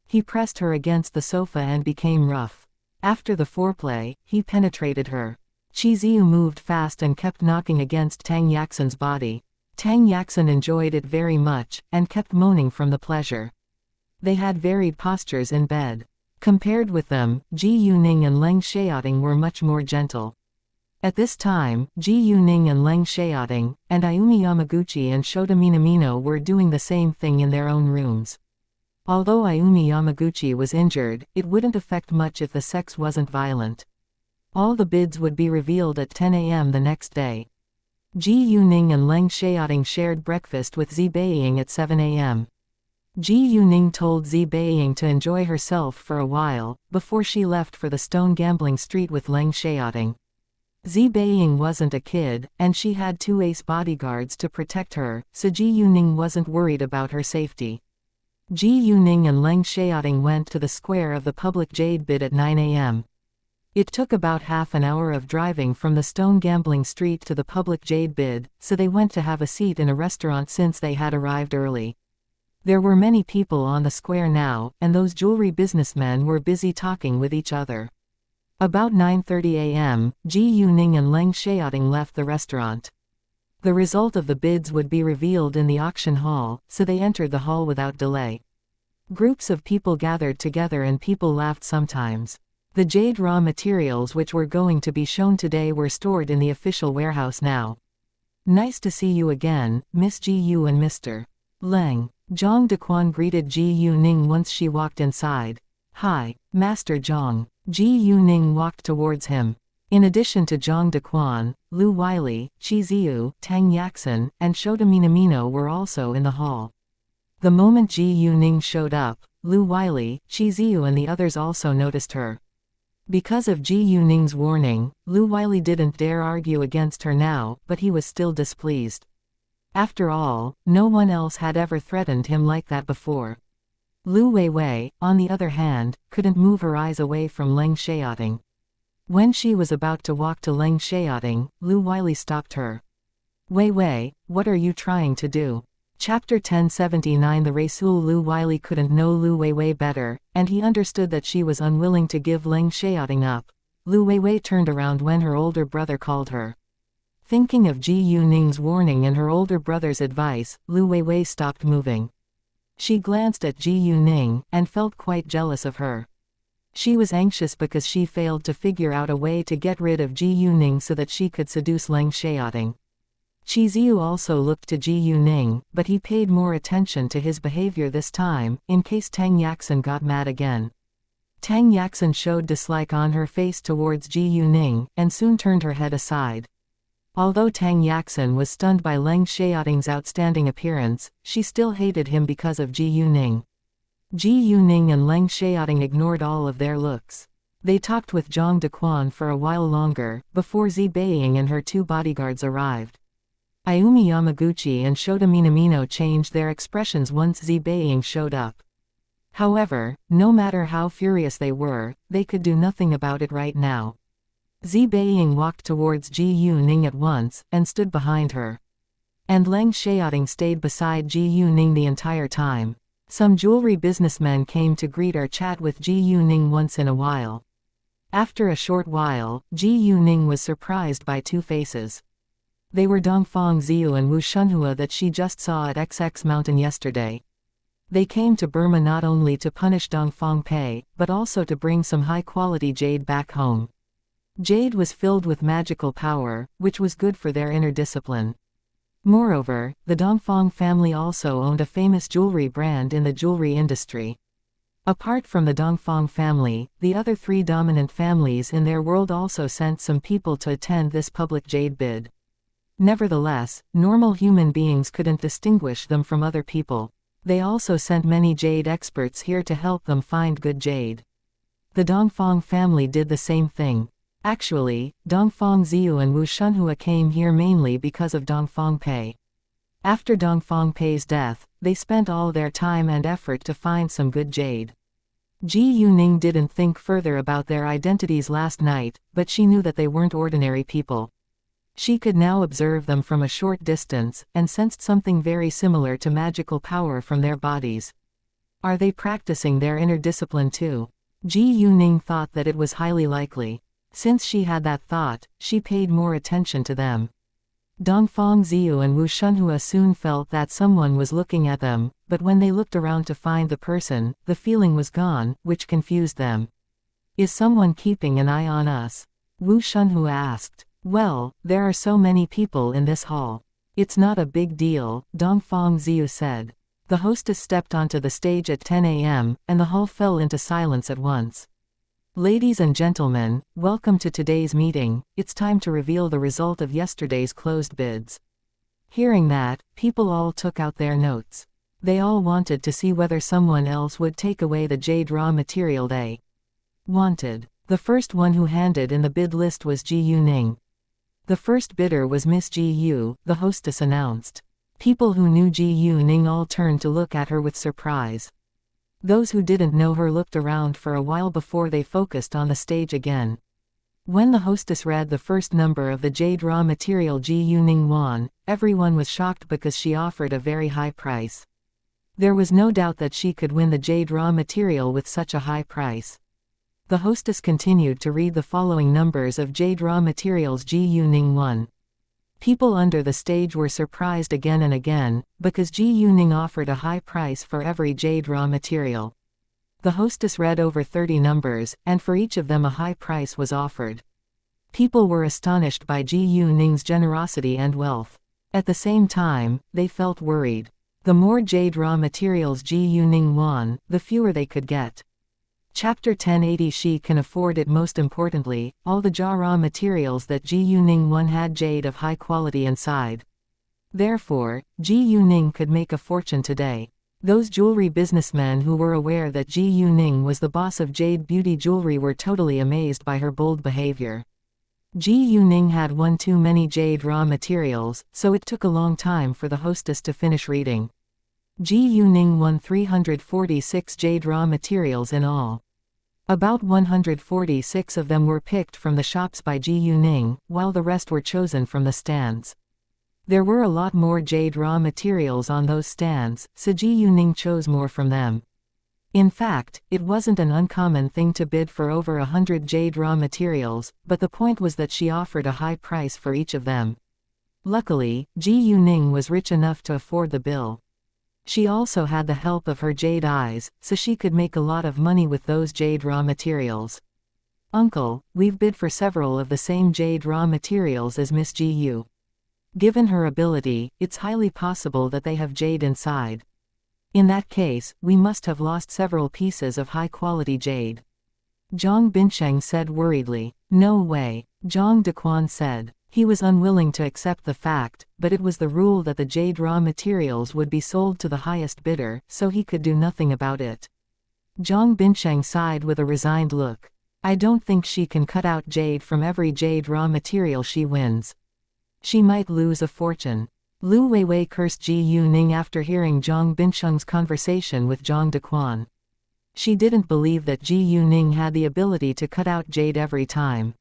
He pressed her against the sofa and became rough. After the foreplay, he penetrated her. Qi Ziyu moved fast and kept knocking against Tang Yaxin's body. Tang Yaxin enjoyed it very much, and kept moaning from the pleasure. They had varied postures in bed. Compared with them, Ji Yuning and Leng Xiaoting were much more gentle. At this time, Ji Yuning and Leng Xiaoting, and Ayumi Yamaguchi and Shota Minamino were doing the same thing in their own rooms. Although Ayumi Yamaguchi was injured, it wouldn't affect much if the sex wasn't violent. All the bids would be revealed at 10 a.m. the next day. Ji Yuning and Leng Xiaoting shared breakfast with Zi Beiying at 7 a.m. Ji Yuning told Zi Beiying to enjoy herself for a while, before she left for the stone gambling street with Leng Xiaoting. Zi Beiying wasn't a kid, and she had 2 ace bodyguards to protect her, so Ji Yuning wasn't worried about her safety. Ji Yuning and Leng Xiaoting went to the square of the public jade bid at 9 a.m. It took about half an hour of driving from the stone gambling street to the public jade bid, so they went to have a seat in a restaurant since they had arrived early. There were many people on the square now, and those jewelry businessmen were busy talking with each other. About 9:30 a.m., Ji Yuning and Leng Xiaoting left the restaurant. The result of the bids would be revealed in the auction hall, so they entered the hall without delay. Groups of people gathered together and people laughed sometimes. The jade raw materials which were going to be shown today were stored in the official warehouse now. "Nice to see you again, Miss Ji Yu and Mr. Leng." Zhang Dequan greeted Ji Yuning once she walked inside. "Hi, Master Zhang." Ji Yuning walked towards him. In addition to Zhang Dequan, Lu Weili, Qi Ziyu, Tang Yaxin, and Shota Minamino were also in the hall. The moment Ji Yuning showed up, Lu Weili, Qi Ziyu and the others also noticed her. Because of Ji Yuning's warning, Lu Weili didn't dare argue against her now, but he was still displeased. After all, no one else had ever threatened him like that before. Lu Weiwei, on the other hand, couldn't move her eyes away from Leng Xiaoting. When she was about to walk to Leng Xiaoting, Lu Weili stopped her. "Weiwei, what are you trying to do?" Chapter 1079. The Rasul Lu Weili couldn't know Lu Weiwei better, and he understood that she was unwilling to give Leng Xiaoting up. Lu Weiwei turned around when her older brother called her. Thinking of Ji Yuning's warning and her older brother's advice, Lu Weiwei stopped moving. She glanced at Ji Yuning, and felt quite jealous of her. She was anxious because she failed to figure out a way to get rid of Ji Yuning so that she could seduce Leng Xiaoting. Qi Ziyu also looked to Ji Yuning, but he paid more attention to his behavior this time, in case Tang Yaxin got mad again. Tang Yaxin showed dislike on her face towards Ji Yuning, and soon turned her head aside. Although Tang Yaxin was stunned by Leng Xiaoting's outstanding appearance, she still hated him because of Ji Yuning. Ji Yuning and Leng Xiaoting ignored all of their looks. They talked with Zhang Dequan for a while longer, before Zi Beiying and her 2 bodyguards arrived. Ayumi Yamaguchi and Shota Minamino changed their expressions once Zi Beiying showed up. However, no matter how furious they were, they could do nothing about it right now. Zi Beiying walked towards Ji Yuning at once, and stood behind her. And Leng Xiaoting stayed beside Ji Yuning the entire time. Some jewelry businessmen came to greet or chat with Ji Yuning once in a while. After a short while, Ji Yuning was surprised by two faces. They were Dongfang Ziyu and Wu Shunhua that she just saw at XX Mountain yesterday. They came to Burma not only to punish Dongfang Pei, but also to bring some high-quality jade back home. Jade was filled with magical power, which was good for their inner discipline. Moreover, the Dongfang family also owned a famous jewelry brand in the jewelry industry. Apart from the Dongfang family, the other three dominant families in their world also sent some people to attend this public jade bid. Nevertheless, normal human beings couldn't distinguish them from other people. They also sent many jade experts here to help them find good jade. The Dongfang family did the same thing. Actually, Dongfang Ziyu and Wu Shunhua came here mainly because of Dongfang Pei. After Dongfang Pei's death, they spent all their time and effort to find some good jade. Ji Yuning didn't think further about their identities last night, but she knew that they weren't ordinary people. She could now observe them from a short distance, and sensed something very similar to magical power from their bodies. Are they practicing their inner discipline too? Ji Yuning thought that it was highly likely. Since she had that thought, she paid more attention to them. Dongfang Ziyu and Wu Shunhua soon felt that someone was looking at them, but when they looked around to find the person, the feeling was gone, which confused them. Is someone keeping an eye on us? Wu Shunhua asked. Well, there are so many people in this hall. It's not a big deal, Dongfang Ziyu said. The hostess stepped onto the stage at 10 a.m., and the hall fell into silence at once. Ladies and gentlemen, welcome to today's meeting. It's time to reveal the result of yesterday's closed bids. Hearing that, people all took out their notes. They all wanted to see whether someone else would take away the jade raw material they wanted. The first one who handed in the bid list was Ji Yuning. The first bidder was Miss Ji Yu, the hostess announced. People who knew Ji Yuning all turned to look at her with surprise. Those who didn't know her looked around for a while before they focused on the stage again. When the hostess read the first number of the jade raw material Ji Yuning won, everyone was shocked because she offered a very high price. There was no doubt that she could win the jade raw material with such a high price. The hostess continued to read the following numbers of jade raw materials Ji Yuning won. People under the stage were surprised again and again, because Ji Yuning offered a high price for every jade raw material. The hostess read over 30 numbers, and for each of them a high price was offered. People were astonished by Ji Yuning's generosity and wealth. At the same time, they felt worried. The more jade raw materials Ji Yuning won, the fewer they could get. Chapter 1080 She can afford it. Most importantly, all the raw materials that Ji Yuning won had jade of high quality inside. Therefore, Ji Yuning could make a fortune today. Those jewelry businessmen who were aware that Ji Yuning was the boss of Jade Beauty Jewelry were totally amazed by her bold behavior. Ji Yuning had won too many jade raw materials, so it took a long time for the hostess to finish reading. Ji Yuning won 346 jade raw materials in all. About 146 of them were picked from the shops by Ji Yuning, while the rest were chosen from the stands. There were a lot more jade raw materials on those stands, so Ji Yuning chose more from them. In fact, it wasn't an uncommon thing to bid for over 100 jade raw materials, but the point was that she offered a high price for each of them. Luckily, Ji Yuning was rich enough to afford the bill. She also had the help of her jade eyes, so she could make a lot of money with those jade raw materials. Uncle, we've bid for several of the same jade raw materials as Miss Ji Yu. Given her ability, it's highly possible that they have jade inside. In that case, we must have lost several pieces of high-quality jade. Zhang Binsheng said worriedly. No way, Zhang Dequan said. He was unwilling to accept the fact, but it was the rule that the jade raw materials would be sold to the highest bidder, so he could do nothing about it. Zhang Binsheng sighed with a resigned look. I don't think she can cut out jade from every jade raw material she wins. She might lose a fortune. Lu Weiwei cursed Ji Yuning after hearing Zhang Binsheng's conversation with Zhang Dequan. She didn't believe that Ji Yuning had the ability to cut out jade every time.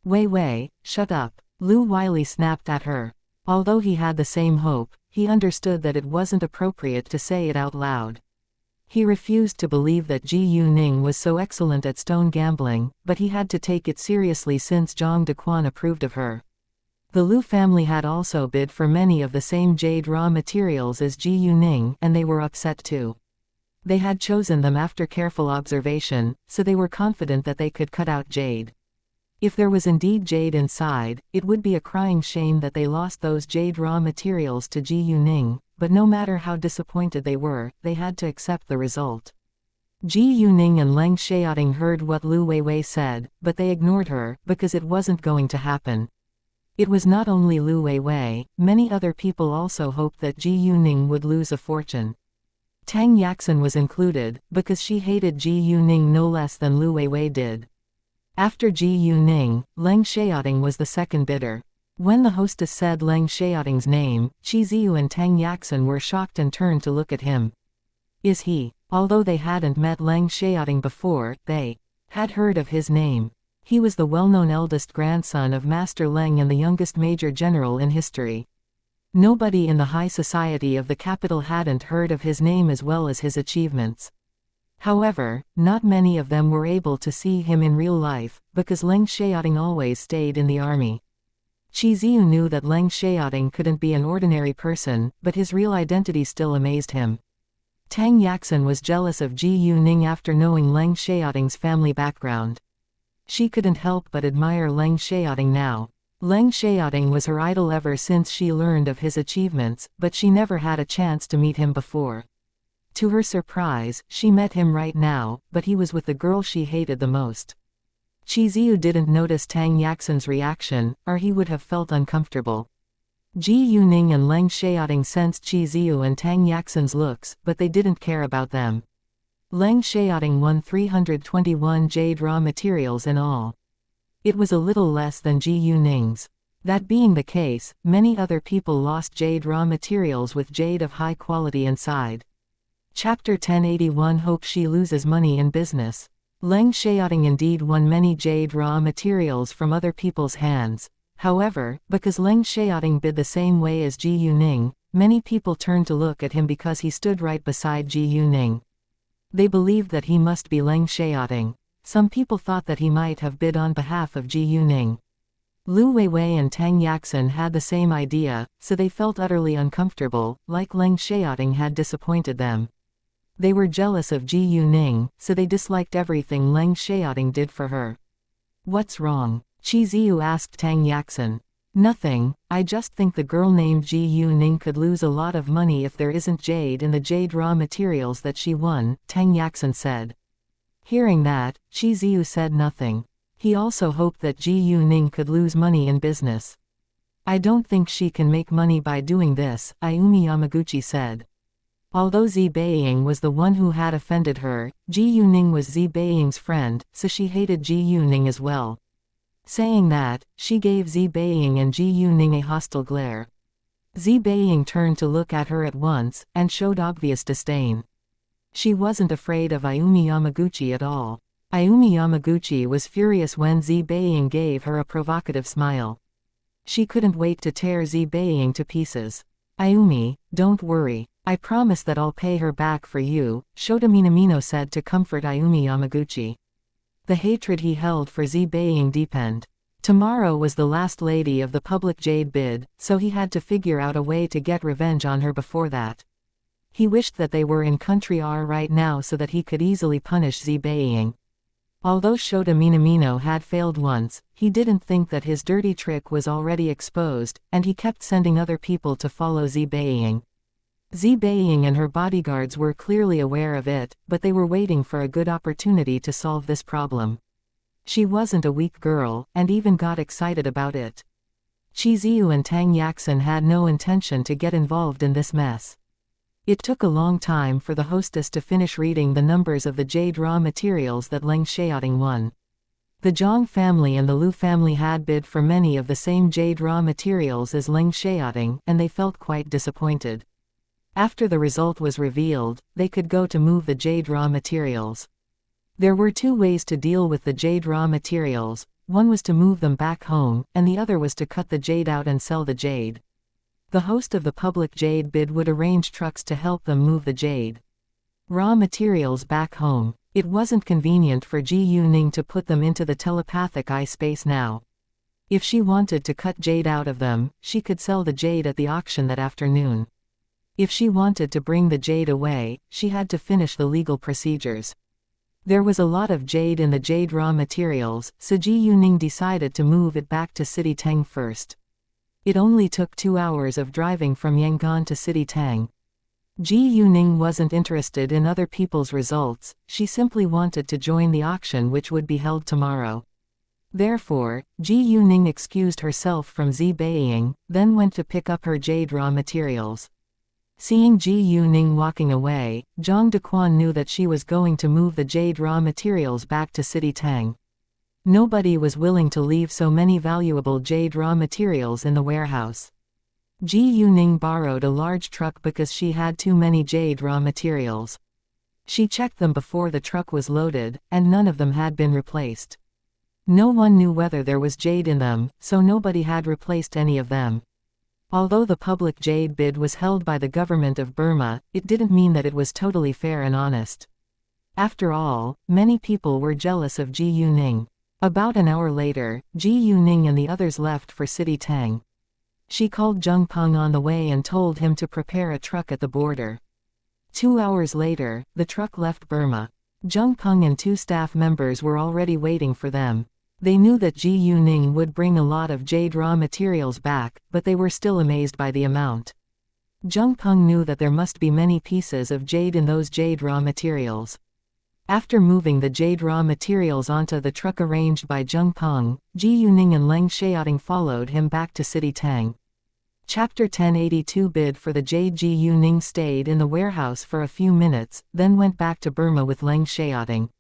Weiwei, shut up, Lu Weili snapped at her. Although he had the same hope, he understood that it wasn't appropriate to say it out loud. He refused to believe that Ji Yuning was so excellent at stone gambling, but he had to take it seriously since Zhang Dequan approved of her. The Lu family had also bid for many of the same jade raw materials as Ji Yuning, and they were upset too. They had chosen them after careful observation, so they were confident that they could cut out jade. If there was indeed jade inside, it would be a crying shame that they lost those jade raw materials to Ji Yuning, but no matter how disappointed they were, they had to accept the result. Ji Yuning and Leng Xiaoting heard what Lu Weiwei said, but they ignored her, because it wasn't going to happen. It was not only Lu Weiwei, many other people also hoped that Ji Yuning would lose a fortune. Tang Yaxin was included, because she hated Ji Yuning no less than Lu Weiwei did. After Ji Yuning, Leng Xiaoting was the second bidder. When the hostess said Leng Xiaoting's name, Qi Ziyu and Tang Yaxin were shocked and turned to look at him. Is he? Although they hadn't met Leng Xiaoting before, they had heard of his name. He was the well-known eldest grandson of Master Leng and the youngest major general in history. Nobody in the high society of the capital hadn't heard of his name as well as his achievements. However, not many of them were able to see him in real life, because Leng Xiaoting always stayed in the army. Qi Ziyu knew that Leng Xiaoting couldn't be an ordinary person, but his real identity still amazed him. Tang Yaxin was jealous of Ji Yuning after knowing Leng Xiaoting's family background. She couldn't help but admire Leng Xiaoting now. Leng Xiaoting was her idol ever since she learned of his achievements, but she never had a chance to meet him before. To her surprise, she met him right now, but he was with the girl she hated the most. Qi Ziyu didn't notice Tang Yaxin's reaction, or he would have felt uncomfortable. Ji Yuning and Leng Xiaoting sensed Qi Ziyu and Tang Yaxin's looks, but they didn't care about them. Leng Xiaoting won 321 jade raw materials in all. It was a little less than Ji Yuning's. That being the case, many other people lost jade raw materials with jade of high quality inside. Chapter 1081 Hope she loses money in business. Leng Xiaoting indeed won many jade raw materials from other people's hands. However, because Leng Xiaoting bid the same way as Ji Yuning, many people turned to look at him because he stood right beside Ji Yuning. They believed that he must be Leng Xiaoting. Some people thought that he might have bid on behalf of Ji Yuning. Lu Weiwei and Tang Yaxin had the same idea, so they felt utterly uncomfortable, like Leng Xiaoting had disappointed them. They were jealous of Ji Yuning, so they disliked everything Leng Xiaoting did for her. What's wrong? Qi Ziyu asked Tang Yaxin. Nothing, I just think the girl named Ji Yuning could lose a lot of money if there isn't jade in the jade raw materials that she won, Tang Yaxin said. Hearing that, Qi Ziyu said nothing. He also hoped that Ji Yuning could lose money in business. I don't think she can make money by doing this, Ayumi Yamaguchi said. Although Zi Beiying was the one who had offended her, Ji Yuning was Zi Beiying's friend, so she hated Ji Yuning as well. Saying that, she gave Zi Beiying and Ji Yuning a hostile glare. Zi Beiying turned to look at her at once, and showed obvious disdain. She wasn't afraid of Ayumi Yamaguchi at all. Ayumi Yamaguchi was furious when Zi Beiying gave her a provocative smile. She couldn't wait to tear Zi Beiying to pieces. Ayumi, don't worry. I promise that I'll pay her back for you, Shota Minamino said to comfort Ayumi Yamaguchi. The hatred he held for Zi Beiying deepened. Tomorrow was the last lady of the public jade bid, so he had to figure out a way to get revenge on her before that. He wished that they were in Country R right now so that he could easily punish Zi Beiying. Although Shota Minamino had failed once, he didn't think that his dirty trick was already exposed, and he kept sending other people to follow Zi Beiying. Zi Beiying and her bodyguards were clearly aware of it, but they were waiting for a good opportunity to solve this problem. She wasn't a weak girl, and even got excited about it. Qi Ziyu and Tang Yaxin had no intention to get involved in this mess. It took a long time for the hostess to finish reading the numbers of the jade raw materials that Leng Xiaoting won. The Zhang family and the Liu family had bid for many of the same jade raw materials as Leng Xiaoting, and they felt quite disappointed. After the result was revealed, they could go to move the jade raw materials. There were two ways to deal with the jade raw materials. One was to move them back home, and the other was to cut the jade out and sell the jade. The host of the public jade bid would arrange trucks to help them move the jade raw materials back home. It wasn't convenient for Ji Yuning to put them into the telepathic eye space now. If she wanted to cut jade out of them, she could sell the jade at the auction that afternoon. If she wanted to bring the jade away, she had to finish the legal procedures. There was a lot of jade in the jade raw materials, so Ji Yuning decided to move it back to City Tang first. It only took 2 hours of driving from Yangon to City Tang. Ji Yuning wasn't interested in other people's results, she simply wanted to join the auction which would be held tomorrow. Therefore, Ji Yuning excused herself from Zi Beiying, then went to pick up her jade raw materials. Seeing Ji Yuning walking away, Zhang Dequan knew that she was going to move the jade raw materials back to City Tang. Nobody was willing to leave so many valuable jade raw materials in the warehouse. Ji Yuning borrowed a large truck because she had too many jade raw materials. She checked them before the truck was loaded, and none of them had been replaced. No one knew whether there was jade in them, so nobody had replaced any of them. Although the public jade bid was held by the government of Burma, it didn't mean that it was totally fair and honest. After all, many people were jealous of Ji Yuning. About an hour later, Ji Yuning and the others left for City Tang. She called Zheng Peng on the way and told him to prepare a truck at the border. 2 hours later, the truck left Burma. Zheng Peng and 2 staff members were already waiting for them. They knew that Ji Yuning would bring a lot of jade raw materials back, but they were still amazed by the amount. Zheng Peng knew that there must be many pieces of jade in those jade raw materials. After moving the jade raw materials onto the truck arranged by Zheng Peng, Ji Yuning and Leng Xiaoting followed him back to City Tang. Chapter 1082 Bid for the jade. Ji Yuning stayed in the warehouse for a few minutes, then went back to Burma with Leng Xiaoting.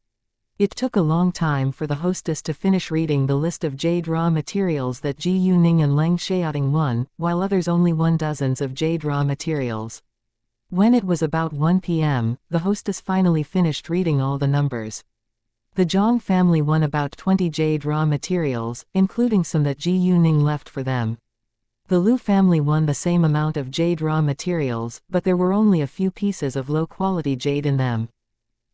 It took a long time for the hostess to finish reading the list of jade raw materials that Ji Yuning and Leng Xiaoting won, while others only won dozens of jade raw materials. When it was about 1 p.m., the hostess finally finished reading all the numbers. The Zhang family won about 20 jade raw materials, including some that Ji Yuning left for them. The Liu family won the same amount of jade raw materials, but there were only a few pieces of low-quality jade in them.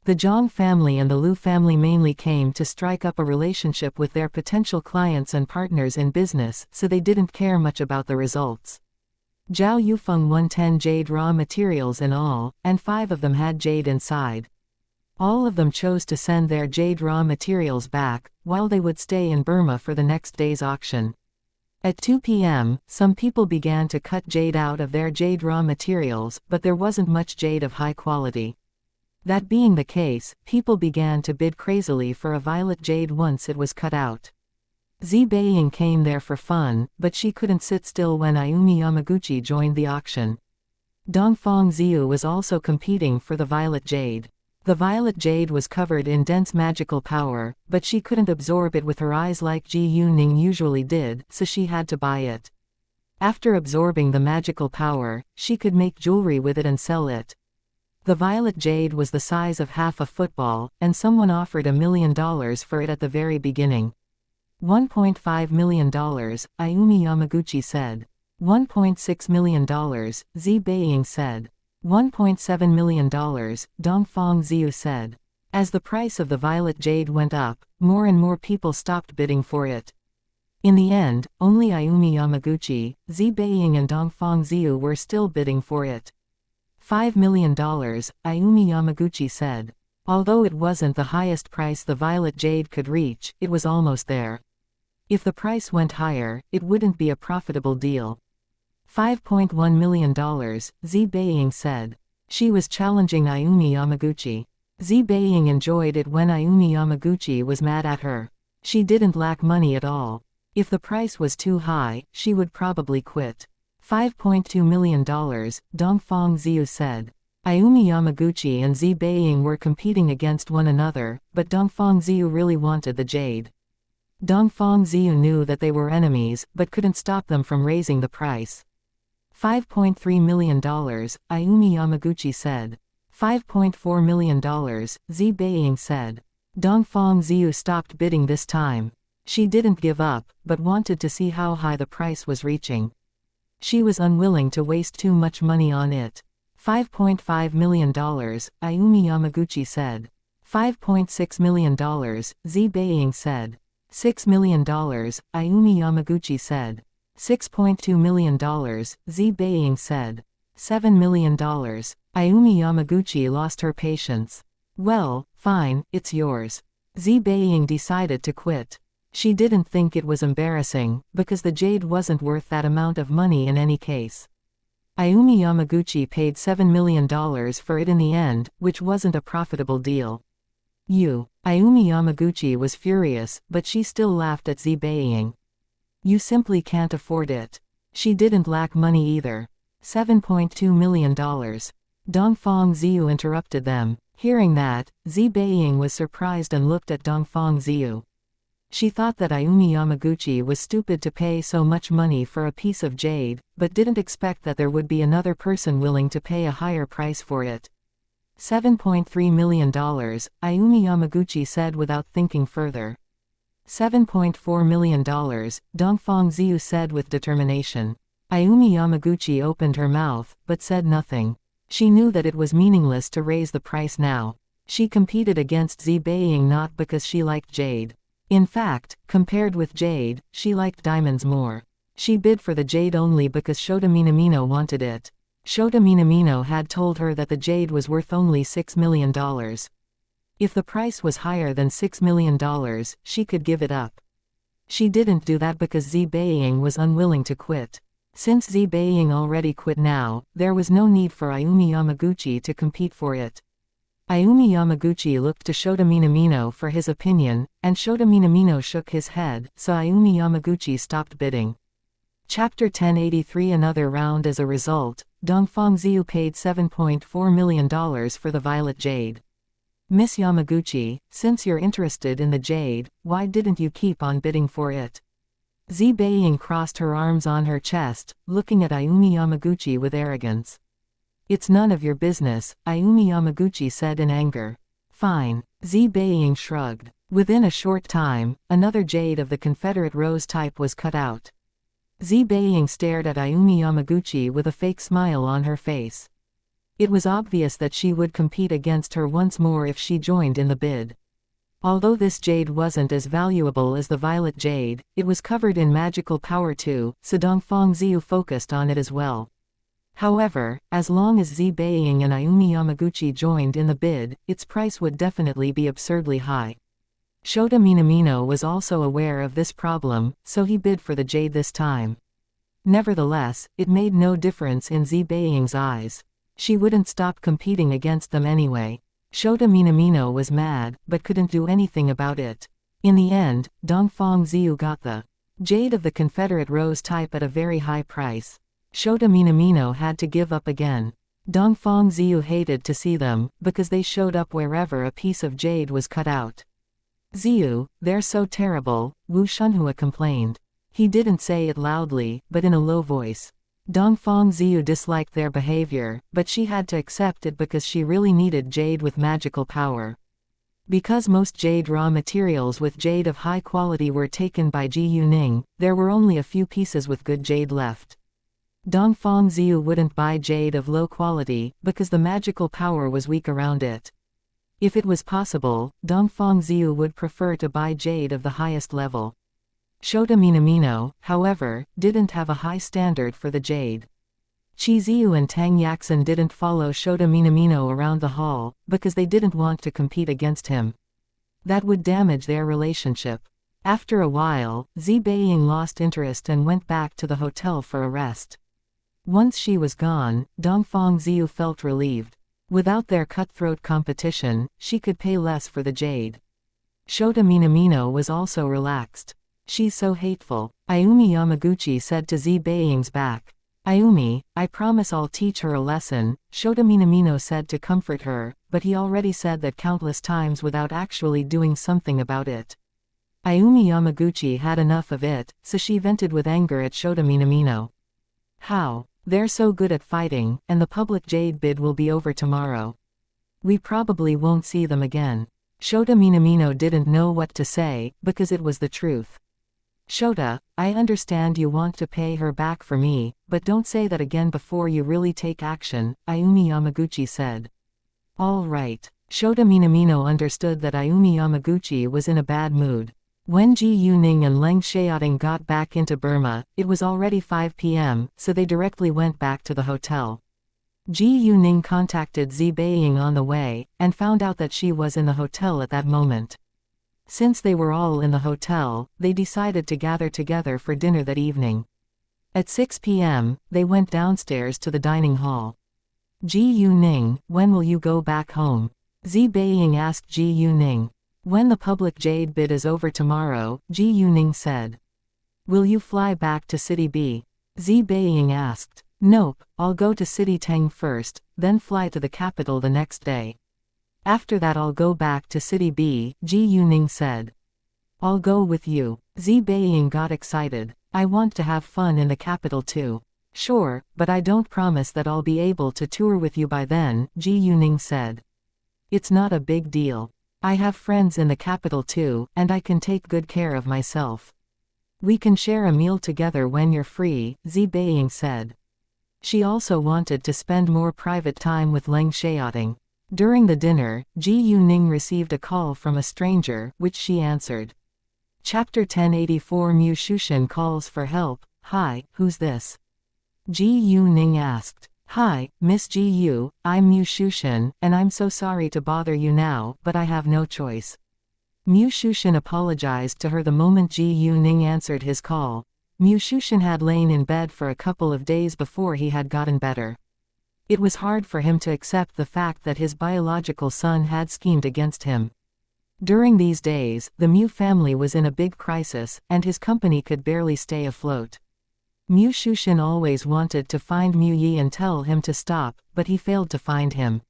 The Zhang family and the Liu family mainly came to strike up a relationship with their potential clients and partners in business, so they didn't care much about the results. Zhao Yufeng won 10 jade raw materials in all, and 5 of them had jade inside. All of them chose to send their jade raw materials back, while they would stay in Burma for the next day's auction. At 2 p.m., some people began to cut jade out of their jade raw materials, but there wasn't much jade of high quality. That being the case, people began to bid crazily for a violet jade once it was cut out. Zi Beiying came there for fun, but she couldn't sit still when Ayumi Yamaguchi joined the auction. Dongfang Ziyu was also competing for the violet jade. The violet jade was covered in dense magical power, but she couldn't absorb it with her eyes like Ji Yuning usually did, so she had to buy it. After absorbing the magical power, she could make jewelry with it and sell it. The violet jade was the size of half a football, and someone offered $1 million for it at the very beginning. $1.5 million, Ayumi Yamaguchi said. $1.6 million, Zi Beiying said. $1.7 million, Dongfang Ziyu said. As the price of the violet jade went up, more and more people stopped bidding for it. In the end, only Ayumi Yamaguchi, Zi Beiying and Dongfang Ziyu were still bidding for it. $5 million, Ayumi Yamaguchi said. Although it wasn't the highest price the violet jade could reach, it was almost there. If the price went higher, it wouldn't be a profitable deal. $5.1 million, Zi Beiying said. She was challenging Ayumi Yamaguchi. Zi Beiying enjoyed it when Ayumi Yamaguchi was mad at her. She didn't lack money at all. If the price was too high, she would probably quit. $5.2 million, Dongfang Ziyu said. Ayumi Yamaguchi and Zi Beiying were competing against one another, but Dongfang Ziyu really wanted the jade. Dongfang Ziyu knew that they were enemies, but couldn't stop them from raising the price. $5.3 million, Ayumi Yamaguchi said. $5.4 million, Zi Beiying said. Dongfang Ziyu stopped bidding this time. She didn't give up, but wanted to see how high the price was reaching. She was unwilling to waste too much money on it. $5.5 million, Ayumi Yamaguchi said. $5.6 million, Zi Beiying said. $6 million, Ayumi Yamaguchi said. $6.2 million, Zi Beiying said. $7 million. Ayumi Yamaguchi lost her patience. Well, fine, it's yours. Zi Beiying decided to quit. She didn't think it was embarrassing, because the jade wasn't worth that amount of money in any case. Ayumi Yamaguchi paid $7 million for it in the end, which wasn't a profitable deal. Ayumi Yamaguchi was furious, but she still laughed at Zi Beiying. You simply can't afford it. She didn't lack money either. $7.2 million. Dongfang Ziyu interrupted them. Hearing that, Zi Beiying was surprised and looked at Dongfang Ziyu. She thought that Ayumi Yamaguchi was stupid to pay so much money for a piece of jade, but didn't expect that there would be another person willing to pay a higher price for it. $7.3 million, Ayumi Yamaguchi said without thinking further. $7.4 million, Dongfang Ziyu said with determination. Ayumi Yamaguchi opened her mouth, but said nothing. She knew that it was meaningless to raise the price now. She competed against Zi Beiying not because she liked jade. In fact, compared with jade, she liked diamonds more. She bid for the jade only because Shota Minamino wanted it. Shota Minamino had told her that the jade was worth only $6 million. If the price was higher than $6 million, she could give it up. She didn't do that because Zi Beiying was unwilling to quit. Since Zi Beiying already quit now, there was no need for Ayumi Yamaguchi to compete for it. Ayumi Yamaguchi looked to Shota Minamino for his opinion, and Shota Minamino shook his head, so Ayumi Yamaguchi stopped bidding. Chapter 1083. Another round. As a result, Dongfang Ziyu paid $7.4 million for the violet jade. Miss Yamaguchi, since you're interested in the jade, why didn't you keep on bidding for it? Zi Beiying crossed her arms on her chest, looking at Ayumi Yamaguchi with arrogance. It's none of your business, Ayumi Yamaguchi said in anger. Fine. Zi Beiying shrugged. Within a short time, another jade of the Confederate rose type was cut out. Zi Beiying stared at Ayumi Yamaguchi with a fake smile on her face. It was obvious that she would compete against her once more if she joined in the bid. Although this jade wasn't as valuable as the violet jade, it was covered in magical power too, so Dongfang Ziyu focused on it as well. However, as long as Zi Beiying and Ayumi Yamaguchi joined in the bid, its price would definitely be absurdly high. Shota Minamino was also aware of this problem, so he bid for the jade this time. Nevertheless, it made no difference in Zi Beiying's eyes. She wouldn't stop competing against them anyway. Shota Minamino was mad, but couldn't do anything about it. In the end, Dongfang Ziyu got the jade of the Confederate rose type at a very high price. Shota Minamino had to give up again. Dongfang Ziyu hated to see them, because they showed up wherever a piece of jade was cut out. Ziyu, they're so terrible, Wu Shunhua complained. He didn't say it loudly, but in a low voice. Dongfang Ziyu disliked their behavior, but she had to accept it because she really needed jade with magical power. Because most jade raw materials with jade of high quality were taken by Ji Yuning, there were only a few pieces with good jade left. Dongfang Ziyu wouldn't buy jade of low quality, because the magical power was weak around it. If it was possible, Dongfang Ziyu would prefer to buy jade of the highest level. Shota Minamino, however, didn't have a high standard for the jade. Qi Ziyu and Tang Yaxin didn't follow Shota Minamino around the hall, because they didn't want to compete against him. That would damage their relationship. After a while, Zi Beiying lost interest and went back to the hotel for a rest. Once she was gone, Dongfang Ziyu felt relieved. Without their cutthroat competition, she could pay less for the jade. Shota Minamino was also relaxed. She's so hateful, Ayumi Yamaguchi said to Zi Beiying's back. Ayumi, I promise I'll teach her a lesson, Shota Minamino said to comfort her, but he already said that countless times without actually doing something about it. Ayumi Yamaguchi had enough of it, so she vented with anger at Shota Minamino. How? They're so good at fighting, and the public jade bid will be over tomorrow. We probably won't see them again. Shota Minamino didn't know what to say, because it was the truth. Shota, I understand you want to pay her back for me, but don't say that again before you really take action, Ayumi Yamaguchi said. All right. Shota Minamino understood that Ayumi Yamaguchi was in a bad mood. When Ji Yuning and Leng Xiaoting got back into Burma, it was already 5 p.m., so they directly went back to the hotel. Ji Yuning contacted Zi Beiying on the way, and found out that she was in the hotel at that moment. Since they were all in the hotel, they decided to gather together for dinner that evening. At 6 p.m., they went downstairs to the dining hall. Ji Yuning, when will you go back home? Zi Beiying asked Ji Yuning. When the public jade bid is over tomorrow, Ji Yuning said. Will you fly back to City B? Zi Beiying asked. Nope, I'll go to City Tang first, then fly to the capital the next day. After that I'll go back to City B, Ji Yuning said. I'll go with you. Zi Beiying got excited. I want to have fun in the capital too. Sure, but I don't promise that I'll be able to tour with you by then, Ji Yuning said. It's not a big deal. I have friends in the capital too, and I can take good care of myself. We can share a meal together when you're free, Zi Beiying said. She also wanted to spend more private time with Leng Xiaoting. During the dinner, Ji Yuning received a call from a stranger, which she answered. Chapter 1084 Mu Shushan calls for help. Hi, who's this? Ji Yuning asked. Hi, Miss Ji Yu, I'm Mu Shushan, and I'm so sorry to bother you now, but I have no choice. Mu Shushan apologized to her the moment Ji Yuning answered his call. Mu Shushan had lain in bed for a couple of days before he had gotten better. It was hard for him to accept the fact that his biological son had schemed against him. During these days, the Mu family was in a big crisis, and his company could barely stay afloat. Mu Shushan always wanted to find Mu Yi and tell him to stop, but he failed to find him.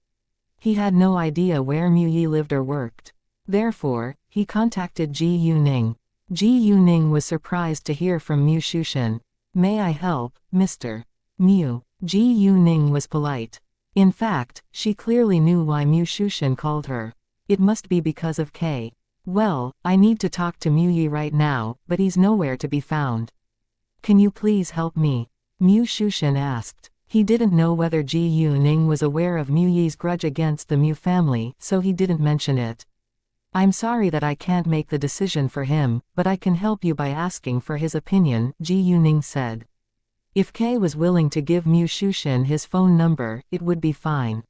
He had no idea where Mu Yi lived or worked. Therefore, he contacted Ji Yuning. Ji Yuning was surprised to hear from Mu Shushan. May I help, Mr. Mu? Ji Yuning was polite. In fact, she clearly knew why Mu Shushan called her. It must be because of K. Well, I need to talk to Mu Yi right now, but he's nowhere to be found. Can you please help me? Mu Shushan asked. He didn't know whether Ji Yuning was aware of Mu Yi's grudge against the Mu family, so he didn't mention it. I'm sorry that I can't make the decision for him, but I can help you by asking for his opinion, Ji Yuning said. If K was willing to give Mu Shushan his phone number, it would be fine.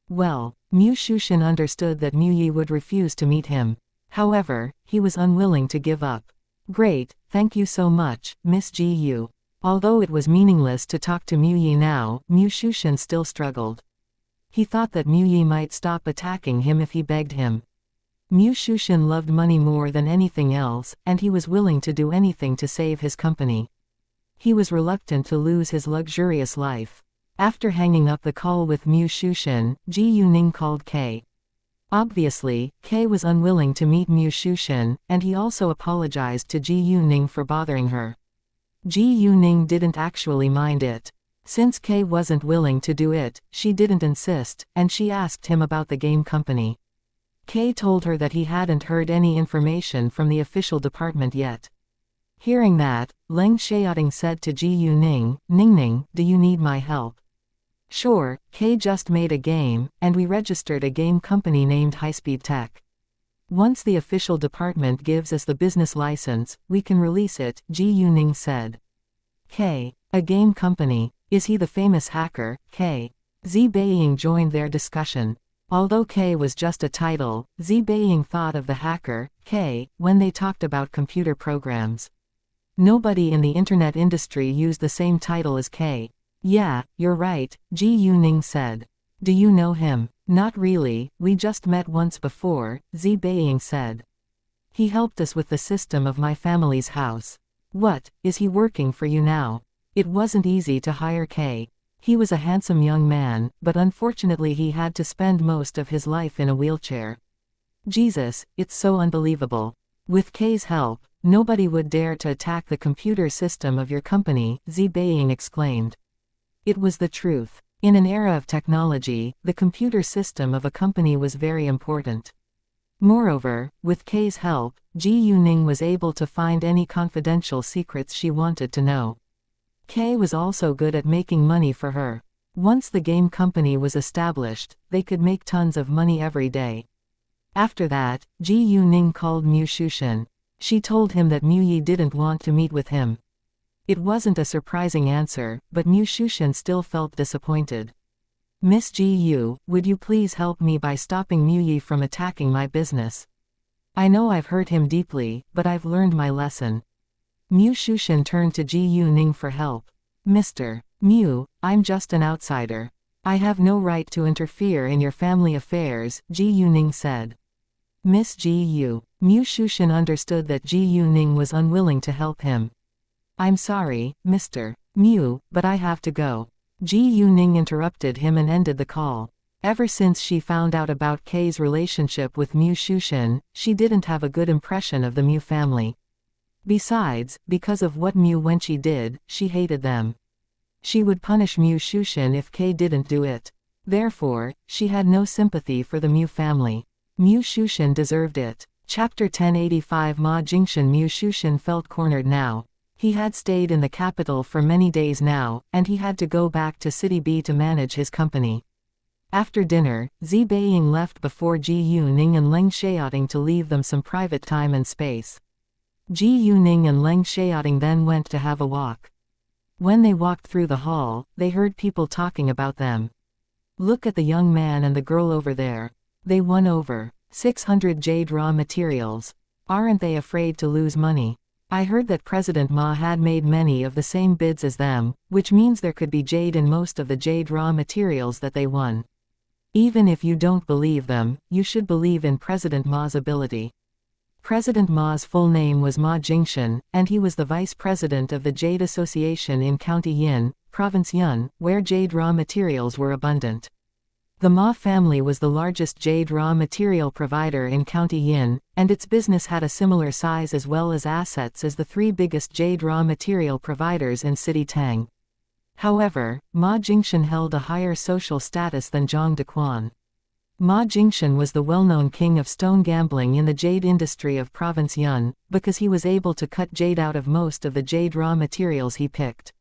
Well, Mu Shushan understood that Mu Yi would refuse to meet him. However, he was unwilling to give up. Great, thank you so much, Miss Ji Yu. Although it was meaningless to talk to Mu Yi now, Mu Shushan still struggled. He thought that Mu Yi might stop attacking him if he begged him. Mu Shushan loved money more than anything else, and he was willing to do anything to save his company. He was reluctant to lose his luxurious life. After hanging up the call with Mu Shushan, Ji Yuning called K. Obviously, K was unwilling to meet Mu Shushan, and he also apologized to Ji Yuning for bothering her. Ji Yuning didn't actually mind it. Since K wasn't willing to do it, she didn't insist, and she asked him about the game company. K told her that he hadn't heard any information from the official department yet. Hearing that, Leng Xiaoting said to Ji Yuning, Ningning, do you need my help? Sure, K just made a game, and we registered a game company named Highspeed Tech. Once the official department gives us the business license, we can release it, Ji Yuning said. K. A game company. Is he the famous hacker, K? Zi Beiying joined their discussion. Although K was just a title, Zi Beiying thought of the hacker, K, when they talked about computer programs. Nobody in the internet industry used the same title as K. Yeah, you're right, Ji Yuning said. Do you know him? Not really, we just met once before, Zi Beiying said. He helped us with the system of my family's house. What, is he working for you now? It wasn't easy to hire K. He was a handsome young man, but unfortunately he had to spend most of his life in a wheelchair. Jesus, it's so unbelievable. With K's help, nobody would dare to attack the computer system of your company, Xi Beiying exclaimed. It was the truth. In an era of technology, the computer system of a company was very important. Moreover, with K's help, Ji Yuning was able to find any confidential secrets she wanted to know. K was also good at making money for her. Once the game company was established, they could make tons of money every day. After that, Ji Yuning called Mu Shushan. She told him that Mu Yi didn't want to meet with him. It wasn't a surprising answer, but Mu Shushan still felt disappointed. Miss Ji Yu, would you please help me by stopping Mu Yi from attacking my business? I know I've hurt him deeply, but I've learned my lesson. Mu Shushan turned to Ji Yuning for help. Mr. Mu, I'm just an outsider. I have no right to interfere in your family affairs, Ji Yuning said. Miss Ji Yu. Mu Shushan understood that Ji Yuning was unwilling to help him. I'm sorry, Mr. Mu, but I have to go. Ji Yuning interrupted him and ended the call. Ever since she found out about K's relationship with Mu Shushan, she didn't have a good impression of the Mu family. Besides, because of what Mu Wenqi did, she hated them. She would punish Mu Shushan if K didn't do it. Therefore, she had no sympathy for the Mu family. Mu Shushan deserved it. Chapter 1085 Ma Jingshan. Mu Shushan felt cornered now. He had stayed in the capital for many days now, and he had to go back to City B to manage his company. After dinner, Xi Beiying left before Ji Yuning and Leng Xiaoting to leave them some private time and space. Ji Yuning and Leng Xiaoting then went to have a walk. When they walked through the hall, they heard people talking about them. Look at the young man and the girl over there. They won over 600 jade raw materials. Aren't they afraid to lose money? I heard that President Ma had made many of the same bids as them, which means there could be jade in most of the jade raw materials that they won. Even if you don't believe them, you should believe in President Ma's ability. President Ma's full name was Ma Jingshan, and he was the vice president of the Jade Association in County Yin, Province Yun, where jade raw materials were abundant. The Ma family was the largest jade raw material provider in County Yin, and its business had a similar size as well as assets as the three biggest jade raw material providers in City Tang. However, Ma Jingshan held a higher social status than Zhang Dequan. Ma Jingshan was the well-known king of stone gambling in the jade industry of Province Yun, because he was able to cut jade out of most of the jade raw materials he picked.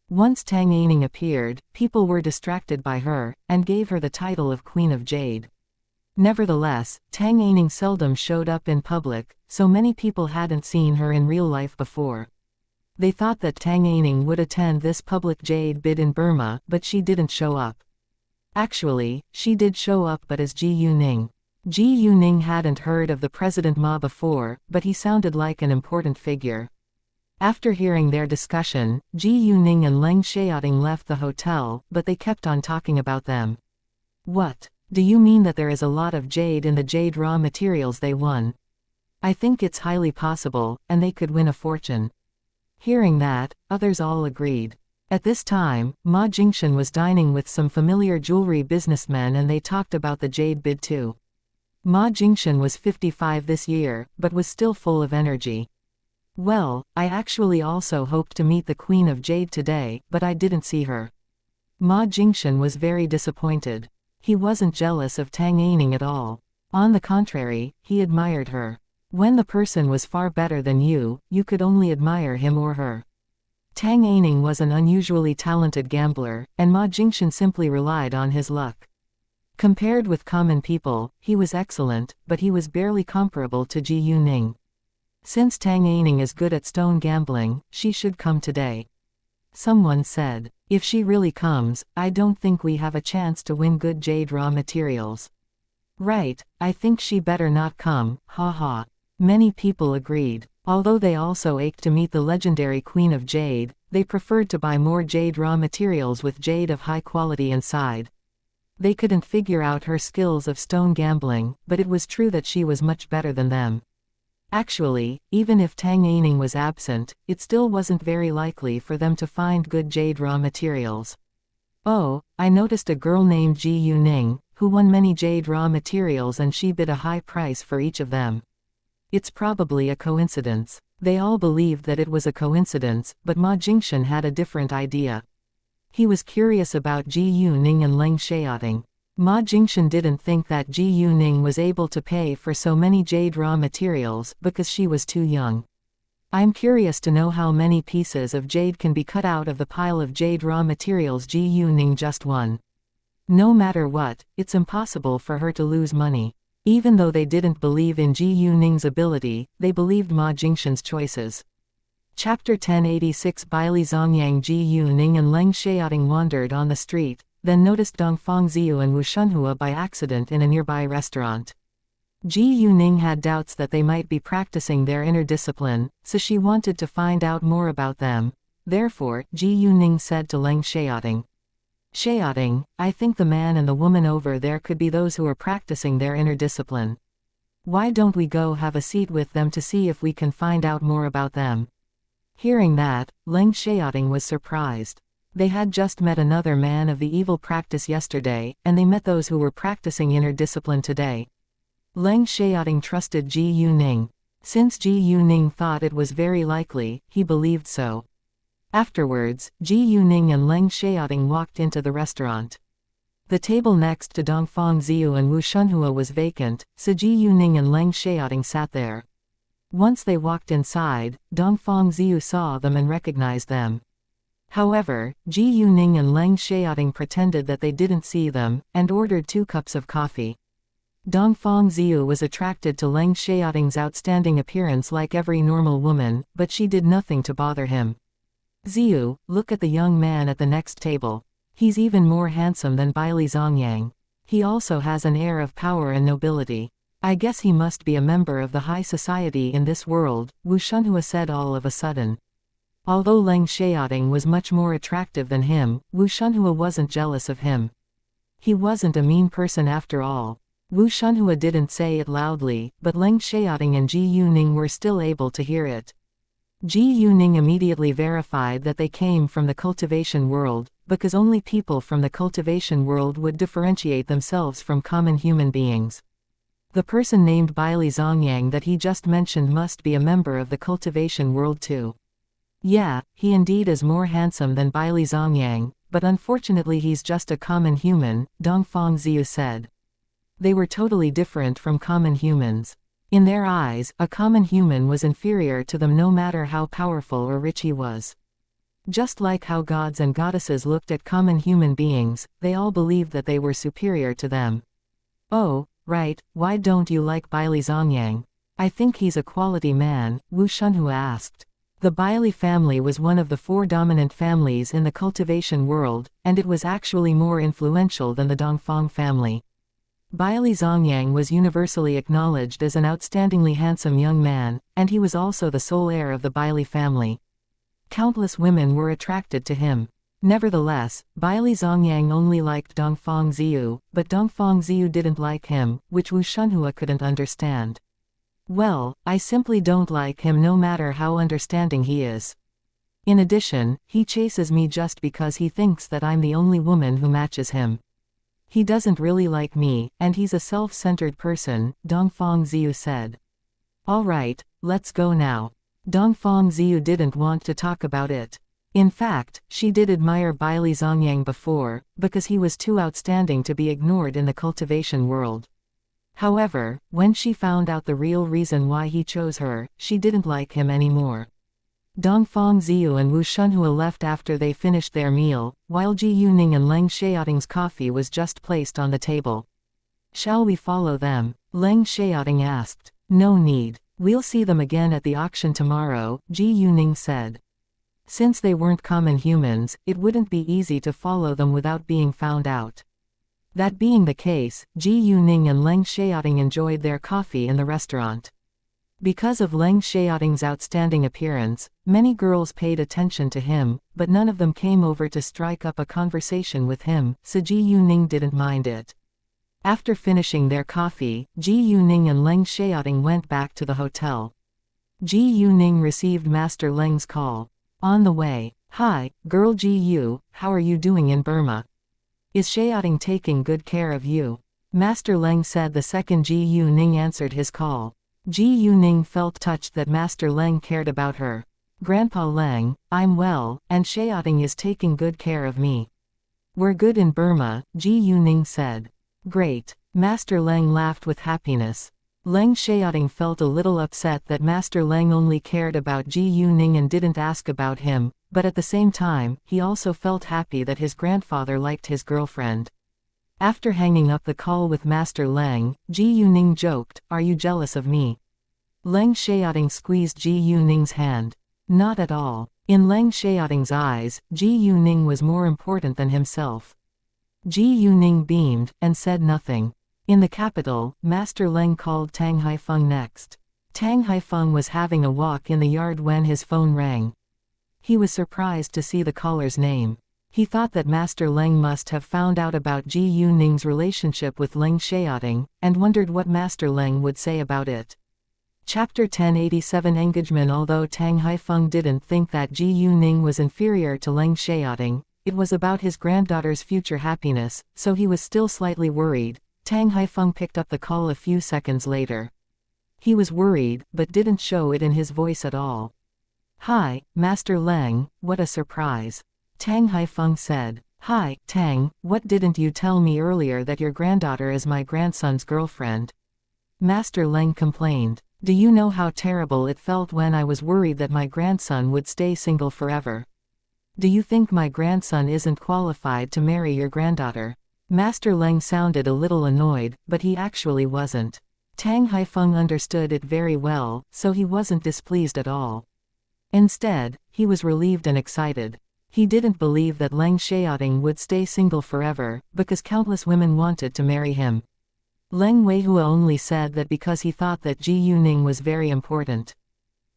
Once Tang Aining appeared, people were distracted by her, and gave her the title of Queen of Jade. Nevertheless, Tang Aining seldom showed up in public, so many people hadn't seen her in real life before. They thought that Tang Aining would attend this public jade bid in Burma, but she didn't show up. Actually, she did show up, but as Ji Yuning. Ji Yuning hadn't heard of the President Ma before, but he sounded like an important figure. After hearing their discussion, Ji Yuning and Leng Xiaoting left the hotel, but they kept on talking about them. What? Do you mean that there is a lot of jade in the jade raw materials they won? I think it's highly possible, and they could win a fortune. Hearing that, others all agreed. At this time, Ma Jingshan was dining with some familiar jewelry businessmen and they talked about the jade bid too. Ma Jingshan was 55 this year, but was still full of energy. Well, I actually also hoped to meet the Queen of Jade today, but I didn't see her. Ma Jingshan was very disappointed. He wasn't jealous of Tang Aining at all. On the contrary, he admired her. When the person was far better than you, you could only admire him or her. Tang Aining was an unusually talented gambler, and Ma Jingshan simply relied on his luck. Compared with common people, he was excellent, but he was barely comparable to Ji Yuning. Since Tang Aining is good at stone gambling, she should come today. Someone said, if she really comes, I don't think we have a chance to win good jade raw materials. Right, I think she better not come, ha ha. Many people agreed. Although they also ached to meet the legendary Queen of Jade, they preferred to buy more jade raw materials with jade of high quality inside. They couldn't figure out her skills of stone gambling, but it was true that she was much better than them. Actually, even if Tang Aining was absent, it still wasn't very likely for them to find good jade raw materials. Oh, I noticed a girl named Ji Yuning, who won many jade raw materials and she bid a high price for each of them. It's probably a coincidence. They all believed that it was a coincidence, but Ma Jingshan had a different idea. He was curious about Ji Yuning and Leng Xiaoting. Ma Jingshan didn't think that Ji Yuning was able to pay for so many jade raw materials because she was too young. I'm curious to know how many pieces of jade can be cut out of the pile of jade raw materials Ji Yuning just won. No matter what, it's impossible for her to lose money. Even though they didn't believe in Ji Yuning's ability, they believed Ma Jingshan's choices. Chapter 1086 Baili Zongyang Ji Yuning and Leng Xiaoting wandered on the street, then noticed Dongfang Ziyu and Wu Shunhua by accident in a nearby restaurant. Ji Yuning had doubts that they might be practicing their inner discipline, so she wanted to find out more about them. Therefore, Ji Yuning said to Leng Xiaoting, "Xiaoting, I think the man and the woman over there could be those who are practicing their inner discipline. Why don't we go have a seat with them to see if we can find out more about them?" Hearing that, Leng Xiaoting was surprised. They had just met another man of the evil practice yesterday, and they met those who were practicing inner discipline today. Leng Xiaoting trusted Ji Yuning. Since Ji Yuning thought it was very likely, he believed so. Afterwards, Ji Yuning and Leng Xiaoting walked into the restaurant. The table next to Dongfang Ziyu and Wu Shunhua was vacant, so Ji Yuning and Leng Xiaoting sat there. Once they walked inside, Dongfang Ziyu saw them and recognized them. However, Ji Yuning and Leng Xiaoting pretended that they didn't see them, and ordered 2 cups of coffee. Dongfang Ziyu was attracted to Leng Xiaoting's outstanding appearance like every normal woman, but she did nothing to bother him. "Ziyu, look at the young man at the next table. He's even more handsome than Baili Zongyang. He also has an air of power and nobility. I guess he must be a member of the high society in this world," Wu Shunhua said all of a sudden. Although Leng Xiaoting was much more attractive than him, Wu Shunhua wasn't jealous of him. He wasn't a mean person after all. Wu Shunhua didn't say it loudly, but Leng Xiaoting and Ji Yuning were still able to hear it. Ji Yuning immediately verified that they came from the cultivation world, because only people from the cultivation world would differentiate themselves from common human beings. The person named Baili Zongyang that he just mentioned must be a member of the cultivation world too. Yeah, he indeed is more handsome than Baili Zongyang, but unfortunately he's just a common human, Dongfang Ziyu said. They were totally different from common humans. In their eyes, a common human was inferior to them no matter how powerful or rich he was. Just like how gods and goddesses looked at common human beings, they all believed that they were superior to them. "Oh, right, why don't you like Baili Zongyang? I think he's a quality man," Wu Shunhua asked. The Baili family was one of the 4 dominant families in the cultivation world, and it was actually more influential than the Dongfang family. Baili Zongyang was universally acknowledged as an outstandingly handsome young man, and he was also the sole heir of the Baili family. Countless women were attracted to him. Nevertheless, Baili Zongyang only liked Dongfang Ziyu, but Dongfang Ziyu didn't like him, which Wu Shunhua couldn't understand. "Well, I simply don't like him no matter how understanding he is. In addition, he chases me just because he thinks that I'm the only woman who matches him. He doesn't really like me, and he's a self-centered person," Dongfang Ziyu said. "All right, let's go now." Dongfang Ziyu didn't want to talk about it. In fact, she did admire Baili Zongyang before, because he was too outstanding to be ignored in the cultivation world. However, when she found out the real reason why he chose her, she didn't like him anymore. Dongfang Ziyu and Wu Shunhua left after they finished their meal, while Ji Yuning and Leng Xiaoting's coffee was just placed on the table. "Shall we follow them?" Leng Xiaoting asked. "No need. We'll see them again at the auction tomorrow," Ji Yuning said. Since they weren't common humans, it wouldn't be easy to follow them without being found out. That being the case, Ji Yuning and Leng Xiaoting enjoyed their coffee in the restaurant. Because of Leng Xiaoting's outstanding appearance, many girls paid attention to him, but none of them came over to strike up a conversation with him, so Ji Yuning didn't mind it. After finishing their coffee, Ji Yuning and Leng Xiaoting went back to the hotel. Ji Yuning received Master Leng's call. On the way, "Hi, girl Ji Yu, how are you doing in Burma? Is Xiaoting taking good care of you?" Master Leng said the second Ji Yuning answered his call. Ji Yuning felt touched that Master Leng cared about her. Grandpa Leng, I'm well, and Xiaoting is taking good care of me. We're good in Burma, Ji Yuning said. Great. Master Leng laughed with happiness. Leng Xiaoting felt a little upset that Master Leng only cared about Ji Yuning and didn't ask about him, but at the same time, he also felt happy that his grandfather liked his girlfriend. After hanging up the call with Master Leng, Ji Yuning joked, "Are you jealous of me?" Leng Xiaoting squeezed Ji Yuning's hand. Not at all. In Leng Xiaoting's eyes, Ji Yuning was more important than himself. Ji Yuning beamed, and said nothing. In the capital, Master Leng called Tang Haifeng next. Tang Haifeng was having a walk in the yard when his phone rang. He was surprised to see the caller's name. He thought that Master Leng must have found out about Ji Yuning's relationship with Leng Xiaoting, and wondered what Master Leng would say about it. Chapter 1087 Engagement. Although Tang Haifeng didn't think that Ji Yuning was inferior to Leng Xiaoting, it was about his granddaughter's future happiness, so he was still slightly worried. Tang Haifeng picked up the call a few seconds later. He was worried, but didn't show it in his voice at all. "Hi, Master Leng, what a surprise," Tang Haifeng said. "Hi, Tang, what didn't you tell me earlier that your granddaughter is my grandson's girlfriend?" Master Leng complained. "Do you know how terrible it felt when I was worried that my grandson would stay single forever? Do you think my grandson isn't qualified to marry your granddaughter?" Master Leng sounded a little annoyed, but he actually wasn't. Tang Haifeng understood it very well, so he wasn't displeased at all. Instead, he was relieved and excited. He didn't believe that Leng Xiaoting would stay single forever, because countless women wanted to marry him. Leng Weihua only said that because he thought that Ji Yuning was very important.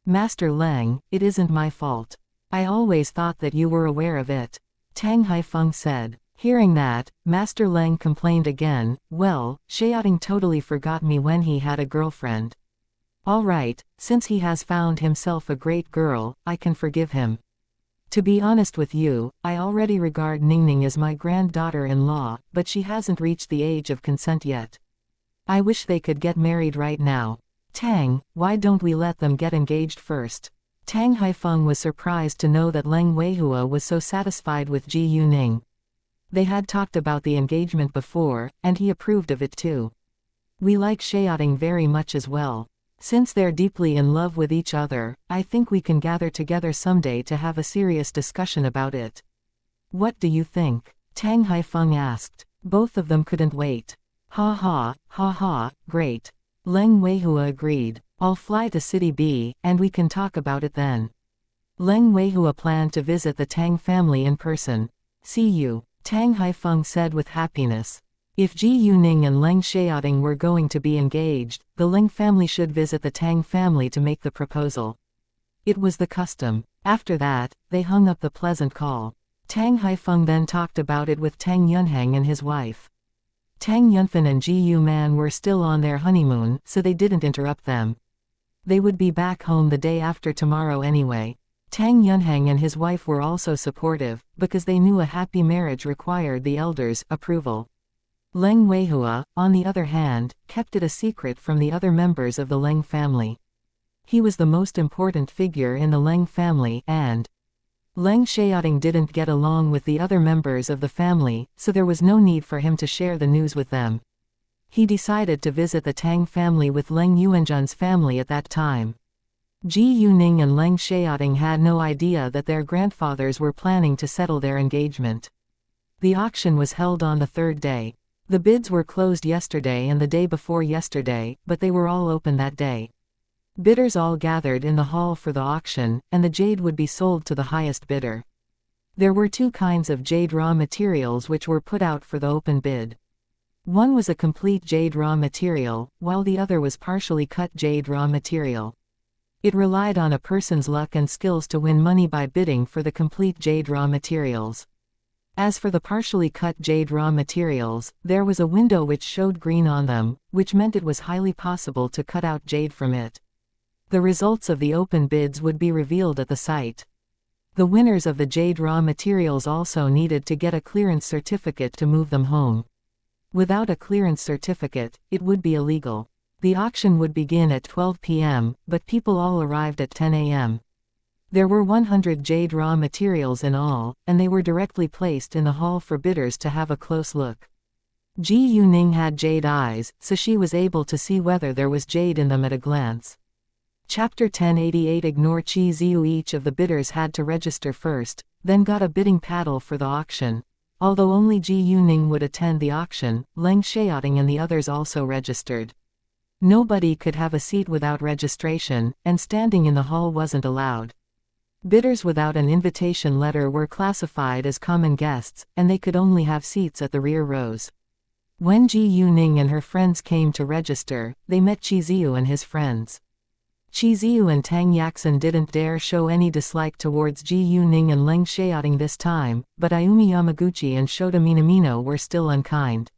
"Master Leng, it isn't my fault. I always thought that you were aware of it," Tang Haifeng said. Hearing that, Master Leng complained again, "Well, Xiaoting totally forgot me when he had a girlfriend. All right, since he has found himself a great girl, I can forgive him. To be honest with you, I already regard Ningning as my granddaughter-in-law, but she hasn't reached the age of consent yet. I wish they could get married right now. Tang, why don't we let them get engaged first?" Tang Haifeng was surprised to know that Leng Weihua was so satisfied with Ji Yuning. They had talked about the engagement before, and he approved of it too. "We like Xiaoting very much as well. Since they're deeply in love with each other, I think we can gather together someday to have a serious discussion about it. What do you think?" Tang Haifeng asked. Both of them couldn't wait. "Ha ha, great." Leng Weihua agreed. "I'll fly to City B, and we can talk about it then." Leng Weihua planned to visit the Tang family in person. "See you," Tang Haifeng said with happiness. If Ji Yuning and Leng Xiaoting were going to be engaged, the Leng family should visit the Tang family to make the proposal. It was the custom. After that, they hung up the pleasant call. Tang Haifeng then talked about it with Tang Yunheng and his wife. Tang Yunfen and Ji Yuman were still on their honeymoon, so they didn't interrupt them. They would be back home the day after tomorrow anyway. Tang Yunheng and his wife were also supportive, because they knew a happy marriage required the elders' approval. Leng Weihua, on the other hand, kept it a secret from the other members of the Leng family. He was the most important figure in the Leng family, and Leng Xiaoting didn't get along with the other members of the family, so there was no need for him to share the news with them. He decided to visit the Tang family with Leng Yuanzhen's family at that time. Ji Yuning and Leng Xiaoting had no idea that their grandfathers were planning to settle their engagement. The auction was held on the third day. The bids were closed yesterday and the day before yesterday, but they were all open that day. Bidders all gathered in the hall for the auction, and the jade would be sold to the highest bidder. There were two kinds of jade raw materials which were put out for the open bid. One was a complete jade raw material, while the other was partially cut jade raw material. It relied on a person's luck and skills to win money by bidding for the complete jade raw materials. As for the partially cut jade raw materials, there was a window which showed green on them, which meant it was highly possible to cut out jade from it. The results of the open bids would be revealed at the site. The winners of the jade raw materials also needed to get a clearance certificate to move them home. Without a clearance certificate, it would be illegal. The auction would begin at 12 p.m., but people all arrived at 10 a.m. There were 100 jade raw materials in all, and they were directly placed in the hall for bidders to have a close look. Ji Yuning had jade eyes, so she was able to see whether there was jade in them at a glance. Chapter 1088 Ignore Chi Ziu. Each of the bidders had to register first, then got a bidding paddle for the auction. Although only Ji Yuning would attend the auction, Leng Xiaoting and the others also registered. Nobody could have a seat without registration, and standing in the hall wasn't allowed. Bidders without an invitation letter were classified as common guests, and they could only have seats at the rear rows. When Ji Yuning and her friends came to register, they met Qi Ziyu and his friends. Qi Ziyu and Tang Yaxin didn't dare show any dislike towards Ji Yuning and Leng Xiaoting this time, but Ayumi Yamaguchi and Shota Minamino were still unkind.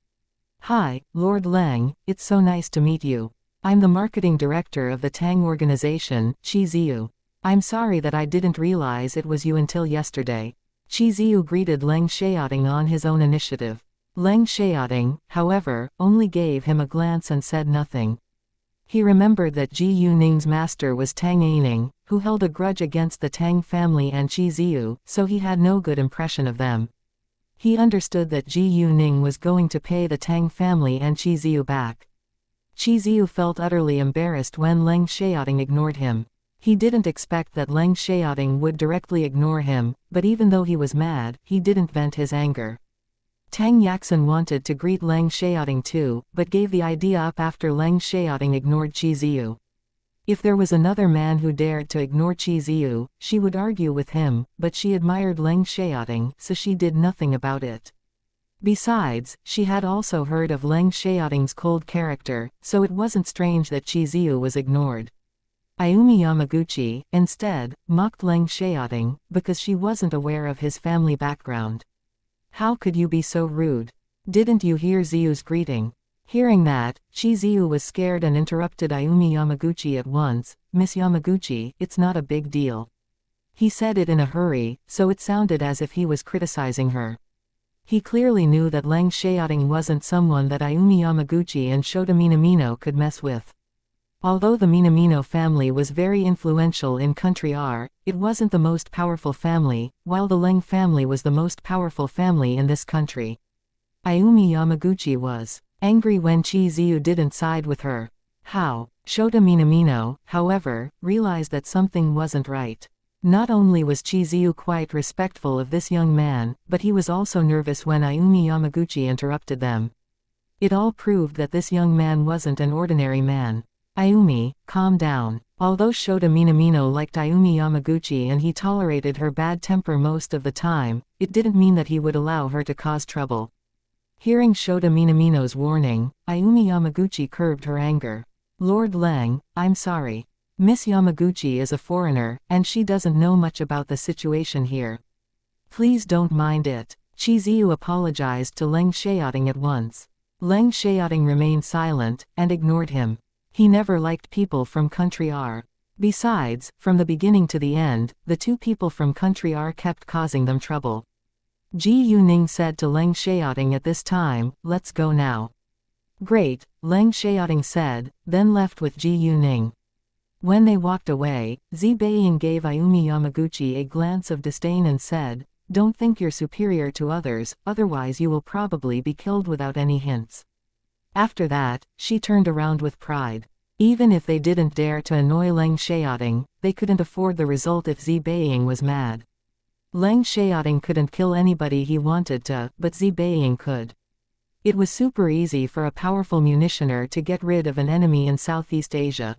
"Hi, Lord Leng, it's so nice to meet you. I'm the marketing director of the Tang organization, Qi Ziyu. I'm sorry that I didn't realize it was you until yesterday." Qi Ziyu greeted Leng Xiaoting on his own initiative. Leng Xiaoting, however, only gave him a glance and said nothing. He remembered that Ji Yuning's master was Tang Aining, who held a grudge against the Tang family and Qi Ziyu, so he had no good impression of them. He understood that Ji Yuning was going to pay the Tang family and Qi Ziyu back. Qi Ziyu felt utterly embarrassed when Leng Xiaoting ignored him. He didn't expect that Leng Xiaoting would directly ignore him, but even though he was mad, he didn't vent his anger. Tang Yaxin wanted to greet Leng Xiaoting too, but gave the idea up after Leng Xiaoting ignored Qi Ziyu. If there was another man who dared to ignore Qi Ziyu, she would argue with him, but she admired Leng Xiaoting, so she did nothing about it. Besides, she had also heard of Leng Xiaoting's cold character, so it wasn't strange that Qi Ziyu was ignored. Ayumi Yamaguchi, instead, mocked Leng Xiaoting, because she wasn't aware of his family background. "How could you be so rude? Didn't you hear Ziyu's greeting?" Hearing that, Qi Ziyu was scared and interrupted Ayumi Yamaguchi at once. "Miss Yamaguchi, it's not a big deal." He said it in a hurry, so it sounded as if he was criticizing her. He clearly knew that Leng Xiaoting wasn't someone that Ayumi Yamaguchi and Shota Minamino could mess with. Although the Minamino family was very influential in Country R, it wasn't the most powerful family, while the Leng family was the most powerful family in this country. Ayumi Yamaguchi was angry when Qi Ziyu didn't side with her. How? Shota Minamino, however, realized that something wasn't right. Not only was Qi Ziyu quite respectful of this young man, but he was also nervous when Ayumi Yamaguchi interrupted them. It all proved that this young man wasn't an ordinary man. "Ayumi, calm down." Although Shota Minamino liked Ayumi Yamaguchi and he tolerated her bad temper most of the time, it didn't mean that he would allow her to cause trouble. Hearing Shota Minamino's warning, Ayumi Yamaguchi curbed her anger. "Lord Leng, I'm sorry. Miss Yamaguchi is a foreigner, and she doesn't know much about the situation here. Please don't mind it." Qi Ziyu apologized to Leng Xiaoting at once. Leng Xiaoting remained silent, and ignored him. He never liked people from Country R. Besides, from the beginning to the end, the two people from Country R kept causing them trouble. Ji Yuning said to Leng Xiaoting at this time, "Let's go now." "Great," Leng Xiaoting said, then left with Ji Yuning. When they walked away, Zi Beiying gave Ayumi Yamaguchi a glance of disdain and said, "Don't think you're superior to others, otherwise you will probably be killed without any hints." After that, she turned around with pride. Even if they didn't dare to annoy Leng Xiaoting, they couldn't afford the result if Zi Beiying was mad. Leng Xiaoting couldn't kill anybody he wanted to, but Zi Beiying could. It was super easy for a powerful munitioner to get rid of an enemy in Southeast Asia.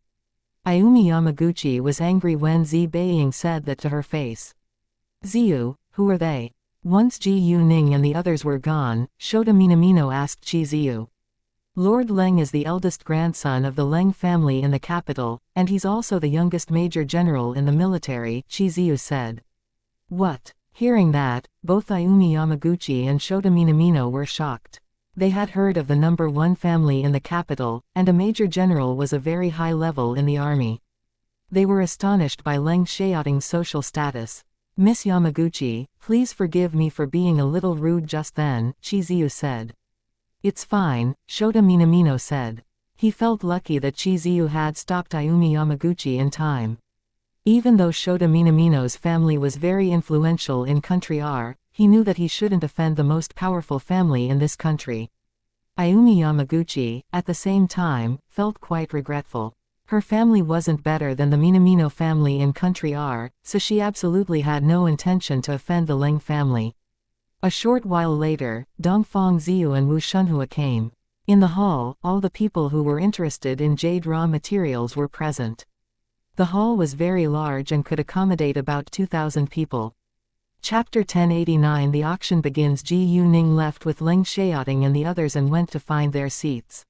Ayumi Yamaguchi was angry when Zi Beiying said that to her face. "Ziyu, who are they?" Once Ji Yuning and the others were gone, Shota Minamino asked Qi Ziyu. "Lord Leng is the eldest grandson of the Leng family in the capital, and he's also the youngest major general in the military," Qi Ziyu said. "What?" Hearing that, both Ayumi Yamaguchi and Shota Minamino were shocked. They had heard of the number one family in the capital, and a major general was a very high level in the army. They were astonished by Leng Xiaoting's social status. "Miss Yamaguchi, please forgive me for being a little rude just then," Qi Ziyu said. "It's fine," Shota Minamino said. He felt lucky that Chiziu had stopped Ayumi Yamaguchi in time. Even though Shota Minamino's family was very influential in Country R, he knew that he shouldn't offend the most powerful family in this country. Ayumi Yamaguchi, at the same time, felt quite regretful. Her family wasn't better than the Minamino family in Country R, so she absolutely had no intention to offend the Leng family. A short while later, Dongfang Ziyu and Wu Shunhua came. In the hall, all the people who were interested in jade raw materials were present. The hall was very large and could accommodate about 2,000 people. Chapter 1089. The auction begins. Ji Yuning left with Leng Xiaoting and the others and went to find their seats.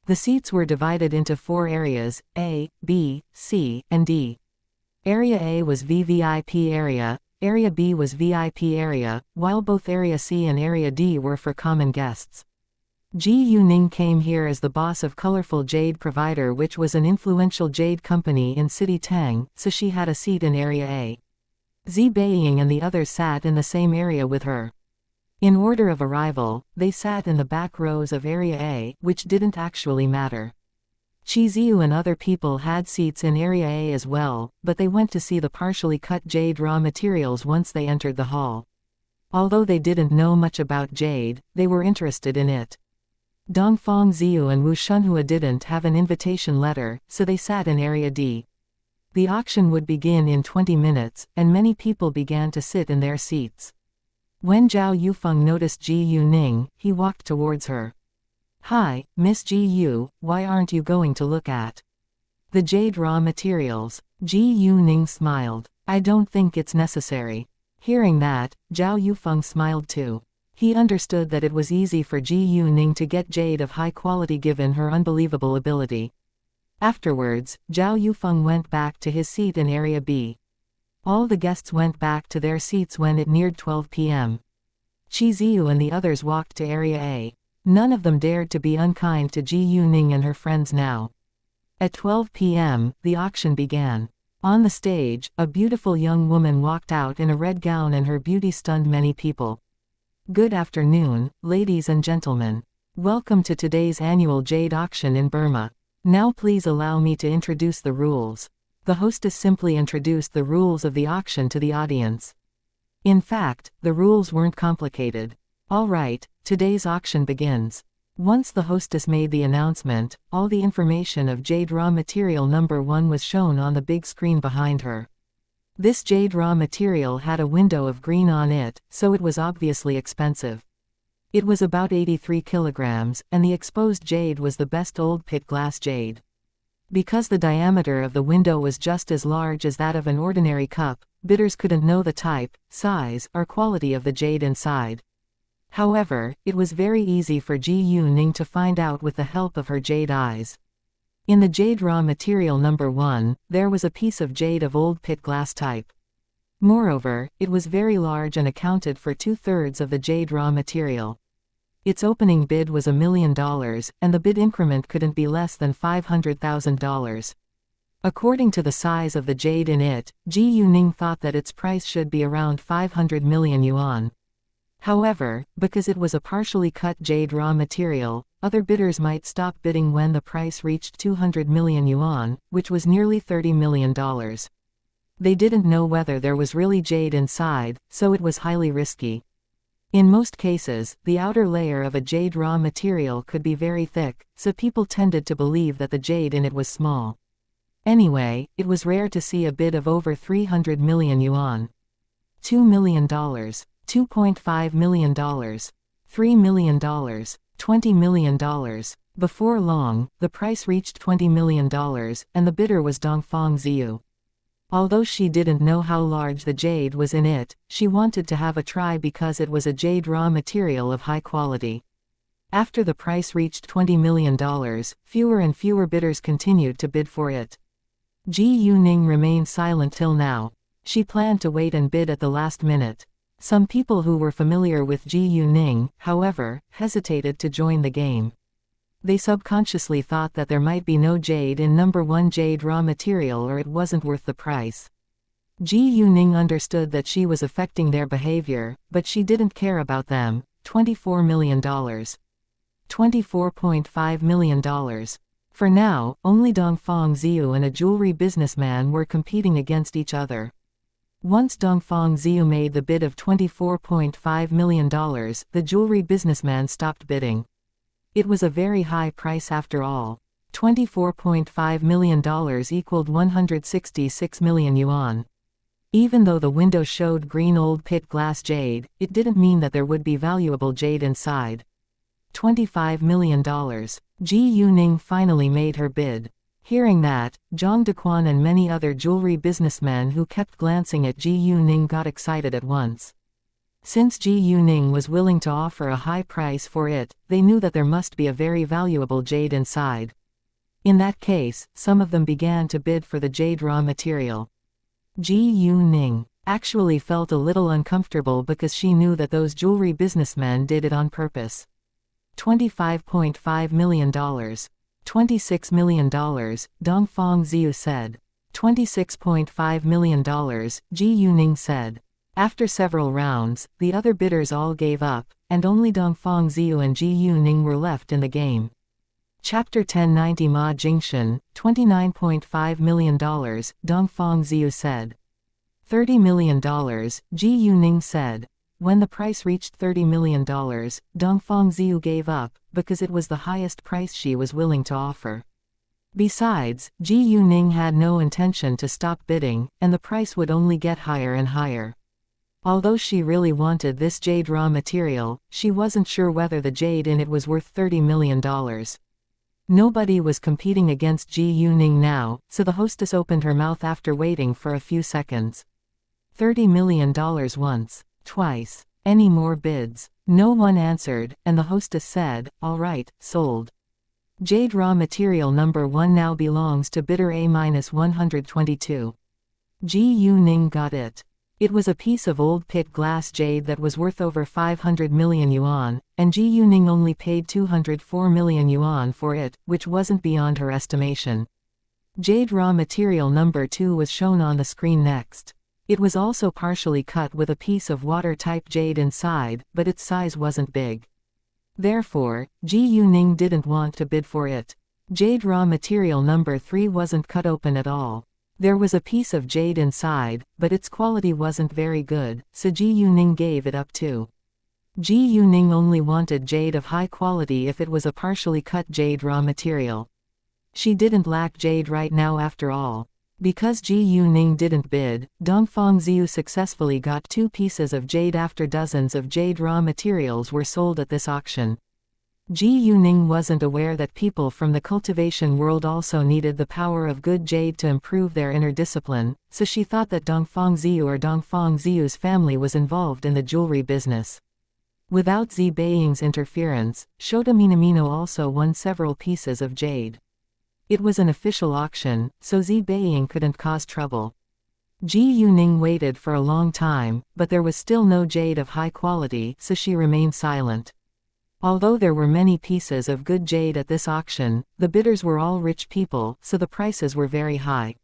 The seats were divided into 4 areas, A, B, C, and D. Area A was VVIP area, Area B was VIP area, while both Area C and Area D were for common guests. Ji Yuning came here as the boss of Colorful Jade Provider, which was an influential jade company in City Tang, so she had a seat in Area A. Zi Beiying and the others sat in the same area with her. In order of arrival, they sat in the back rows of Area A, which didn't actually matter. Chiziu and other people had seats in Area A as well, but they went to see the partially cut jade raw materials once they entered the hall. Although they didn't know much about jade, they were interested in it. Dongfang Ziyu and Wu Shunhua didn't have an invitation letter, so they sat in Area D. The auction would begin in 20 minutes, and many people began to sit in their seats. When Zhao Yufeng noticed Ji Yuning, he walked towards her. "Hi, Miss Ji Yu, why aren't you going to look at the jade raw materials?" Ji Yuning smiled. "I don't think it's necessary." Hearing that, Zhao Yufeng smiled too. He understood that it was easy for Ji Yuning to get jade of high quality given her unbelievable ability. Afterwards, Zhao Yufeng went back to his seat in Area B. All the guests went back to their seats when it neared 12 p.m. Chiziu and the others walked to Area A. None of them dared to be unkind to Ji Yuning and her friends now. At 12 p.m., the auction began. On the stage, a beautiful young woman walked out in a red gown and her beauty stunned many people. "Good afternoon, ladies and gentlemen. Welcome to today's annual jade auction in Burma. Now please allow me to introduce the rules." The hostess simply introduced the rules of the auction to the audience. In fact, the rules weren't complicated. "All right, today's auction begins." Once the hostess made the announcement, all the information of jade raw material number 1 was shown on the big screen behind her. This jade raw material had a window of green on it, so it was obviously expensive. It was about 83 kilograms, and the exposed jade was the best old pit glass jade. Because the diameter of the window was just as large as that of an ordinary cup, bidders couldn't know the type, size, or quality of the jade inside. However, it was very easy for Ji Yuning to find out with the help of her jade eyes. In the jade raw material number 1, there was a piece of jade of old pit glass type. Moreover, it was very large and accounted for 2/3 of the jade raw material. Its opening bid was $1 million, and the bid increment couldn't be less than $500,000. According to the size of the jade in it, Ji Yuning thought that its price should be around 500 million yuan. However, because it was a partially cut jade raw material, other bidders might stop bidding when the price reached 200 million yuan, which was nearly $30 million. They didn't know whether there was really jade inside, so it was highly risky. In most cases, the outer layer of a jade raw material could be very thick, so people tended to believe that the jade in it was small. Anyway, it was rare to see a bid of over 300 million yuan. $2 million, $2.5 million, $3 million, $20 million. Before long, the price reached $20 million, and the bidder was Dongfang Ziyu. Although she didn't know how large the jade was in it, she wanted to have a try because it was a jade raw material of high quality. After the price reached $20 million, fewer and fewer bidders continued to bid for it. Ji Yuning remained silent till now. She planned to wait and bid at the last minute. Some people who were familiar with Ji Yuning, however, hesitated to join the game. They subconsciously thought that there might be no jade in number 1 jade raw material or it wasn't worth the price. Ji Yuning understood that she was affecting their behavior, but she didn't care about them. $24 million. $24.5 million. For now, only Dongfang Ziyu and a jewelry businessman were competing against each other. Once Dongfang Ziyu made the bid of $24.5 million, the jewelry businessman stopped bidding. It was a very high price after all. $24.5 million equaled 166 million yuan. Even though the window showed green old pit glass jade, it didn't mean that there would be valuable jade inside. $25 million. Ji Yuning finally made her bid. Hearing that, Zhang Dequan and many other jewelry businessmen who kept glancing at Ji Yuning got excited at once. Since Ji Yuning was willing to offer a high price for it, they knew that there must be a very valuable jade inside. In that case, some of them began to bid for the jade raw material. Ji Yuning actually felt a little uncomfortable because she knew that those jewelry businessmen did it on purpose. $25.5 million. $26 million, Dongfang Ziyu said. $26.5 million, Ji Yuning said. After several rounds, the other bidders all gave up, and only Dongfang Ziyu and Ji Yuning were left in the game. Chapter 1090 Ma Jingshan, $29.5 million, Dongfang Ziyu said. $30 million, Ji Yuning said. When the price reached $30 million, Dongfang Ziyu gave up, because it was the highest price she was willing to offer. Besides, Ji Yuning had no intention to stop bidding, and the price would only get higher and higher. Although she really wanted this jade raw material, she wasn't sure whether the jade in it was worth $30 million. Nobody was competing against Ji Yuning now, so the hostess opened her mouth after waiting for a few seconds. $30 million once. Twice. Any more bids? No one answered, and the hostess said, "All right, sold. Jade raw material number 1 now belongs to bidder A-122. Ji Yuning got it. It was a piece of old pit glass jade that was worth over 500 million yuan, and Ji Yuning only paid 204 million yuan for it, which wasn't beyond her estimation. Jade raw material number 2 was shown on the screen next. It was also partially cut with a piece of water-type jade inside, but its size wasn't big. Therefore, Ji Yuning didn't want to bid for it. Jade raw material number 3 wasn't cut open at all. There was a piece of jade inside, but its quality wasn't very good, so Ji Yuning gave it up too. Ji Yuning only wanted jade of high quality if it was a partially cut jade raw material. She didn't lack jade right now after all. Because Ji Yuning didn't bid, Dongfang Ziyu successfully got 2 pieces of jade after dozens of jade raw materials were sold at this auction. Ji Yuning wasn't aware that people from the cultivation world also needed the power of good jade to improve their inner discipline, so she thought that Dongfang Ziyu or Dongfang Ziyu's family was involved in the jewelry business. Without Zi Beiying's interference, Shota Minamino also won several pieces of jade. It was an official auction, so Zi Beiying couldn't cause trouble. Ji Yuning waited for a long time, but there was still no jade of high quality, so she remained silent. Although there were many pieces of good jade at this auction, the bidders were all rich people, so the prices were very high.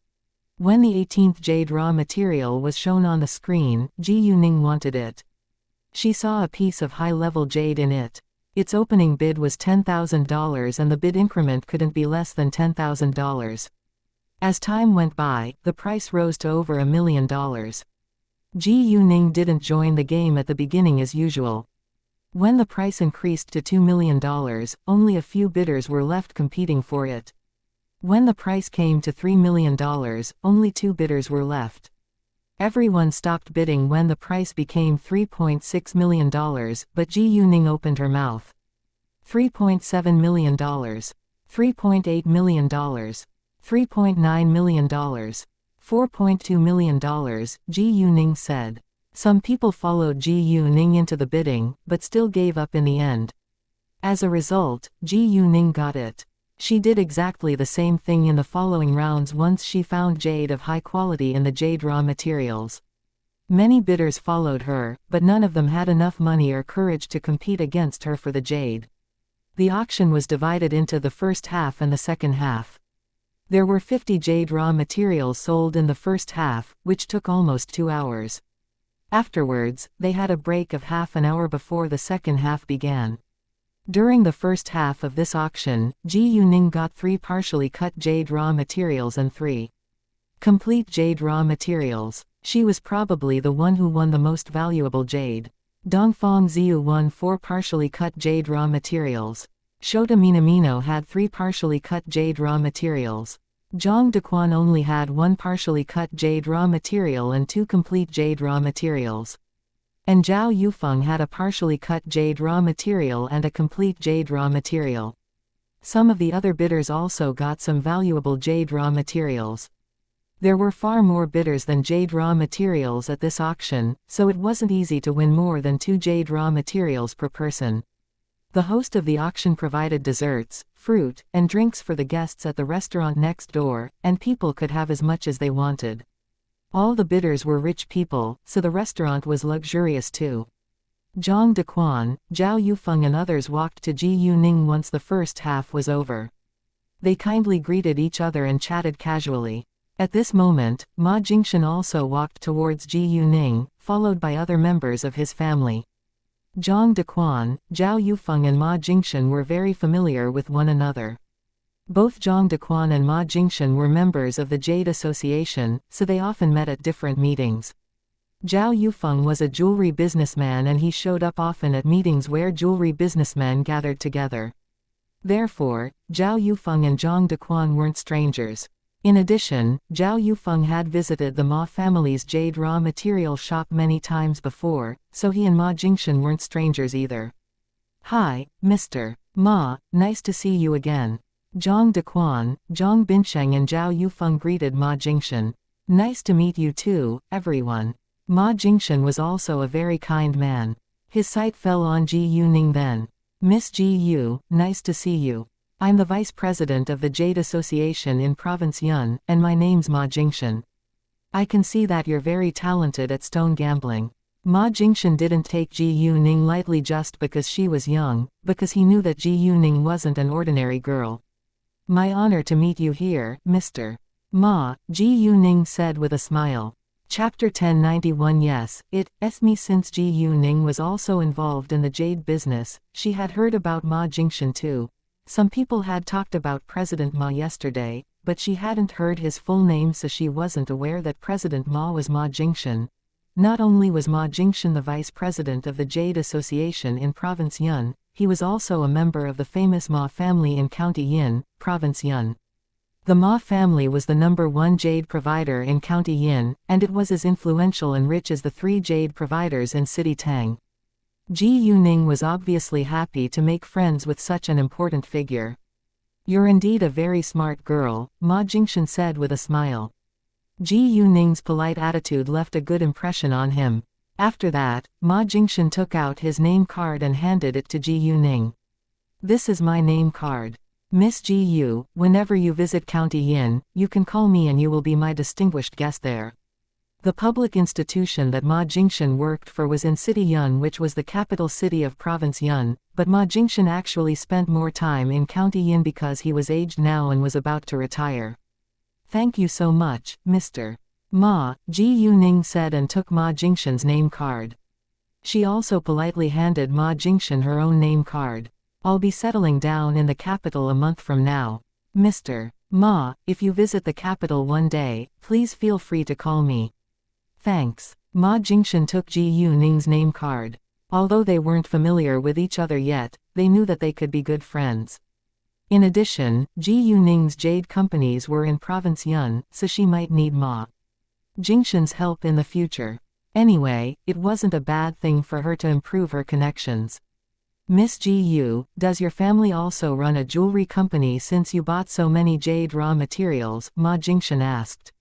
When the 18th jade raw material was shown on the screen, Ji Yuning wanted it. She saw a piece of high-level jade in it. Its opening bid was $10,000 and the bid increment couldn't be less than $10,000. As time went by, the price rose to over $1 million. Ji Yuning didn't join the game at the beginning as usual. When the price increased to $2 million, only a few bidders were left competing for it. When the price came to $3 million, only 2 bidders were left. Everyone stopped bidding when the price became $3.6 million, but Ji Yuning opened her mouth. $3.7 million. $3.8 million. $3.9 million. $4.2 million, Ji Yuning said. Some people followed Ji Yuning into the bidding, but still gave up in the end. As a result, Ji Yuning got it. She did exactly the same thing in the following rounds once she found jade of high quality in the jade raw materials. Many bidders followed her, but none of them had enough money or courage to compete against her for the jade. The auction was divided into the first half and the second half. There were 50 jade raw materials sold in the first half, which took almost 2 hours. Afterwards, they had a break of half an hour before the second half began. During the first half of this auction, Ji Yuning got 3 partially cut jade raw materials and 3 complete jade raw materials. She was probably the one who won the most valuable jade. Dongfang Ziyu won 4 partially cut jade raw materials. Shota Minamino had 3 partially cut jade raw materials. Zhang Dequan only had 1 partially cut jade raw material and 2 complete jade raw materials. And Zhao Yufeng had a partially cut jade raw material and a complete jade raw material. Some of the other bidders also got some valuable jade raw materials. There were far more bidders than jade raw materials at this auction, so it wasn't easy to win more than 2 jade raw materials per person. The host of the auction provided desserts, fruit, and drinks for the guests at the restaurant next door, and people could have as much as they wanted. All the bidders were rich people, so the restaurant was luxurious too. Zhang Dequan, Zhao Yufeng and others walked to Ji Yuning once the first half was over. They kindly greeted each other and chatted casually. At this moment, Ma Jingshan also walked towards Ji Yuning, followed by other members of his family. Zhang Dequan, Zhao Yufeng and Ma Jingshan were very familiar with one another. Both Zhang Dequan and Ma Jingshan were members of the Jade Association, so they often met at different meetings. Zhao Yufeng was a jewelry businessman and he showed up often at meetings where jewelry businessmen gathered together. Therefore, Zhao Yufeng and Zhang Dequan weren't strangers. In addition, Zhao Yufeng had visited the Ma family's jade raw material shop many times before, so he and Ma Jingshan weren't strangers either. "Hi, Mr. Ma, nice to see you again." Zhang Dequan, Zhang Binsheng and Zhao Yufeng greeted Ma Jingshan. "Nice to meet you too, everyone." Ma Jingshan was also a very kind man. His sight fell on Ji Yuning then. "Miss Ji Yu, nice to see you. I'm the vice president of the Jade Association in Province Yun, and my name's Ma Jingshan. I can see that you're very talented at stone gambling." Ma Jingshan didn't take Ji Yuning lightly just because she was young, because he knew that Ji Yuning wasn't an ordinary girl. "My honor to meet you here, Mr. Ma," Ji Yuning said with a smile. Chapter 1091. Yes, it's me. Since Ji Yuning was also involved in the jade business, she had heard about Ma Jingshan too. Some people had talked about President Ma yesterday, but she hadn't heard his full name, so she wasn't aware that President Ma was Ma Jingshan. Not only was Ma Jingshan the vice president of the Jade Association in Province Yun, he was also a member of the famous Ma family in County Yin, Province Yun. The Ma family was the #1 jade provider in County Yin, and it was as influential and rich as the 3 jade providers in City Tang. Ji Yuning was obviously happy to make friends with such an important figure. "You're indeed a very smart girl," Ma Jingshan said with a smile. Ji Yuning's polite attitude left a good impression on him. After that, Ma Jingshan took out his name card and handed it to Ji Yuning. "This is my name card. Miss Ji Yu, whenever you visit County Yin, you can call me and you will be my distinguished guest there." The public institution that Ma Jingshan worked for was in City Yun, which was the capital city of Province Yun, but Ma Jingshan actually spent more time in County Yin because he was aged now and was about to retire. "Thank you so much, Mr. Ma," Ji Yuning said and took Ma Jingshan's name card. She also politely handed Ma Jingshan her own name card. "I'll be settling down in the capital a month from now. Mr. Ma, if you visit the capital one day, please feel free to call me." "Thanks." Ma Jingshan took Ji Yuning's name card. Although they weren't familiar with each other yet, they knew that they could be good friends. In addition, Ji Yuning's jade companies were in Province Yun, so she might need Ma Jingshan's help in the future. Anyway, it wasn't a bad thing for her to improve her connections. "Miss Ji Yu, does your family also run a jewelry company since you bought so many jade raw materials?" Ma Jingshan asked.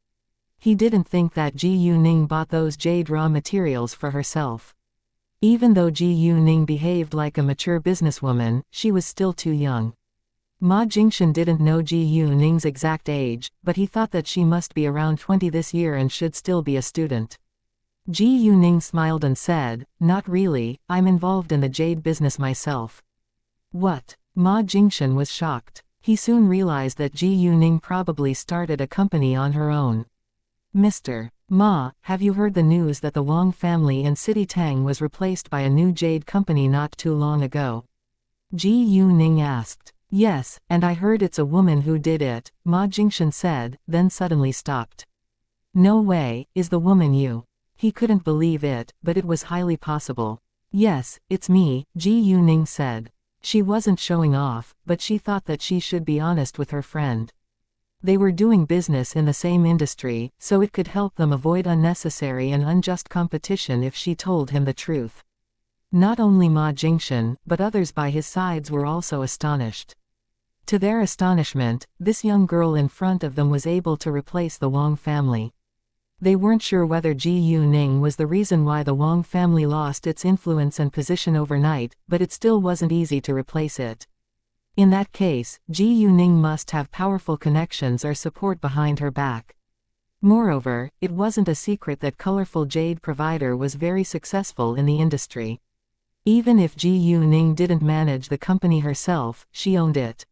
He didn't think that Ji Yuning bought those jade raw materials for herself. Even though Ji Yuning behaved like a mature businesswoman, she was still too young. Ma Jingshan didn't know Ji Yuning's exact age, but he thought that she must be around 20 this year and should still be a student. Ji Yuning smiled and said, "Not really, I'm involved in the jade business myself." "What?" Ma Jingshan was shocked. He soon realized that Ji Yuning probably started a company on her own. "Mr. Ma, have you heard the news that the Wang family in City Tang was replaced by a new jade company not too long ago?" Ji Yuning asked. Yes, and I heard it's a woman who did it, Ma Jingshan said, then suddenly stopped. No way, is the woman you? He couldn't believe it, but it was highly possible. Yes, it's me, Ji Yuning said. She wasn't showing off, but she thought that she should be honest with her friend. They were doing business in the same industry, so it could help them avoid unnecessary and unjust competition if she told him the truth. Not only Ma Jingshan, but others by his sides were also astonished. To their astonishment, this young girl in front of them was able to replace the Wang family. They weren't sure whether Ji Yuning was the reason why the Wang family lost its influence and position overnight, but it still wasn't easy to replace it. In that case, Ji Yuning must have powerful connections or support behind her back. Moreover, it wasn't a secret that colorful jade provider was very successful in the industry. Even if Ji Yuning didn't manage the company herself, she owned it.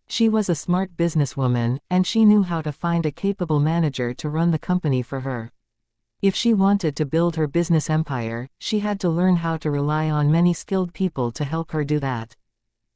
She was a smart businesswoman, and she knew how to find a capable manager to run the company for her. If she wanted to build her business empire, she had to learn how to rely on many skilled people to help her do that.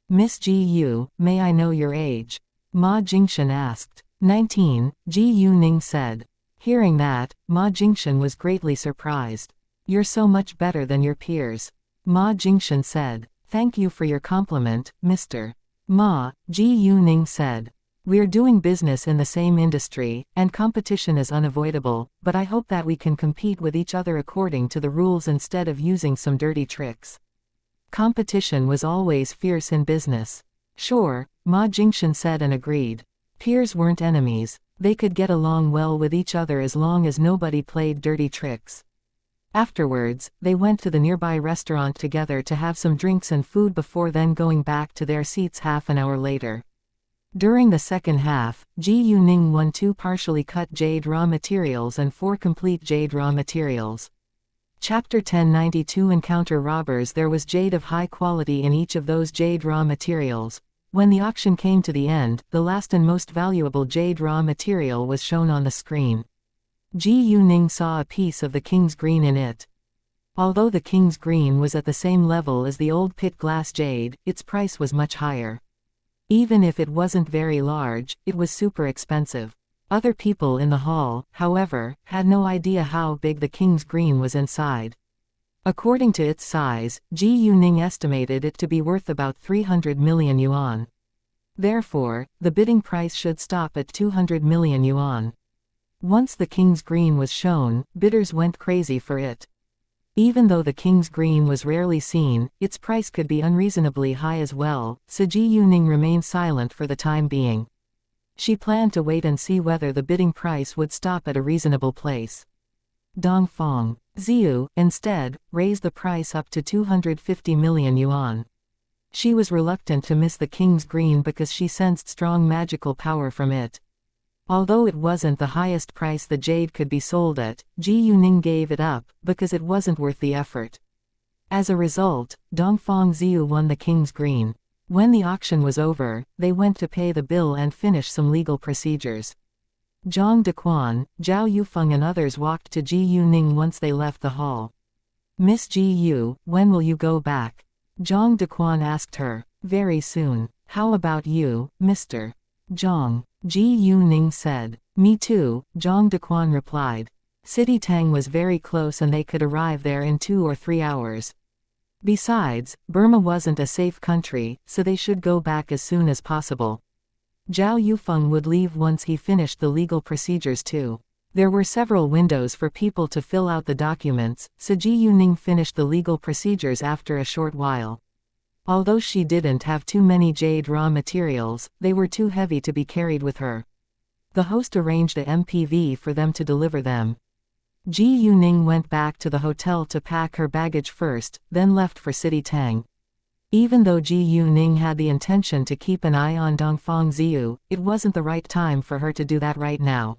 Miss Ji Yu, may I know your age? Ma Jingshan asked. 19, Ji Yuning said. Hearing that, Ma Jingshan was greatly surprised. You're so much better than your peers. Ma Jingshan said. Thank you for your compliment, Mr. Ma, Ji Yuning said. We're doing business in the same industry, and competition is unavoidable, but I hope that we can compete with each other according to the rules instead of using some dirty tricks. Competition was always fierce in business. Sure, Ma Jingshan said and agreed. Peers weren't enemies, they could get along well with each other as long as nobody played dirty tricks. Afterwards, they went to the nearby restaurant together to have some drinks and food before then going back to their seats half an hour later. During the second half, Ji Yuning won 2 partially cut jade raw materials and 4 complete jade raw materials. Chapter 1092 Encounter Robbers. There was jade of high quality in each of those jade raw materials. When the auction came to the end, the last and most valuable jade raw material was shown on the screen. Ji Yuning saw a piece of the king's green in it. Although the king's green was at the same level as the old pit glass jade, its price was much higher. Even if it wasn't very large, it was super expensive. Other people in the hall, however, had no idea how big the king's green was inside. According to its size, Ji Yuning estimated it to be worth about 300 million yuan. Therefore, the bidding price should stop at 200 million yuan. Once the king's green was shown, bidders went crazy for it. Even though the king's green was rarely seen, its price could be unreasonably high as well, so Ji Yuning remained silent for the time being. She planned to wait and see whether the bidding price would stop at a reasonable place. Dongfang Ziyu, instead, raised the price up to 250 million yuan. She was reluctant to miss the king's green because she sensed strong magical power from it. Although it wasn't the highest price the jade could be sold at, Ji Yuning gave it up, because it wasn't worth the effort. As a result, Dongfang Ziyu won the king's green. When the auction was over, they went to pay the bill and finish some legal procedures. Zhang Dequan, Zhao Yufeng and others walked to Ji Yuning once they left the hall. Miss Ji Yu, when will you go back? Zhang Dequan asked her. Very soon. How about you, Mr. Zhang? Ji Yuning said. Me too, Zhang Dequan replied. City Tang was very close and they could arrive there in 2 or 3 hours. Besides, Burma wasn't a safe country, so they should go back as soon as possible. Zhao Yufeng would leave once he finished the legal procedures too. There were several windows for people to fill out the documents, so Ji Yuning finished the legal procedures after a short while. Although she didn't have too many jade raw materials, they were too heavy to be carried with her. The host arranged a MPV for them to deliver them. Ji Yuning went back to the hotel to pack her baggage first, then left for City Tang. Even though Ji Yuning had the intention to keep an eye on Dongfang Ziyu, it wasn't the right time for her to do that right now.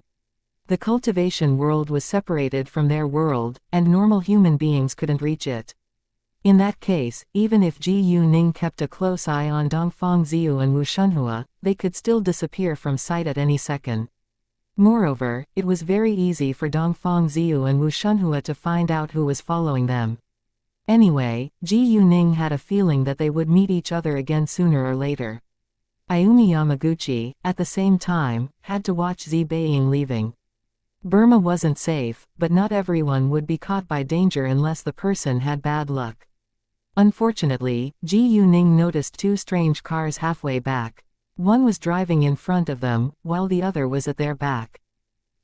The cultivation world was separated from their world, and normal human beings couldn't reach it. In that case, even if Ji Yuning kept a close eye on Dongfang Ziyu and Wu Shunhua, they could still disappear from sight at any second. Moreover, it was very easy for Dongfang Ziyu and Wu Shunhua to find out who was following them. Anyway, Ji Yuning had a feeling that they would meet each other again sooner or later. Ayumi Yamaguchi, at the same time, had to watch Zi Beiying leaving. Burma wasn't safe, but not everyone would be caught by danger unless the person had bad luck. Unfortunately, Ji Yuning noticed two strange cars halfway back. One was driving in front of them, while the other was at their back.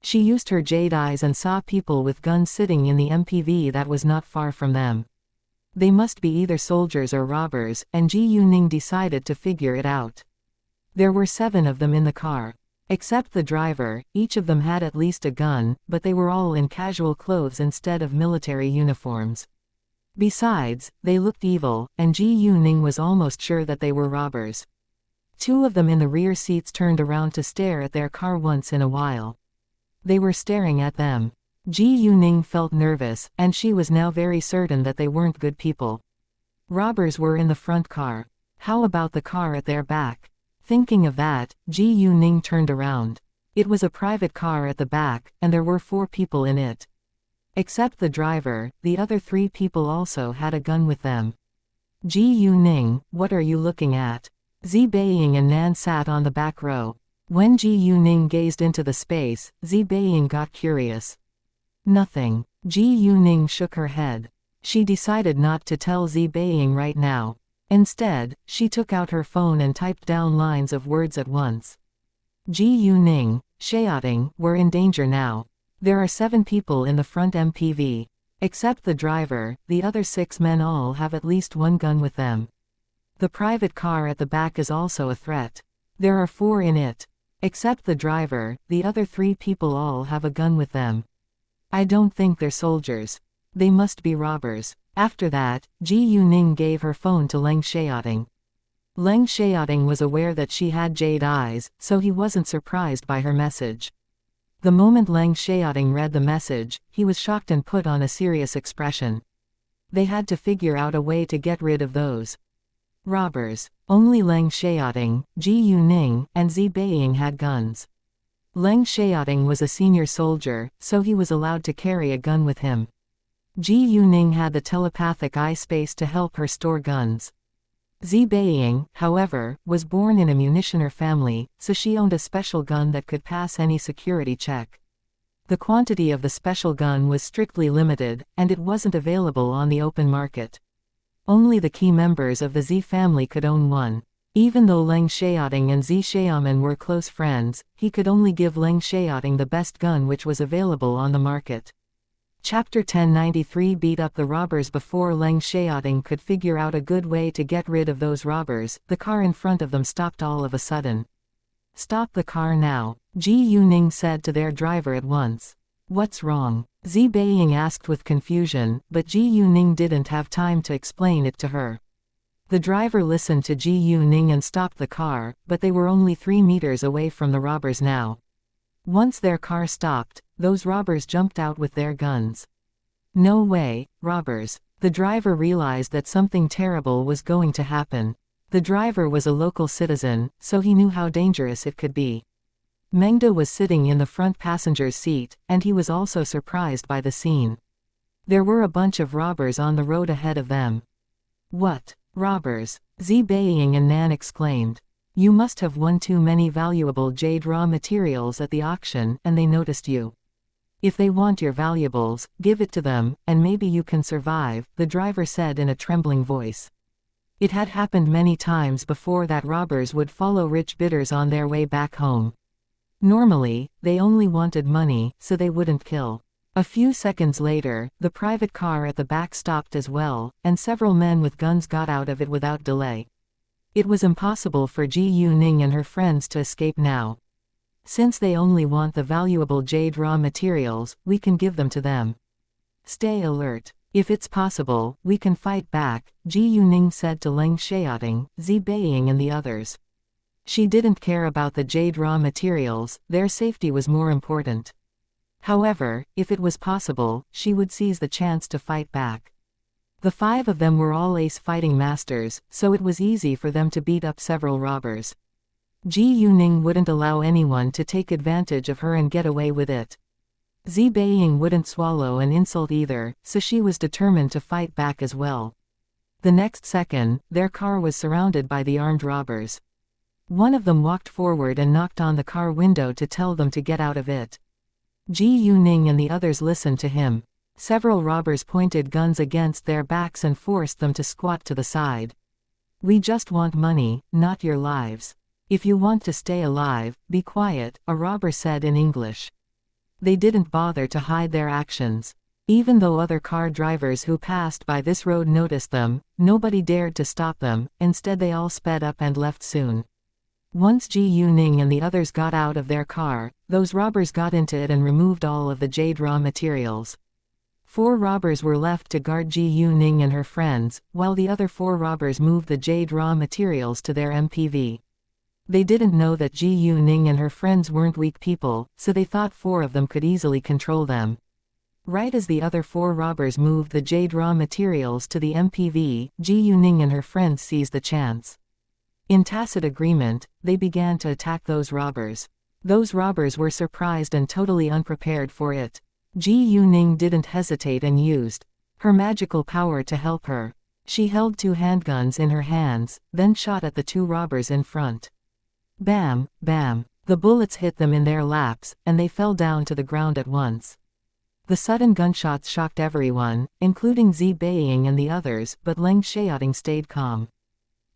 She used her jade eyes and saw people with guns sitting in the MPV that was not far from them. They must be either soldiers or robbers, and Ji Yuning decided to figure it out. There were 7 of them in the car. Except the driver, each of them had at least a gun, but they were all in casual clothes instead of military uniforms. Besides, they looked evil, and Ji Yuning was almost sure that they were robbers. 2 of them in the rear seats turned around to stare at their car once in a while. They were staring at them. Ji Yuning felt nervous, and she was now very certain that they weren't good people. Robbers were in the front car. How about the car at their back? Thinking of that, Ji Yuning turned around. It was a private car at the back, and there were 4 people in it. Except the driver, the other 3 people also had a gun with them. Ji Yuning, what are you looking at? Zi Beiying and Nan sat on the back row. When Ji Yuning gazed into the space, Zi Beiying got curious. Nothing. Ji Yuning shook her head. She decided not to tell Zi Beiying right now. Instead, she took out her phone and typed down lines of words at once. Ji Yuning, Xiaoting, we're in danger now. There are 7 people in the front MPV. Except the driver, the other 6 men all have at least 1 gun with them. The private car at the back is also a threat. There are 4 in it. Except the driver, the other 3 people all have a gun with them. I don't think they're soldiers. They must be robbers. After that, Ji Yuning gave her phone to Leng Xiaoting. Leng Xiaoting was aware that she had jade eyes, so he wasn't surprised by her message. The moment Leng Xiaoting read the message, he was shocked and put on a serious expression. They had to figure out a way to get rid of those robbers. Only Leng Xiaoting, Ji Yuning, and Zi Beiying had guns. Leng Xiaoting was a senior soldier, so he was allowed to carry a gun with him. Ji Yuning had the telepathic eye space to help her store guns. Zi Beiying, however, was born in a munitioner family, so she owned a special gun that could pass any security check. The quantity of the special gun was strictly limited, and it wasn't available on the open market. Only the key members of the Zi family could own one. Even though Leng Xiaoting and Zi Xiaoman were close friends, he could only give Leng Xiaoting the best gun which was available on the market. Chapter 1093 beat up the robbers. Before Leng Xiaoting could figure out a good way to get rid of those robbers, the car in front of them stopped all of a sudden. Stop the car now, Ji Yuning said to their driver at once. What's wrong? Zi Beiying asked with confusion, but Ji Yuning didn't have time to explain it to her. The driver listened to Ji Yuning and stopped the car, but they were only 3 meters away from the robbers now. Once their car stopped, those robbers jumped out with their guns. No way, robbers. The driver realized that something terrible was going to happen. The driver was a local citizen, so he knew how dangerous it could be. Mengda was sitting in the front passenger's seat, and he was also surprised by the scene. There were a bunch of robbers on the road ahead of them. What? Robbers? Zi Beiying and Nan exclaimed. You must have won too many valuable jade raw materials at the auction, and they noticed you. If they want your valuables, give it to them, and maybe you can survive, the driver said in a trembling voice. It had happened many times before that robbers would follow rich bidders on their way back home. Normally, they only wanted money, so they wouldn't kill. A few seconds later, the private car at the back stopped as well, and several men with guns got out of it without delay. It was impossible for Ji Yuning and her friends to escape now. Since they only want the valuable jade raw materials, we can give them to them. Stay alert. If it's possible, we can fight back, Ji Yuning said to Leng Xiaoting, Zi Beiying and the others. She didn't care about the jade raw materials, their safety was more important. However, if it was possible, she would seize the chance to fight back. The 5 of them were all ace fighting masters, so it was easy for them to beat up several robbers. Ji Yuning wouldn't allow anyone to take advantage of her and get away with it. Zi Beiying wouldn't swallow an insult either, so she was determined to fight back as well. The next second, their car was surrounded by the armed robbers. One of them walked forward and knocked on the car window to tell them to get out of it. Ji Yuning and the others listened to him. Several robbers pointed guns against their backs and forced them to squat to the side. "We just want money, not your lives. If you want to stay alive, be quiet," a robber said in English. They didn't bother to hide their actions. Even though other car drivers who passed by this road noticed them, nobody dared to stop them, instead they all sped up and left soon. Once Ji Yuning and the others got out of their car, those robbers got into it and removed all of the jade raw materials. 4 robbers were left to guard Ji Yuning and her friends, while the other 4 robbers moved the jade raw materials to their MPV. They didn't know that Ji Yuning and her friends weren't weak people, so they thought 4 of them could easily control them. Right as the other 4 robbers moved the jade raw materials to the MPV, Ji Yuning and her friends seized the chance. In tacit agreement, they began to attack those robbers. Those robbers were surprised and totally unprepared for it. Ji Yuning didn't hesitate and used her magical power to help her. She held 2 handguns in her hands, then shot at the 2 robbers in front. Bam, bam. The bullets hit them in their laps, and they fell down to the ground at once. The sudden gunshots shocked everyone, including Zi Beiying and the others, but Leng Xiaoting stayed calm.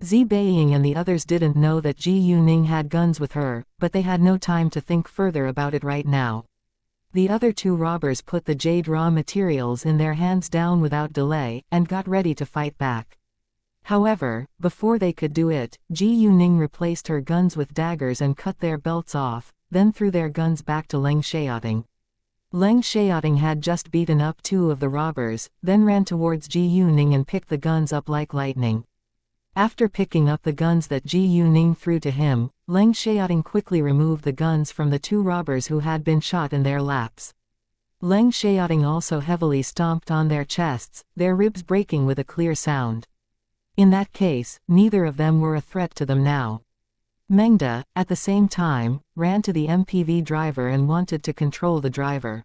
Zi Beiying and the others didn't know that Ji Yuning had guns with her, but they had no time to think further about it right now. The other 2 robbers put the jade raw materials in their hands down without delay, and got ready to fight back. However, before they could do it, Ji Yuning replaced her guns with daggers and cut their belts off, then threw their guns back to Leng Xiaoting. Leng Xiaoting had just beaten up 2 of the robbers, then ran towards Ji Yuning and picked the guns up like lightning. After picking up the guns that Ji Yuning threw to him, Leng Xiaoting quickly removed the guns from the 2 robbers who had been shot in their laps. Leng Xiaoting also heavily stomped on their chests, their ribs breaking with a clear sound. In that case, neither of them were a threat to them now. Mengda, at the same time, ran to the MPV driver and wanted to control the driver.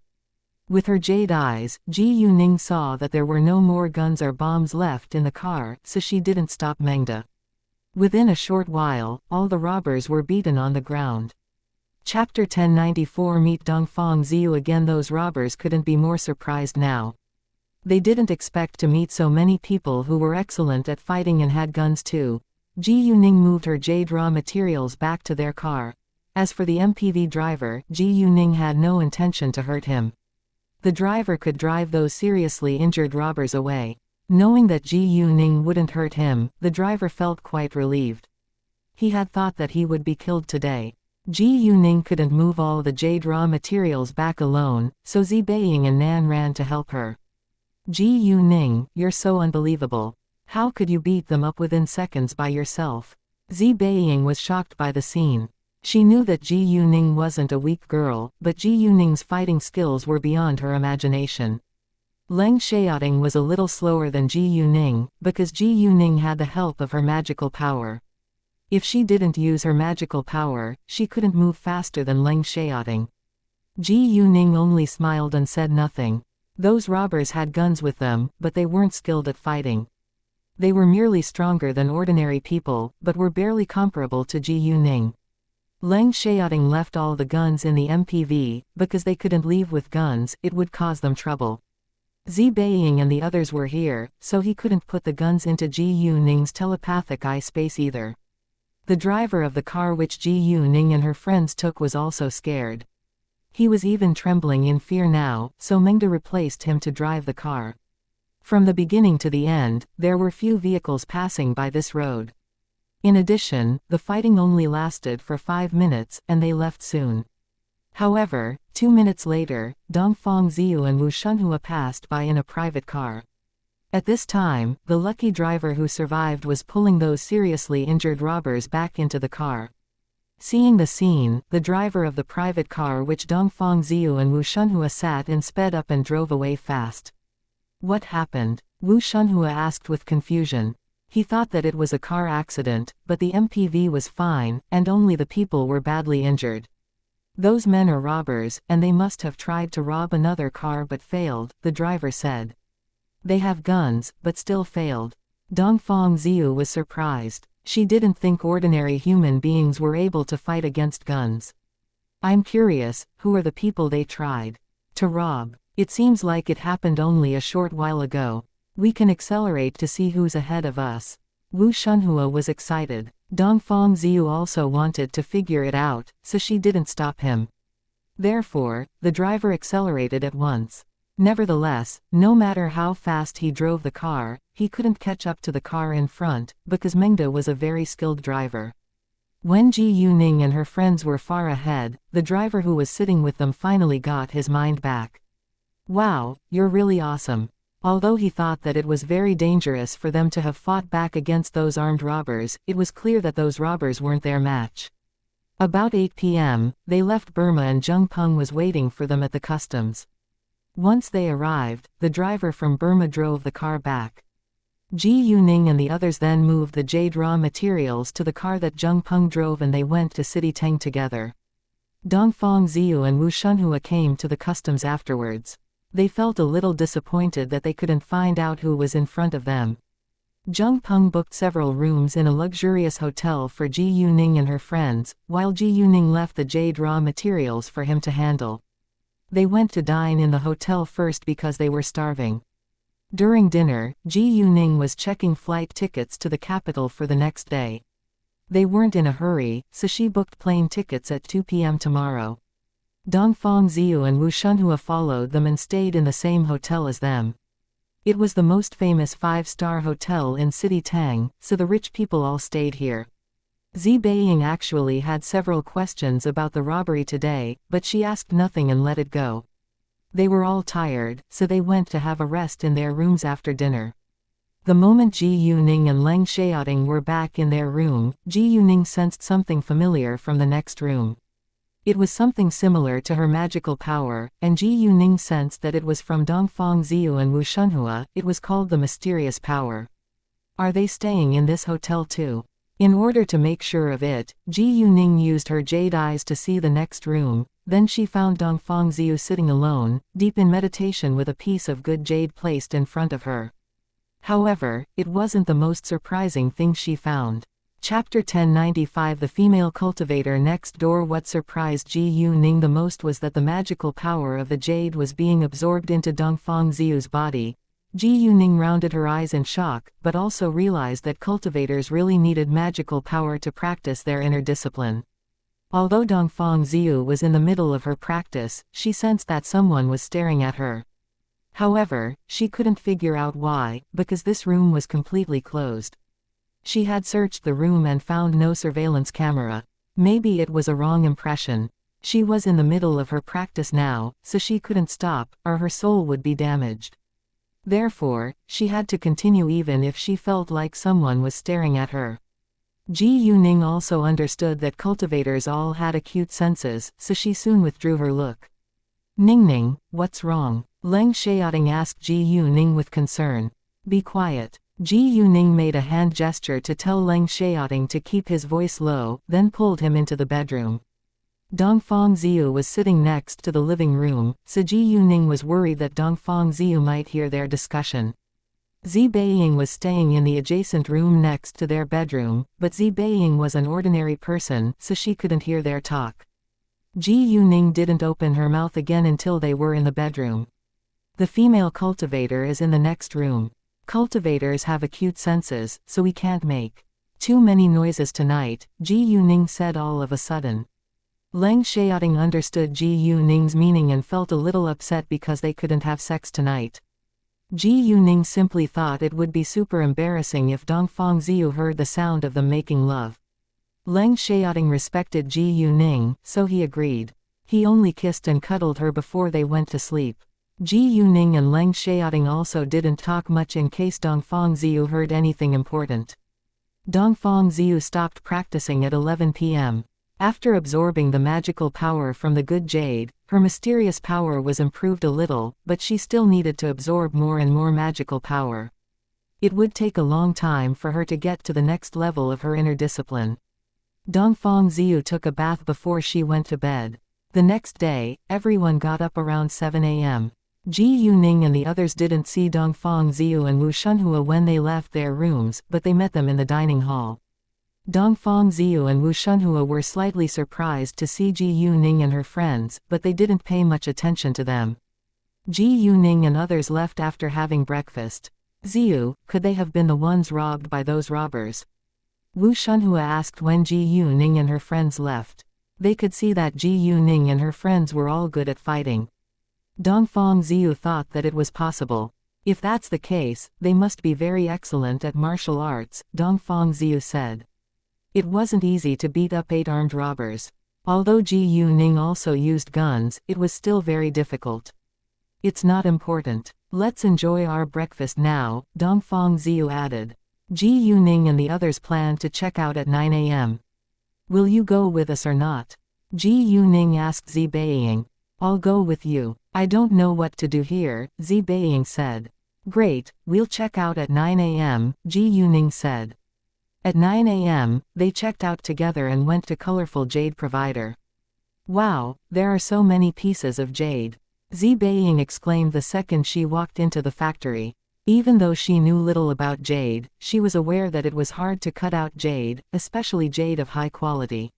With her jade eyes, Ji Yuning saw that there were no more guns or bombs left in the car, so she didn't stop Mengda. Within a short while, all the robbers were beaten on the ground. Chapter 1094 Meet Dongfang Ziyu again. Those robbers couldn't be more surprised now. They didn't expect to meet so many people who were excellent at fighting and had guns too. Ji Yuning moved her jade raw materials back to their car. As for the MPV driver, Ji Yuning had no intention to hurt him. The driver could drive those seriously injured robbers away. Knowing that Ji Yuning wouldn't hurt him, the driver felt quite relieved. He had thought that he would be killed today. Ji Yuning couldn't move all the jade raw materials back alone, so Zi Beiying and Nan ran to help her. Ji Yuning, you're so unbelievable. How could you beat them up within seconds by yourself? Zi Beiying was shocked by the scene. She knew that Ji Yuning wasn't a weak girl, but Ji Yuning's fighting skills were beyond her imagination. Leng Xiaoting was a little slower than Ji Yuning, because Ji Yuning had the help of her magical power. If she didn't use her magical power, she couldn't move faster than Leng Xiaoting. Ji Yuning only smiled and said nothing. Those robbers had guns with them, but they weren't skilled at fighting. They were merely stronger than ordinary people, but were barely comparable to Ji Yuning. Leng Xiaoting left all the guns in the MPV, because they couldn't leave with guns, it would cause them trouble. Zi Beiying and the others were here, so he couldn't put the guns into Ji Yuning's telepathic eye space either. The driver of the car which Ji Yuning and her friends took was also scared. He was even trembling in fear now, so Mengda replaced him to drive the car. From the beginning to the end, there were few vehicles passing by this road. In addition, the fighting only lasted for 5 minutes, and they left soon. However, 2 minutes later, Dongfang Ziyu and Wu Shunhua passed by in a private car. At this time, the lucky driver who survived was pulling those seriously injured robbers back into the car. Seeing the scene, the driver of the private car which Dongfang Ziyu and Wu Shunhua sat in sped up and drove away fast. What happened? Wu Shunhua asked with confusion. He thought that it was a car accident, but the MPV was fine, and only the people were badly injured. Those men are robbers, and they must have tried to rob another car but failed, the driver said. They have guns, but still failed. Dongfang Ziyu was surprised. She didn't think ordinary human beings were able to fight against guns. I'm curious, who are the people they tried to rob? It seems like it happened only a short while ago. We can accelerate to see who's ahead of us. Wu Shunhua was excited. Dongfang Ziyu also wanted to figure it out, so she didn't stop him. Therefore, the driver accelerated at once. Nevertheless, no matter how fast he drove the car, he couldn't catch up to the car in front, because Mengda was a very skilled driver. When Ji Yuning and her friends were far ahead, the driver who was sitting with them finally got his mind back. Wow, you're really awesome. Although he thought that it was very dangerous for them to have fought back against those armed robbers, it was clear that those robbers weren't their match. About 8 p.m., they left Burma and Zheng Peng was waiting for them at the customs. Once they arrived, the driver from Burma drove the car back. Ji Yuning and the others then moved the jade raw materials to the car that Zheng Peng drove and they went to City Tang together. Dongfang Ziyu and Wu Shunhua came to the customs afterwards. They felt a little disappointed that they couldn't find out who was in front of them. Zheng Peng booked several rooms in a luxurious hotel for Ji Yuning and her friends, while Ji Yuning left the jade raw materials for him to handle. They went to dine in the hotel first because they were starving. During dinner, Ji Yuning was checking flight tickets to the capital for the next day. They weren't in a hurry, so she booked plane tickets at 2 p.m. tomorrow. Dongfang Ziyu and Wu Shunhua followed them and stayed in the same hotel as them. It was the most famous 5-star hotel in City Tang, so the rich people all stayed here. Zi Beiying actually had several questions about the robbery today, but she asked nothing and let it go. They were all tired, so they went to have a rest in their rooms after dinner. The moment Ji Yuning and Leng Xiaoting were back in their room, Ji Yuning sensed something familiar from the next room. It was something similar to her magical power, and Ji Yuning sensed that it was from Dongfang Ziyu and Wu Shunhua. It was called the mysterious power. Are they staying in this hotel too? In order to make sure of it, Ji Yuning used her jade eyes to see the next room. Then she found Dongfang Ziyu sitting alone, deep in meditation with a piece of good jade placed in front of her. However, it wasn't the most surprising thing she found. Chapter 1095 The Female Cultivator Next Door. What surprised Ji Yuning the most was that the magical power of the jade was being absorbed into Dongfang Ziyu's body. Ji Yuning rounded her eyes in shock, but also realized that cultivators really needed magical power to practice their inner discipline. Although Dongfang Ziyu was in the middle of her practice, she sensed that someone was staring at her. However, she couldn't figure out why, because this room was completely closed. She had searched the room and found no surveillance camera. Maybe it was a wrong impression. She was in the middle of her practice now, so she couldn't stop, or her soul would be damaged. Therefore, she had to continue even if she felt like someone was staring at her. Ji Yuning also understood that cultivators all had acute senses, so she soon withdrew her look. Ningning, what's wrong? Leng Xiaoting asked Ji Yuning with concern. Be quiet. Ji Yuning made a hand gesture to tell Leng Xiaoting to keep his voice low, then pulled him into the bedroom. Dongfang Ziyu was sitting next to the living room, so Ji Yuning was worried that Dongfang Ziyu might hear their discussion. Zi Beiying was staying in the adjacent room next to their bedroom, but Zi Beiying was an ordinary person, so she couldn't hear their talk. Ji Yuning didn't open her mouth again until they were in the bedroom. The female cultivator is in the next room. Cultivators have acute senses, so we can't make too many noises tonight, Ji Yuning said all of a sudden. Leng Xiaoting understood Ji Yuning's meaning and felt a little upset because they couldn't have sex tonight. Ji Yuning simply thought it would be super embarrassing if Dongfang Ziyu heard the sound of them making love. Leng Xiaoting respected Ji Yuning, so he agreed. He only kissed and cuddled her before they went to sleep. Ji Yuning and Leng Xiaoting also didn't talk much in case Dongfang Ziyu heard anything important. Dongfang Ziyu stopped practicing at 11 p.m. After absorbing the magical power from the good jade, her mysterious power was improved a little, but she still needed to absorb more and more magical power. It would take a long time for her to get to the next level of her inner discipline. Dongfang Ziyu took a bath before she went to bed. The next day, everyone got up around 7 a.m. Ji Yuning and the others didn't see Dongfang Ziyu and Wu Shunhua when they left their rooms, but they met them in the dining hall. Dongfang Ziyu and Wu Shunhua were slightly surprised to see Ji Yuning and her friends, but they didn't pay much attention to them. Ji Yuning and others left after having breakfast. Ziyu, could they have been the ones robbed by those robbers? Wu Shunhua asked when Ji Yuning and her friends left. They could see that Ji Yuning and her friends were all good at fighting. Dongfang Ziyu thought that it was possible. If that's the case, they must be very excellent at martial arts, Dongfang Ziyu said. It wasn't easy to beat up 8 armed robbers. Although Ji Yuning also used guns, it was still very difficult. It's not important. Let's enjoy our breakfast now, Dongfang Ziyu added. Ji Yuning and the others planned to check out at 9 a.m. Will you go with us or not? Ji Yuning asked Zi Beiying. I'll go with you. I don't know what to do here, Zi Beiying said. Great, we'll check out at 9 a.m., Ji Yuning said. At 9 a.m., they checked out together and went to Colorful Jade Provider. Wow, there are so many pieces of jade. Zi Beiying exclaimed the second she walked into the factory. Even though she knew little about jade, she was aware that it was hard to cut out jade, especially jade of high quality.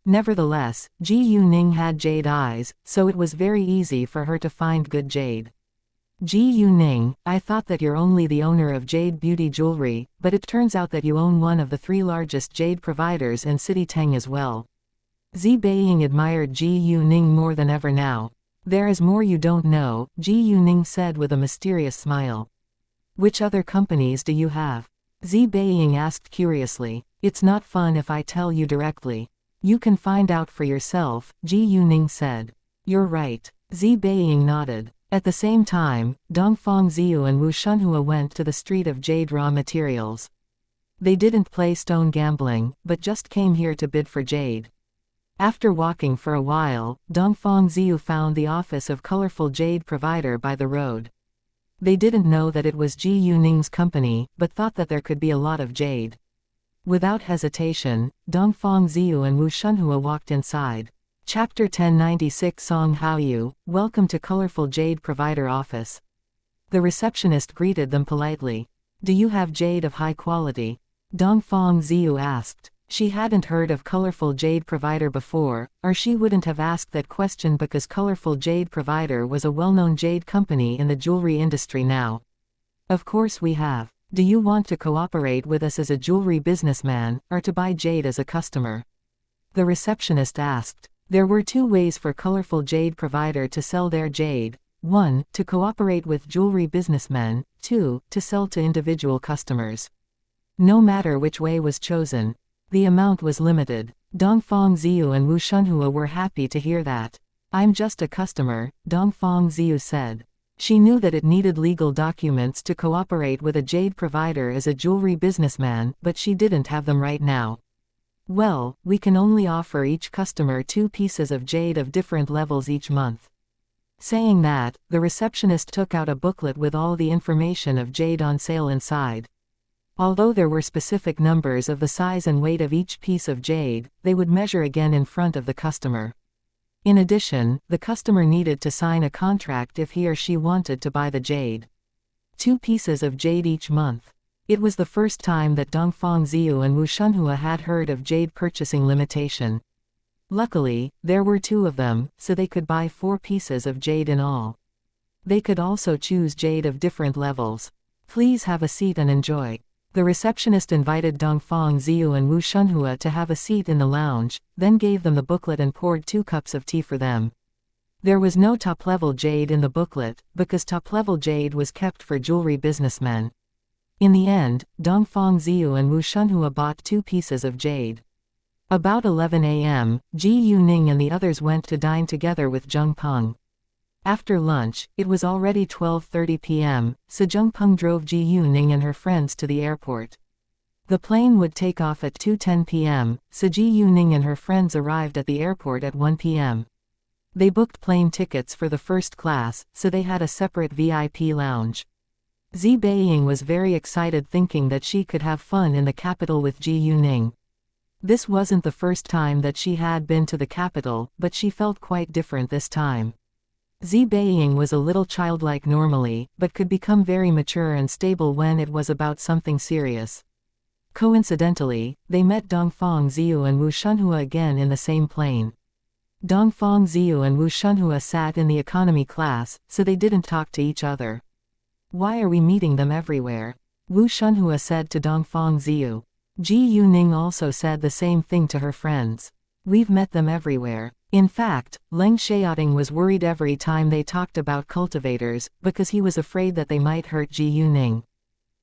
Nevertheless, Ji Yuning had jade eyes, so it was very easy for her to find good jade. Ji Yuning, I thought that you're only the owner of jade beauty jewelry, but it turns out that you own one of the 3 largest jade providers in City Tang as well. Zi Beiying admired Ji Yuning more than ever now. There is more you don't know, Ji Yuning said with a mysterious smile. Which other companies do you have? Zi Beiying asked curiously. It's not fun if I tell you directly. You can find out for yourself, Ji Yuning said. You're right. Zi Beiying nodded. At the same time, Dongfang Ziyu and Wu Shunhua went to the street of jade raw materials. They didn't play stone gambling, but just came here to bid for jade. After walking for a while, Dongfang Ziyu found the office of Colorful Jade Provider by the road. They didn't know that it was Ji Yuning's company, but thought that there could be a lot of jade. Without hesitation, Dongfang Ziyu and Wu Shunhua walked inside. Chapter 1096 Song Haoyu, welcome to Colorful Jade Provider Office. The receptionist greeted them politely. Do you have jade of high quality? Dongfang Ziyu asked. She hadn't heard of Colorful Jade Provider before, or she wouldn't have asked that question because Colorful Jade Provider was a well-known jade company in the jewelry industry now. Of course we have. Do you want to cooperate with us as a jewelry businessman, or to buy jade as a customer? The receptionist asked. There were 2 ways for Colorful Jade Provider to sell their jade. 1. To cooperate with jewelry businessmen. 2. To sell to individual customers. No matter which way was chosen, the amount was limited. Dongfang Ziyu and Wu Shunhua were happy to hear that. I'm just a customer, Dongfang Ziyu said. She knew that it needed legal documents to cooperate with a jade provider as a jewelry businessman, but she didn't have them right now. Well, we can only offer each customer 2 pieces of jade of different levels each month. Saying that, the receptionist took out a booklet with all the information of jade on sale inside. Although there were specific numbers of the size and weight of each piece of jade, they would measure again in front of the customer. In addition, the customer needed to sign a contract if he or she wanted to buy the jade. 2 pieces of jade each month. It was the first time that Dongfang Ziyu and Wu Shunhua had heard of jade purchasing limitation. Luckily, there were 2 of them, so they could buy 4 pieces of jade in all. They could also choose jade of different levels. Please have a seat and enjoy. The receptionist invited Dongfang Ziyu and Wu Shunhua to have a seat in the lounge, then gave them the booklet and poured 2 cups of tea for them. There was no top-level jade in the booklet, because top-level jade was kept for jewelry businessmen. In the end, Dongfang Ziyu and Wu Shunhua bought 2 pieces of jade. About 11 a.m., Ji Yuning and the others went to dine together with Zheng Peng. After lunch, it was already 12:30 p.m., so Zheng Peng drove Ji Yuning and her friends to the airport. The plane would take off at 2:10 p.m., so Ji Yuning and her friends arrived at the airport at 1 p.m. They booked plane tickets for the first class, so they had a separate VIP lounge. Zi Beiying was very excited thinking that she could have fun in the capital with Ji Yuning. This wasn't the first time that she had been to the capital, but she felt quite different this time. Xi Beiying was a little childlike normally, but could become very mature and stable when it was about something serious. Coincidentally, they met Dongfang Ziyu and Wu Shunhua again in the same plane. Dongfang Ziyu and Wu Shunhua sat in the economy class, so they didn't talk to each other. Why are we meeting them everywhere? Wu Shunhua said to Dongfang Ziyu. Ji Yuning also said the same thing to her friends. We've met them everywhere. In fact, Leng Xiaoting was worried every time they talked about cultivators, because he was afraid that they might hurt Ji Yuning.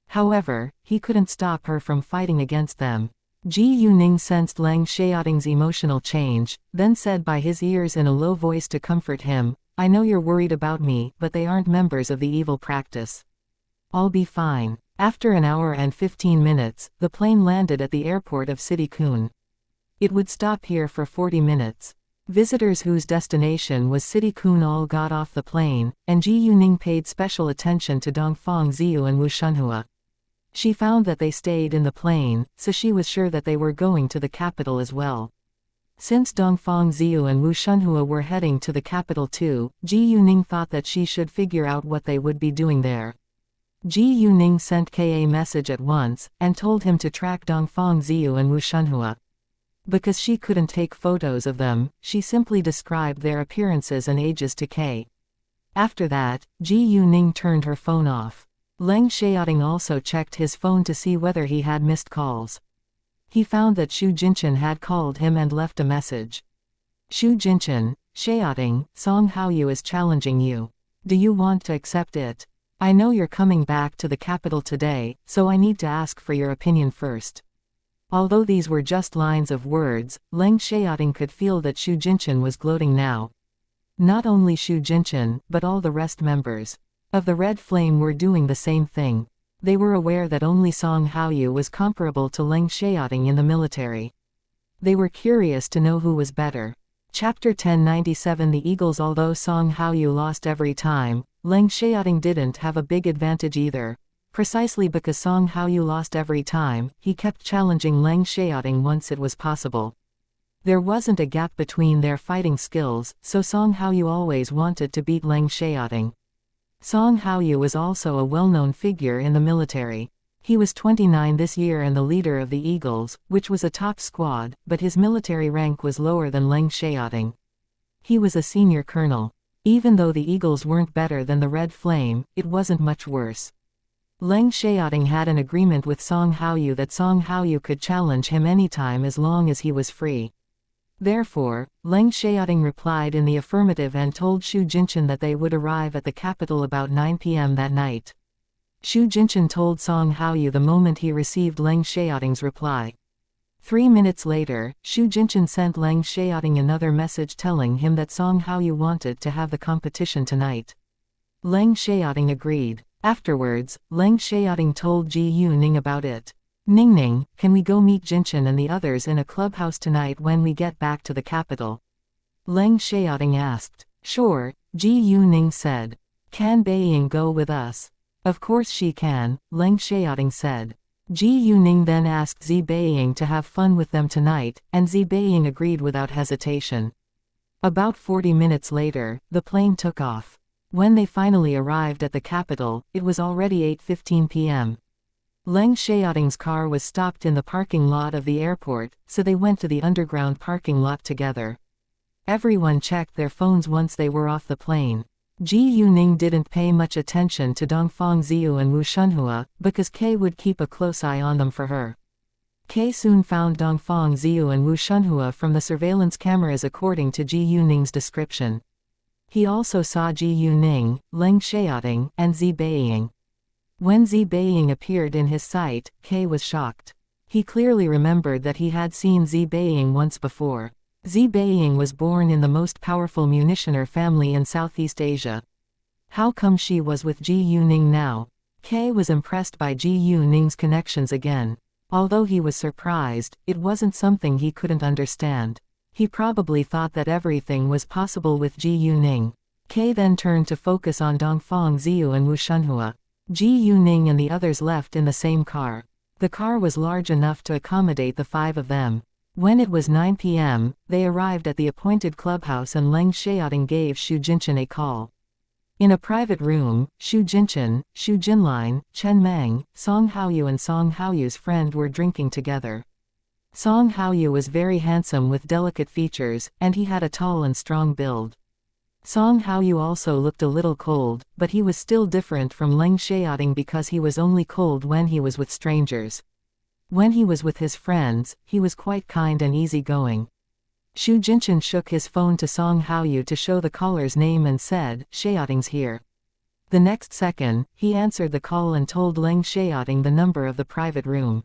However, he couldn't stop her from fighting against them. Ji Yuning sensed Leng Xiaoting's emotional change, then said by his ears in a low voice to comfort him, I know you're worried about me, but they aren't members of the evil practice. I'll be fine. After an hour and 15 minutes, the plane landed at the airport of City Kun. It would stop here for 40 minutes. Visitors whose destination was City Kun all got off the plane, and Ji Yuning paid special attention to Dongfang Ziyu and Wu Shunhua. She found that they stayed in the plane, so she was sure that they were going to the capital as well. Since Dongfang Ziyu and Wu Shunhua were heading to the capital too, Ji Yuning thought that she should figure out what they would be doing there. Ji Yuning sent Ka a message at once, and told him to track Dongfang Ziyu and Wu Shunhua. Because she couldn't take photos of them, she simply described their appearances and ages to K. After that, Ji Yuning turned her phone off. Leng Xiaoting also checked his phone to see whether he had missed calls. He found that Xu Jinchen had called him and left a message. Xu Jinchen, Xiaoting, Song Haoyu is challenging you. Do you want to accept it? I know you're coming back to the capital today, so I need to ask for your opinion first. Although these were just lines of words, Leng Xiaoting could feel that Xu Jinchen was gloating now. Not only Xu Jinchen, but all the rest members of the Red Flame were doing the same thing. They were aware that only Song Haoyu was comparable to Leng Xiaoting in the military. They were curious to know who was better. Chapter 1097 The Eagles. Although Song Haoyu lost every time, Leng Xiaoting didn't have a big advantage either. Precisely because Song Haoyu lost every time, he kept challenging Leng Xiaoting once it was possible. There wasn't a gap between their fighting skills, so Song Haoyu always wanted to beat Leng Xiaoting. Song Haoyu was also a well-known figure in the military. He was 29 this year and the leader of the Eagles, which was a top squad, but his military rank was lower than Leng Xiaoting. He was a senior colonel. Even though the Eagles weren't better than the Red Flame, it wasn't much worse. Leng Xiaoting had an agreement with Song Haoyu that Song Haoyu could challenge him anytime as long as he was free. Therefore, Leng Xiaoting replied in the affirmative and told Xu Jinchen that they would arrive at the capital about 9 p.m. that night. Xu Jinchen told Song Haoyu the moment he received Leng Xiaoting's reply. 3 minutes later, Xu Jinchen sent Leng Xiaoting another message telling him that Song Haoyu wanted to have the competition tonight. Leng Xiaoting agreed. Afterwards, Leng Xiaoting told Ji Yuning about it. Ningning, can we go meet Jinchen and the others in a clubhouse tonight when we get back to the capital? Leng Xiaoting asked. Sure, Ji Yuning said. Can Beiying go with us? Of course she can, Leng Xiaoting said. Ji Yuning then asked Xi Beiying to have fun with them tonight, and Xi Beiying agreed without hesitation. About 40 minutes later, the plane took off. When they finally arrived at the capital, it was already 8:15 p.m. Leng Xiaoting's car was stopped in the parking lot of the airport, so they went to the underground parking lot together. Everyone checked their phones once they were off the plane. Ji Yuning didn't pay much attention to Dongfang Ziyu and Wu Shunhua, because Kei would keep a close eye on them for her. Kei soon found Dongfang Ziyu and Wu Shunhua from the surveillance cameras according to Ji Yuning's description. He also saw Ji Yuning, Leng Xiaoting, and Xi Beiying. When Xi Beiying appeared in his sight, Kei was shocked. He clearly remembered that he had seen Xi Beiying once before. Xi Beiying was born in the most powerful munitioner family in Southeast Asia. How come she was with Ji Yuning now? Kei was impressed by Ji Yuning's connections again. Although he was surprised, it wasn't something he couldn't understand. He probably thought that everything was possible with Ji Yuning. Kei then turned to focus on Dongfang Ziyu and Wu Shunhua. Ji Yuning and the others left in the same car. The car was large enough to accommodate the 5 of them. When it was 9 p.m., they arrived at the appointed clubhouse and Leng Xiaoting gave Xu Jinchen a call. In a private room, Xu Jinchen, Xu Jinlin, Chen Meng, Song Haoyu and Song Haoyu's friend were drinking together. Song Haoyu was very handsome with delicate features, and he had a tall and strong build. Song Haoyu also looked a little cold, but he was still different from Leng Xiaoting because he was only cold when he was with strangers. When he was with his friends, he was quite kind and easygoing. Xu Jinchen shook his phone to Song Haoyu to show the caller's name and said, "Xiaoting's here." The next second, he answered the call and told Leng Xiaoting the number of the private room.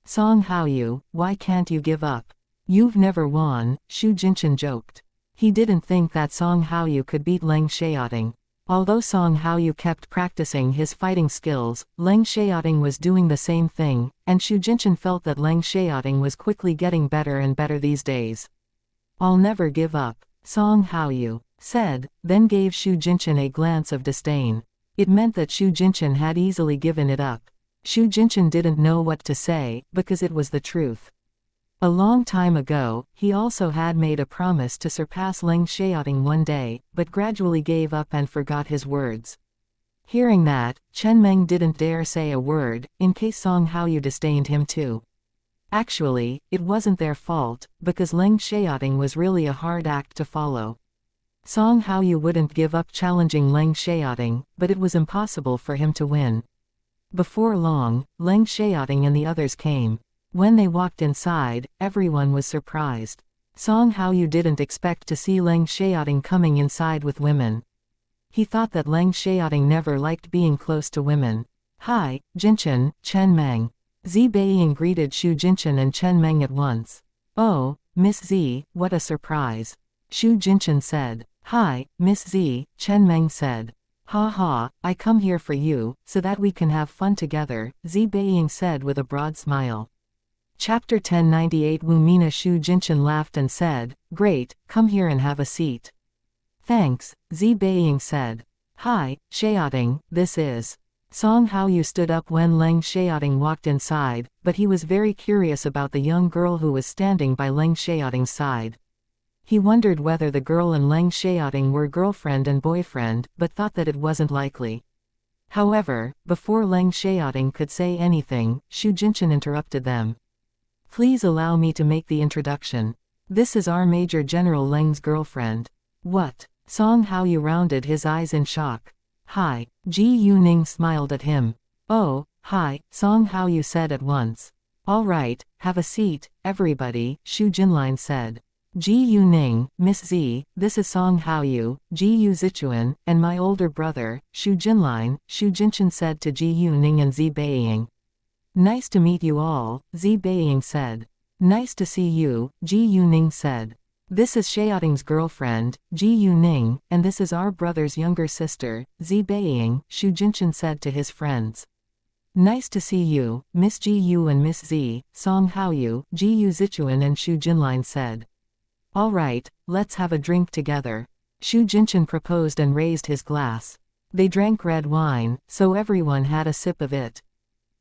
"Song Haoyu, why can't you give up? You've never won," Xu Jinchen joked. He didn't think that Song Haoyu could beat Leng Xiaoting. Although Song Haoyu kept practicing his fighting skills, Leng Xiaoting was doing the same thing, and Xu Jinchen felt that Leng Xiaoting was quickly getting better and better these days. "I'll never give up," Song Haoyu said, then gave Xu Jinchen a glance of disdain. It meant that Xu Jinchen had easily given it up. Xu Jinchen didn't know what to say, because it was the truth. A long time ago, he also had made a promise to surpass Leng Xiaoting one day, but gradually gave up and forgot his words. Hearing that, Chen Meng didn't dare say a word, in case Song Haoyu disdained him too. Actually, it wasn't their fault, because Leng Xiaoting was really a hard act to follow. Song Haoyu wouldn't give up challenging Leng Xiaoting, but it was impossible for him to win. Before long, Leng Xiaoting and the others came. When they walked inside, everyone was surprised. Song Haoyu didn't expect to see Leng Xiaoting coming inside with women. He thought that Leng Xiaoting never liked being close to women. "Hi, Jinchen, Chen Meng." Zi Beiying greeted Xu Jinchen and Chen Meng at once. "Oh, Miss Zi, what a surprise." Xu Jinchen said. "Hi, Miss Zi," Chen Meng said. "Ha ha, I come here for you, so that we can have fun together," Zi Beiying said with a broad smile. Chapter 1098 Wu Mina. Xu Jinchen laughed and said, "Great, come here and have a seat." "Thanks," Zi Beiying said. "Hi, Xiaoting, this is." Song Haoyu stood up when Leng Xiaoting walked inside, but he was very curious about the young girl who was standing by Leng Xiaoting's side. He wondered whether the girl and Leng Xiaoting were girlfriend and boyfriend, but thought that it wasn't likely. However, before Leng Xiaoting could say anything, Xu Jinchen interrupted them. "Please allow me to make the introduction. This is our Major General Leng's girlfriend." "What?" Song Haoyu rounded his eyes in shock. "Hi." Ji Yuning smiled at him. "Oh, hi," Song Haoyu said at once. "All right, have a seat, everybody," Xu Jinlin said. "Ji Yuning, Miss Zi, this is Song Haoyu, Ji Yu Zichuan, and my older brother, Xu Jinlin," Xu Jinchen said to Ji Yuning and Zi Beiying. "Nice to meet you all," Zi Beiying said. "Nice to see you," Ji Yuning said. "This is Xiaoting's girlfriend, Ji Yuning, and this is our brother's younger sister, Zi Beiying," Xu Jinchen said to his friends. "Nice to see you, Miss Ji Yu and Miss Zi," Song Haoyu, Ji Yu Zichuan and Xu Jinlin said. "All right, let's have a drink together." Xu Jinchen proposed and raised his glass. They drank red wine, so everyone had a sip of it.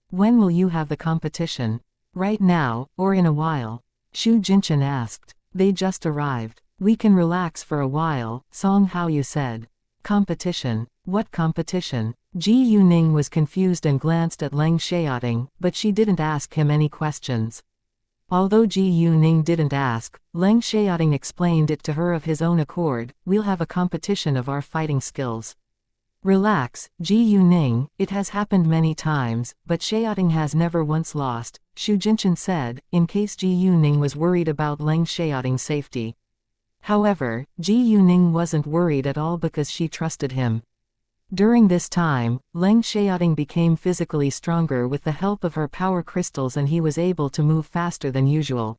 "When will you have the competition? Right now, or in a while?" Xu Jinchen asked. "They just arrived. We can relax for a while," Song Haoyu said. "Competition? What competition?" Ji Yuning was confused and glanced at Leng Xiaoting, but she didn't ask him any questions. Although Ji Yuning didn't ask, Leng Xiaoting explained it to her of his own accord. "We'll have a competition of our fighting skills." "Relax, Ji Yuning, it has happened many times, but Xiaoting has never once lost," Xu Jinchen said, in case Ji Yuning was worried about Leng Xiaoting's safety. However, Ji Yuning wasn't worried at all because she trusted him. During this time, Leng Xiaoting became physically stronger with the help of her power crystals and he was able to move faster than usual.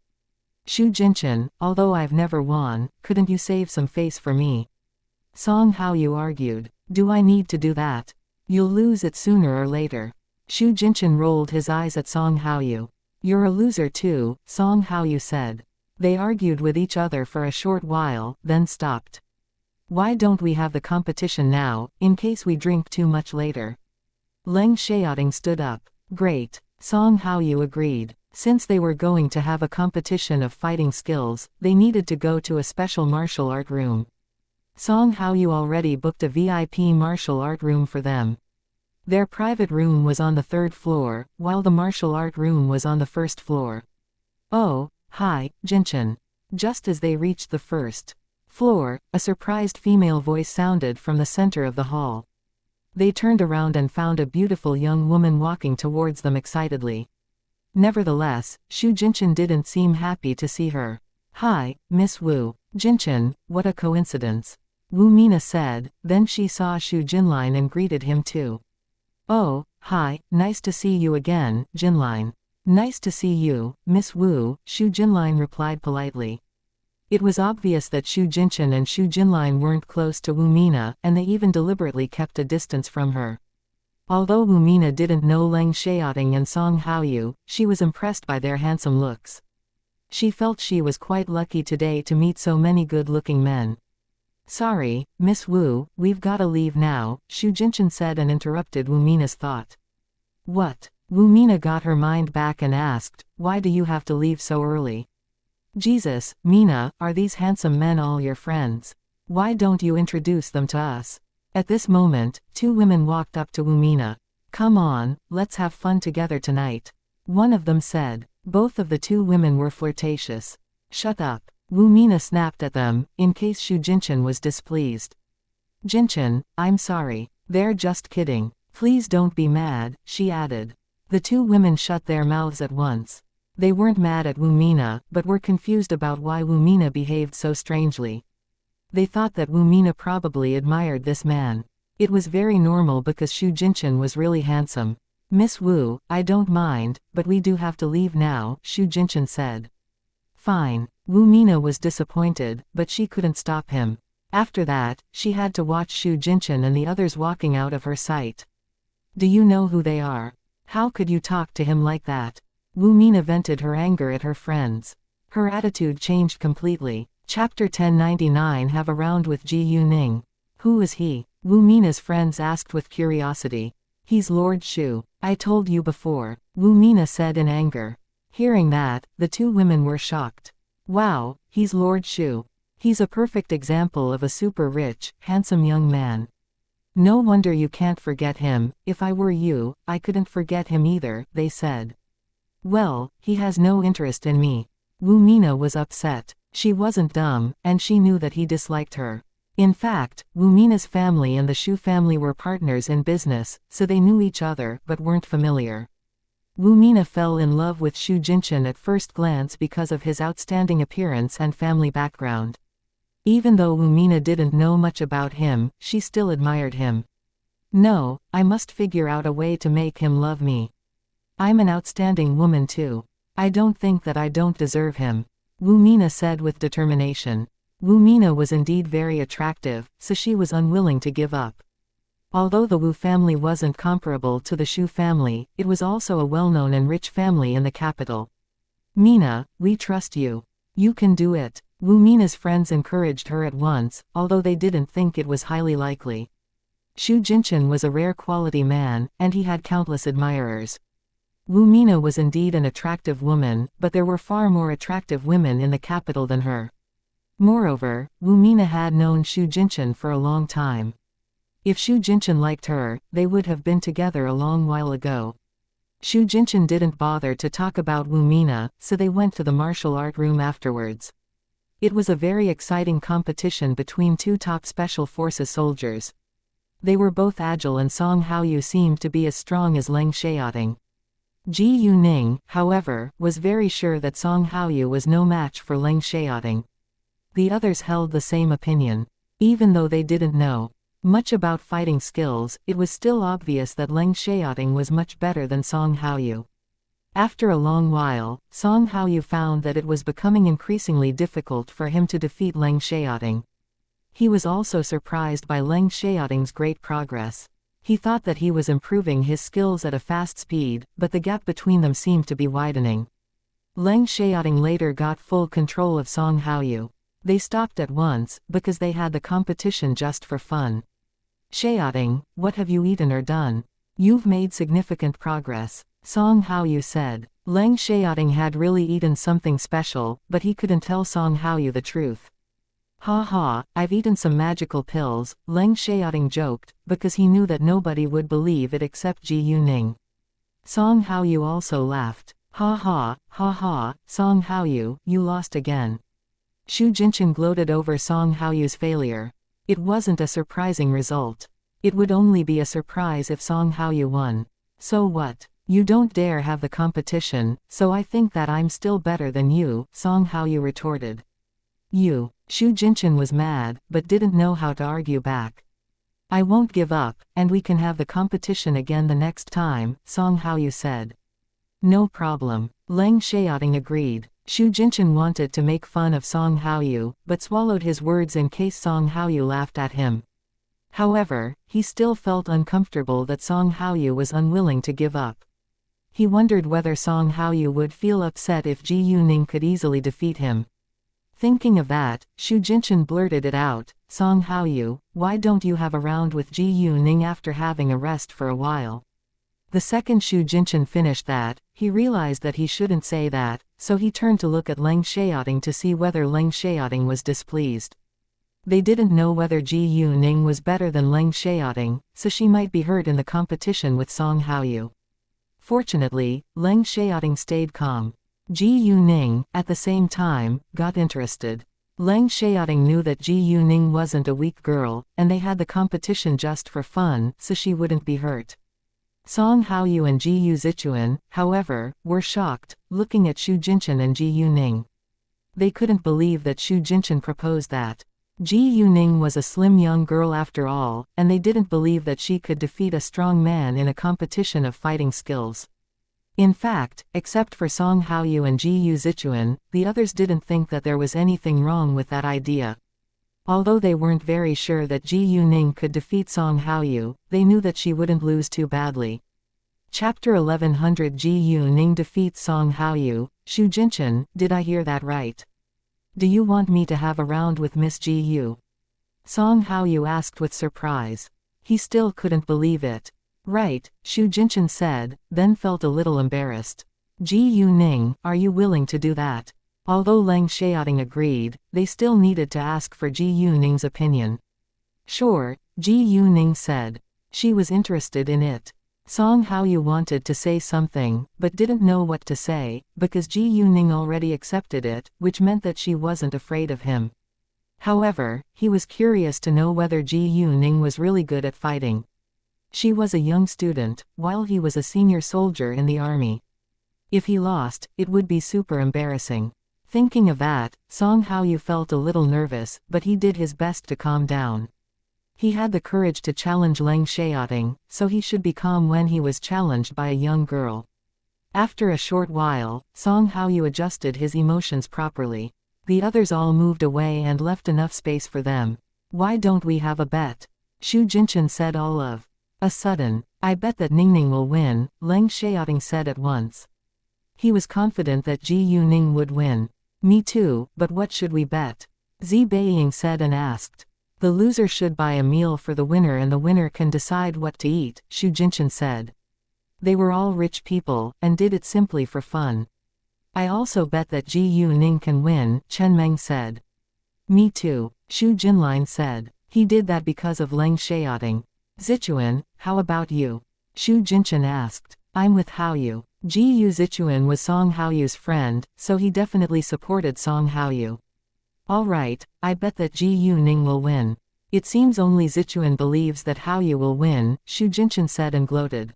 "Xu Jinchen, although I've never won, couldn't you save some face for me?" Song Haoyu argued. "Do I need to do that? You'll lose it sooner or later." Xu Jinchen rolled his eyes at Song Haoyu. "You're a loser too," Song Haoyu said. They argued with each other for a short while, then stopped. "Why don't we have the competition now, in case we drink too much later?" Leng Xiaoting stood up. "Great." Song Haoyu agreed. Since they were going to have a competition of fighting skills, they needed to go to a special martial art room. Song Haoyu already booked a VIP martial art room for them. Their private room was on the 3rd floor, while the martial art room was on the 1st floor. "Oh, hi, Jinchen." Just as they reached the 1st floor, a surprised female voice sounded from the center of the hall. They turned around and found a beautiful young woman walking towards them excitedly. Nevertheless, Shu Jinchen didn't seem happy to see her. "Hi, Miss Wu." "Jinchen, what a coincidence," Wu Mina said, then she saw Shu Jinlin and greeted him too. "Oh, hi, nice to see you again, Jinlin." "Nice to see you, Miss Wu," Shu Jinlin replied politely. It was obvious that Shu Jinchen and Shu Jinlin weren't close to Wu Mina, and they even deliberately kept a distance from her. Although Wu Mina didn't know Leng Xiaoting and Song Haoyu, she was impressed by their handsome looks. She felt she was quite lucky today to meet so many good-looking men. "Sorry, Miss Wu, we've gotta leave now," Shu Jinchen said and interrupted Wu Mina's thought. "What?" Wu Mina got her mind back and asked, "Why do you have to leave so early?" "Jesus, Mina, are these handsome men all your friends? Why don't you introduce them to us?" At this moment, 2 women walked up to Wu Mina. "Come on, let's have fun together tonight," one of them said. Both of the 2 women were flirtatious. "Shut up," Wu Mina snapped at them, in case Shu Jinchen was displeased. "Jinchen, I'm sorry. They're just kidding. Please don't be mad," she added. The 2 women shut their mouths at once. They weren't mad at Wu Mina, but were confused about why Wu Mina behaved so strangely. They thought that Wu Mina probably admired this man. It was very normal because Shu Jinchen was really handsome. "Miss Wu, I don't mind, but we do have to leave now," Shu Jinchen said. "Fine." Wu Mina was disappointed, but she couldn't stop him. After that, she had to watch Shu Jinchen and the others walking out of her sight. "Do you know who they are? How could you talk to him like that?" Wu Mina vented her anger at her friends. Her attitude changed completely. Chapter 1099 Have a round with Ji Yuning. "Who is he?" Wu Mina's friends asked with curiosity. "He's Lord Shu. I told you before," Wu Mina said in anger. Hearing that, the 2 women were shocked. "Wow, he's Lord Shu. He's a perfect example of a super rich, handsome young man. No wonder you can't forget him. If I were you, I couldn't forget him either," they said. "Well, he has no interest in me." Wu Mina was upset. She wasn't dumb, and she knew that he disliked her. In fact, Wu Mina's family and the Shu family were partners in business, so they knew each other but weren't familiar. Wu Mina fell in love with Shu Jinchen at first glance because of his outstanding appearance and family background. Even though Wu Mina didn't know much about him, she still admired him. "No, I must figure out a way to make him love me. I'm an outstanding woman too. I don't think that I don't deserve him," Wu Mina said with determination. Wu Mina was indeed very attractive, so she was unwilling to give up. Although the Wu family wasn't comparable to the Shu family, it was also a well-known and rich family in the capital. "Mina, we trust you. You can do it." Wu Mina's friends encouraged her at once, although they didn't think it was highly likely. Shu Jinchen was a rare quality man, and he had countless admirers. Wu Mina was indeed an attractive woman, but there were far more attractive women in the capital than her. Moreover, Wu Mina had known Shu Jinchen for a long time. If Shu Jinchen liked her, they would have been together a long while ago. Shu Jinchen didn't bother to talk about Wu Mina, so they went to the martial art room afterwards. It was a very exciting competition between 2 top special forces soldiers. They were both agile and Song Haoyu seemed to be as strong as Leng Xiaoting. Ji Yuning, however, was very sure that Song Haoyu was no match for Leng Xiaoting. The others held the same opinion. Even though they didn't know much about fighting skills, it was still obvious that Leng Xiaoting was much better than Song Haoyu. After a long while, Song Haoyu found that it was becoming increasingly difficult for him to defeat Leng Xiaoting. He was also surprised by Leng Xiaoting's great progress. He thought that he was improving his skills at a fast speed, but the gap between them seemed to be widening. Leng Xiaoting later got full control of Song Haoyu. They stopped at once, because they had the competition just for fun. "Xiaoting, what have you eaten or done? You've made significant progress," Song Haoyu said. Leng Xiaoting had really eaten something special, but he couldn't tell Song Haoyu the truth. Ha ha, I've eaten some magical pills, Leng Xiaoting joked, because he knew that nobody would believe it except Ji Yuning. Song Haoyu also laughed. Ha ha, Song Haoyu, you lost again. Xu Jinchen gloated over Song Haoyu's failure. It wasn't a surprising result. It would only be a surprise if Song Haoyu won. So what? You don't dare have the competition, so I think that I'm still better than you, Song Haoyu retorted. You. Xu Jinchen was mad, but didn't know how to argue back. I won't give up, and we can have the competition again the next time, Song Haoyu said. No problem. Leng Xiaoting agreed. Xu Jinchen wanted to make fun of Song Haoyu, but swallowed his words in case Song Haoyu laughed at him. However, he still felt uncomfortable that Song Haoyu was unwilling to give up. He wondered whether Song Haoyu would feel upset if Ji Yuning could easily defeat him. Thinking of that, Xu Jinchen blurted it out, Song Haoyu, why don't you have a round with Ji Yuning after having a rest for a while? The second Xu Jinchen finished that, he realized that he shouldn't say that, so he turned to look at Leng Xiaoting to see whether Leng Xiaoting was displeased. They didn't know whether Ji Yuning was better than Leng Xiaoting, so she might be hurt in the competition with Song Haoyu. Fortunately, Leng Xiaoting stayed calm. Ji Yuning, at the same time, got interested. Leng Xiaoting knew that Ji Yuning wasn't a weak girl, and they had the competition just for fun, so she wouldn't be hurt. Song Haoyu and Ji Zichuan, however, were shocked, looking at Xu Jinchen and Ji Yuning. They couldn't believe that Xu Jinchen proposed that. Ji Yuning was a slim young girl after all, and they didn't believe that she could defeat a strong man in a competition of fighting skills. In fact, except for Song Haoyu and Ji Zichuan, the others didn't think that there was anything wrong with that idea. Although they weren't very sure that Ji Yuning could defeat Song Haoyu, they knew that she wouldn't lose too badly. Chapter 1100 Ji Yuning defeats Song Haoyu. Xu Jinchen, did I hear that right? Do you want me to have a round with Miss Ji Yu? Song Haoyu asked with surprise. He still couldn't believe it. Right, Xu Jinchen said, then felt a little embarrassed. Ji Yuning, are you willing to do that? Although Leng Xiaoting agreed, they still needed to ask for Ji Yuning's opinion. Sure, Ji Yuning said. She was interested in it. Song Haoyu wanted to say something, but didn't know what to say, because Ji Yuning already accepted it, which meant that she wasn't afraid of him. However, he was curious to know whether Ji Yuning was really good at fighting. She was a young student, while he was a senior soldier in the army. If he lost, it would be super embarrassing. Thinking of that, Song Haoyu felt a little nervous, but he did his best to calm down. He had the courage to challenge Leng Xiaoting, so he should be calm when he was challenged by a young girl. After a short while, Song Haoyu adjusted his emotions properly. The others all moved away and left enough space for them. Why don't we have a bet? Xu Jinchen said all of a sudden. I bet that Ningning will win, Leng Xiaoting said at once. He was confident that Ji Yuning would win. Me too, but what should we bet? Zi Beiying said and asked. The loser should buy a meal for the winner and the winner can decide what to eat, Xu Jinchen said. They were all rich people, and did it simply for fun. I also bet that Ji Yuning can win, Chen Meng said. Me too, Xu Jinlin said. He did that because of Leng Xiaoting. Zichuan, how about you? Xu Jinchen asked. I'm with Haoyu. Ji Zichuan was Song Haoyu's friend, so he definitely supported Song Haoyu. Alright, I bet that Ji Yuning will win. It seems only Zichuan believes that Haoyu will win, Xu Jinchen said and gloated.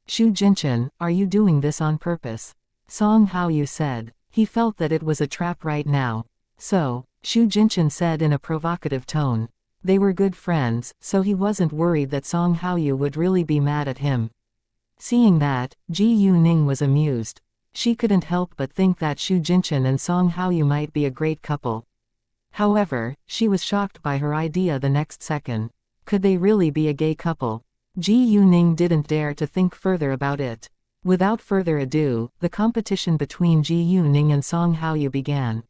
Xu Jinchen, are you doing this on purpose? Song Haoyu said. He felt that it was a trap right now. So, Xu Jinchen said in a provocative tone. They were good friends, so he wasn't worried that Song Haoyu would really be mad at him. Seeing that, Ji Yuning was amused. She couldn't help but think that Xu Jinchen and Song Haoyu might be a great couple. However, she was shocked by her idea the next second. Could they really be a gay couple? Ji Yuning didn't dare to think further about it. Without further ado, the competition between Ji Yuning and Song Haoyu began.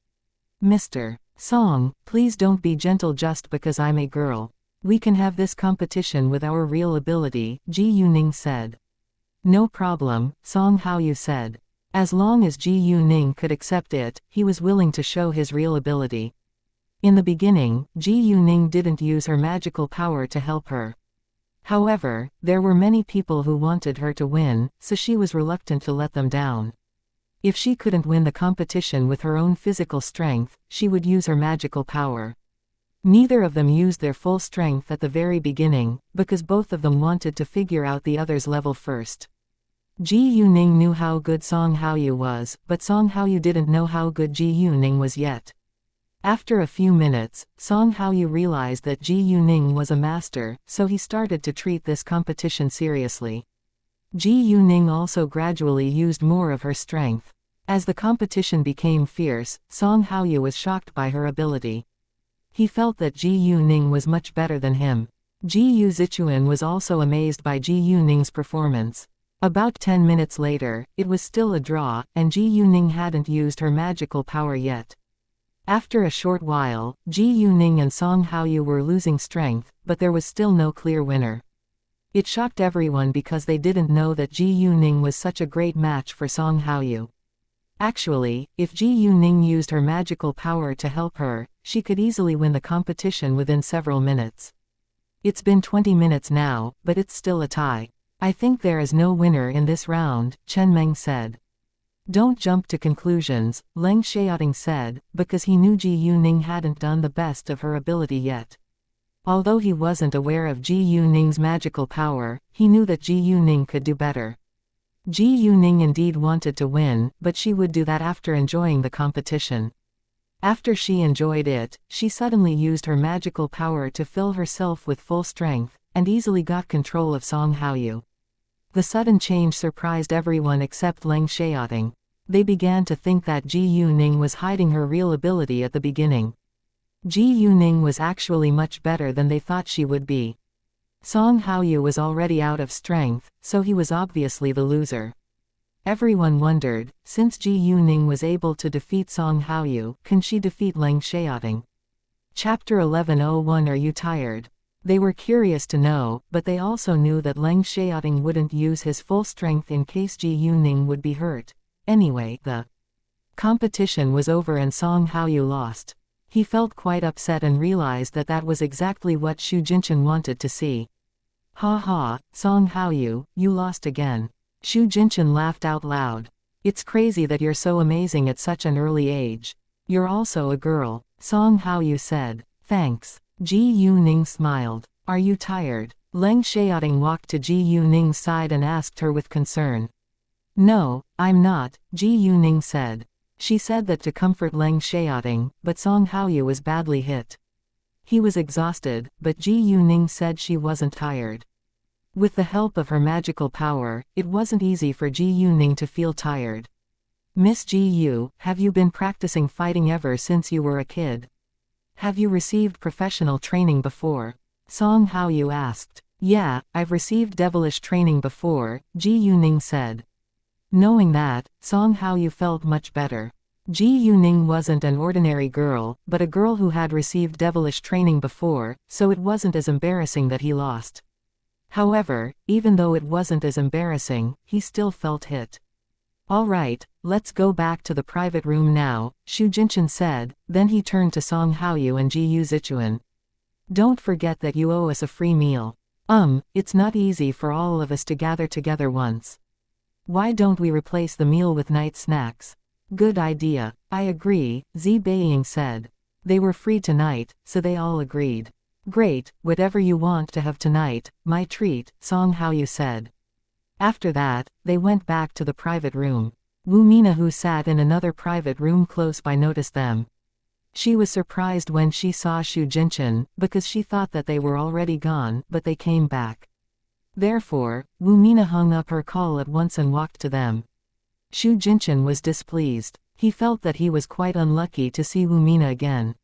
Mr. Song, please don't be gentle just because I'm a girl. We can have this competition with our real ability, Ji Yuning said. No problem, Song Haoyu said. As long as Ji Yuning could accept it, he was willing to show his real ability. In the beginning, Ji Yuning didn't use her magical power to help her. However, there were many people who wanted her to win, so she was reluctant to let them down. If she couldn't win the competition with her own physical strength, she would use her magical power. Neither of them used their full strength at the very beginning, because both of them wanted to figure out the other's level first. Ji Yuning knew how good Song Haoyu was, but Song Haoyu didn't know how good Ji Yuning was yet. After a few minutes, Song Haoyu realized that Ji Yuning was a master, so he started to treat this competition seriously. Ji Yuning also gradually used more of her strength. As the competition became fierce, Song Haoyu was shocked by her ability. He felt that Ji Yuning was much better than him. Ji Yu Zichuan was also amazed by Ji Yuning's performance. About 10 minutes later, it was still a draw, and Ji Yuning hadn't used her magical power yet. After a short while, Ji Yuning and Song Haoyu were losing strength, but there was still no clear winner. It shocked everyone because they didn't know that Ji Yuning was such a great match for Song Haoyu. Actually, if Ji Yuning used her magical power to help her, she could easily win the competition within several minutes. It's been 20 minutes now, but it's still a tie. I think there is no winner in this round, Chen Meng said. Don't jump to conclusions, Leng Xiaoting said, because he knew Ji Yuning hadn't done the best of her ability yet. Although he wasn't aware of Ji Yuning's magical power, he knew that Ji Yuning could do better. Ji Yuning indeed wanted to win, but she would do that after enjoying the competition. After she enjoyed it, she suddenly used her magical power to fill herself with full strength, and easily got control of Song Haoyu. The sudden change surprised everyone except Leng Xiaoting. They began to think that Ji Yuning was hiding her real ability at the beginning. Ji Yuning was actually much better than they thought she would be. Song Haoyu was already out of strength, so he was obviously the loser. Everyone wondered, since Ji Yuning was able to defeat Song Haoyu, can she defeat Leng Xiaoting? Chapter 1101. Are you tired? They were curious to know, but they also knew that Leng Xiaoting wouldn't use his full strength in case Ji Yuning would be hurt. Anyway, the competition was over and Song Haoyu lost. He felt quite upset and realized that that was exactly what Xu Jinchen wanted to see. Ha ha, Song Haoyu, you lost again. Xu Jinchen laughed out loud. It's crazy that you're so amazing at such an early age. You're also a girl, Song Haoyu said. Thanks. Ji Yuning smiled. Are you tired? Leng Xiaoting walked to Ji Yuning's side and asked her with concern. No, I'm not, Ji Yuning said. She said that to comfort Leng Xiaoting, but Song Haoyu was badly hit. He was exhausted, but Ji Yuning said she wasn't tired. With the help of her magical power, it wasn't easy for Ji Yuning to feel tired. Miss Ji Yu, have you been practicing fighting ever since you were a kid? Have you received professional training before? Song Haoyu asked. Yeah, I've received devilish training before, Ji Yuning said. Knowing that, Song Haoyu felt much better. Ji Yuning wasn't an ordinary girl, but a girl who had received devilish training before, so it wasn't as embarrassing that he lost. However, even though it wasn't as embarrassing, he still felt hit. Alright, let's go back to the private room now, Xu Jinchen said, then he turned to Song Haoyu and Ji Yu Zichuan. Don't forget that you owe us a free meal. It's not easy for all of us to gather together once. Why don't we replace the meal with night snacks? Good idea. I agree, Zi Beiying said. They were free tonight, so they all agreed. Great, whatever you want to have tonight, my treat, Song Haoyu said. After that, they went back to the private room. Wu Mina, who sat in another private room close by, noticed them. She was surprised when she saw Xu Jinchen, because she thought that they were already gone, but they came back. Therefore, Wu Mina hung up her call at once and walked to them. Xu Jinchen was displeased. He felt that he was quite unlucky to see Wu Mina again.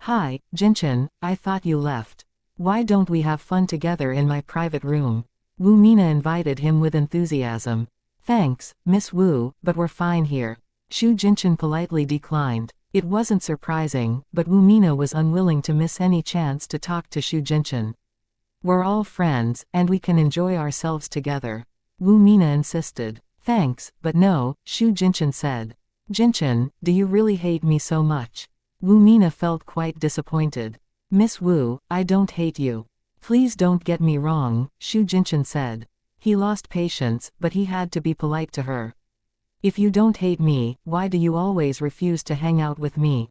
Hi, Jinchen, I thought you left. Why don't we have fun together in my private room? Wu Mina invited him with enthusiasm. Thanks, Miss Wu, but we're fine here. Xu Jinchen politely declined. It wasn't surprising, but Wu Mina was unwilling to miss any chance to talk to Xu Jinchen. We're all friends, and we can enjoy ourselves together. Wu Mina insisted. Thanks, but no, Shu Jinchen said. Jinchen, do you really hate me so much? Wu Mina felt quite disappointed. Miss Wu, I don't hate you. Please don't get me wrong, Shu Jinchen said. He lost patience, but he had to be polite to her. If you don't hate me, why do you always refuse to hang out with me?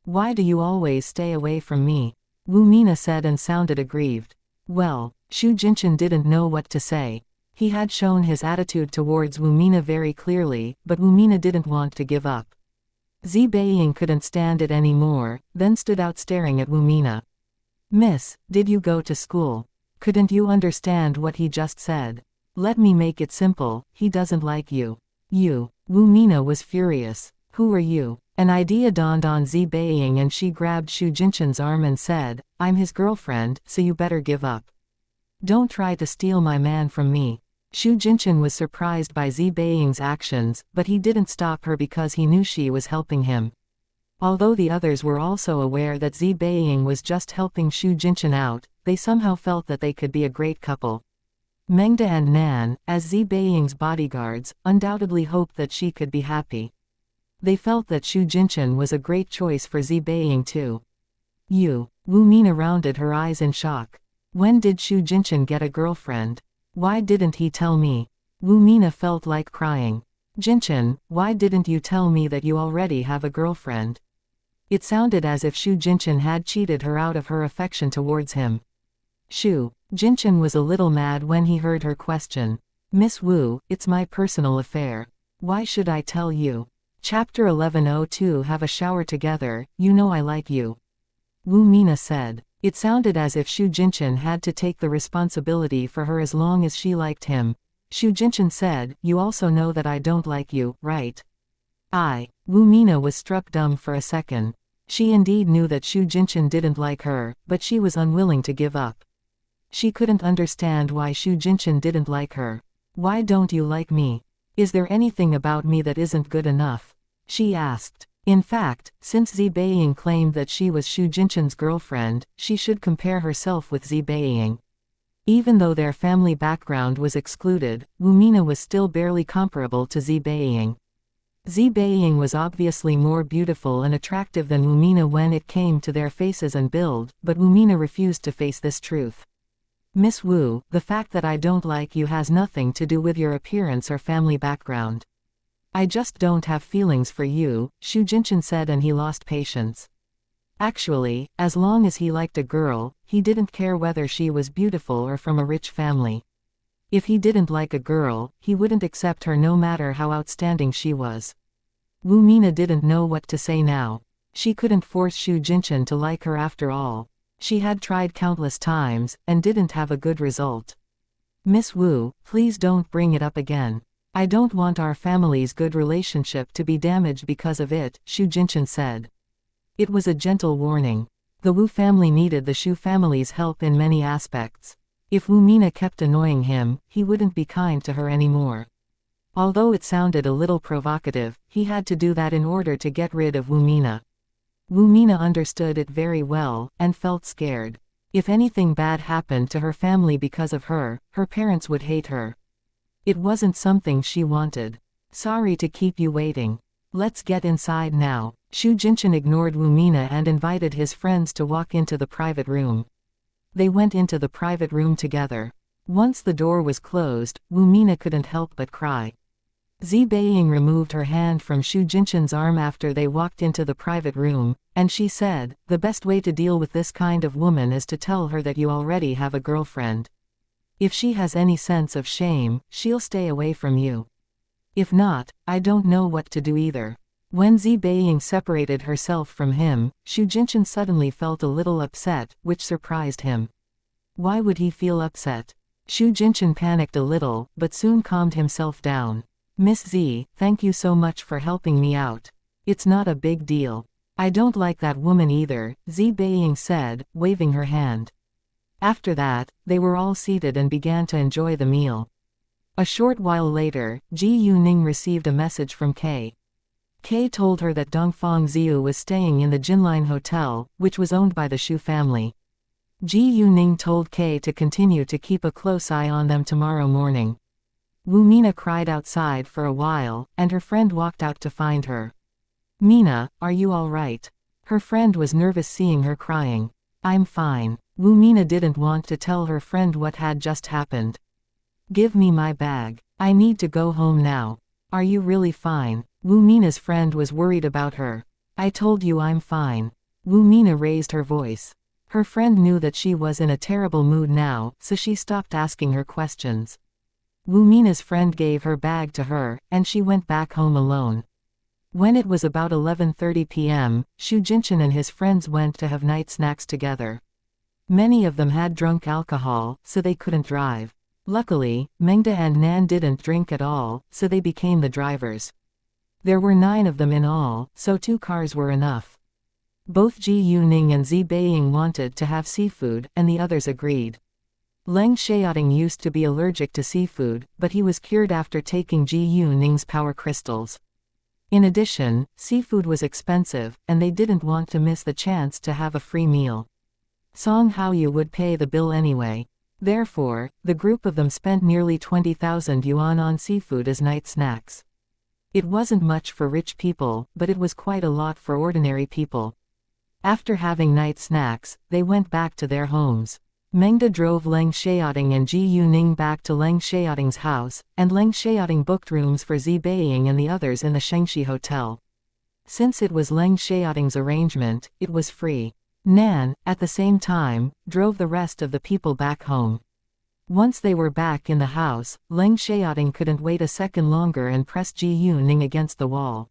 Why do you always stay away from me? Wu Mina said and sounded aggrieved. Well, Shu Jinchen didn't know what to say. He had shown his attitude towards Wu Mina very clearly, but Wu Mina didn't want to give up. Zi Beiying couldn't stand it anymore, then stood out staring at Wu Mina. Miss, did you go to school? Couldn't you understand what he just said? Let me make it simple, he doesn't like you. You. Wu Mina was furious. Who are you? An idea dawned on Zi Beiying and she grabbed Shu Jinchen's arm and said, I'm his girlfriend, so you better give up. Don't try to steal my man from me. Shu Jinchen was surprised by Zi Beiying's actions, but he didn't stop her because he knew she was helping him. Although the others were also aware that Zi Beiying was just helping Shu Jinchen out, they somehow felt that they could be a great couple. Mengda and Nan, as Zi Beiying's bodyguards, undoubtedly hoped that she could be happy. They felt that Shu Jinchen was a great choice for Zi Beiying too. You. Wu Mina rounded her eyes in shock. When did Shu Jinchen get a girlfriend? Why didn't he tell me? Wu Mina felt like crying. Jinchen, why didn't you tell me that you already have a girlfriend? It sounded as if Shu Jinchen had cheated her out of her affection towards him. Shu Jinchen was a little mad when he heard her question. Miss Wu, it's my personal affair. Why should I tell you? Chapter 1102 Have a shower together, you know I like you. Wu Mina said. It sounded as if Shu Jinchen had to take the responsibility for her as long as she liked him. Shu Jinchen said, you also know that I don't like you, right? Wu Mina was struck dumb for a second. She indeed knew that Shu Jinchen didn't like her, but she was unwilling to give up. She couldn't understand why Shu Jinchen didn't like her. Why don't you like me? Is there anything about me that isn't good enough? She asked. In fact, since Zi Beiying claimed that she was Shu Jinchen's girlfriend, she should compare herself with Zi Beiying. Even though their family background was excluded, Wu Mina was still barely comparable to Zi Beiying. Zi Beiying was obviously more beautiful and attractive than Wu Mina when it came to their faces and build, but Wu Mina refused to face this truth. Miss Wu, the fact that I don't like you has nothing to do with your appearance or family background. I just don't have feelings for you, Shu Jinchen said, and he lost patience. Actually, as long as he liked a girl, he didn't care whether she was beautiful or from a rich family. If he didn't like a girl, he wouldn't accept her no matter how outstanding she was. Wu Mina didn't know what to say now. She couldn't force Shu Jinchen to like her after all. She had tried countless times, and didn't have a good result. Miss Wu, please don't bring it up again. I don't want our family's good relationship to be damaged because of it, Shu Jinchen said. It was a gentle warning. The Wu family needed the Shu family's help in many aspects. If Wu Mina kept annoying him, he wouldn't be kind to her anymore. Although it sounded a little provocative, he had to do that in order to get rid of Wu Mina. Wu Mina understood it very well, and felt scared. If anything bad happened to her family because of her, her parents would hate her. It wasn't something she wanted. Sorry to keep you waiting. Let's get inside now. Shu Jinchen ignored Wu Mina and invited his friends to walk into the private room. They went into the private room together. Once the door was closed, Wu Mina couldn't help but cry. Zi Beiying removed her hand from Shu Jinchen's arm after they walked into the private room, and she said, the best way to deal with this kind of woman is to tell her that you already have a girlfriend. If she has any sense of shame, she'll stay away from you. If not, I don't know what to do either. When Zi Beiying separated herself from him, Shu Jinchen suddenly felt a little upset, which surprised him. Why would he feel upset? Shu Jinchen panicked a little, but soon calmed himself down. Miss Zi, thank you so much for helping me out. It's not a big deal. I don't like that woman either, Zi Beiying said, waving her hand. After that, they were all seated and began to enjoy the meal. A short while later, Ji Yuning received a message from Kay. Kay told her that Dongfang Ziyu was staying in the Jinline Hotel, which was owned by the Shu family. Ji Yuning told Kay to continue to keep a close eye on them tomorrow morning. Wu Mina cried outside for a while, and her friend walked out to find her. Mina, are you all right? Her friend was nervous seeing her crying. I'm fine. Wu Mina didn't want to tell her friend what had just happened. Give me my bag. I need to go home now. Are you really fine? Wu Mina's friend was worried about her. I told you I'm fine. Wu Mina raised her voice. Her friend knew that she was in a terrible mood now, so she stopped asking her questions. Wu Mina's friend gave her bag to her, and she went back home alone. When it was about 11:30 p.m., Xu Jinchen and his friends went to have night snacks together. Many of them had drunk alcohol, so they couldn't drive. Luckily, Mengda and Nan didn't drink at all, so they became the drivers. There were 9 of them in all, so 2 cars were enough. Both Ji Yuning and Zi Beiying wanted to have seafood, and the others agreed. Leng Xiaoting used to be allergic to seafood, but he was cured after taking Ji Yuning's power crystals. In addition, seafood was expensive, and they didn't want to miss the chance to have a free meal. Song Haoyu would pay the bill anyway. Therefore, the group of them spent nearly 20,000 yuan on seafood as night snacks. It wasn't much for rich people, but it was quite a lot for ordinary people. After having night snacks, they went back to their homes. Mengda drove Leng Xiaoting and Ji Yuning back to Leng Xiaoting's house, and Leng Xiaoting booked rooms for Zi Beiying and the others in the Xianxia hotel. Since it was Leng Xiaoting's arrangement, it was free. Nan, at the same time, drove the rest of the people back home. Once they were back in the house, Leng Xiaoting couldn't wait a second longer and pressed Ji Yuning against the wall.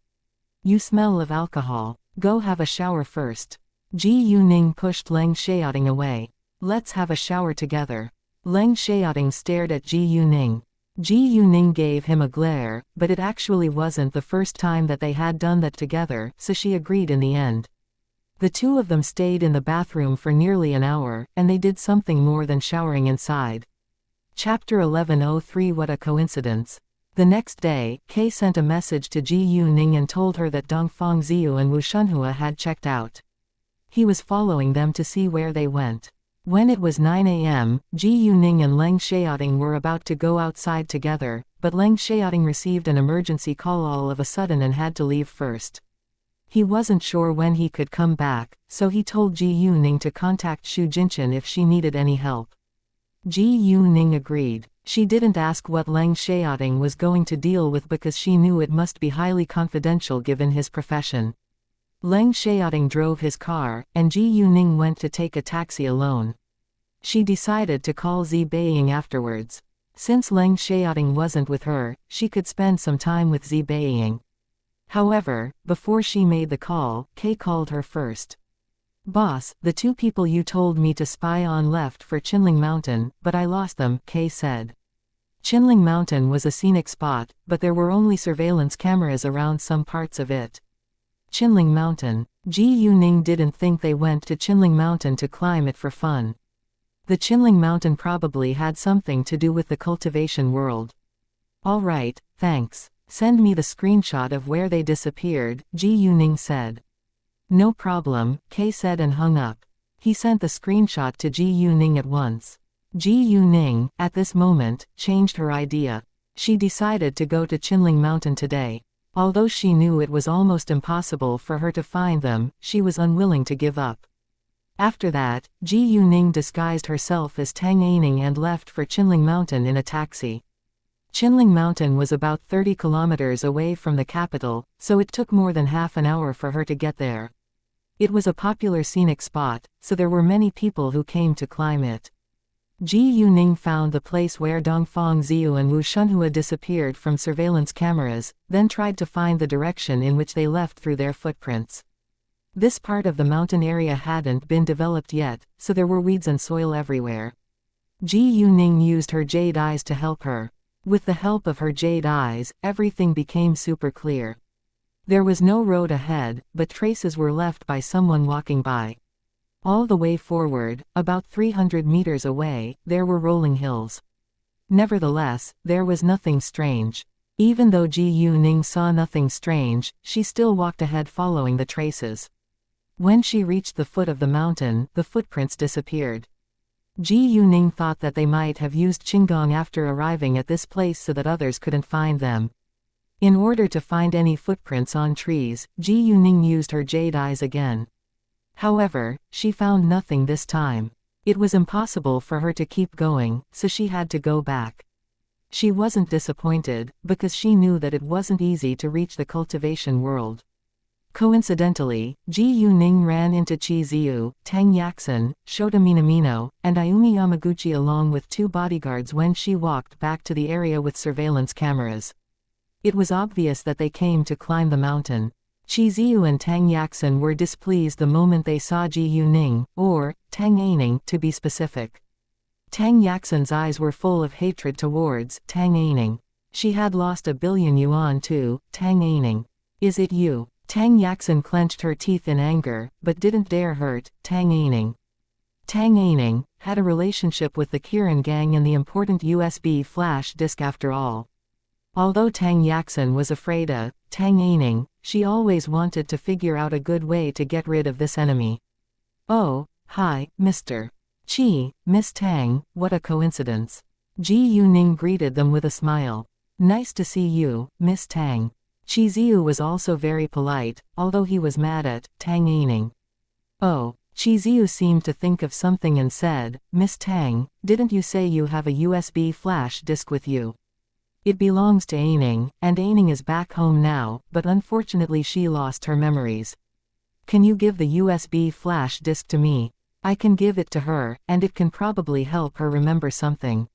You smell of alcohol. Go have a shower first. Ji Yuning pushed Leng Xiaoting away. Let's have a shower together. Leng Xiaoting stared at Ji Yuning. Ji Yuning gave him a glare, but it actually wasn't the first time that they had done that together, so she agreed in the end. The 2 of them stayed in the bathroom for nearly an hour, and they did something more than showering inside. Chapter 1103 What a coincidence. The next day, Kay sent a message to Ji Yuning and told her that Dongfang Ziyu and Wu Shunhua had checked out. He was following them to see where they went. When it was 9 a.m., Ji Yuning and Leng Xiaoting were about to go outside together, but Leng Xiaoting received an emergency call all of a sudden and had to leave first. He wasn't sure when he could come back, so he told Ji Yuning to contact Xu Jinchen if she needed any help. Ji Yuning agreed. She didn't ask what Leng Xiaoting was going to deal with because she knew it must be highly confidential given his profession. Leng Xiaoting drove his car, and Ji Yuning went to take a taxi alone. She decided to call Zi Beiying afterwards. Since Leng Xiaoting wasn't with her, she could spend some time with Zi Beiying. However, before she made the call, Kay called her first. Boss, the 2 people you told me to spy on left for Qinling Mountain, but I lost them, Kay said. Qinling Mountain was a scenic spot, but there were only surveillance cameras around some parts of it. Qinling Mountain. Ji Yuning didn't think they went to Qinling Mountain to climb it for fun. The Qinling Mountain probably had something to do with the cultivation world. All right, thanks. Send me the screenshot of where they disappeared, Ji Yuning said. No problem, Kay said and hung up. He sent the screenshot to Ji Yuning at once. Ji Yuning, at this moment, changed her idea. She decided to go to Qinling Mountain today. Although she knew it was almost impossible for her to find them, she was unwilling to give up. After that, Ji Yuning disguised herself as Tang Aining and left for Qinling Mountain in a taxi. Qinling Mountain was about 30 kilometers away from the capital, so it took more than half an hour for her to get there. It was a popular scenic spot, so there were many people who came to climb it. Ji Yuning found the place where Dongfang Ziyu and Wu Shunhua disappeared from surveillance cameras, then tried to find the direction in which they left through their footprints. This part of the mountain area hadn't been developed yet, so there were weeds and soil everywhere. Ji Yuning used her jade eyes to help her. With the help of her jade eyes, everything became super clear. There was no road ahead, but traces were left by someone walking by. All the way forward, about 300 meters away, there were rolling hills. Nevertheless, there was nothing strange. Even though Ji Yuning saw nothing strange, she still walked ahead following the traces. When she reached the foot of the mountain, the footprints disappeared. Ji Yuning thought that they might have used Qinggong after arriving at this place so that others couldn't find them. In order to find any footprints on trees, Ji Yuning used her jade eyes again. However, she found nothing this time. It was impossible for her to keep going, so she had to go back. She wasn't disappointed, because she knew that it wasn't easy to reach the cultivation world. Coincidentally, Ji Yuning ran into Qi Ziyu, Tang Yaxin, Shota Minamino, and Ayumi Yamaguchi along with 2 bodyguards when she walked back to the area with surveillance cameras. It was obvious that they came to climb the mountain. Qi Ziyu and Tang Yaxin were displeased the moment they saw Ji Yuning, or Tang Aining to be specific. Tang Yaxin's eyes were full of hatred towards Tang Aining. She had lost 1 billion yuan to Tang Aining. Is it you? Tang Yaxin clenched her teeth in anger, but didn't dare hurt Tang Aining. Tang Aining had a relationship with the Kirin gang and the important USB flash disk after all. Although Tang Yaxin was afraid of Tang Aining, she always wanted to figure out a good way to get rid of this enemy. Oh, hi, Mr. Qi, Miss Tang, what a coincidence. Ji Yuning greeted them with a smile. Nice to see you, Miss Tang. Qi Ziyu was also very polite, although he was mad at Tang Aining. Oh, Qi Ziyu seemed to think of something and said, Miss Tang, didn't you say you have a USB flash disk with you? It belongs to Aining, and Aining is back home now, but unfortunately she lost her memories. Can you give the USB flash disk to me? I can give it to her, and it can probably help her remember something.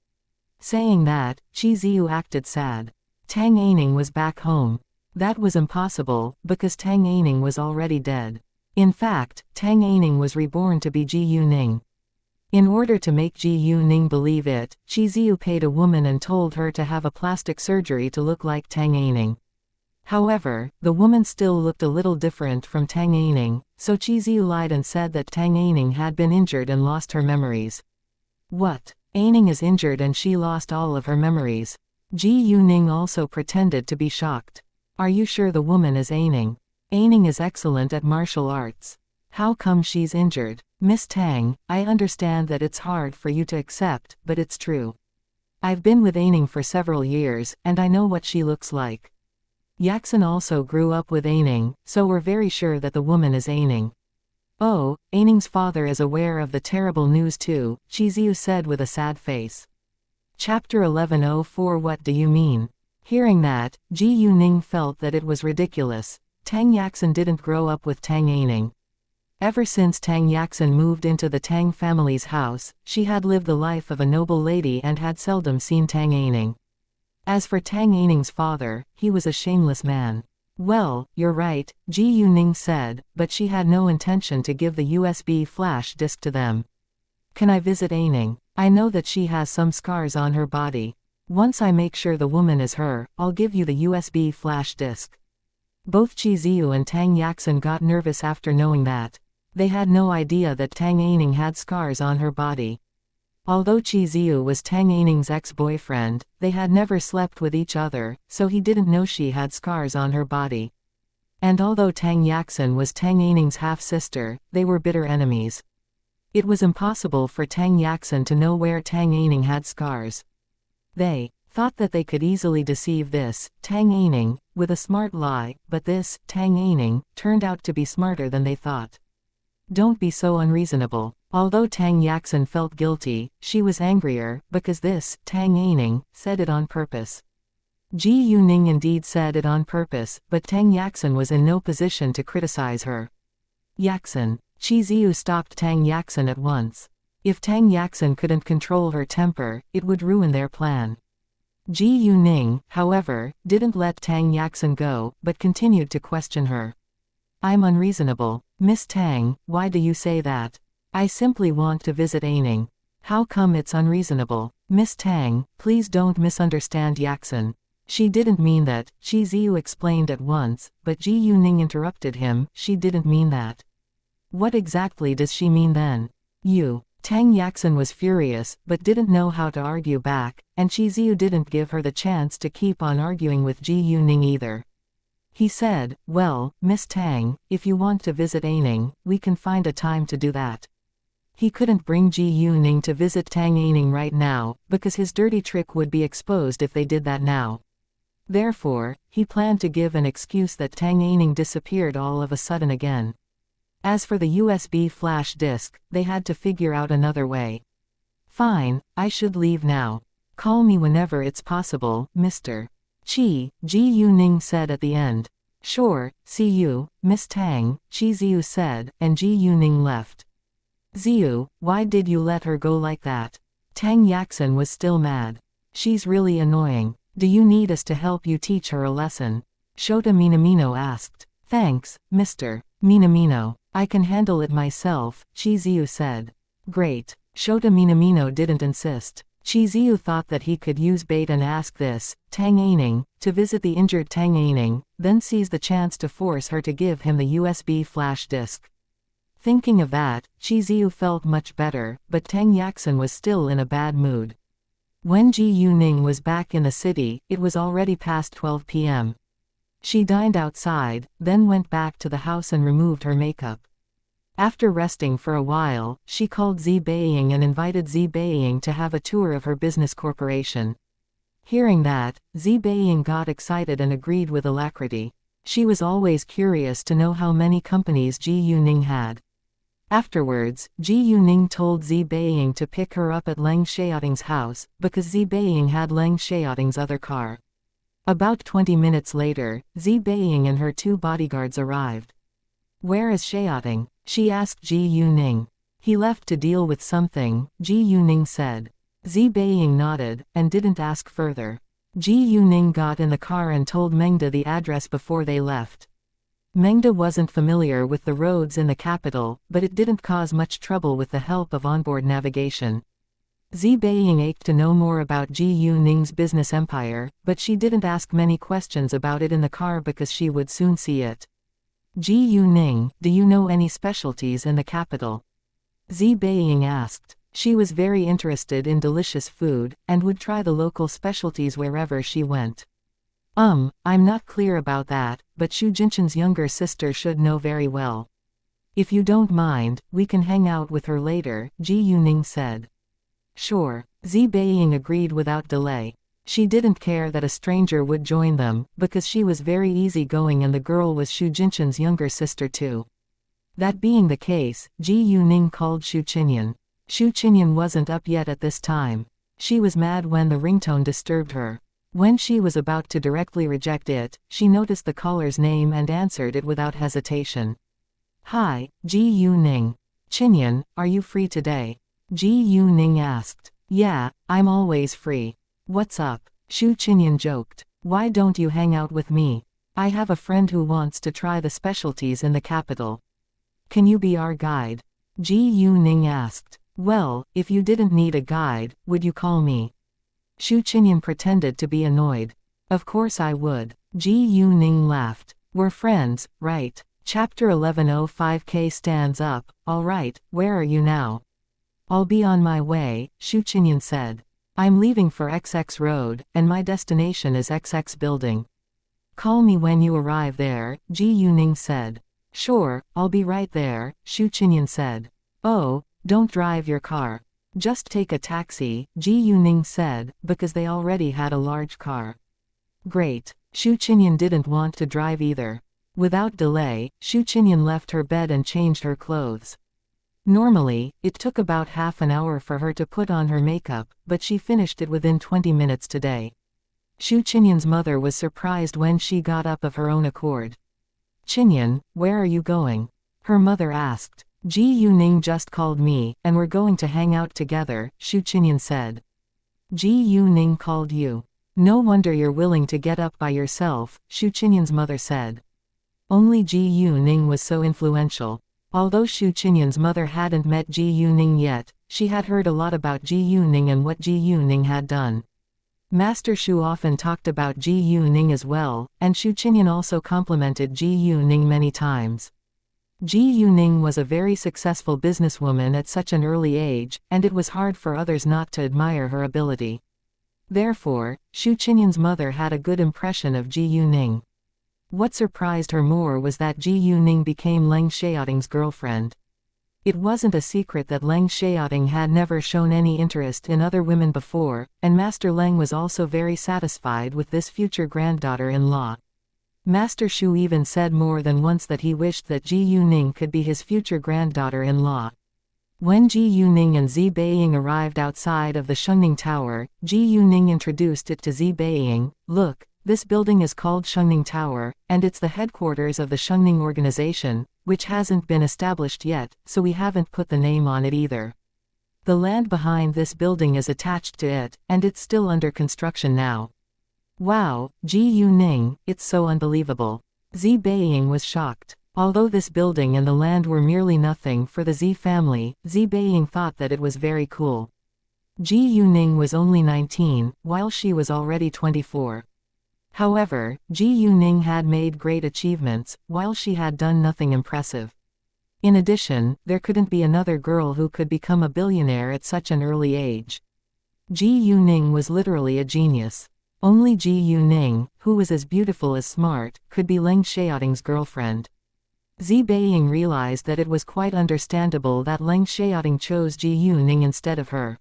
Saying that, Qi Ziyu acted sad. Tang Aining was back home. That was impossible, because Tang Aining was already dead. In fact, Tang Aining was reborn to be Ji Yuning. In order to make Ji Yuning believe it, Qi Ziyu paid a woman and told her to have a plastic surgery to look like Tang Aining. However, the woman still looked a little different from Tang Aining, so Qi Ziyu lied and said that Tang Aining had been injured and lost her memories. What? Aining is injured and she lost all of her memories. Ji Yuning also pretended to be shocked. Are you sure the woman is Aining? Aining is excellent at martial arts. How come she's injured? Miss Tang, I understand that it's hard for you to accept, but it's true. I've been with Aining for several years, and I know what she looks like. Yaxin also grew up with Aining, so we're very sure that the woman is Aining. Oh, Aining's father is aware of the terrible news too, Qi Ziyu said with a sad face. Chapter 1104 What do you mean? Hearing that, Ji Yuning felt that it was ridiculous. Tang Yaxin didn't grow up with Tang Aining. Ever since Tang Yaxin moved into the Tang family's house, she had lived the life of a noble lady and had seldom seen Tang Aining. As for Tang Aining's father, he was a shameless man. Well, you're right, Ji Yuning said, but she had no intention to give the USB flash disk to them. Can I visit Aining? I know that she has some scars on her body. Once I make sure the woman is her, I'll give you the USB flash disk. Both Qi Ziyu and Tang Yaxin got nervous after knowing that. They had no idea that Tang Aining had scars on her body. Although Qi Ziyu was Tang Aining's ex-boyfriend, they had never slept with each other, so he didn't know she had scars on her body. And although Tang Yaxin was Tang Aining's half-sister, they were bitter enemies. It was impossible for Tang Yaxin to know where Tang Aining had scars. They thought that they could easily deceive this Tang Aining with a smart lie, but this Tang Aining turned out to be smarter than they thought. Don't be so unreasonable. Although Tang Yaxin felt guilty, she was angrier, because this Tang Aining said it on purpose. Ji Yuning indeed said it on purpose, but Tang Yaxin was in no position to criticize her. Yaxin. Qi Ziyu stopped Tang Yaxin at once. If Tang Yaxin couldn't control her temper, it would ruin their plan. Ji Yuning, however, didn't let Tang Yaxin go, but continued to question her. I'm unreasonable. Miss Tang, why do you say that? I simply want to visit Aining. How come it's unreasonable? Miss Tang, please don't misunderstand Yaxin. She didn't mean that, Qi Ziyu explained at once, but Ji Yuning interrupted him, she didn't mean that. What exactly does she mean then? You. Tang Yaxin was furious, but didn't know how to argue back, and Qi Ziyu didn't give her the chance to keep on arguing with Ji Yuning either. He said, well, Miss Tang, if you want to visit Aining, we can find a time to do that. He couldn't bring Ji Yuning to visit Tang Yining right now, because his dirty trick would be exposed if they did that now. Therefore, he planned to give an excuse that Tang Yining disappeared all of a sudden again. As for the USB flash disk, they had to figure out another way. Fine, I should leave now. Call me whenever it's possible, Mr. Ji Yuning said at the end. Sure, see you, Miss Tang, Chi Ziyu said, and Ji Yuning left. Ziyu, why did you let her go like that? Tang Yaxin was still mad. She's really annoying. Do you need us to help you teach her a lesson? Shota Minamino asked. Thanks, Mr. Minamino. I can handle it myself, Chi Ziyu said. Great. Shota Minamino didn't insist. Chi Ziyu thought that he could use bait and ask this, Tang Yining, to visit the injured Tang Yining, then seize the chance to force her to give him the USB flash disk. Thinking of that, Chi Ziyu felt much better, but Tang Yaxin was still in a bad mood. When Ji Yuning was back in the city, it was already past 12 p.m. She dined outside, then went back to the house and removed her makeup. After resting for a while, she called Zi Beiying and invited Zi Beiying to have a tour of her business corporation. Hearing that, Zi Beiying got excited and agreed with alacrity. She was always curious to know how many companies Ji Yuning had. Afterwards, Ji Yuning told Zi Beiying to pick her up at Leng Xiaoting's house, because Zi Beiying had Leng Xiaoting's other car. About 20 minutes later, Zi Beiying and her 2 bodyguards arrived. Where is Xiaoting? She asked Ji Yuning. He left to deal with something, Ji Yuning said. Zi Beiying nodded, and didn't ask further. Ji Yuning got in the car and told Mengda the address before they left. Mengda wasn't familiar with the roads in the capital, but it didn't cause much trouble with the help of onboard navigation. Zi Beiying ached to know more about Ji Yuning's business empire, but she didn't ask many questions about it in the car because she would soon see it. Ji Yuning, do you know any specialties in the capital? Zi Beiying asked. She was very interested in delicious food, and would try the local specialties wherever she went. I'm not clear about that, but Xu Jinchen's younger sister should know very well. If you don't mind, we can hang out with her later, Ji Yuning said. Sure, Zi Beiying agreed without delay. She didn't care that a stranger would join them, because she was very easygoing and the girl was Xu Jinchen's younger sister too. That being the case, Ji Yuning called Xu Qinyan. Xu Qinyan wasn't up yet at this time. She was mad when the ringtone disturbed her. When she was about to directly reject it, she noticed the caller's name and answered it without hesitation. Hi, Ji Yuning. Qinyan, are you free today? Ji Yuning asked. Yeah, I'm always free. What's up? Xu Qinyan joked. Why don't you hang out with me? I have a friend who wants to try the specialties in the capital. Can you be our guide? Ji Yuning asked. Well, if you didn't need a guide, would you call me? Xu Qinyan pretended to be annoyed. Of course I would. Ji Yuning laughed. We're friends, right? Chapter 1105K stands up. Alright, where are you now? I'll be on my way, Xu Qinyan said. I'm leaving for XX Road, and my destination is XX Building. Call me when you arrive there, Ji Yuning said. Sure, I'll be right there, Xu Qinyan said. Oh, don't drive your car. Just take a taxi, Ji Yuning said, because they already had a large car. Great. Xu Qinyan didn't want to drive either. Without delay, Xu Qinyan left her bed and changed her clothes. Normally, it took about half an hour for her to put on her makeup, but she finished it within 20 minutes today. Xu Qinyan's mother was surprised when she got up of her own accord. Qinyan, where are you going? Her mother asked. Ji Yuning just called me, and we're going to hang out together, Xu Qinyan said. Ji Yuning called you. No wonder you're willing to get up by yourself, Xu Qinyan's mother said. Only Ji Yuning was so influential. Although Xu Qinyan's mother hadn't met Ji Yuning yet, she had heard a lot about Ji Yuning and what Ji Yuning had done. Master Xu often talked about Ji Yuning as well, and Xu Qinyan also complimented Ji Yuning many times. Ji Yuning was a very successful businesswoman at such an early age, and it was hard for others not to admire her ability. Therefore, Xu Qinyan's mother had a good impression of Ji Yuning. What surprised her more was that Ji Yuning became Leng Xiaoting's girlfriend. It wasn't a secret that Leng Xiaoting had never shown any interest in other women before, and Master Leng was also very satisfied with this future granddaughter-in-law. Master Shu even said more than once that he wished that Ji Yuning could be his future granddaughter-in-law. When Ji Yuning and Zi Beiying arrived outside of the Shengning Tower, Ji Yuning introduced it to Zi Beiying. "Look, this building is called Shengning Tower, and it's the headquarters of the Shengning organization, which hasn't been established yet, so we haven't put the name on it either. The land behind this building is attached to it, and it's still under construction now." "Wow, Ji Yuning, it's so unbelievable." Zi Beiying was shocked. Although this building and the land were merely nothing for the Zi family, Zi Beiying thought that it was very cool. Ji Yuning was only 19, while she was already 24. However, Ji Yuning had made great achievements, while she had done nothing impressive. In addition, there couldn't be another girl who could become a billionaire at such an early age. Ji Yuning was literally a genius. Only Ji Yuning, who was as beautiful as smart, could be Leng Xiaoting's girlfriend. Zi Beiying realized that it was quite understandable that Leng Xiaoting chose Ji Yuning instead of her.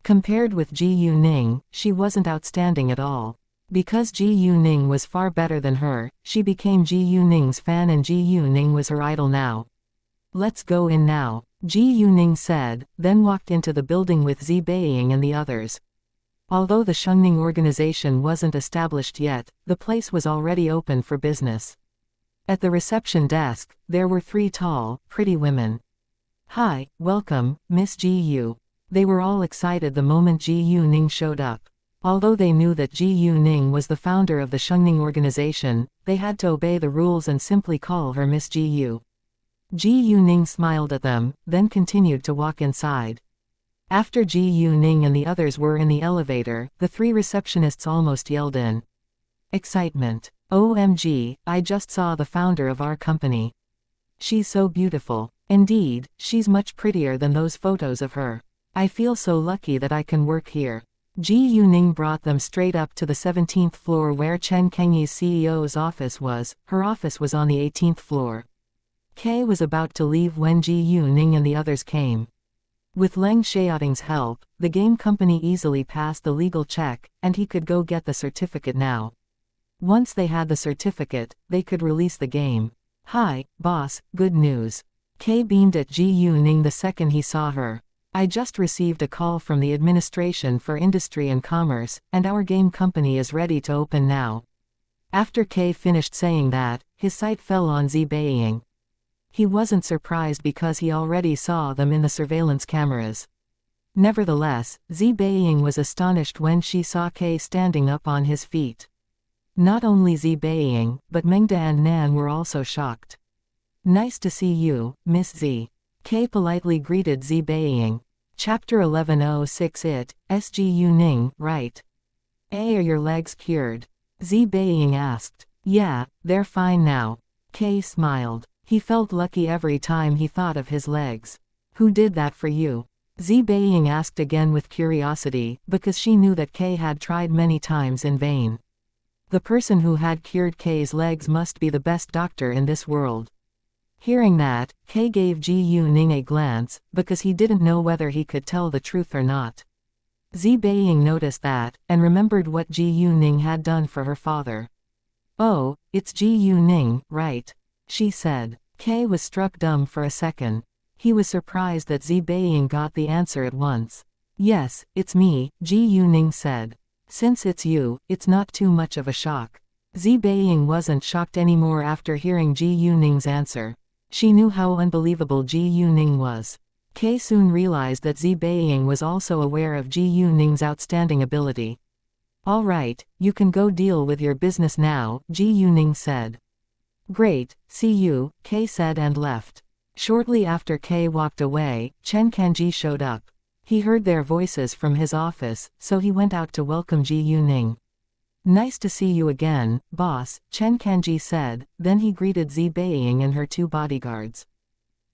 Compared with Ji Yuning, she wasn't outstanding at all. Because Ji Yuning was far better than her, she became Ji Yuning's fan and Ji Yuning was her idol now. "Let's go in now," Ji Yuning said, then walked into the building with Zi Beiying and the others. Although the Shengning organization wasn't established yet, the place was already open for business. At the reception desk, there were 3 tall, pretty women. "Hi, welcome, Miss Ji Yu." They were all excited the moment Ji Yuning showed up. Although they knew that Ji Yuning was the founder of the Shengning organization, they had to obey the rules and simply call her Miss Ji Yu. Ji Yuning smiled at them, then continued to walk inside. After Ji Yuning and the others were in the elevator, the 3 receptionists almost yelled in excitement. "OMG, I just saw the founder of our company. She's so beautiful. Indeed, she's much prettier than those photos of her. I feel so lucky that I can work here." Ji Yuning brought them straight up to the 17th floor where Chen Kengyi's CEO's office was. Her office was on the 18th floor. Kay was about to leave when Ji Yuning and the others came. With Leng Xiaoting's help, the game company easily passed the legal check, and he could go get the certificate now. Once they had the certificate, they could release the game. "Hi, boss, good news." Kay beamed at Ji Yuning the second he saw her. "I just received a call from the Administration for Industry and Commerce, and our game company is ready to open now." After Kay finished saying that, his sight fell on Zi Beiying. He wasn't surprised because he already saw them in the surveillance cameras. Nevertheless, Zi Beiying was astonished when she saw Kay standing up on his feet. Not only Zi Beiying, but Mengda and Nan were also shocked. "Nice to see you, Miss Zi." Kay politely greeted Zi Beiying. Chapter 1106 It, S.G. Yuning, right? Are your legs cured? Zi Beiying asked. "Yeah, they're fine now." Kay smiled. He felt lucky every time he thought of his legs. "Who did that for you?" Zi Beiying asked again with curiosity, because she knew that Kay had tried many times in vain. The person who had cured Kay's legs must be the best doctor in this world. Hearing that, Kay gave Ji Yuning a glance, because he didn't know whether he could tell the truth or not. Zi Beiying noticed that, and remembered what Ji Yuning had done for her father. "Oh, it's Ji Yuning, right?" she said. Kay was struck dumb for a second. He was surprised that Zi Beiying got the answer at once. "Yes, it's me," Ji Yuning said. "Since it's you, it's not too much of a shock." Zi Beiying wasn't shocked anymore after hearing Ji Yuning's answer. She knew how unbelievable Ji Yuning was. Kay soon realized that Zi Beiying was also aware of Ji Yuning's outstanding ability. "All right, you can go deal with your business now," Ji Yuning said. "Great, see you," Kay said and left. Shortly after Kay walked away, Chen Kanji showed up. He heard their voices from his office, so he went out to welcome Ji Yuning. "Nice to see you again, boss," Chen Kanji said, then he greeted Zi Beiying and her 2 bodyguards.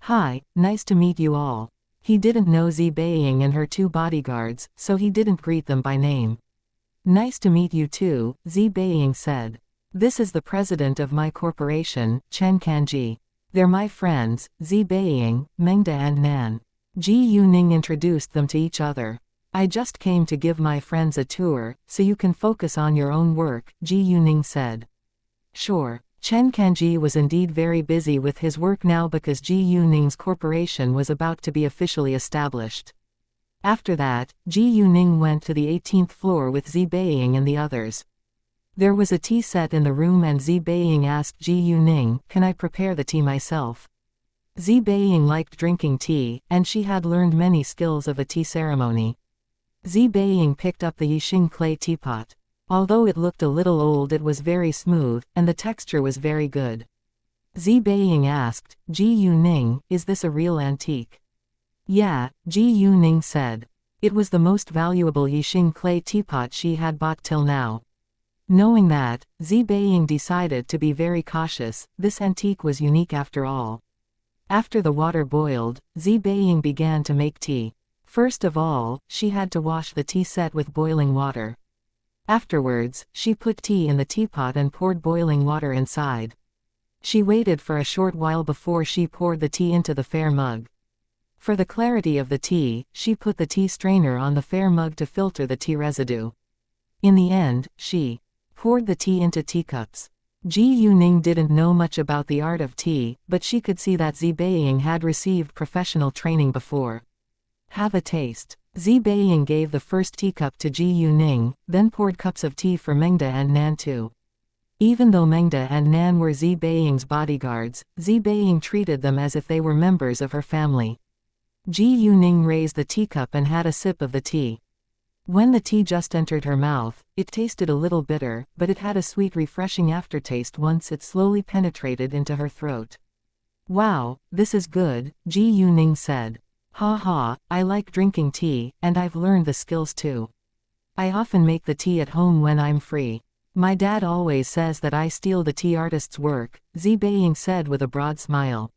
"Hi, nice to meet you all." He didn't know Zi Beiying and her 2 bodyguards, so he didn't greet them by name. "Nice to meet you too," Zi Beiying said. "This is the president of my corporation, Chen Kanji." They're my friends, Zi Beiying, Mengda and Nan. Ji Yuning introduced them to each other. I just came to give my friends a tour, so you can focus on your own work, Ji Yuning said. Sure. Chen Kanji was indeed very busy with his work now because Ji Yuning's corporation was about to be officially established. After that, Ji Yuning went to the 18th floor with Zi Beiying and the others. There was a tea set in the room and Zi Beiying asked Ji Yuning, "Can I prepare the tea myself?" Zi Beiying liked drinking tea, and she had learned many skills of a tea ceremony. Zi Beiying picked up the Yixing clay teapot. Although it looked a little old, it was very smooth, and the texture was very good. Zi Beiying asked, "Ji Yuning, is this a real antique?" "Yeah," Ji Yuning said. It was the most valuable Yixing clay teapot she had bought till now. Knowing that, Zi Beiying decided to be very cautious. This antique was unique after all. After the water boiled, Zi Beiying began to make tea. First of all, she had to wash the tea set with boiling water. Afterwards, she put tea in the teapot and poured boiling water inside. She waited for a short while before she poured the tea into the fair mug. For the clarity of the tea, she put the tea strainer on the fair mug to filter the tea residue. In the end, she poured the tea into teacups. Ji Yuning didn't know much about the art of tea, but she could see that Zi Beiying had received professional training before. "Have a taste." Zi Beiying gave the first teacup to Ji Yuning, then poured cups of tea for Mengda and Nan too. Even though Mengda and Nan were Zi Beiying's bodyguards, Zi Beiying treated them as if they were members of her family. Ji Yuning raised the teacup and had a sip of the tea. When the tea just entered her mouth, it tasted a little bitter, but it had a sweet refreshing aftertaste once it slowly penetrated into her throat. "Wow, this is good," Ji Yuning said. "Ha ha, I like drinking tea, and I've learned the skills too. I often make the tea at home when I'm free. My dad always says that I steal the tea artist's work," Zi Beiying said with a broad smile.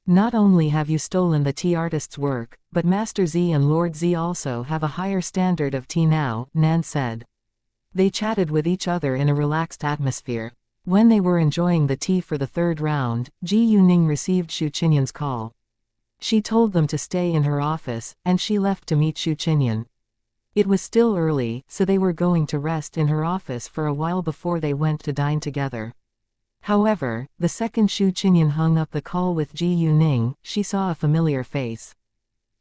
"Not only have you stolen the tea artist's work, but Master Zi and Lord Zi also have a higher standard of tea now," Nan said. They chatted with each other in a relaxed atmosphere. When they were enjoying the tea for the third round, Ji Yuning received Xu Qinyan's call. She told them to stay in her office, and she left to meet Xu Qinyan. It was still early, so they were going to rest in her office for a while before they went to dine together. However, the second Xu Qinyan hung up the call with Ji Yuning, she saw a familiar face.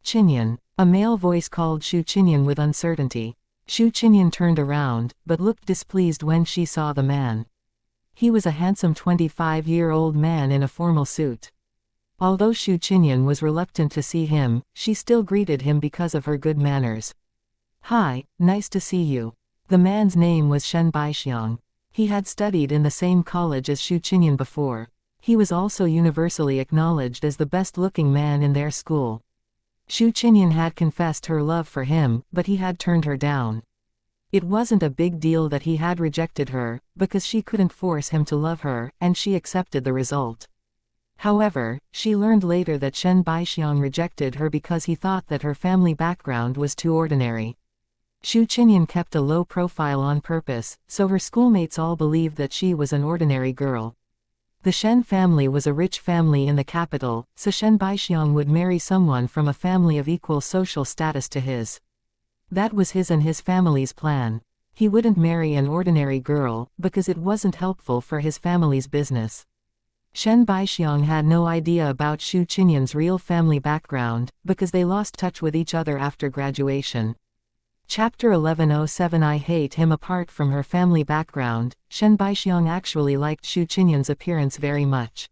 "Qinyan." A male voice called Xu Qinyan with uncertainty. Xu Qinyan turned around, but looked displeased when she saw the man. He was a handsome 25-year-old man in a formal suit. Although Xu Qinyan was reluctant to see him, she still greeted him because of her good manners. "Hi, nice to see you." The man's name was Shen Baixiang. He had studied in the same college as Xu Qinyan before. He was also universally acknowledged as the best-looking man in their school. Xu Qinyan had confessed her love for him, but he had turned her down. It wasn't a big deal that he had rejected her, because she couldn't force him to love her, and she accepted the result. However, she learned later that Shen Baixiang rejected her because he thought that her family background was too ordinary. Xu Qinyan kept a low profile on purpose, so her schoolmates all believed that she was an ordinary girl. The Shen family was a rich family in the capital, so Shen Baixiang would marry someone from a family of equal social status to his. That was his and his family's plan. He wouldn't marry an ordinary girl, because it wasn't helpful for his family's business. Shen Baixiang had no idea about Xu Qinyan's real family background, because they lost touch with each other after graduation. Chapter 1107 I hate him. Apart from her family background, Shen Baixiang actually liked Xu Qinyan's appearance very much.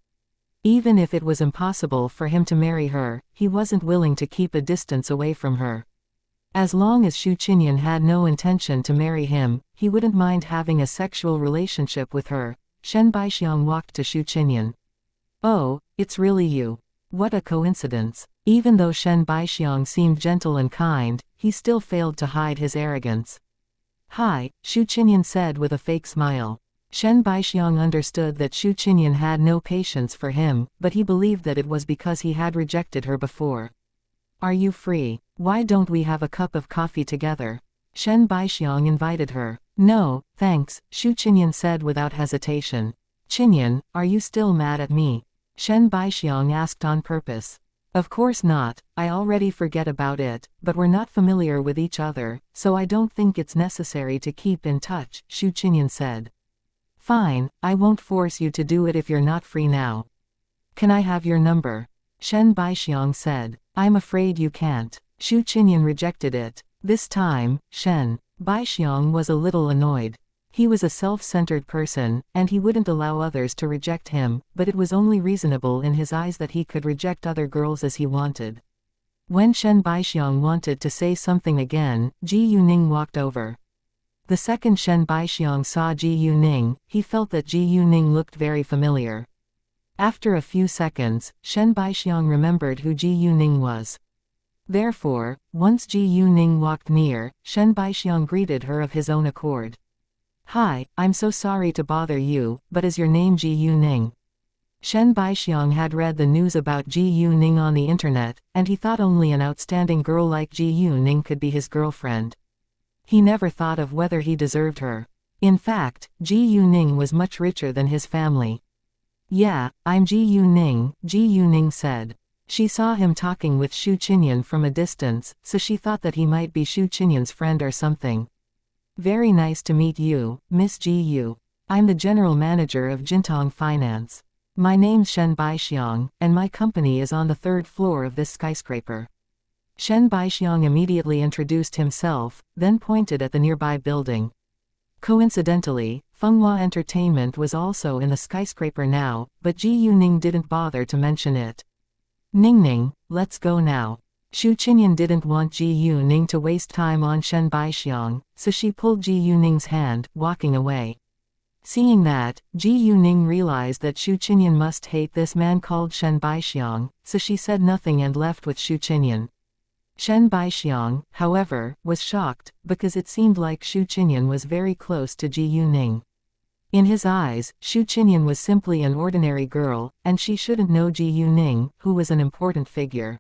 Even if it was impossible for him to marry her, he wasn't willing to keep a distance away from her. As long as Xu Qinyan had no intention to marry him, he wouldn't mind having a sexual relationship with her. Shen Baixiang walked to Xu Qinyan. "Oh, it's really you. What a coincidence." Even though Shen Baixiang seemed gentle and kind, he still failed to hide his arrogance. "Hi," Xu Qinyan said with a fake smile. Shen Baixiang understood that Xu Qinyan had no patience for him, but he believed that it was because he had rejected her before. "Are you free? Why don't we have a cup of coffee together?" Shen Baixiang invited her. "No, thanks," Xu Qinyan said without hesitation. "Qinyan, are you still mad at me?" Shen Baixiang asked on purpose. Of course not, I already forget about it, but we're not familiar with each other, so I don't think it's necessary to keep in touch, Xu Qinyan said. Fine, I won't force you to do it if you're not free now. Can I have your number? Shen Baixiang said. I'm afraid you can't. Xu Qinyan rejected it. This time, Shen Baixiang was a little annoyed. He was a self-centered person, and he wouldn't allow others to reject him, but it was only reasonable in his eyes that he could reject other girls as he wanted. When Shen Baixiang wanted to say something again, Ji Yuning walked over. The second Shen Baixiang saw Ji Yuning, he felt that Ji Yuning looked very familiar. After a few seconds, Shen Baixiang remembered who Ji Yuning was. Therefore, once Ji Yuning walked near, Shen Baixiang greeted her of his own accord. Hi, I'm so sorry to bother you, but is your name Ji Yuning? Shen Baixiang had read the news about Ji Yuning on the internet, and he thought only an outstanding girl like Ji Yuning could be his girlfriend. He never thought of whether he deserved her. In fact, Ji Yuning was much richer than his family. Yeah, I'm Ji Yuning, Ji Yuning said. She saw him talking with Xu Qinyan from a distance, so she thought that he might be Xu Qinyan's friend or something. Very nice to meet you, Miss Ji Yu. I'm the general manager of Jintong Finance. My name's Shen Baixiang, and my company is on the 3rd floor of this skyscraper. Shen Baixiang immediately introduced himself, then pointed at the nearby building. Coincidentally, Fenghua Entertainment was also in the skyscraper now, but Ji Yuning didn't bother to mention it. Ningning, let's go now. Xu Qinyan didn't want Ji Yuning to waste time on Shen Baixiang, so she pulled Ji Yuning's hand, walking away. Seeing that, Ji Yuning realized that Xu Qinyan must hate this man called Shen Baixiang, so she said nothing and left with Xu Qinyan. Shen Baixiang, however, was shocked, because it seemed like Xu Qinyan was very close to Ji Yuning. In his eyes, Xu Qinyan was simply an ordinary girl, and she shouldn't know Ji Yuning, who was an important figure.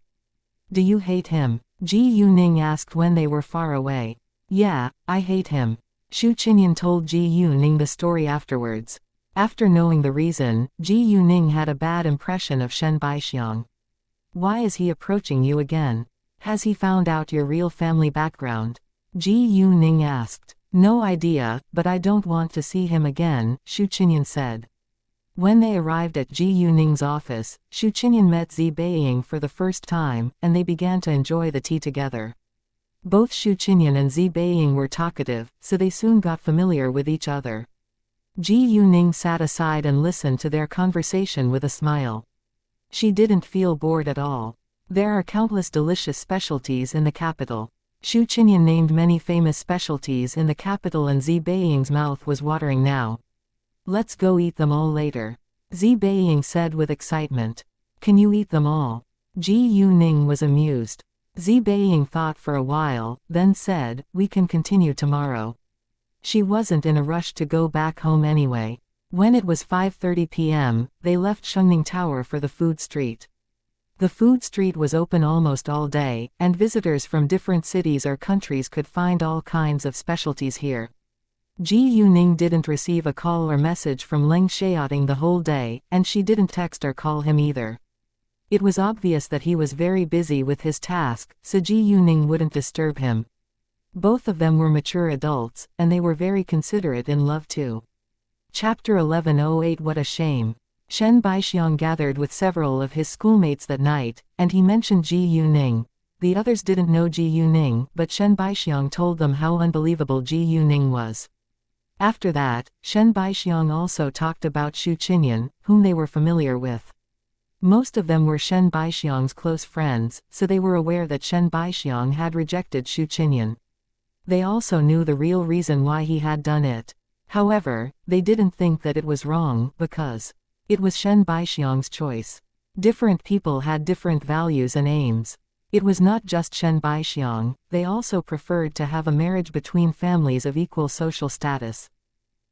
Do you hate him? Ji Yuning asked when they were far away. Yeah, I hate him. Xu Qinyan told Ji Yuning the story afterwards. After knowing the reason, Ji Yuning had a bad impression of Shen Baixiang. Why is he approaching you again? Has he found out your real family background? Ji Yuning asked. No idea, but I don't want to see him again, Xu Qinyan said. When they arrived at Ji Yuning's office, Xu Qinyan met Zi Beiying for the first time, and they began to enjoy the tea together. Both Xu Qinyan and Zi Beiying were talkative, so they soon got familiar with each other. Ji Yuning sat aside and listened to their conversation with a smile. She didn't feel bored at all. There are countless delicious specialties in the capital. Xu Qinyan named many famous specialties in the capital and Zi Beiying's mouth was watering now. Let's go eat them all later. Zi Beiying said with excitement. Can you eat them all? Ji Yuning was amused. Zi Beiying thought for a while, then said, we can continue tomorrow. She wasn't in a rush to go back home anyway. When it was 5:30 p.m., they left Shengning Tower for the food street. The food street was open almost all day, and visitors from different cities or countries could find all kinds of specialties here. Ji Yuning didn't receive a call or message from Leng Xiaoting the whole day, and she didn't text or call him either. It was obvious that he was very busy with his task, so Ji Yuning wouldn't disturb him. Both of them were mature adults, and they were very considerate in love too. Chapter 1108 What a shame. Shen Baixiang gathered with several of his schoolmates that night, and he mentioned Ji Yuning. The others didn't know Ji Yuning, but Shen Baixiang told them how unbelievable Ji Yuning was. After that, Shen Baixiang also talked about Xu Qinyan, whom they were familiar with. Most of them were Shen Baixiang's close friends, so they were aware that Shen Baixiang had rejected Xu Qinyan. They also knew the real reason why he had done it. However, they didn't think that it was wrong, because it was Shen Baixiang's choice. Different people had different values and aims. It was not just Shen Baixiang, they also preferred to have a marriage between families of equal social status.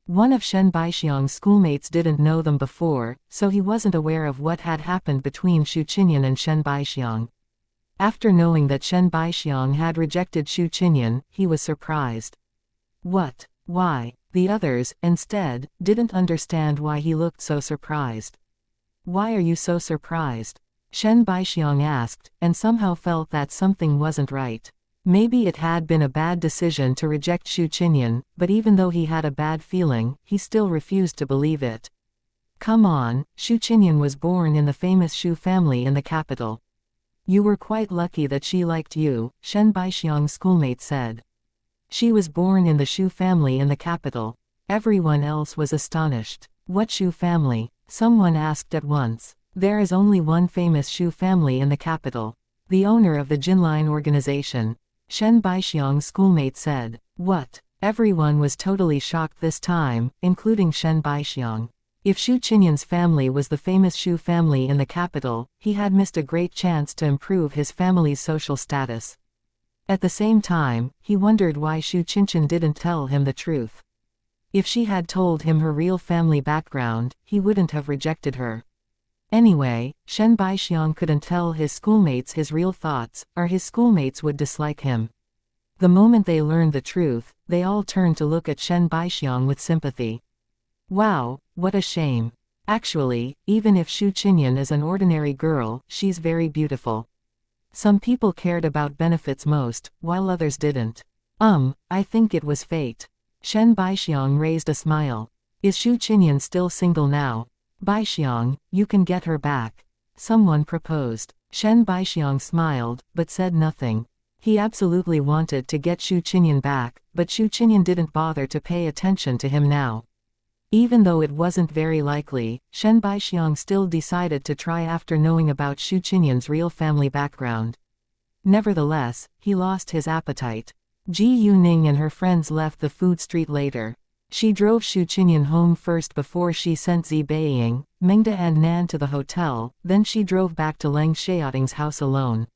One of Shen Baixiang's schoolmates didn't know them before, so he wasn't aware of what had happened between Xu Qinyan and Shen Baixiang. After knowing that Shen Baixiang had rejected Xu Qinyan, he was surprised. What? Why? The others, instead, didn't understand why he looked so surprised. Why are you so surprised? Shen Baixiang asked, and somehow felt that something wasn't right. Maybe it had been a bad decision to reject Xu Qinyan, but even though he had a bad feeling, he still refused to believe it. Come on, Xu Qinyan was born in the famous Xu family in the capital. You were quite lucky that she liked you, Shen Baixiang's schoolmate said. She was born in the Xu family in the capital. Everyone else was astonished. What Xu family? Someone asked at once. There is only one famous Xu family in the capital. The owner of the Jinline organization. Shen Baixiang's schoolmate said. What? Everyone was totally shocked this time, including Shen Baixiang. If Xu Qinyan's family was the famous Xu family in the capital, he had missed a great chance to improve his family's social status. At the same time, he wondered why Xu Qinyan didn't tell him the truth. If she had told him her real family background, he wouldn't have rejected her. Anyway, Shen Baixiang couldn't tell his schoolmates his real thoughts, or his schoolmates would dislike him. The moment they learned the truth, they all turned to look at Shen Baixiang with sympathy. Wow, what a shame. Actually, even if Xu Qinyan is an ordinary girl, she's very beautiful. Some people cared about benefits most, while others didn't. I think it was fate. Shen Baixiang raised a smile. Is Xu Qinyan still single now? Baixiang, you can get her back. Someone proposed. Shen Baixiang smiled, but said nothing. He absolutely wanted to get Xu Qinyan back, but Xu Qinyan didn't bother to pay attention to him now. Even though it wasn't very likely, Shen Baixiang still decided to try after knowing about Xu Qinyan's real family background. Nevertheless, he lost his appetite. Ji Yuning and her friends left the food street later. She drove Xu Qinyan home first before she sent Zi Beiying, Mengda and Nan to the hotel, then she drove back to Leng Xiaoting's house alone.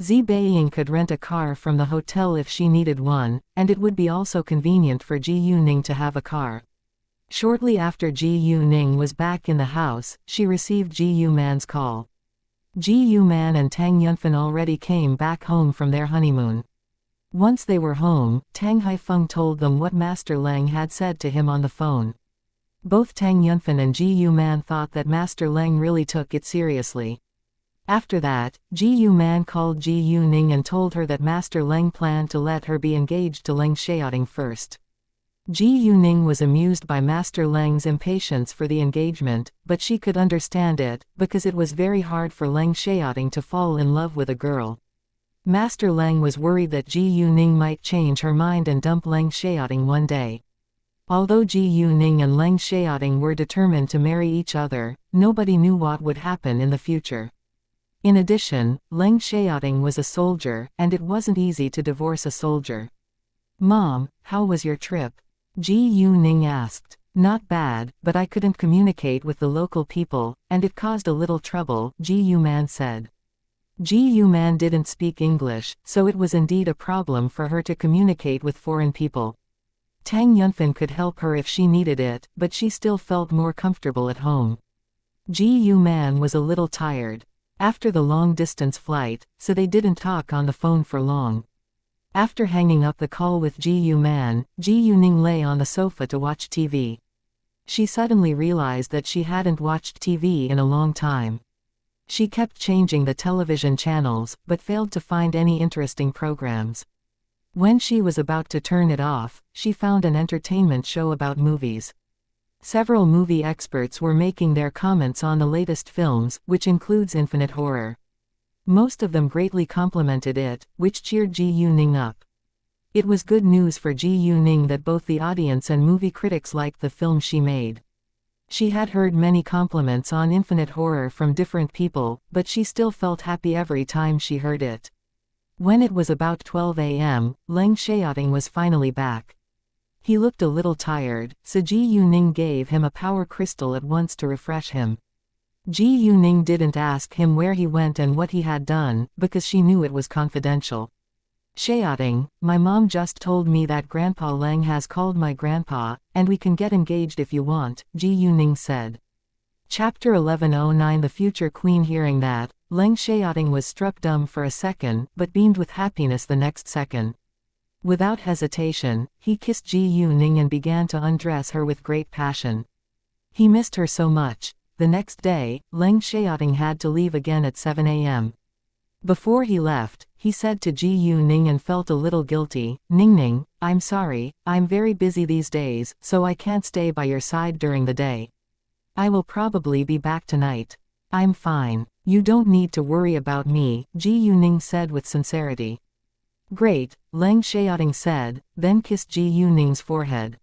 Zi Beiying could rent a car from the hotel if she needed one, and it would be also convenient for Ji Yuning to have a car. Shortly after Ji Yuning was back in the house, she received Ji Yuman's call. Ji Yuman and Tang Yunfan already came back home from their honeymoon. Once they were home, Tang Haifeng told them what Master Leng had said to him on the phone. Both Tang Yunfan and Ji Yuman thought that Master Leng really took it seriously. After that, Ji Yuman called Ji Yuning and told her that Master Leng planned to let her be engaged to Leng Xiaoting first. Ji Yuning was amused by Master Leng's impatience for the engagement, but she could understand it, because it was very hard for Leng Xiaoting to fall in love with a girl. Master Leng was worried that Ji Yuning might change her mind and dump Leng Xiaoting one day. Although Ji Yuning and Leng Xiaoting were determined to marry each other, nobody knew what would happen in the future. In addition, Leng Xiaoting was a soldier, and it wasn't easy to divorce a soldier. Mom, how was your trip? Ji Yuning asked. Not bad, but I couldn't communicate with the local people, and it caused a little trouble, Ji Yuman said. Ji Yuman didn't speak English, so it was indeed a problem for her to communicate with foreign people. Tang Yunfan could help her if she needed it, but she still felt more comfortable at home. Ji Yuman was a little tired. After the long-distance flight, so they didn't talk on the phone for long. After hanging up the call with Ji Yuman, Ji Yuning lay on the sofa to watch TV. She suddenly realized that she hadn't watched TV in a long time. She kept changing the television channels, but failed to find any interesting programs. When she was about to turn it off, she found an entertainment show about movies. Several movie experts were making their comments on the latest films, which includes Infinite Horror. Most of them greatly complimented it, which cheered Ji Yuning up. It was good news for Ji Yuning that both the audience and movie critics liked the film she made. She had heard many compliments on Infinite Horror from different people, but she still felt happy every time she heard it. When it was about 12 a.m., Leng Xiaoting was finally back. He looked a little tired, so Ji Yuning gave him a power crystal at once to refresh him. Ji Yuning didn't ask him where he went and what he had done, because she knew it was confidential. Xiaoting, my mom just told me that Grandpa Leng has called my grandpa, and we can get engaged if you want, Ji Yuning said. Chapter 1109. The future queen. Hearing that, Leng Xiaoting was struck dumb for a second, but beamed with happiness the next second. Without hesitation, he kissed Ji Yuning and began to undress her with great passion. He missed her so much. The next day, Leng Xiaoting had to leave again at 7 a.m. Before he left, he said to Ji Yuning and felt a little guilty, "Ningning, I'm sorry, I'm very busy these days, so I can't stay by your side during the day. I will probably be back tonight." "I'm fine. You don't need to worry about me," Ji Yuning said with sincerity. "Great," Leng Xiaoting said, then kissed Ji Yuning's forehead.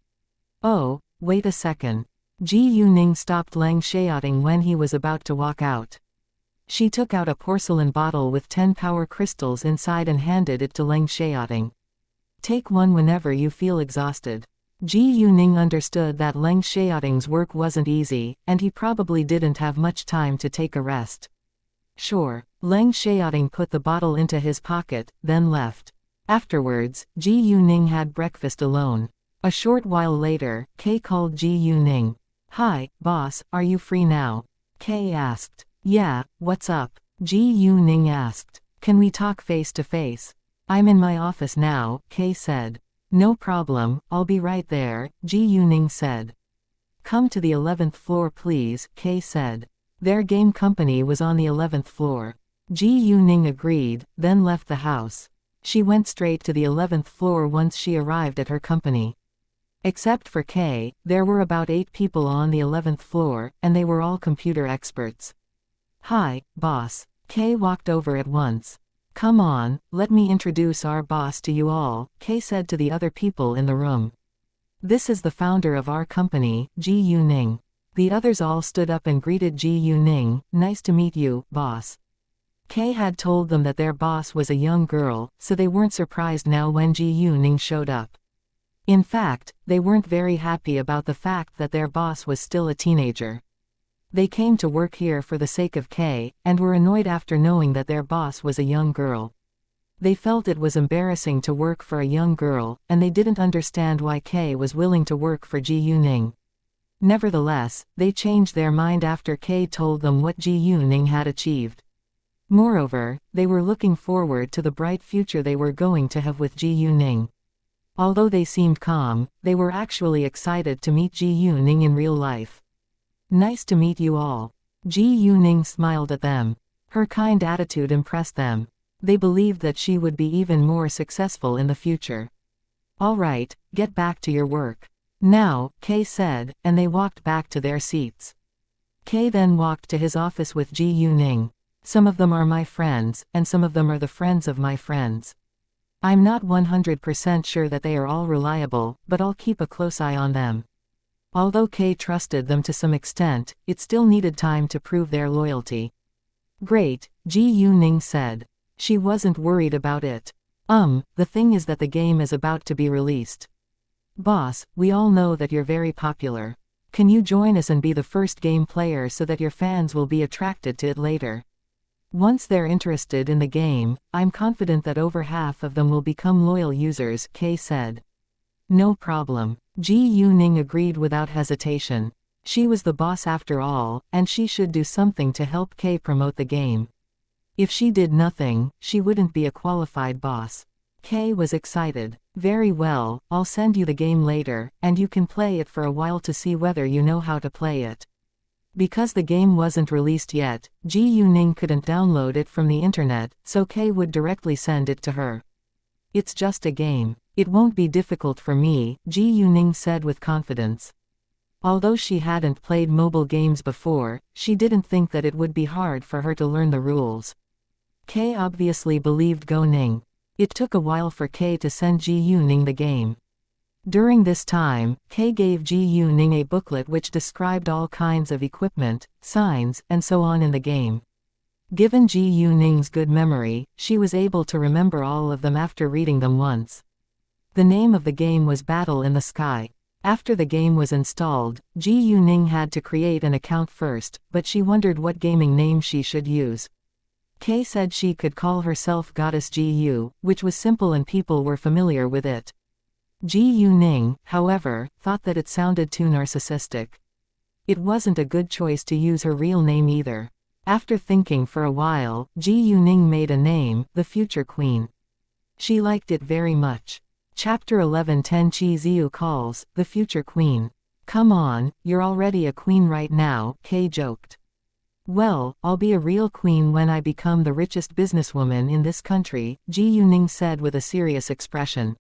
"Oh, wait a second." Ji Yuning stopped Leng Xiaoting when he was about to walk out. She took out a porcelain bottle with 10 power crystals inside and handed it to Leng Xiaoting. "Take one whenever you feel exhausted." Ji Yuning understood that Leng Xiaoting's work wasn't easy, and he probably didn't have much time to take a rest. "Sure." Leng Xiaoting put the bottle into his pocket, then left. Afterwards, Ji Yuning had breakfast alone. A short while later, Kay called Ji Yuning. "Hi, boss, are you free now?" Kay asked. "Yeah, what's up?" Ji Yuning asked. "Can we talk face to face?" "I'm in my office now," Kay said. "No problem, I'll be right there," Ji Yuning said. "Come to the 11th floor please," Kay said. Their game company was on the 11th floor. Ji Yuning agreed, then left the house. She went straight to the 11th floor once she arrived at her company. Except for Kay, there were about 8 people on the 11th floor, and they were all computer experts. "Hi, boss." Kay walked over at once. "Come on, let me introduce our boss to you all," Kay said to the other people in the room. "This is the founder of our company, Ji Yuning." The others all stood up and greeted Ji Yuning. "Nice to meet you, boss." Kay had told them that their boss was a young girl, so they weren't surprised now when Ji Yuning showed up. In fact, they weren't very happy about the fact that their boss was still a teenager. They came to work here for the sake of Kay, and were annoyed after knowing that their boss was a young girl. They felt it was embarrassing to work for a young girl, and they didn't understand why Kay was willing to work for Ji Yuning. Nevertheless, they changed their mind after Kay told them what Ji Yuning had achieved. Moreover, they were looking forward to the bright future they were going to have with Ji Yuning. Although they seemed calm, they were actually excited to meet Ji Yuning in real life. "Nice to meet you all." Ji Yuning smiled at them. Her kind attitude impressed them. They believed that she would be even more successful in the future. "All right, get back to your work now," Kay said, and they walked back to their seats. Kay then walked to his office with Ji Yuning. "Some of them are my friends, and some of them are the friends of my friends. I'm not 100% sure that they are all reliable, but I'll keep a close eye on them." Although Kay trusted them to some extent, it still needed time to prove their loyalty. "Great," Ji Yuning said. She wasn't worried about it. The thing is that the game is about to be released. Boss, we all know that you're very popular. Can you join us and be the first game player so that your fans will be attracted to it later? Once they're interested in the game, I'm confident that over half of them will become loyal users, Kay said. No problem. Ji Yuning agreed without hesitation. She was the boss after all, and she should do something to help Kay promote the game. If she did nothing, she wouldn't be a qualified boss. Kay was excited. Very well, I'll send you the game later, and you can play it for a while to see whether you know how to play it. Because the game wasn't released yet, Ji Yuning couldn't download it from the internet, so Kay would directly send it to her. It's just a game. It won't be difficult for me, Ji Yuning said with confidence. Although she hadn't played mobile games before, she didn't think that it would be hard for her to learn the rules. Kay obviously believed Go Ning. It took a while for Kay to send Ji Yuning the game. During this time, Kay gave Ji Yuning a booklet which described all kinds of equipment, signs, and so on in the game. Given Ji Yuning's good memory, she was able to remember all of them after reading them once. The name of the game was Battle in the Sky. After the game was installed, Ji Yuning had to create an account first, but she wondered what gaming name she should use. Kay said she could call herself Goddess Ji, which was simple and people were familiar with it. Ji Yuning, however, thought that it sounded too narcissistic. It wasn't a good choice to use her real name either. After thinking for a while, Ji Yuning made a name, the Future Queen. She liked it very much. Chapter 11 Ten Chi Ziu calls, the Future Queen. Come on, you're already a queen right now, Kay joked. Well, I'll be a real queen when I become the richest businesswoman in this country, Ji Yuning said with a serious expression.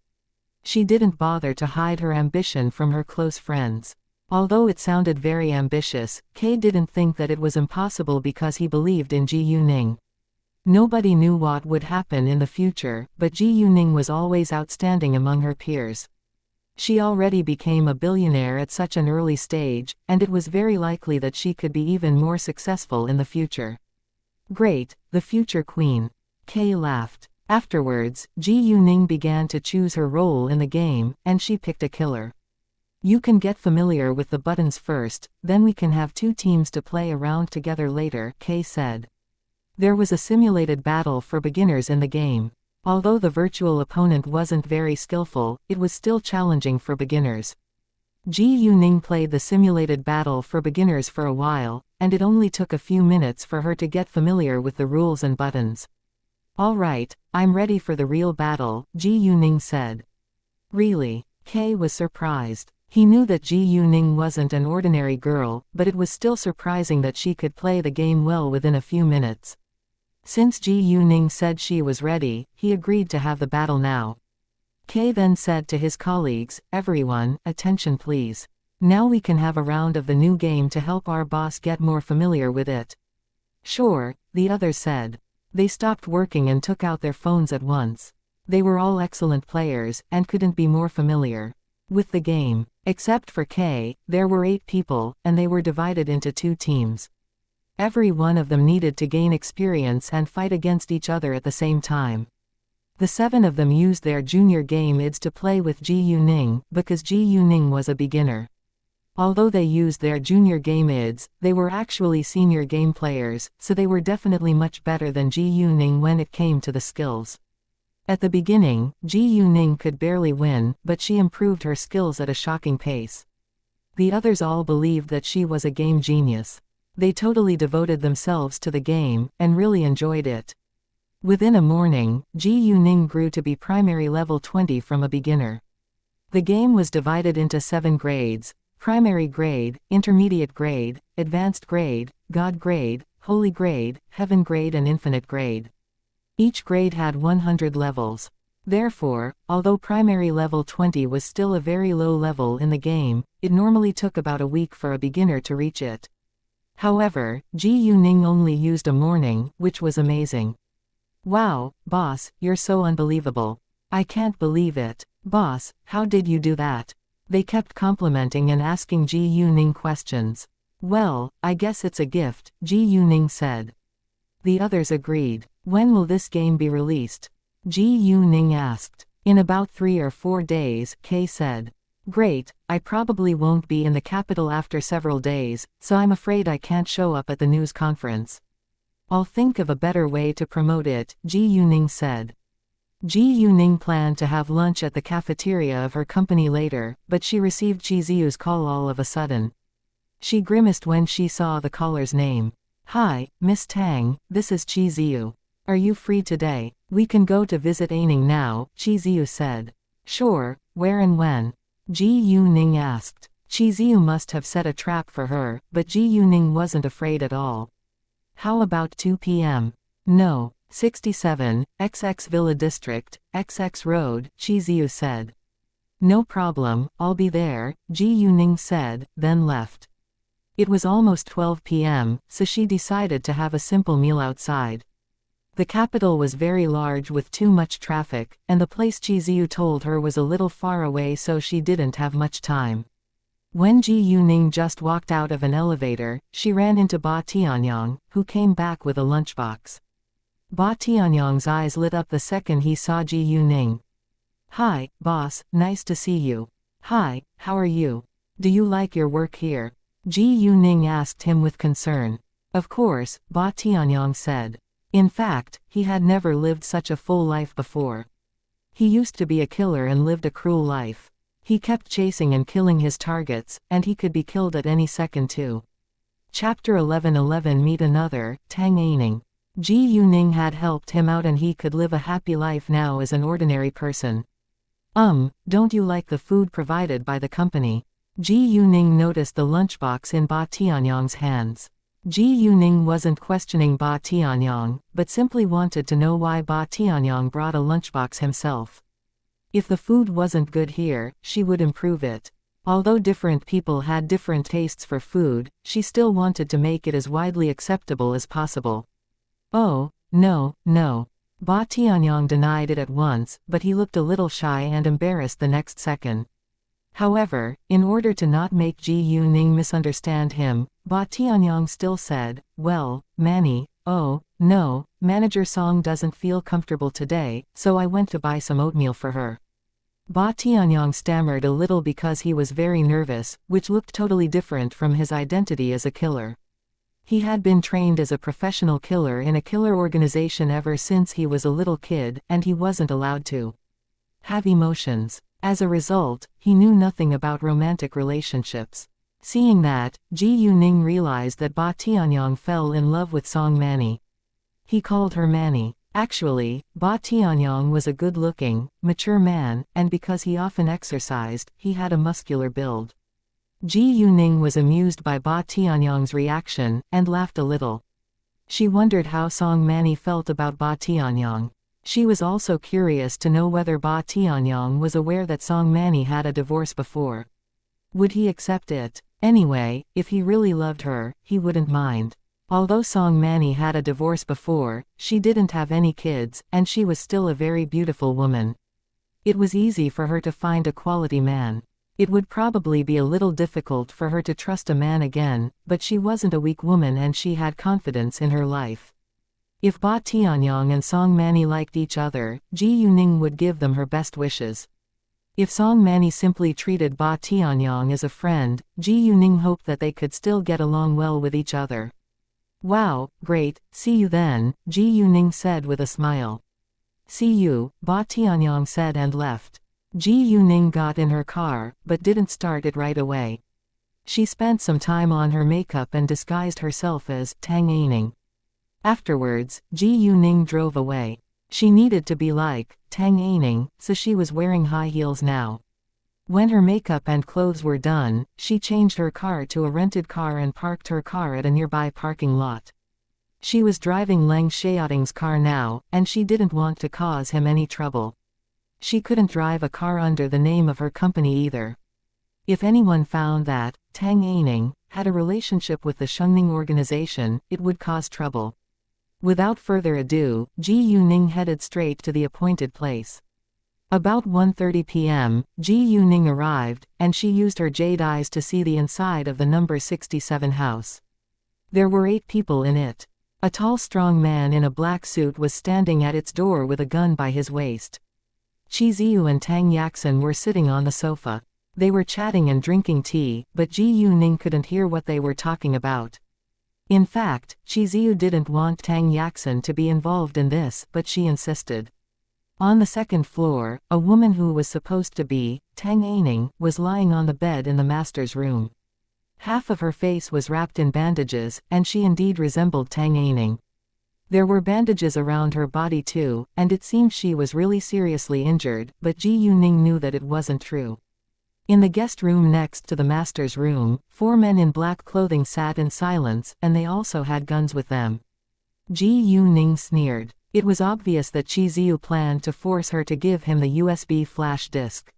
She didn't bother to hide her ambition from her close friends. Although it sounded very ambitious, Kay didn't think that it was impossible because he believed in Ji Yuning. Nobody knew what would happen in the future, but Ji Yuning was always outstanding among her peers. She already became a billionaire at such an early stage, and it was very likely that she could be even more successful in the future. Great, the future queen. Kay laughed. Afterwards, Ji Yuning began to choose her role in the game, and she picked a killer. You can get familiar with the buttons first, then we can have 2 teams to play around together later, Kay said. There was a simulated battle for beginners in the game. Although the virtual opponent wasn't very skillful, it was still challenging for beginners. Ji Yuning played the simulated battle for beginners for a while, and it only took a few minutes for her to get familiar with the rules and buttons. All right, I'm ready for the real battle, Ji Yuning said. Really? Kay was surprised. He knew that Ji Yuning wasn't an ordinary girl, but it was still surprising that she could play the game well within a few minutes. Since Ji Yuning said she was ready, he agreed to have the battle now. Kay then said to his colleagues, "Everyone, attention please. Now we can have a round of the new game to help our boss get more familiar with it." "Sure," the others said. They stopped working and took out their phones at once. They were all excellent players, and couldn't be more familiar with the game. Except for Kay, there were 8 people, and they were divided into 2 teams. Every one of them needed to gain experience and fight against each other at the same time. The 7 of them used their junior game IDs to play with Ji Yuning, because Ji Yuning was a beginner. Although they used their junior game IDs, they were actually senior game players, so they were definitely much better than Ji Yuning when it came to the skills. At the beginning, Ji Yuning could barely win, but she improved her skills at a shocking pace. The others all believed that she was a game genius. They totally devoted themselves to the game, and really enjoyed it. Within a morning, Ji Yuning grew to be primary level 20 from a beginner. The game was divided into 7 grades: primary grade, intermediate grade, advanced grade, god grade, holy grade, heaven grade and infinite grade. Each grade had 100 levels. Therefore, although primary level 20 was still a very low level in the game, it normally took about a week for a beginner to reach it. However, Ji Yuning only used a morning, which was amazing. "Wow, boss, you're so unbelievable. I can't believe it. Boss, how did you do that?" They kept complimenting and asking Ji Yuning questions. "Well, I guess it's a gift," Ji Yuning said. The others agreed. "When will this game be released?" Ji Yuning asked. "In about 3 or 4 days, Kay said. "Great, I probably won't be in the capital after several days, so I'm afraid I can't show up at the news conference. I'll think of a better way to promote it," Ji Yuning said. Ji Yuning planned to have lunch at the cafeteria of her company later, but she received Chi Ziu's call all of a sudden. She grimaced when she saw the caller's name. "Hi, Miss Tang, this is Chi Ziu. Are you free today? We can go to visit Aining now," Chi Ziu said. "Sure, where and when?" Ji Yuning asked. Chi Ziu must have set a trap for her, but Ji Yuning wasn't afraid at all. "How about 2 p.m.? "No. 67, XX Villa District, XX Road," Chi Ziu said. "No problem, I'll be there," Ji Yuning said, then left. It was almost 12 p.m., so she decided to have a simple meal outside. The capital was very large with too much traffic, and the place Chi Ziu told her was a little far away, so she didn't have much time. When Ji Yuning just walked out of an elevator, she ran into Ba Tianyang, who came back with a lunchbox. Ba Tianyang's eyes lit up the second he saw Ji Yuning. "Hi, boss, nice to see you." "Hi, how are you? Do you like your work here?" Ji Yuning asked him with concern. "Of course," Ba Tianyang said. In fact, he had never lived such a full life before. He used to be a killer and lived a cruel life. He kept chasing and killing his targets, and he could be killed at any second too. Chapter 11:11 Meet Another, Tang Aining. Ji Yuning had helped him out and he could live a happy life now as an ordinary person. Don't you like the food provided by the company?" Ji Yuning noticed the lunchbox in Ba Tianyang's hands. Ji Yuning wasn't questioning Ba Tianyang, but simply wanted to know why Ba Tianyang brought a lunchbox himself. If the food wasn't good here, she would improve it. Although different people had different tastes for food, she still wanted to make it as widely acceptable as possible. Oh, no, no. Ba Tianyang denied it at once, but he looked a little shy and embarrassed the next second. However, in order to not make Ji Yuning misunderstand him, Ba Tianyang still said, "Well, Manny, oh, no, Manager Song doesn't feel comfortable today, so I went to buy some oatmeal for her." Ba Tianyang stammered a little because he was very nervous, which looked totally different from his identity as a killer. He had been trained as a professional killer in a killer organization ever since he was a little kid, and he wasn't allowed to have emotions. As a result, he knew nothing about romantic relationships. Seeing that, Ji Yuning realized that Ba Tianyang fell in love with Song Manny. He called her Manny. Actually, Ba Tianyang was a good-looking, mature man, and because he often exercised, he had a muscular build. Ji Yuning was amused by Ba Tianyang's reaction, and laughed a little. She wondered how Song Manny felt about Ba Tianyang. She was also curious to know whether Ba Tianyang was aware that Song Manny had a divorce before. Would he accept it? Anyway, if he really loved her, he wouldn't mind. Although Song Manny had a divorce before, she didn't have any kids, and she was still a very beautiful woman. It was easy for her to find a quality man. It would probably be a little difficult for her to trust a man again, but she wasn't a weak woman and she had confidence in her life. If Ba Tianyang and Song Manny liked each other, Ji Yuning would give them her best wishes. If Song Manny simply treated Ba Tianyang as a friend, Ji Yuning hoped that they could still get along well with each other. "Wow, great, see you then," Ji Yuning said with a smile. "See you," Ba Tianyang said and left. Ji Yuning got in her car, but didn't start it right away. She spent some time on her makeup and disguised herself as Tang Aining. Afterwards, Ji Yuning drove away. She needed to be like Tang Aining, so she was wearing high heels now. When her makeup and clothes were done, she changed her car to a rented car and parked her car at a nearby parking lot. She was driving Leng Xiaoting's car now, and she didn't want to cause him any trouble. She couldn't drive a car under the name of her company either. If anyone found that Tang Aining had a relationship with the Shengning organization, it would cause trouble. Without further ado, Ji Yuning headed straight to the appointed place. About 1:30 p.m., Ji Yuning arrived, and she used her jade eyes to see the inside of the number 67 house. There were 8 people in it. A tall strong man in a black suit was standing at its door with a gun by his waist. Qi Ziyu and Tang Yaxin were sitting on the sofa. They were chatting and drinking tea, but Ji Yuning couldn't hear what they were talking about. In fact, Qi Ziyu didn't want Tang Yaxin to be involved in this, but she insisted. On the second floor, a woman who was supposed to be Tang Aining was lying on the bed in the master's room. Half of her face was wrapped in bandages, and she indeed resembled Tang Aining. There were bandages around her body too, and it seemed she was really seriously injured, but Ji Yuning knew that it wasn't true. In the guest room next to the master's room, 4 men in black clothing sat in silence, and they also had guns with them. Ji Yuning sneered. It was obvious that Qi Ziyu planned to force her to give him the USB flash disk.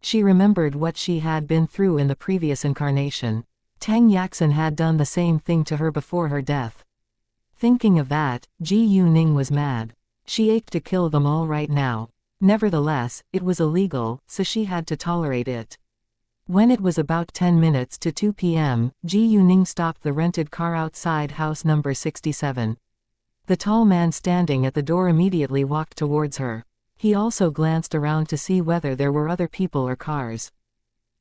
She remembered what she had been through in the previous incarnation. Tang Yaxin had done the same thing to her before her death. Thinking of that, Ji Yuning was mad. She ached to kill them all right now. Nevertheless, it was illegal, so she had to tolerate it. When it was about 10 minutes to 2 p.m., Ji Yuning stopped the rented car outside house number 67. The tall man standing at the door immediately walked towards her. He also glanced around to see whether there were other people or cars.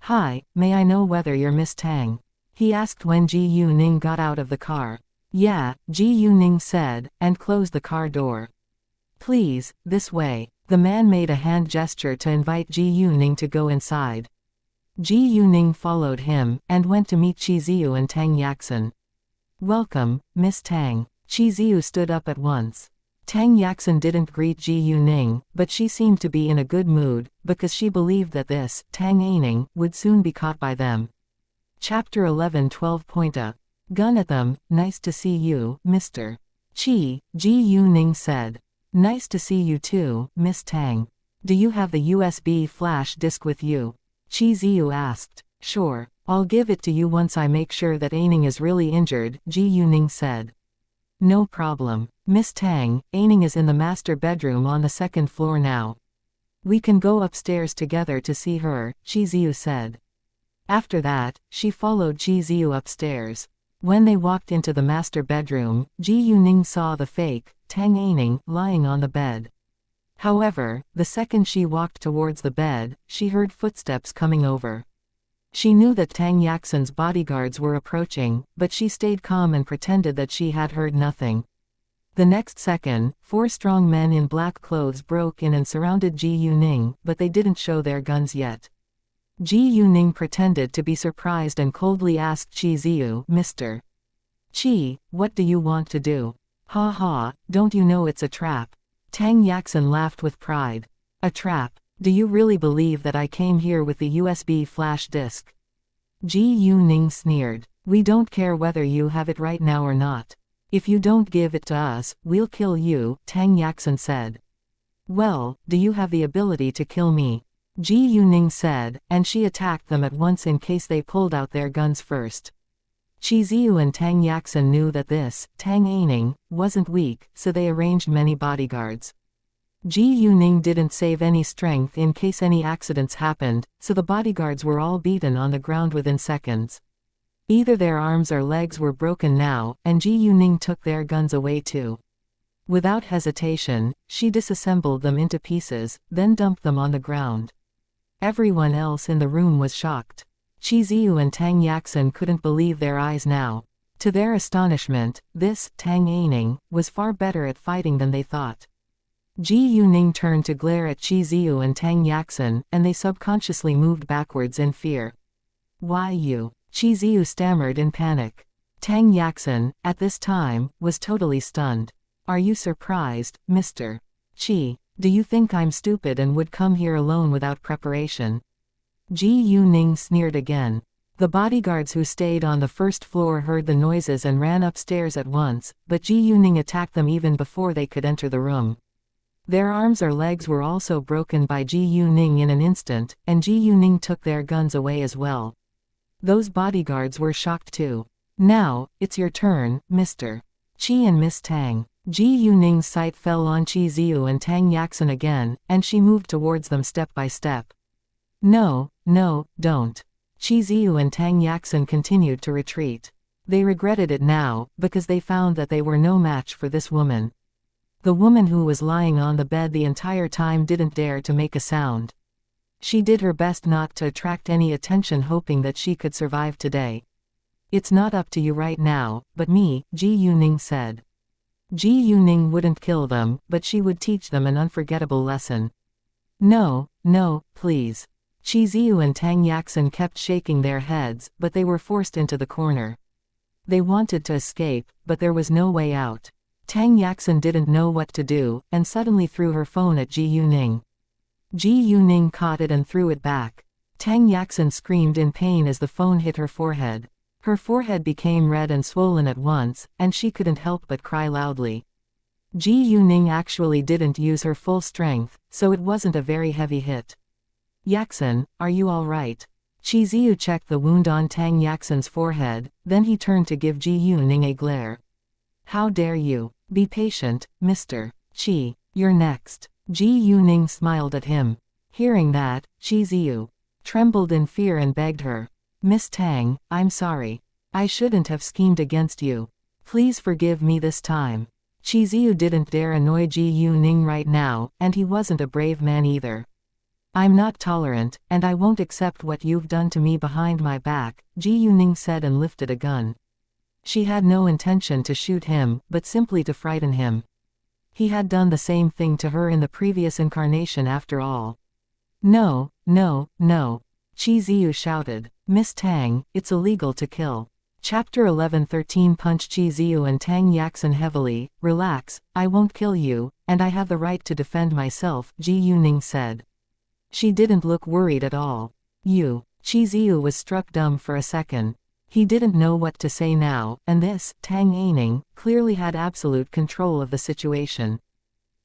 "Hi, may I know whether you're Miss Tang?" he asked when Ji Yuning got out of the car. "Yeah," Ji Yuning said, and closed the car door. "Please, this way." The man made a hand gesture to invite Ji Yuning to go inside. Ji Yuning followed him, and went to meet Qi Ziyu and Tang Yaxin. "Welcome, Miss Tang." Qi Ziyu stood up at once. Tang Yaxin didn't greet Ji Yuning, but she seemed to be in a good mood, because she believed that this, Tang Aining, would soon be caught by them. Chapter 11 12. Point a gun at them. Nice to see you, Mr. Chi, Ji Yuning said. Nice to see you too, Miss Tang. Do you have the USB flash disk with you? Chi Ziyu asked. Sure. I'll give it to you once I make sure that Aining is really injured, Ji Yuning said. No problem. Miss Tang, Aining is in the master bedroom on the second floor now. We can go upstairs together to see her, Chi Ziyu said. After that, she followed Chi Ziyu upstairs. When they walked into the master bedroom, Ji Yuning saw the fake, Tang Aining, lying on the bed. However, the second she walked towards the bed, she heard footsteps coming over. She knew that Tang Yaxin's bodyguards were approaching, but she stayed calm and pretended that she had heard nothing. The next second, 4 strong men in black clothes broke in and surrounded Ji Yuning, but they didn't show their guns yet. Ji Yuning pretended to be surprised and coldly asked Chi Ziyu, Mr. Chi, what do you want to do? Ha ha, don't you know it's a trap? Tang Yaxin laughed with pride. A trap? Do you really believe that I came here with the USB flash disk? Ji Yuning sneered. We don't care whether you have it right now or not. If you don't give it to us, we'll kill you, Tang Yaxin said. Well, do you have the ability to kill me? Ji Yuning said, and she attacked them at once in case they pulled out their guns first. Chi Ziyu and Tang Yaxin knew that this, Tang Aining, wasn't weak, so they arranged many bodyguards. Ji Yuning didn't save any strength in case any accidents happened, so the bodyguards were all beaten on the ground within seconds. Either their arms or legs were broken now, and Ji Yuning took their guns away too. Without hesitation, she disassembled them into pieces, then dumped them on the ground. Everyone else in the room was shocked. Chi Ziyu and Tang Yaxin couldn't believe their eyes now. To their astonishment, this, Tang Aining, was far better at fighting than they thought. Ji Yuning turned to glare at Chi Ziyu and Tang Yaxin, and they subconsciously moved backwards in fear. Why you? Chi Ziyu stammered in panic. Tang Yaxin, at this time, was totally stunned. Are you surprised, Mr. Chi? Do you think I'm stupid and would come here alone without preparation? Ji Yuning sneered again. The bodyguards who stayed on the first floor heard the noises and ran upstairs at once, but Ji Yuning attacked them even before they could enter the room. Their arms or legs were also broken by Ji Yuning in an instant, and Ji Yuning took their guns away as well. Those bodyguards were shocked too. Now, it's your turn, Mr. Chi and Miss Tang. Ji Yuning's sight fell on Chi Ziyu and Tang Yaxin again, and she moved towards them step by step. No, don't. Chi Ziyu and Tang Yaxin continued to retreat. They regretted it now, because they found that they were no match for this woman. The woman who was lying on the bed the entire time didn't dare to make a sound. She did her best not to attract any attention, hoping that she could survive today. It's not up to you right now, but me, Ji Yuning said. Ji Yuning wouldn't kill them, but she would teach them an unforgettable lesson. No, please. Chi Ziyu and Tang Yaxin kept shaking their heads, but they were forced into the corner. They wanted to escape, but there was no way out. Tang Yaxin didn't know what to do, and suddenly threw her phone at Ji Yuning. Ji Yuning caught it and threw it back. Tang Yaxin screamed in pain as the phone hit her forehead. Her forehead became red and swollen at once, and she couldn't help but cry loudly. Ji Yuning actually didn't use her full strength, so it wasn't a very heavy hit. Yaxin, are you all right? Chi Ziyu checked the wound on Tang Yaxin's forehead, then he turned to give Ji Yuning a glare. How dare you? Be patient, Mr. Chi. You're next. Ji Yuning smiled at him. Hearing that, Chi Ziyu trembled in fear and begged her. Miss Tang, I'm sorry. I shouldn't have schemed against you. Please forgive me this time. Chi Ziyu didn't dare annoy Ji Yuning right now, and he wasn't a brave man either. I'm not tolerant, and I won't accept what you've done to me behind my back, Ji Yuning said and lifted a gun. She had no intention to shoot him, but simply to frighten him. He had done the same thing to her in the previous incarnation after all. No. Chi Ziyu shouted. Miss Tang, it's illegal to kill. Chapter 11:13 Punch Chi Ziyu and Tang Yaxin heavily. Relax, I won't kill you, and I have the right to defend myself, Ji Yuning said. She didn't look worried at all. Chi Ziyu was struck dumb for a second. He didn't know what to say now, and this, Tang Aining, clearly had absolute control of the situation.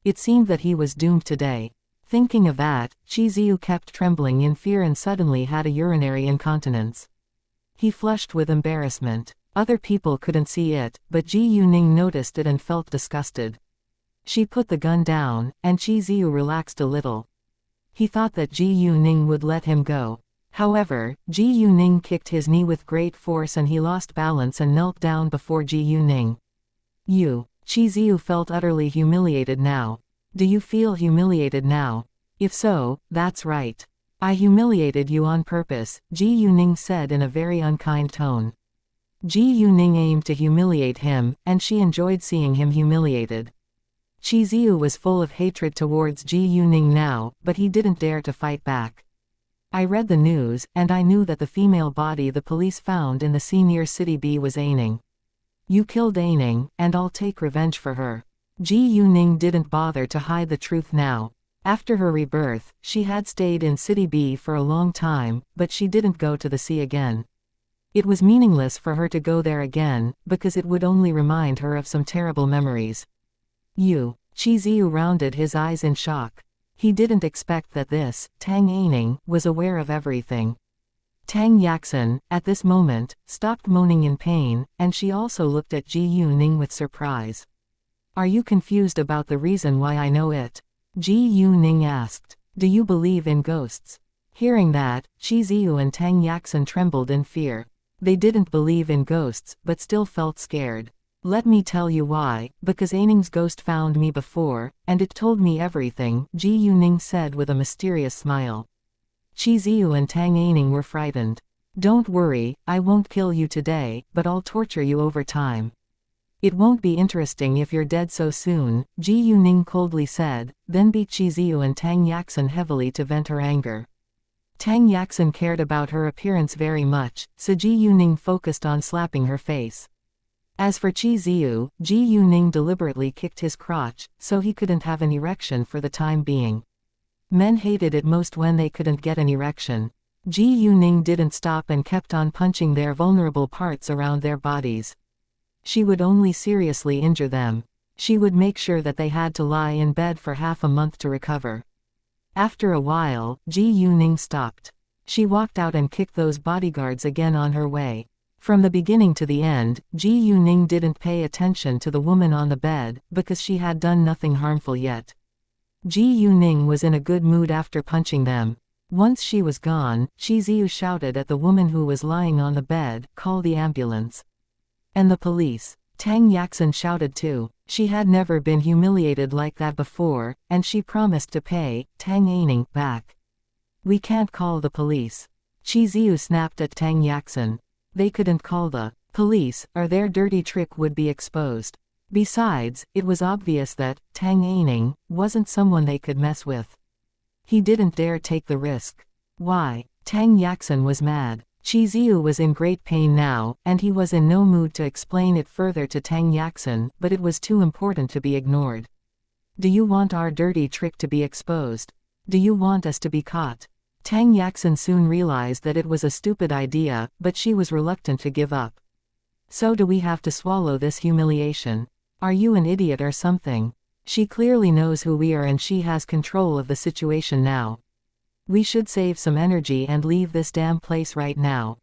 It seemed that he was doomed today. Thinking of that, Chi Ziyu kept trembling in fear and suddenly had a urinary incontinence. He flushed with embarrassment. Other people couldn't see it, but Ji Yuning noticed it and felt disgusted. She put the gun down, and Chi Ziyu relaxed a little. He thought that Ji Yuning would let him go. However, Ji Yuning kicked his knee with great force and he lost balance and knelt down before Ji Yuning. Chi Ziyu felt utterly humiliated now. Do you feel humiliated now? If so, that's right. I humiliated you on purpose, Ji Yuning said in a very unkind tone. Ji Yuning aimed to humiliate him, and she enjoyed seeing him humiliated. Chi Ziyu was full of hatred towards Ji Yuning now, but he didn't dare to fight back. I read the news, and I knew that the female body the police found in the sea near City B was Aining. You killed Aining, and I'll take revenge for her. Ji Yuning didn't bother to hide the truth now. After her rebirth, she had stayed in City B for a long time, but she didn't go to the sea again. It was meaningless for her to go there again, because it would only remind her of some terrible memories. Chi Ziyu rounded his eyes in shock. He didn't expect that this, Tang Aining, was aware of everything. Tang Yaxin, at this moment, stopped moaning in pain, and she also looked at Ji Yuning with surprise. Are you confused about the reason why I know it? Ji Yuning asked. Do you believe in ghosts? Hearing that, Chi Ziyu and Tang Yaxin trembled in fear. They didn't believe in ghosts, but still felt scared. Let me tell you why, because Aining's ghost found me before, and it told me everything, Ji Yuning said with a mysterious smile. Chi Ziyu and Tang Aining were frightened. Don't worry, I won't kill you today, but I'll torture you over time. It won't be interesting if you're dead so soon, Ji Yuning coldly said, then beat Chi Ziyu and Tang Yaxin heavily to vent her anger. Tang Yaxin cared about her appearance very much, so Ji Yuning focused on slapping her face. As for Chi Ziyu, Ji Yuning deliberately kicked his crotch, so he couldn't have an erection for the time being. Men hated it most when they couldn't get an erection. Ji Yuning didn't stop and kept on punching their vulnerable parts around their bodies. She would only seriously injure them. She would make sure that they had to lie in bed for half a month to recover. After a while, Ji Yuning stopped. She walked out and kicked those bodyguards again on her way. From the beginning to the end, Ji Yuning didn't pay attention to the woman on the bed, because she had done nothing harmful yet. Ji Yuning was in a good mood after punching them. Once she was gone, Chi Ziyu shouted at the woman who was lying on the bed, "Call the ambulance." And the police. Tang Yaxin shouted too. She had never been humiliated like that before, and she promised to pay Tang Aining back. We can't call the police. Chi Ziyu snapped at Tang Yaxin. They couldn't call the police, or their dirty trick would be exposed. Besides, it was obvious that Tang Aining wasn't someone they could mess with. He didn't dare take the risk. Why? Tang Yaxin was mad. Chi Ziyu was in great pain now, and he was in no mood to explain it further to Tang Yaxin, but it was too important to be ignored. Do you want our dirty trick to be exposed? Do you want us to be caught? Tang Yaxin soon realized that it was a stupid idea, but she was reluctant to give up. So do we have to swallow this humiliation? Are you an idiot or something? She clearly knows who we are and she has control of the situation now. We should save some energy and leave this damn place right now.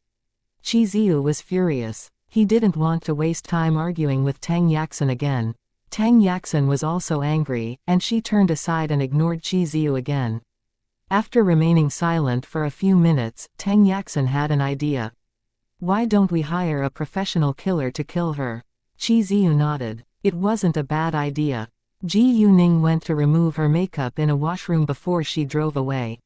Chi Ziyu was furious. He didn't want to waste time arguing with Tang Yaxin again. Tang Yaxin was also angry, and she turned aside and ignored Chi Ziyu again. After remaining silent for a few minutes, Tang Yaxin had an idea. Why don't we hire a professional killer to kill her? Chi Ziyu nodded. It wasn't a bad idea. Ji Yuning went to remove her makeup in a washroom before she drove away.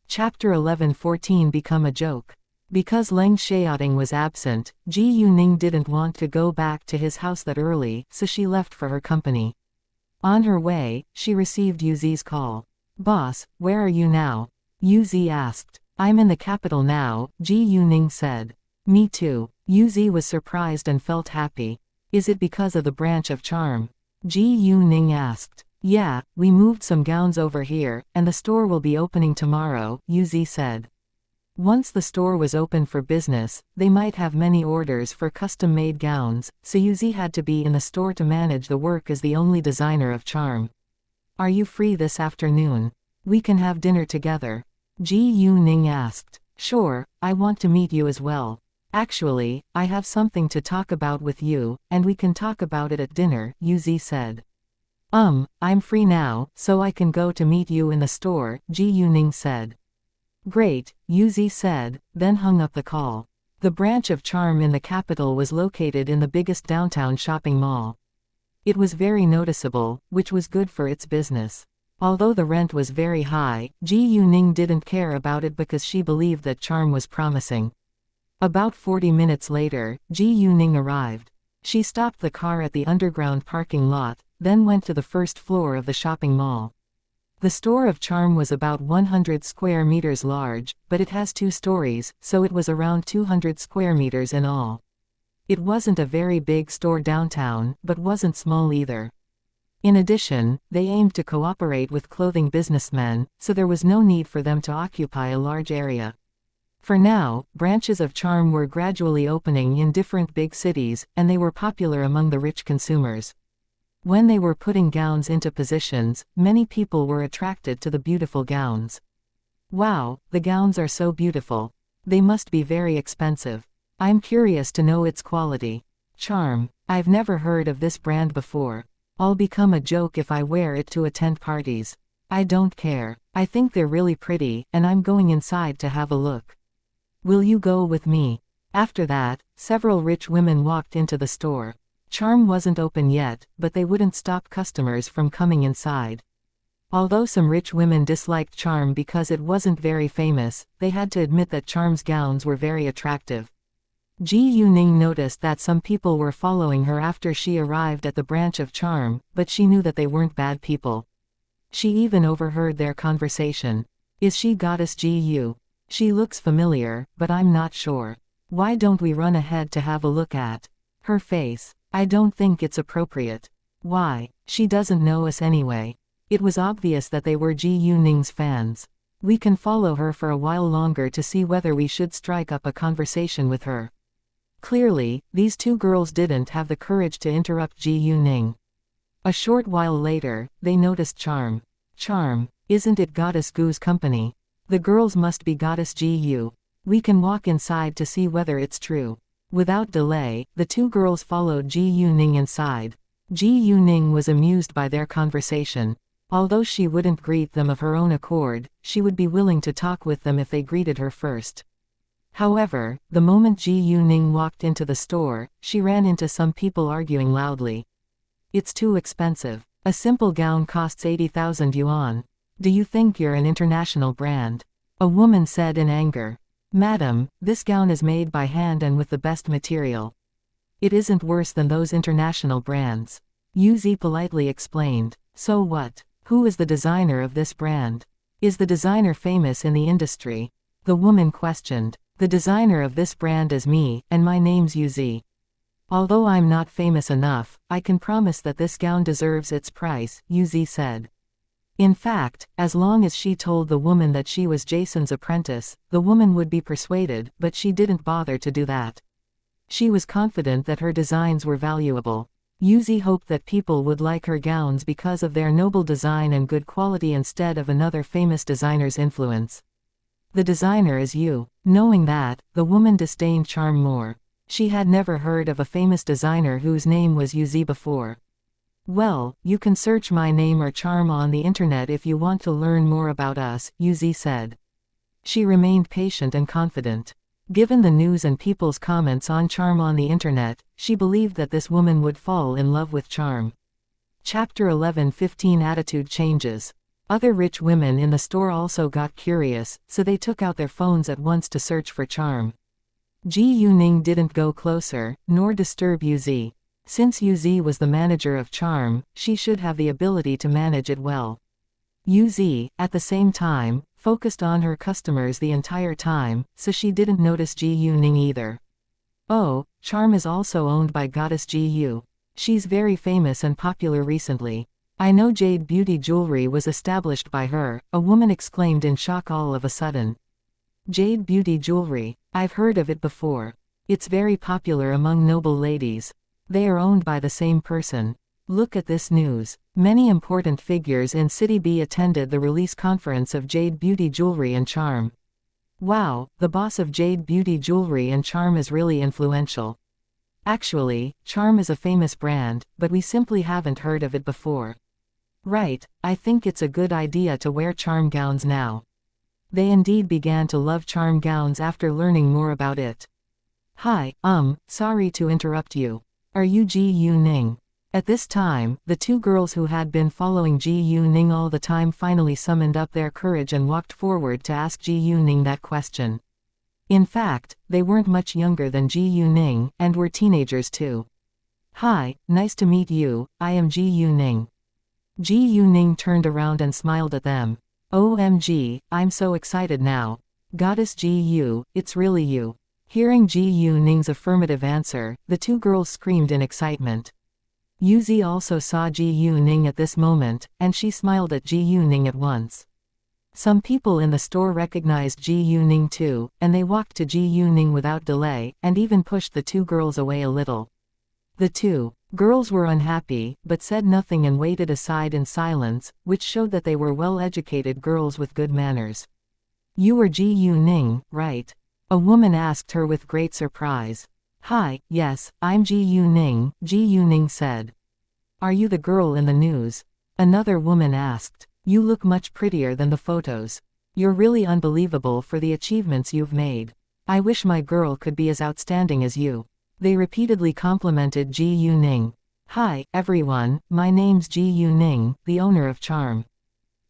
Chapter 11:14 Become a joke. Because Leng Xiaoting was absent, Ji Yuning didn't want to go back to his house that early, so she left for her company. On her way, she received Yuzi's call. Boss, where are you now? Yuzi asked. I'm in the capital now, Ji Yuning said. Me too. Yuzi was surprised and felt happy. Is it because of the branch of charm? Ji Yuning asked. Yeah, we moved some gowns over here, and the store will be opening tomorrow, Yuzi said. Once the store was open for business, they might have many orders for custom-made gowns, so Yuzi had to be in the store to manage the work as the only designer of charm. Are you free this afternoon? We can have dinner together. Ji Yuning asked. Sure, I want to meet you as well. Actually, I have something to talk about with you, and we can talk about it at dinner, Yuzi said. I'm free now, so I can go to meet you in the store, Ji Yuning said. Great, Yuzi said, then hung up the call. The branch of charm in the capital was located in the biggest downtown shopping mall. It was very noticeable, which was good for its business. Although the rent was very high, Ji Yuning didn't care about it because she believed that charm was promising. About 40 minutes later, Ji Yuning arrived. She stopped the car at the underground parking lot, then went to the first floor of the shopping mall. The store of charm was about 100 square meters large, but it has 2 stories, so it was around 200 square meters in all. It wasn't a very big store downtown, but wasn't small either. In addition, they aimed to cooperate with clothing businessmen, so there was no need for them to occupy a large area. For now, branches of charm were gradually opening in different big cities, and they were popular among the rich consumers. When they were putting gowns into positions, many people were attracted to the beautiful gowns. Wow, the gowns are so beautiful. They must be very expensive. I'm curious to know its quality. Charm. I've never heard of this brand before. I'll become a joke if I wear it to attend parties. I don't care. I think they're really pretty, and I'm going inside to have a look. Will you go with me? After that, several rich women walked into the store. Charm wasn't open yet, but they wouldn't stop customers from coming inside. Although some rich women disliked Charm because it wasn't very famous, they had to admit that Charm's gowns were very attractive. Ji Yuning noticed that some people were following her after she arrived at the branch of charm, but she knew that they weren't bad people. She even overheard their conversation. Is she Goddess Ji Yu? She looks familiar, but I'm not sure. Why don't we run ahead to have a look at her face? I don't think it's appropriate. Why? She doesn't know us anyway. It was obvious that they were Ji Yuning's fans. We can follow her for a while longer to see whether we should strike up a conversation with her. Clearly, these 2 girls didn't have the courage to interrupt Ji Yuning. A short while later, they noticed Charm. Charm, isn't it Goddess Gu's company? The girls must be Goddess Ji Yu. We can walk inside to see whether it's true. Without delay, the 2 girls followed Ji Yuning inside. Ji Yuning was amused by their conversation. Although she wouldn't greet them of her own accord, she would be willing to talk with them if they greeted her first. However, the moment Ji Yuning walked into the store, she ran into some people arguing loudly. It's too expensive. A simple gown costs 80,000 yuan. Do you think you're an international brand? A woman said in anger. Madam, this gown is made by hand and with the best material. It isn't worse than those international brands. Yuzi politely explained. So what? Who is the designer of this brand? Is the designer famous in the industry? The woman questioned. The designer of this brand is me, and my name's Yuzi. Although I'm not famous enough, I can promise that this gown deserves its price, Yuzi said. In fact, as long as she told the woman that she was Jason's apprentice, the woman would be persuaded, but she didn't bother to do that. She was confident that her designs were valuable. Yuzi hoped that people would like her gowns because of their noble design and good quality instead of another famous designer's influence. The designer is you. Knowing that, the woman disdained Charm more. She had never heard of a famous designer whose name was Yuzi before. Well, you can search my name or Charm on the internet if you want to learn more about us, Yuzi said. She remained patient and confident. Given the news and people's comments on Charm on the internet, she believed that this woman would fall in love with Charm. Chapter 11:15 Attitude Changes. Other rich women in the store also got curious, so they took out their phones at once to search for Charm. Ji Yuning didn't go closer, nor disturb Yuzi. Since Yuzi was the manager of Charm, she should have the ability to manage it well. Yuzi, at the same time, focused on her customers the entire time, so she didn't notice Ji Yuning either. Oh, Charm is also owned by Goddess Gu. She's very famous and popular recently. I know Jade Beauty Jewelry was established by her, a woman exclaimed in shock all of a sudden. Jade Beauty Jewelry. I've heard of it before. It's very popular among noble ladies. They are owned by the same person. Look at this news. Many important figures in City B attended the release conference of Jade Beauty Jewelry and Charm. Wow, the boss of Jade Beauty Jewelry and Charm is really influential. Actually, Charm is a famous brand, but we simply haven't heard of it before. Right, I think it's a good idea to wear Charm gowns now. They indeed began to love Charm gowns after learning more about it. Hi, sorry to interrupt you. Are you Ji Yu Ning? At this time, the two girls who had been following Ji Yu Ning all the time finally summoned up their courage and walked forward to ask Ji Yu Ning that question. In fact, they weren't much younger than Ji Yu Ning, and were teenagers too. Hi, nice to meet you, I am Ji Yu Ning. Ji Yu Ning turned around and smiled at them. OMG, I'm so excited now. Goddess Ji Yu, it's really you. Hearing Ji Yu Ning's affirmative answer, the two girls screamed in excitement. Yuzi also saw Ji Yu Ning at this moment, and she smiled at Ji Yu Ning at once. Some people in the store recognized Ji Yu Ning too, and they walked to Ji Yu Ning without delay, and even pushed the two girls away a little. The two girls were unhappy, but said nothing and waited aside in silence, which showed that they were well-educated girls with good manners. You are Ji Yu Ning, right? A woman asked her with great surprise. Hi, yes, I'm Ji Yu Ning, Ji Yu Ning said. Are you the girl in the news? Another woman asked. You look much prettier than the photos. You're really unbelievable for the achievements you've made. I wish my girl could be as outstanding as you. They repeatedly complimented Ji Yu Ning. Hi, everyone, my name's Ji Yu Ning, the owner of Charm.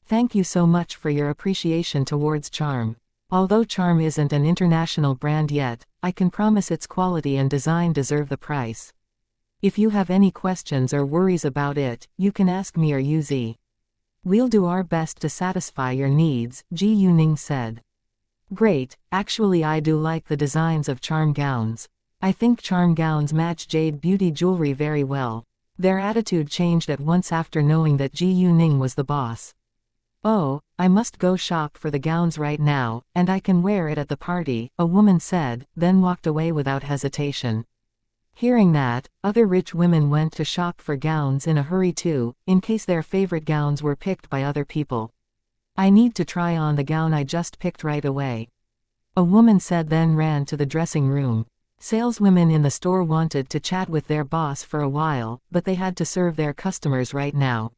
Thank you so much for your appreciation towards Charm. Although Charm isn't an international brand yet, I can promise its quality and design deserve the price. If you have any questions or worries about it, you can ask me or Yuzi. We'll do our best to satisfy your needs, Ji Yu Ning said. Great, actually I do like the designs of Charm gowns. I think Charm gowns match Jade Beauty Jewelry very well. Their attitude changed at once after knowing that Ji Yu Ning was the boss. Oh, I must go shop for the gowns right now, and I can wear it at the party, a woman said, then walked away without hesitation. Hearing that, other rich women went to shop for gowns in a hurry too, in case their favorite gowns were picked by other people. I need to try on the gown I just picked right away. A woman said, then ran to the dressing room. Saleswomen in the store wanted to chat with their boss for a while, but they had to serve their customers right now.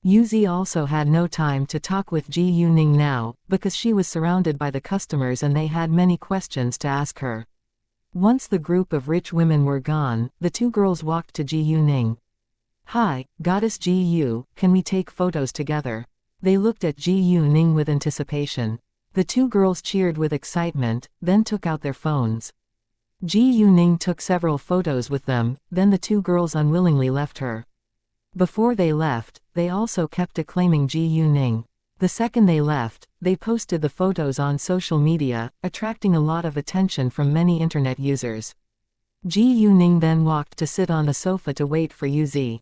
Yuzi also had no time to talk with Ji Yu Ning now, because she was surrounded by the customers and they had many questions to ask her. Once the group of rich women were gone, the two girls walked to Ji Yu Ning. Hi, Goddess Ji Yu, can we take photos together? They looked at Ji Yu Ning with anticipation. The two girls cheered with excitement, then took out their phones. Ji Yu Ning took several photos with them, then the two girls unwillingly left her. Before they left, they also kept acclaiming Ji Yu Ning. The second they left, they posted the photos on social media, attracting a lot of attention from many internet users. Ji Yu Ning then walked to sit on the sofa to wait for Yuzi.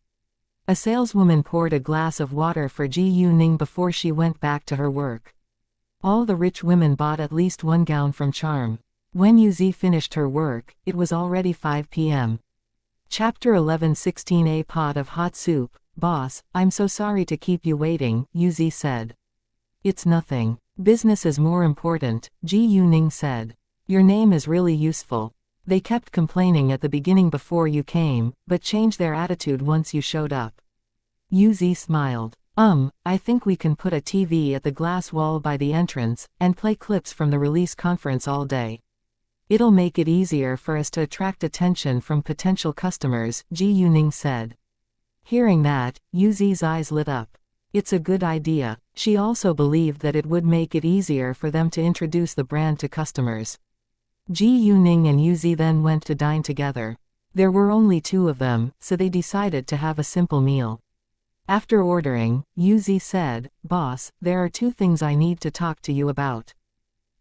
A saleswoman poured a glass of water for Ji Yu Ning before she went back to her work. All the rich women bought at least one gown from Charm. When Yuzi finished her work, it was already 5 p.m. Chapter 11:16 A pot of hot soup. Boss, I'm so sorry to keep you waiting, Yuzi said. It's nothing. Business is more important, Ji Yu Ning said. Your name is really useful. They kept complaining at the beginning before you came, but changed their attitude once you showed up. Yuzi smiled. I think we can put a TV at the glass wall by the entrance, and play clips from the release conference all day. It'll make it easier for us to attract attention from potential customers, Ji Yu Ning said. Hearing that, Yuzi's eyes lit up. It's a good idea. She also believed that it would make it easier for them to introduce the brand to customers. Ji Yu Ning and Yuzi then went to dine together. There were only two of them, so they decided to have a simple meal. After ordering, Yuzi said, Boss, there are two things I need to talk to you about.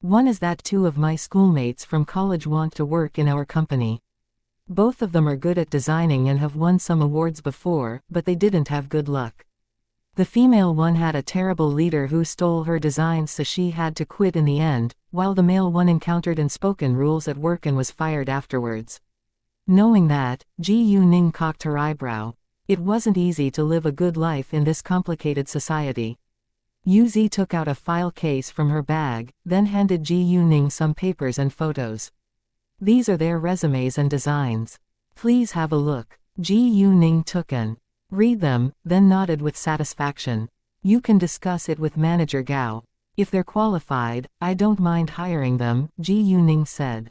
One is that two of my schoolmates from college want to work in our company. Both of them are good at designing and have won some awards before, but they didn't have good luck. The female one had a terrible leader who stole her designs, so she had to quit in the end, while the male one encountered unspoken rules at work and was fired afterwards. Knowing that, Ji Yu-ning cocked her eyebrow. It wasn't easy to live a good life in this complicated society. Yu-zi took out a file case from her bag, then handed Ji Yu-ning some papers and photos. These are their resumes and designs. Please have a look. Ji Yu-ning took an read them, then nodded with satisfaction. You can discuss it with Manager Gao. If they're qualified, I don't mind hiring them, Ji Yu-ning said.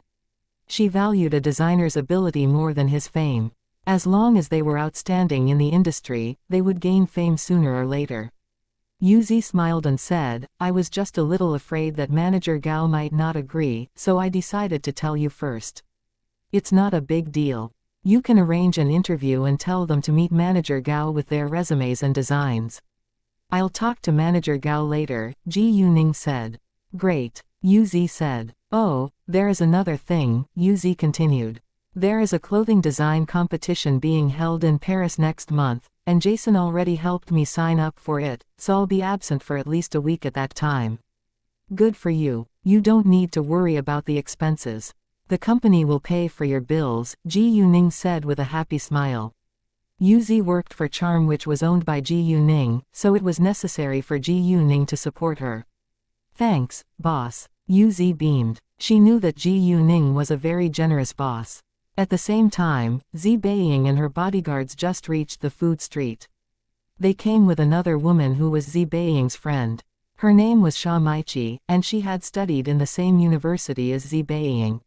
She valued a designer's ability more than his fame. As long as they were outstanding in the industry, they would gain fame sooner or later. Yu-zi smiled and said, I was just a little afraid that Manager Gao might not agree, so I decided to tell you first. It's not a big deal. You can arrange an interview and tell them to meet Manager Gao with their resumes and designs. I'll talk to Manager Gao later, Ji Yu-ning said. Great, Yu-zi said. Oh, there is another thing, Yu-zi continued. There is a clothing design competition being held in Paris next month, and Jason already helped me sign up for it, so I'll be absent for at least a week at that time. Good for you. You don't need to worry about the expenses. The company will pay for your bills, Ji Yu-ning said with a happy smile. Yu-zi worked for Charm, which was owned by Ji Yu-ning, so it was necessary for Ji Yu-ning to support her. Thanks, boss. Yu-zi beamed. She knew that Ji Yu-ning was a very generous boss. At the same time, Zi Beiying and her bodyguards just reached the food street. They came with another woman who was Zi Beiying's friend. Her name was Sha Maichi, and she had studied in the same university as Zi Beiying.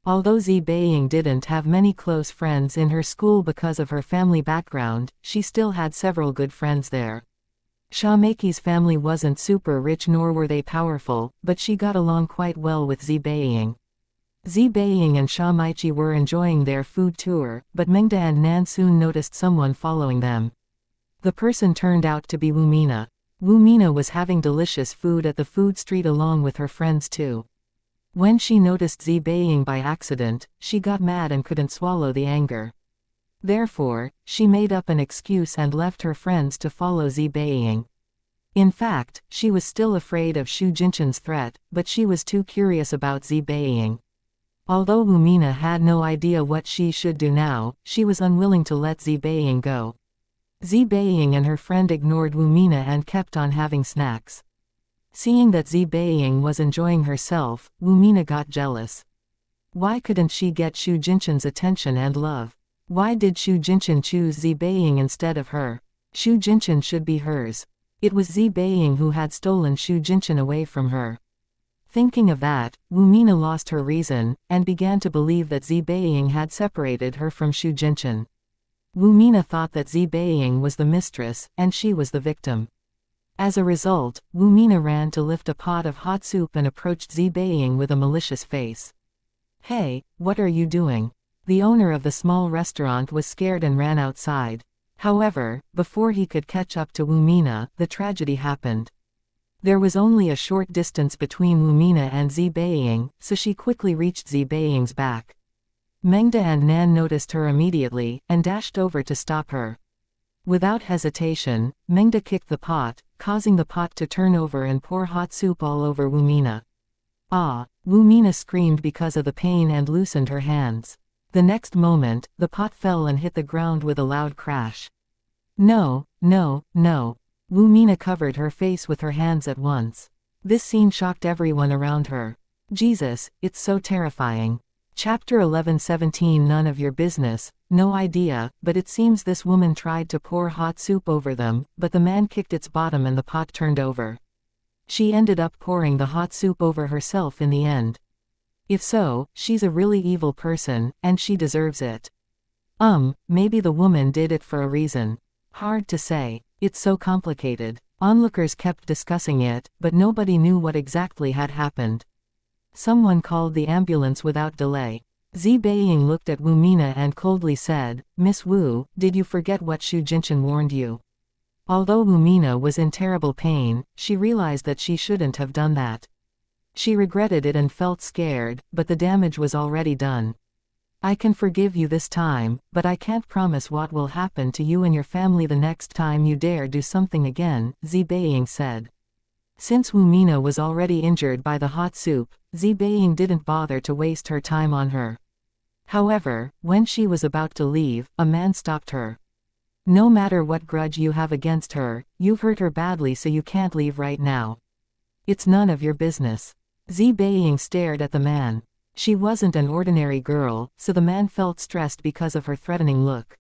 Although Zi Beiying didn't have many close friends in her school because of her family background, she still had several good friends there. Sha Maichi's family wasn't super rich nor were they powerful, but she got along quite well with Zi Beiying. Zi Beiying and Sha Maichi were enjoying their food tour, but Mengda and Nan soon noticed someone following them. The person turned out to be Wumina. Wumina was having delicious food at the food street along with her friends too. When she noticed Zi Beiying by accident, she got mad and couldn't swallow the anger. Therefore, she made up an excuse and left her friends to follow Zi Beiying. In fact, she was still afraid of Xu Jinchen's threat, but she was too curious about Zi Beiying. Although Wumina had no idea what she should do now, she was unwilling to let Zi Beiying go. Zi Beiying and her friend ignored Wumina and kept on having snacks. Seeing that Zi Beiying was enjoying herself, Wumina got jealous. Why couldn't she get Xu Jinchen's attention and love? Why did Xu Jinchen choose Zi Beiying instead of her? Xu Jinchen should be hers. It was Zi Beiying who had stolen Xu Jinchen away from her. Thinking of that, Wumina lost her reason, and began to believe that Zi Beiying had separated her from Xu Jinchen. Wumina thought that Zi Beiying was the mistress, and she was the victim. As a result, Wumina ran to lift a pot of hot soup and approached Zi Beiying with a malicious face. Hey, what are you doing? The owner of the small restaurant was scared and ran outside. However, before he could catch up to Wumina, the tragedy happened. There was only a short distance between Wumina and Zi Beiying, so she quickly reached Zi Beiying's back. Mengda and Nan noticed her immediately, and dashed over to stop her. Without hesitation, Mengda kicked the pot, causing the pot to turn over and pour hot soup all over Wumina. Ah! Wumina screamed because of the pain and loosened her hands. The next moment, the pot fell and hit the ground with a loud crash. No, no, no. Wumina covered her face with her hands at once. This scene shocked everyone around her. Jesus, it's so terrifying. Chapter 11:17 None of your business. No idea, but it seems this woman tried to pour hot soup over them, but the man kicked its bottom and the pot turned over. She ended up pouring the hot soup over herself in the end. If so, she's a really evil person, and she deserves it. Maybe the woman did it for a reason. Hard to say. It's so complicated. Onlookers kept discussing it, but nobody knew what exactly had happened. Someone called the ambulance without delay. Zi Beiying looked at Wumina and coldly said, Miss Wu, did you forget what Xu Jinchen warned you? Although Wumina was in terrible pain, she realized that she shouldn't have done that. She regretted it and felt scared, but the damage was already done. I can forgive you this time, but I can't promise what will happen to you and your family the next time you dare do something again, Xi Beiying said. Since Wu Mina was already injured by the hot soup, Xi Beiying didn't bother to waste her time on her. However, when she was about to leave, a man stopped her. No matter what grudge you have against her, you've hurt her badly, so you can't leave right now. It's none of your business. Xi Beiying stared at the man. She wasn't an ordinary girl, so the man felt stressed because of her threatening look.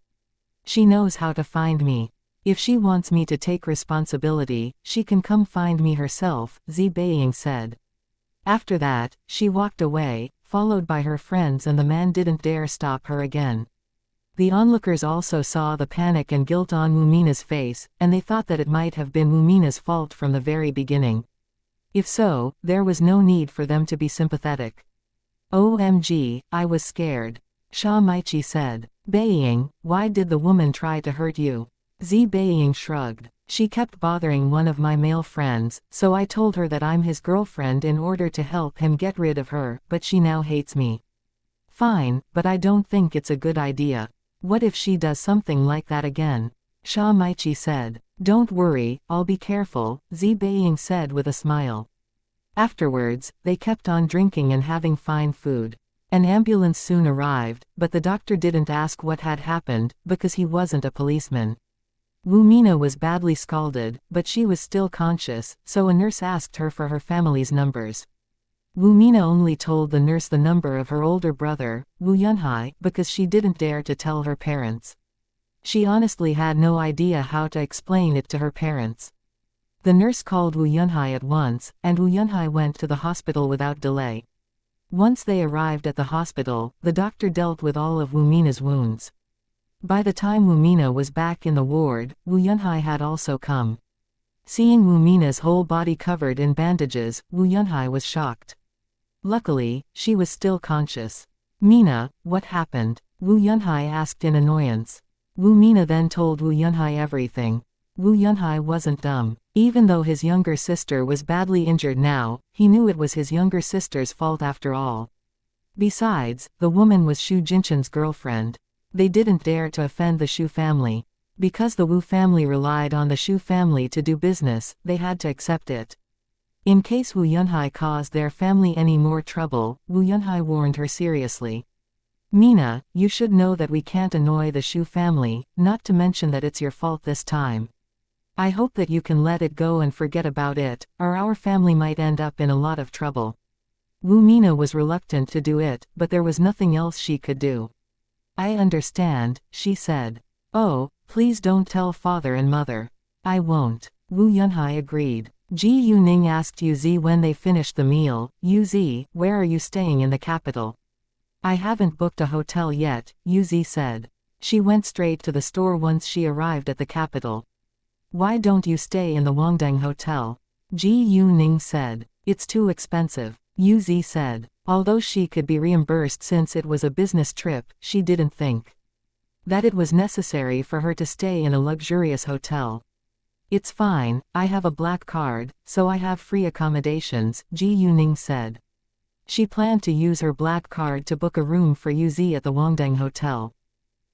She knows how to find me. If she wants me to take responsibility, she can come find me herself, Xi Beiying said. After that, she walked away, followed by her friends, and the man didn't dare stop her again. The onlookers also saw the panic and guilt on Wu Mina's face, and they thought that it might have been Wu Mina's fault from the very beginning. If so, there was no need for them to be sympathetic. OMG, I was scared. Sha Maichi said. Beiying, why did the woman try to hurt you? Xi Beiying shrugged. She kept bothering one of my male friends, so I told her that I'm his girlfriend in order to help him get rid of her, but she now hates me. Fine, but I don't think it's a good idea. What if she does something like that again? Sha Maichi said. Don't worry, I'll be careful, Xi Beiying said with a smile. Afterwards, they kept on drinking and having fine food. An ambulance soon arrived, but the doctor didn't ask what had happened, because he wasn't a policeman. Wu Mina was badly scalded, but she was still conscious, so a nurse asked her for her family's numbers. Wu Mina only told the nurse the number of her older brother, Wu Yunhai, because she didn't dare to tell her parents. She honestly had no idea how to explain it to her parents. The nurse called Wu Yunhai at once, and Wu Yunhai went to the hospital without delay. Once they arrived at the hospital, the doctor dealt with all of Wu Mina's wounds. By the time Wu Mina was back in the ward, Wu Yunhai had also come. Seeing Wu Mina's whole body covered in bandages, Wu Yunhai was shocked. Luckily, she was still conscious. Mina, what happened? Wu Yunhai asked in annoyance. Wu Mina then told Wu Yunhai everything. Wu Yunhai wasn't dumb. Even though his younger sister was badly injured now, he knew it was his younger sister's fault after all. Besides, the woman was Xu Jinshan's girlfriend. They didn't dare to offend the Xu family. Because the Wu family relied on the Xu family to do business, they had to accept it. In case Wu Yunhai caused their family any more trouble, Wu Yunhai warned her seriously. Mina, you should know that we can't annoy the Xu family, not to mention that it's your fault this time. I hope that you can let it go and forget about it, or our family might end up in a lot of trouble. Wu Mina was reluctant to do it, but there was nothing else she could do. I understand, she said. Oh, please don't tell father and mother. I won't. Wu Yunhai agreed. Ji Yuning asked Yu Zi when they finished the meal, Yu Zi, where are you staying in the capital? I haven't booked a hotel yet, Yu Zi said. She went straight to the store once she arrived at the capital. Why don't you stay in the Wangdang Hotel? Ji Yuning said. It's too expensive, Yu Zi said. Although she could be reimbursed since it was a business trip, she didn't think that it was necessary for her to stay in a luxurious hotel. It's fine, I have a black card, so I have free accommodations, Ji Yuning said. She planned to use her black card to book a room for Yu Zi at the Wangdang Hotel.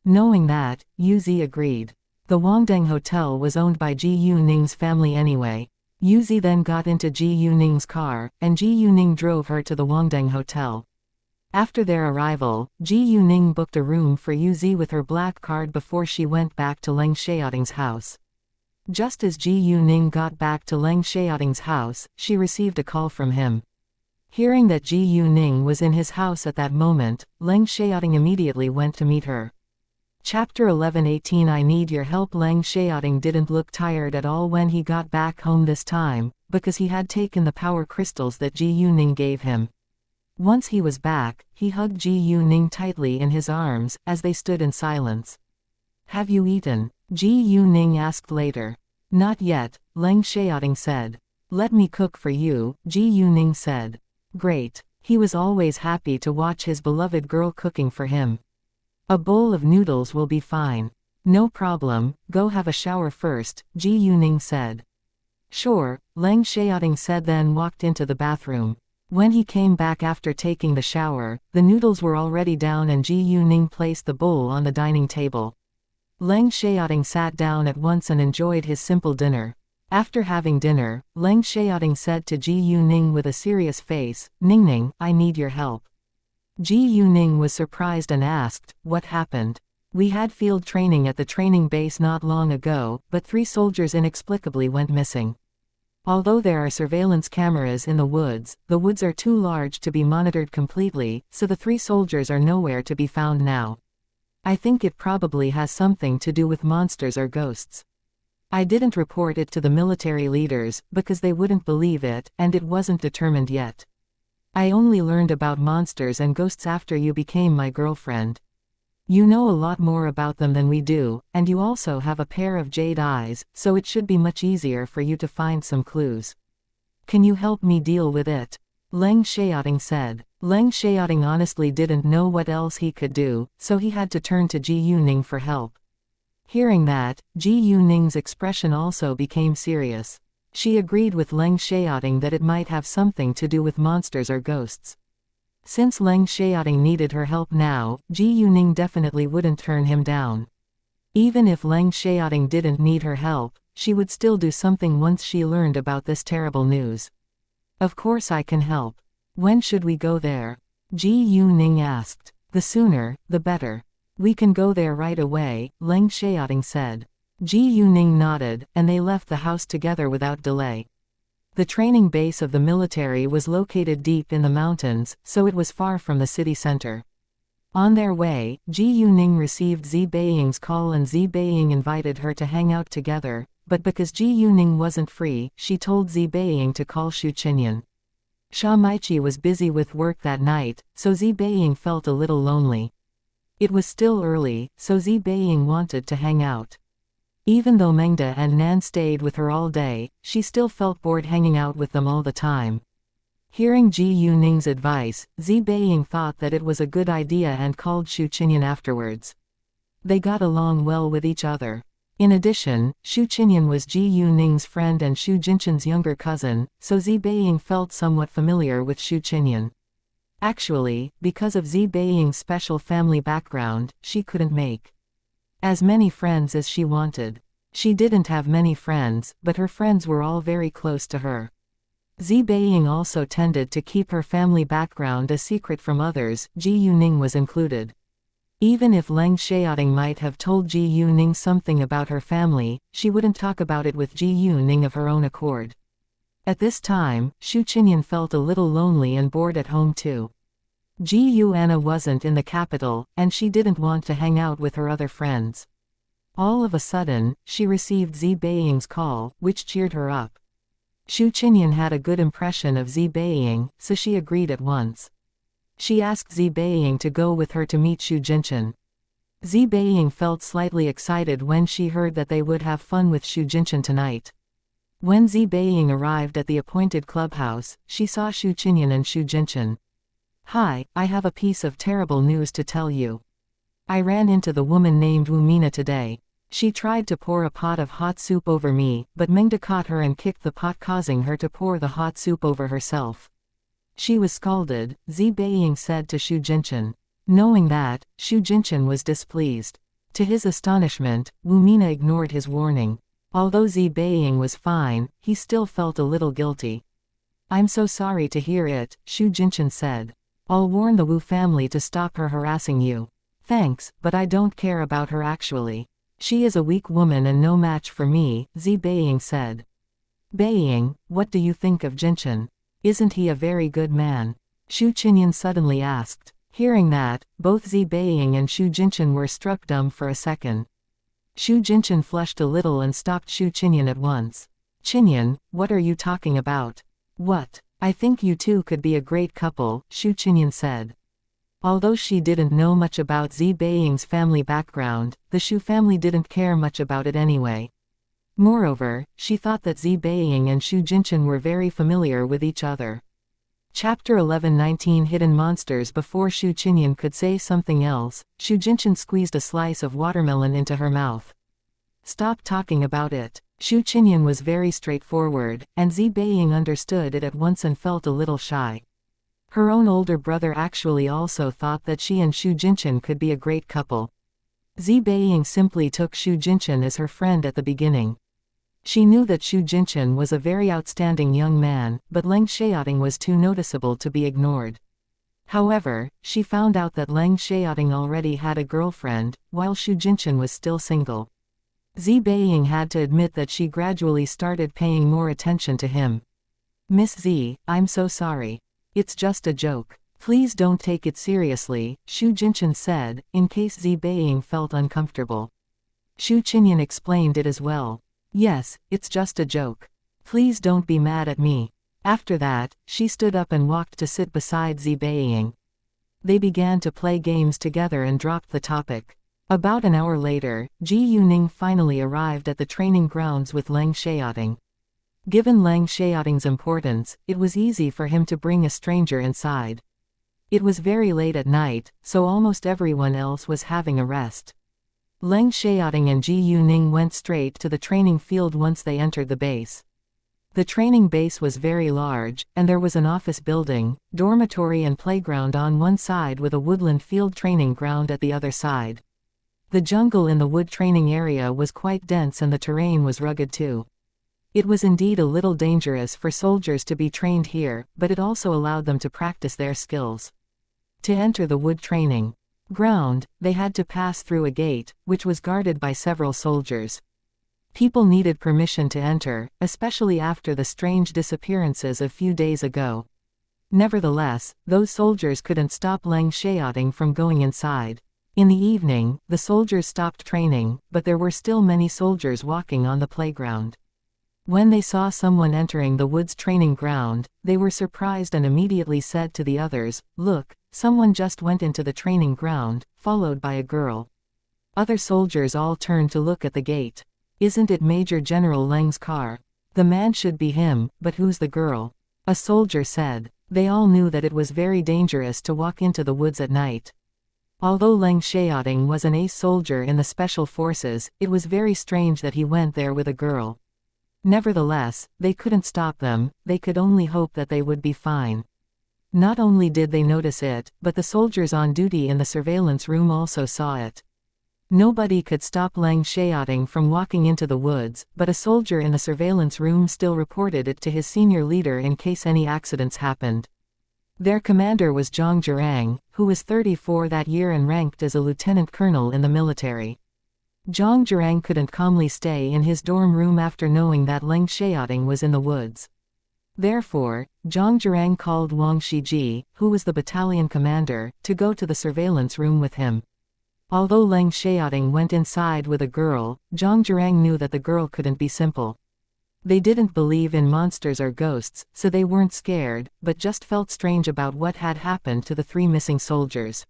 Knowing that, Yu Zi agreed. The Wangdang Hotel was owned by Ji Yuning's family anyway. Yu Zi then got into Ji Yuning's car, and Ji Yuning drove her to the Wangdang Hotel. After their arrival, Ji Yuning booked a room for Yu Zi with her black card before she went back to Leng Xiaoting's house. Just as Ji Yuning got back to Leng Xiaoting's house, she received a call from him. Hearing that Ji Yuning was in his house at that moment, Leng Xiaoting immediately went to meet her. Chapter 11:18 I Need Your Help. Leng Xiaoting didn't look tired at all when he got back home this time, because he had taken the power crystals that Ji Yuning gave him. Once he was back, he hugged Ji Yuning tightly in his arms, as they stood in silence. Have you eaten? Ji Yuning asked later. Not yet, Leng Xiaoting said. Let me cook for you, Ji Yuning said. Great. He was always happy to watch his beloved girl cooking for him. A bowl of noodles will be fine. No problem, go have a shower first, Ji Yuning said. Sure, Leng Xiaoting said, then walked into the bathroom. When he came back after taking the shower, the noodles were already down and Ji Yuning placed the bowl on the dining table. Leng Xiaoting sat down at once and enjoyed his simple dinner. After having dinner, Leng Xiaoting said to Ji Yuning with a serious face, "Ningning, I need your help." Ji Yuning was surprised and asked, "What happened?" "We had field training at the training base not long ago, but 3 soldiers inexplicably went missing. Although there are surveillance cameras in the woods are too large to be monitored completely, so the 3 soldiers are nowhere to be found now. I think it probably has something to do with monsters or ghosts. I didn't report it to the military leaders, because they wouldn't believe it, and it wasn't determined yet. I only learned about monsters and ghosts after you became my girlfriend. You know a lot more about them than we do, and you also have a pair of jade eyes, so it should be much easier for you to find some clues. Can you help me deal with it?" Leng Xiaoting said. Leng Xiaoting honestly didn't know what else he could do, so he had to turn to Ji Yuning for help. Hearing that, Ji Yuning's expression also became serious. She agreed with Leng Xiaoting that it might have something to do with monsters or ghosts. Since Leng Xiaoting needed her help now, Ji Yuning definitely wouldn't turn him down. Even if Leng Xiaoting didn't need her help, she would still do something once she learned about this terrible news. "Of course I can help. When should we go there?" Ji Yuning asked. "The sooner, the better. We can go there right away," Leng Xiaoting said. Ji Yuning nodded, and they left the house together without delay. The training base of the military was located deep in the mountains, so it was far from the city center. On their way, Ji Yuning received Zi Beiying's call and Zi Beiying invited her to hang out together, but because Ji Yuning wasn't free, she told Zi Beiying to call Xu Qinyan. Sha Maichi was busy with work that night, so Zi Beiying felt a little lonely. It was still early, so Zi Beiying wanted to hang out. Even though Mengda and Nan stayed with her all day, she still felt bored hanging out with them all the time. Hearing Ji Yuning's advice, Zi Beiying thought that it was a good idea and called Xu Qinyan afterwards. They got along well with each other. In addition, Xu Qinyan was Ji Yuning's friend and Xu Jinshan's younger cousin, so Zi Beiying felt somewhat familiar with Xu Qinyan. Actually, because of Zi Beiying's special family background, she couldn't make as many friends as she wanted. She didn't have many friends, but her friends were all very close to her. Zi Beiying also tended to keep her family background a secret from others, Ji Yuning was included. Even if Leng Xiaoting might have told Ji Yuning something about her family, she wouldn't talk about it with Ji Yuning of her own accord. At this time, Xu Qinyan felt a little lonely and bored at home too. Ji Yuana wasn't in the capital, and she didn't want to hang out with her other friends. All of a sudden, she received Zi Beiying's call, which cheered her up. Xu Qinyan had a good impression of Zi Beiying, so she agreed at once. She asked Zi Beiying to go with her to meet Xu Jinshan. Zi Beiying felt slightly excited when she heard that they would have fun with Xu Jinshan tonight. When Zi Beiying arrived at the appointed clubhouse, she saw Xu Qinyan and Xu Jinshan. "Hi, I have a piece of terrible news to tell you. I ran into the woman named Wumina today. She tried to pour a pot of hot soup over me, but Mengda caught her and kicked the pot, causing her to pour the hot soup over herself. She was scalded," Zi Beiying said to Xu Jinshan. Knowing that, Xu Jinshan was displeased. To his astonishment, Wumina ignored his warning. Although Zi Beiying was fine, he still felt a little guilty. "I'm so sorry to hear it," Xu Jinshan said. "I'll warn the Wu family to stop her harassing you." "Thanks, but I don't care about her actually. She is a weak woman and no match for me," Zi Beiying said. "Beiying, what do you think of Jinshan? Isn't he a very good man?" Xu Qinyan suddenly asked. Hearing that, both Zi Beiying and Xu Jinshan were struck dumb for a second. Xu Jinshan flushed a little and stopped Xu Qinyan at once. "Qinyan, what are you talking about?" "What? I think you two could be a great couple," Xu Qinyan said. Although she didn't know much about Zi Beiying's family background, the Xu family didn't care much about it anyway. Moreover, she thought that Zi Beiying and Xu Jinshan were very familiar with each other. Chapter 11-19 Hidden Monsters. Before Xu Qinyan could say something else, Xu Jinshan squeezed a slice of watermelon into her mouth. "Stop talking about it." Xu Qinyan was very straightforward, and Zi Beiying understood it at once and felt a little shy. Her own older brother actually also thought that she and Xu Jinchen could be a great couple. Zi Beiying simply took Xu Jinchen as her friend at the beginning. She knew that Xu Jinchen was a very outstanding young man, but Leng Xiaoting was too noticeable to be ignored. However, she found out that Leng Xiaoting already had a girlfriend, while Xu Jinchen was still single. Zi Beiying had to admit that she gradually started paying more attention to him. "Miss Zi, I'm so sorry. It's just a joke. Please don't take it seriously," Xu Jinchen said, in case Zi Beiying felt uncomfortable. Xu Qinyan explained it as well. "Yes, it's just a joke. Please don't be mad at me." After that, she stood up and walked to sit beside Zi Beiying. They began to play games together and dropped the topic. About an hour later, Ji Yuning finally arrived at the training grounds with Leng Xiaoting. Given Leng Xiaoting's importance, it was easy for him to bring a stranger inside. It was very late at night, so almost everyone else was having a rest. Leng Xiaoting and Ji Yuning went straight to the training field once they entered the base. The training base was very large, and there was an office building, dormitory and playground on one side with a woodland field training ground at the other side. The jungle in the wood training area was quite dense and the terrain was rugged too. It was indeed a little dangerous for soldiers to be trained here, but it also allowed them to practice their skills. To enter the wood training ground, they had to pass through a gate, which was guarded by several soldiers. People needed permission to enter, especially after the strange disappearances a few days ago. Nevertheless, those soldiers couldn't stop Leng Xiaoting from going inside. In the evening, the soldiers stopped training, but there were still many soldiers walking on the playground. When they saw someone entering the woods training ground, they were surprised and immediately said to the others, "Look, someone just went into the training ground, followed by a girl." Other soldiers all turned to look at the gate. "Isn't it Major General Leng's car? The man should be him, but who's the girl?" a soldier said. They all knew that it was very dangerous to walk into the woods at night. Although Leng Xiaoting was an ace soldier in the special forces, it was very strange that he went there with a girl. Nevertheless, they couldn't stop them, they could only hope that they would be fine. Not only did they notice it, but the soldiers on duty in the surveillance room also saw it. Nobody could stop Leng Xiaoting from walking into the woods, but a soldier in the surveillance room still reported it to his senior leader in case any accidents happened. Their commander was Zhang Zhirang, who was 34 that year and ranked as a lieutenant colonel in the military. Zhang Zhirang couldn't calmly stay in his dorm room after knowing that Leng Xiaoting was in the woods. Therefore, Zhang Zhirang called Wang Shiji, who was the battalion commander, to go to the surveillance room with him. Although Leng Xiaoting went inside with a girl, Zhang Zhirang knew that the girl couldn't be simple. They didn't believe in monsters or ghosts, so they weren't scared, but just felt strange about what had happened to the 3 missing soldiers.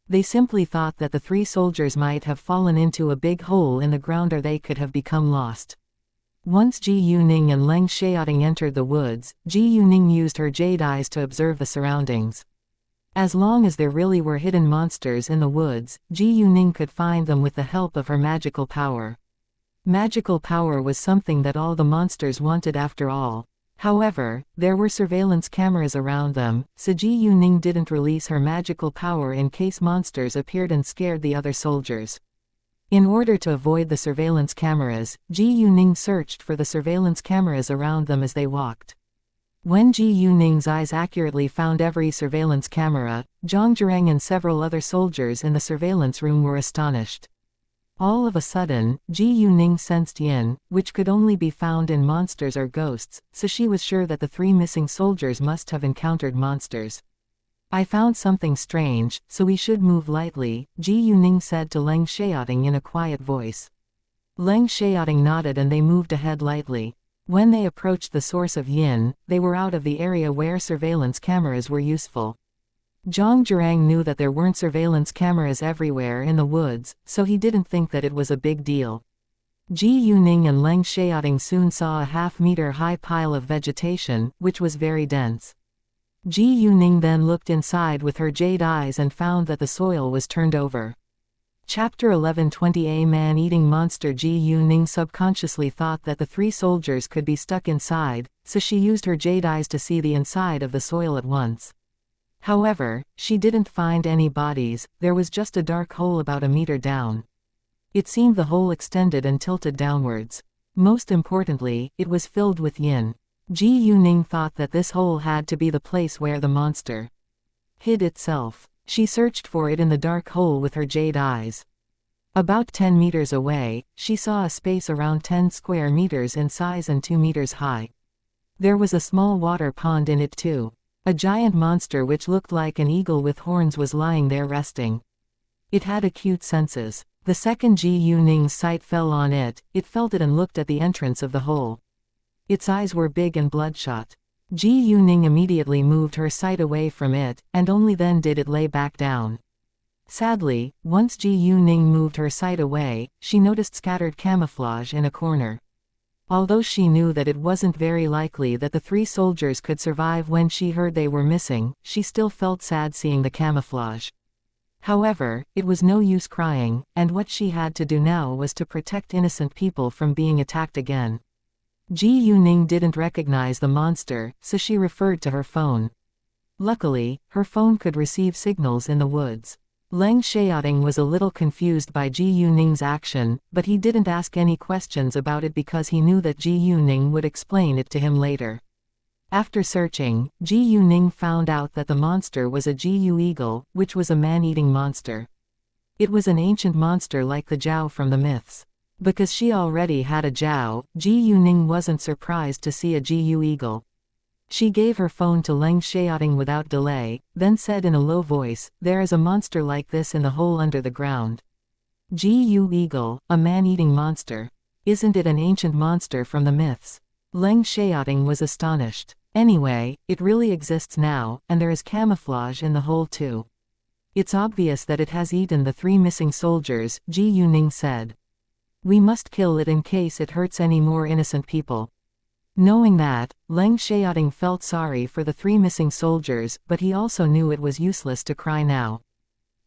They simply thought that the 3 soldiers might have fallen into a big hole in the ground or they could have become lost. Once Ji Yuning and Leng Xiaoting entered the woods, Ji Yuning used her jade eyes to observe the surroundings. As long as there really were hidden monsters in the woods, Ji Yuning could find them with the help of her magical power. Magical power was something that all the monsters wanted after all. However, there were surveillance cameras around them, so Ji Yuning didn't release her magical power in case monsters appeared and scared the other soldiers. In order to avoid the surveillance cameras, Ji Yuning searched for the surveillance cameras around them as they walked. When Ji Yuning's eyes accurately found every surveillance camera, Zhang Zhirang and several other soldiers in the surveillance room were astonished. All of a sudden, Ji Yuning sensed yin, which could only be found in monsters or ghosts, so she was sure that the 3 missing soldiers must have encountered monsters. "I found something strange, so we should move lightly," Ji Yuning said to Leng Xiaoting in a quiet voice. Leng Xiaoting nodded and they moved ahead lightly. When they approached the source of yin, they were out of the area where surveillance cameras were useful. Zhang Zhirang knew that there weren't surveillance cameras everywhere in the woods, so he didn't think that it was a big deal. Ji Yuning and Leng Xiaoting soon saw a half-meter high pile of vegetation, which was very dense. Ji Yuning then looked inside with her jade eyes and found that the soil was turned over. Chapter 11:20 A man-eating monster. Ji Yuning subconsciously thought that the 3 soldiers could be stuck inside, so she used her jade eyes to see the inside of the soil at once. However, she didn't find any bodies, there was just a dark hole about a meter down. It seemed the hole extended and tilted downwards. Most importantly, it was filled with yin. Ji Yuning thought that this hole had to be the place where the monster hid itself. She searched for it in the dark hole with her jade eyes. About 10 meters away, she saw a space around 10 square meters in size and 2 meters high. There was a small water pond in it too. A giant monster which looked like an eagle with horns was lying there resting. It had acute senses. The second Ji Yuning's sight fell on it, it felt it and looked at the entrance of the hole. Its eyes were big and bloodshot. Ji Yuning immediately moved her sight away from it, and only then did it lay back down. Sadly, once Ji Yuning moved her sight away, she noticed scattered camouflage in a corner. Although she knew that it wasn't very likely that the 3 soldiers could survive when she heard they were missing, she still felt sad seeing the camouflage. However, it was no use crying, and what she had to do now was to protect innocent people from being attacked again. Ji Yuning didn't recognize the monster, so she referred to her phone. Luckily, her phone could receive signals in the woods. Leng Xiaoting was a little confused by Ji Yuning's action, but he didn't ask any questions about it because he knew that Ji Yuning would explain it to him later. After searching, Ji Yuning found out that the monster was a Jiu eagle, which was a man-eating monster. It was an ancient monster like the Jiao from the myths. Because she already had a Jiao, Ji Yuning wasn't surprised to see a Jiu eagle. She gave her phone to Leng Xiaoting without delay, then said in a low voice, "There is a monster like this in the hole under the ground." Jiu eagle, a man-eating monster. Isn't it an ancient monster from the myths? Leng Xiaoting was astonished. Anyway, it really exists now, and there is camouflage in the hole too. It's obvious that it has eaten the 3 missing soldiers, Ji Yuning said. We must kill it in case it hurts any more innocent people. Knowing that, Leng Xiaoting felt sorry for the 3 missing soldiers, but he also knew it was useless to cry now.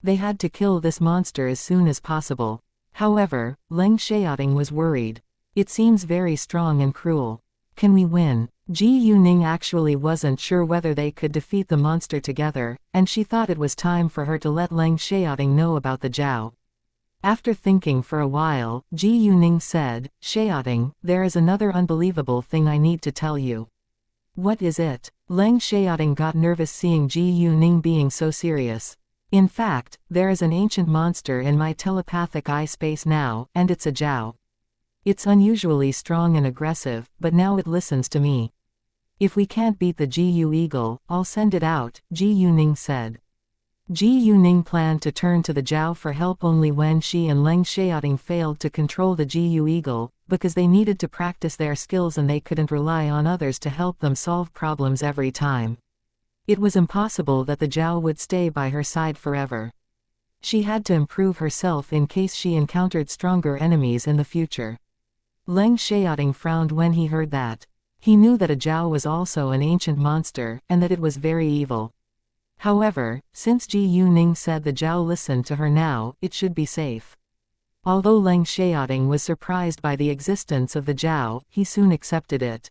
They had to kill this monster as soon as possible. However, Leng Xiaoting was worried. It seems very strong and cruel. Can we win? Ji Yuning actually wasn't sure whether they could defeat the monster together, and she thought it was time for her to let Leng Xiaoting know about the Jiao. After thinking for a while, Ji Yuning said, "Xiaoting, there is another unbelievable thing I need to tell you." What is it? Leng Xiaoting got nervous seeing Ji Yuning being so serious. In fact, there is an ancient monster in my telepathic eye space now, and it's a Jiao. It's unusually strong and aggressive, but now it listens to me. If we can't beat the Jiu eagle, I'll send it out, Ji Yuning said. Ji Yuning planned to turn to the Jiao for help only when she and Leng Xiaoting failed to control the Jiu eagle, because they needed to practice their skills and they couldn't rely on others to help them solve problems every time. It was impossible that the Jiao would stay by her side forever. She had to improve herself in case she encountered stronger enemies in the future. Leng Xiaoting frowned when he heard that. He knew that a Jiao was also an ancient monster, and that it was very evil. However, since Ji Yuning said the Jiao listened to her now, it should be safe. Although Leng Xiaoting was surprised by the existence of the Jiao, he soon accepted it.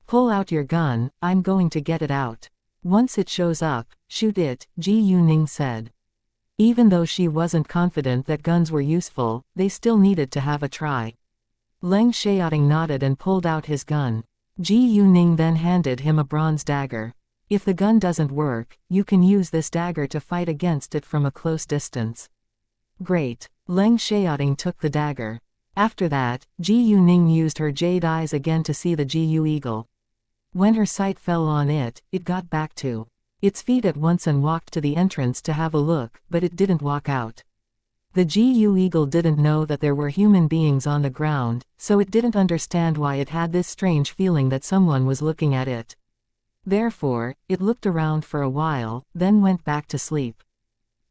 Pull out your gun, I'm going to get it out. Once it shows up, shoot it, Ji Yuning said. Even though she wasn't confident that guns were useful, they still needed to have a try. Leng Xiaoting nodded and pulled out his gun. Ji Yuning then handed him a bronze dagger. If the gun doesn't work, you can use this dagger to fight against it from a close distance. Great. Leng Xiaoting took the dagger. After that, Ji Yuning used her jade eyes again to see the Jiu eagle. When her sight fell on it, it got back to its feet at once and walked to the entrance to have a look, but it didn't walk out. The Jiu eagle didn't know that there were human beings on the ground, so it didn't understand why it had this strange feeling that someone was looking at it. Therefore, it looked around for a while, then went back to sleep.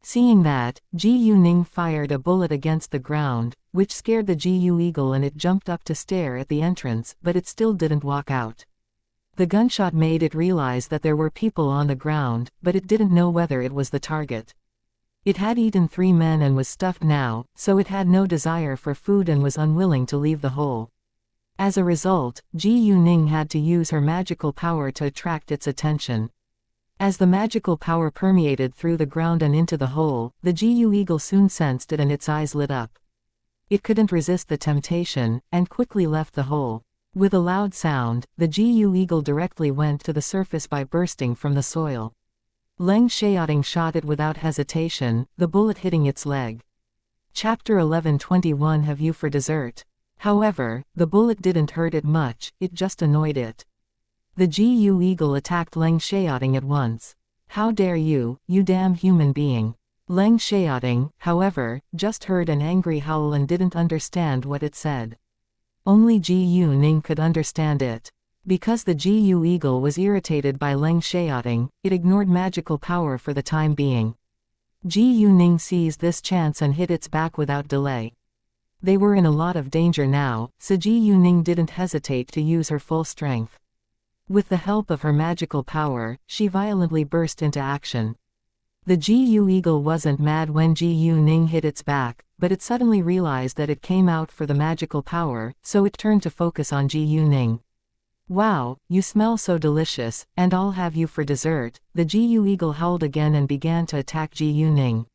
Seeing that, Ji Yuning fired a bullet against the ground, which scared the Jiu eagle and it jumped up to stare at the entrance, but it still didn't walk out. The gunshot made it realize that there were people on the ground, but it didn't know whether it was the target. It had eaten 3 men and was stuffed now, so it had no desire for food and was unwilling to leave the hole. As a result, Ji Yuning had to use her magical power to attract its attention. As the magical power permeated through the ground and into the hole, the Gu eagle soon sensed it and its eyes lit up. It couldn't resist the temptation, and quickly left the hole. With a loud sound, the Gu eagle directly went to the surface by bursting from the soil. Leng Xiaoting shot it without hesitation, the bullet hitting its leg. Chapter 11:21 Have you for dessert? However, the bullet didn't hurt it much, it just annoyed it. The Gu eagle attacked Leng Xiaoting at once. How dare you, you damn human being! Leng Xiaoting, however, just heard an angry howl and didn't understand what it said. Only Gu Ning could understand it. Because the Gu eagle was irritated by Leng Xiaoting, it ignored magical power for the time being. Gu Ning seized this chance and hit its back without delay. They were in a lot of danger now, so Gu Ning didn't hesitate to use her full strength. With the help of her magical power, she violently burst into action. The Gu eagle wasn't mad when Gu Ning hit its back, but it suddenly realized that it came out for the magical power, so it turned to focus on Gu Ning. Wow, you smell so delicious, and I'll have you for dessert. The Gu eagle howled again and began to attack Gu Ning.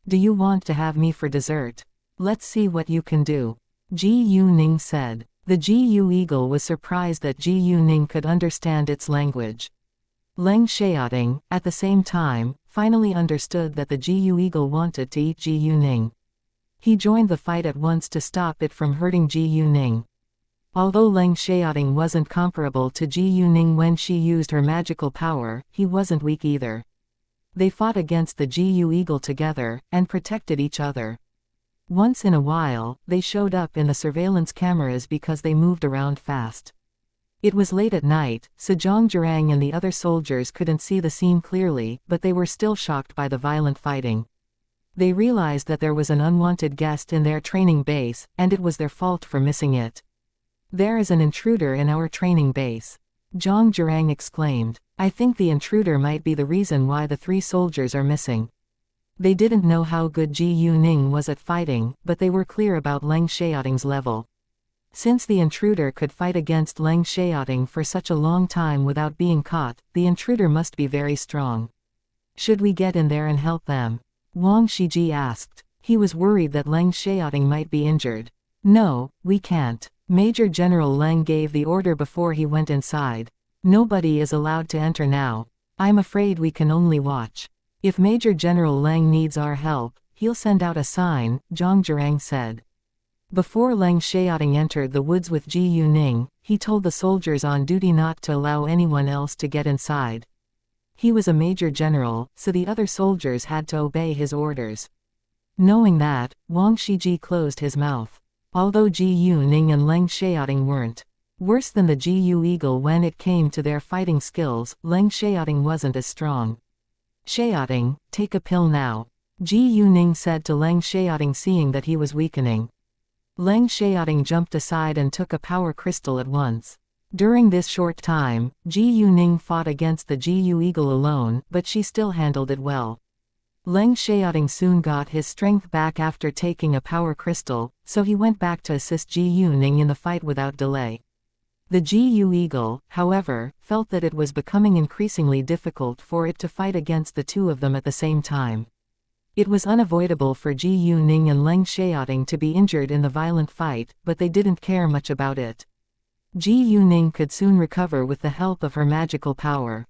Do you want to have me for dessert? Let's see what you can do. Gu Ning said. The Gu eagle was surprised that Gu Ning could understand its language. Leng Xiaoting, at the same time, finally understood that the Gu eagle wanted to eat Gu Ning. He joined the fight at once to stop it from hurting Gu Ning. Although Leng Xiaoting wasn't comparable to Gu Ning when she used her magical power, he wasn't weak either. They fought against the Gu eagle together, and protected each other. Once in a while, they showed up in the surveillance cameras because they moved around fast. It was late at night, so Zhang Jurang and the other soldiers couldn't see the scene clearly, but they were still shocked by the violent fighting. They realized that there was an unwanted guest in their training base, and it was their fault for missing it. There is an intruder in our training base. Zhang Jurang exclaimed. I think the intruder might be the reason why the 3 soldiers are missing. They didn't know how good Gu Ning was at fighting, but they were clear about Leng Xiaoting's level. Since the intruder could fight against Leng Xiaoting for such a long time without being caught, the intruder must be very strong. Should we get in there and help them? Wang Shiji asked. He was worried that Leng Xiaoting might be injured. No, we can't. Major General Leng gave the order before he went inside. Nobody is allowed to enter now. I'm afraid we can only watch. If Major General Leng needs our help, he'll send out a sign, Zhang Jurang said. Before Leng Xiaoting entered the woods with Gu Ning, he told the soldiers on duty not to allow anyone else to get inside. He was a major general, so the other soldiers had to obey his orders. Knowing that, Wang Shiji closed his mouth. Although Gu Ning and Leng Xiaoting weren't worse than the Gu eagle when it came to their fighting skills, Leng Xiaoting wasn't as strong. Xiaoting, take a pill now. Gu Ning said to Leng Xiaoting seeing that he was weakening. Leng Xiaoting jumped aside and took a power crystal at once. During this short time, Gu Ning fought against the Gu eagle alone, but she still handled it well. Leng Xiaoting soon got his strength back after taking a power crystal, so he went back to assist Gu Ning in the fight without delay. The Gu eagle, however, felt that it was becoming increasingly difficult for it to fight against the 2 of them at the same time. It was unavoidable for Gu Ning and Leng Xiaoting to be injured in the violent fight, but they didn't care much about it. Gu Ning could soon recover with the help of her magical power.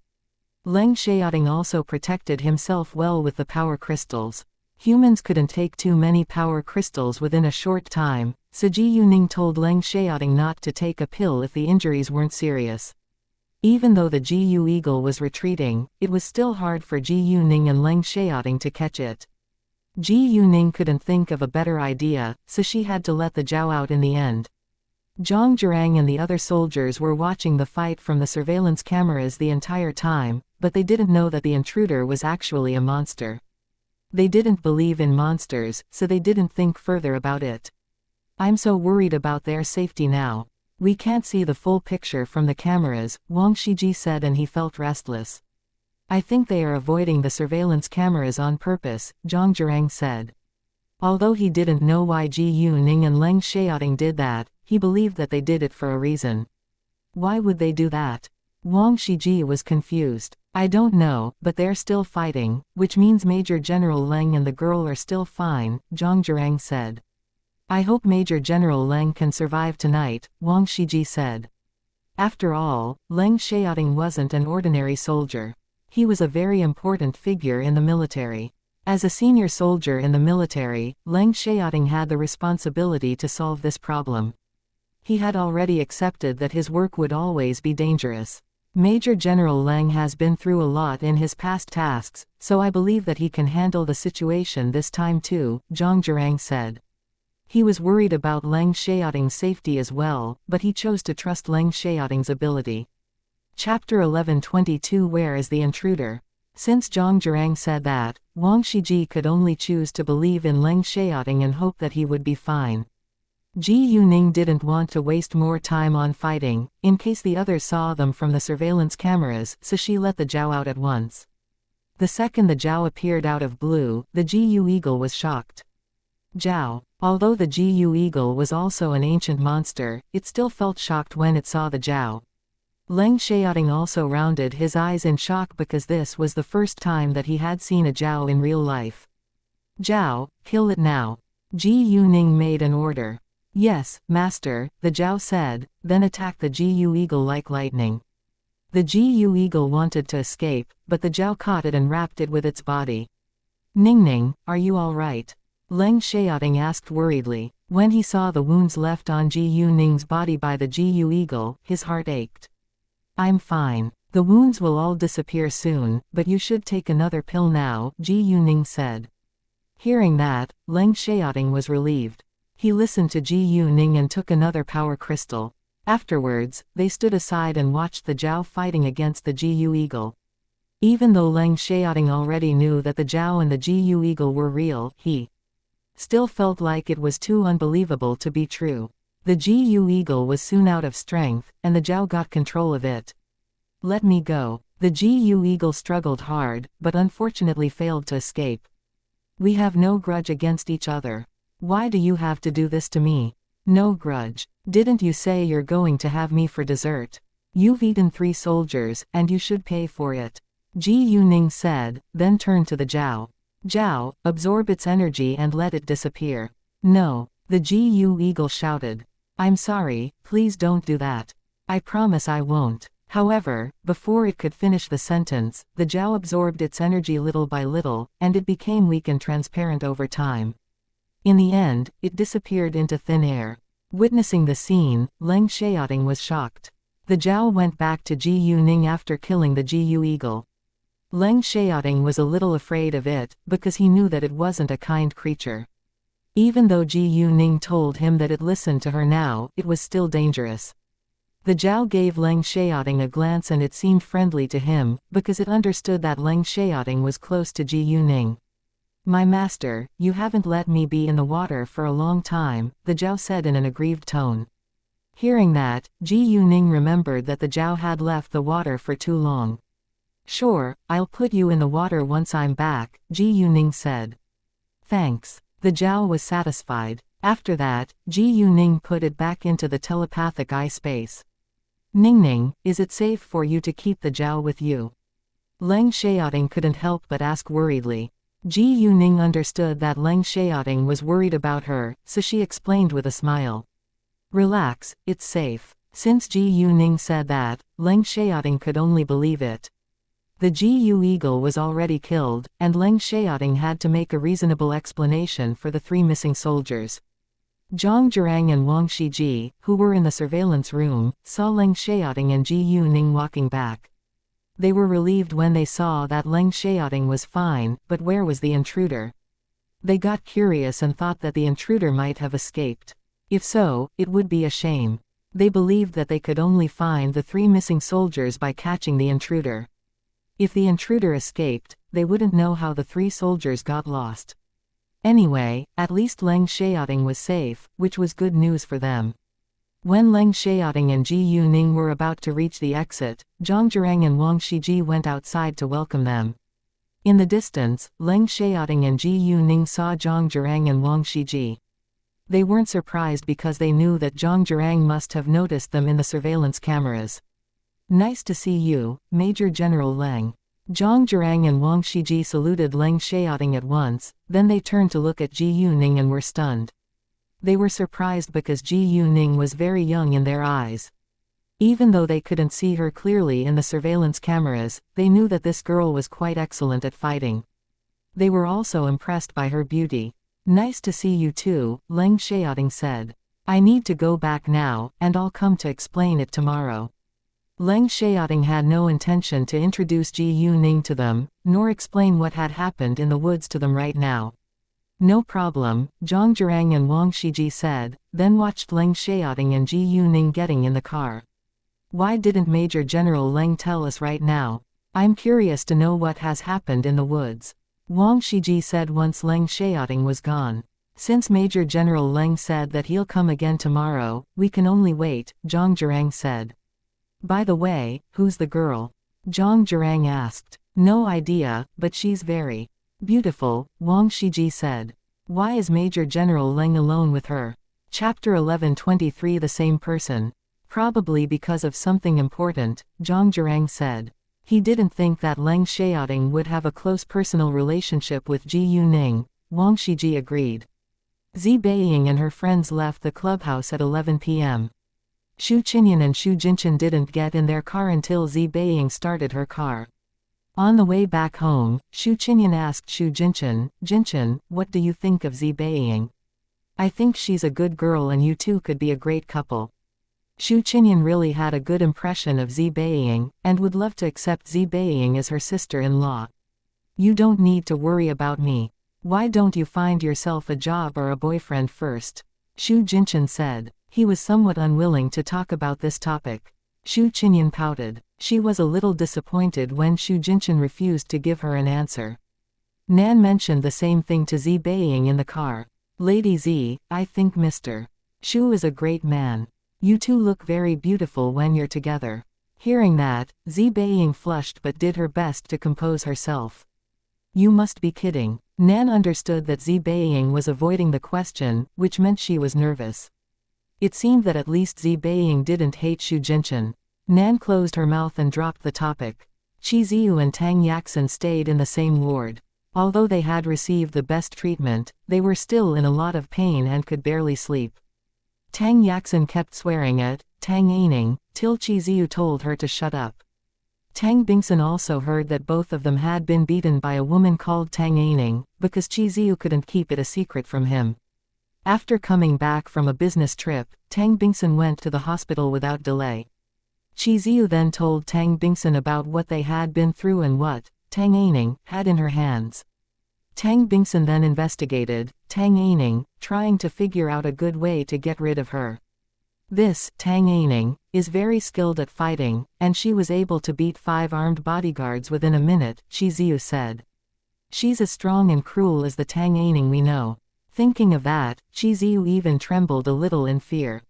Leng Xiaoting also protected himself well with the power crystals. Humans couldn't take too many power crystals within a short time, so Gu Ning told Leng Xiaoting not to take a pill if the injuries weren't serious. Even though the Gu eagle was retreating, it was still hard for Gu Ning and Leng Xiaoting to catch it. Gu Ning couldn't think of a better idea, so she had to let the Zhao out in the end. Zhang Jurang and the other soldiers were watching the fight from the surveillance cameras the entire time, but they didn't know that the intruder was actually a monster. They didn't believe in monsters, so they didn't think further about it. I'm so worried about their safety now. We can't see the full picture from the cameras, Wang Shiji said, and he felt restless. I think they are avoiding the surveillance cameras on purpose, Zhang Jurang said. Although he didn't know why Gu Ning and Leng Xiaoting did that, he believed that they did it for a reason. Why would they do that? Wang Shiji was confused. I don't know, but they're still fighting, which means Major General Leng and the girl are still fine, Zhang Zhirang said. I hope Major General Leng can survive tonight, Wang Shiji said. After all, Leng Xiaoting wasn't an ordinary soldier. He was a very important figure in the military. As a senior soldier in the military, Leng Xiaoting had the responsibility to solve this problem. He had already accepted that his work would always be dangerous. Major General Leng has been through a lot in his past tasks, so I believe that he can handle the situation this time too, Zhang Zhirang said. He was worried about Leng Xiaoting's safety as well, but he chose to trust Leng Xiaoting's ability. Chapter 11:22 Where is the intruder? Since Zhang Zhirang said that, Wang Shiji could only choose to believe in Leng Xiaoting and hope that he would be fine. Ji Yuning didn't want to waste more time on fighting, in case the others saw them from the surveillance cameras, so she let the Zhao out at once. The second the Zhao appeared out of blue, the Jiu Eagle was shocked. Zhao. Although the Jiu Eagle was also an ancient monster, it still felt shocked when it saw the Zhao. Leng Xiaoting also rounded his eyes in shock because this was the first time that he had seen a Zhao in real life. Zhao, kill it now. Ji Yuning made an order. Yes, master, the Zhao said, then attacked the Jiu Eagle like lightning. The Jiu Eagle wanted to escape, but the Zhao caught it and wrapped it with its body. Ningning, are you all right? Leng Xiaoting asked worriedly. When he saw the wounds left on Ji Yuning's body by the Jiu Eagle, his heart ached. I'm fine. The wounds will all disappear soon, but you should take another pill now, Ji Yuning said. Hearing that, Leng Xiaoting was relieved. He listened to Ji Yuning and took another power crystal. Afterwards, they stood aside and watched the Zhao fighting against the Jiu Eagle. Even though Leng Xiaoting already knew that the Zhao and the Jiu Eagle were real, he still felt like it was too unbelievable to be true. The Jiu Eagle was soon out of strength, and the Zhao got control of it. Let me go. The Jiu Eagle struggled hard, but unfortunately failed to escape. We have no grudge against each other. Why do you have to do this to me? No grudge. Didn't you say you're going to have me for dessert? You've eaten 3 soldiers, and you should pay for it. Ji Yuning said, then turned to the Zhao. Zhao, absorb its energy and let it disappear. No. The Jiu Eagle shouted. I'm sorry, please don't do that. I promise I won't. However, before it could finish the sentence, the Zhao absorbed its energy little by little, and it became weak and transparent over time. In the end, it disappeared into thin air. Witnessing the scene, Leng Xiaoting was shocked. The Zhao went back to Ji Yuning after killing the Jiu Eagle. Leng Xiaoting was a little afraid of it, because he knew that it wasn't a kind creature. Even though Ji Yuning told him that it listened to her now, it was still dangerous. The Zhao gave Leng Xiaoting a glance and it seemed friendly to him, because it understood that Leng Xiaoting was close to Ji Yuning. My master, you haven't let me be in the water for a long time, the Zhao said in an aggrieved tone. Hearing that, Ji Yuning remembered that the Zhao had left the water for too long. Sure, I'll put you in the water once I'm back, Ji Yuning said. Thanks. The Zhao was satisfied. After that, Ji Yuning put it back into the telepathic eye space. Ningning, is it safe for you to keep the Zhao with you? Leng Xiaoting couldn't help but ask worriedly. Ji Yuning understood that Leng Xiaoting was worried about her, so she explained with a smile. Relax, it's safe. Since Ji Yuning said that, Leng Xiaoting could only believe it. The Jiu Eagle was already killed, and Leng Xiaoting had to make a reasonable explanation for the 3 missing soldiers. Zhang Zhirang and Wang Shiji, who were in the surveillance room, saw Leng Xiaoting and Ji Yuning walking back. They were relieved when they saw that Leng Xiaoting was fine, but where was the intruder? They got curious and thought that the intruder might have escaped. If so, it would be a shame. They believed that they could only find the 3 missing soldiers by catching the intruder. If the intruder escaped, they wouldn't know how the 3 soldiers got lost. Anyway, at least Leng Xiaoting was safe, which was good news for them. When Leng Xiaoting and Ji Yuning were about to reach the exit, Zhang Zhirang and Wang Shiji went outside to welcome them. In the distance, Leng Xiaoting and Ji Yuning saw Zhang Zhirang and Wang Shiji. They weren't surprised because they knew that Zhang Zhirang must have noticed them in the surveillance cameras. Nice to see you, Major General Leng. Zhang Zhirang and Wang Shiji saluted Leng Xiaoting at once, then they turned to look at Ji Yuning and were stunned. They were surprised because Ji Yuning was very young in their eyes. Even though they couldn't see her clearly in the surveillance cameras, they knew that this girl was quite excellent at fighting. They were also impressed by her beauty. "Nice to see you too," Leng Xiaoting said. "I need to go back now, and I'll come to explain it tomorrow." Leng Xiaoting had no intention to introduce Ji Yuning to them, nor explain what had happened in the woods to them right now. "No problem," Zhang Zhirang and Wang Shiji said, then watched Leng Xiaoting and Ji Yuning getting in the car. "Why didn't Major General Leng tell us right now? I'm curious to know what has happened in the woods," Wang Shiji said once Leng Xiaoting was gone. "Since Major General Leng said that he'll come again tomorrow, we can only wait," Zhang Zhirang said. "By the way, who's the girl?" Zhang Zhirang asked. "No idea, but she's very beautiful," Wang Shiji said. "Why is Major General Leng alone with her?" Chapter 1123 The same person. "Probably because of something important," Zhang Zhirang said. He didn't think that Leng Xiaoting would have a close personal relationship with Ji Yuning. Wang Shiji agreed. Zi Beiying and her friends left the clubhouse at 11 p.m. Xu Qinyan and Xu Jinchen didn't get in their car until Zi Beiying started her car. On the way back home, Xu Qinyan asked Xu Jinchen, "Jinchen, what do you think of Zi Beiying? I think she's a good girl and you two could be a great couple." Xu Qinyan really had a good impression of Zi Beiying, and would love to accept Zi Beiying as her sister-in-law. "You don't need to worry about me. Why don't you find yourself a job or a boyfriend first?" Xu Jinchen said. He was somewhat unwilling to talk about this topic. Xu Qinyan pouted. She was a little disappointed when Xu Jinchen refused to give her an answer. Nan mentioned the same thing to Zi Beiying in the car. "Lady Zi, I think Mr. Xu is a great man. You two look very beautiful when you're together." Hearing that, Zi Beiying flushed but did her best to compose herself. "You must be kidding." Nan understood that Zi Beiying was avoiding the question, which meant she was nervous. It seemed that at least Zi Beiying didn't hate Xu Jinchen. Nan closed her mouth and dropped the topic. Qi Ziyu and Tang Yaxin stayed in the same ward. Although they had received the best treatment, they were still in a lot of pain and could barely sleep. Tang Yaxin kept swearing at Tang Aining, till Qi Ziyu told her to shut up. Tang Bingsun also heard that both of them had been beaten by a woman called Tang Aining, because Qi Ziyu couldn't keep it a secret from him. After coming back from a business trip, Tang Bingsun went to the hospital without delay. Qi Ziyu then told Tang Bingsun about what they had been through and what Tang Aining had in her hands. Tang Bingsun then investigated Tang Aining, trying to figure out a good way to get rid of her. This Tang Aining is very skilled at fighting, and she was able to beat 5 armed bodyguards within a minute, Qi Ziyu said. She's as strong and cruel as the Tang Aining we know. Thinking of that, Qi Ziyu even trembled a little in fear.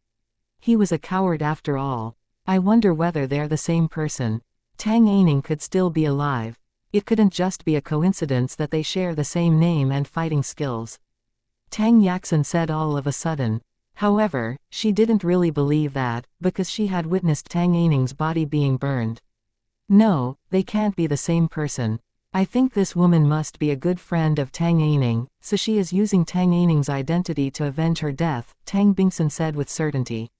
He was a coward after all. I wonder whether they're the same person. Tang Aining could still be alive. It couldn't just be a coincidence that they share the same name and fighting skills. Tang Yaxin said all of a sudden. However, she didn't really believe that, because she had witnessed Tang Aining's body being burned. No, they can't be the same person. I think this woman must be a good friend of Tang Aining, so she is using Tang Aining's identity to avenge her death, Tang Bingsun said with certainty.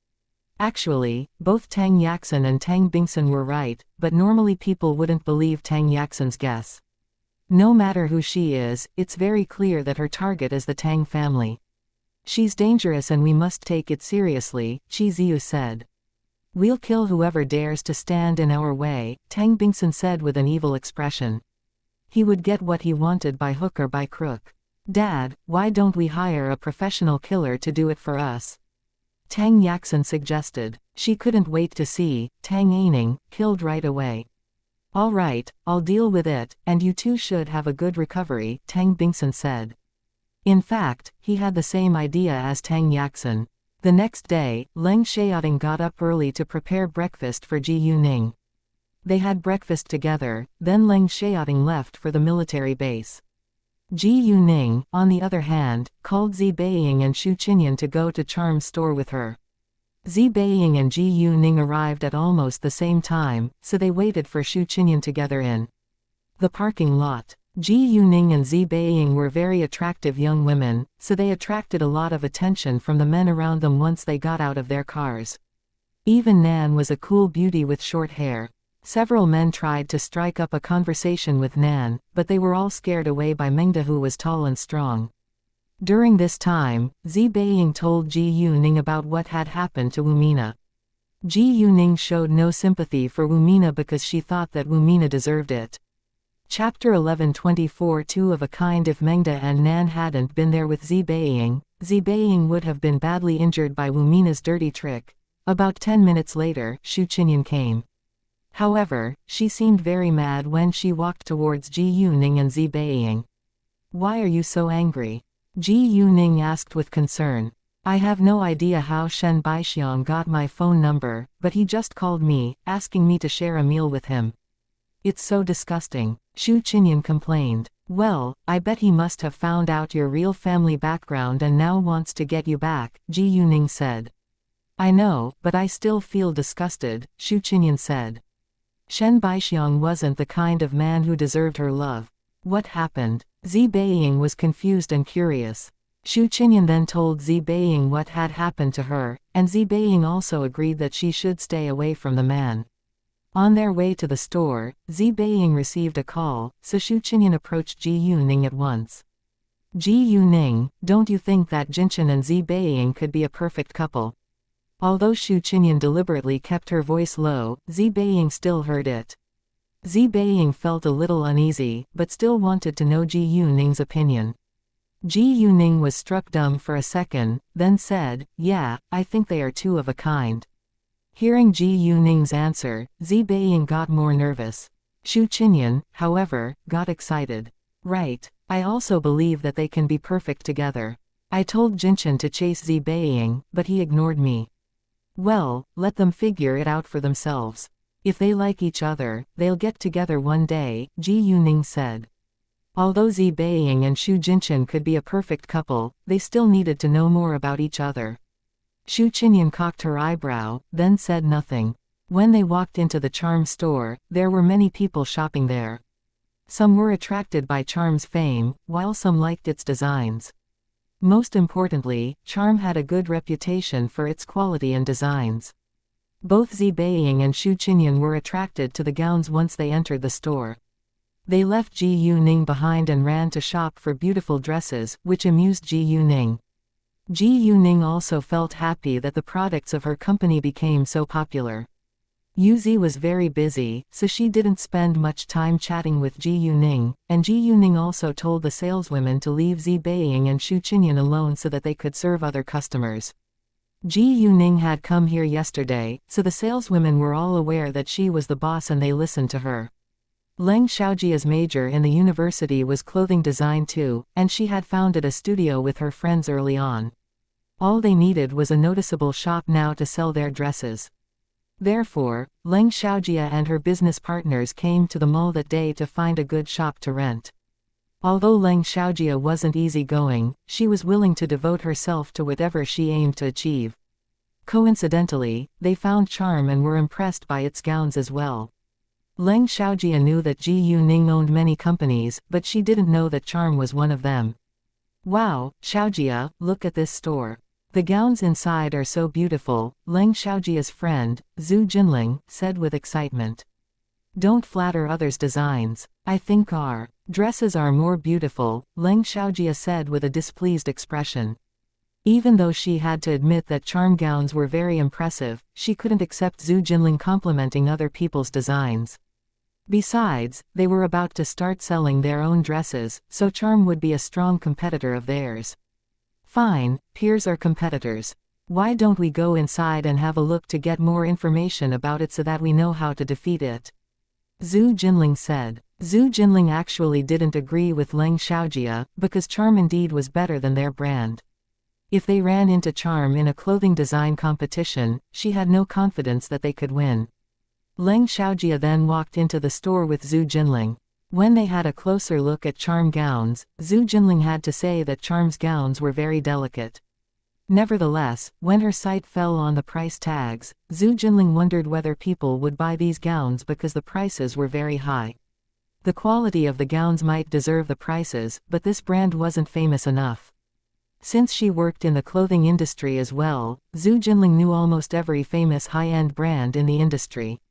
Actually, both Tang Yaxin and Tang Bingsun were right, but normally people wouldn't believe Tang Yaxin's guess. No matter who she is, it's very clear that her target is the Tang family. She's dangerous and we must take it seriously, Qi Ziyu said. We'll kill whoever dares to stand in our way, Tang Bingsun said with an evil expression. He would get what he wanted by hook or by crook. Dad, why don't we hire a professional killer to do it for us? Tang Yaxin suggested. She couldn't wait to see Tang Aining killed right away. All right, I'll deal with it, and you two should have a good recovery, Tang Bingsun said. In fact, he had the same idea as Tang Yaxin. The next day, Leng Xiaoting got up early to prepare breakfast for Ji Yuning. They had breakfast together, then Leng Xiaoting left for the military base. Ji Yuning, on the other hand, called Zi Beiying and Xu Qinyan to go to Charm's store with her. Zi Beiying and Ji Yuning arrived at almost the same time, so they waited for Xu Qinyan together in. The parking lot. Ji Yuning and Zi Beiying were very attractive young women, so they attracted a lot of attention from the men around them once they got out of their cars. Even Nan was a cool beauty with short hair. Several men tried to strike up a conversation with Nan, but they were all scared away by Mengda, who was tall and strong. During this time, Zi Beiying told Ji Yuning about what had happened to Wumina. Ji Yuning showed no sympathy for Wumina because she thought that Wumina deserved it. Chapter 11:24 Two of a kind. If Mengda and Nan hadn't been there with Zi Beiying would have been badly injured by Wumina's dirty trick. About 10 minutes later, Xu Qinyan came. However, she seemed very mad when she walked towards Ji Yuning and Zi Beiying. "Why are you so angry?" Ji Yuning asked with concern. "I have no idea how Shen Baixiang got my phone number, but he just called me, asking me to share a meal with him. It's so disgusting," Xu Qinyan complained. "Well, I bet he must have found out your real family background and now wants to get you back," Ji Yuning said. "I know, but I still feel disgusted," Xu Qinyan said. "Shen Baixiang wasn't the kind of man who deserved her love. What happened?" Zi Beiying was confused and curious. Xu Qinyan then told Zi Beiying what had happened to her, and Zi Beiying also agreed that she should stay away from the man. On their way to the store, Zi Beiying received a call, so Xu Qinyan approached Ji Yuning at once. "Ji Yuning, don't you think that Jinchen and Zi Beiying could be a perfect couple?" Although Xu Qinyan deliberately kept her voice low, Zi Beiying still heard it. Zi Beiying felt a little uneasy, but still wanted to know Ji Yuning's opinion. Ji Yuning was struck dumb for a second, then said, "Yeah, I think they are two of a kind." Hearing Ji Yuning's answer, Zi Beiying got more nervous. Xu Qinyan, however, got excited. "Right, I also believe that they can be perfect together. I told Jinchen to chase Zi Beiying, but he ignored me." "Well, let them figure it out for themselves. If they like each other, they'll get together one day," Ji Yuning said. Although Zi Beiying and Xu Jinchen could be a perfect couple, they still needed to know more about each other. Xu Qinyan cocked her eyebrow, then said nothing. When they walked into the charm store, there were many people shopping there. Some were attracted by Charm's fame, while some liked its designs. Most importantly, Charm had a good reputation for its quality and designs. Both Zi Beiying and Xu Qinyan were attracted to the gowns once they entered the store. They left Ji Yuning behind and ran to shop for beautiful dresses, which amused Ji Yuning. Ji Yuning also felt happy that the products of her company became so popular. Yuzi was very busy, so she didn't spend much time chatting with Ji Yuning, and Ji Yuning also told the saleswomen to leave Zi Beiying and Xu Qinyan alone so that they could serve other customers. Ji Yuning had come here yesterday, so the saleswomen were all aware that she was the boss and they listened to her. Leng Xiaojia's major in the university was clothing design too, and she had founded a studio with her friends early on. All they needed was a noticeable shop now to sell their dresses. Therefore, Leng Xiaojia and her business partners came to the mall that day to find a good shop to rent. Although Leng Xiaojia wasn't easygoing, she was willing to devote herself to whatever she aimed to achieve. Coincidentally, they found Charm and were impressed by its gowns as well. Leng Xiaojia knew that Ji Yuning owned many companies, but she didn't know that Charm was one of them. "Wow, Xiaojia, look at this store. The gowns inside are so beautiful," Leng Xiaojia's friend, Zhu Jinling, said with excitement. "Don't flatter others' designs. I think our dresses are more beautiful," Leng Xiaojia said with a displeased expression. Even though she had to admit that Charm gowns were very impressive, she couldn't accept Zhu Jinling complimenting other people's designs. Besides, they were about to start selling their own dresses, so Charm would be a strong competitor of theirs. "Fine, peers are competitors. Why don't we go inside and have a look to get more information about it so that we know how to defeat it?" Zhu Jinling said. Zhu Jinling actually didn't agree with Leng Xiaojia, because Charm indeed was better than their brand. If they ran into Charm in a clothing design competition, she had no confidence that they could win. Leng Xiaojia then walked into the store with Zhu Jinling. When they had a closer look at Charm gowns, Zhu Jinling had to say that Charm's gowns were very delicate. Nevertheless, when her sight fell on the price tags, Zhu Jinling wondered whether people would buy these gowns because the prices were very high. The quality of the gowns might deserve the prices, but this brand wasn't famous enough. Since she worked in the clothing industry as well, Zhu Jinling knew almost every famous high-end brand in the industry.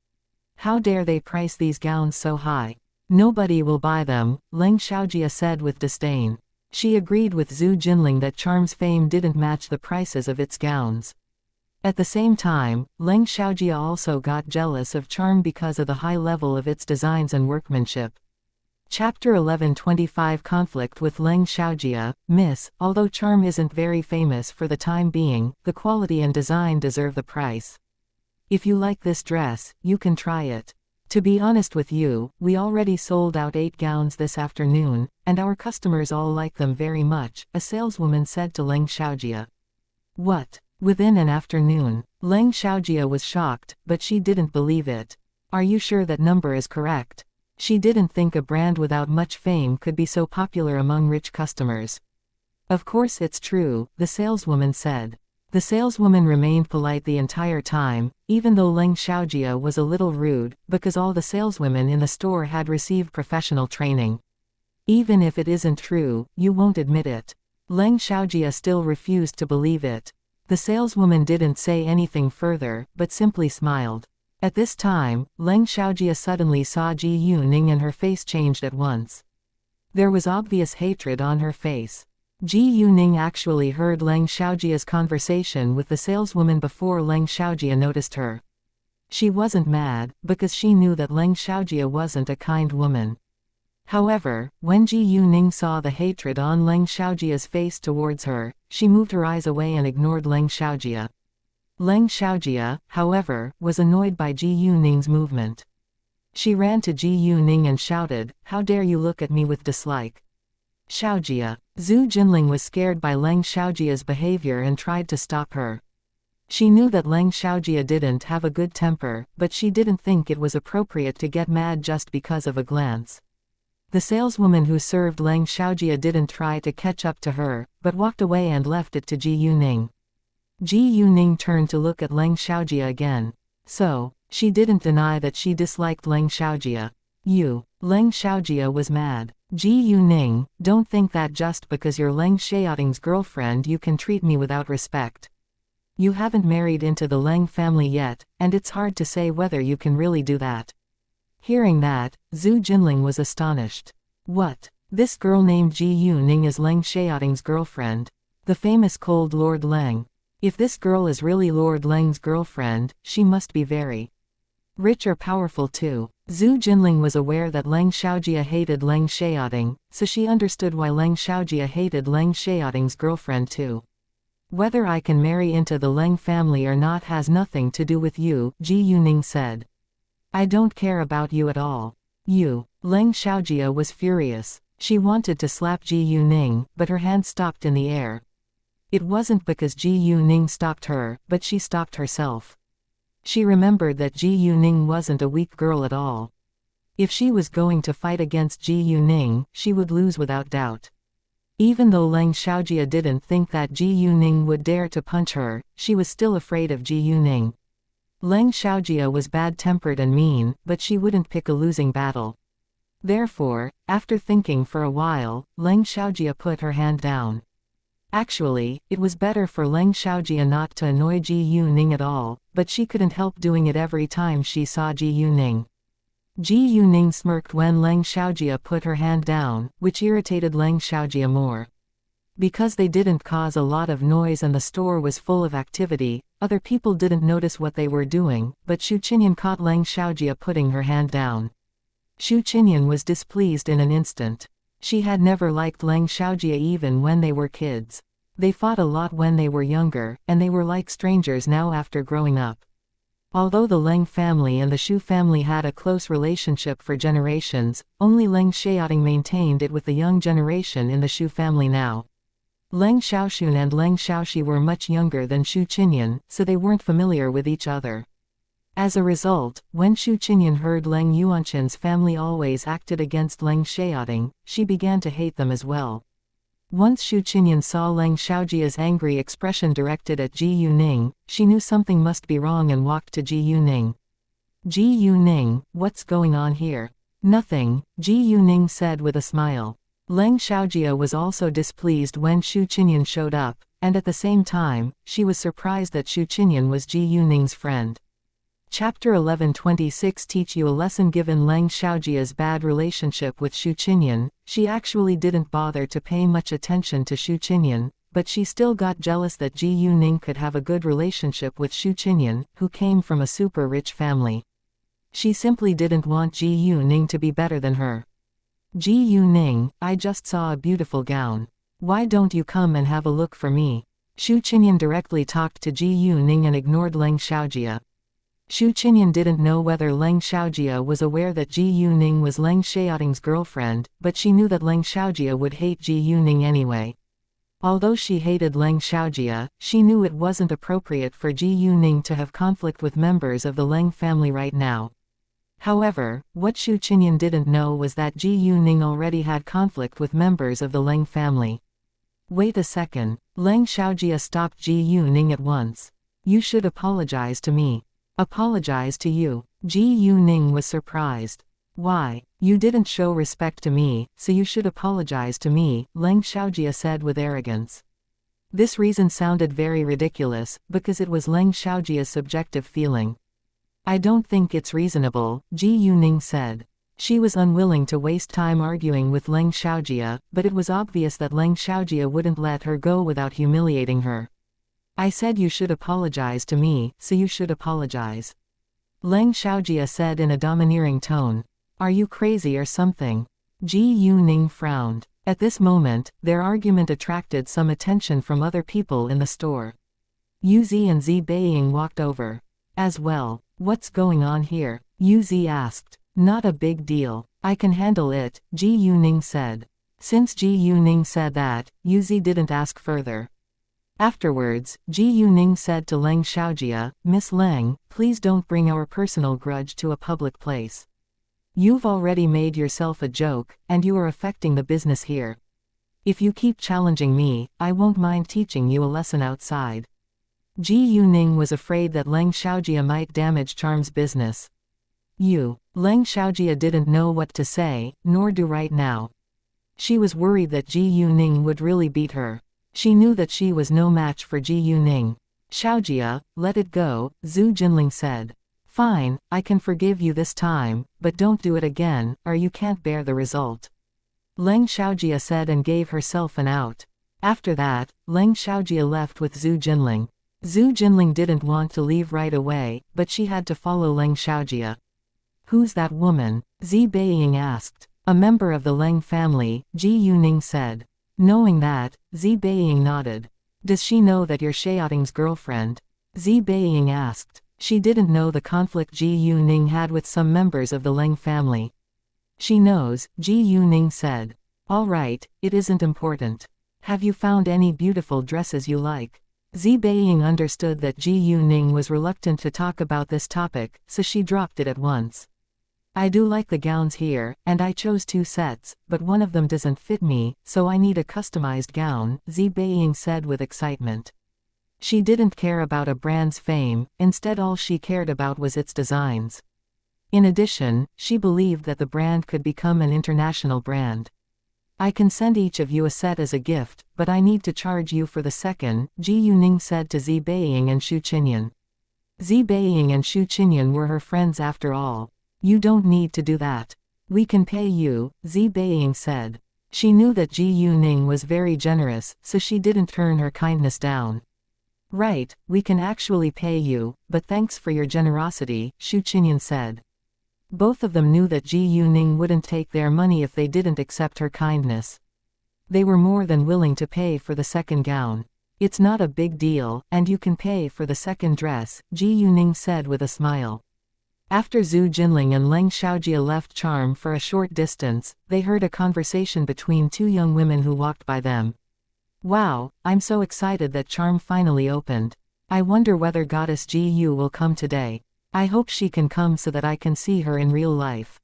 How dare they price these gowns so high? Nobody will buy them, Leng Xiaojia said with disdain. She agreed with Zhu Jinling that Charm's fame didn't match the prices of its gowns. At the same time, Leng Xiaojia also got jealous of Charm because of the high level of its designs and workmanship. Chapter 1125 Conflict with Leng Xiaojia. Miss, although Charm isn't very famous for the time being, the quality and design deserve the price. If you like this dress, you can try it. To be honest with you, we already sold out 8 gowns this afternoon, and our customers all like them very much, a saleswoman said to Leng Xiaojia. What? Within an afternoon? Leng Xiaojia was shocked, but she didn't believe it. Are you sure that number is correct? She didn't think a brand without much fame could be so popular among rich customers. Of course it's true, the saleswoman said. The saleswoman remained polite the entire time, even though Leng Xiaojia was a little rude, because all the saleswomen in the store had received professional training. Even if it isn't true, you won't admit it. Leng Xiaojia still refused to believe it. The saleswoman didn't say anything further, but simply smiled. At this time, Leng Xiaojia suddenly saw Ji Yuning and her face changed at once. There was obvious hatred on her face. Ji Yuning actually heard Leng Xiaojia's conversation with the saleswoman before Leng Xiaojia noticed her. She wasn't mad, because she knew that Leng Xiaojia wasn't a kind woman. However, when Ji Yuning saw the hatred on Leng Xiaojia's face towards her, she moved her eyes away and ignored Leng Xiaojia. Leng Xiaojia, however, was annoyed by Ji Yuning's movement. She ran to Ji Yuning and shouted, "How dare you look at me with dislike?" Xiaojia. Zhu Jinling was scared by Leng Xiaojia's behavior and tried to stop her. She knew that Leng Xiaojia didn't have a good temper, but she didn't think it was appropriate to get mad just because of a glance. The saleswoman who served Leng Xiaojia didn't try to catch up to her, but walked away and left it to Ji Yuning. Ji Yuning turned to look at Leng Xiaojia again. So, she didn't deny that she disliked Leng Xiaojia. Leng Xiaojia was mad. Ji Yuning, don't think that just because you're Leng Xiaoting's girlfriend you can treat me without respect. You haven't married into the Leng family yet, and it's hard to say whether you can really do that. Hearing that, Zhu Jinling was astonished. What? This girl named Ji Yuning is Leng Xiaoting's girlfriend? The famous cold Lord Leng. If this girl is really Lord Leng's girlfriend, she must be very rich or powerful too. Zhu Jinling was aware that Leng Xiaojia hated Leng Xiaoting, so she understood why Leng Xiaojia hated Leng Xiaoting's girlfriend too. Whether I can marry into the Leng family or not has nothing to do with you, Ji Yuning said. I don't care about you at all. Leng Xiaojia was furious. She wanted to slap Ji Yuning, but her hand stopped in the air. It wasn't because Ji Yuning stopped her, but she stopped herself. She remembered that Ji Yuning wasn't a weak girl at all. If she was going to fight against Ji Yuning, she would lose without doubt. Even though Leng Xiaojia didn't think that Ji Yuning would dare to punch her, she was still afraid of Ji Yuning. Leng Xiaojia was bad-tempered and mean, but she wouldn't pick a losing battle. Therefore, after thinking for a while, Leng Xiaojia put her hand down. Actually, it was better for Leng Xiaojia not to annoy Ji Yuning at all, but she couldn't help doing it every time she saw Ji Yuning. Ji Yuning smirked when Leng Xiaojia put her hand down, which irritated Leng Xiaojia more. Because they didn't cause a lot of noise and the store was full of activity, other people didn't notice what they were doing, but Shu Qinyan caught Leng Xiaojia putting her hand down. Shu Qinyan was displeased in an instant. She had never liked Leng Xiaojia even when they were kids. They fought a lot when they were younger, and they were like strangers now after growing up. Although the Leng family and the Shu family had a close relationship for generations, only Leng Xiaoting maintained it with the young generation in the Shu family now. Leng Xiaoxun and Leng Xiaoxi were much younger than Shu Qinyan, so they weren't familiar with each other. As a result, when Shu Qinyan heard Leng Yuanshan's family always acted against Leng Xiaoting, she began to hate them as well. Once Shu Qinyan saw Leng Xiaojia's angry expression directed at Ji Yuning, she knew something must be wrong and walked to Ji Yuning. Ji Yuning, what's going on here? Nothing, Ji Yuning said with a smile. Leng Xiaojia was also displeased when Xu Qinyan showed up, and at the same time, she was surprised that Xu Qinyan was Ji Yuning's friend. Chapter 1126 teach you a lesson. Given Leng Xiaojia's bad relationship with Xu Qinyan, she actually didn't bother to pay much attention to Xu Qinyan, but she still got jealous that Ji Yuning could have a good relationship with Xu Qinyan, who came from a super rich family. She simply didn't want Ji Yuning to be better than her. Ji Yuning, I just saw a beautiful gown. Why don't you come and have a look for me? Xu Qinyan directly talked to Ji Yuning and ignored Leng Xiaojia. Xu Qinyan didn't know whether Leng Xiaojia was aware that Ji Yuning was Leng Xiaoting's girlfriend, but she knew that Leng Xiaojia would hate Ji Yuning anyway. Although she hated Leng Xiaojia, she knew it wasn't appropriate for Ji Yuning to have conflict with members of the Leng family right now. However, what Xu Qinyan didn't know was that Ji Yuning already had conflict with members of the Leng family. Wait a second. Leng Xiaojia stopped Ji Yuning at once. You should apologize to me. Apologize to you. Ji Yuning was surprised. Why? You didn't show respect to me, so you should apologize to me, Leng Xiaojia said with arrogance. This reason sounded very ridiculous, because it was Leng Xiaojia's subjective feeling. I don't think it's reasonable, Ji Yuning said. She was unwilling to waste time arguing with Leng Xiaojia, but it was obvious that Leng Xiaojia wouldn't let her go without humiliating her. I said you should apologize to me, so you should apologize. Leng Xiaojia said in a domineering tone. Are you crazy or something? Ji Yuning frowned. At this moment, their argument attracted some attention from other people in the store. Yu Zi and Zi Beiying walked over. As well. What's going on here? Yu Zi asked. Not a big deal. I can handle it, Ji Yuning said. Since Ji Yuning said that, Yu Zi didn't ask further. Afterwards, Ji Yuning said to Leng Xiaojia, Miss Leng, please don't bring our personal grudge to a public place. You've already made yourself a joke, and you are affecting the business here. If you keep challenging me, I won't mind teaching you a lesson outside. Ji Yuning was afraid that Leng Xiaojia might damage Charm's business. Leng Xiaojia didn't know what to say, nor do right now. She was worried that Ji Yuning would really beat her. She knew that she was no match for Ji Yuning. Xiaojia, let it go, Zhu Jinling said. Fine, I can forgive you this time, but don't do it again, or you can't bear the result. Leng Xiaojia said and gave herself an out. After that, Leng Xiaojia left with Zhu Jinling. Zhu Jinling didn't want to leave right away, but she had to follow Leng Xiaojia. Who's that woman? Zi Beiying asked. A member of the Leng family, Ji Yuning said. Knowing that, Zi Beiying nodded. Does she know that you're Xiaoting's girlfriend? Zi Beiying asked. She didn't know the conflict Ji Yuning had with some members of the Leng family. She knows, Ji Yuning said. All right, it isn't important. Have you found any beautiful dresses you like? Zi Beiying understood that Ji Yuning was reluctant to talk about this topic, so she dropped it at once. I do like the gowns here, and I chose 2 sets, but one of them doesn't fit me, so I need a customized gown, Zi Beiying said with excitement. She didn't care about a brand's fame, instead all she cared about was its designs. In addition, she believed that the brand could become an international brand. I can send each of you a set as a gift, but I need to charge you for the second, Ji Yuning said to Zi Beiying and Xu Qinyan. Zi Beiying and Xu Qinyan were her friends after all. You don't need to do that. We can pay you, Zi Beiying said. She knew that Ji Yuning was very generous, so she didn't turn her kindness down. Right, we can actually pay you, but thanks for your generosity, Xu Qinyan said. Both of them knew that Ji Yuning wouldn't take their money if they didn't accept her kindness. They were more than willing to pay for the second gown. It's not a big deal, and you can pay for the second dress, Ji Yuning said with a smile. After Zhu Jinling and Leng Xiaojia left Charm for a short distance, they heard a conversation between 2 young women who walked by them. Wow, I'm so excited that Charm finally opened. I wonder whether Goddess Ji Yu will come today. I hope she can come so that I can see her in real life.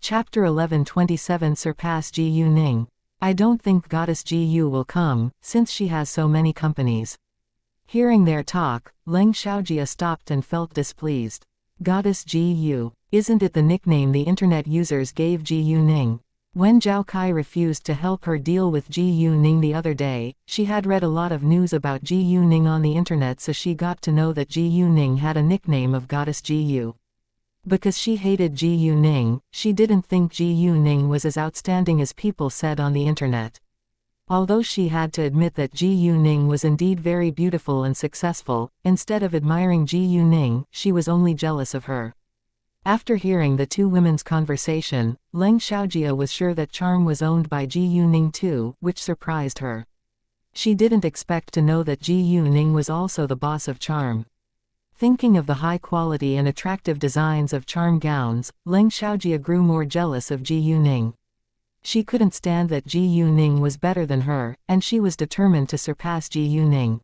Chapter 1127 Surpass Ji Yuning. I don't think Goddess Ji Yu will come, since she has so many companies. Hearing their talk, Leng Xiaojia stopped and felt displeased. Goddess Gu. Isn't it the nickname the internet users gave Ji Yuning? When Zhao Kai refused to help her deal with Ji Yuning the other day, she had read a lot of news about Ji Yuning on the internet, so she got to know that Ji Yuning had a nickname of Goddess Gu. Because she hated Ji Yuning, she didn't think Ji Yuning was as outstanding as people said on the internet. Although she had to admit that Ji Yuning was indeed very beautiful and successful, instead of admiring Ji Yuning, she was only jealous of her. After hearing the two women's conversation, Leng Xiaojia was sure that Charm was owned by Ji Yuning too, which surprised her. She didn't expect to know that Ji Yuning was also the boss of Charm. Thinking of the high quality and attractive designs of Charm gowns, Leng Xiaojia grew more jealous of Ji Yuning. She couldn't stand that Ji Yuning was better than her, and she was determined to surpass Ji Yuning.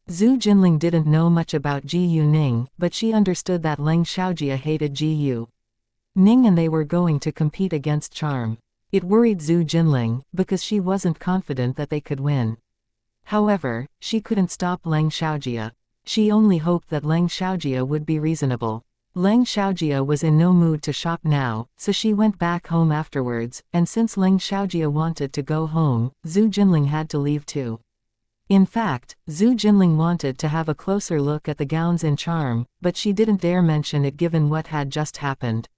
Zhu Jinling didn't know much about Ji Yuning, but she understood that Leng Xiaojia hated Ji Yuning and they were going to compete against Charm. It worried Zhu Jinling, because she wasn't confident that they could win. However, she couldn't stop Leng Xiaojia. She only hoped that Leng Xiaojia would be reasonable. Leng Xiaojia was in no mood to shop now, so she went back home afterwards, and since Leng Xiaojia wanted to go home, Zhu Jinling had to leave too. In fact, Zhu Jinling wanted to have a closer look at the gowns in Charm, but she didn't dare mention it given what had just happened.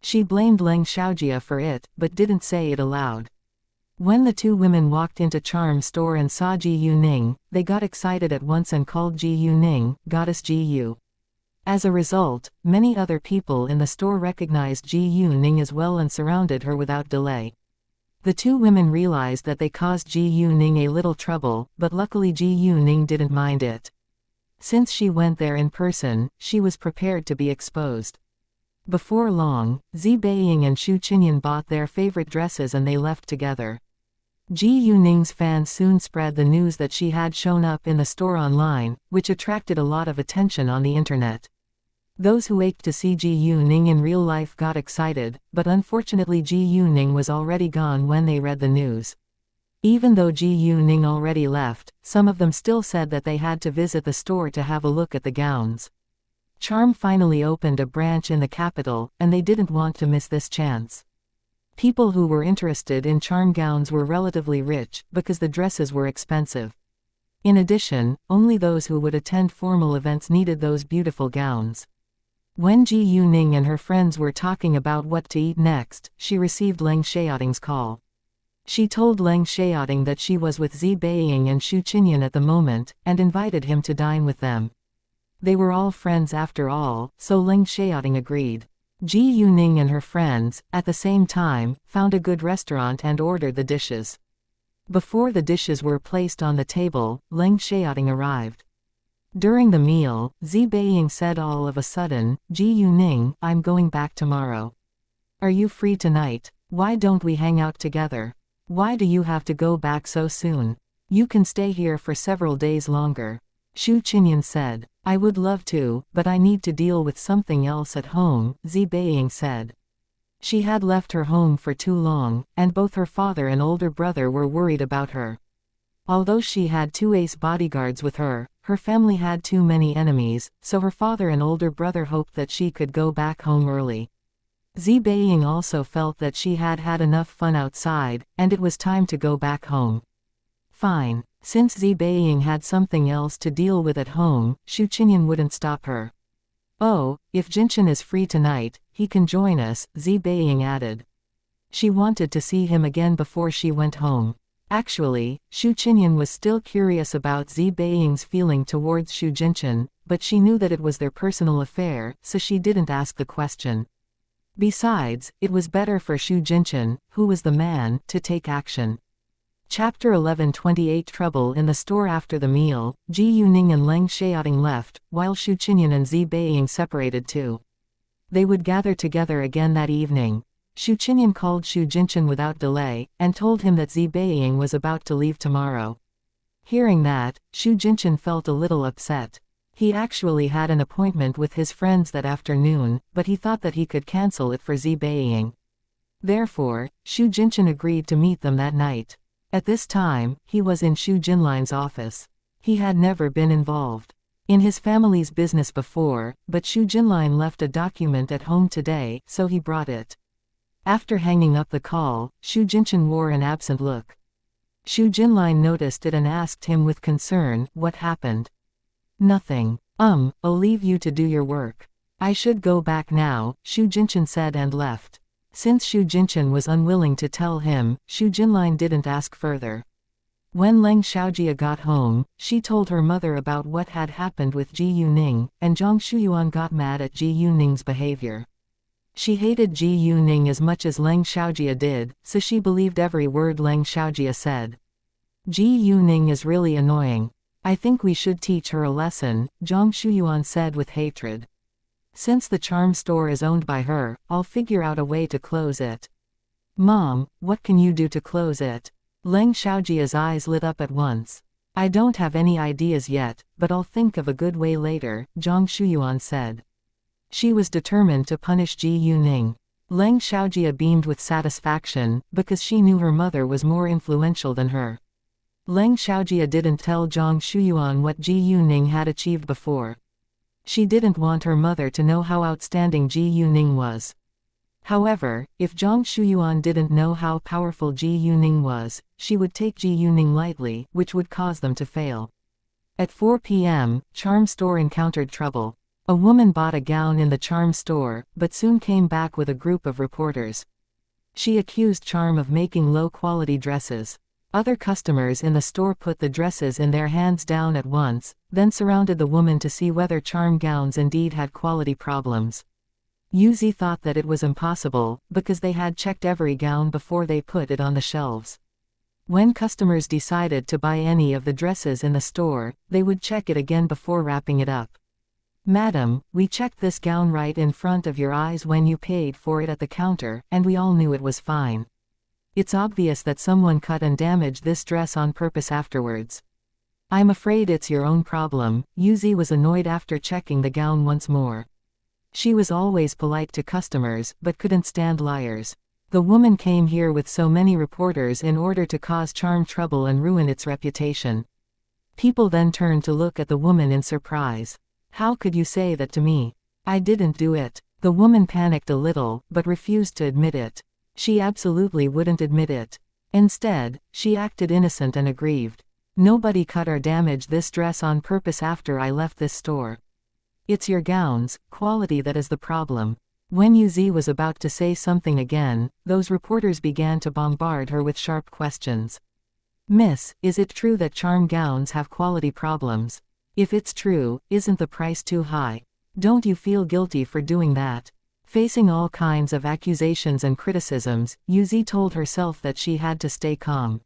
She blamed Leng Xiaojia for it, but didn't say it aloud. When the two women walked into Charm's store and saw Ji Yuning, they got excited at once and called Ji Yuning Goddess Gu. As a result, many other people in the store recognized Ji Yuning as well and surrounded her without delay. The two women realized that they caused Ji Yuning a little trouble, but luckily Ji Yuning didn't mind it. Since she went there in person, she was prepared to be exposed. Before long, Zi Beiying and Xu Qinyan bought their favorite dresses and they left together. Ji Yuning's fans soon spread the news that she had shown up in the store online, which attracted a lot of attention on the internet. Those who ached to see Ji Yuning in real life got excited, but unfortunately Ji Yuning was already gone when they read the news. Even though Ji Yuning already left, some of them still said that they had to visit the store to have a look at the gowns. Charm finally opened a branch in the capital, and they didn't want to miss this chance. People who were interested in Charm gowns were relatively rich, because the dresses were expensive. In addition, only those who would attend formal events needed those beautiful gowns. When Ji Yuning and her friends were talking about what to eat next, she received Leng Xiaoting's call. She told Leng Xiaoting that she was with Zi Beiying and Xu Qinyan at the moment, and invited him to dine with them. They were all friends after all, so Leng Xiaoting agreed. Ji Yuning and her friends, at the same time, found a good restaurant and ordered the dishes. Before the dishes were placed on the table, Leng Xiaoting arrived. During the meal, Zi Beiying said all of a sudden, "Ji Yuning, I'm going back tomorrow. Are you free tonight? Why don't we hang out together? Why do you have to go back so soon? You can stay here for several days longer." Xu Qinyan said, "I would love to, but I need to deal with something else at home," Zi Beiying said. She had left her home for too long, and both her father and older brother were worried about her. Although she had two ace bodyguards with her, her family had too many enemies, so her father and older brother hoped that she could go back home early. Zi Beiying also felt that she had had enough fun outside, and it was time to go back home. Fine. Since Zi Beiying had something else to deal with at home, Xu Qinyan wouldn't stop her. "Oh, if Jinshan is free tonight, he can join us," Zi Beiying added. She wanted to see him again before she went home. Actually, Xu Qinyan was still curious about Zi Beiying's feeling towards Xu Jinshan, but she knew that it was their personal affair, so she didn't ask the question. Besides, it was better for Xu Jinshan, who was the man, to take action. Chapter 11:28 Trouble in the store. After the meal, Ji Yuning and Leng Xiaoting left, while Xu Qinyan and Zi Beiying separated too. They would gather together again that evening. Xu Qinyan called Xu Jinshan without delay, and told him that Zi Beiying was about to leave tomorrow. Hearing that, Xu Jinshan felt a little upset. He actually had an appointment with his friends that afternoon, but he thought that he could cancel it for Zi Beiying. Therefore, Xu Jinshan agreed to meet them that night. At this time, he was in Xu Jinline's office. He had never been involved. in his family's business before, but Xu Jinlin left a document at home today, so he brought it. After hanging up the call, Xu Jinchen wore an absent look. Xu Jinlin noticed it and asked him with concern, "What happened?" "Nothing. I'll leave you to do your work." "I should go back now," Xu Jinchen said and left. Since Xu Jinchen was unwilling to tell him, Xu Jinlin didn't ask further. When Leng Xiaojia got home, she told her mother about what had happened with Ji Yuning, and Zhang Shuyuan got mad at Ji Yuning's behavior. She hated Ji Yuning as much as Leng Xiaojia did, so she believed every word Leng Xiaojia said. Ji Yuning is really annoying. I think we should teach her a lesson, Zhang Shuyuan said with hatred. Since the charm store is owned by her, I'll figure out a way to close it. Mom, what can you do to close it? Leng Xiaojia's eyes lit up at once. I don't have any ideas yet, but I'll think of a good way later, Zhang Shuyuan said. She was determined to punish Ji Yuning. Leng Xiaojia beamed with satisfaction, because she knew her mother was more influential than her. Leng Xiaojia didn't tell Zhang Shuyuan what Ji Yuning had achieved before. She didn't want her mother to know how outstanding Ji Yuning was. However, if Zhang Shuyuan didn't know how powerful Ji Yuning was, she would take Ji Yuning lightly, which would cause them to fail. At 4 p.m., charm store encountered trouble. A woman bought a gown in the charm store, but soon came back with a group of reporters. She accused Charm of making low-quality dresses. Other customers in the store put the dresses in their hands down at once, then surrounded the woman to see whether Charm gowns indeed had quality problems. Yuzi thought that it was impossible, because they had checked every gown before they put it on the shelves. When customers decided to buy any of the dresses in the store, they would check it again before wrapping it up. Madam, we checked this gown right in front of your eyes when you paid for it at the counter, and we all knew it was fine. It's obvious that someone cut and damaged this dress on purpose afterwards. I'm afraid it's your own problem. Yuzi was annoyed after checking the gown once more. She was always polite to customers, but couldn't stand liars. The woman came here with so many reporters in order to cause Charm trouble and ruin its reputation. People then turned to look at the woman in surprise. How could you say that to me? I didn't do it. The woman panicked a little, but refused to admit it. She absolutely wouldn't admit it. Instead, she acted innocent and aggrieved. Nobody cut or damaged this dress on purpose after I left this store. It's your gown's quality that is the problem. When Yuzi was about to say something again, those reporters began to bombard her with sharp questions. Miss, is it true that charm gowns have quality problems? If it's true, isn't the price too high? Don't you feel guilty for doing that? Facing all kinds of accusations and criticisms, Yuzi told herself that she had to stay calm.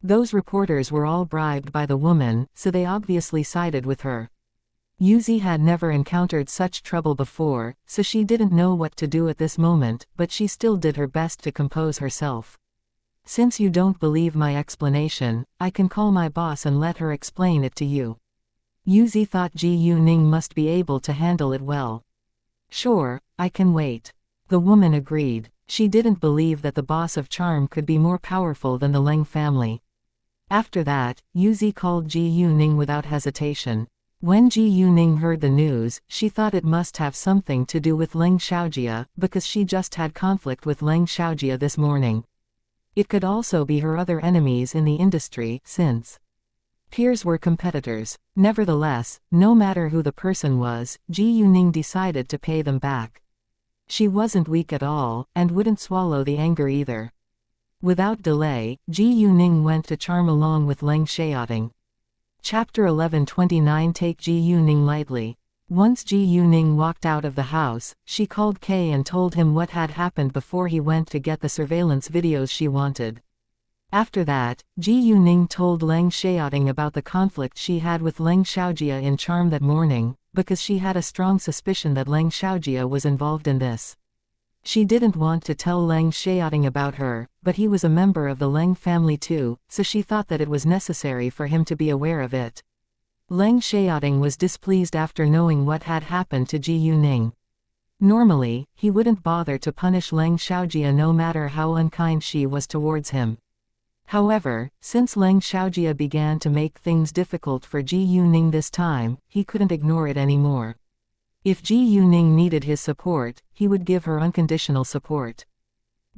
Those reporters were all bribed by the woman, so they obviously sided with her. Yuzi had never encountered such trouble before, so she didn't know what to do at this moment, but she still did her best to compose herself. Since you don't believe my explanation, I can call my boss and let her explain it to you. Yuzi thought Ji Yuning must be able to handle it well. Sure, I can wait. The woman agreed. She didn't believe that the boss of Charm could be more powerful than the Leng family. After that, Yuzi called Ji Yuning without hesitation. When Ji Yuning heard the news, she thought it must have something to do with Leng Xiaojia, because she just had conflict with Leng Xiaojia this morning. It could also be her other enemies in the industry, since peers were competitors. Nevertheless, no matter who the person was, Ji Yuning decided to pay them back. She wasn't weak at all, and wouldn't swallow the anger either. Without delay, Ji Yuning went to Charm along with Leng Xiaoting. Chapter 11:29 Take Ji Yuning lightly. Once Ji Yuning walked out of the house, she called Kay and told him what had happened before he went to get the surveillance videos she wanted. After that, Ji Yuning told Leng Xiaoting about the conflict she had with Leng Xiaojia in Charm that morning, because she had a strong suspicion that Leng Xiaojia was involved in this. She didn't want to tell Leng Xiaoting about her, but he was a member of the Leng family too, so she thought that it was necessary for him to be aware of it. Leng Xiaoting was displeased after knowing what had happened to Ji Yuning. Normally, he wouldn't bother to punish Leng Xiaojia no matter how unkind she was towards him. However, since Leng Xiaojia began to make things difficult for Ji Yuning this time, he couldn't ignore it anymore. If Ji Yuning needed his support, he would give her unconditional support.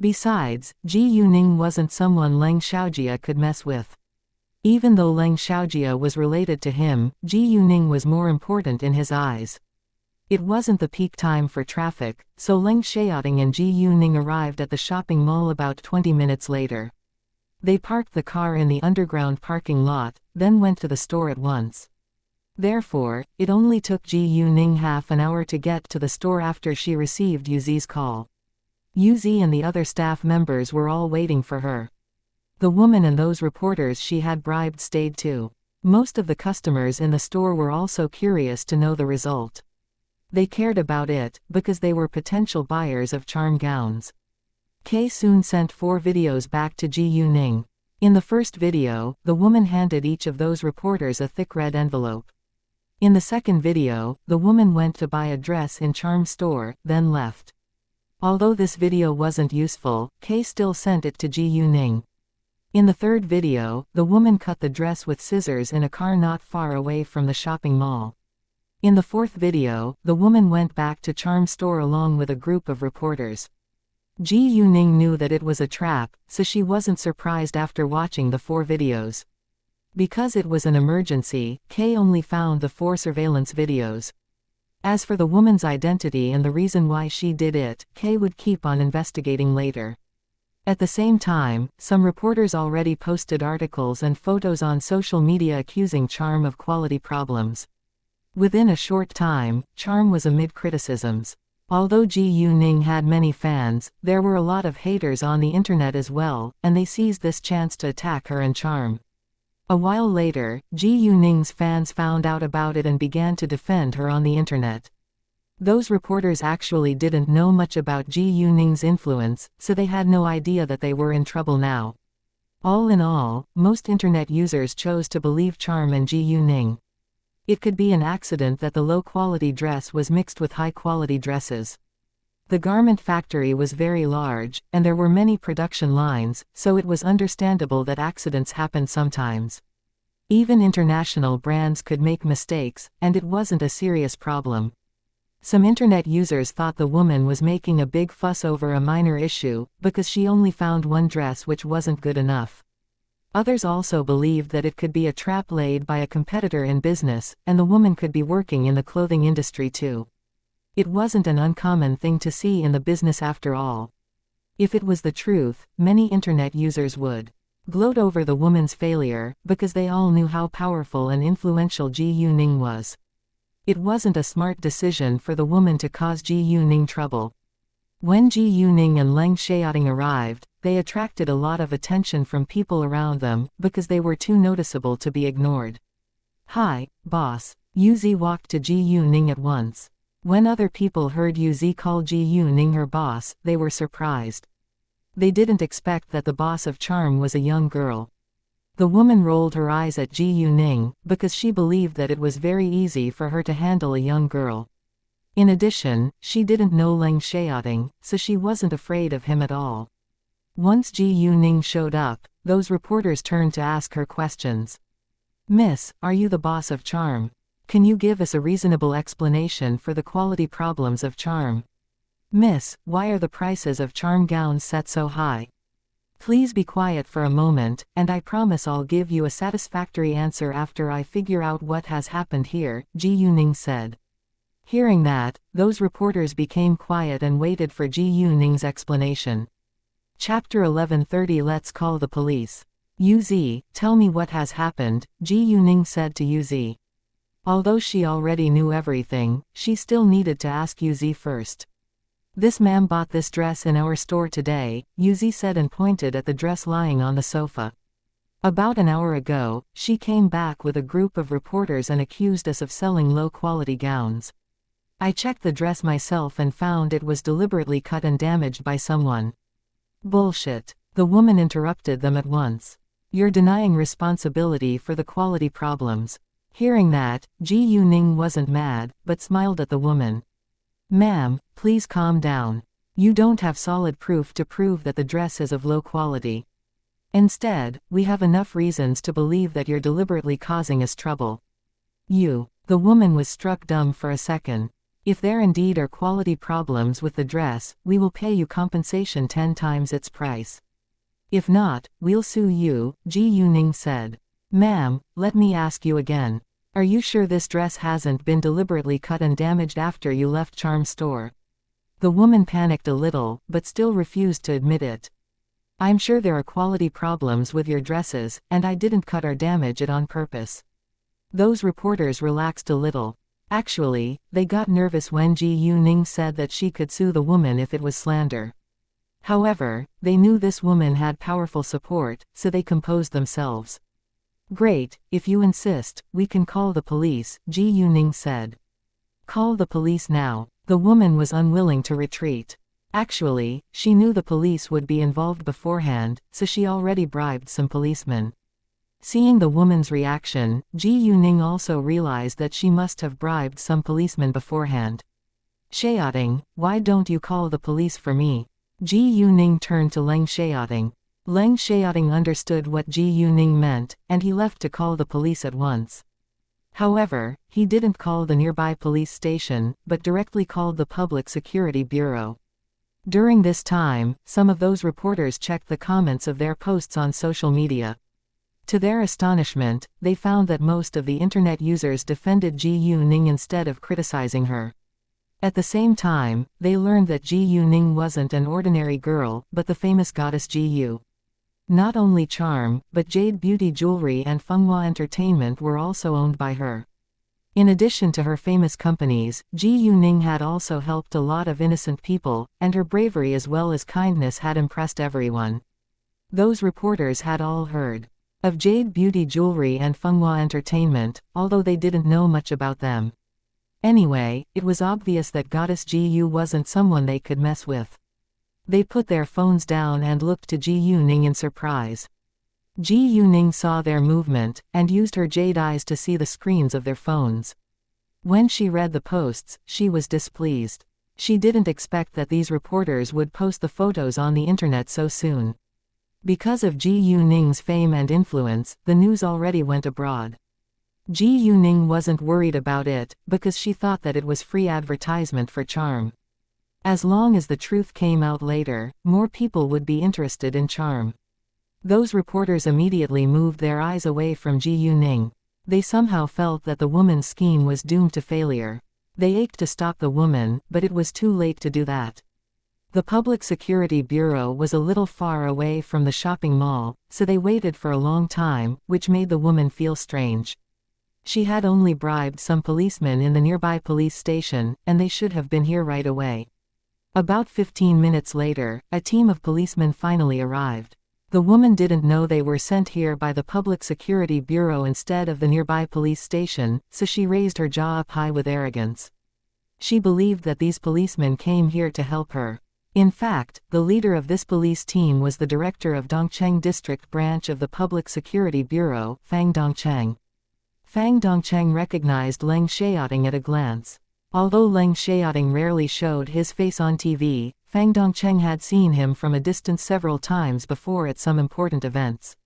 Besides, Ji Yuning wasn't someone Leng Xiaojia could mess with. Even though Leng Xiaojia was related to him, Ji Yuning was more important in his eyes. It wasn't the peak time for traffic, so Leng Xiaoting and Ji Yuning arrived at the shopping mall about 20 minutes later. They parked the car in the underground parking lot, then went to the store at once. Therefore, it only took Ji Yuning half an hour to get to the store after she received Yuzi's call. Yuzi and the other staff members were all waiting for her. The woman and those reporters she had bribed stayed too. Most of the customers in the store were also curious to know the result. They cared about it, because they were potential buyers of charm gowns. Kay soon sent 4 videos back to Ji Yuning. In the first video, the woman handed each of those reporters a thick red envelope. In the second video, the woman went to buy a dress in charm store, then left. Although this video wasn't useful, Kay still sent it to Ji Yuning. In the third video, the woman cut the dress with scissors in a car not far away from the shopping mall. In the fourth video, the woman went back to charm store along with a group of reporters. Ji Yuning knew that it was a trap, so she wasn't surprised after watching the 4 videos. Because it was an emergency, Kay only found the 4 surveillance videos. As for the woman's identity and the reason why she did it, Kay would keep on investigating later. At the same time, some reporters already posted articles and photos on social media accusing Charm of quality problems. Within a short time, Charm was amid criticisms. Although Ji Yuning had many fans, there were a lot of haters on the internet as well, and they seized this chance to attack her and Charm. A while later, Ji Yuning's fans found out about it and began to defend her on the internet. Those reporters actually didn't know much about Ji Yuning's influence, so they had no idea that they were in trouble now. All in all, most internet users chose to believe Charm and Ji Yuning. It could be an accident that the low-quality dress was mixed with high-quality dresses. The garment factory was very large, and there were many production lines, so it was understandable that accidents happened sometimes. Even international brands could make mistakes, and it wasn't a serious problem. Some internet users thought the woman was making a big fuss over a minor issue, because she only found one dress which wasn't good enough. Others also believed that it could be a trap laid by a competitor in business, and the woman could be working in the clothing industry too. It wasn't an uncommon thing to see in the business after all. If it was the truth, many internet users would gloat over the woman's failure, because they all knew how powerful and influential Ji Yuning was. It wasn't a smart decision for the woman to cause Ji Yuning trouble. When Ji Yuning and Leng Xiaoting arrived, they attracted a lot of attention from people around them, because they were too noticeable to be ignored. "Hi, boss." Yuzi walked to Ji Yuning at once. When other people heard Yuzi call Ji Yuning her boss, they were surprised. They didn't expect that the boss of Charm was a young girl. The woman rolled her eyes at Ji Yuning, because she believed that it was very easy for her to handle a young girl. In addition, she didn't know Leng Xiaoting, so she wasn't afraid of him at all. Once Ji Yuning showed up, those reporters turned to ask her questions. "Miss, are you the boss of Charm? Can you give us a reasonable explanation for the quality problems of Charm? Miss, why are the prices of Charm gowns set so high? Please be quiet for a moment, and I promise I'll give you a satisfactory answer after I figure out what has happened here," Ji Yuning said. Hearing that, those reporters became quiet and waited for Ji Yuning's explanation. Chapter 11:30 Let's call the police. "Yuzi, tell me what has happened," Ji Yuning said to Yuzi. Although she already knew everything, she still needed to ask Yuzi first. "This ma'am bought this dress in our store today," Yuzi said and pointed at the dress lying on the sofa. "About an hour ago, she came back with a group of reporters and accused us of selling low-quality gowns. I checked the dress myself and found it was deliberately cut and damaged by someone." "Bullshit." The woman interrupted them at once. "You're denying responsibility for the quality problems." Hearing that, Ji Yuning wasn't mad, but smiled at the woman. "Ma'am, please calm down. You don't have solid proof to prove that the dress is of low quality. Instead, we have enough reasons to believe that you're deliberately causing us trouble. The woman was struck dumb for a second. If there indeed are quality problems with the dress, we will pay you compensation 10 times its price. If not, we'll sue you, Ji Yuning said. Ma'am, let me ask you again. Are you sure this dress hasn't been deliberately cut and damaged after you left Charm store? The woman panicked a little, but still refused to admit it. I'm sure there are quality problems with your dresses, and I didn't cut or damage it on purpose. Those reporters relaxed a little. Actually, they got nervous when Ji Yuning said that she could sue the woman if it was slander. However, they knew this woman had powerful support, so they composed themselves. Great, if you insist, we can call the police, Ji Yuning said. Call the police now. The woman was unwilling to retreat. Actually, she knew the police would be involved beforehand, so she already bribed some policemen. Seeing the woman's reaction, Ji Yuning also realized that she must have bribed some policemen beforehand. Xiaoting, why don't you call the police for me? Ji Yuning turned to Leng Xiaoting. Leng Xiaoting understood what Ji Yuning meant, and he left to call the police at once. However, he didn't call the nearby police station, but directly called the Public Security Bureau. During this time, some of those reporters checked the comments of their posts on social media. To their astonishment, they found that most of the internet users defended Ji Yuning instead of criticizing her. At the same time, they learned that Ji Yuning wasn't an ordinary girl, but the famous goddess Ji Yu. Not only Charm, but Jade Beauty Jewelry and Fenghua Entertainment were also owned by her. In addition to her famous companies, Ji Yuning had also helped a lot of innocent people, and her bravery as well as kindness had impressed everyone. Those reporters had all heard of Jade Beauty Jewelry and Fenghua Entertainment, although they didn't know much about them. Anyway, it was obvious that Goddess Ji Yu wasn't someone they could mess with. They put their phones down and looked to Ji Yuning in surprise. Ji Yuning saw their movement, and used her jade eyes to see the screens of their phones. When she read the posts, she was displeased. She didn't expect that these reporters would post the photos on the internet so soon. Because of Ji Yuning's fame and influence, the news already went abroad. Ji Yuning wasn't worried about it, because she thought that it was free advertisement for Charm. As long as the truth came out later, more people would be interested in Charm. Those reporters immediately moved their eyes away from Ji Yuning. They somehow felt that the woman's scheme was doomed to failure. They ached to stop the woman, but it was too late to do that. The Public Security Bureau was a little far away from the shopping mall, so they waited for a long time, which made the woman feel strange. She had only bribed some policemen in the nearby police station, and they should have been here right away. About 15 minutes later, a team of policemen finally arrived. The woman didn't know they were sent here by the Public Security Bureau instead of the nearby police station, so she raised her jaw up high with arrogance. She believed that these policemen came here to help her. In fact, the leader of this police team was the director of Dongcheng District Branch of the Public Security Bureau, Fang Dongcheng. Fang Dongcheng recognized Leng Xiaoting at a glance. Although Leng Xiaoting rarely showed his face on TV, Fang Dongcheng had seen him from a distance several times before at some important events.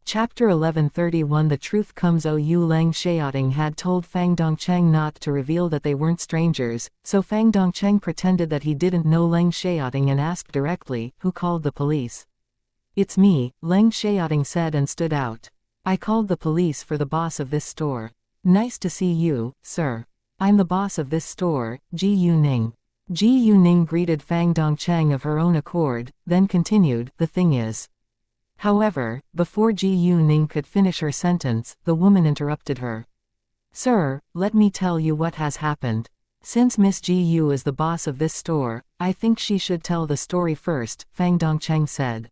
Chapter 1131 The Truth Comes Ou Leng Xiaoting had told Fang Dongcheng not to reveal that they weren't strangers, so Fang Dongcheng pretended that he didn't know Leng Xiaoting and asked directly, "Who called the police?" "It's me," Leng Xiaoting said and stood out. "I called the police for the boss of this store." "Nice to see you, sir. I'm the boss of this store, Ji Yuning." Ji Yuning greeted Fang Dongcheng of her own accord, then continued, "The thing is." However, before Ji Yuning could finish her sentence, the woman interrupted her. "Sir, let me tell you what has happened. Since Miss Ji Yu is the boss of this store, I think she should tell the story first," Fang Dongcheng said.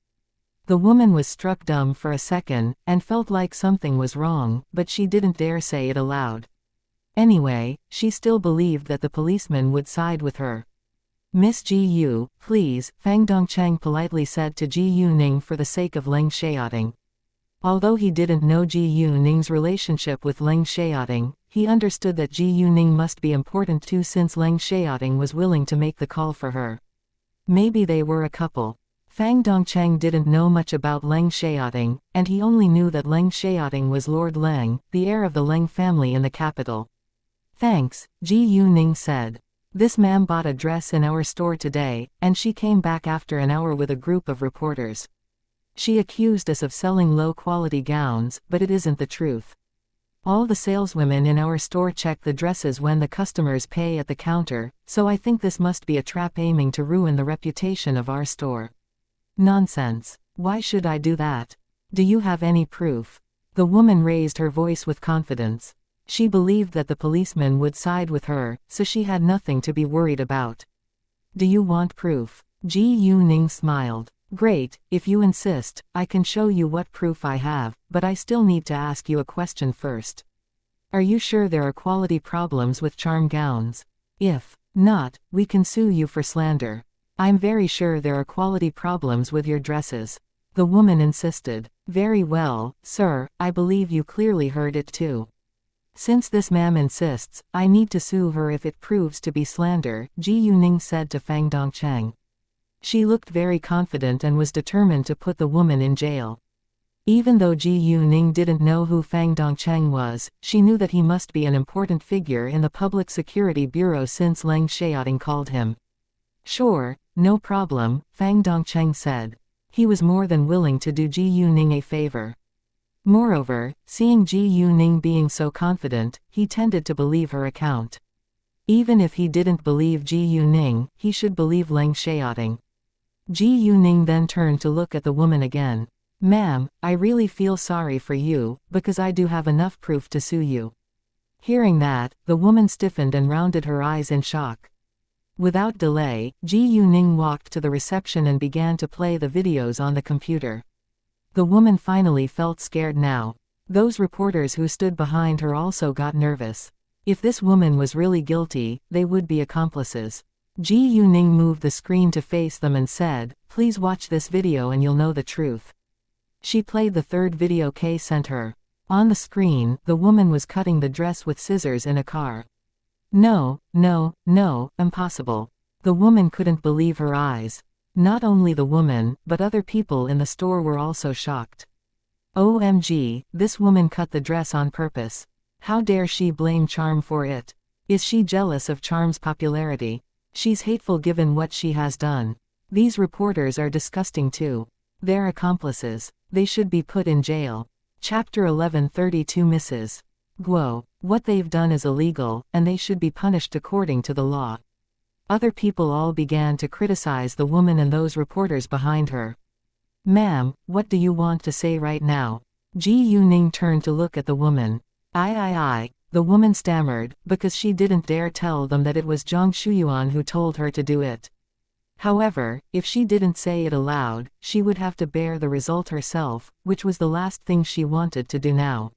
The woman was struck dumb for a second, and felt like something was wrong, but she didn't dare say it aloud. Anyway, she still believed that the policeman would side with her. "Miss Ji Yu, please," Fang Dongcheng politely said to Ji Yuning for the sake of Leng Xiaoting. Although he didn't know Ji Yuning's relationship with Leng Xiaoting, he understood that Ji Yuning must be important too since Leng Xiaoting was willing to make the call for her. Maybe they were a couple. Fang Dongcheng didn't know much about Leng Xiaoting, and he only knew that Leng Xiaoting was Lord Leng, the heir of the Leng family in the capital. Thanks, Ji Yuning said. This ma'am bought a dress in our store today, and she came back after an hour with a group of reporters. She accused us of selling low-quality gowns, but it isn't the truth. All the saleswomen in our store check the dresses when the customers pay at the counter, so I think this must be a trap aiming to ruin the reputation of our store. Nonsense. Why should I do that? Do you have any proof? The woman raised her voice with confidence. She believed that the policeman would side with her, so she had nothing to be worried about. Do you want proof? Ji Yuning smiled. Great, if you insist, I can show you what proof I have, but I still need to ask you a question first. Are you sure there are quality problems with charm gowns? If not, we can sue you for slander. I'm very sure there are quality problems with your dresses. The woman insisted. Very well, sir, I believe you clearly heard it too. Since this ma'am insists, I need to sue her if it proves to be slander, Ji Yuning said to Fang Dongcheng. She looked very confident and was determined to put the woman in jail. Even though Ji Yuning didn't know who Fang Dongcheng was, she knew that he must be an important figure in the Public Security Bureau since Leng Xiaoting called him. Sure, no problem, Fang Dongcheng said. He was more than willing to do Ji Yuning a favor. Moreover, seeing Ji Yuning being so confident, he tended to believe her account. Even if he didn't believe Ji Yuning, he should believe Leng Xiaoting. Ji Yuning then turned to look at the woman again. Ma'am, I really feel sorry for you, because I do have enough proof to sue you. Hearing that, the woman stiffened and rounded her eyes in shock. Without delay, Ji Yuning walked to the reception and began to play the videos on the computer. The woman finally felt scared now. Those reporters who stood behind her also got nervous. If this woman was really guilty, they would be accomplices. Ji Yuning moved the screen to face them and said, "Please watch this video and you'll know the truth." She played the third video Kay sent her. On the screen, the woman was cutting the dress with scissors in a car. No, no, no, impossible. The woman couldn't believe her eyes. Not only the woman, but other people in the store were also shocked. OMG, this woman cut the dress on purpose. How dare she blame Charm for it? Is she jealous of Charm's popularity? She's hateful given what she has done. These reporters are disgusting too. They're accomplices. They should be put in jail. Chapter 1132 Mrs. Guo. What they've done is illegal, and they should be punished according to the law. Other people all began to criticize the woman and those reporters behind her. Ma'am, what do you want to say right now? Ji Yuning turned to look at the woman. I, the woman stammered, because she didn't dare tell them that it was Zhang Shuyuan who told her to do it. However, if she didn't say it aloud, she would have to bear the result herself, which was the last thing she wanted to do now.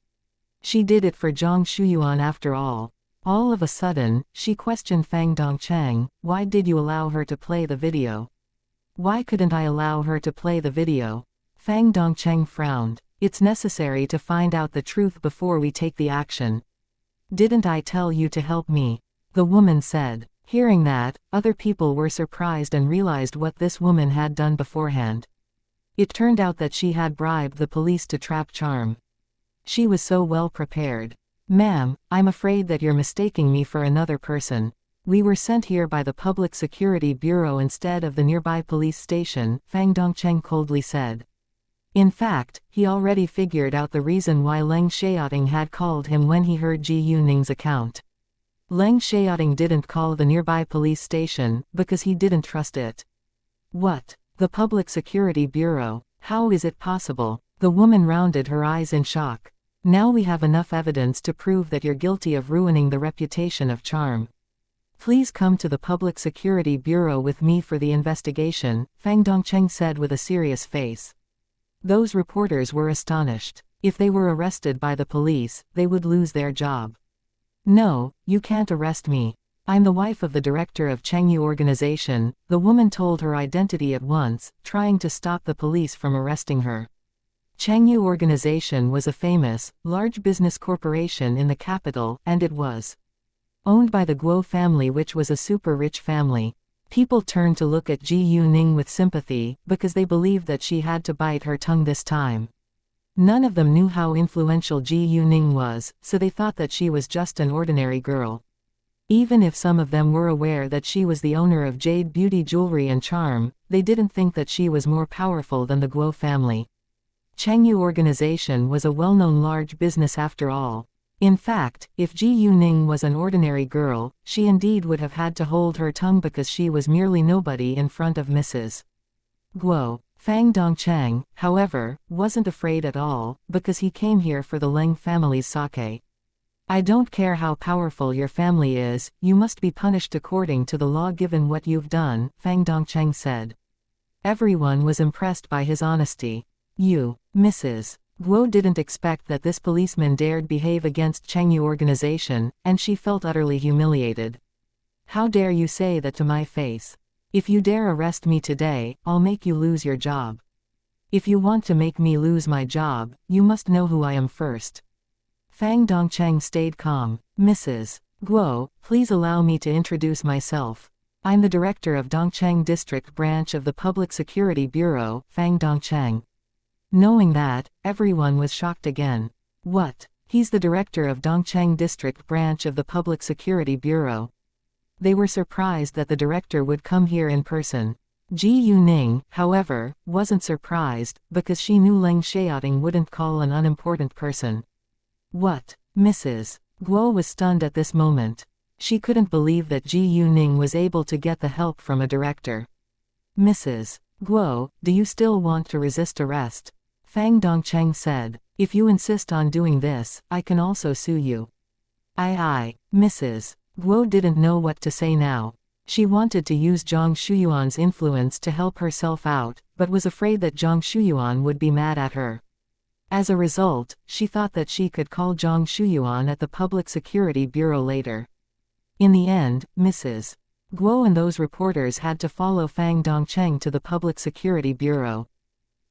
She did it for Zhang Shuyuan after all. All of a sudden, she questioned Fang Dongcheng, why did you allow her to play the video? Why couldn't I allow her to play the video? Fang Dongcheng frowned. It's necessary to find out the truth before we take the action. Didn't I tell you to help me? The woman said. Hearing that, other people were surprised and realized what this woman had done beforehand. It turned out that she had bribed the police to trap Charm. She was so well prepared. Ma'am, I'm afraid that you're mistaking me for another person. We were sent here by the Public Security Bureau instead of the nearby police station, Fang Dongcheng coldly said. In fact, he already figured out the reason why Leng Xiaoting had called him when he heard Ji Yuning's account. Leng Xiaoting didn't call the nearby police station, because he didn't trust it. What? The Public Security Bureau? How is it possible? The woman rounded her eyes in shock. Now we have enough evidence to prove that you're guilty of ruining the reputation of Charm. Please come to the Public Security Bureau with me for the investigation, Fang Dongcheng said with a serious face. Those reporters were astonished. If they were arrested by the police, they would lose their job. No, you can't arrest me. I'm the wife of the director of Chengyu organization, the woman told her identity at once, trying to stop the police from arresting her. Chengyu organization was a famous, large business corporation in the capital, and it was owned by the Guo family, which was a super rich family. People turned to look at Ji Yuning with sympathy, because they believed that she had to bite her tongue this time. None of them knew how influential Ji Yuning was, so they thought that she was just an ordinary girl. Even if some of them were aware that she was the owner of jade beauty jewelry and charm, they didn't think that she was more powerful than the Guo family. Chengyu organization was a well-known large business after all. In fact, if Ji Yuning was an ordinary girl, she indeed would have had to hold her tongue because she was merely nobody in front of Mrs. Guo. Fang Dongcheng, however, wasn't afraid at all, because he came here for the Leng family's sake. I don't care how powerful your family is, you must be punished according to the law given what you've done, Fang Dongcheng said. Everyone was impressed by his honesty. You, Mrs. Guo didn't expect that this policeman dared behave against Chengyu organization, and she felt utterly humiliated. How dare you say that to my face? If you dare arrest me today, I'll make you lose your job. If you want to make me lose my job, you must know who I am first. Fang Dongcheng stayed calm. Mrs. Guo, please allow me to introduce myself. I'm the director of Dongcheng District Branch of the Public Security Bureau, Fang Dongcheng. Knowing that, everyone was shocked again. What? He's the director of Dongcheng District Branch of the Public Security Bureau. They were surprised that the director would come here in person. Ji Yuning, however, wasn't surprised, because she knew Leng Xiaoting wouldn't call an unimportant person. What? Mrs. Guo was stunned at this moment. She couldn't believe that Ji Yuning was able to get the help from a director. Mrs. Guo, do you still want to resist arrest? Fang Dongcheng said. If you insist on doing this, I can also sue you. Mrs. Guo didn't know what to say now. She wanted to use Zhang Shuyuan's influence to help herself out, but was afraid that Zhang Shuyuan would be mad at her. As a result, she thought that she could call Zhang Shuyuan at the Public Security Bureau later. In the end, Mrs. Guo and those reporters had to follow Fang Dongcheng to the Public Security Bureau.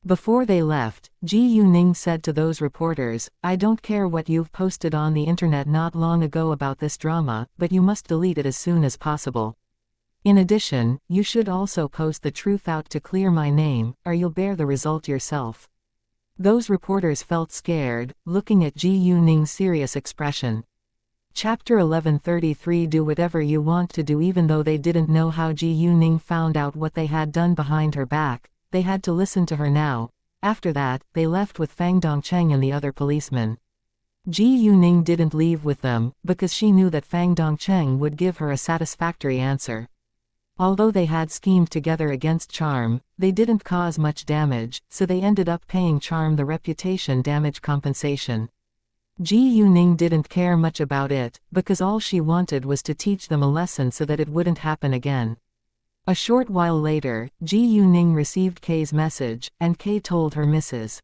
Before they left, Ji Yuning said to those reporters, I don't care what you've posted on the internet not long ago about this drama, but you must delete it as soon as possible. In addition, you should also post the truth out to clear my name, or you'll bear the result yourself. Those reporters felt scared, looking at Ji Yuning's serious expression. Chapter 1133. Do whatever you want to do. Even though they didn't know how Ji Yuning found out what they had done behind her back, they had to listen to her now. After that, they left with Fang Dongcheng and the other policemen. Ji Yuning didn't leave with them, because she knew that Fang Dongcheng would give her a satisfactory answer. Although they had schemed together against Charm, they didn't cause much damage, so they ended up paying Charm the reputation damage compensation. Ji Yuning didn't care much about it, because all she wanted was to teach them a lesson so that it wouldn't happen again. A short while later, Ji Yuning received Kay's message, and Kay told her Mrs.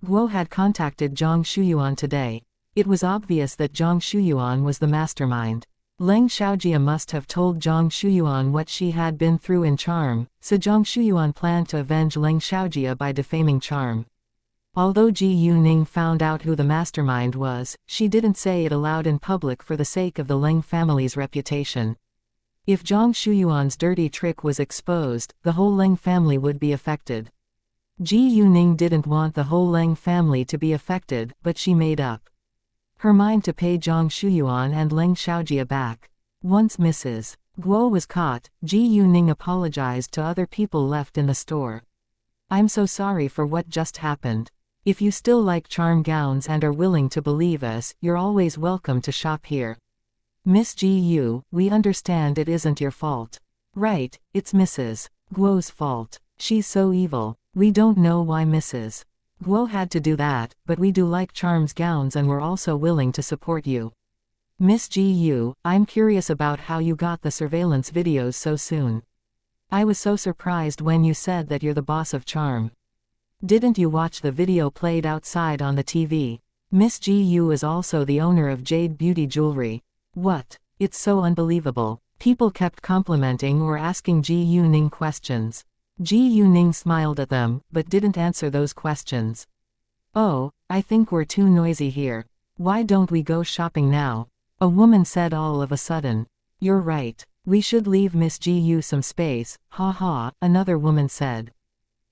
Guo had contacted Zhang Shuyuan today. It was obvious that Zhang Shuyuan was the mastermind. Leng Xiaojia must have told Zhang Shuyuan what she had been through in Charm, so Zhang Shuyuan planned to avenge Leng Xiaojia by defaming Charm. Although Ji Yuning found out who the mastermind was, she didn't say it aloud in public for the sake of the Leng family's reputation. If Zhang Shuyuan's dirty trick was exposed, the whole Leng family would be affected. Ji Yuning didn't want the whole Leng family to be affected, but she made up her mind to pay Zhang Shuyuan and Leng Xiaojia back. Once Mrs. Guo was caught, Ji Yuning apologized to other people left in the store. I'm so sorry for what just happened. If you still like charm gowns and are willing to believe us, you're always welcome to shop here. Miss Ji Yu, we understand it isn't your fault. Right, it's Mrs. Guo's fault. She's so evil. We don't know why Mrs. Guo had to do that, but we do like Charm's gowns and we're also willing to support you. Miss Ji Yu, I'm curious about how you got the surveillance videos so soon. I was so surprised when you said that you're the boss of Charm. Didn't you watch the video played outside on the TV? Miss Ji Yu is also the owner of Jade Beauty Jewelry. What? It's so unbelievable. People kept complimenting or asking Ji Yuning questions. Ji Yuning smiled at them, but didn't answer those questions. Oh, I think we're too noisy here. Why don't we go shopping now? A woman said all of a sudden. You're right. We should leave Miss Gu some space, ha ha, another woman said.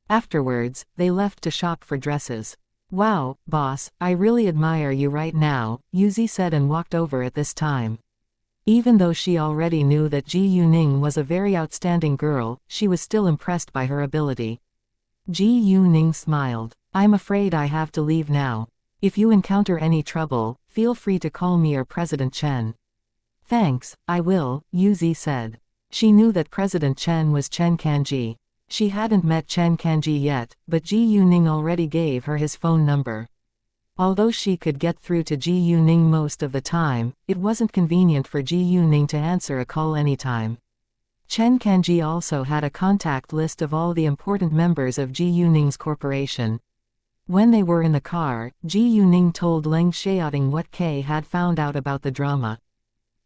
Afterwards, they left to shop for dresses. Wow, boss, I really admire you right now, Yuzi said and walked over at this time. Even though she already knew that Ji Yuning was a very outstanding girl, she was still impressed by her ability. Ji Yuning smiled. I'm afraid I have to leave now. If you encounter any trouble, feel free to call me or President Chen. Thanks, I will, Yuzi said. She knew that President Chen was Chen Kanji. She hadn't met Chen Kanji yet, but Ji Yuning already gave her his phone number. Although she could get through to Ji Yuning most of the time, it wasn't convenient for Ji Yuning to answer a call anytime. Chen Kanji also had a contact list of all the important members of Ji Yuning's corporation. When they were in the car, Ji Yuning told Leng Xiaoting what Kay had found out about the drama.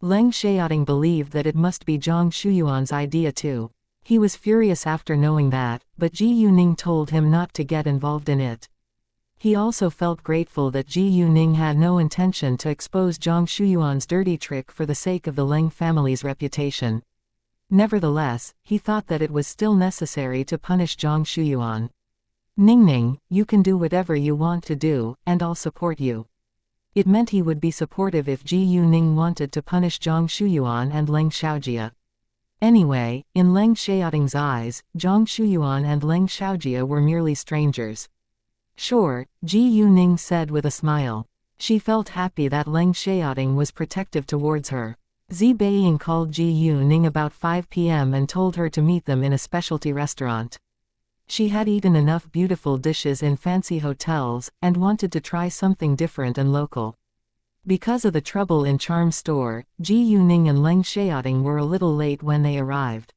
Leng Xiaoting believed that it must be Zhang Shuyuan's idea too. He was furious after knowing that, but Ji Yuning told him not to get involved in it. He also felt grateful that Ji Yuning had no intention to expose Zhang Shuyuan's dirty trick for the sake of the Leng family's reputation. Nevertheless, he thought that it was still necessary to punish Zhang Shuyuan. Ningning, you can do whatever you want to do, and I'll support you. It meant he would be supportive if Ji Yuning wanted to punish Zhang Shuyuan and Leng Xiaojia. Anyway, in Leng Xiaoting's eyes, Zhang Shuyuan and Leng Xiaojia were merely strangers. Sure, Ji Yuning said with a smile. She felt happy that Leng Xiaoting was protective towards her. Zi Beiying called Ji Yuning about 5 p.m. and told her to meet them in a specialty restaurant. She had eaten enough beautiful dishes in fancy hotels, and wanted to try something different and local. Because of the trouble in Charm Store, Ji Yuning and Leng Xiaoting were a little late when they arrived.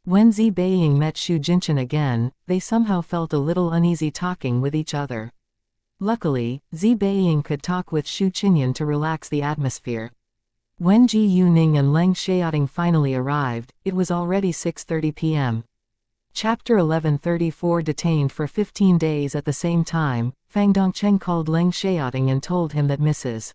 When Zi Beiying met Xu Jinchen again, they somehow felt a little uneasy talking with each other. Luckily, Zi Beiying could talk with Xu Qinyan to relax the atmosphere. When Ji Yuning and Leng Xiaoting finally arrived, it was already 6:30 p.m. Chapter 1134 Detained for 15 days at the same time, Fang Dongcheng called Leng Xiaoting and told him that Mrs.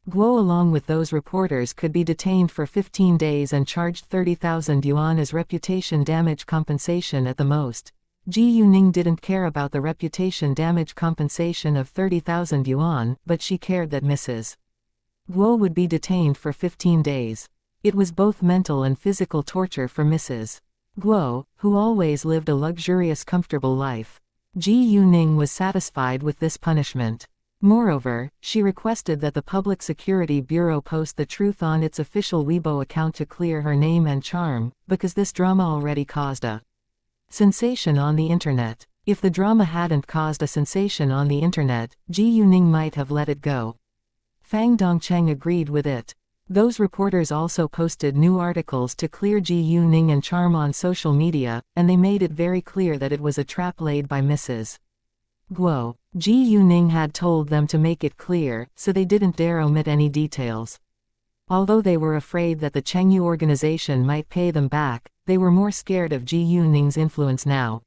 Guo along with those reporters could be detained for 15 days and charged 30,000 yuan as reputation damage compensation at the most. Ji Yuning didn't care about the reputation damage compensation of 30,000 yuan, but she cared that Mrs. Guo would be detained for 15 days. It was both mental and physical torture for Mrs. Guo, who always lived a luxurious comfortable life. Ji Yuning was satisfied with this punishment. Moreover, she requested that the Public Security Bureau post the truth on its official Weibo account to clear her name and charm, because this drama already caused a sensation on the internet. If the drama hadn't caused a sensation on the internet, Ji Yuning might have let it go. Fang Dongcheng agreed with it. Those reporters also posted new articles to clear Ji Yuning and charm on social media, and they made it very clear that it was a trap laid by Mrs. Guo. Ji Yuning had told them to make it clear, so they didn't dare omit any details. Although they were afraid that the Chengyu organization might pay them back, they were more scared of Ji Yuning's influence now.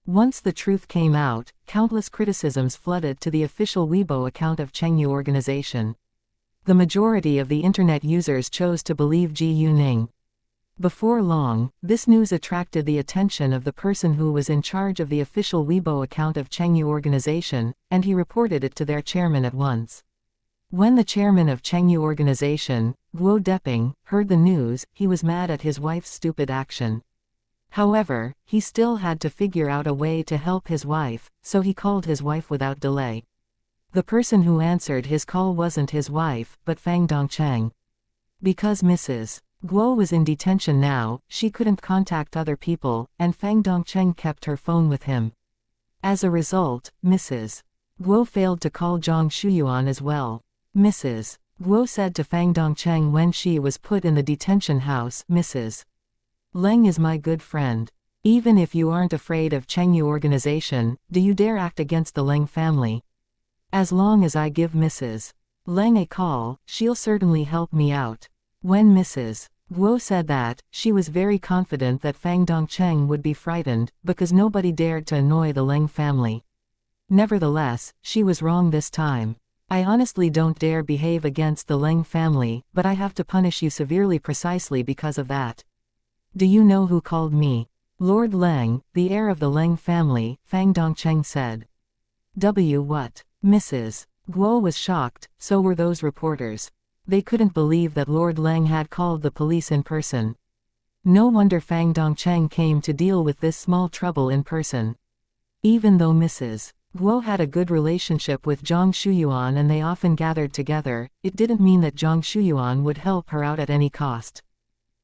Once the truth came out, countless criticisms flooded to the official Weibo account of Chengyu organization. The majority of the internet users chose to believe Ji Yuning. Before long, this news attracted the attention of the person who was in charge of the official Weibo account of Chengyu organization, and he reported it to their chairman at once. When the chairman of Chengyu organization, Guo Deping, heard the news, he was mad at his wife's stupid action. However, he still had to figure out a way to help his wife, so he called his wife without delay. The person who answered his call wasn't his wife, but Fang Dongcheng. Because Mrs. Guo was in detention now, she couldn't contact other people, and Fang Dongcheng kept her phone with him. As a result, Mrs. Guo failed to call Zhang Shuyuan as well. Mrs. Guo said to Fang Dongcheng when she was put in the detention house, Mrs. Leng is my good friend. Even if you aren't afraid of Chengyu organization, do you dare act against the Leng family? As long as I give Mrs. Leng a call, she'll certainly help me out. When Mrs. Guo said that, she was very confident that Fang Dongcheng would be frightened, because nobody dared to annoy the Leng family. Nevertheless, she was wrong this time. I honestly don't dare behave against the Leng family, but I have to punish you severely precisely because of that. Do you know who called me? Lord Leng, the heir of the Leng family, Fang Dongcheng said. What? Mrs. Guo was shocked, so were those reporters. They couldn't believe that Lord Leng had called the police in person. No wonder Fang Dongcheng came to deal with this small trouble in person. Even though Mrs. Guo had a good relationship with Zhang Shuyuan and they often gathered together, it didn't mean that Zhang Shuyuan would help her out at any cost.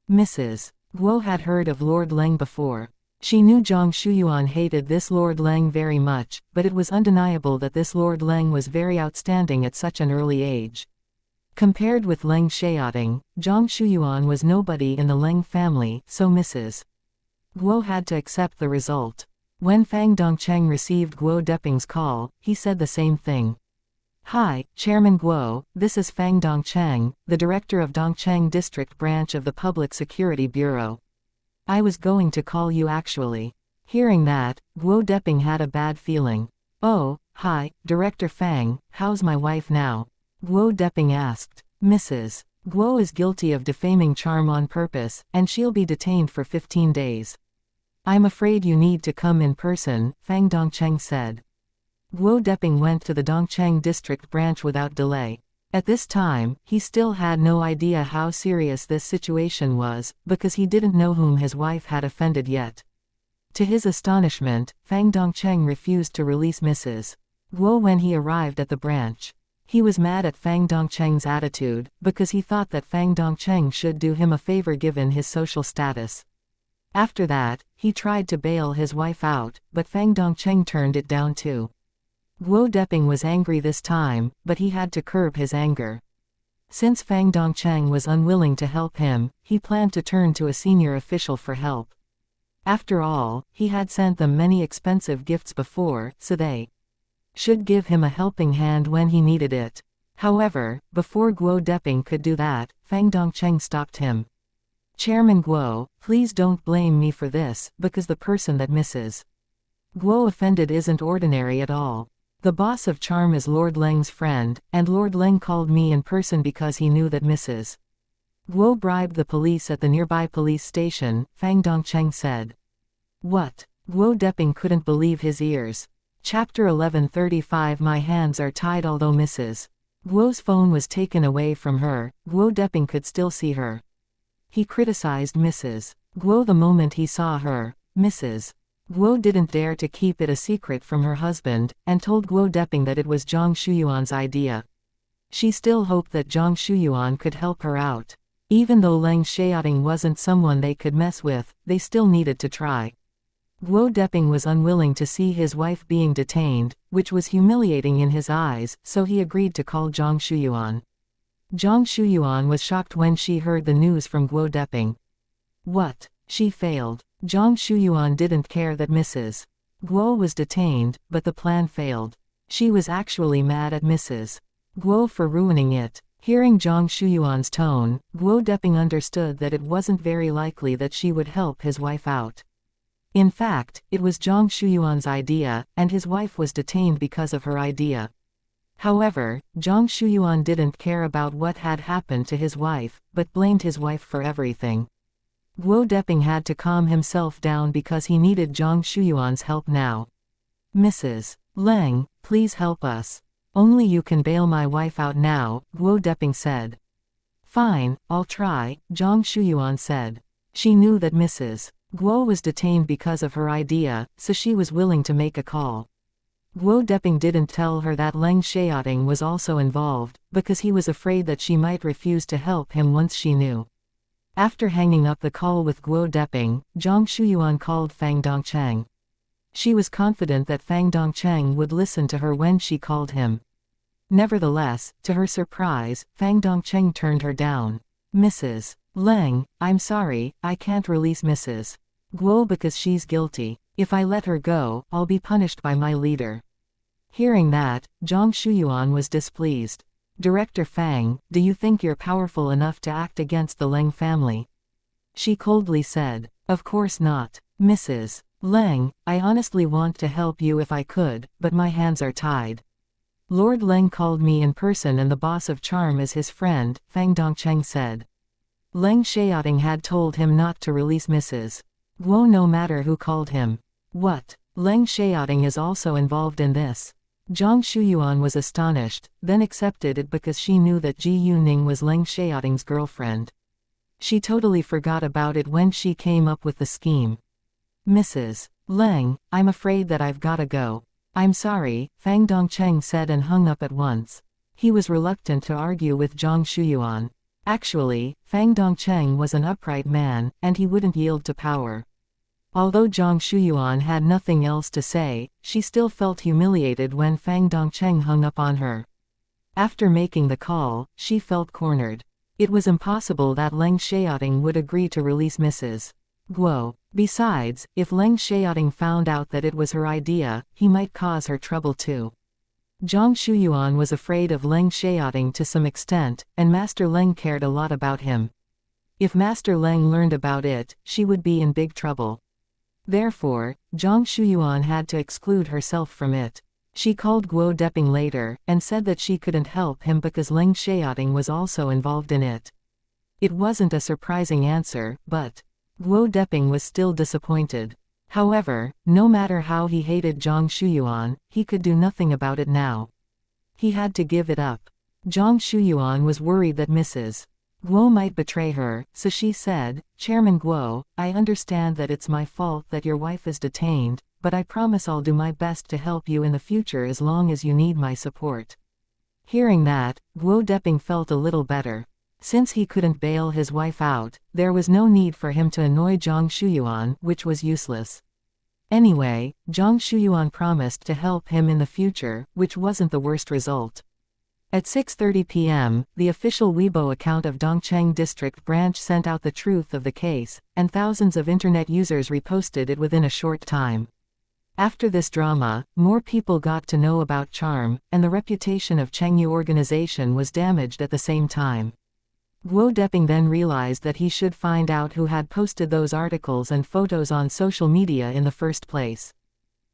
Mrs. Guo had heard of Lord Leng before. She knew Zhang Shuyuan hated this Lord Leng very much, but it was undeniable that this Lord Leng was very outstanding at such an early age. Compared with Leng Xiaoting, Zhang Shuyuan was nobody in the Leng family, so Mrs. Guo had to accept the result. When Fang Dongcheng received Guo Deping's call, he said the same thing. Hi, Chairman Guo, this is Fang Dongcheng, the director of Dongcheng District Branch of the Public Security Bureau. I was going to call you actually. Hearing that, Guo Deping had a bad feeling. Oh, hi, Director Fang, how's my wife now? Guo Deping asked. Mrs. Guo is guilty of defaming charm on purpose, and she'll be detained for 15 days. I'm afraid you need to come in person, Fang Dongcheng said. Guo Deping went to the Dongcheng District Branch without delay. At this time, he still had no idea how serious this situation was, because he didn't know whom his wife had offended yet. To his astonishment, Fang Dongcheng refused to release Mrs. Guo when he arrived at the branch. He was mad at Fang Dongcheng's attitude, because he thought that Fang Dongcheng should do him a favor given his social status. After that, he tried to bail his wife out, but Fang Dongcheng turned it down too. Guo Deping was angry this time, but he had to curb his anger. Since Fang Dongcheng was unwilling to help him, he planned to turn to a senior official for help. After all, he had sent them many expensive gifts before, so they should give him a helping hand when he needed it. However, before Guo Deping could do that, Fang Dongcheng stopped him. Chairman Guo, please don't blame me for this, because the person that Mrs. Guo offended isn't ordinary at all. The boss of charm is Lord Leng's friend, and Lord Leng called me in person because he knew that Mrs. Guo bribed the police at the nearby police station, Fang Dongcheng said. What? Guo Deping couldn't believe his ears. Chapter 1135. My hands are tied. Although Mrs. Guo's phone was taken away from her, Guo Deping could still see her. He criticized Mrs. Guo the moment he saw her. Mrs. Guo didn't dare to keep it a secret from her husband, and told Guo Deping that it was Zhang Shuyuan's idea. She still hoped that Zhang Shuyuan could help her out. Even though Leng Xiaoting wasn't someone they could mess with, they still needed to try. Guo Deping was unwilling to see his wife being detained, which was humiliating in his eyes, so he agreed to call Zhang Shuyuan. Zhang Shuyuan was shocked when she heard the news from Guo Deping. What? She failed. Zhang Shuyuan didn't care that Mrs. Guo was detained, but the plan failed. She was actually mad at Mrs. Guo for ruining it. Hearing Zhang Shuyuan's tone, Guo Deping understood that it wasn't very likely that she would help his wife out. In fact, it was Zhang Shuyuan's idea, and his wife was detained because of her idea. However, Zhang Shuyuan didn't care about what had happened to his wife, but blamed his wife for everything. Guo Deping had to calm himself down because he needed Zhang Shuyuan's help now. Mrs. Leng, please help us. Only you can bail my wife out now, Guo Deping said. Fine, I'll try, Zhang Shuyuan said. She knew that Mrs. Guo was detained because of her idea, so she was willing to make a call. Guo Deping didn't tell her that Leng Xiaoting was also involved, because he was afraid that she might refuse to help him once she knew. After hanging up the call with Guo Deping, Zhang Shuyuan called Fang Dongcheng. She was confident that Fang Dongcheng would listen to her when she called him. Nevertheless, to her surprise, Fang Dongcheng turned her down. Mrs. Leng, I'm sorry, I can't release Mrs. Guo because she's guilty. If I let her go, I'll be punished by my leader. Hearing that, Zhang Shuyuan was displeased. Director Fang, do you think you're powerful enough to act against the Leng family? She coldly said. Of course not. Mrs. Leng, I honestly want to help you if I could, but my hands are tied. Lord Leng called me in person and the boss of charm is his friend, Fang Dongcheng said. Leng Xiaoting had told him not to release Mrs. Guo no matter who called him. What? Leng Xiaoting is also involved in this. Zhang Shuyuan was astonished, then accepted it because she knew that Ji Yuning was Leng Xiaoting's girlfriend. She totally forgot about it when she came up with the scheme. Mrs. Leng, I'm afraid that I've gotta go. I'm sorry, Fang Dongcheng said and hung up at once. He was reluctant to argue with Zhang Shuyuan. Actually, Fang Dongcheng was an upright man, and he wouldn't yield to power. Although Zhang Shuyuan had nothing else to say, she still felt humiliated when Fang Dongcheng hung up on her. After making the call, she felt cornered. It was impossible that Leng Xiaoting would agree to release Mrs. Guo. Besides, if Leng Xiaoting found out that it was her idea, he might cause her trouble too. Zhang Shuyuan was afraid of Leng Xiaoting to some extent, and Master Leng cared a lot about him. If Master Leng learned about it, she would be in big trouble. Therefore, Zhang Shuyuan had to exclude herself from it. She called Guo Deping later, and said that she couldn't help him because Leng Xiaoting was also involved in it. It wasn't a surprising answer, but Guo Deping was still disappointed. However, no matter how he hated Zhang Shuyuan, he could do nothing about it now. He had to give it up. Zhang Shuyuan was worried that Mrs. Guo might betray her, so she said, Chairman Guo, I understand that it's my fault that your wife is detained, but I promise I'll do my best to help you in the future as long as you need my support. Hearing that, Guo Deping felt a little better. Since he couldn't bail his wife out, there was no need for him to annoy Zhang Shuyuan, which was useless. Anyway, Zhang Shuyuan promised to help him in the future, which wasn't the worst result. At 6:30 p.m., the official Weibo account of Dongcheng District Branch sent out the truth of the case, and thousands of internet users reposted it within a short time. After this drama, more people got to know about charm, and the reputation of Chengyu organization was damaged at the same time. Guo Deping then realized that he should find out who had posted those articles and photos on social media in the first place.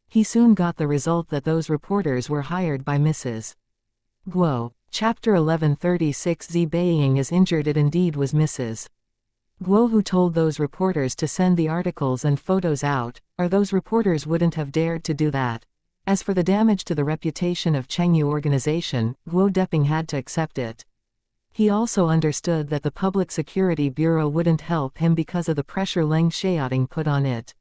He soon got the result that those reporters were hired by Mrs. Guo. Chapter 1136 Zi Beiying is injured. It indeed was Mrs. Guo who told those reporters to send the articles and photos out, or those reporters wouldn't have dared to do that. As for the damage to the reputation of Chengyu organization, Guo Deping had to accept it. He also understood that the Public Security Bureau wouldn't help him because of the pressure Leng Xiaoting put on it.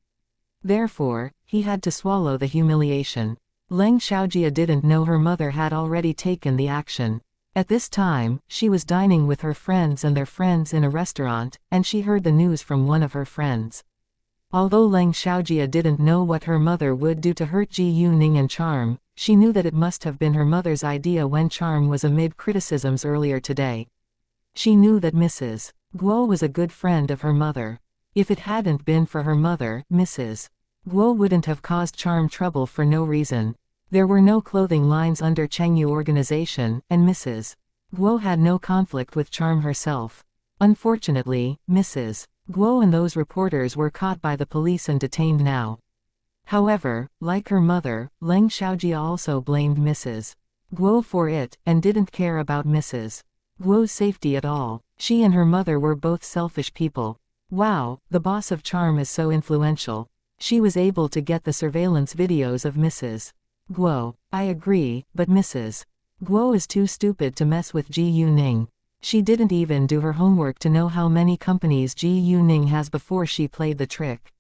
Therefore, he had to swallow the humiliation. Leng Xiaojia didn't know her mother had already taken the action. At this time, she was dining with her friends and their friends in a restaurant, and she heard the news from one of her friends. Although Leng Xiaojia didn't know what her mother would do to hurt Ji Yuning and Charm, she knew that it must have been her mother's idea when Charm was amid criticisms earlier today. She knew that Mrs. Guo was a good friend of her mother. If it hadn't been for her mother, Mrs. Guo wouldn't have caused Charm trouble for no reason. There were no clothing lines under Chengyu organization, and Mrs. Guo had no conflict with Charm herself. Unfortunately, Mrs. Guo and those reporters were caught by the police and detained now. However, like her mother, Leng Xiaojia also blamed Mrs. Guo for it, and didn't care about Mrs. Guo's safety at all. She and her mother were both selfish people. Wow, the boss of Charm is so influential. She was able to get the surveillance videos of Mrs. Guo. I agree, but Mrs. Guo is too stupid to mess with Ji Yuning. She didn't even do her homework to know how many companies Ji Yuning has before she played the trick.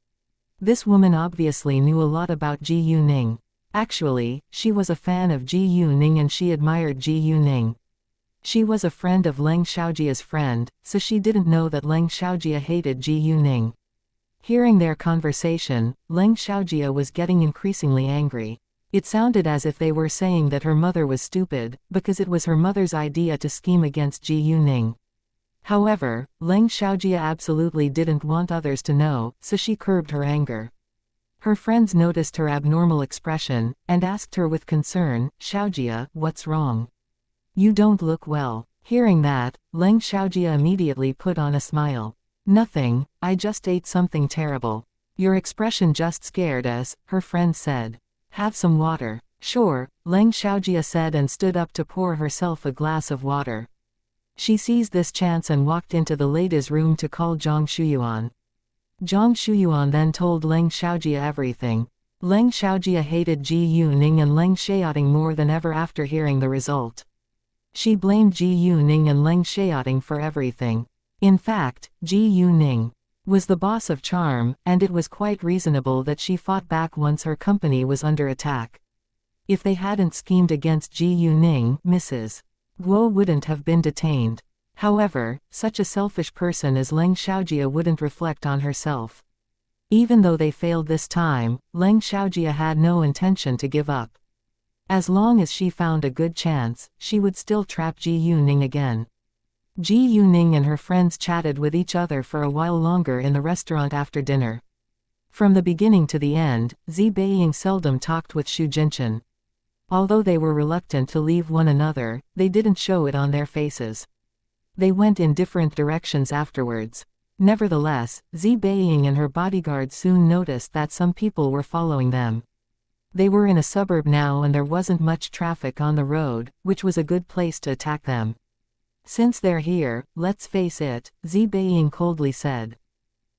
This woman obviously knew a lot about Ji Yuning. Actually, she was a fan of Ji Yuning and she admired Ji Yuning. She was a friend of Leng Xiaojia's friend, so she didn't know that Leng Xiaojia hated Ji Yuning. Hearing their conversation, Leng Xiaojia was getting increasingly angry. It sounded as if they were saying that her mother was stupid, because it was her mother's idea to scheme against Ji Yuning. However, Leng Xiaojia absolutely didn't want others to know, so she curbed her anger. Her friends noticed her abnormal expression, and asked her with concern, Xiaojia, what's wrong? You don't look well. Hearing that, Leng Xiaojia immediately put on a smile. Nothing, I just ate something terrible. Your expression just scared us, her friend said. Have some water. Sure, Leng Xiaojia said and stood up to pour herself a glass of water. She seized this chance and walked into the ladies' room to call Zhang Shuyuan. Zhang Shuyuan then told Leng Xiaojia everything. Leng Xiaojia hated Ji Yuning and Leng Xiaoting more than ever after hearing the result. She blamed Ji Yuning and Leng Xiaoting for everything. In fact, Ji Yuning was the boss of charm, and it was quite reasonable that she fought back once her company was under attack. If they hadn't schemed against Ji Yuning, Mrs. Guo wouldn't have been detained. However, such a selfish person as Leng Xiaojia wouldn't reflect on herself. Even though they failed this time, Leng Xiaojia had no intention to give up. As long as she found a good chance, she would still trap Ji Yuning again. Ji Yuning and her friends chatted with each other for a while longer in the restaurant after dinner. From the beginning to the end, Zi Beiying seldom talked with Xu Jinchen. Although they were reluctant to leave one another, they didn't show it on their faces. They went in different directions afterwards. Nevertheless, Zi Beiying and her bodyguard soon noticed that some people were following them. They were in a suburb now and there wasn't much traffic on the road, which was a good place to attack them. Since they're here, let's face it, Zi Beiying coldly said.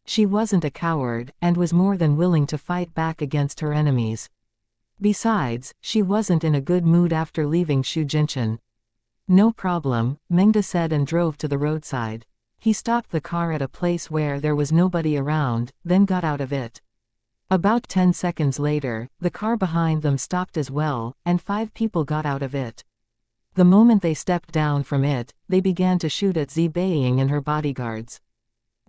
She wasn't a coward, and was more than willing to fight back against her enemies. Besides, she wasn't in a good mood after leaving Xu Jinchen. No problem, Mengda said and drove to the roadside. He stopped the car at a place where there was nobody around, then got out of it. About 10 seconds later, the car behind them stopped as well, and 5 people got out of it. The moment they stepped down from it, they began to shoot at Zi Beiying and her bodyguards.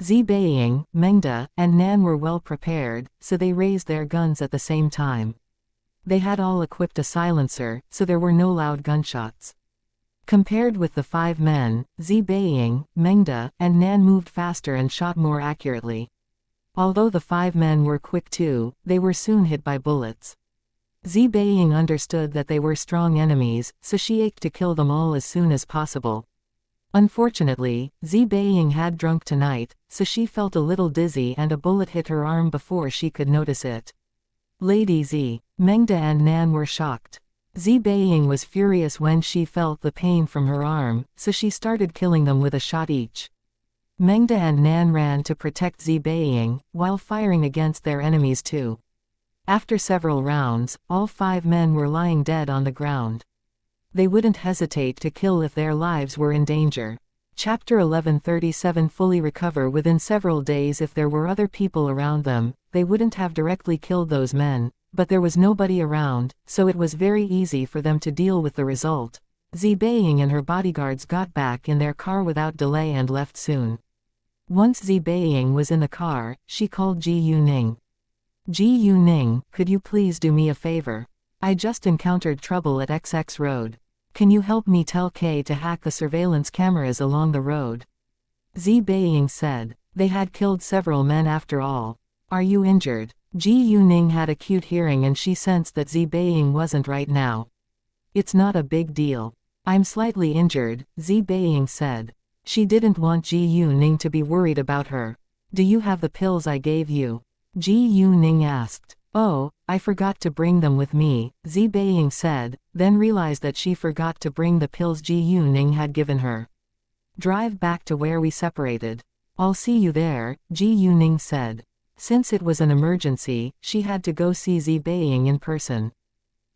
Zi Beiying, Mengda, and Nan were well prepared, so they raised their guns at the same time. They had all equipped a silencer, so there were no loud gunshots. Compared with the 5 men, Zi Beiying, Mengda, and Nan moved faster and shot more accurately. Although the 5 men were quick too, they were soon hit by bullets. Zi Beiying understood that they were strong enemies, so she ached to kill them all as soon as possible. Unfortunately, Zi Beiying had drunk tonight, so she felt a little dizzy and a bullet hit her arm before she could notice it. Lady Zi, Mengda and Nan were shocked. Zi Beiying was furious when she felt the pain from her arm, so she started killing them with a shot each. Mengda and Nan ran to protect Zi Beiying, while firing against their enemies too. After several rounds, all 5 men were lying dead on the ground. They wouldn't hesitate to kill if their lives were in danger. Chapter 1137 Fully recover within several days. If there were other people around them, they wouldn't have directly killed those men, but there was nobody around, so it was very easy for them to deal with the result. Zi Beiying and her bodyguards got back in their car without delay and left soon. Once Zi Beiying was in the car, she called Ji Yuning. Ji Yuning, could you please do me a favor? I just encountered trouble at XX Road. Can you help me tell K to hack the surveillance cameras along the road? Zi Beiying said. They had killed several men after all. Are you injured? Ji Yuning had acute hearing and she sensed that Zi Beiying wasn't right now. It's not a big deal. I'm slightly injured, Zi Beiying said. She didn't want Ji Yuning to be worried about her. Do you have the pills I gave you? Ji Yuning asked. Oh, I forgot to bring them with me, Zi Beiying said, then realized that she forgot to bring the pills Ji Yuning had given her. Drive back to where we separated. I'll see you there, Ji Yuning said. Since it was an emergency, she had to go see Zi Beiying in person.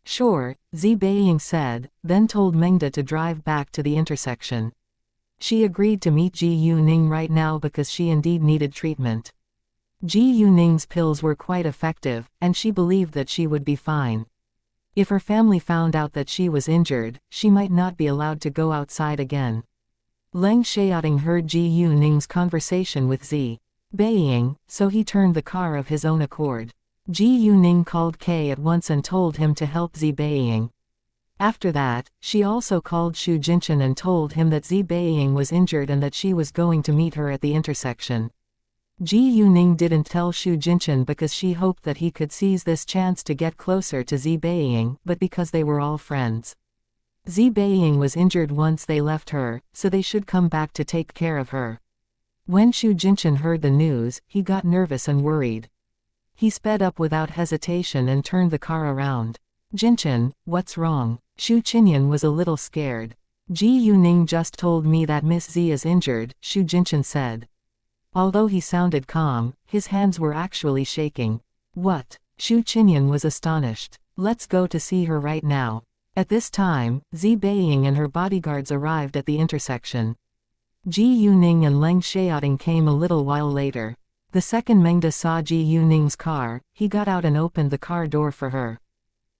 Sure, Zi Beiying said, then told Mengda to drive back to the intersection. She agreed to meet Ji Yuning right now because she indeed needed treatment. Ji Yuning's pills were quite effective, and she believed that she would be fine. If her family found out that she was injured, she might not be allowed to go outside again. Leng Xiaoting heard Ji Yuning's conversation with Zi Beiying, so he turned the car of his own accord. Ji Yuning called K at once and told him to help Zi Beiying. After that, she also called Xu Jinchen and told him that Zi Beiying was injured and that she was going to meet her at the intersection. Ji Yuning didn't tell Xu Jinchen because she hoped that he could seize this chance to get closer to Zi Beiying, but because they were all friends. Zi Beiying was injured once they left her, so they should come back to take care of her. When Xu Jinchen heard the news, he got nervous and worried. He sped up without hesitation and turned the car around. Jinchen, what's wrong? Xu Qinyan was a little scared. Ji Yuning just told me that Miss Z is injured, Xu Jinchen said. Although he sounded calm, his hands were actually shaking. What? Xu Qinyan was astonished. Let's go to see her right now. At this time, Zi Beiying and her bodyguards arrived at the intersection. Ji Yuning and Leng Xiaoting came a little while later. The second Mengda saw Ji Yuning's car, he got out and opened the car door for her.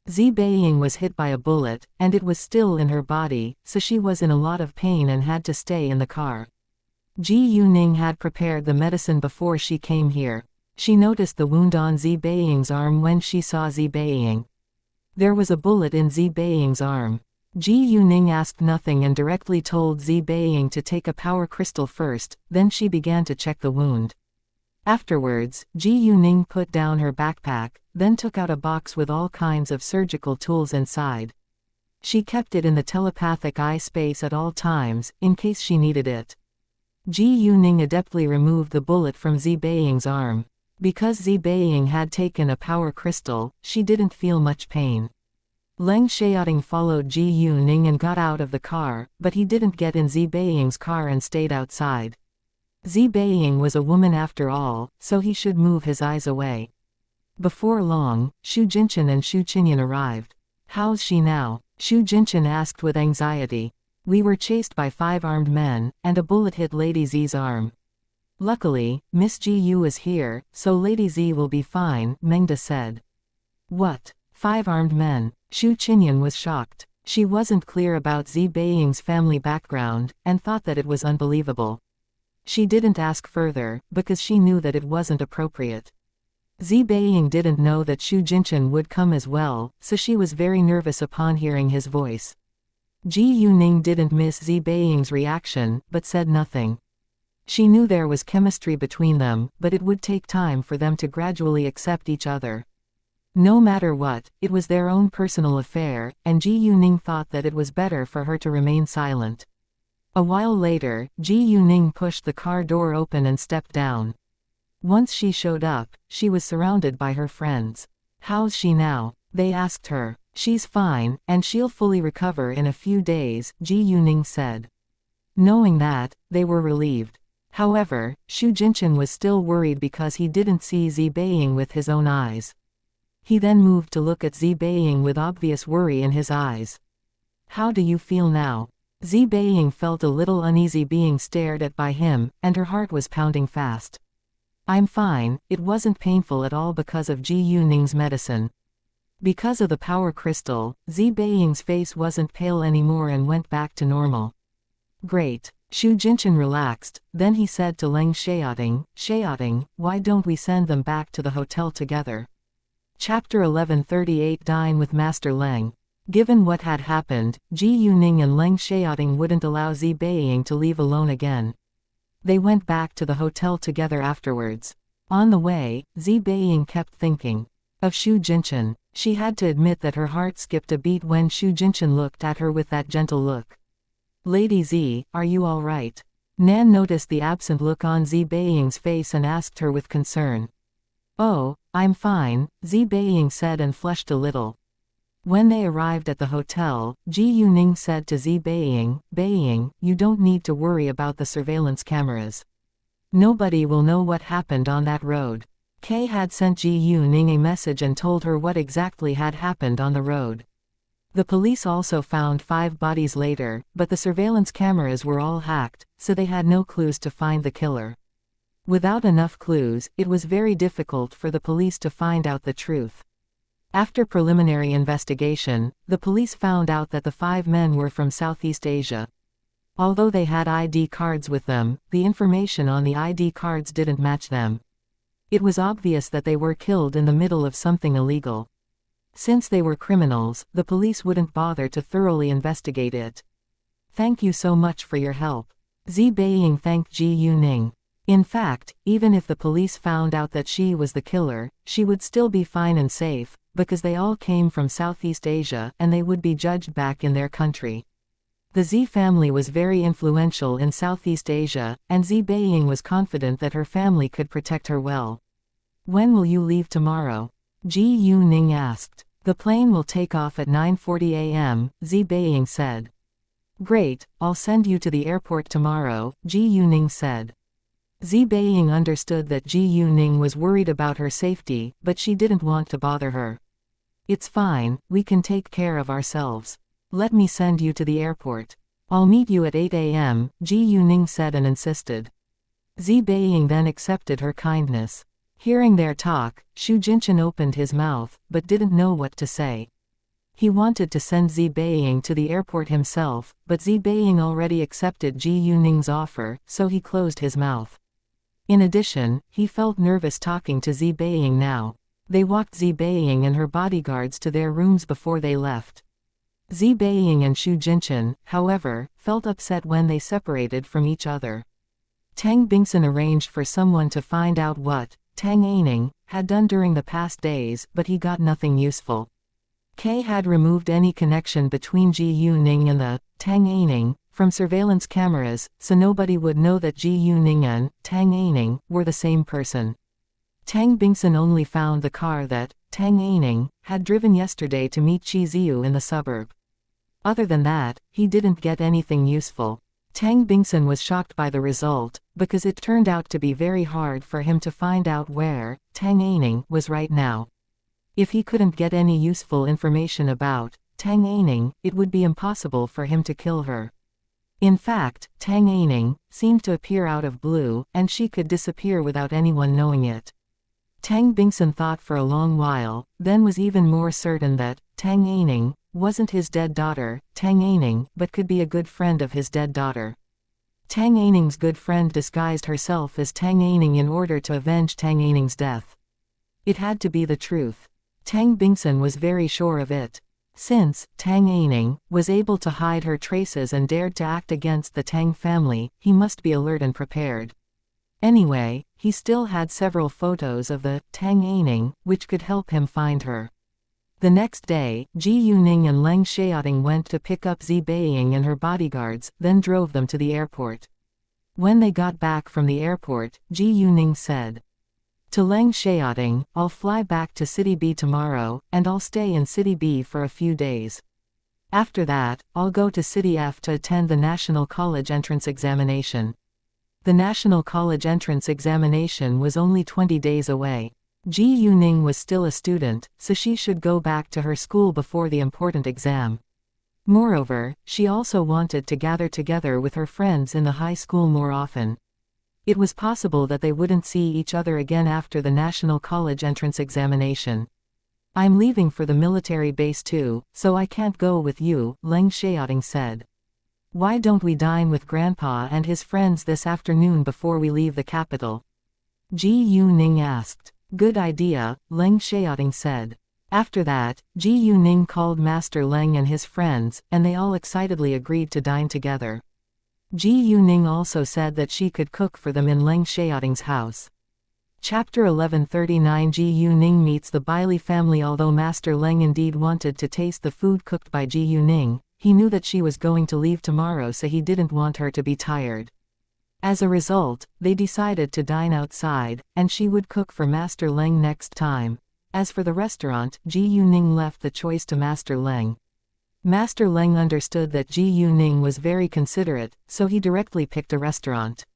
Zi Beiying was hit by a bullet, and it was still in her body, so she was in a lot of pain and had to stay in the car. Ji Yuning had prepared the medicine before she came here. She noticed the wound on Zi Beiying's arm when she saw Zi Beiying. There was a bullet in Zi Beiying's arm. Ji Yuning asked nothing and directly told Zi Beiying to take a power crystal first, then she began to check the wound. Afterwards, Ji Yuning put down her backpack, then took out a box with all kinds of surgical tools inside. She kept it in the telepathic eye space at all times, in case she needed it. Ji Yuning adeptly removed the bullet from Zi Beiying's arm. Because Zi Beiying had taken a power crystal, she didn't feel much pain. Leng Xiaoting followed Ji Yuning and got out of the car, but he didn't get in Zi Beiying's car and stayed outside. Zi Beiying was a woman after all, so he should move his eyes away. Before long, Xu Jinchen and Xu Qinyan arrived. How's she now? Xu Jinchen asked with anxiety. We were chased by 5 armed men, and a bullet hit Lady Z's arm. Luckily, Miss Ji Yu is here, so Lady Z will be fine, Mengda said. What? 5 armed men? Xu Qinyan was shocked. She wasn't clear about Zi Beiying's family background, and thought that it was unbelievable. She didn't ask further, because she knew that it wasn't appropriate. Zi Beiying didn't know that Xu Jinchen would come as well, so she was very nervous upon hearing his voice. Ji Yuning didn't miss Zi Beiying's reaction, but said nothing. She knew there was chemistry between them, but it would take time for them to gradually accept each other. No matter what, it was their own personal affair, and Ji Yuning thought that it was better for her to remain silent. A while later, Ji Yuning pushed the car door open and stepped down. Once she showed up, she was surrounded by her friends. How's she now? They asked her. She's fine, and she'll fully recover in a few days, Ji Yuning said. Knowing that, they were relieved. However, Xu Jinchen was still worried because he didn't see Zi Beiying with his own eyes. He then moved to look at Zi Beiying with obvious worry in his eyes. How do you feel now? Zi Beiying felt a little uneasy being stared at by him, and her heart was pounding fast. I'm fine, it wasn't painful at all because of Ji Yuning's medicine. Because of the power crystal, Zi Beiying's face wasn't pale anymore and went back to normal. Great. Xu Jinchen relaxed, then he said to Leng Xiaoting, why don't we send them back to the hotel together? Chapter 1138 Dine with Master Leng. Given what had happened, Ji Yuning and Leng Xiaoting wouldn't allow Zi Beiying to leave alone again. They went back to the hotel together afterwards. On the way, Zi Beiying kept thinking of Xu Jinchen. She had to admit that her heart skipped a beat when Xu Jinchen looked at her with that gentle look. Lady Z, are you all right? Nan noticed the absent look on Zi Beiying's face and asked her with concern. Oh, I'm fine, Zi Beiying said and flushed a little. When they arrived at the hotel, Ji Yuning said to Zi Beiying, you don't need to worry about the surveillance cameras. Nobody will know what happened on that road. Kay had sent Ji Yuning a message and told her what exactly had happened on the road. The police also found 5 bodies later, but the surveillance cameras were all hacked, so they had no clues to find the killer. Without enough clues, it was very difficult for the police to find out the truth. After preliminary investigation, the police found out that the 5 men were from Southeast Asia. Although they had ID cards with them, the information on the ID cards didn't match them. It was obvious that they were killed in the middle of something illegal. Since they were criminals, the police wouldn't bother to thoroughly investigate it. Thank you so much for your help. Zi Beiying thanked Ji Yuning. In fact, even if the police found out that she was the killer, she would still be fine and safe, because they all came from Southeast Asia and they would be judged back in their country. The Zi family was very influential in Southeast Asia, and Zi Beiying was confident that her family could protect her well. When will you leave tomorrow? Ji Yuning asked. The plane will take off at 9:40 a.m., Zi Beiying said. Great, I'll send you to the airport tomorrow, Ji Yuning said. Zi Beiying understood that Ji Yuning was worried about her safety, but she didn't want to bother her. It's fine, we can take care of ourselves. Let me send you to the airport. I'll meet you at 8 a.m., Ji Yuning said and insisted. Zi Beiying then accepted her kindness. Hearing their talk, Xu Jinchen opened his mouth, but didn't know what to say. He wanted to send Zi Beiying to the airport himself, but Zi Beiying already accepted Ji Yuning's offer, so he closed his mouth. In addition, he felt nervous talking to Zi Beiying now. They walked Zi Beiying and her bodyguards to their rooms before they left. Zi Beiying and Xu Jinchen, however, felt upset when they separated from each other. Tang Bingson arranged for someone to find out what Tang Aining had done during the past days, but he got nothing useful. K had removed any connection between Ji Yuning and the Tang Aining from surveillance cameras, so nobody would know that Ji Yuning and Tang Aining were the same person. Tang Bingson only found the car that Tang Aining had driven yesterday to meet Chi Ziyu in the suburb. Other than that, he didn't get anything useful. Tang Bingson was shocked by the result, because it turned out to be very hard for him to find out where Tang Aining was right now. If he couldn't get any useful information about Tang Aining, it would be impossible for him to kill her. In fact, Tang Aining seemed to appear out of blue, and she could disappear without anyone knowing it. Tang Bingson thought for a long while, then was even more certain that Tang Aining wasn't his dead daughter, Tang Aining, but could be a good friend of his dead daughter. Tang Aining's good friend disguised herself as Tang Aining in order to avenge Tang Aining's death. It had to be the truth. Tang Bingson was very sure of it. Since Tang Aining was able to hide her traces and dared to act against the Tang family, he must be alert and prepared. Anyway, he still had several photos of the Tang Aining, which could help him find her. The next day, Ji Yuning and Leng Xiaoting went to pick up Zi Beiying and her bodyguards, then drove them to the airport. When they got back from the airport, Ji Yuning said to Leng Xiaoting, I'll fly back to City B tomorrow, and I'll stay in City B for a few days. After that, I'll go to City F to attend the National College Entrance Examination. The National College Entrance Examination was only 20 days away. Ji Yuning was still a student, so she should go back to her school before the important exam. Moreover, she also wanted to gather together with her friends in the high school more often. It was possible that they wouldn't see each other again after the National College Entrance Examination. I'm leaving for the military base too, so I can't go with you, Leng Xiaoting said. Why don't we dine with Grandpa and his friends this afternoon before we leave the capital? Ji Yuning asked. Good idea, Leng Xiaoting said. After that, Ji Yuning called Master Leng and his friends, and they all excitedly agreed to dine together. Ji Yuning also said that she could cook for them in Leng Xiaoting's house. Chapter 1139 Ji Yuning meets the Bailey family. Although Master Leng indeed wanted to taste the food cooked by Ji Yuning, he knew that she was going to leave tomorrow, so he didn't want her to be tired. As a result, they decided to dine outside, and she would cook for Master Leng next time. As for the restaurant, Ji Yuning left the choice to Master Leng. Master Leng understood that Ji Yuning was very considerate, so he directly picked a restaurant.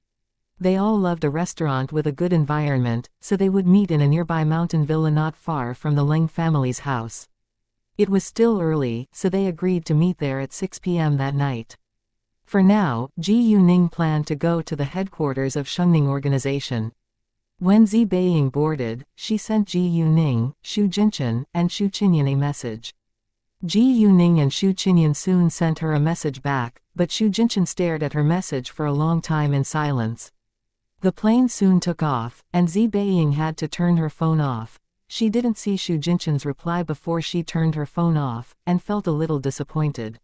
They all loved a restaurant with a good environment, so they would meet in a nearby mountain villa not far from the Leng family's house. It was still early, so they agreed to meet there at 6 p.m. that night. For now, Ji Yuning planned to go to the headquarters of Shengning Organization. When Zi Beiying boarded, she sent Ji Yuning, Xu Jinchen, and Xu Qinyan a message. Ji Yuning and Xu Qinyan soon sent her a message back, but Xu Jinchen stared at her message for a long time in silence. The plane soon took off, and Zi Beiying had to turn her phone off. She didn't see Xu Jinchen's reply before she turned her phone off, and felt a little disappointed.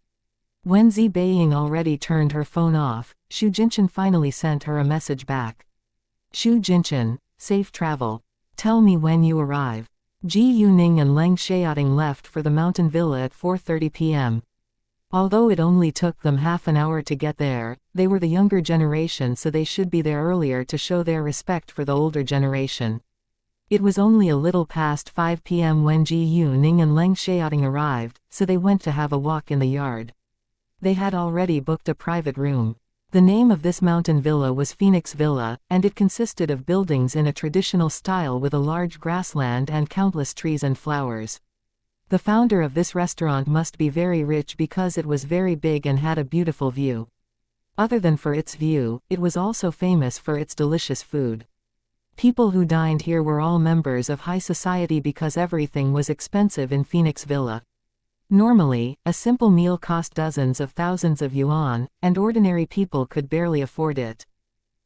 When Zi Beiying already turned her phone off, Xu Jinchen finally sent her a message back. Xu Jinchen, safe travel. Tell me when you arrive. Ji Yuning and Leng Xiaoting left for the mountain villa at 4:30 p.m. Although it only took them half an hour to get there, they were the younger generation, so they should be there earlier to show their respect for the older generation. It was only a little past 5 p.m. when Ji Yuning and Leng Xiaoting arrived, so they went to have a walk in the yard. They had already booked a private room. The name of this mountain villa was Phoenix Villa, and it consisted of buildings in a traditional style with a large grassland and countless trees and flowers. The founder of this restaurant must be very rich because it was very big and had a beautiful view. Other than for its view, it was also famous for its delicious food. People who dined here were all members of high society because everything was expensive in Phoenix Villa. Normally, a simple meal cost dozens of thousands of yuan, and ordinary people could barely afford it.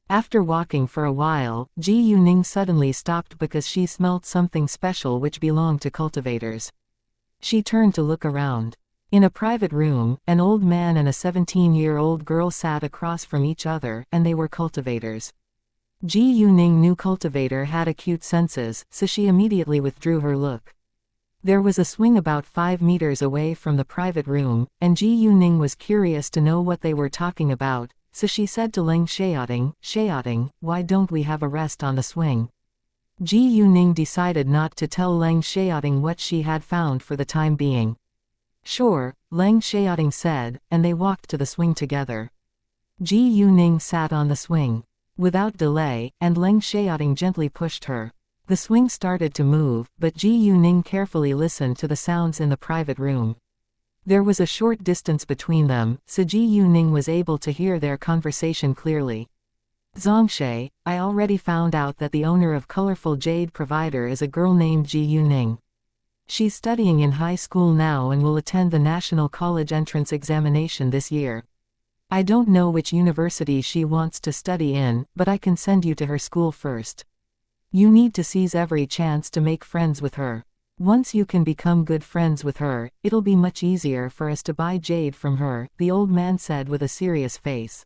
After walking for a while, Ji Yuning suddenly stopped because she smelt something special which belonged to cultivators. She turned to look around. In a private room, an old man and a 17-year-old girl sat across from each other, and they were cultivators. Ji Yuning knew cultivator had acute senses, so she immediately withdrew her look. There was a swing about 5 meters away from the private room, and Ji Yuning was curious to know what they were talking about, so she said to Leng Xiaoting, why don't we have a rest on the swing? Ji Yuning decided not to tell Leng Xiaoting what she had found for the time being. Sure, Leng Xiaoting said, and they walked to the swing together. Ji Yuning sat on the swing. Without delay, and Leng Xiaoting gently pushed her. The swing started to move, but Ji Yuning carefully listened to the sounds in the private room. There was a short distance between them, so Ji Yuning was able to hear their conversation clearly. Xianxia, I already found out that the owner of Colorful Jade Provider is a girl named Ji Yuning. She's studying in high school now and will attend the National College Entrance Examination this year. I don't know which university she wants to study in, but I can send you to her school first. You need to seize every chance to make friends with her. Once you can become good friends with her, it'll be much easier for us to buy jade from her, the old man said with a serious face.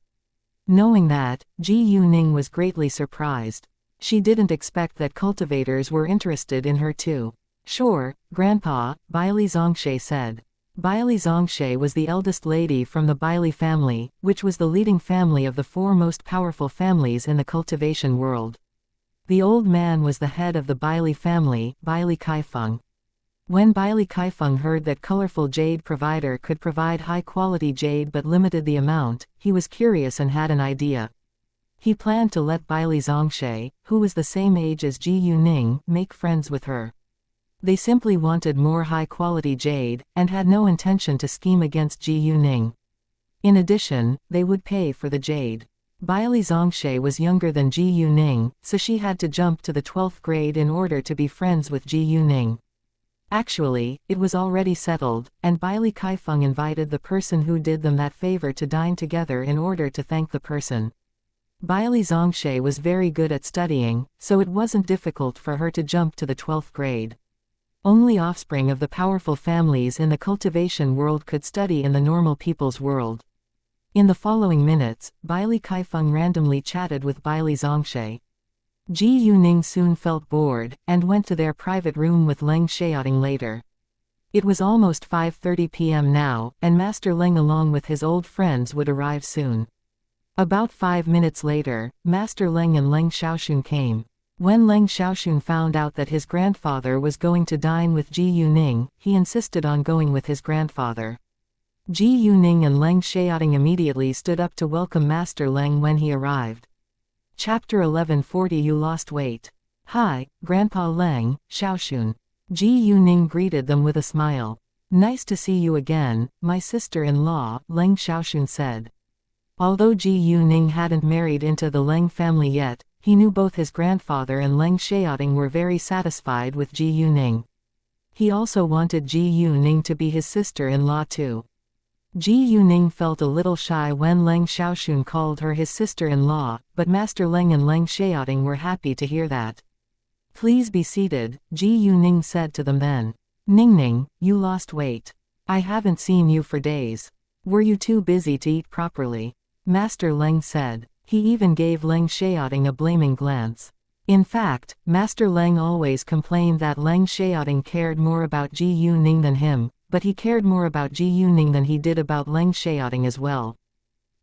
Knowing that, Ji Yuning was greatly surprised. She didn't expect that cultivators were interested in her too. Sure, Grandpa, Bailey Xianxia said. Bailey Xianxia was the eldest lady from the Bailey family, which was the leading family of the 4 most powerful families in the cultivation world. The old man was the head of the Bailey family, Bailey Kaifeng. When Bailey Kaifeng heard that Colorful Jade Provider could provide high-quality jade but limited the amount, he was curious and had an idea. He planned to let Bailey Xianxia, who was the same age as Ji Yuning, make friends with her. They simply wanted more high-quality jade, and had no intention to scheme against Ji Yuning. In addition, they would pay for the jade. Bailey Xianxia was younger than Ji Yuning, so she had to jump to the 12th grade in order to be friends with Ji Yuning. Actually, it was already settled, and Bailey Kaifeng invited the person who did them that favor to dine together in order to thank the person. Bailey Xianxia was very good at studying, so it wasn't difficult for her to jump to the 12th grade. Only offspring of the powerful families in the cultivation world could study in the normal people's world. In the following minutes, Bailey Kaifeng randomly chatted with Bailey Xianxia. Ji Yuning soon felt bored, and went to their private room with Leng Xiaoting later. It was almost 5:30 p.m. now, and Master Leng along with his old friends would arrive soon. About 5 minutes later, Master Leng and Leng Xiaoxun came. When Leng Xiaoxun found out that his grandfather was going to dine with Ji Yuning, he insisted on going with his grandfather. Ji Yuning and Leng Xiaoting immediately stood up to welcome Master Leng when he arrived. Chapter 1140 You Lost Weight. Hi, Grandpa Leng, Xiaoxun. Ji Yuning greeted them with a smile. Nice to see you again, my sister-in-law, Leng Xiaoxun said. Although Ji Yuning hadn't married into the Leng family yet, he knew both his grandfather and Leng Xiaoting were very satisfied with Ji Yuning. He also wanted Ji Yuning to be his sister-in-law too. Ji Yuning felt a little shy when Leng Xiaoxun called her his sister-in-law, but Master Leng and Leng Xiaoting were happy to hear that. Please be seated, Ji Yuning said to them then. Ningning, you lost weight. I haven't seen you for days. Were you too busy to eat properly? Master Leng said. He even gave Leng Xiaoting a blaming glance. In fact, Master Leng always complained that Leng Xiaoting cared more about Ji Yuning than him, but he cared more about Ji Yuning than he did about Leng Xiaoting as well.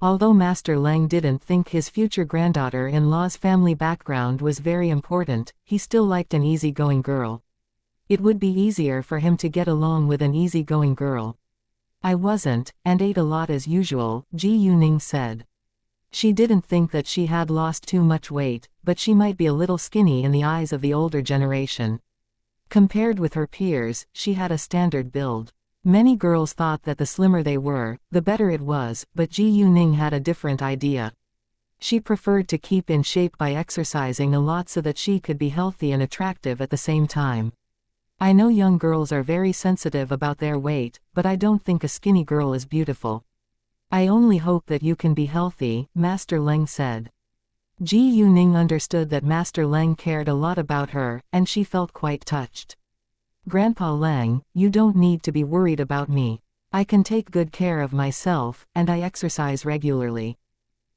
Although Master Leng didn't think his future granddaughter-in-law's family background was very important, he still liked an easygoing girl. It would be easier for him to get along with an easygoing girl. I wasn't, and ate a lot as usual, Ji Yuning said. She didn't think that she had lost too much weight, but she might be a little skinny in the eyes of the older generation. Compared with her peers, she had a standard build. Many girls thought that the slimmer they were, the better it was, but Ji Yuning had a different idea. She preferred to keep in shape by exercising a lot so that she could be healthy and attractive at the same time. I know young girls are very sensitive about their weight, but I don't think a skinny girl is beautiful. I only hope that you can be healthy, Master Leng said. Ji Yuning understood that Master Leng cared a lot about her, and she felt quite touched. Grandpa Leng, you don't need to be worried about me. I can take good care of myself, and I exercise regularly.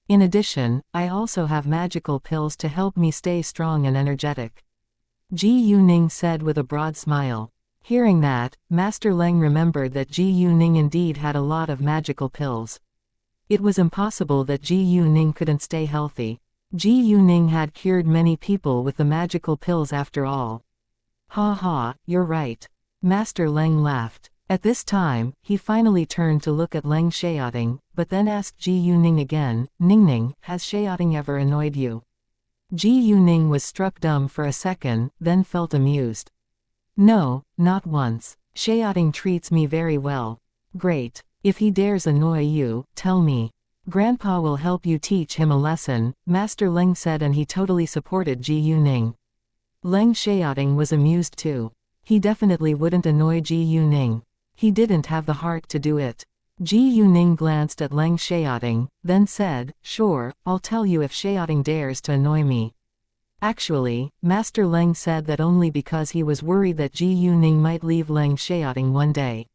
In addition, I also have magical pills to help me stay strong and energetic. Ji Yuning said with a broad smile. Hearing that, Master Leng remembered that Ji Yuning indeed had a lot of magical pills. It was impossible that Ji Yuning couldn't stay healthy. Ji Yuning had cured many people with the magical pills after all. Ha ha, you're right. Master Leng laughed. At this time, he finally turned to look at Leng Xiaoting, but then asked Ji Yuning again, Ningning, has Xiaoting ever annoyed you? Ji Yuning was struck dumb for a second, then felt amused. No, not once. Xiaoting treats me very well. Great. If he dares annoy you, tell me. Grandpa will help you teach him a lesson, Master Leng said, and he totally supported Ji Yuning. Leng Xiaoting was amused too. He definitely wouldn't annoy Ji Yuning. He didn't have the heart to do it. Ji Yuning glanced at Leng Xiaoting, then said, sure, I'll tell you if Xiaoting dares to annoy me. Actually, Master Leng said that only because he was worried that Ji Yuning might leave Leng Xiaoting one day.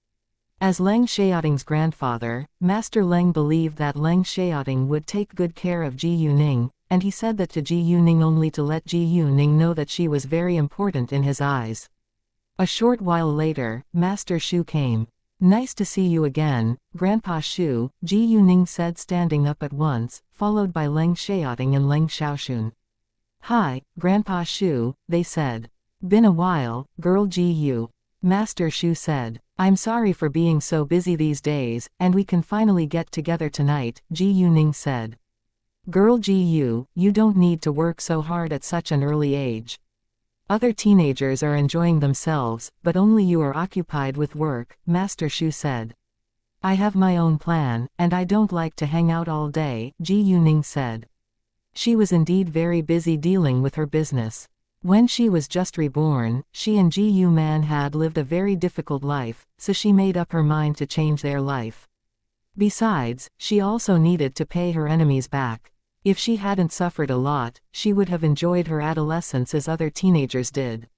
As Leng Xiaoting's grandfather, Master Leng believed that Leng Xiaoting would take good care of Ji Yuning, and he said that to Ji Yuning only to let Ji Yuning know that she was very important in his eyes. A short while later, Master Shu came. Nice to see you again, Grandpa Shu, Ji Yuning said, standing up at once, followed by Leng Xiaoting and Leng Xiaoxun. Hi, Grandpa Shu, they said. Been a while, girl Ji Yu. Master Shu said. I'm sorry for being so busy these days, and we can finally get together tonight, Ji Yuning said. Girl Ji Yu, you don't need to work so hard at such an early age. Other teenagers are enjoying themselves, but only you are occupied with work, Master Shu said. I have my own plan, and I don't like to hang out all day, Ji Yuning said. She was indeed very busy dealing with her business. When she was just reborn, she and Ji Yu Man had lived a very difficult life, so she made up her mind to change their life. Besides, she also needed to pay her enemies back. If she hadn't suffered a lot, she would have enjoyed her adolescence as other teenagers did.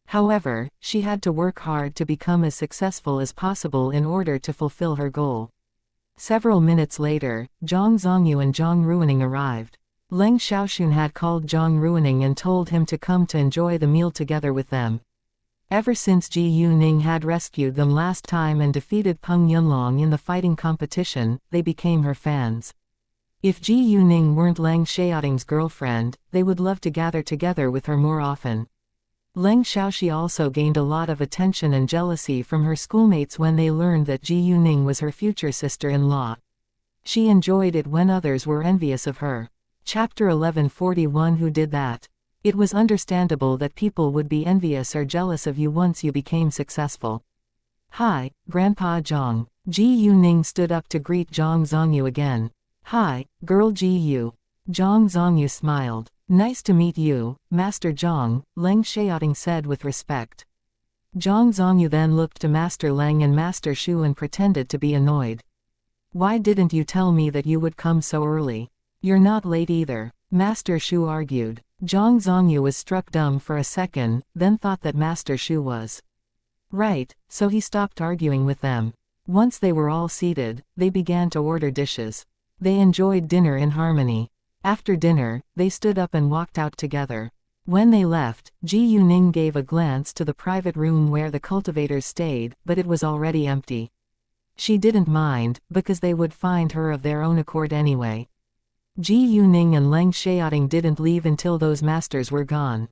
However, she had to work hard to become as successful as possible in order to fulfill her goal. Several minutes later, Zhang Zongyu and Zhang Ruining arrived. Leng Xiaoxun had called Zhang Ruining and told him to come to enjoy the meal together with them. Ever since Ji Yuning had rescued them last time and defeated Peng Yunlong in the fighting competition, they became her fans. If Ji Yuning weren't Leng Xiaoting's girlfriend, they would love to gather together with her more often. Leng Xiaoxi also gained a lot of attention and jealousy from her schoolmates when they learned that Ji Yuning was her future sister-in-law. She enjoyed it when others were envious of her. Chapter 1141. Who did that? It was understandable that people would be envious or jealous of you once you became successful. Hi, Grandpa Zhang. Ji Yuning stood up to greet Zhang Zongyu again. Hi, girl Ji Yu. Zhang Zongyu smiled. Nice to meet you, Master Zhang, Leng Xiaoting said with respect. Zhang Zongyu then looked to Master Leng and Master Shu and pretended to be annoyed. Why didn't you tell me that you would come so early? You're not late either, Master Shu argued. Zhang Zongyu was struck dumb for a second, then thought that Master Shu was right, so he stopped arguing with them. Once they were all seated, they began to order dishes. They enjoyed dinner in harmony. After dinner, they stood up and walked out together. When they left, Ji Yuning gave a glance to the private room where the cultivators stayed, but it was already empty. She didn't mind, because they would find her of their own accord anyway. Ji Yuning and Leng Xiaoting didn't leave until those masters were gone.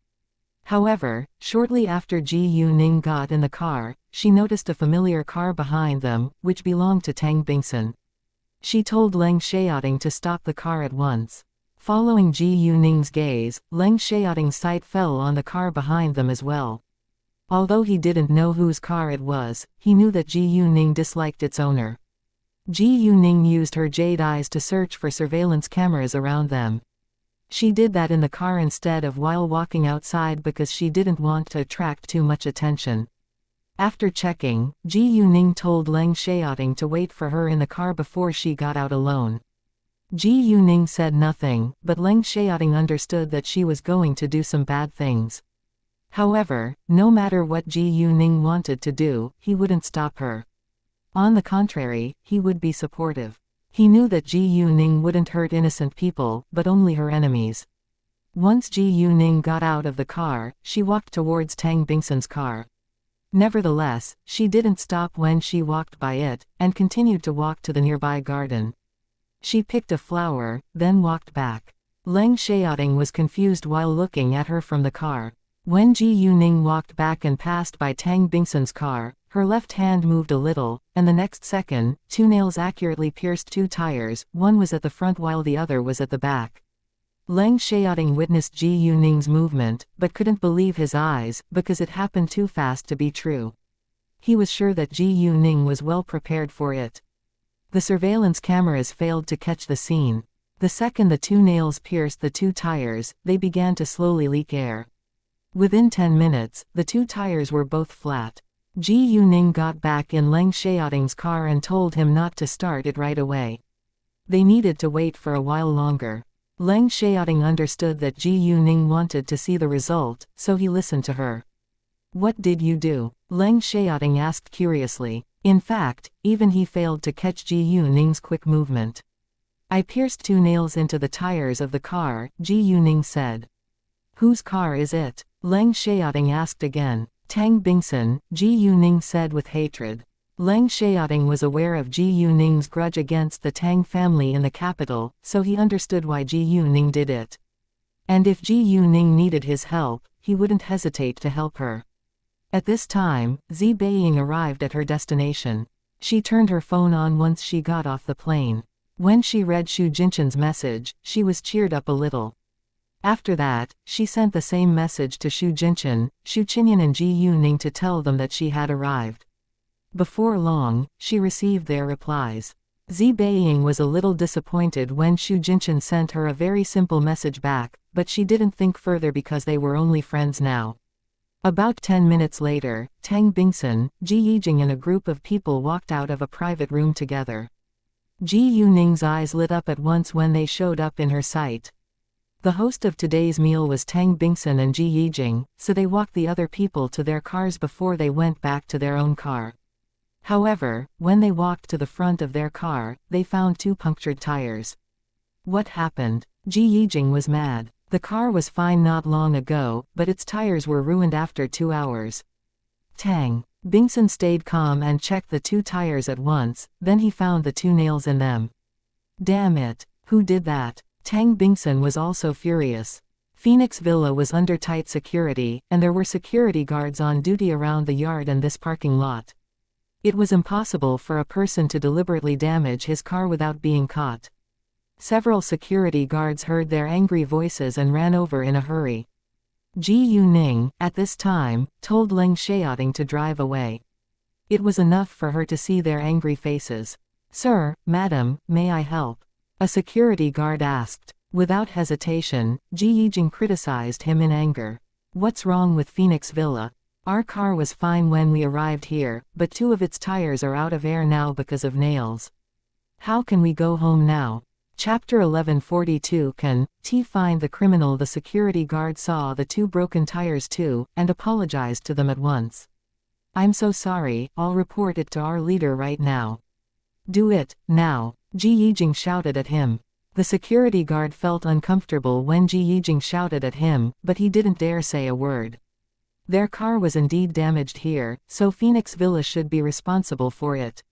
However, shortly after Ji Yuning got in the car, she noticed a familiar car behind them, which belonged to Tang Bingsun. She told Leng Xiaoting to stop the car at once. Following Ji Yuning's gaze, Leng Xiaoting's sight fell on the car behind them as well. Although he didn't know whose car it was, he knew that Ji Yuning disliked its owner. Ji Yuning used her jade eyes to search for surveillance cameras around them. She did that in the car instead of while walking outside because she didn't want to attract too much attention. After checking, Ji Yuning told Leng Xiaoting to wait for her in the car before she got out alone. Ji Yuning said nothing, but Leng Xiaoting understood that she was going to do some bad things. However, no matter what Ji Yuning wanted to do, he wouldn't stop her. On the contrary, he would be supportive. He knew that Ji Yuning wouldn't hurt innocent people, but only her enemies. Once Ji Yuning got out of the car, she walked towards Tang Bingsun's car. Nevertheless, she didn't stop when she walked by it, and continued to walk to the nearby garden. She picked a flower, then walked back. Leng Xiaoting was confused while looking at her from the car. When Ji Yuning walked back and passed by Tang Bingsun's car, her left hand moved a little, and the next second, two nails accurately pierced two tires, one was at the front while the other was at the back. Leng Xiaoting witnessed Ji Yuning's movement, but couldn't believe his eyes, because it happened too fast to be true. He was sure that Ji Yuning was well prepared for it. The surveillance cameras failed to catch the scene. The second the two nails pierced the two tires, they began to slowly leak air. Within 10 minutes, the two tires were both flat. Ji Yuning got back in Leng Xiaoting's car and told him not to start it right away. They needed to wait for a while longer. Leng Xiaoting understood that Ji Yuning wanted to see the result, so he listened to her. "What did you do?" Leng Xiaoting asked curiously. In fact, even he failed to catch Ji Yuning's quick movement. "I pierced two nails into the tires of the car," Ji Yuning said. "Whose car is it?" Leng Xiaoting asked again. "Tang Bingsun," Ji Yuning said with hatred. Leng Xiaoting was aware of Ji Yuning's grudge against the Tang family in the capital, so he understood why Ji Yuning did it. And if Ji Yuning needed his help, he wouldn't hesitate to help her. At this time, Zi Beiying arrived at her destination. She turned her phone on once she got off the plane. When she read Xu Jinshan's message, she was cheered up a little. After that, she sent the same message to Xu Jinshan, Xu Qinyan and Ji Yuning to tell them that she had arrived. Before long, she received their replies. Zi Beiying was a little disappointed when Xu Jinshan sent her a very simple message back, but she didn't think further because they were only friends now. About 10 minutes later, Tang Bingsun, Ji Yijing and a group of people walked out of a private room together. Ji Yuning's eyes lit up at once when they showed up in her sight. The host of today's meal was Tang Bingsun and Ji Yijing, so they walked the other people to their cars before they went back to their own car. However, when they walked to the front of their car, they found two punctured tires. What happened? Ji Yijing was mad. The car was fine not long ago, but its tires were ruined after 2 hours. Tang Bingsun stayed calm and checked the two tires at once, then he found the two nails in them. Damn it! Who did that? Tang Bingsun was also furious. Phoenix Villa was under tight security, and there were security guards on duty around the yard and this parking lot. It was impossible for a person to deliberately damage his car without being caught. Several security guards heard their angry voices and ran over in a hurry. Ji Yuning, at this time, told Leng Xiaoting to drive away. It was enough for her to see their angry faces. "Sir, madam, may I help?" a security guard asked. Without hesitation, Ji Yijing criticized him in anger. "What's wrong with Phoenix Villa? Our car was fine when we arrived here, but two of its tires are out of air now because of nails. How can we go home now?" Chapter 1142 Can T find the criminal? The security guard saw the two broken tires too, and apologized to them at once. "I'm so sorry, I'll report it to our leader right now." "Do it, now!" Ji Yijing shouted at him. The security guard felt uncomfortable when Ji Yijing shouted at him, but he didn't dare say a word. Their car was indeed damaged here, so Phoenix Villa should be responsible for it.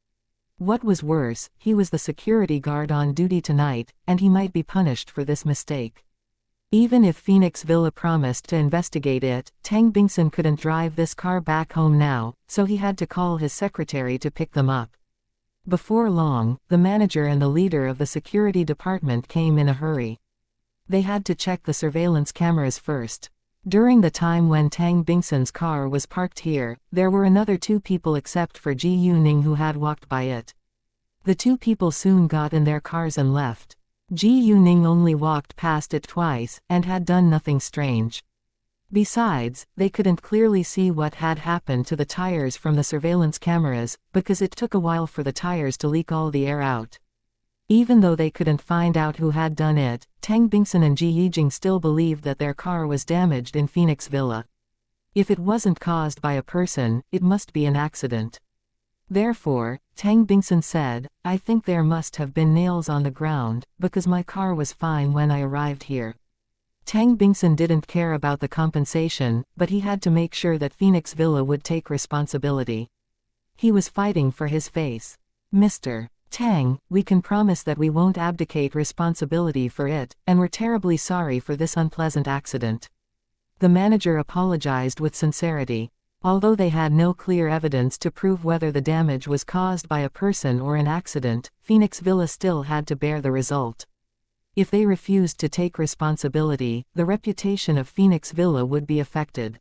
What was worse, he was the security guard on duty tonight, and he might be punished for this mistake. Even if Phoenix Villa promised to investigate it, Tang Bingsun couldn't drive this car back home now, so he had to call his secretary to pick them up. Before long, the manager and the leader of the security department came in a hurry. They had to check the surveillance cameras first. During the time when Tang Bingsun's car was parked here, there were another 2 people except for Ji Yuning who had walked by it. The 2 people soon got in their cars and left. Ji Yuning only walked past it twice, and had done nothing strange. Besides, they couldn't clearly see what had happened to the tires from the surveillance cameras, because it took a while for the tires to leak all the air out. Even though they couldn't find out who had done it, Tang Bingsun and Ji Yijing still believed that their car was damaged in Phoenix Villa. If it wasn't caused by a person, it must be an accident. Therefore, Tang Bingsun said, I think there must have been nails on the ground, because my car was fine when I arrived here. Tang Bingsun didn't care about the compensation, but he had to make sure that Phoenix Villa would take responsibility. He was fighting for his face. Mr. Tang, we can promise that we won't abdicate responsibility for it, and we're terribly sorry for this unpleasant accident. The manager apologized with sincerity. Although they had no clear evidence to prove whether the damage was caused by a person or an accident, Phoenix Villa still had to bear the result. If they refused to take responsibility, the reputation of Phoenix Villa would be affected.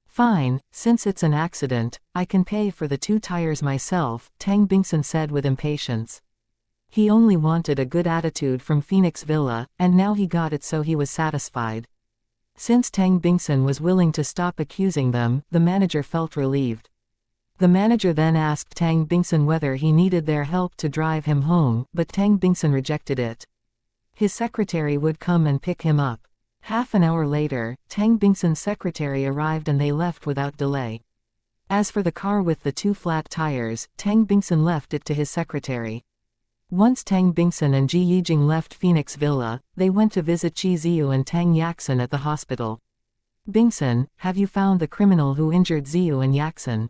Fine, since it's an accident, I can pay for the 2 tires myself, Tang Bingsun said with impatience. He only wanted a good attitude from Phoenix Villa, and now he got it, so he was satisfied. Since Tang Bingsun was willing to stop accusing them, the manager felt relieved. The manager then asked Tang Bingsun whether he needed their help to drive him home, but Tang Bingsun rejected it. His secretary would come and pick him up. Half an hour later, Tang Bingsun's secretary arrived and they left without delay. As for the car with the 2 flat tires, Tang Bingsun left it to his secretary. Once Tang Bingsun and Ji Yijing left Phoenix Villa, they went to visit Chi Ziyu and Tang Yaxin at the hospital. Bingsun, have you found the criminal who injured Ziyu and Yaxin?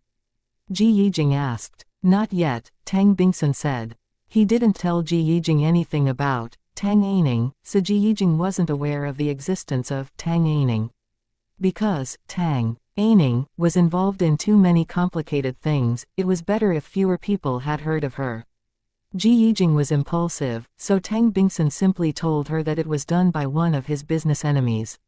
Ji Yijing asked. Not yet, Tang Bingsun said. He didn't tell Ji Yijing anything about Tang Aining, so Ji Yijing wasn't aware of the existence of Tang Aining. Because Tang Aining was involved in too many complicated things, it was better if fewer people had heard of her. Ji Yijing was impulsive, so Tang Bingsun simply told her that it was done by one of his business enemies.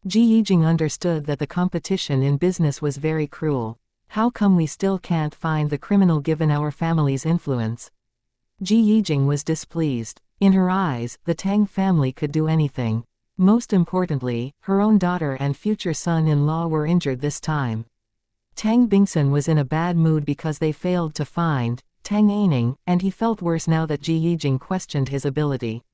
Ji Yijing understood that the competition in business was very cruel. How come we still can't find the criminal given our family's influence? Ji Yijing was displeased. In her eyes, the Tang family could do anything. Most importantly, her own daughter and future son-in-law were injured this time. Tang Bingsun was in a bad mood because they failed to find Tang Aining, and he felt worse now that Ji Yijing questioned his ability.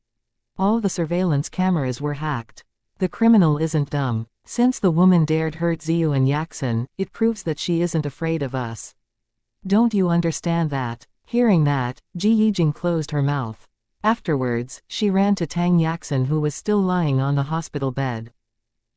All the surveillance cameras were hacked. The criminal isn't dumb. Since the woman dared hurt Ziyu and Yaxin, it proves that she isn't afraid of us. Don't you understand that? Hearing that, Ji Yijing closed her mouth. Afterwards, she ran to Tang Yaxin who was still lying on the hospital bed.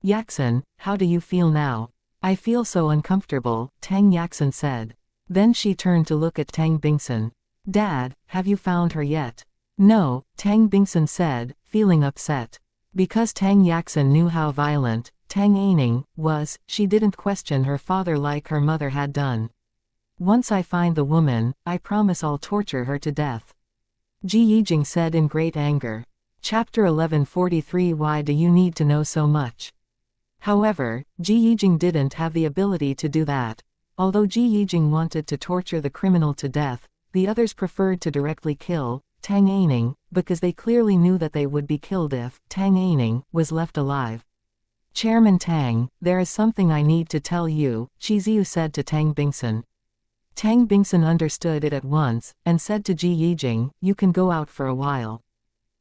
Yaxin, how do you feel now? I feel so uncomfortable, Tang Yaxin said. Then she turned to look at Tang Bingsun. Dad, have you found her yet? No, Tang Bingsun said, feeling upset. Because Tang Yaxin knew how violent Tang Aining was, she didn't question her father like her mother had done. Once I find the woman, I promise I'll torture her to death. Ji Yijing said in great anger. Chapter 1143 Why do you need to know so much? However, Ji Yijing didn't have the ability to do that. Although Ji Yijing wanted to torture the criminal to death, the others preferred to directly kill Tang Aining, because they clearly knew that they would be killed if Tang Aining was left alive. Chairman Tang, there is something I need to tell you, Chi Ziyu said to Tang Bingsun. Tang Bingsun understood it at once, and said to Ji Yijing, you can go out for a while.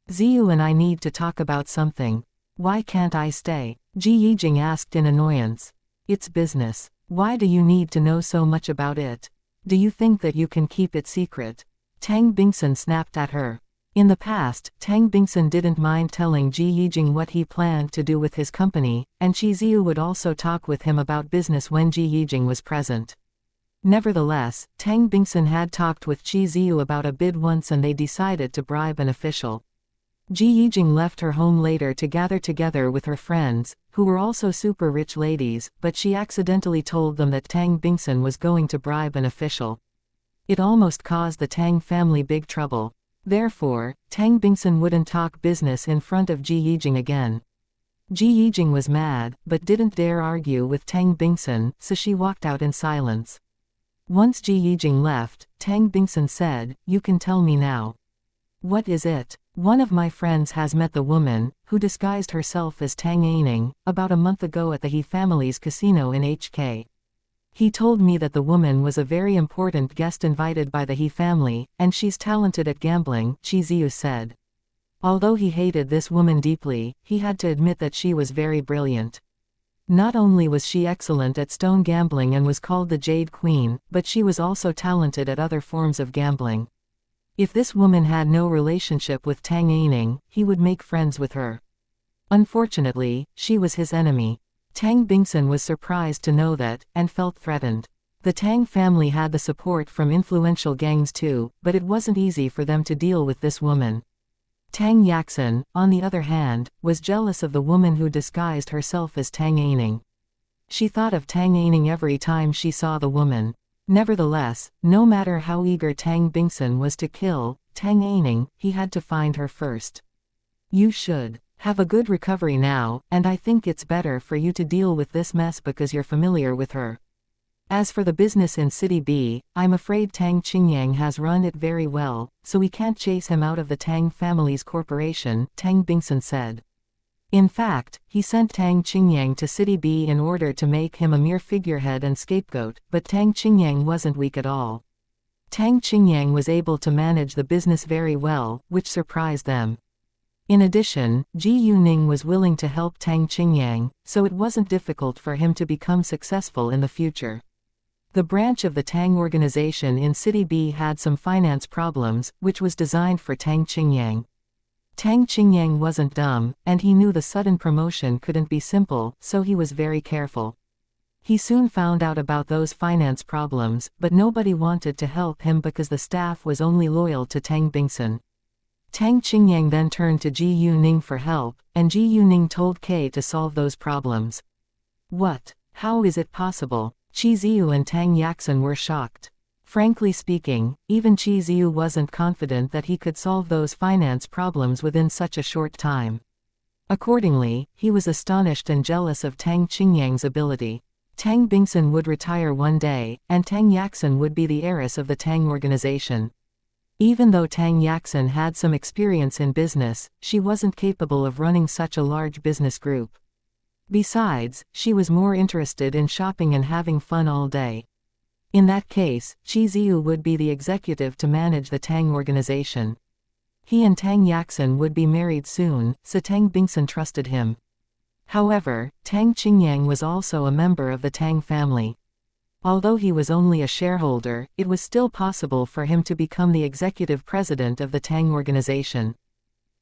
Ziyu and I need to talk about something. Why can't I stay? Ji Yijing asked in annoyance. It's business. Why do you need to know so much about it? Do you think that you can keep it secret? Tang Bingsun snapped at her. In the past, Tang Bingsun didn't mind telling Ji Yijing what he planned to do with his company, and Chi Ziyu would also talk with him about business when Ji Yijing was present. Nevertheless, Tang Bingsun had talked with Qi Ziyu about a bid once and they decided to bribe an official. Ji Yijing left her home later to gather together with her friends, who were also super rich ladies, but she accidentally told them that Tang Bingsun was going to bribe an official. It almost caused the Tang family big trouble. Therefore, Tang Bingsun wouldn't talk business in front of Ji Yijing again. Ji Yijing was mad, but didn't dare argue with Tang Bingsun, so she walked out in silence. Once Ji Yijing left, Tang Bingsun said, "You can tell me now. What is it? One of my friends has met the woman, who disguised herself as Tang Aining, about a month ago at the He family's casino in HK. He told me that the woman was a very important guest invited by the He family, and she's talented at gambling," Qi Ziyu said. Although he hated this woman deeply, he had to admit that she was very brilliant. Not only was she excellent at stone gambling and was called the Jade Queen, but she was also talented at other forms of gambling. If this woman had no relationship with Tang Aining, he would make friends with her. Unfortunately, she was his enemy. Tang Bingsun was surprised to know that, and felt threatened. The Tang family had the support from influential gangs too, but it wasn't easy for them to deal with this woman. Tang Yaxin, on the other hand, was jealous of the woman who disguised herself as Tang Aining. She thought of Tang Aining every time she saw the woman. Nevertheless, no matter how eager Tang Bingsun was to kill Tang Aining, he had to find her first. "You should have a good recovery now, and I think it's better for you to deal with this mess because you're familiar with her. As for the business in City B, I'm afraid Tang Qingyang has run it very well, so we can't chase him out of the Tang family's corporation," Tang Bingsun said. In fact, he sent Tang Qingyang to City B in order to make him a mere figurehead and scapegoat, but Tang Qingyang wasn't weak at all. Tang Qingyang was able to manage the business very well, which surprised them. In addition, Ji Yuning was willing to help Tang Qingyang, so it wasn't difficult for him to become successful in the future. The branch of the Tang organization in City B had some finance problems, which was designed for Tang Qingyang. Tang Qingyang wasn't dumb, and he knew the sudden promotion couldn't be simple, so he was very careful. He soon found out about those finance problems, but nobody wanted to help him because the staff was only loyal to Tang Bingsun. Tang Qingyang then turned to Ji Yuning for help, and Ji Yuning told K to solve those problems. "What? How is it possible?" Qi Ziyu and Tang Yaxin were shocked. Frankly speaking, even Qi Ziyu wasn't confident that he could solve those finance problems within such a short time. Accordingly, he was astonished and jealous of Tang Qingyang's ability. Tang Bingsun would retire one day, and Tang Yaxin would be the heiress of the Tang organization. Even though Tang Yaxin had some experience in business, she wasn't capable of running such a large business group. Besides, she was more interested in shopping and having fun all day. In that case, Qi Ziyu would be the executive to manage the Tang organization. He and Tang Yaxin would be married soon, so Tang Bingsun trusted him. However, Tang Qingyang was also a member of the Tang family. Although he was only a shareholder, it was still possible for him to become the executive president of the Tang organization.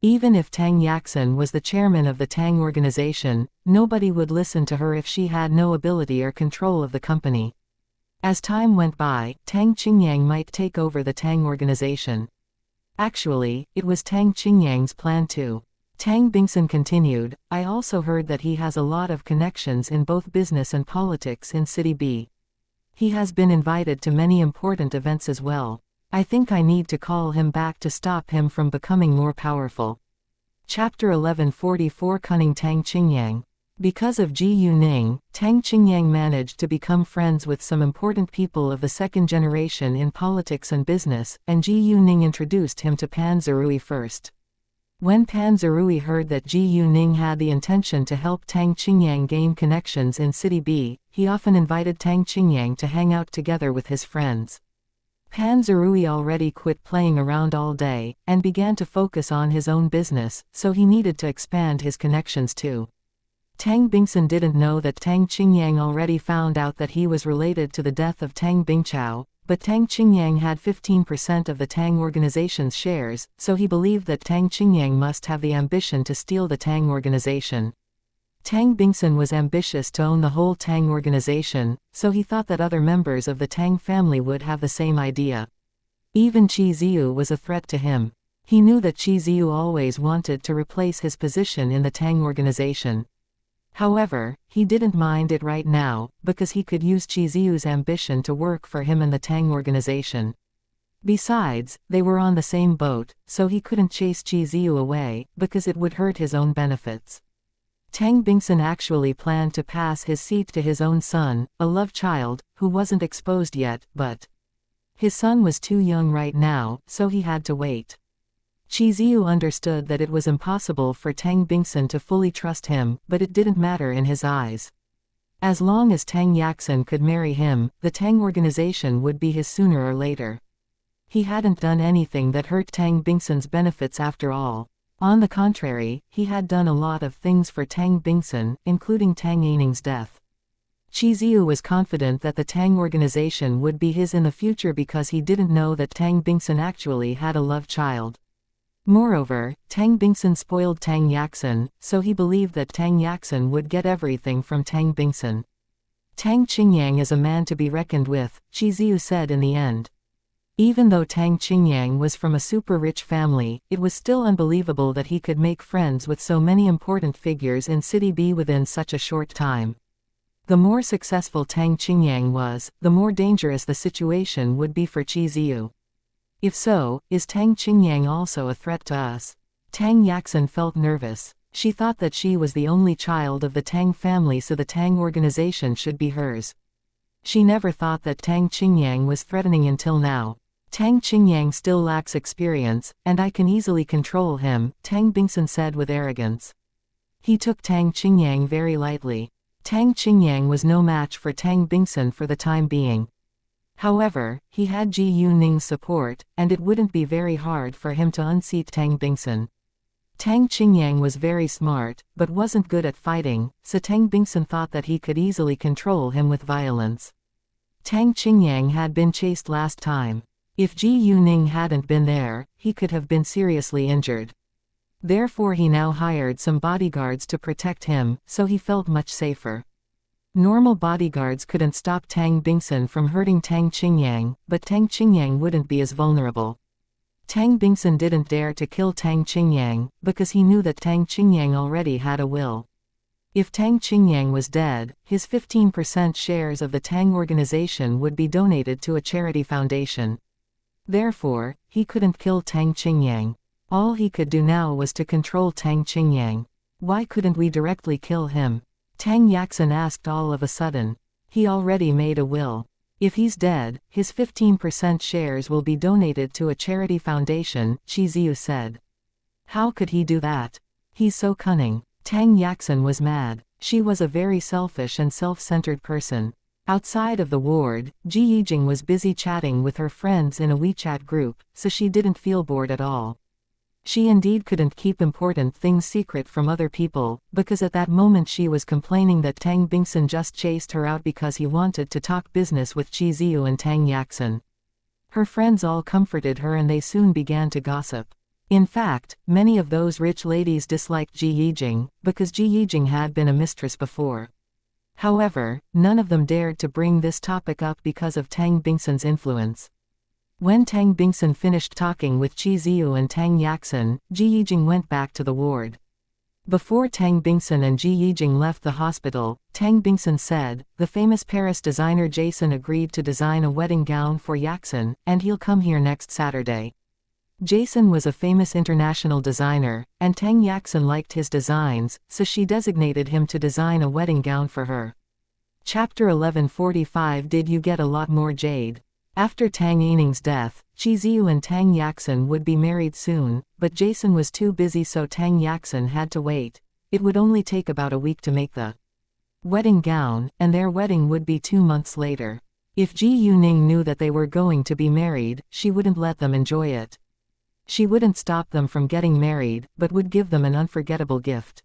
Even if Tang Yaxin was the chairman of the Tang organization, nobody would listen to her if she had no ability or control of the company. As time went by, Tang Qingyang might take over the Tang organization. Actually, it was Tang Qingyang's plan too. Tang Bingsun continued, "I also heard that he has a lot of connections in both business and politics in City B. He has been invited to many important events as well. I think I need to call him back to stop him from becoming more powerful." Chapter 1144 Cunning Tang Qingyang. Because of Ji Yuning, Tang Qingyang managed to become friends with some important people of the second generation in politics and business, and Ji Yuning introduced him to Pan Zerui first. When Pan Zerui heard that Ji Yuning had the intention to help Tang Qingyang gain connections in City B, he often invited Tang Qingyang to hang out together with his friends. Pan Zerui already quit playing around all day, and began to focus on his own business, so he needed to expand his connections too. Tang Bingsun didn't know that Tang Qingyang already found out that he was related to the death of Tang Bingchao, but Tang Qingyang had 15% of the Tang organization's shares, so he believed that Tang Qingyang must have the ambition to steal the Tang organization. Tang Bingsun was ambitious to own the whole Tang organization, so he thought that other members of the Tang family would have the same idea. Even Qi Ziyu was a threat to him. He knew that Qi Ziyu always wanted to replace his position in the Tang organization. However, he didn't mind it right now, because he could use Qi Ziyu's ambition to work for him in the Tang organization. Besides, they were on the same boat, so he couldn't chase Qi Ziyu away, because it would hurt his own benefits. Tang Bingsun actually planned to pass his seat to his own son, a love child, who wasn't exposed yet, but his son was too young right now, so he had to wait. Qi Ziyu understood that it was impossible for Tang Bingsun to fully trust him, but it didn't matter in his eyes. As long as Tang Yaxin could marry him, the Tang organization would be his sooner or later. He hadn't done anything that hurt Tang Bingsun's benefits after all. On the contrary, he had done a lot of things for Tang Bingsun, including Tang Yining's death. Qi Ziyu was confident that the Tang organization would be his in the future because he didn't know that Tang Bingsun actually had a love child. Moreover, Tang Bingsun spoiled Tang Yaxin, so he believed that Tang Yaxin would get everything from Tang Bingsun. Tang Qingyang is a man to be reckoned with, Qi Ziyu said in the end. Even though Tang Qingyang was from a super-rich family, it was still unbelievable that he could make friends with so many important figures in City B within such a short time. The more successful Tang Qingyang was, the more dangerous the situation would be for Qi Ziyu. If so, is Tang Qingyang also a threat to us? Tang Yaxin felt nervous. She thought that she was the only child of the Tang family, so the Tang organization should be hers. She never thought that Tang Qingyang was threatening until now. Tang Qingyang still lacks experience, and I can easily control him, Tang Bingsun said with arrogance. He took Tang Qingyang very lightly. Tang Qingyang was no match for Tang Bingsun for the time being. However, he had Ji Yuning's support, and it wouldn't be very hard for him to unseat Tang Bingsun. Tang Qingyang was very smart, but wasn't good at fighting, so Tang Bingsun thought that he could easily control him with violence. Tang Qingyang had been chased last time. If Ji Yuning hadn't been there, he could have been seriously injured. Therefore he now hired some bodyguards to protect him, so he felt much safer. Normal bodyguards couldn't stop Tang Bingsun from hurting Tang Qingyang, but Tang Qingyang wouldn't be as vulnerable. Tang Bingsun didn't dare to kill Tang Qingyang, because he knew that Tang Qingyang already had a will. If Tang Qingyang was dead, his 15% shares of the Tang organization would be donated to a charity foundation. Therefore, he couldn't kill Tang Qingyang. All he could do now was to control Tang Qingyang. Why couldn't we directly kill him? Tang Yaxin asked all of a sudden. He already made a will. If he's dead, his 15% shares will be donated to a charity foundation, Qi Ziyu said. How could he do that? He's so cunning. Tang Yaxin was mad. She was a very selfish and self-centered person. Outside of the ward, Ji Yijing was busy chatting with her friends in a WeChat group, so she didn't feel bored at all. She indeed couldn't keep important things secret from other people, because at that moment she was complaining that Tang Bingsun just chased her out because he wanted to talk business with Qi Ziyu and Tang Yaxin. Her friends all comforted her and they soon began to gossip. In fact, many of those rich ladies disliked Ji Yijing, because Ji Yijing had been a mistress before. However, none of them dared to bring this topic up because of Tang Bingsun's influence. When Tang Bingsun finished talking with Qi Ziyu and Tang Yaxin, Ji Yijing went back to the ward. Before Tang Bingsun and Ji Yijing left the hospital, Tang Bingsun said, the famous Paris designer Jason agreed to design a wedding gown for Yaxin, and he'll come here next Saturday. Jason was a famous international designer, and Tang Yaxin liked his designs, so she designated him to design a wedding gown for her. Chapter 1145. Did you get a lot more jade? After Tang Yining's death, Qi Ziyu and Tang Yaxin would be married soon, but Jason was too busy, so Tang Yaxin had to wait. It would only take about a week to make the wedding gown, and their wedding would be 2 months later. If Ji Yuning knew that they were going to be married, she wouldn't let them enjoy it. She wouldn't stop them from getting married, but would give them an unforgettable gift.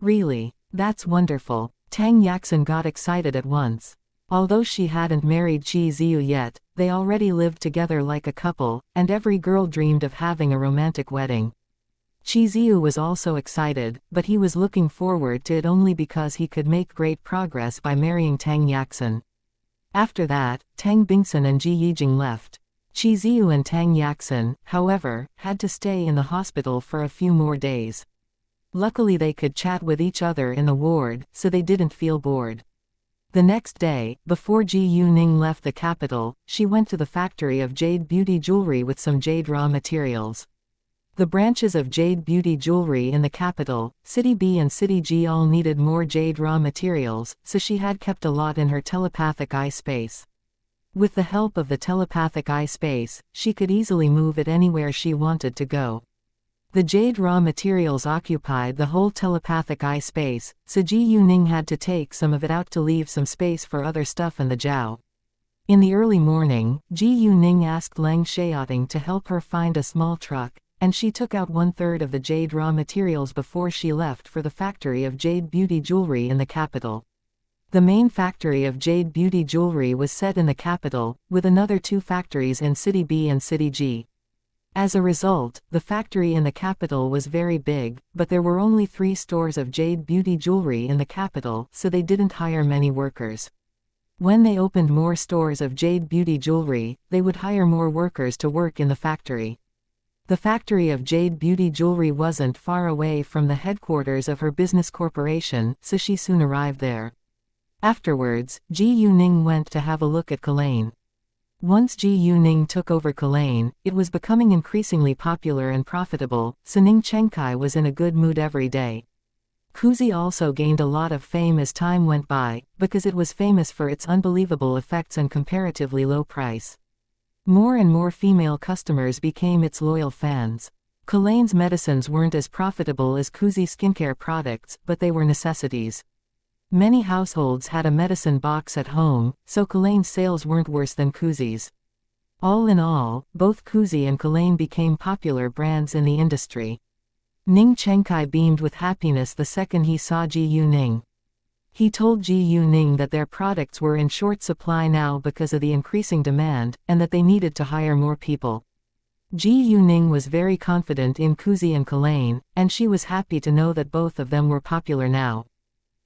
Really? That's wonderful. Tang Yaxin got excited at once. Although she hadn't married Qi Ziyu yet, they already lived together like a couple, and every girl dreamed of having a romantic wedding. Qi Ziyu was also excited, but he was looking forward to it only because he could make great progress by marrying Tang Yaxin. After that, Tang Bingsun and Ji Yijing left. Qi Ziyu and Tang Yaxin, however, had to stay in the hospital for a few more days. Luckily they could chat with each other in the ward, so they didn't feel bored. The next day, before Ji Yuning left the capital, she went to the factory of jade beauty jewelry with some jade raw materials. The branches of jade beauty jewelry in the capital, City B and City G all needed more jade raw materials, so she had kept a lot in her telepathic eye space. With the help of the telepathic eye space, she could easily move it anywhere she wanted to go. The jade raw materials occupied the whole telepathic eye space, so Ji Yuning had to take some of it out to leave some space for other stuff in the jiao. In the early morning, Ji Yuning asked Leng Xiaoting to help her find a small truck, and she took out 1/3 of the jade raw materials before she left for the factory of jade beauty jewelry in the capital. The main factory of jade beauty jewelry was set in the capital, with another 2 factories in City B and City G. As a result, the factory in the capital was very big, but there were only 3 stores of jade beauty jewelry in the capital, so they didn't hire many workers. When they opened more stores of jade beauty jewelry, they would hire more workers to work in the factory. The factory of jade beauty jewelry wasn't far away from the headquarters of her business corporation, so she soon arrived there. Afterwards, Ji Yuning went to have a look at Kalain. Once Ji Yuning took over Kalain, it was becoming increasingly popular and profitable, so Ning Chengkai was in a good mood every day. Kuzi also gained a lot of fame as time went by, because it was famous for its unbelievable effects and comparatively low price. More and more female customers became its loyal fans. Kalain's medicines weren't as profitable as Kuzi skincare products, but they were necessities. Many households had a medicine box at home, so Kalain's sales weren't worse than Kuzi's. All in all, both Kuzi and Kalain became popular brands in the industry. Ning Chengkai beamed with happiness the second he saw Ji Yuning. He told Ji Yuning that their products were in short supply now because of the increasing demand, and that they needed to hire more people. Ji Yuning was very confident in Kuzi and Kalain, and she was happy to know that both of them were popular now.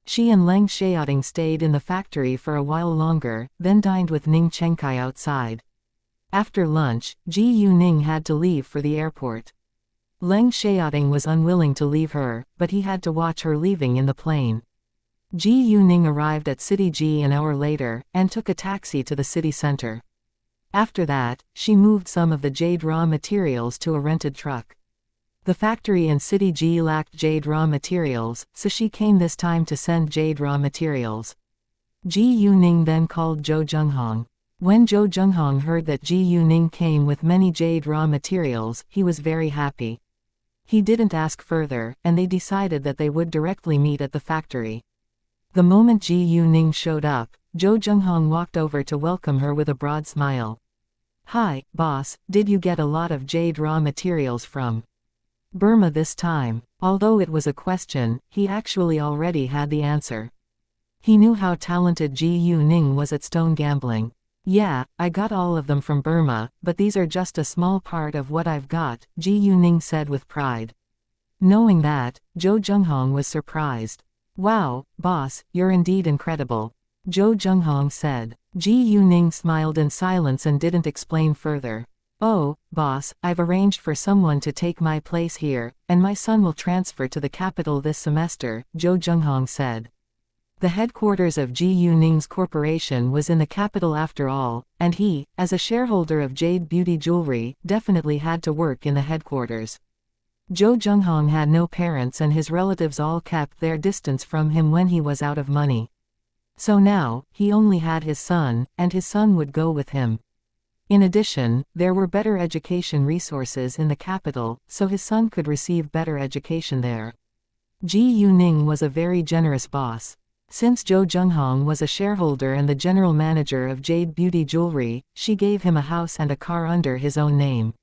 She and Leng Xiaoting stayed in the factory for a while longer, then dined with Ning Chengkai outside. After lunch, Ji Yuning had to leave for the airport. Leng Xiaoting was unwilling to leave her, but he had to watch her leaving in the plane. Ji Yuning arrived at City G an hour later, and took a taxi to the city center. After that, she moved some of the jade raw materials to a rented truck. The factory in City G lacked jade raw materials, so she came this time to send jade raw materials. Ji Yuning then called Zhou Zhenghong. When Zhou Zhenghong heard that Ji Yuning came with many jade raw materials, he was very happy. He didn't ask further, and they decided that they would directly meet at the factory. The moment Ji Yuning showed up, Zhou Zhenghong walked over to welcome her with a broad smile. "Hi, boss, did you get a lot of jade raw materials from Burma this time?" Although it was a question, he actually already had the answer. He knew how talented Ji Yuning was at stone gambling. "Yeah, I got all of them from Burma, but these are just a small part of what I've got," Ji Yuning said with pride. Knowing that, Zhou Zhenghong was surprised. "Wow, boss, you're indeed incredible," Zhou Zhenghong said. Ji Yuning smiled in silence and didn't explain further. "Oh, boss, I've arranged for someone to take my place here, and my son will transfer to the capital this semester," Zhou Zhenghong said. The headquarters of Ji Yuning's corporation was in the capital after all, and he, as a shareholder of Jade Beauty Jewelry, definitely had to work in the headquarters. Zhou Zhenghong had no parents and his relatives all kept their distance from him when he was out of money. So now, he only had his son, and his son would go with him. In addition, there were better education resources in the capital, so his son could receive better education there. Ji Yuning was a very generous boss. Since Zhou Zhenghong was a shareholder and the general manager of Jade Beauty Jewelry, she gave him a house and a car under his own name.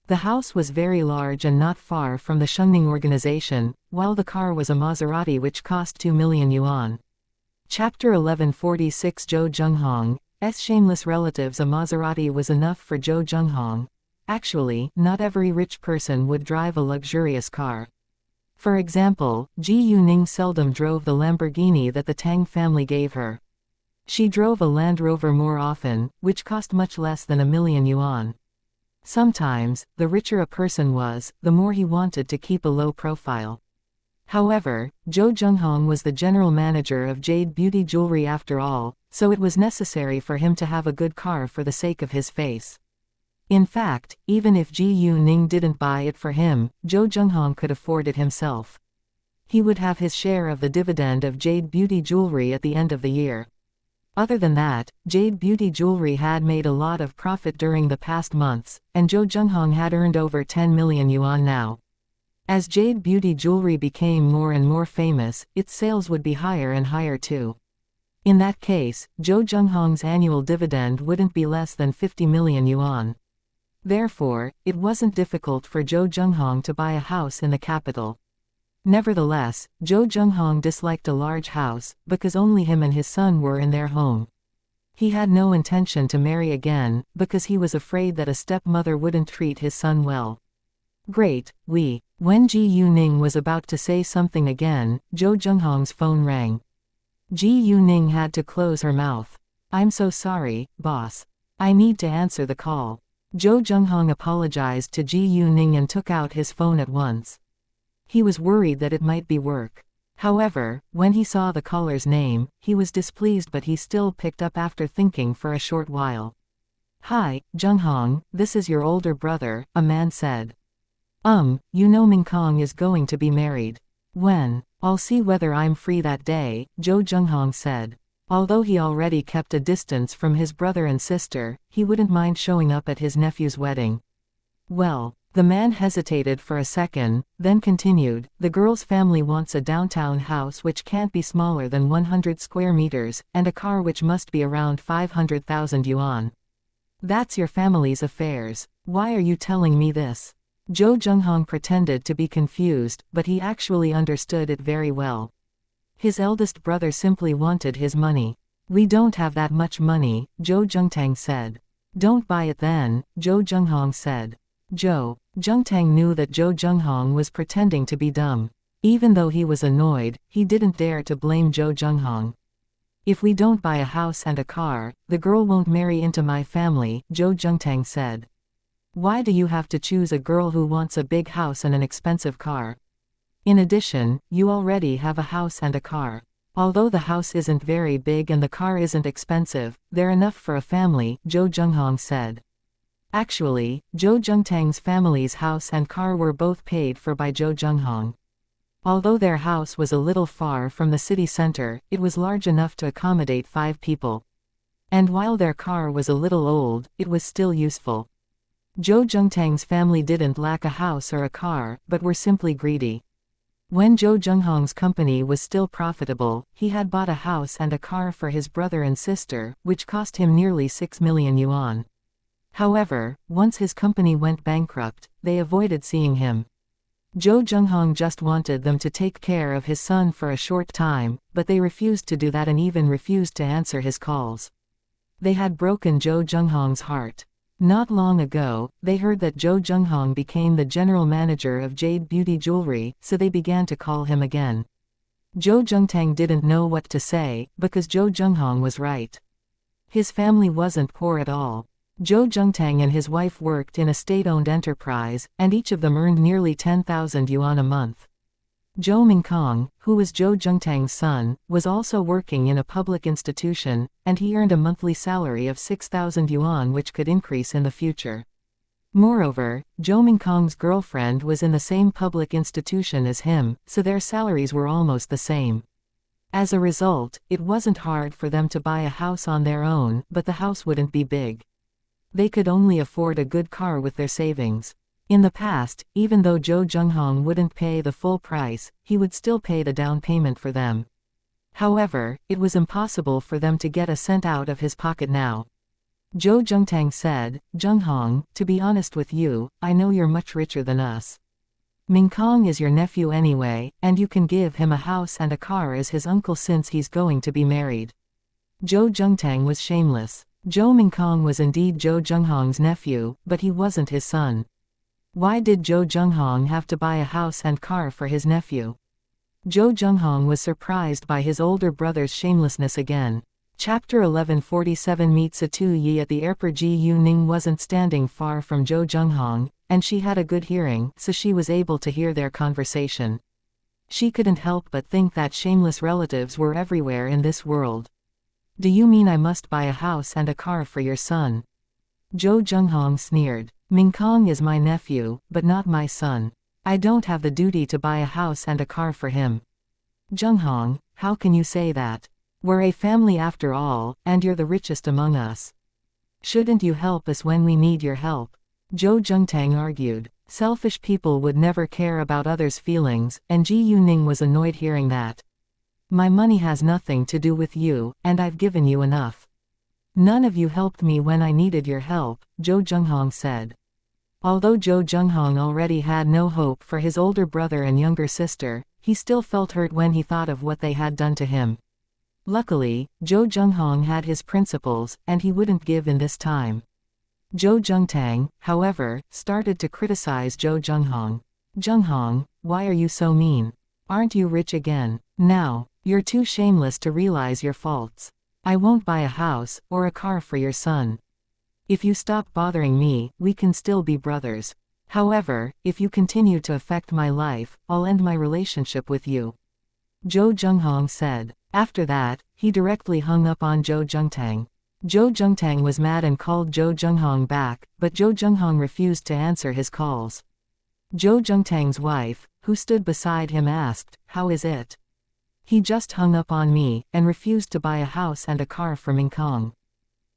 The house was very large and not far from the Shengning organization, while the car was a Maserati which cost 2 million yuan. Chapter 1146 Zhou Zhenghong's shameless relatives. A Maserati was enough for Zhou Zhenghong. Actually, not every rich person would drive a luxurious car. For example, Ji Yuning seldom drove the Lamborghini that the Tang family gave her. She drove a Land Rover more often, which cost much less than $1,000,000. Sometimes, the richer a person was, the more he wanted to keep a low profile. However, Zhou Zhenghong was the general manager of Jade Beauty Jewelry after all, so it was necessary for him to have a good car for the sake of his face. In fact, even if Ji Yuning didn't buy it for him, Zhou Zhenghong could afford it himself. He would have his share of the dividend of Jade Beauty Jewelry at the end of the year. Other than that, Jade Beauty Jewelry had made a lot of profit during the past months, and Zhou Zhenghong had earned over 10 million yuan now. As Jade Beauty Jewelry became more and more famous, its sales would be higher and higher too. In that case, Zhou Zhenghong's annual dividend wouldn't be less than 50 million yuan. Therefore, it wasn't difficult for Zhou Zhenghong to buy a house in the capital. Nevertheless, Zhou Zhenghong disliked a large house, because only him and his son were in their home. He had no intention to marry again, because he was afraid that a stepmother wouldn't treat his son well. Great, When Ji Yuning was about to say something again, Zhou Zhenghong's phone rang. Ji Yuning had to close her mouth. "I'm so sorry, boss. I need to answer the call." Zhou Zhenghong apologized to Ji Yuning and took out his phone at once. He was worried that it might be work. However, when he saw the caller's name, he was displeased, but he still picked up after thinking for a short while. "Hi, Zhenghong, this is your older brother," a man said. You know Mingkong is going to be married. When? I'll see whether I'm free that day," Zhou Zhenghong said. Although he already kept a distance from his brother and sister, he wouldn't mind showing up at his nephew's wedding. Well, the man hesitated for a second, then continued, "The girl's family wants a downtown house which can't be smaller than 100 square meters, and a car which must be around 500,000 yuan. That's your family's affairs. Why are you telling me this?" Zhou Zhenghong pretended to be confused, but he actually understood it very well. His eldest brother simply wanted his money. "We don't have that much money," Zhou Zhengtang said. "Don't buy it then," Zhou Zhenghong said. Zhou Zhengtang knew that Zhou Zhenghong was pretending to be dumb. Even though he was annoyed, he didn't dare to blame Zhou Zhenghong. "If we don't buy a house and a car, the girl won't marry into my family," Zhou Zhengtang said. "Why do you have to choose a girl who wants a big house and an expensive car? In addition, you already have a house and a car. Although the house isn't very big and the car isn't expensive, they're enough for a family," Zhou Zhenghong said. Actually, Zhou Zhengtang's family's house and car were both paid for by Zhou Zhenghong. Although their house was a little far from the city center, it was large enough to accommodate 5 people. And while their car was a little old, it was still useful. Zhou Zhengtang's family didn't lack a house or a car, but were simply greedy. When Zhou Zhenghong's company was still profitable, he had bought a house and a car for his brother and sister, which cost him nearly 6 million yuan. However, once his company went bankrupt, they avoided seeing him. Zhou Zhenghong just wanted them to take care of his son for a short time, but they refused to do that and even refused to answer his calls. They had broken Zhou Zhenghong's heart. Not long ago, they heard that Zhou Zhenghong became the general manager of Jade Beauty Jewelry, so they began to call him again. Zhou Zhengtang didn't know what to say, because Zhou Zhenghong was right. His family wasn't poor at all. Zhou Zhengtang and his wife worked in a state-owned enterprise, and each of them earned nearly 10,000 yuan a month. Zhou Mingkong, who was Zhou Zhengtang's son, was also working in a public institution, and he earned a monthly salary of 6,000 yuan, which could increase in the future. Moreover, Zhou Mingkong's girlfriend was in the same public institution as him, so their salaries were almost the same. As a result, it wasn't hard for them to buy a house on their own, but the house wouldn't be big. They could only afford a good car with their savings. In the past, even though Zhou Zhenghong wouldn't pay the full price, he would still pay the down payment for them. However, it was impossible for them to get a cent out of his pocket now. Zhou Zhengtang said, "Zhenghong, to be honest with you, I know you're much richer than us. Mingkong is your nephew anyway, and you can give him a house and a car as his uncle since he's going to be married." Zhou Zhengtang was shameless. Zhou Mingkong was indeed Zhou Zhenghong's nephew, but he wasn't his son. Why did Zhou Zhenghong have to buy a house and car for his nephew? Zhou Zhenghong was surprised by his older brother's shamelessness again. Chapter 1147 Meet Situ Yi at the airport. Ji Yuning wasn't standing far from Zhou Zhenghong, and she had a good hearing, so she was able to hear their conversation. She couldn't help but think that shameless relatives were everywhere in this world. Do you mean I must buy a house and a car for your son? Zhou Zhenghong sneered. Mingkong is my nephew, but not my son. I don't have the duty to buy a house and a car for him. Zhenghong, how can you say that? We're a family after all, and you're the richest among us. Shouldn't you help us when we need your help? Zhou Zhengtang argued. Selfish people would never care about others' feelings, and Ji Yuning was annoyed hearing that. My money has nothing to do with you, and I've given you enough. None of you helped me when I needed your help, Zhou Zhenghong said. Although Zhou Zhenghong already had no hope for his older brother and younger sister, he still felt hurt when he thought of what they had done to him. Luckily, Zhou Zhenghong had his principles, and he wouldn't give in this time. Zhou Zhengtang, however, started to criticize Zhou Zhenghong. Zhenghong, why are you so mean? Aren't you rich again? Now, you're too shameless to realize your faults. I won't buy a house or a car for your son. If you stop bothering me, we can still be brothers. However, if you continue to affect my life, I'll end my relationship with you. Zhou Zhenghong said. After that, he directly hung up on Zhou Zhengtang. Zhou Zhengtang was mad and called Zhou Zhenghong back, but Zhou Zhenghong refused to answer his calls. Zhou Zhengtang's wife, who stood beside him, asked, "How is it?" He just hung up on me, and refused to buy a house and a car for Mingkong.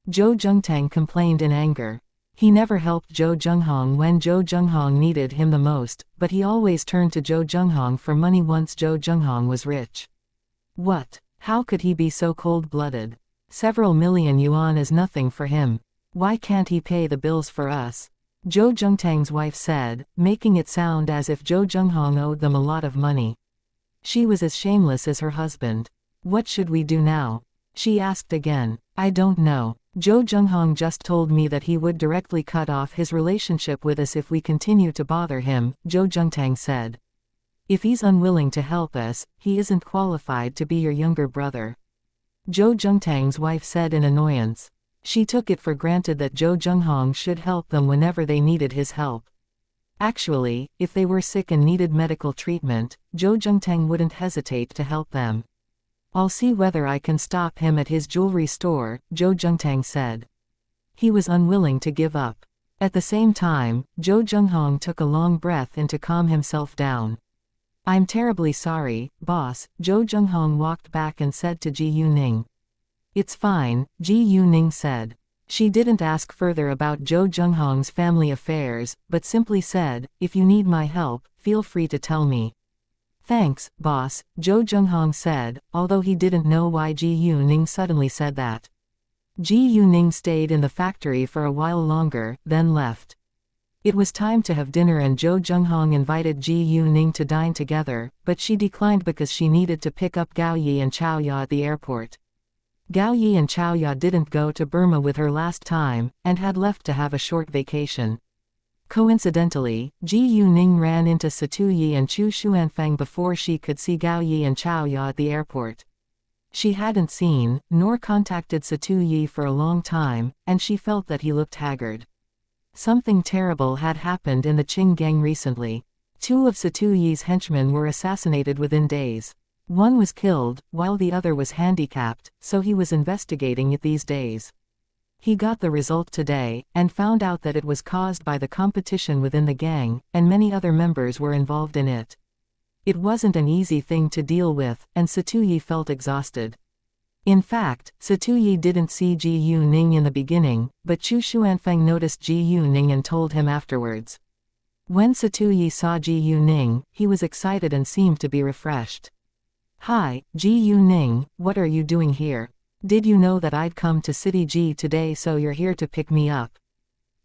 Zhou Zhengtang complained in anger. He never helped Zhou Zhenghong when Zhou Zhenghong needed him the most, but he always turned to Zhou Zhenghong for money once Zhou Zhenghong was rich. What? How could he be so cold-blooded? Several million yuan is nothing for him. Why can't he pay the bills for us? Zhou Zhengtang's wife said, making it sound as if Zhou Zhenghong owed them a lot of money. She was as shameless as her husband. What should we do now? She asked again. I don't know. Zhou Zhenghong just told me that he would directly cut off his relationship with us if we continue to bother him, Zhou Zhengtang said. If he's unwilling to help us, he isn't qualified to be your younger brother. Zhou Zhengtang's wife said in annoyance. She took it for granted that Zhou Zhenghong should help them whenever they needed his help. Actually, if they were sick and needed medical treatment, Zhou Zhengtang wouldn't hesitate to help them. I'll see whether I can stop him at his jewelry store, Zhou Zhengtang said. He was unwilling to give up. At the same time, Zhou Zhenghong took a long breath in to calm himself down. I'm terribly sorry, boss, Zhou Zhenghong walked back and said to Ji Yuning. It's fine, Ji Yuning said. She didn't ask further about Zhou Zhenghong's family affairs, but simply said, if you need my help, feel free to tell me. Thanks, boss, Zhou Zhenghong said, although he didn't know why Ji Yuning suddenly said that. Ji Yuning stayed in the factory for a while longer, then left. It was time to have dinner and Zhou Zhenghong invited Ji Yuning to dine together, but she declined because she needed to pick up Gao Yi and Chao Ya at the airport. Gao Yi and Chao Ya didn't go to Burma with her last time, and had left to have a short vacation. Coincidentally, Ji Yuning ran into Situ Yi and Chu Xuanfang before she could see Gao Yi and Chao Ya at the airport. She hadn't seen, nor contacted Situ Yi for a long time, and she felt that he looked haggard. Something terrible had happened in the Qing gang recently. 2 of Situ Yi's henchmen were assassinated within days. One was killed, while the other was handicapped, so he was investigating it these days. He got the result today, and found out that it was caused by the competition within the gang, and many other members were involved in it. It wasn't an easy thing to deal with, and Situ Yi felt exhausted. In fact, Situ Yi didn't see Ji Yuning in the beginning, but Chu Xuanfeng noticed Ji Yuning and told him afterwards. When Situ Yi saw Ji Yuning, he was excited and seemed to be refreshed. Hi, Ji Yuning, what are you doing here? Did you know that I'd come to City G today, so you're here to pick me up?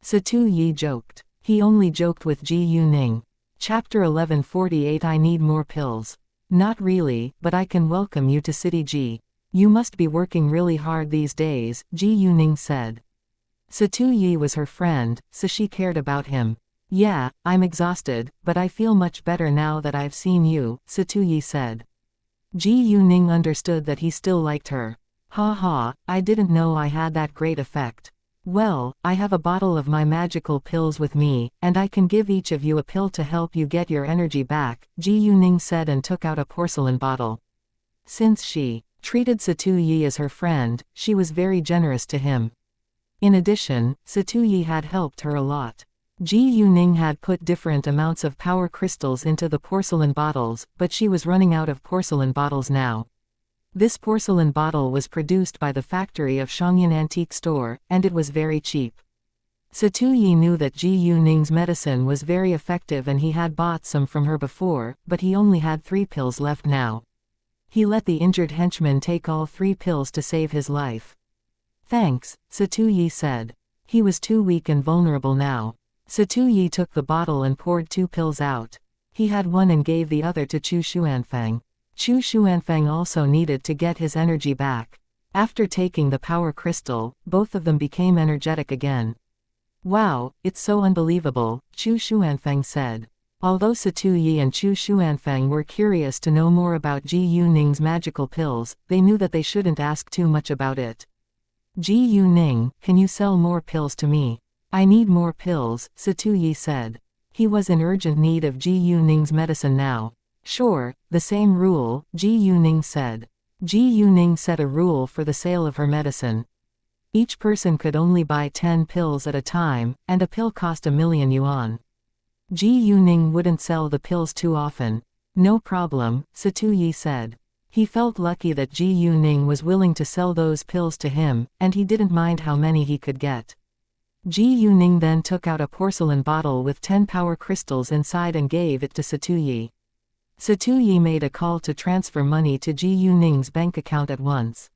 Situ Yi joked. He only joked with Ji Yuning. Chapter 1148 I need more pills. Not really, but I can welcome you to City G. You must be working really hard these days, Ji Yuning said. Situ Yi was her friend, so she cared about him. Yeah, I'm exhausted, but I feel much better now that I've seen you, Situ Yi said. Ji Yuning understood that he still liked her. Ha ha, I didn't know I had that great effect. Well, I have a bottle of my magical pills with me, and I can give each of you a pill to help you get your energy back, Ji Yuning said and took out a porcelain bottle. Since she treated Situ Yi as her friend, she was very generous to him. In addition, Situ Yi had helped her a lot. Ji Yuning had put different amounts of power crystals into the porcelain bottles, but she was running out of porcelain bottles now. This porcelain bottle was produced by the factory of Xianxia Antique Store, and it was very cheap. Situ Yi knew that Ji Yuning's medicine was very effective and he had bought some from her before, but he only had 3 pills left now. He let the injured henchman take all 3 pills to save his life. Thanks, Situ Yi said. He was too weak and vulnerable now. Situ Yi took the bottle and poured 2 pills out. He had one and gave the other to Chu Xuanfang. Chu Xuanfang also needed to get his energy back. After taking the power crystal, both of them became energetic again. Wow, it's so unbelievable, Chu Xuanfang said. Although Situ Yi and Chu Xuanfang were curious to know more about Ji Yuning's magical pills, they knew that they shouldn't ask too much about it. Ji Yuning, can you sell more pills to me? I need more pills, Situ Yi said. He was in urgent need of Ji Yuning's medicine now. Sure, the same rule, Ji Yuning said. Ji Yuning set a rule for the sale of her medicine. Each person could only buy 10 pills at a time, and a pill cost 1,000,000 yuan. Ji Yuning wouldn't sell the pills too often. No problem, Situ Yi said. He felt lucky that Ji Yuning was willing to sell those pills to him, and he didn't mind how many he could get. Ji Yuning then took out a porcelain bottle with 10 power crystals inside and gave it to Situ Yi. Situ Yi made a call to transfer money to Ji Yuning's bank account at once.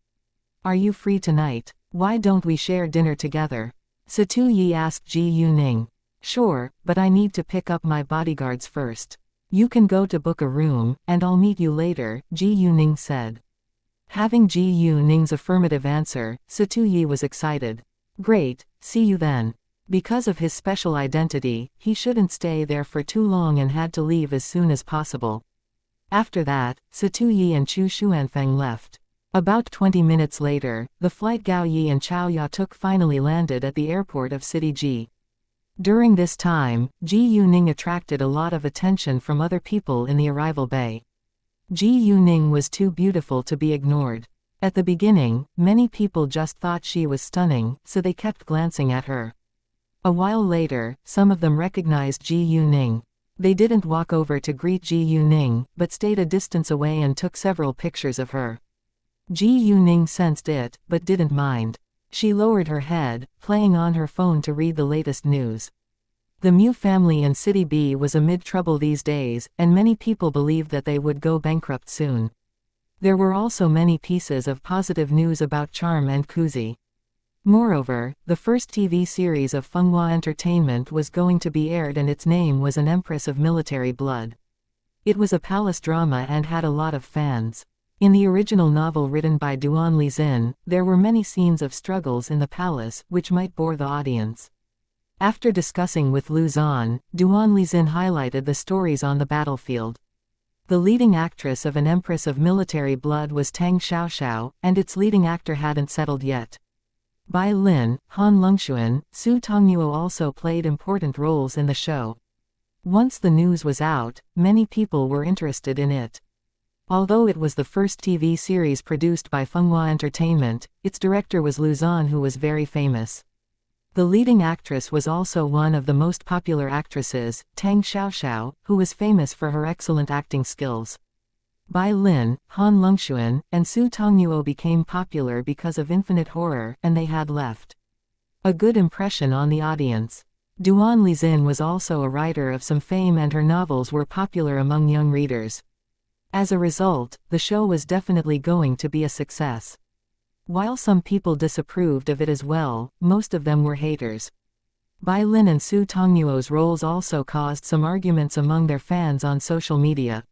Are you free tonight? Why don't we share dinner together? Situ Yi asked Ji Yuning. Sure, but I need to pick up my bodyguards first. You can go to book a room, and I'll meet you later, Ji Yuning said. Having Ji Yuning's affirmative answer, Situ Yi was excited. Great, see you then. Because of his special identity, he shouldn't stay there for too long and had to leave as soon as possible. After that, Situ Yi and Chu Xuanfang left. About 20 minutes later, the flight Gao Yi and Chao Ya took finally landed at the airport of City Ji. During this time, Ji Yuning attracted a lot of attention from other people in the arrival bay. Ji Yuning was too beautiful to be ignored. At the beginning, many people just thought she was stunning, so they kept glancing at her. A while later, some of them recognized Ji Yuning. They didn't walk over to greet Ji Yuning, but stayed a distance away and took several pictures of her. Ji Yuning sensed it, but didn't mind. She lowered her head, playing on her phone to read the latest news. The Mu family in City B was amid trouble these days, and many people believed that they would go bankrupt soon. There were also many pieces of positive news about Charm and Kuzi. Moreover, the first TV series of Fenghua Entertainment was going to be aired and its name was An Empress of Military Blood. It was a palace drama and had a lot of fans. In the original novel written by Duan Lizin, there were many scenes of struggles in the palace, which might bore the audience. After discussing with Lu Zan, Duan Lizin highlighted the stories on the battlefield. The leading actress of An Empress of Military Blood was Tang Xiaoxiao, and its leading actor hadn't settled yet. Bai Lin, Han Lengxuan, Su Tongnuo also played important roles in the show. Once the news was out, many people were interested in it. Although it was the first TV series produced by Fenghua Entertainment, its director was Lu Zan, who was very famous. The leading actress was also one of the most popular actresses, Tang Xiaoxiao, who was famous for her excellent acting skills. Bai Lin, Han Lengxuan, and Su Tongnuo became popular because of Infinite Horror, and they had left a good impression on the audience. Duan Lizin was also a writer of some fame and her novels were popular among young readers. As a result, the show was definitely going to be a success. While some people disapproved of it as well, most of them were haters. Bai Lin and Su Tongnuo's roles also caused some arguments among their fans on social media.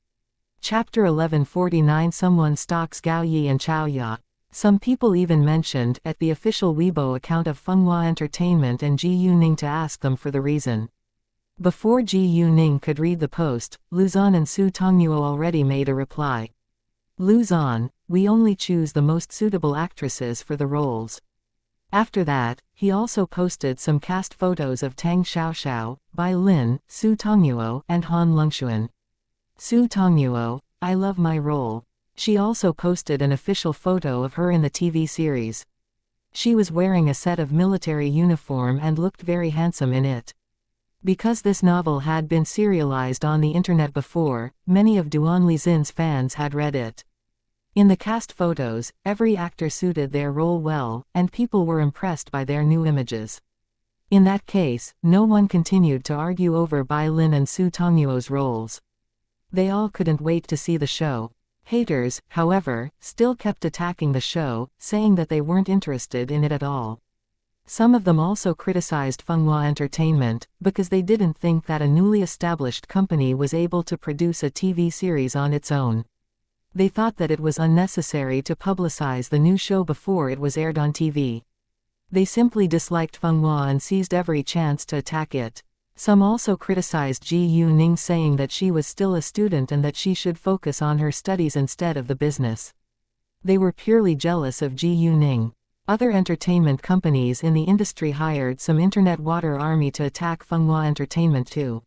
Chapter 1149 Someone stalks Gao Yi and Chao Ya. Some people even mentioned at the official Weibo account of Fenghua Entertainment and Ji Yuning to ask them for the reason. Before Ji Yuning could read the post, Luzon and Su Tongnuo already made a reply. Luzon, we only choose the most suitable actresses for the roles. After that, he also posted some cast photos of Tang Xiaoxiao, Bai Lin, Su Tongnuo, and Han Lengxuan. Su Tongnuo, I love my role. She also posted an official photo of her in the TV series. She was wearing a set of military uniform and looked very handsome in it. Because this novel had been serialized on the internet before, many of Duan Lixin's fans had read it. In the cast photos, every actor suited their role well, and people were impressed by their new images. In that case, no one continued to argue over Bai Lin and Su Tongnuo's roles. They all couldn't wait to see the show. Haters, however, still kept attacking the show, saying that they weren't interested in it at all. Some of them also criticized Fenghua Entertainment, because they didn't think that a newly established company was able to produce a TV series on its own. They thought that it was unnecessary to publicize the new show before it was aired on TV. They simply disliked Fenghua and seized every chance to attack it. Some also criticized Ji Yuning, saying that she was still a student and that she should focus on her studies instead of the business. They were purely jealous of Ji Yuning. Other entertainment companies in the industry hired some internet water army to attack Fenghua Entertainment too.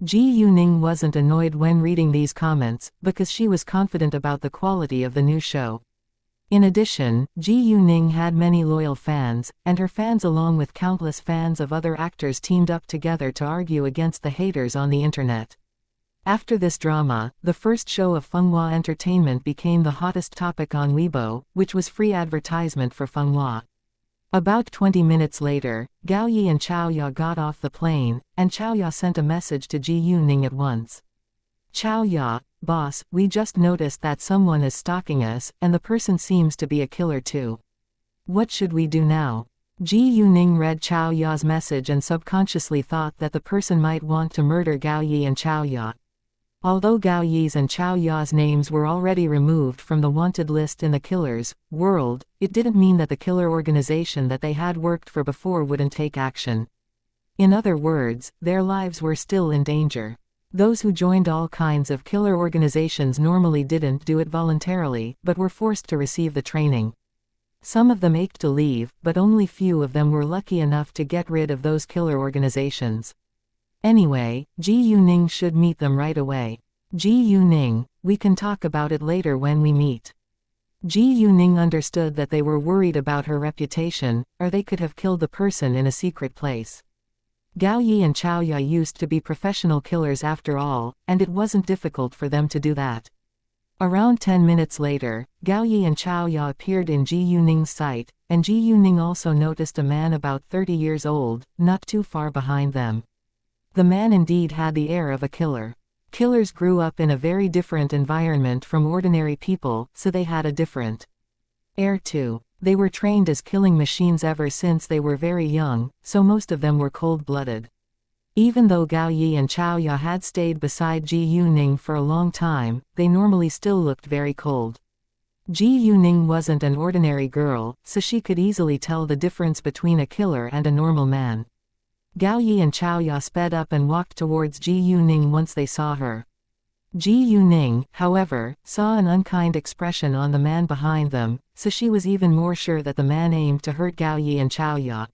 Ji Yuning wasn't annoyed when reading these comments, because she was confident about the quality of the new show. In addition, Ji Yuning had many loyal fans, and her fans along with countless fans of other actors teamed up together to argue against the haters on the internet. After this drama, the first show of Fenghua Entertainment became the hottest topic on Weibo, which was free advertisement for Fenghua. About 20 minutes later, Gao Yi and Xiaoya got off the plane, and Xiaoya sent a message to Ji Yuning at once. Xiaoya, boss, we just noticed that someone is stalking us, and the person seems to be a killer too. What should we do now? Ji Yuning read Xiaoya's message and subconsciously thought that the person might want to murder Gao Yi and Xiaoya. Although Gao Yi's and Xiaoya's names were already removed from the wanted list in the killer's world, it didn't mean that the killer organization that they had worked for before wouldn't take action. In other words, their lives were still in danger. Those who joined all kinds of killer organizations normally didn't do it voluntarily, but were forced to receive the training. Some of them ached to leave, but only few of them were lucky enough to get rid of those killer organizations. Anyway, Ji Yuning should meet them right away. Ji Yuning, we can talk about it later when we meet. Ji Yuning understood that they were worried about her reputation, or they could have killed the person in a secret place. Gao Yi and Xiaoya used to be professional killers after all, and it wasn't difficult for them to do that. Around 10 minutes later, Gao Yi and Xiaoya appeared in Ji Yuning's sight, and Ji Yuning also noticed a man about 30 years old, not too far behind them. The man indeed had the air of a killer. Killers grew up in a very different environment from ordinary people, so they had a different air too. They were trained as killing machines ever since they were very young, so most of them were cold-blooded. Even though Gao Yi and Xiaoya had stayed beside Ji Yuning for a long time, they normally still looked very cold. Ji Yuning wasn't an ordinary girl, so she could easily tell the difference between a killer and a normal man. Gao Yi and Xiaoya sped up and walked towards Ji Yuning once they saw her. Ji Yuning, however, saw an unkind expression on the man behind them, so she was even more sure that the man aimed to hurt Gao Yi and Xiaoya.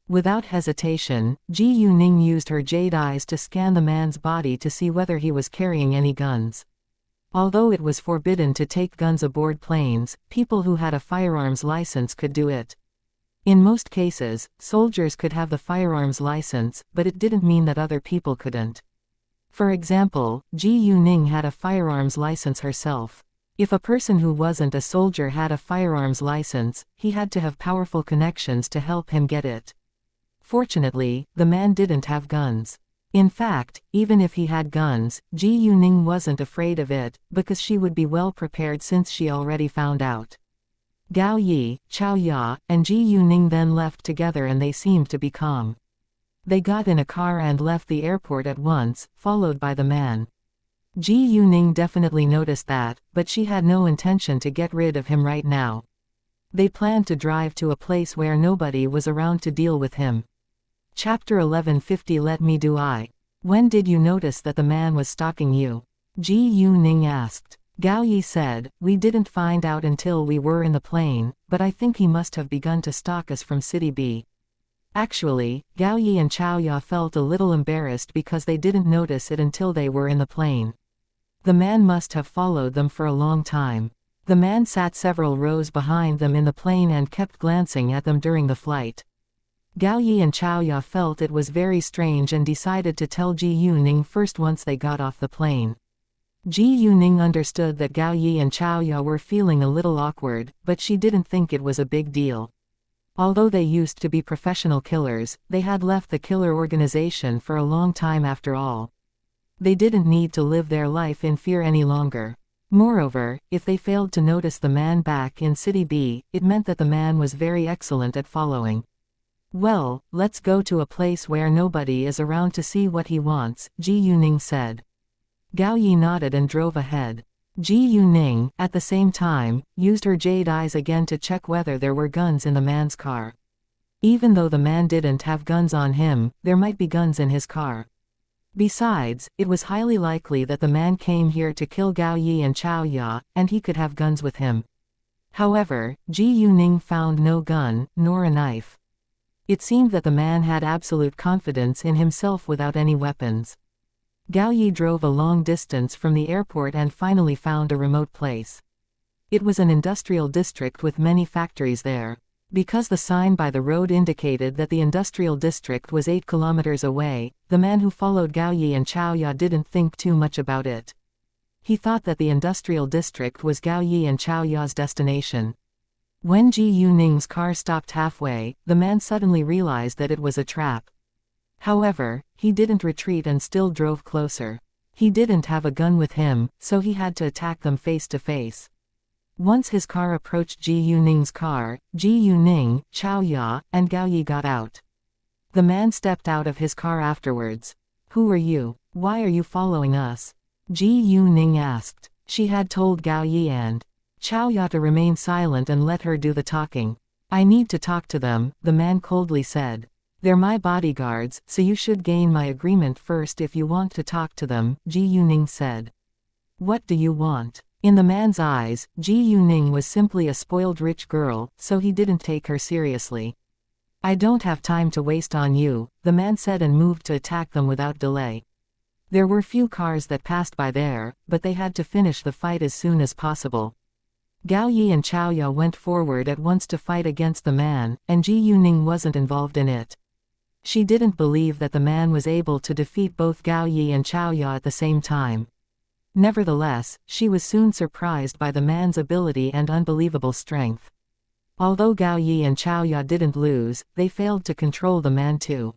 Without hesitation, Ji Yuning used her jade eyes to scan the man's body to see whether he was carrying any guns. Although it was forbidden to take guns aboard planes, people who had a firearms license could do it. In most cases, soldiers could have the firearms license, but it didn't mean that other people couldn't. For example, Ji Yuning had a firearms license herself. If a person who wasn't a soldier had a firearms license, he had to have powerful connections to help him get it. Fortunately, the man didn't have guns. In fact, even if he had guns, Ji Yuning wasn't afraid of it, because she would be well prepared since she already found out. Gao Yi, Xiaoya, and Ji Yuning then left together and they seemed to be calm. They got in a car and left the airport at once, followed by the man. Ji Yuning definitely noticed that, but she had no intention to get rid of him right now. They planned to drive to a place where nobody was around to deal with him. Chapter 1150. Let me do I. When did you notice that the man was stalking you? Ji Yuning asked. Gao Yi said, we didn't find out until we were in the plane, but I think he must have begun to stalk us from City B. Actually, Gao Yi and Xiaoya felt a little embarrassed because they didn't notice it until they were in the plane. The man must have followed them for a long time. The man sat several rows behind them in the plane and kept glancing at them during the flight. Gao Yi and Xiaoya felt it was very strange and decided to tell Ji Yuning first once they got off the plane. Ji Yuning understood that Gao Yi and Xiaoya were feeling a little awkward, but she didn't think it was a big deal. Although they used to be professional killers, they had left the killer organization for a long time after all. They didn't need to live their life in fear any longer. Moreover, if they failed to notice the man back in City B, it meant that the man was very excellent at following. Well, let's go to a place where nobody is around to see what he wants, Ji Yuning said. Gao Yi nodded and drove ahead. Ji Yuning, at the same time, used her jade eyes again to check whether there were guns in the man's car. Even though the man didn't have guns on him, there might be guns in his car. Besides, it was highly likely that the man came here to kill Gao Yi and Xiaoya, and he could have guns with him. However, Ji Yuning found no gun, nor a knife. It seemed that the man had absolute confidence in himself without any weapons. Gao Yi drove a long distance from the airport and finally found a remote place. It was an industrial district with many factories there. Because the sign by the road indicated that the industrial district was 8 kilometers away, the man who followed Gao Yi and Xiaoya didn't think too much about it. He thought that the industrial district was Gao Yi and Xiaoya's destination. When Ji Yuning's car stopped halfway, the man suddenly realized that it was a trap. However, he didn't retreat and still drove closer. He didn't have a gun with him, so he had to attack them face to face. Once his car approached Ji Yuning's car, Ji Yuning, Xiaoya, and Gao Yi got out. The man stepped out of his car afterwards. Who are you? Why are you following us? Ji Yuning asked. She had told Gao Yi and Xiaoya to remain silent and let her do the talking. I need to talk to them, the man coldly said. They're my bodyguards, so you should gain my agreement first if you want to talk to them, Ji Yuning said. What do you want? In the man's eyes, Ji Yuning was simply a spoiled rich girl, so he didn't take her seriously. I don't have time to waste on you, the man said and moved to attack them without delay. There were few cars that passed by there, but they had to finish the fight as soon as possible. Gao Yi and Xiaoya went forward at once to fight against the man, and Ji Yuning wasn't involved in it. She didn't believe that the man was able to defeat both Gao Yi and Xiaoya at the same time. Nevertheless, she was soon surprised by the man's ability and unbelievable strength. Although Gao Yi and Xiaoya didn't lose, they failed to control the man too.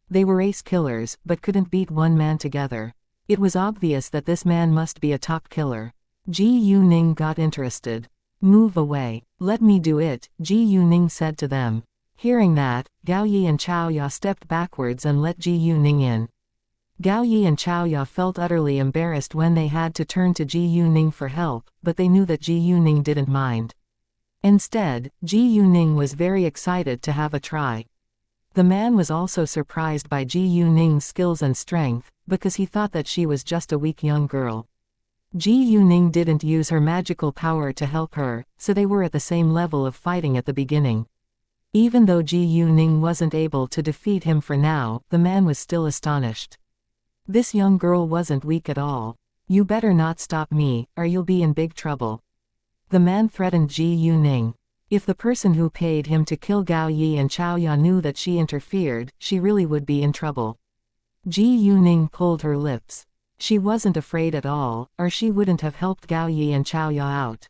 They were ace killers, but couldn't beat one man together. It was obvious that this man must be a top killer. Ji Yuning got interested. Move away. Let me do it, Ji Yuning said to them. Hearing that, Gao Yi and Xiaoya stepped backwards and let Ji Yuning in. Gao Yi and Xiaoya felt utterly embarrassed when they had to turn to Ji Yuning for help, but they knew that Ji Yuning didn't mind. Instead, Ji Yuning was very excited to have a try. The man was also surprised by Ji Yuning's skills and strength, because he thought that she was just a weak young girl. Ji Yuning didn't use her magical power to help her, so they were at the same level of fighting at the beginning. Even though Ji Yuning wasn't able to defeat him for now, the man was still astonished. This young girl wasn't weak at all. You better not stop me, or you'll be in big trouble. The man threatened Ji Yuning. If the person who paid him to kill Gao Yi and Xiaoya knew that she interfered, she really would be in trouble. Ji Yuning pulled her lips. She wasn't afraid at all, or she wouldn't have helped Gao Yi and Xiaoya out.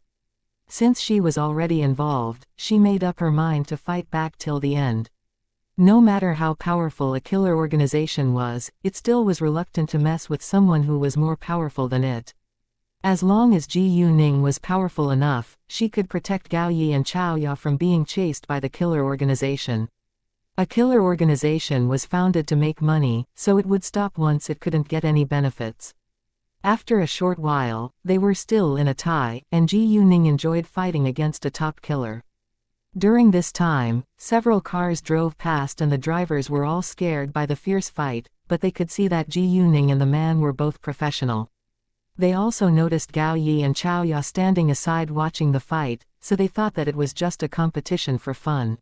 Since she was already involved, she made up her mind to fight back till the end. No matter how powerful a killer organization was, it still was reluctant to mess with someone who was more powerful than it. As long as Ji Yuning was powerful enough, she could protect Gao Yi and Xiaoya from being chased by the killer organization. A killer organization was founded to make money, so it would stop once it couldn't get any benefits. After a short while, they were still in a tie, and Ji Yuning enjoyed fighting against a top killer. During this time, several cars drove past and the drivers were all scared by the fierce fight, but they could see that Ji Yuning and the man were both professional. They also noticed Gao Yi and Chao Ya standing aside watching the fight, so they thought that it was just a competition for fun.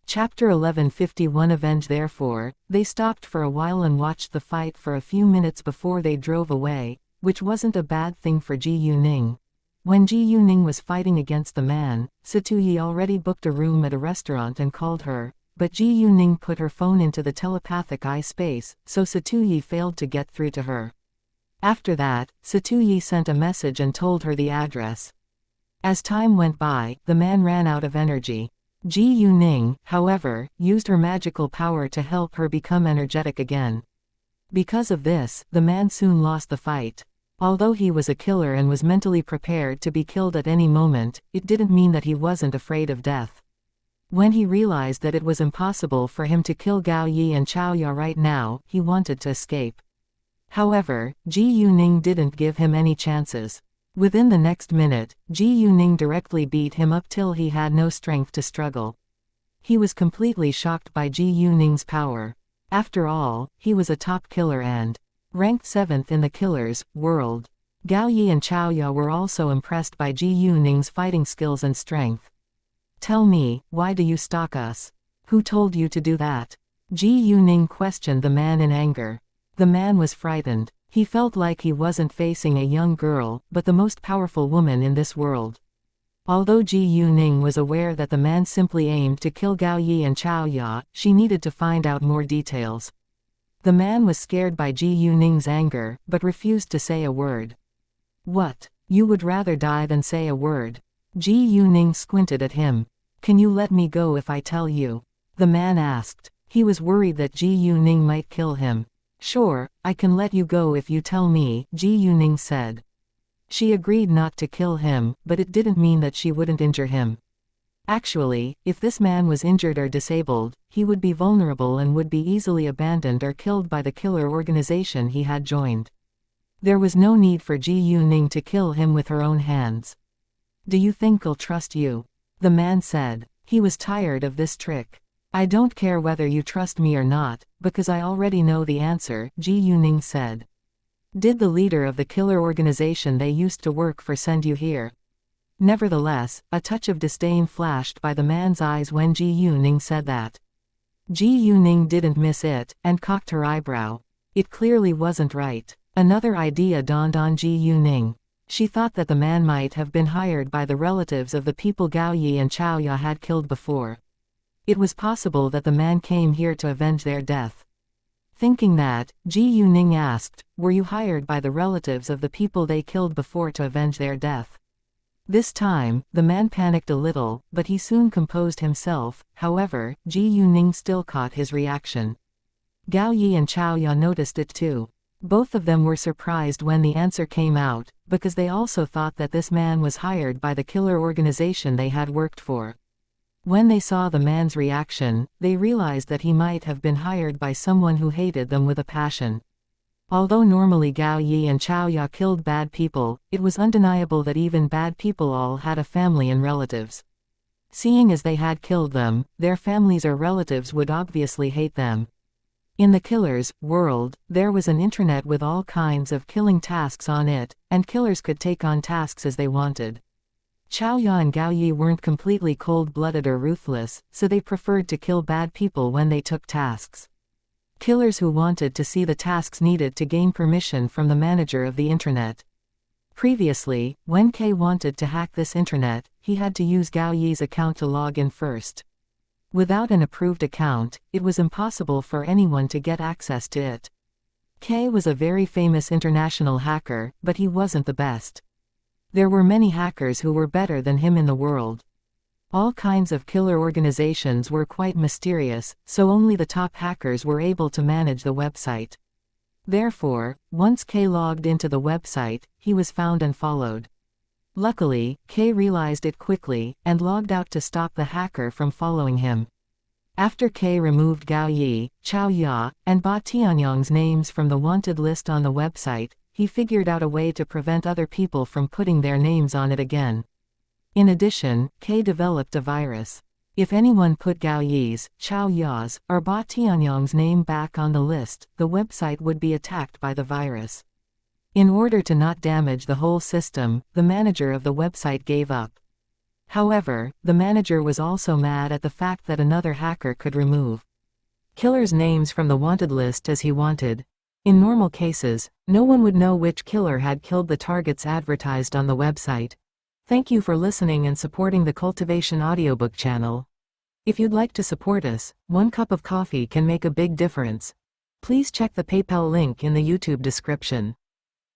Chapter 1151 Avenge. Therefore, they stopped for a while and watched the fight for a few minutes before they drove away, which wasn't a bad thing for Ji Yuning. When Ji Yuning was fighting against the man, Satuyi already booked a room at a restaurant and called her, but Ji Yuning put her phone into the telepathic eye space, so Satuyi failed to get through to her. After that, Satuyi sent a message and told her the address. As time went by, the man ran out of energy. Ji Yuning, however, used her magical power to help her become energetic again. Because of this, the man soon lost the fight. Although he was a killer and was mentally prepared to be killed at any moment, it didn't mean that he wasn't afraid of death. When he realized that it was impossible for him to kill Gao Yi and Chao Ya right now, he wanted to escape. However, Ji Yuning didn't give him any chances. Within the next minute, Ji Yuning directly beat him up till he had no strength to struggle. He was completely shocked by Ji Yuning's power. After all, he was a top killer and ranked 7th in the killer's world. Gao Yi and Chao Ya were also impressed by Ji Yuning's fighting skills and strength. Tell me, why do you stalk us? Who told you to do that? Ji Yuning questioned the man in anger. The man was frightened. He felt like he wasn't facing a young girl, but the most powerful woman in this world. Although Ji Yuning was aware that the man simply aimed to kill Gao Yi and Chao Ya, she needed to find out more details. The man was scared by Ji Yuning's anger, but refused to say a word. What? You would rather die than say a word? Ji Yuning squinted at him. Can you let me go if I tell you? The man asked. He was worried that Ji Yuning might kill him. Sure, I can let you go if you tell me, Ji Yuning said. She agreed not to kill him, but it didn't mean that she wouldn't injure him. Actually, if this man was injured or disabled, he would be vulnerable and would be easily abandoned or killed by the killer organization he had joined. There was no need for Ji Yuning to kill him with her own hands. Do you think I'll trust you? The man said. He was tired of this trick. I don't care whether you trust me or not, because I already know the answer, Ji Yuning said. Did the leader of the killer organization they used to work for send you here? Nevertheless, a touch of disdain flashed by the man's eyes when Ji Yuning said that. Ji Yuning didn't miss it, and cocked her eyebrow. It clearly wasn't right. Another idea dawned on Ji Yuning. She thought that the man might have been hired by the relatives of the people Gao Yi and Chao Ya had killed before. It was possible that the man came here to avenge their death. Thinking that, Ji Yuning asked, were you hired by the relatives of the people they killed before to avenge their death? This time, the man panicked a little, but he soon composed himself. However, Ji Yuning still caught his reaction. Gao Yi and Chao Ya noticed it too. Both of them were surprised when the answer came out, because they also thought that this man was hired by the killer organization they had worked for. When they saw the man's reaction, they realized that he might have been hired by someone who hated them with a passion. Although normally Gao Yi and Chao Ya killed bad people, it was undeniable that even bad people all had a family and relatives. Seeing as they had killed them, their families or relatives would obviously hate them. In the killer's world, there was an internet with all kinds of killing tasks on it, and killers could take on tasks as they wanted. Chao Ya and Gao Yi weren't completely cold-blooded or ruthless, so they preferred to kill bad people when they took tasks. Killers who wanted to see the tasks needed to gain permission from the manager of the internet. Previously, when K wanted to hack this internet, he had to use Gao Yi's account to log in first. Without an approved account, it was impossible for anyone to get access to it. K was a very famous international hacker, but he wasn't the best. There were many hackers who were better than him in the world. All kinds of killer organizations were quite mysterious, so only the top hackers were able to manage the website. Therefore, once K logged into the website, he was found and followed. Luckily, K realized it quickly, and logged out to stop the hacker from following him. After K removed Gao Yi, Chao Ya, and Ba Tianyang's names from the wanted list on the website, he figured out a way to prevent other people from putting their names on it again. In addition, K developed a virus. If anyone put Gao Yi's, Chao Ya's, or Ba Tianyang's name back on the list, the website would be attacked by the virus. In order to not damage the whole system, the manager of the website gave up. However, the manager was also mad at the fact that another hacker could remove killers' names from the wanted list as he wanted. In normal cases, no one would know which killer had killed the targets advertised on the website. Thank you for listening and supporting the Cultivation audiobook channel. If you'd like to support us, 1 cup of coffee can make a big difference. Please check the PayPal link in the YouTube description.